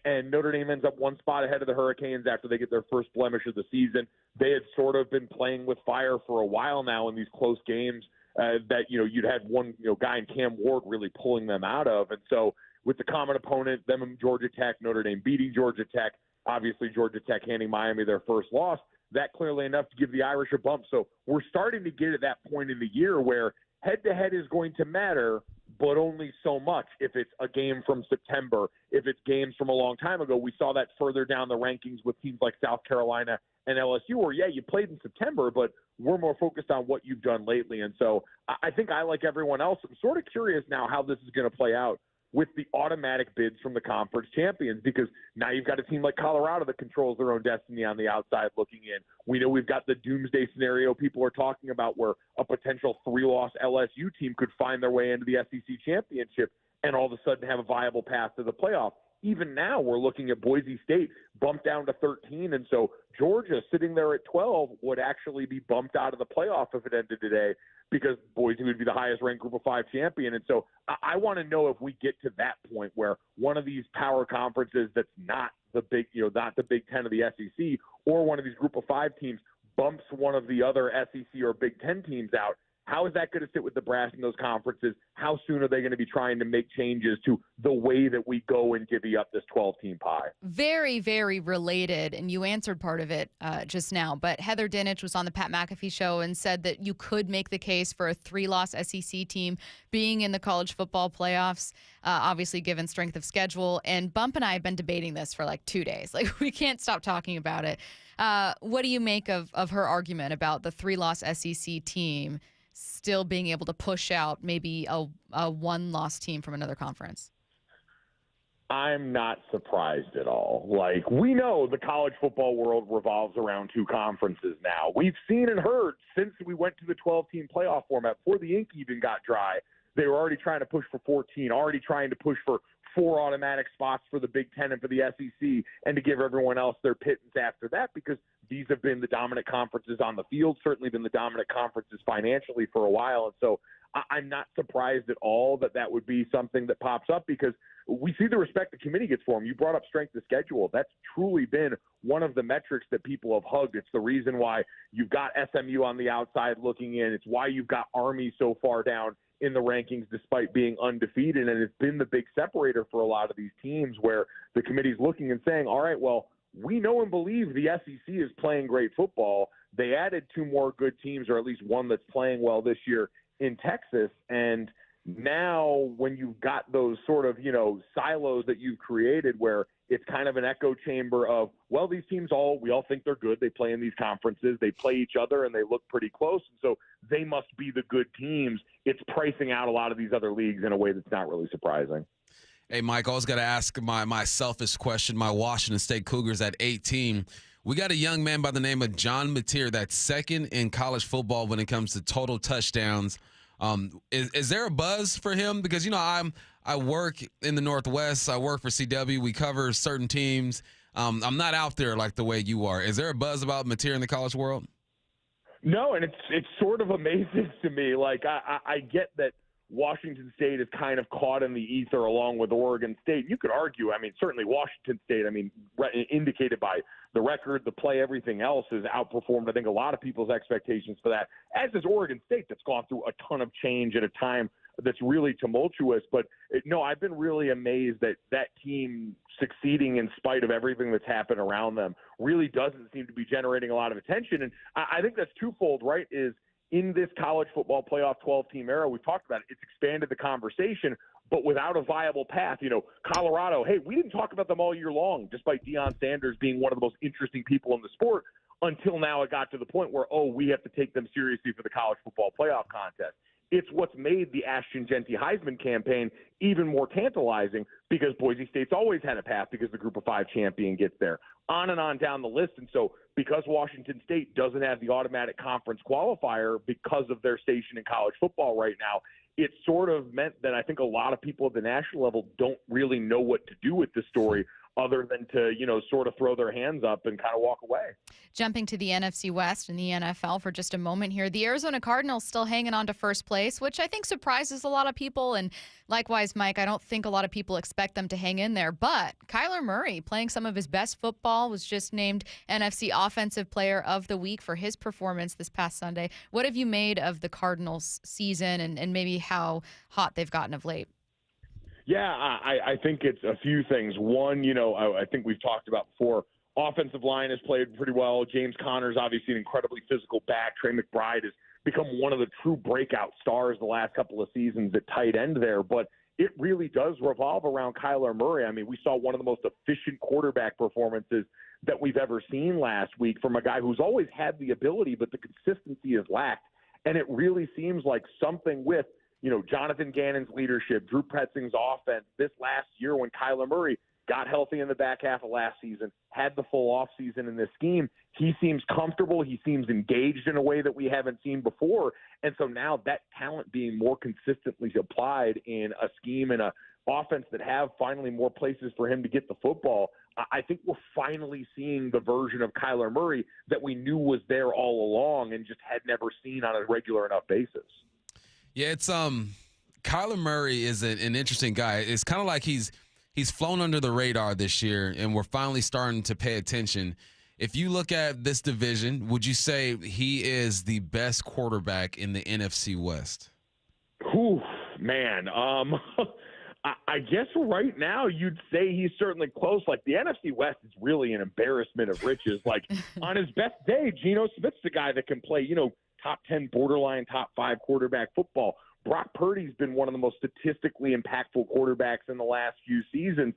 And Notre Dame ends up 1 spot ahead of the Hurricanes after they get their first blemish of the season. They had sort of been playing with fire for a while now in these close games that, you'd had one guy in Cam Ward really pulling them out of. And so with the common opponent, them and Georgia Tech, Notre Dame beating Georgia Tech, obviously Georgia Tech handing Miami their first loss, that clearly enough to give the Irish a bump. So we're starting to get at that point in the year where head-to-head is going to matter, but only so much. If it's a game from September, if it's games from a long time ago, we saw that further down the rankings with teams like South Carolina and LSU, where, you played in September, but we're more focused on what you've done lately. And so I think I, like everyone else, I'm sort of curious now how this is going to play out with the automatic bids from the conference champions, because now you've got a team like Colorado that controls their own destiny on the outside looking in. We know we've got the doomsday scenario people are talking about where a potential 3-loss LSU team could find their way into the SEC championship and all of a sudden have a viable path to the playoff. Even now we're looking at Boise State bumped down to 13, and so Georgia sitting there at 12 would actually be bumped out of the playoff if it ended today, because Boise would be the highest ranked Group of 5 champion. And so I want to know if we get to that point where one of these power conferences that's not the big, not the Big Ten of the SEC, or one of these Group of 5 teams bumps one of the other SEC or Big Ten teams out. How is that going to sit with the brass in those conferences? How soon are they going to be trying to make changes to the way that we go and divvy up this 12-team pie? Very, very related, and you answered part of it just now, but Heather Dinich was on the Pat McAfee show and said that you could make the case for a 3-loss SEC team being in the college football playoffs, obviously given strength of schedule. And Bump and I have been debating this for like 2 days. Like, we can't stop talking about it. What do you make of her argument about the 3-loss SEC team still being able to push out maybe a 1-loss team from another conference? I'm not surprised at all. Like, we know the college football world revolves around 2 conferences now. We've seen and heard since we went to the 12-team playoff format, before the ink even got dry, they were already trying to push for 14, already trying to push for 4 automatic spots for the Big Ten and for the SEC, and to give everyone else their pittance after that, because these have been the dominant conferences on the field, certainly been the dominant conferences financially for a while. And so I'm not surprised at all that that would be something that pops up, because we see the respect the committee gets for them. You brought up strength of schedule. That's truly been one of the metrics that people have hugged. It's the reason why you've got SMU on the outside looking in. It's why you've got Army so far down in the rankings despite being undefeated. And it's been the big separator for a lot of these teams, where the committee's looking and saying, all right, well, we know and believe the SEC is playing great football. They added 2 more good teams, or at least one that's playing well this year in Texas. And now when you've got those sort of, silos that you've created where it's kind of an echo chamber of, well, these teams we all think they're good. They play in these conferences. They play each other and they look pretty close. And so they must be the good teams. It's pricing out a lot of these other leagues in a way that's not really surprising. Hey, Mike, I always got to ask my selfish question. My Washington State Cougars at 18. We got a young man by the name of John Mateer that's second in college football when it comes to total touchdowns. Is there a buzz for him? Because, I work in the Northwest. I work for CW. We cover certain teams. I'm not out there like the way you are. Is there a buzz about Mateer in the college world? No, and it's sort of amazing to me. Like, I get that Washington State is kind of caught in the ether along with Oregon State. You could argue, I mean, certainly Washington State, I mean, indicated by the record, the play, everything else has outperformed, I think, a lot of people's expectations for that, as is Oregon State that's gone through a ton of change at a time that's really tumultuous. But no, I've been really amazed that that team succeeding in spite of everything that's happened around them really doesn't seem to be generating a lot of attention. And I think that's twofold, right, is in this college football playoff 12-team era, we've talked about it, it's expanded the conversation, but without a viable path. You know, Colorado, hey, we didn't talk about them all year long, despite Deion Sanders being one of the most interesting people in the sport, until now it got to the point where, oh, we have to take them seriously for the college football playoff contest. It's what's made the Ashton Genty Heisman campaign even more tantalizing, because Boise State's always had a path because the Group of Five champion gets there. On and on down the list. And so because Washington State doesn't have the automatic conference qualifier because of their station in college football right now, it sort of meant that I think a lot of people at the national level don't really know what to do with this story other than to, you know, sort of throw their hands up and kind of walk away. Jumping to the NFC West and the NFL for just a moment here. The Arizona Cardinals still hanging on to first place, which I think surprises a lot of people. And likewise, Mike, I don't think a lot of people expect them to hang in there. But Kyler Murray, playing some of his best football, was just named NFC Offensive Player of the Week for his performance this past Sunday. What have you made of the Cardinals season and maybe how hot they've gotten of late? Yeah, I think it's a few things. One, you know, I think we've talked about before, offensive line has played pretty well. James Conner's obviously an incredibly physical back. Trey McBride has become one of the true breakout stars the last couple of seasons at tight end there. But it really does revolve around Kyler Murray. I mean, we saw one of the most efficient quarterback performances that we've ever seen last week from a guy who's always had the ability, but the consistency has lacked. And it really seems like something with, you know, Jonathan Gannon's leadership, Drew Petzing's offense this last year when Kyler Murray got healthy in the back half of last season, had the full offseason in this scheme, he seems comfortable. He seems engaged in a way that we haven't seen before. And so now that talent being more consistently applied in a scheme and a offense that have finally more places for him to get the football, I think we're finally seeing the version of Kyler Murray that we knew was there all along and just had never seen on a regular enough basis. Yeah, it's Kyler Murray is an interesting guy. It's kind of like he's flown under the radar this year, and we're finally starting to pay attention. If you look at this division, would you say he is the best quarterback in the NFC West? Whew, man. I guess right now you'd say he's certainly close. Like, the NFC West is really an embarrassment of riches. Like, on his best day, Geno Smith's the guy that can play, you know, top 10, borderline top 5 quarterback football. Brock Purdy's been one of the most statistically impactful quarterbacks in the last few seasons.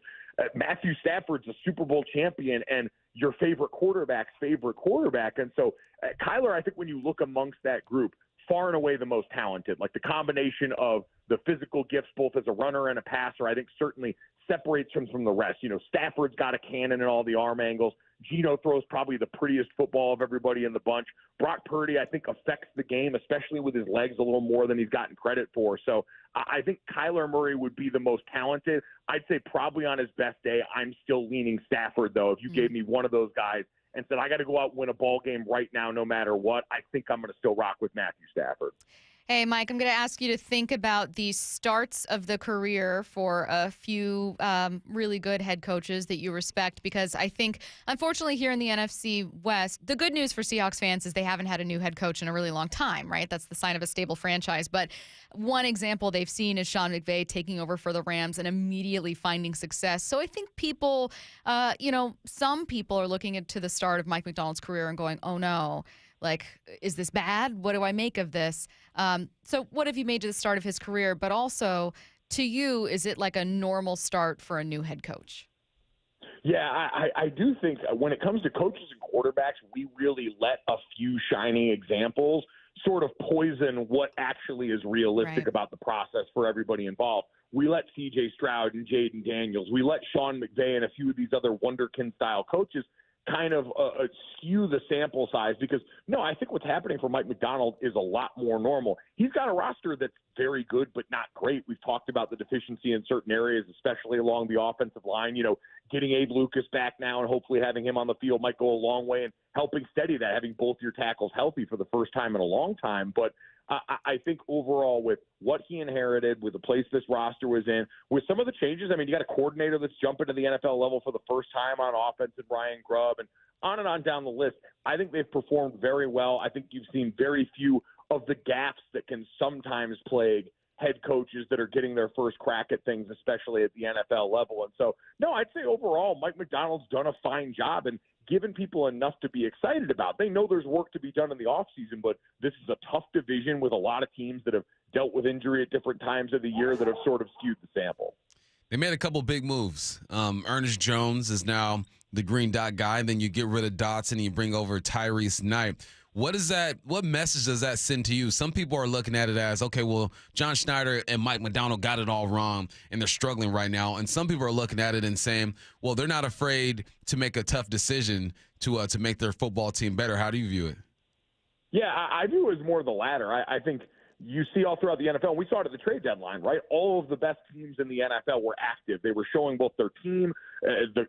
Matthew Stafford's a Super Bowl champion and your favorite quarterback's favorite quarterback. And so Kyler, I think when you look amongst that group, far and away the most talented. Like, the combination of the physical gifts, both as a runner and a passer, I think certainly separates him from the rest. You know, Stafford's got a cannon and all the arm angles. Geno throws probably the prettiest football of everybody in the bunch. Brock Purdy, I think, affects the game, especially with his legs, a little more than he's gotten credit for. So I think Kyler Murray would be the most talented. I'd say probably on his best day, I'm still leaning Stafford, though. If you gave me one of those guys and said, I got to go out and win a ball game right now no matter what, I think I'm going to still rock with Matthew Stafford. Hey, Mike, I'm going to ask you to think about the starts of the career for a few really good head coaches that you respect, because I think, unfortunately, here in the NFC West, the good news for Seahawks fans is they haven't had a new head coach in a really long time, right? That's the sign of a stable franchise. But one example they've seen is Sean McVay taking over for the Rams and immediately finding success. So I think people, some people are looking into the start of Mike Macdonald's career and going, oh, no. Like, is this bad? What do I make of this? So what have you made to the start of his career? But also, to you, is it like a normal start for a new head coach? Yeah, I do think when it comes to coaches and quarterbacks, we really let a few shining examples sort of poison what actually is realistic about the process for everybody involved. We let C.J. Stroud and Jaden Daniels, we let Sean McVay and a few of these other wonderkin-style coaches kind of skew the sample size, because, no, I think what's happening for Mike Macdonald is a lot more normal. He's got a roster that's very good but not great. We've talked about the deficiency in certain areas, especially along the offensive line. You know, getting Abe Lucas back now and hopefully having him on the field might go a long way in helping steady that, having both your tackles healthy for the first time in a long time. But I think overall with what he inherited, with the place this roster was in, with some of the changes, I mean, you got a coordinator that's jumping to the NFL level for the first time on offense and Ryan Grubb, and on down the list. I think they've performed very well. I think you've seen very few of the gaps that can sometimes plague head coaches that are getting their first crack at things, especially at the NFL level. And so, no, I'd say overall, Mike Macdonald's done a fine job and given people enough to be excited about. They know there's work to be done in the offseason, but this is a tough division with a lot of teams that have dealt with injury at different times of the year that have sort of skewed the sample. They made a couple big moves. Ernest Jones is now the green dot guy. Then you get rid of Dotson and you bring over Tyrese Knight. What message does that send to you? Some people are looking at it as, okay, well, John Schneider and Mike Macdonald got it all wrong and they're struggling right now. And some people are looking at it and saying, well, they're not afraid to make a tough decision to make their football team better. How do you view it? Yeah, I view it as more the latter. I think you see all throughout the NFL, we saw it at the trade deadline, right? All of the best teams in the NFL were active. They were showing both their team,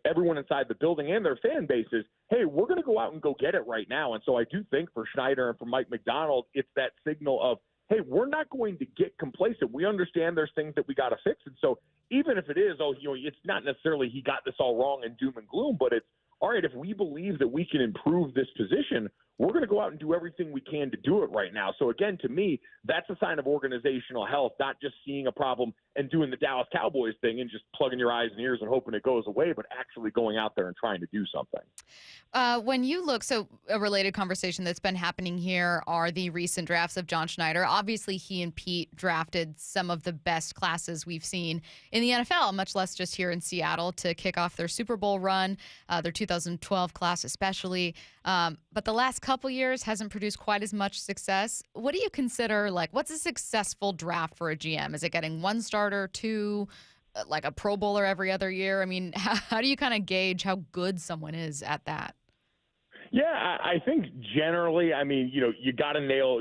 everyone inside the building, and their fan bases, hey, we're going to go out and go get it right now. And so I do think for Schneider and for Mike Macdonald, it's that signal of, hey, we're not going to get complacent. We understand there's things that we got to fix. And so even if it is, it's not necessarily he got this all wrong and doom and gloom, but it's, all right, if we believe that we can improve this position, we're going to go out and do everything we can to do it right now. So, again, to me, that's a sign of organizational health, not just seeing a problem and doing the Dallas Cowboys thing and just plugging your eyes and ears and hoping it goes away, but actually going out there and trying to do something. When you look, so a related conversation that's been happening here are the recent drafts of John Schneider. Obviously, he and Pete drafted some of the best classes we've seen in the NFL, much less just here in Seattle, to kick off their Super Bowl run, their 2012 class especially. But the last couple years hasn't produced quite as much success. What do you consider, what's a successful draft for a GM? Is it getting one starter, two, like a Pro Bowler every other year? I mean, how do you kind of gauge how good someone is at that? Yeah, I think generally, I mean, you got to nail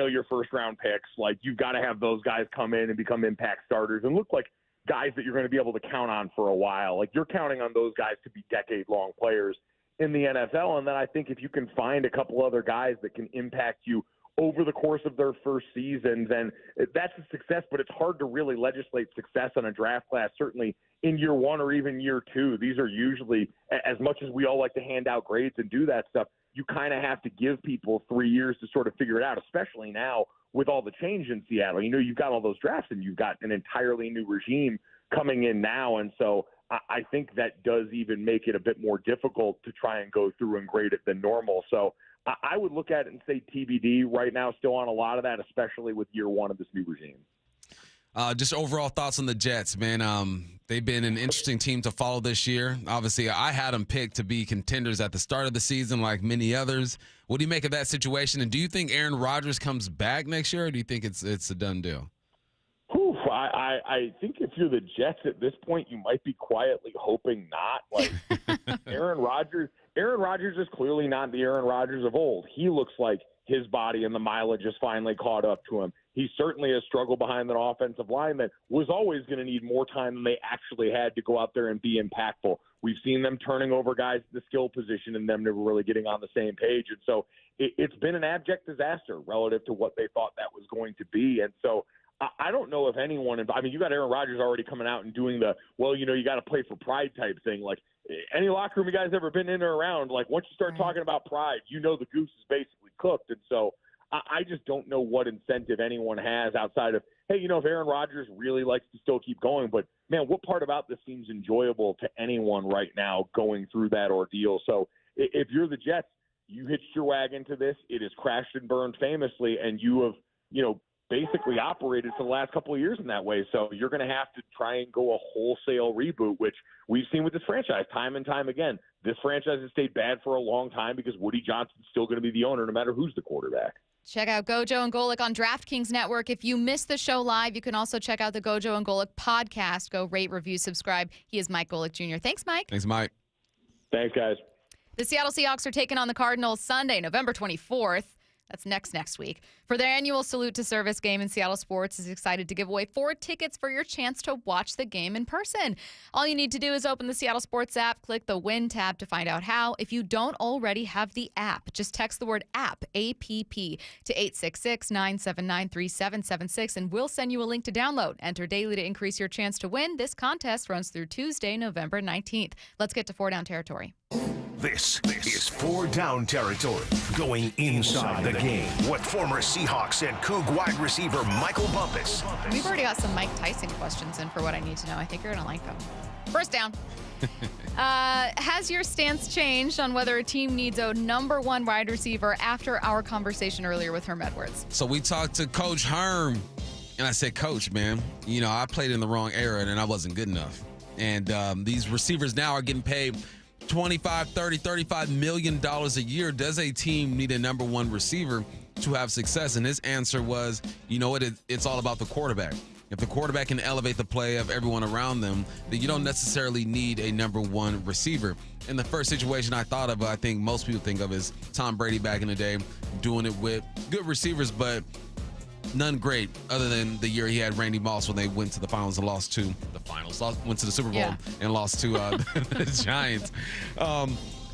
your first round picks. Like, you've got to have those guys come in and become impact starters and look like guys that you're going to be able to count on for a while. Like, you're counting on those guys to be decade-long players in the NFL. And then I think if you can find a couple other guys that can impact you over the course of their first season, then that's a success. But it's hard to really legislate success on a draft class, certainly in year one or even year two. These are usually, as much as we all like to hand out grades and do that stuff, you kind of have to give people 3 years to sort of figure it out, especially now with all the change in Seattle. You've got all those drafts and you've got an entirely new regime coming in now. And so I think that does even make it a bit more difficult to try and go through and grade it than normal. So I would look at it and say TBD right now, still on a lot of that, especially with year one of this new regime. Just overall thoughts on the Jets, man. They've been an interesting team to follow this year. Obviously, I had them picked to be contenders at the start of the season like many others. What do you make of that situation? And do you think Aaron Rodgers comes back next year, or do you think it's a done deal? I think if you're the Jets at this point, you might be quietly hoping not. Like Aaron Rodgers is clearly not the Aaron Rodgers of old. He looks like his body and the mileage has finally caught up to him. He certainly has struggled behind an offensive line that was always going to need more time than they actually had to go out there and be impactful. We've seen them turning over guys at the skill position and them never really getting on the same page. And so it's been an abject disaster relative to what they thought that was going to be. And so I don't know if anyone – I mean, you got Aaron Rodgers already coming out and doing the, you got to play for pride type thing. Like, any locker room you guys ever been in or around, like, once you start talking about pride, the goose is basically cooked. And so I just don't know what incentive anyone has outside of, hey, if Aaron Rodgers really likes to still keep going. But, man, what part about this seems enjoyable to anyone right now going through that ordeal? So if you're the Jets, you hitched your wagon to this. It has crashed and burned famously, and you have, basically operated for the last couple of years in that way. So you're going to have to try and go a wholesale reboot, which we've seen with this franchise time and time again. This franchise has stayed bad for a long time because Woody Johnson's still going to be the owner no matter who's the quarterback. Check out Gojo and Golic on DraftKings Network. If you missed the show live, you can also check out the Gojo and Golic podcast. Go rate, review, subscribe. He is Mike Golic Jr. Thanks, Mike. Thanks, Mike. Thanks, guys. The Seattle Seahawks are taking on the Cardinals Sunday, November 24th. That's next week. For their annual Salute to Service game in Seattle Sports is excited to give away 4 tickets for your chance to watch the game in person. All you need to do is open the Seattle Sports app, click the Win tab to find out how. If you don't already have the app, just text the word app, APP, to 866-979-3776, and we'll send you a link to download. Enter daily to increase your chance to win. This contest runs through Tuesday, November 19th. Let's get to 4 Down territory. This is 4 Down territory, going inside the game with former Seahawks and Coug wide receiver Michael Bumpus. We've already got some Mike Tyson questions in for what I need to know. I think you're going to like them. First down. Has your stance changed on whether a team needs a number 1 wide receiver after our conversation earlier with Herm Edwards? So we talked to Coach Herm, and I said, Coach, man, I played in the wrong era, and I wasn't good enough. And these receivers now are getting paid $25, $30, $35 million a year. Does a team need a number 1 receiver to have success? And his answer was, it's all about the quarterback. If the quarterback can elevate the play of everyone around them, then you don't necessarily need a number 1 receiver. And the first situation I thought of, I think most people think of, is Tom Brady back in the day, doing it with good receivers, but none great other than the year he had Randy Moss when they went to the finals and went to the Super Bowl and lost to the Giants.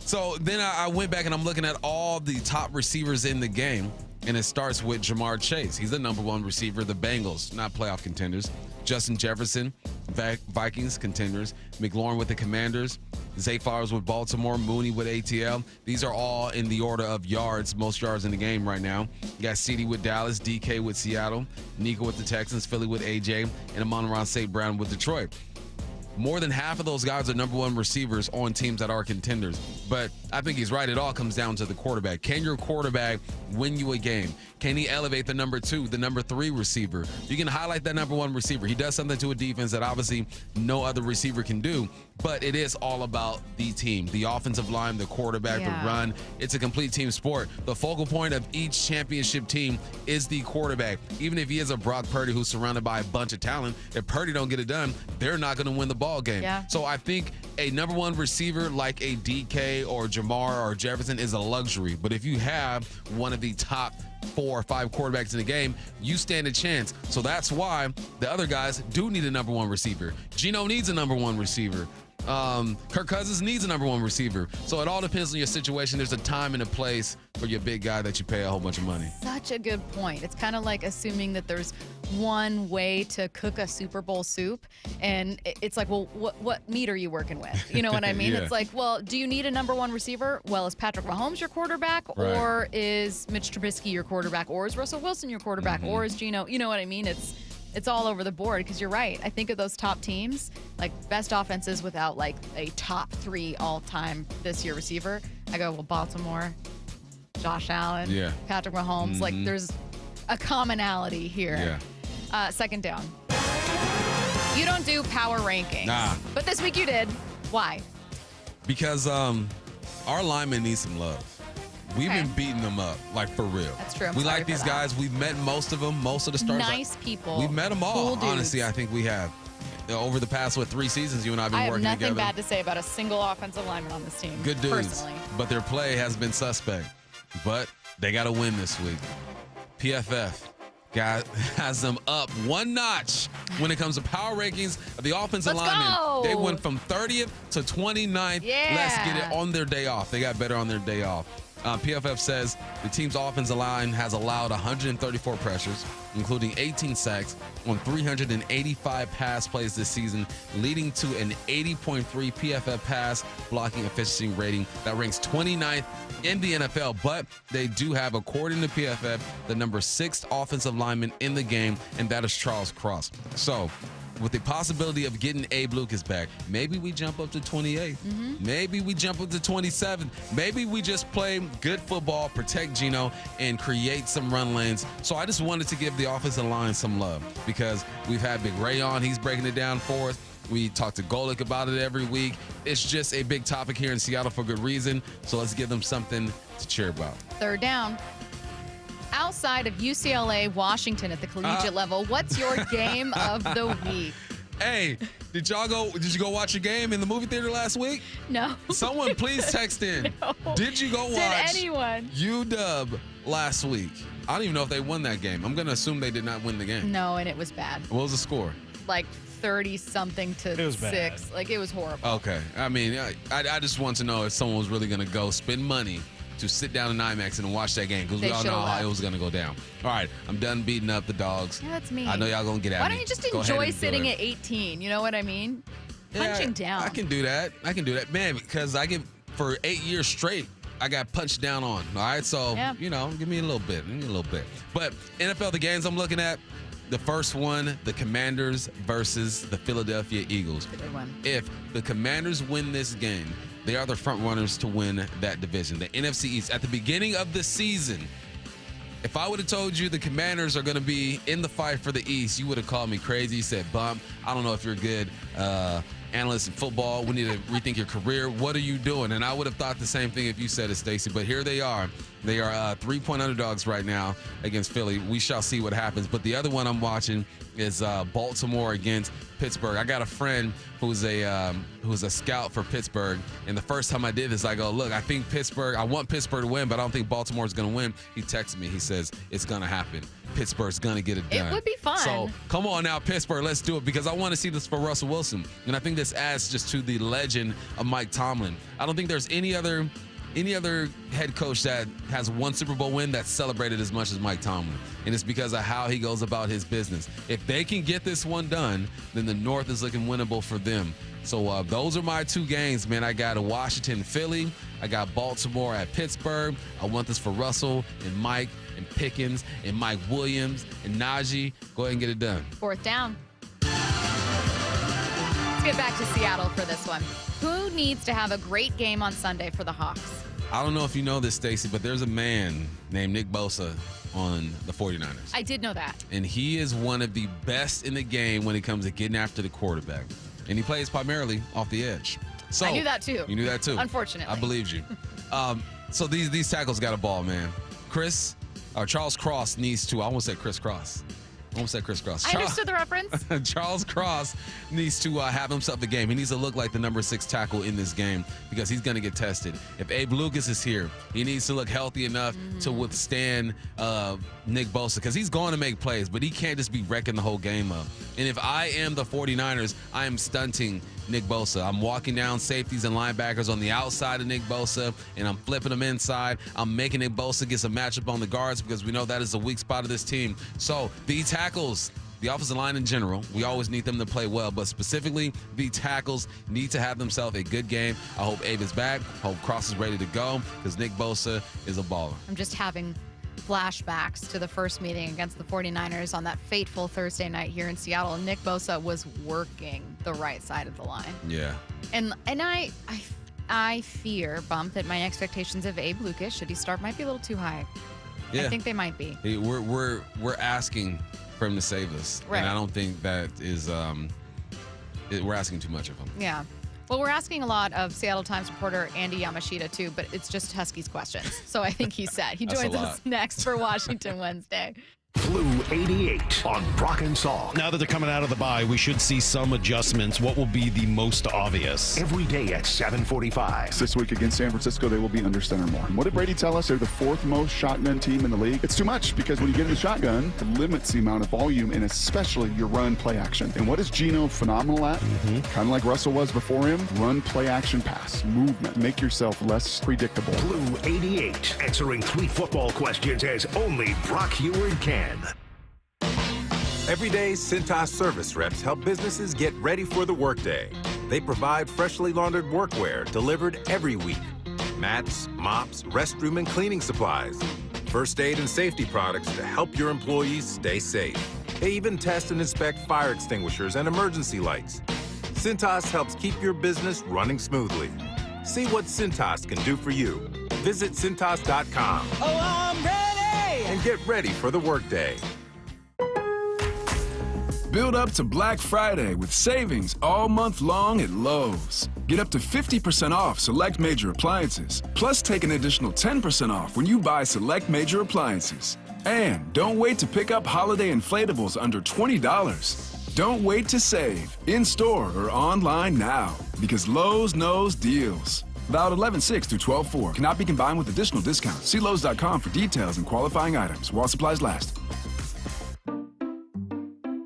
So then I went back and I'm looking at all the top receivers in the game, and it starts with Jamar Chase. He's the number 1 receiver. The Bengals, not playoff contenders. Justin Jefferson, Vikings contenders. McLaurin with the Commanders. Zay Flowers with Baltimore. Mooney with ATL. These are all in the order of yards, most yards in the game right now. You got CD with Dallas, DK with Seattle, Nico with the Texans, Philly with AJ, and Amon-Ra St. Brown with Detroit. More than half of those guys are number 1 receivers on teams that are contenders. But I think he's right. It all comes down to the quarterback. Can your quarterback win you a game? Can he elevate the number 2, the number 3 receiver? You can highlight that number 1 receiver. He does something to a defense that obviously no other receiver can do. But it is all about the team, the offensive line, the quarterback, the run. It's a complete team sport. The focal point of each championship team is the quarterback. Even if he is a Brock Purdy who's surrounded by a bunch of talent, if Purdy don't get it done, they're not going to win the ball game. Yeah. So I think a number 1 receiver like a DK or Jamar or Jefferson is a luxury. But if you have one of the top 4 or 5 quarterbacks in the game, you stand a chance. So that's why the other guys do need a number 1 receiver. Geno needs a number 1 receiver. Kirk Cousins needs a number 1 receiver. So it all depends on your situation. There's a time and a place for your big guy that you pay a whole bunch of money. Such a good point. It's kind of like assuming that there's one way to cook a Super Bowl soup, and it's like, well, what meat are you working with? You know what I mean? Yeah. It's like, well, do you need a number 1 receiver? Well, is Patrick Mahomes your quarterback, or is Mitch Trubisky your quarterback, or is Russell Wilson your quarterback, or is Geno? You know what I mean? It's all over the board, because you're right. I think of those top teams, like best offenses without like a top 3 all-time this year receiver. I go, well, Baltimore, Josh Allen, Patrick Mahomes. Like there's a commonality here. Second down. You don't do power rankings. Nah. But this week you did. Why? Because our linemen need some love. We've been beating them up, like, for real. That's true. I'm We sorry like for these that. guys. We've met most of them, most of the stars. Nice people. We've met them all, Cool dudes. honestly, I think we have. Over the past, 3 seasons, you and I have been I have working nothing together. bad to say about a single offensive lineman on this team. Good dudes. Personally. But their play has been suspect. But they got to win this week. PFF has them up 1 notch when it comes to power rankings of the offensive Let's linemen. go. They went from 30th to 29th. Yeah. Let's get it on their day off. They got better on their day off. PFF says the team's offensive line has allowed 134 pressures, including 18 sacks on 385 pass plays this season, leading to an 80.3 PFF pass blocking efficiency rating that ranks 29th in the NFL. But they do have, according to PFF, the number 6th offensive lineman in the game, and that is Charles Cross. So, with the possibility of getting Abe Lucas back, maybe we jump up to 28th. Maybe we jump up to 27th. Maybe we just play good football, protect Geno, and create some run lanes. So I just wanted to give the offensive line some love, because we've had Big Ray on. He's breaking it down for us. We talk to Golick about it every week. It's just a big topic here in Seattle for good reason. So let's give them something to cheer about. Third down. Outside of UCLA, Washington at the collegiate level, what's your game of the week? Hey, did you go watch a game in the movie theater last week? No. Someone please text in. No. Did you go watch Did anyone? UW last week. I don't even know if they won that game. I'm going to assume they did not win the game. No, and it was bad. What was the score? Like 30-something to 6. bad. Like, it was horrible. Okay. I mean, I just want to know if someone was really going to go spend money to sit down in IMAX and watch that game because we They all know should've how left. it was going to go down. All right. I'm done beating up the dogs. Yeah, that's me. I know y'all going to get at Why me. don't you just Go ahead enjoy and do sitting it. at 18? You know what I mean? Yeah, Punching down. I can do that. Man, because for 8 years straight, I got punched down on. All right, so Yeah. give me a little bit. But NFL, the games I'm looking at, the first one, the Commanders versus the Philadelphia Eagles. Good one. If the Commanders win this game, they are the front runners to win that division. The NFC East. At the beginning of the season, if I would have told you the Commanders are going to be in the fight for the East, you would have called me crazy. You said, Bump, I don't know if you're a good analyst in football. We need to rethink your career. What are you doing? And I would have thought the same thing if you said it, Stacey. But here they are. They are 3-point underdogs right now against Philly. We shall see what happens. But the other one I'm watching is Baltimore against Pittsburgh. I got a friend who's a scout for Pittsburgh, and the first time I did this, I go, look, I want Pittsburgh to win, but I don't think Baltimore's going to win. He texted me. He says, it's going to happen. Pittsburgh's going to get it done. It would be fun. So come on now, Pittsburgh, let's do it, because I want to see this for Russell Wilson. And I think this adds just to the legend of Mike Tomlin. I don't think there's any other head coach that has one Super Bowl win that's celebrated as much as Mike Tomlin. And it's because of how he goes about his business. If they can get this one done, then the North is looking winnable for them. So those are my two games, man. I got Washington, Philly. I got Baltimore at Pittsburgh. I want this for Russell and Mike and Pickens and Mike Williams and Najee. Go ahead and get it done. 4th down. Let's get back to Seattle for this one. Who needs to have a great game on Sunday for the Hawks? I don't know if you know this, Stacey, but there's a man named Nick Bosa on the 49ers. I did know that. And he is one of the best in the game when it comes to getting after the quarterback. And he plays primarily off the edge. So I knew that too. You knew that too. Unfortunately. I believed you. So these tackles got a ball, man. Charles Cross needs to, I almost said Chris Cross. I understood the reference. Charles Cross needs to have himself a game. He needs to look like the number 6 tackle in this game because he's going to get tested. If Abe Lucas is here, he needs to look healthy enough to withstand Nick Bosa because he's going to make plays, but he can't just be wrecking the whole game up. And if I am the 49ers, I am stunting Nick Bosa. I'm walking down safeties and linebackers on the outside of Nick Bosa, and I'm flipping them inside. I'm making Nick Bosa get some matchup on the guards because we know that is the weak spot of this team. So the tackles, the offensive line in general, we always need them to play well, but specifically the tackles need to have themselves a good game. I hope Abe is back. I hope Cross is ready to go because Nick Bosa is a baller. I'm just having flashbacks to the first meeting against the 49ers on that fateful Thursday night here in Seattle. Nick Bosa was working the right side of the line. Yeah. And I fear, Bump, that my expectations of Abe Lucas, should he start, might be a little too high. Yeah. I think they might be. Hey, we're asking for him to save us. Right. And I don't think that is we're asking too much of him. Yeah. Well, we're asking a lot of Seattle Times reporter Andy Yamashita, too, but it's just Huskies questions. So I think he's set. He That's joins a us lot. next for Washington Wednesday. Blue 88 on Brock and Salk. Now that they're coming out of the bye, we should see some adjustments. What will be the most obvious? Every day at 7:45. This week against San Francisco, they will be under center more. What did Brady tell us? They're the 4th most shotgun team in the league. It's too much because when you get in the shotgun, it limits the amount of volume and especially your run play action. And what is Geno phenomenal at? Kind of like Russell was before him. Run, play action, pass, movement. Make yourself less predictable. Blue 88, answering 3 football questions as only Brock Heward can. Every day, Cintas service reps help businesses get ready for the workday. They provide freshly laundered workwear delivered every week. Mats, mops, restroom and cleaning supplies. First aid and safety products to help your employees stay safe. They even test and inspect fire extinguishers and emergency lights. Cintas helps keep your business running smoothly. See what Cintas can do for you. Visit Cintas.com. Oh, I'm ready! And get ready for the workday. Build up to Black Friday with savings all month long at Lowe's. Get up to 50% off select major appliances, plus take an additional 10% off when you buy select major appliances. And don't wait to pick up holiday inflatables under $20. Don't wait to save, in store or online now, because Lowe's knows deals. Valid 11/6 through 12/4. Cannot be combined with additional discounts. See Lowe's.com for details and qualifying items while supplies last.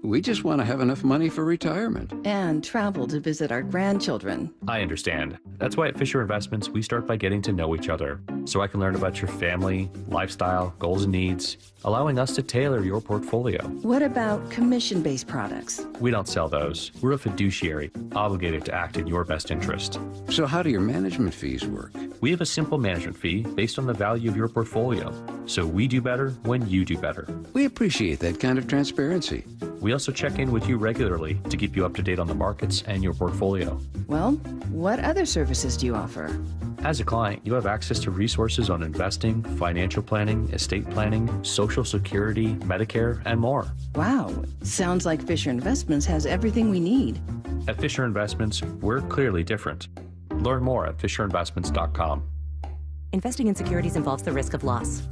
We just want to have enough money for retirement. And travel to visit our grandchildren. I understand. That's why at Fisher Investments, we start by getting to know each other, so I can learn about your family, lifestyle, goals, and needs, allowing us to tailor your portfolio. What about commission-based products? We don't sell those. We're a fiduciary, obligated to act in your best interest. So how do your management fees work? We have a simple management fee based on the value of your portfolio, so we do better when you do better. We appreciate that kind of transparency. We also check in with you regularly to keep you up to date on the markets and your portfolio. Well, what other services do you offer? As a client, you have access to resources on investing, financial planning, estate planning, Social Security, Medicare, and more. Wow, sounds like Fisher Investments has everything we need. At Fisher Investments, we're clearly different. Learn more at fisherinvestments.com. Investing in securities involves the risk of loss.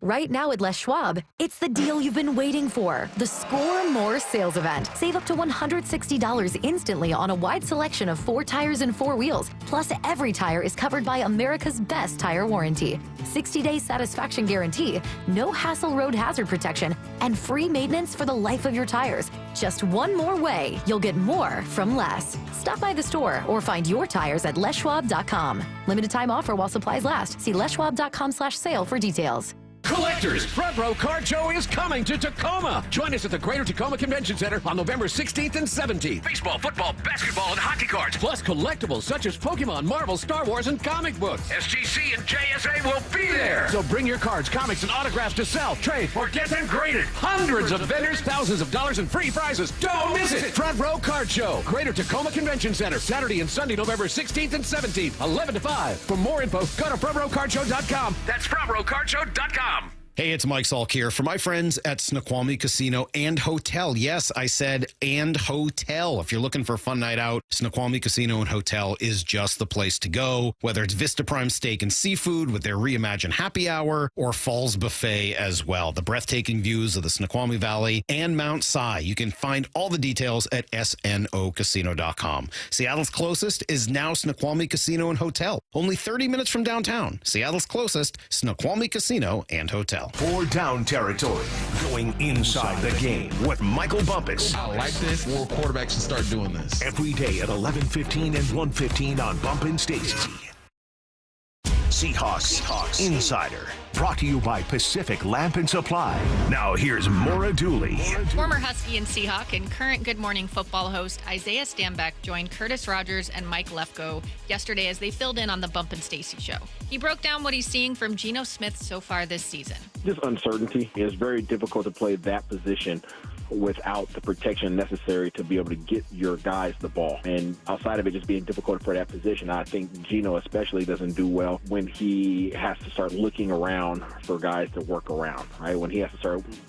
Right now at Les Schwab, it's the deal you've been waiting for. The Score More sales event. Save up to $160 instantly on a wide selection of 4 tires and 4 wheels. Plus, every tire is covered by America's best tire warranty. 60-day satisfaction guarantee, no hassle road hazard protection, and free maintenance for the life of your tires. Just one more way you'll get more from less. Stop by the store or find your tires at leschwab.com. Limited time offer while supplies last. See leschwab.com/sale for details. Collectors, Front Row Card Show is coming to Tacoma. Join us at the Greater Tacoma Convention Center on November 16th and 17th. Baseball, football, basketball, and hockey cards, plus collectibles such as Pokemon, Marvel, Star Wars, and comic books. SGC and JSA will be there. So bring your cards, comics, and autographs to sell, trade, or get them graded. Hundreds of vendors, thousands of dollars in free prizes. Don't miss it. Front Row Card Show, Greater Tacoma Convention Center, Saturday and Sunday, November 16th and 17th, 11 to 5. For more info, go to frontrowcardshow.com. That's frontrowcardshow.com. Hey, it's Mike Salk here for my friends at Snoqualmie Casino and Hotel. Yes, I said and hotel. If you're looking for a fun night out, Snoqualmie Casino and Hotel is just the place to go. Whether it's Vista Prime Steak and Seafood with their reimagined happy hour or Falls Buffet as well. The breathtaking views of the Snoqualmie Valley and Mount Si. You can find all the details at snocasino.com. Seattle's closest is now Snoqualmie Casino and Hotel. Only 30 minutes from downtown. Seattle's closest, Snoqualmie Casino and Hotel. For Down Territory, going inside the game with Michael Bumpus. I like this. More quarterbacks should start doing this. Every day at 11:15 and 1:15 on Bumpin' Stacy. Seahawks Insider, brought to you by Pacific Lamp and Supply. Now here's Maura Dooley. Former Husky and Seahawk and current Good Morning Football host Isaiah Stambeck joined Curtis Rogers and Mike Lefko yesterday as they filled in on the Bump and Stacy show. He broke down what he's seeing from Geno Smith so far this season. Just uncertainty. It's very difficult to play that position without the protection necessary to be able to get your guys the ball. And outside of it just being difficult for that position, I think Geno especially doesn't do well when he has to start looking around for guys to work around, right? When he has to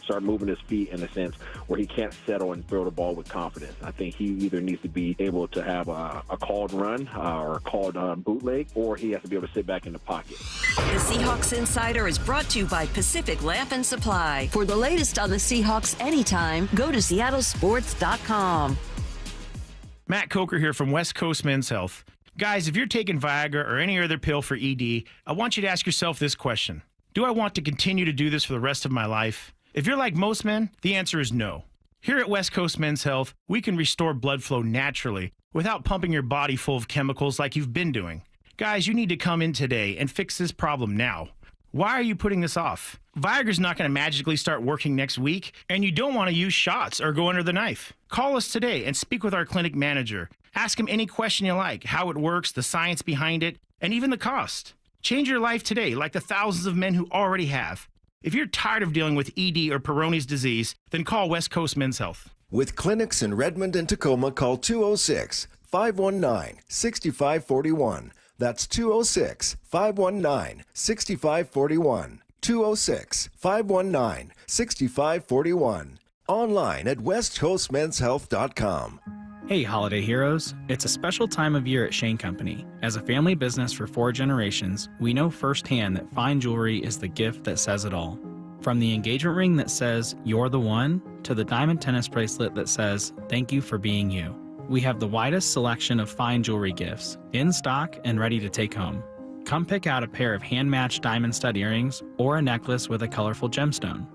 start moving his feet in a sense where he can't settle and throw the ball with confidence. I think he either needs to be able to have a called run or a called bootleg, or he has to be able to sit back in the pocket. The Seahawks Insider is brought to you by Pacific Lamp and Supply. For the latest on the Seahawks anytime, go to seattlesports.com. Matt Coker here from West Coast Men's Health. Guys, if you're taking Viagra or any other pill for ED, I want you to ask yourself this question. Do I want to continue to do this for the rest of my life? If you're like most men, the answer is no. Here at West Coast Men's Health, we can restore blood flow naturally without pumping your body full of chemicals like you've been doing. Guys, you need to come in today and fix this problem now. Why are you putting this off? Viagra's not going to magically start working next week, and you don't want to use shots or go under the knife. Call us today and speak with our clinic manager. Ask him any question you like, how it works, the science behind it, and even the cost. Change your life today like the thousands of men who already have. If you're tired of dealing with ED or Peyronie's disease, then call West Coast Men's Health. With clinics in Redmond and Tacoma, call 206-519-6541. That's 206-519-6541. 206-519-6541. Online at westcoastmenshealth.com. Hey, holiday heroes. It's a special time of year at Shane Company. As a family business for 4 generations, we know firsthand that fine jewelry is the gift that says it all. From the engagement ring that says, "You're the one," to the diamond tennis bracelet that says, "Thank you for being you." We have the widest selection of fine jewelry gifts, in stock and ready to take home. Come pick out a pair of hand-matched diamond stud earrings or a necklace with a colorful gemstone.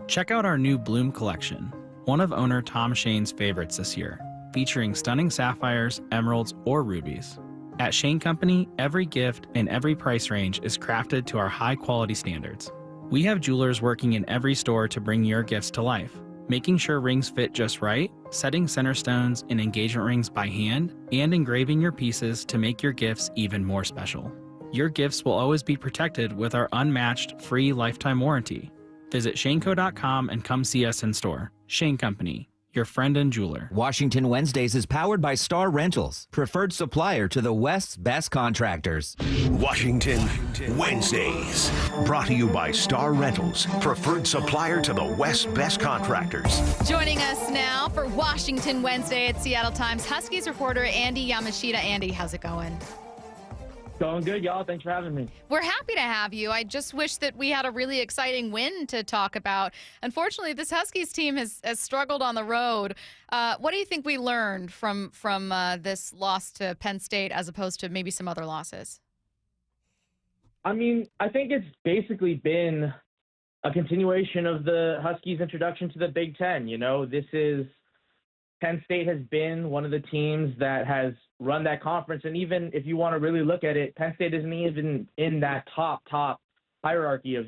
Check out our new Bloom collection, one of owner Tom Shane's favorites this year, featuring stunning sapphires, emeralds, or rubies. At Shane Company, every gift and every price range is crafted to our high-quality standards. We have jewelers working in every store to bring your gifts to life, making sure rings fit just right, setting center stones and engagement rings by hand, and engraving your pieces to make your gifts even more special. Your gifts will always be protected with our unmatched free lifetime warranty. Visit shaneco.com and come see us in store. Shane Company, your friend and jeweler. Washington Wednesdays is powered by Star Rentals, preferred supplier to the West's best contractors. Washington Wednesdays, brought to you by Star Rentals, preferred supplier to the West's best contractors. Joining us now for Washington Wednesday at Seattle Times, Huskies reporter Andy Yamashita. Andy, how's it going? Going good, y'all. Thanks for having me. We're happy to have you. I just wish that we had a really exciting win to talk about. Unfortunately, this Huskies team has struggled on the road. What do you think we learned from this loss to Penn State as opposed to maybe some other losses? I mean, I think it's basically been a continuation of the Huskies' introduction to the Big Ten. You know, Penn State has been one of the teams that has run that conference. And even if you want to really look at it, Penn State isn't even in that top hierarchy of,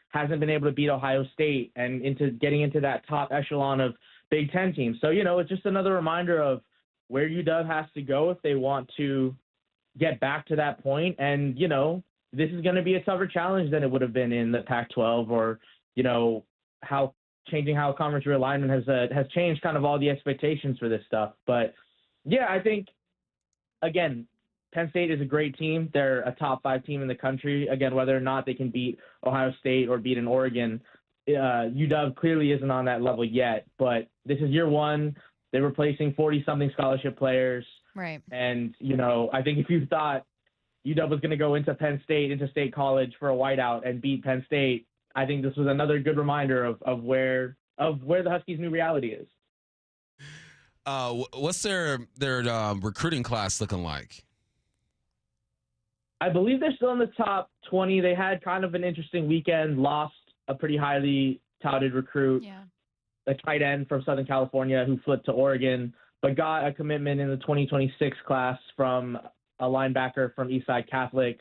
hasn't been able to beat Ohio State and getting into that top echelon of Big Ten teams. So, it's just another reminder of where UW has to go if they want to get back to that point. And, this is going to be a tougher challenge than it would have been in the Pac-12 or, changing how conference realignment has changed kind of all the expectations for this stuff. But, yeah, I think, again, Penn State is a great team. They're a top 5 team in the country. Again, whether or not they can beat Ohio State or beat an Oregon, UW clearly isn't on that level yet. But this is year one. They're replacing 40-something scholarship players. Right. And, I think if you thought UW was going to go into Penn State, into State College for a whiteout and beat Penn State, I think this was another good reminder of where the Huskies' new reality is. What's their recruiting class looking like? I believe they're still in the top 20. They had kind of an interesting weekend, lost a pretty highly touted recruit, a tight end from Southern California who flipped to Oregon, but got a commitment in the 2026 class from a linebacker from Eastside Catholic,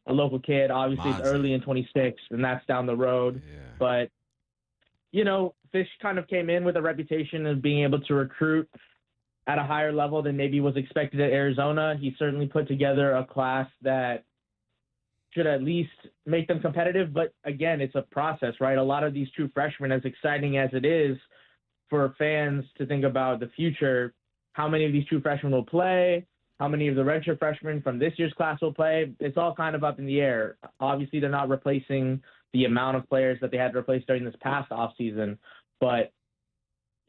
a local kid. Obviously, it's early in 26, and that's down the road. Yeah. But, Fish kind of came in with a reputation of being able to recruit at a higher level than maybe was expected at Arizona. He certainly put together a class that should at least make them competitive. But again, it's a process, right? A lot of these true freshmen, as exciting as it is for fans to think about the future, how many of these true freshmen will play, how many of the redshirt freshmen from this year's class will play, it's all kind of up in the air. Obviously, they're not replacing the amount of players that they had to replace during this past offseason. But,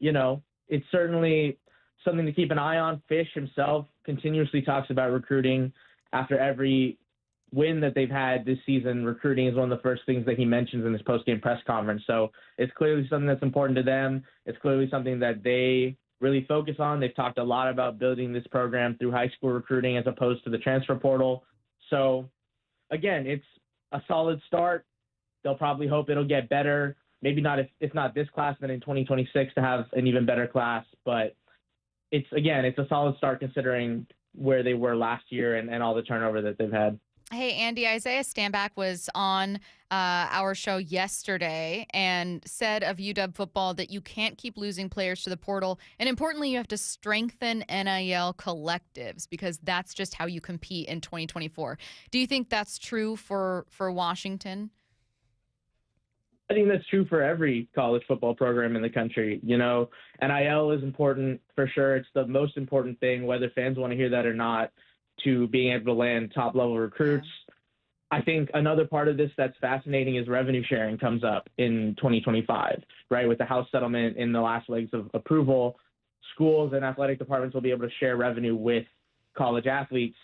it's certainly something to keep an eye on. Fish himself continuously talks about recruiting. After every win that they've had this season, recruiting is one of the first things that he mentions in his post-game press conference. So it's clearly something that's important to them. It's clearly something that they really focus on. They've talked a lot about building this program through high school recruiting as opposed to the transfer portal. So, again, it's a solid start. They'll probably hope it'll get better. Maybe not if not this class, then in 2026 to have an even better class. But it's a solid start considering where they were last year and all the turnover that they've had. Hey, Andy, Isaiah Stanback was on our show yesterday and said of UW football that you can't keep losing players to the portal. And importantly, you have to strengthen NIL collectives because that's just how you compete in 2024. Do you think that's true for Washington? I think that's true for every college football program in the country. NIL is important for sure. It's the most important thing, whether fans want to hear that or not, to being able to land top-level recruits. I think another part of this that's fascinating is revenue sharing comes up in 2025, right? With the House settlement in the last legs of approval, schools and athletic departments will be able to share revenue with college athletes.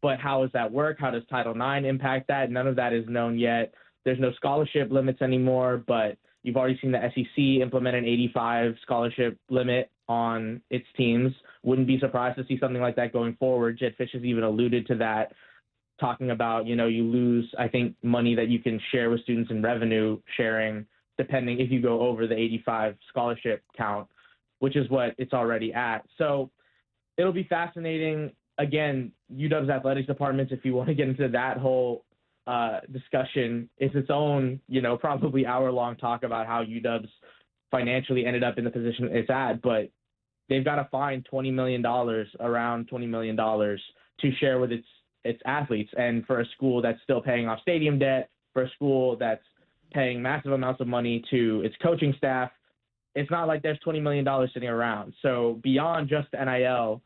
But how does that work? How does Title IX impact that? None of that is known yet. There's no scholarship limits anymore, but you've already seen the SEC implement an 85 scholarship limit on its teams. Wouldn't be surprised to see something like that going forward. Jed Fish has even alluded to that, talking about, you lose, I think, money that you can share with students in revenue sharing, depending if you go over the 85 scholarship count, which is what it's already at. So it'll be fascinating. Again, UW's athletics department, if you want to get into that whole discussion, is its own, probably hour-long talk about how UW's financially ended up in the position it's at. But they've got to find $20 million, around $20 million, to share with its athletes. And for a school that's still paying off stadium debt, for a school that's paying massive amounts of money to its coaching staff, it's not like there's $20 million sitting around. So beyond just NIL,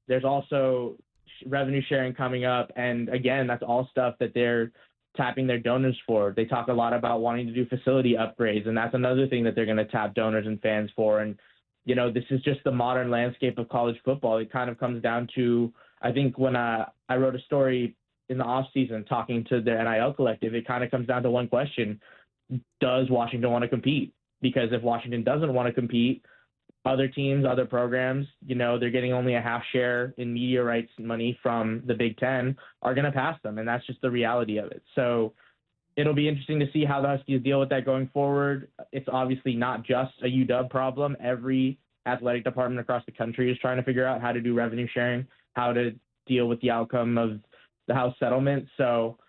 there's also revenue sharing coming up. And again, that's all stuff that they're tapping their donors for. They talk a lot about wanting to do facility upgrades, and that's another thing that they're going to tap donors and fans for. And, this is just the modern landscape of college football. It kind of comes down to, I think when I wrote a story in the off season talking to the NIL collective, it kind of comes down to one question: does Washington want to compete? Because if Washington doesn't want to compete, other teams, other programs, they're getting only a half share in media rights money from the Big Ten, are going to pass them. And that's just the reality of it. So it'll be interesting to see how the Huskies deal with that going forward. It's obviously not just a UW problem. Every athletic department across the country is trying to figure out how to do revenue sharing, how to deal with the outcome of the House settlement. So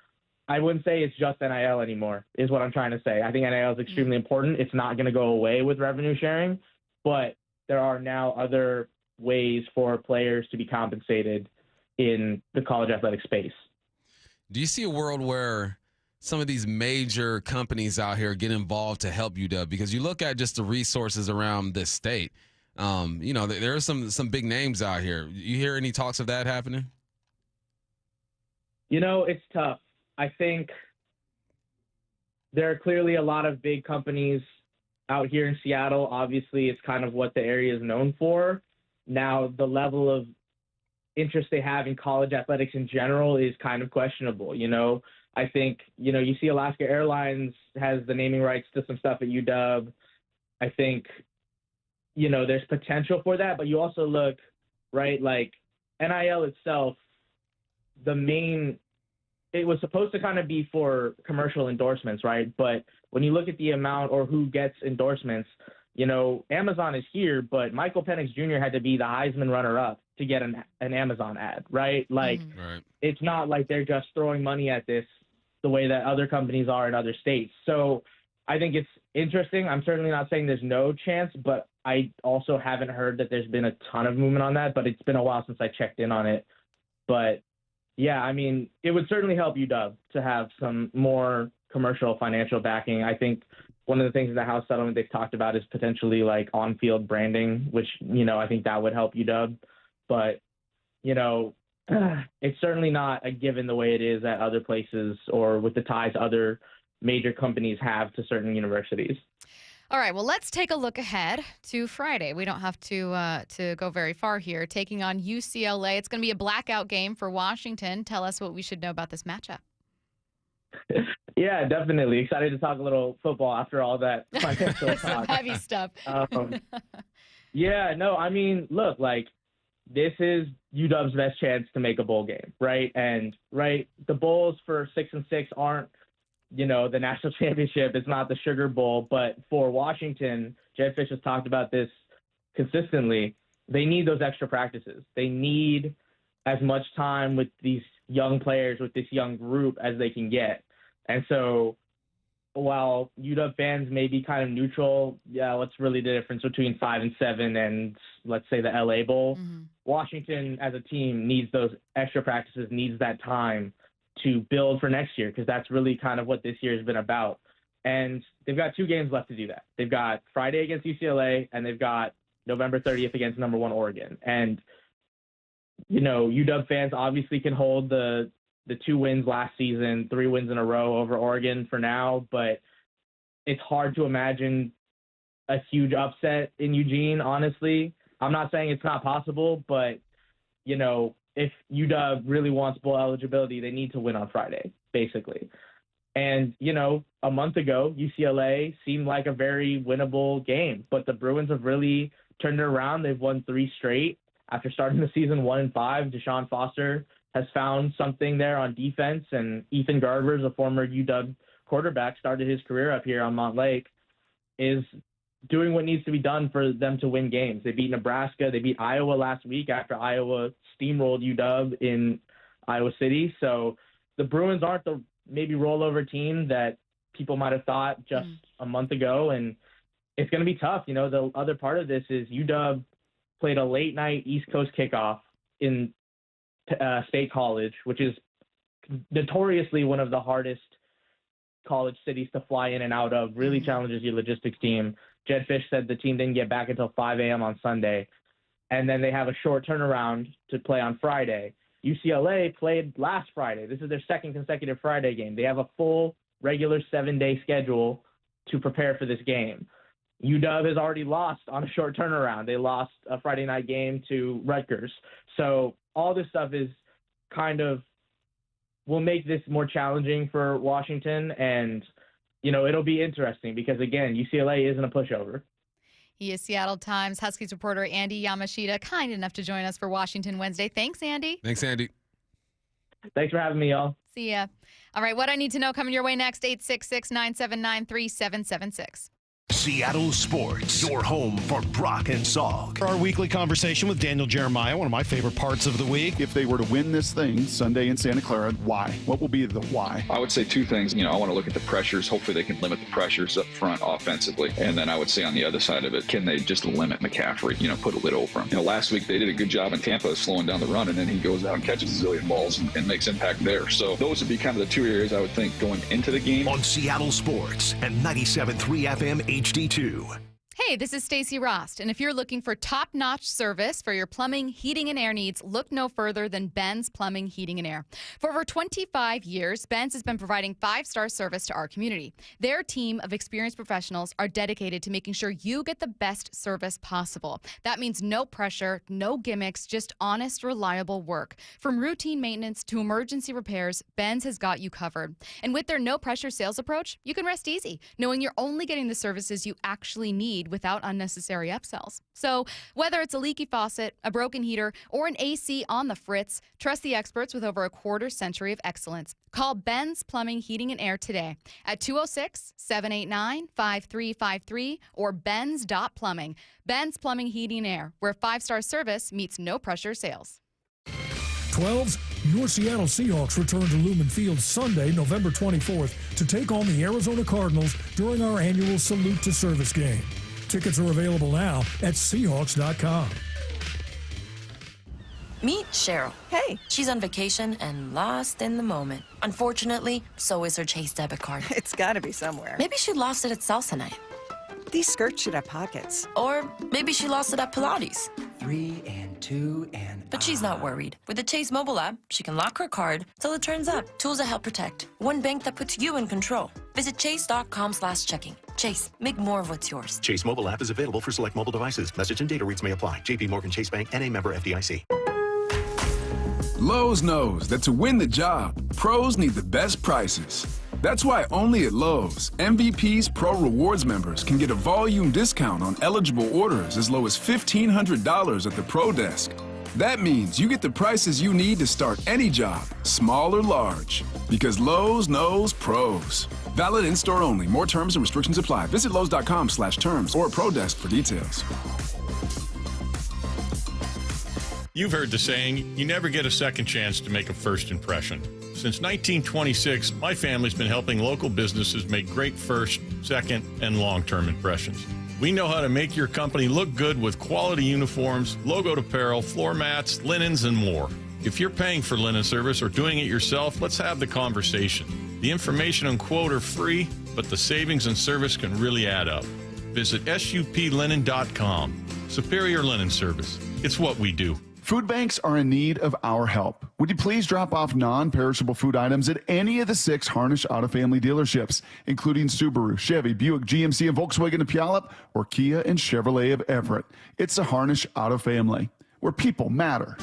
I wouldn't say it's just NIL anymore, is what I'm trying to say. I think NIL is extremely important. It's not going to go away with revenue sharing, but there are now other ways for players to be compensated in the college athletic space. Do you see a world where some of these major companies out here get involved to help UW? Because you look at just the resources around this state. There are some big names out here. You hear any talks of that happening? It's tough. I think there are clearly a lot of big companies out here in Seattle. Obviously, it's kind of what the area is known for. Now, the level of interest they have in college athletics in general is kind of questionable. I think, you see Alaska Airlines has the naming rights to some stuff at UW. I think, there's potential for that, but you also look, right, like NIL itself, it was supposed to kind of be for commercial endorsements, right? But when you look at the amount or who gets endorsements, Amazon is here, but Michael Penix Jr. had to be the Heisman runner-up to get an Amazon ad, right? Like, It's not like they're just throwing money at this the way that other companies are in other states. So I think it's interesting. I'm certainly not saying there's no chance, but I also haven't heard that there's been a ton of movement on that, but it's been a while since I checked in on it. But yeah, I mean, it would certainly help UW to have some more commercial financial backing. I think one of the things in the House settlement they've talked about is potentially like on-field branding, which, I think that would help UW. But, it's certainly not a given the way it is at other places or with the ties other major companies have to certain universities. All right, well, let's take a look ahead to Friday. We don't have to go very far here. Taking on UCLA. It's going to be a blackout game for Washington. Tell us what we should know about this matchup. Yeah, definitely. Excited to talk a little football after all that financial Some talk. heavy stuff. Yeah, no, I mean, look, like, this is UW's best chance to make a bowl game, right? And, the bowls for 6-6 aren't, the national championship. It's not the Sugar Bowl. But for Washington, Jed Fish has talked about this consistently. They need those extra practices. They need as much time with these young players, with this young group, as they can get. And so while UW fans may be kind of neutral, what's really the difference between 5 and 7 and, let's say, the LA Bowl? Washington as a team needs those extra practices, needs that time to build for next year, because that's really kind of what this year has been about. And they've got 2 games left to do that. They've got Friday against UCLA, and they've got November 30th against number 1 Oregon. And, UW fans obviously can hold the 2 wins last season, 3 wins in a row over Oregon for now, but it's hard to imagine a huge upset in Eugene, honestly. I'm not saying it's not possible, but, if UW really wants bowl eligibility, they need to win on Friday, basically. And, a month ago, UCLA seemed like a very winnable game, but the Bruins have really turned it around. They've won 3 straight after starting the season 1-5. Deshaun Foster has found something there on defense, and Ethan Garbers, a former UW quarterback, started his career up here on Montlake, is doing what needs to be done for them to win games. They beat Nebraska. They beat Iowa last week after Iowa steamrolled UW in Iowa City. So the Bruins aren't the maybe rollover team that people might have thought just a month ago, and it's going to be tough. You know, the other part of this is UW played a late night East Coast kickoff in State College, which is notoriously one of the hardest college cities to fly in and out of, really challenges your logistics team. Jed Fish said the team didn't get back until 5 a.m. on Sunday, and then they have a short turnaround to play on Friday. UCLA played last Friday. This is their second consecutive Friday game. They have a full regular 7-day schedule to prepare for this game. UW has already lost on a short turnaround. They lost a Friday night game to Rutgers. So all this stuff is kind of will make this more challenging for Washington. And, you know, it'll be interesting because, again, UCLA isn't a pushover. He is Seattle Times Huskies reporter Andy Yamashita, kind enough to join us for Washington Wednesday. Thanks, Andy. Thanks, Andy. Thanks for having me, y'all. See ya. All right, what I need to know coming your way next, 866-979-3776. Seattle Sports, your home for Brock and Salk. Our weekly conversation with Daniel Jeremiah, one of my favorite parts of the week. If they were to win this thing Sunday in Santa Clara, why? What will be the why? I would say 2 things. You know, I want to look at the pressures. Hopefully they can limit the pressures up front offensively. And then I would say on the other side of it, can they just limit McCaffrey, you know, put a lid over him? You know, last week they did a good job in Tampa of slowing down the run, and then he goes out and catches a zillion balls and makes impact there. So those would be kind of the 2 areas I would think going into the game. On Seattle Sports and 97.3 FM HD2. Hey, this is Stacey Rost, and if you're looking for top-notch service for your plumbing, heating, and air needs, look no further than Ben's Plumbing, Heating, and Air. For over 25 years, Ben's has been providing 5-star service to our community. Their team of experienced professionals are dedicated to making sure you get the best service possible. That means no pressure, no gimmicks, just honest, reliable work. From routine maintenance to emergency repairs, Ben's has got you covered. And with their no-pressure sales approach, you can rest easy, knowing you're only getting the services you actually need without unnecessary upsells. So whether it's a leaky faucet, a broken heater, or an AC on the fritz, trust the experts with over a quarter-century of excellence. Call Ben's Plumbing, Heating, and Air today at 206-789-5353 or benz.plumbing. Ben's Plumbing, Heating, and Air, where 5-star service meets no-pressure sales. 12s, your Seattle Seahawks return to Lumen Field Sunday, November 24th to take on the Arizona Cardinals during our annual Salute to Service game. Tickets are available now at Seahawks.com. Meet Cheryl. Hey. She's on vacation and lost in the moment. Unfortunately, so is her Chase debit card. It's got to be somewhere. Maybe she lost it at salsa night. These skirts should have pockets. Or maybe she lost it at Pilates. 3 and 2 and... But she's not worried. With the Chase mobile app, she can lock her card till it turns up. Tools that help protect. One bank that puts you in control. Visit chase.com/checking. Chase, make more of what's yours. Chase mobile app is available for select mobile devices. Message and data rates may apply. JP Morgan Chase Bank, N.A. member FDIC. Lowe's knows that to win the job, pros need the best prices. That's why only at Lowe's, MVP's Pro Rewards members can get a volume discount on eligible orders as low as $1,500 at the Pro Desk. That means you get the prices you need to start any job, small or large. Because Lowe's knows pros. Valid in-store only. More terms and restrictions apply. Visit Lowe's.com/terms or Pro Desk for details. You've heard the saying, you never get a second chance to make a first impression. Since 1926, my family's been helping local businesses make great first, second, and long-term impressions. We know how to make your company look good with quality uniforms, logoed apparel, floor mats, linens, and more. If you're paying for linen service or doing it yourself, let's have the conversation. The information and quote are free, but the savings and service can really add up. Visit suplinen.com. Superior Linen Service. It's what we do. Food banks are in need of our help. Would you please drop off non-perishable food items at any of the 6 Harnish Auto Family dealerships, including Subaru, Chevy, Buick, GMC, and Volkswagen of Puyallup, or Kia and Chevrolet of Everett? It's the Harnish Auto Family, where people matter.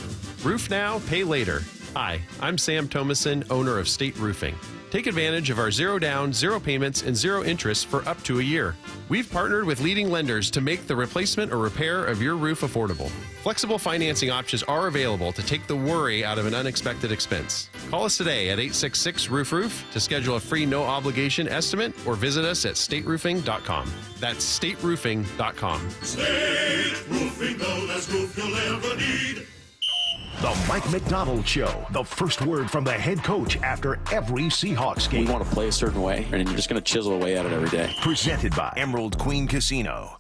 Roof now, pay later. Hi, I'm Sam Thomason, owner of State Roofing. Take advantage of our 0 down, 0 payments, and 0 interest for up to a year. We've partnered with leading lenders to make the replacement or repair of your roof affordable. Flexible financing options are available to take the worry out of an unexpected expense. Call us today at 866-ROOF-ROOF to schedule a free no-obligation estimate or visit us at stateroofing.com. That's stateroofing.com. State Roofing, the last roof you'll ever need. The Mike McDonald Show. The first word from the head coach after every Seahawks game. We want to play a certain way, and you're just going to chisel away at it every day. Presented by Emerald Queen Casino.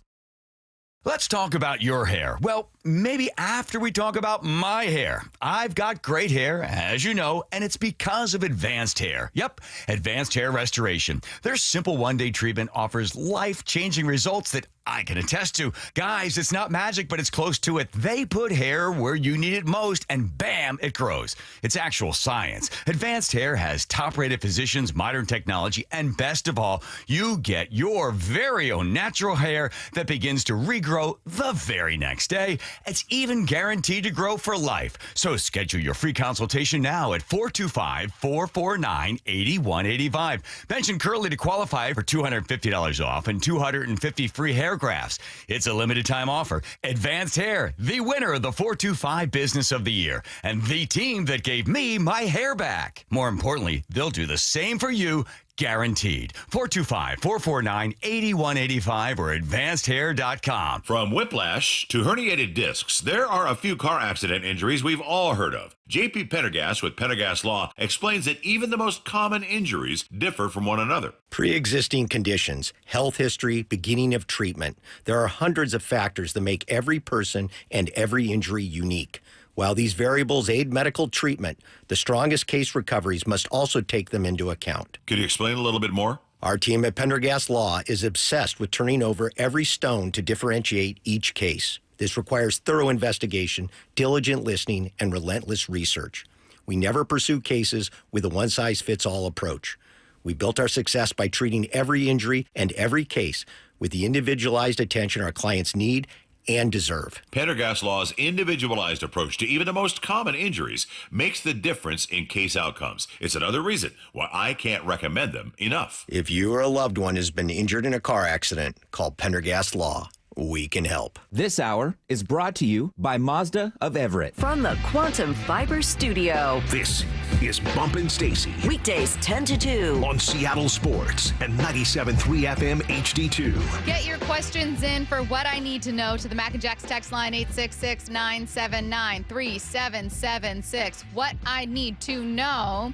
Let's talk about your hair. Well, maybe after we talk about my hair. I've got great hair, as you know, and it's because of Advanced Hair. Yep, Advanced Hair Restoration. Their simple one-day treatment offers life-changing results that I can attest to. Guys, it's not magic, but it's close to it. They put hair where you need it most, and bam, it grows. It's actual science. Advanced Hair has top-rated physicians, modern technology, and best of all, you get your very own natural hair that begins to regrow the very next day. It's even guaranteed to grow for life. So schedule your free consultation now at 425-449-8185. Mention Curly to qualify for $250 off and 250 free hair grafts. It's a limited time offer. Advanced Hair, the winner of the 425 Business of the Year, and the team that gave me my hair back. More importantly, they'll do the same for you, guaranteed. 425-449-8185 or advancedhair.com. From whiplash to herniated discs, there are a few car accident injuries we've all heard of. J.P. Pendergast with Pendergast Law explains that even the most common injuries differ from one another. Pre-existing conditions, health history, beginning of treatment. There are hundreds of factors that make every person and every injury unique. While these variables aid medical treatment, the strongest case recoveries must also take them into account. Could you explain a little bit more? Our team at Pendergast Law is obsessed with turning over every stone to differentiate each case. This requires thorough investigation, diligent listening, and relentless research. We never pursue cases with a one-size-fits-all approach. We built our success by treating every injury and every case with the individualized attention our clients need and deserve. Pendergast Law's individualized approach to even the most common injuries makes the difference in case outcomes. It's another reason why I can't recommend them enough. If you or a loved one has been injured in a car accident, call Pendergast Law. We can help. This hour is brought to you by Mazda of Everett. From the Quantum Fiber Studio. This is Bumpin' Stacy. Weekdays 10 to 2. On Seattle Sports and 97.3 FM HD2. Get your questions in for What I Need to Know to the Mac and Jack's text line 866-979-3776. What I Need to Know.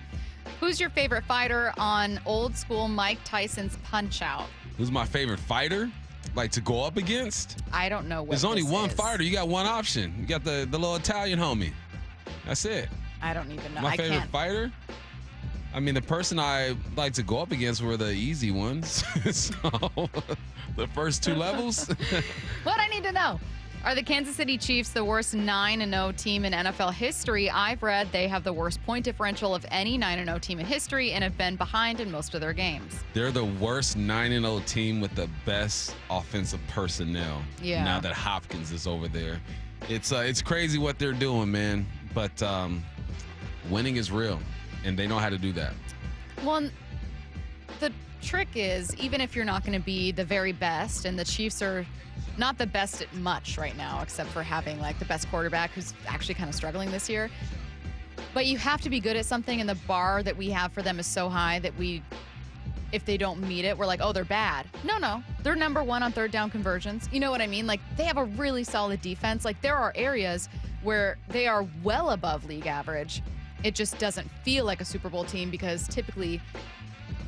Who's your favorite fighter on old school Mike Tyson's Punch-Out? Who's my favorite fighter? Like to go up against? I don't know what There's only this one is. fighter. You got one option. You got the little Italian homie. That's it. I don't even know. My favorite fighter? I mean, the person I like to go up against were the easy ones. So, the first two levels. What I Need to Know. Are the Kansas City Chiefs the worst 9-0 team in NFL history? I've read they have the worst point differential of any 9-0 team in history and have been behind in most of their games. They're the worst 9-0 team with the best offensive personnel. Yeah. Now that Hopkins is over there. It's crazy what they're doing, man. But winning is real, and they know how to do that. Well, the trick is, even if you're not going to be the very best, and the Chiefs are not the best at much right now, except for having like the best quarterback who's actually kind of struggling this year. But you have to be good at something, and the bar that we have for them is so high that if they don't meet it, we're like, oh, they're bad. No, they're number one on third down conversions. You know what I mean? Like, they have a really solid defense. Like, there are areas where they are well above league average. It just doesn't feel like a Super Bowl team because typically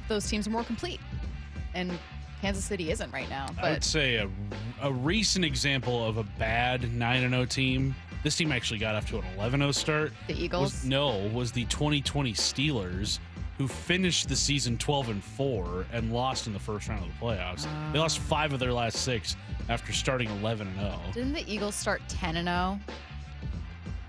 those teams are more complete. And Kansas City isn't right now. But I would say a recent example of a bad 9-0 team. This team actually got off to an 11-0 start. The Eagles? Was the 2020 Steelers, who finished the season 12-4 and lost in the first round of the playoffs. They lost 5 of their last 6 after starting 11-0. Didn't the Eagles start 10-0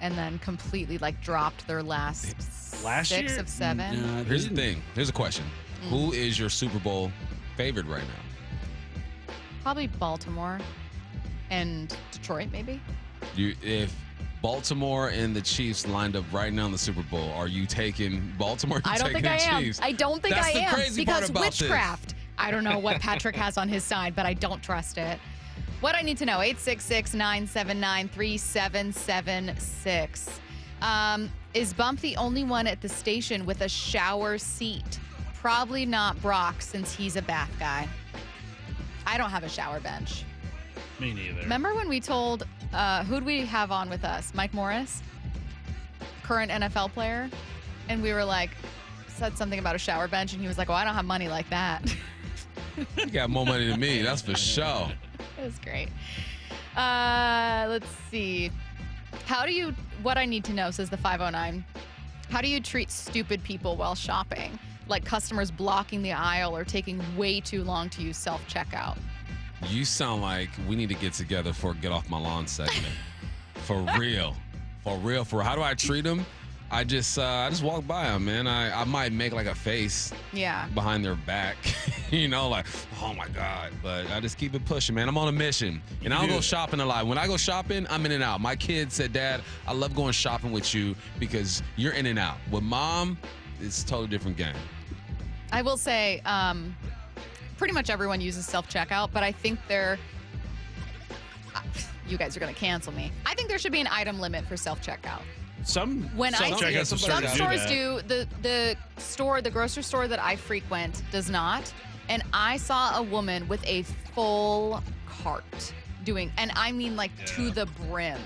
and then completely dropped their last 6 year? of 7? Here's the thing. Here's a question. Who is your Super Bowl favorite right now? Probably Baltimore and Detroit, maybe. If Baltimore and the Chiefs lined up right now in the Super Bowl. Are you taking Baltimore? I don't think I am. I don't think I am. That's the crazy part because about witchcraft. I don't know what Patrick has on his side, but I don't trust it. What I need to know, 866-979-3776. Is Bump the only one at the station with a shower seat? Probably not Brock, since he's a bath guy. I don't have a shower bench. Me neither. Remember when we told, who'd we have on with us? Mike Morris, current NFL player? And we were like, said something about a shower bench, and he was like, I don't have money like that. You got more money than me, that's for sure. It was great. Let's see. What I need to know, says the 509, how do you treat stupid people while shopping? Like customers blocking the aisle or taking way too long to use self-checkout? You sound like we need to get together for a Get Off My Lawn segment. For real. For real. How do I treat them? I just walk by them, man. I might make like a face behind their back, like, oh my God. But I just keep it pushing, man. I'm on a mission. And I don't go shopping a lot. When I go shopping, I'm in and out. My kids said, Dad, I love going shopping with you because you're in and out. With Mom, it's a totally different game. I will say, pretty much everyone uses self-checkout, but I think you guys are going to cancel me. I think there should be an item limit for self-checkout. Some self-checkouts some stores do. The grocery store that I frequent does not. And I saw a woman with a full cart doing, and I mean like to the brim,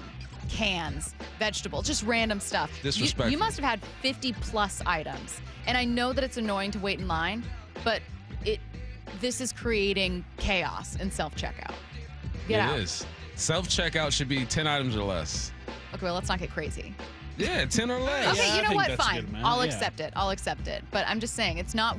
cans, vegetables, just random stuff. Disrespectful. You must have had 50 plus items. And I know that it's annoying to wait in line, but this is creating chaos in self-checkout. Get out. It is. Self-checkout should be 10 items or less. Okay, well, let's not get crazy. Yeah, 10 or less. Okay, you know what? Fine. I'll accept accept it. But I'm just saying, it's not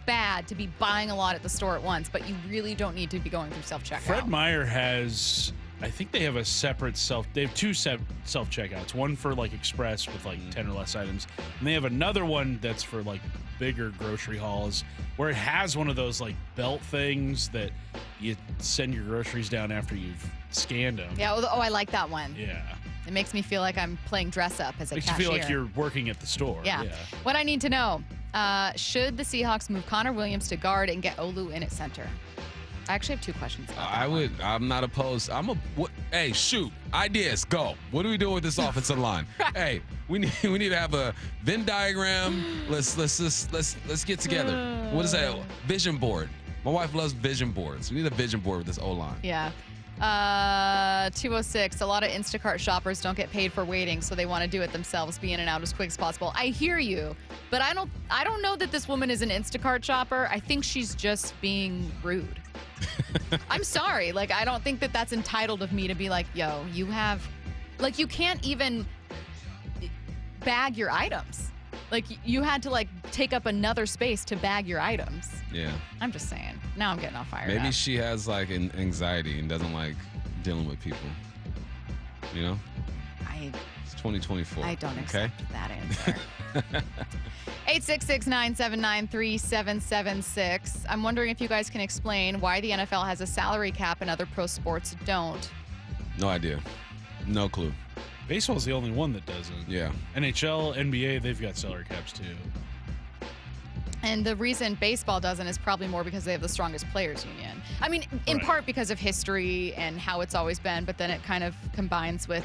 bad to be buying a lot at the store at once, but you really don't need to be going through self-checkout. Fred Meyer has, I think they have a separate they have two self-checkouts. One for like express with like 10 or less items. And they have another one that's for like bigger grocery hauls where it has one of those like belt things that you send your groceries down after you've scanned them. Yeah, I like that one. Yeah. It makes me feel like I'm playing dress up as a Makes cashier. you feel like you're working at the store. Yeah. What I need to know, should the Seahawks move Connor Williams to guard and get Olu in at center? I actually have two questions about that. I'm not opposed. Hey, shoot. Ideas, go. What are we doing with this offensive line? Hey, we need to have a Venn diagram. Let's get together. What is that? Vision board. My wife loves vision boards. We need a vision board with this O-line. Yeah. 206. A lot of Instacart shoppers don't get paid for waiting, so they want to do it themselves, be in and out as quick as possible. I hear you, but I don't know that this woman is an Instacart shopper. I think she's just being rude. I'm sorry. Like, I don't think that that's entitled of me to be like, yo, you can't even bag your items. Like, you had to like take up another space to bag your items. Yeah. I'm just saying. Now I'm getting all fired Maybe up. she has like anxiety and doesn't like dealing with people. You know? It's 2024. I don't accept that answer. 866-979-3776. I'm wondering if you guys can explain why the NFL has a salary cap and other pro sports don't. No idea. No clue. Baseball's the only one that doesn't. Yeah. NHL, NBA, they've got salary caps too. And the reason baseball doesn't is probably more because they have the strongest players union. I mean, in part because of history and how it's always been, but then it kind of combines with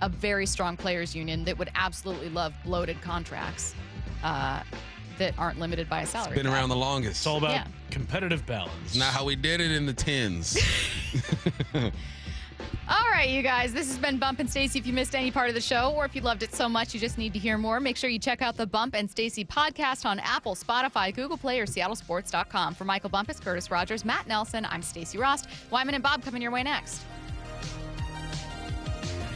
a very strong players union that would absolutely love bloated contracts that aren't limited by a salary It's been cap. around the longest. It's all about competitive balance. It's not how we did it in the 10s. All right, you guys, this has been Bump and Stacy. If you missed any part of the show or if you loved it so much you just need to hear more, make sure you check out the Bump and Stacy podcast on Apple, Spotify, Google Play, or SeattleSports.com. For Michael Bumpus, Curtis Rogers, Matt Nelson, I'm Stacy Rost. Wyman and Bob coming your way next.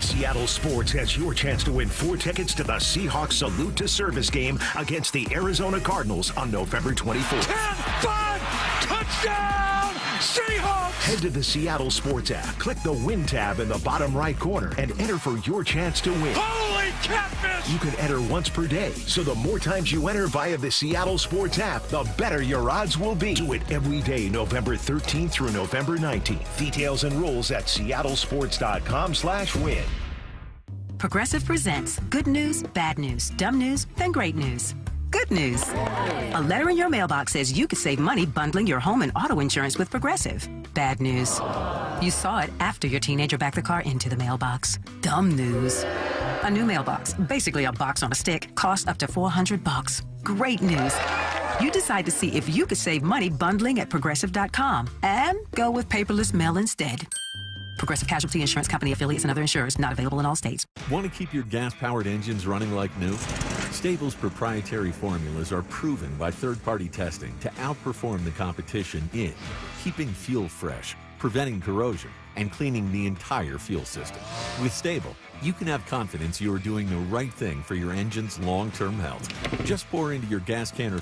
Seattle Sports has your chance to win 4 tickets to the Seahawks Salute to Service game against the Arizona Cardinals on November 24th. 10-5 touchdown Seahawks! Head to the Seattle Sports app, click the Win tab in the bottom right corner, and enter for your chance to win. Holy catfish! You can enter once per day, so the more times you enter via the Seattle Sports app, the better your odds will be. Do it every day, November 13th through November 19th. Details and rules at seattlesports.com/win. Progressive presents good news, bad news, dumb news, then great news. Good news. A letter in your mailbox says you could save money bundling your home and auto insurance with Progressive. Bad news. You saw it after your teenager backed the car into the mailbox. Dumb news. A new mailbox, basically a box on a stick, costs up to $400. Great news. You decide to see if you could save money bundling at Progressive.com and go with paperless mail instead. Progressive Casualty Insurance Company affiliates and other insurers not available in all states. Want to keep your gas-powered engines running like new? Stable's proprietary formulas are proven by third-party testing to outperform the competition in keeping fuel fresh, preventing corrosion, and cleaning the entire fuel system. With Stable, you can have confidence you are doing the right thing for your engine's long-term health. Just pour into your gas can or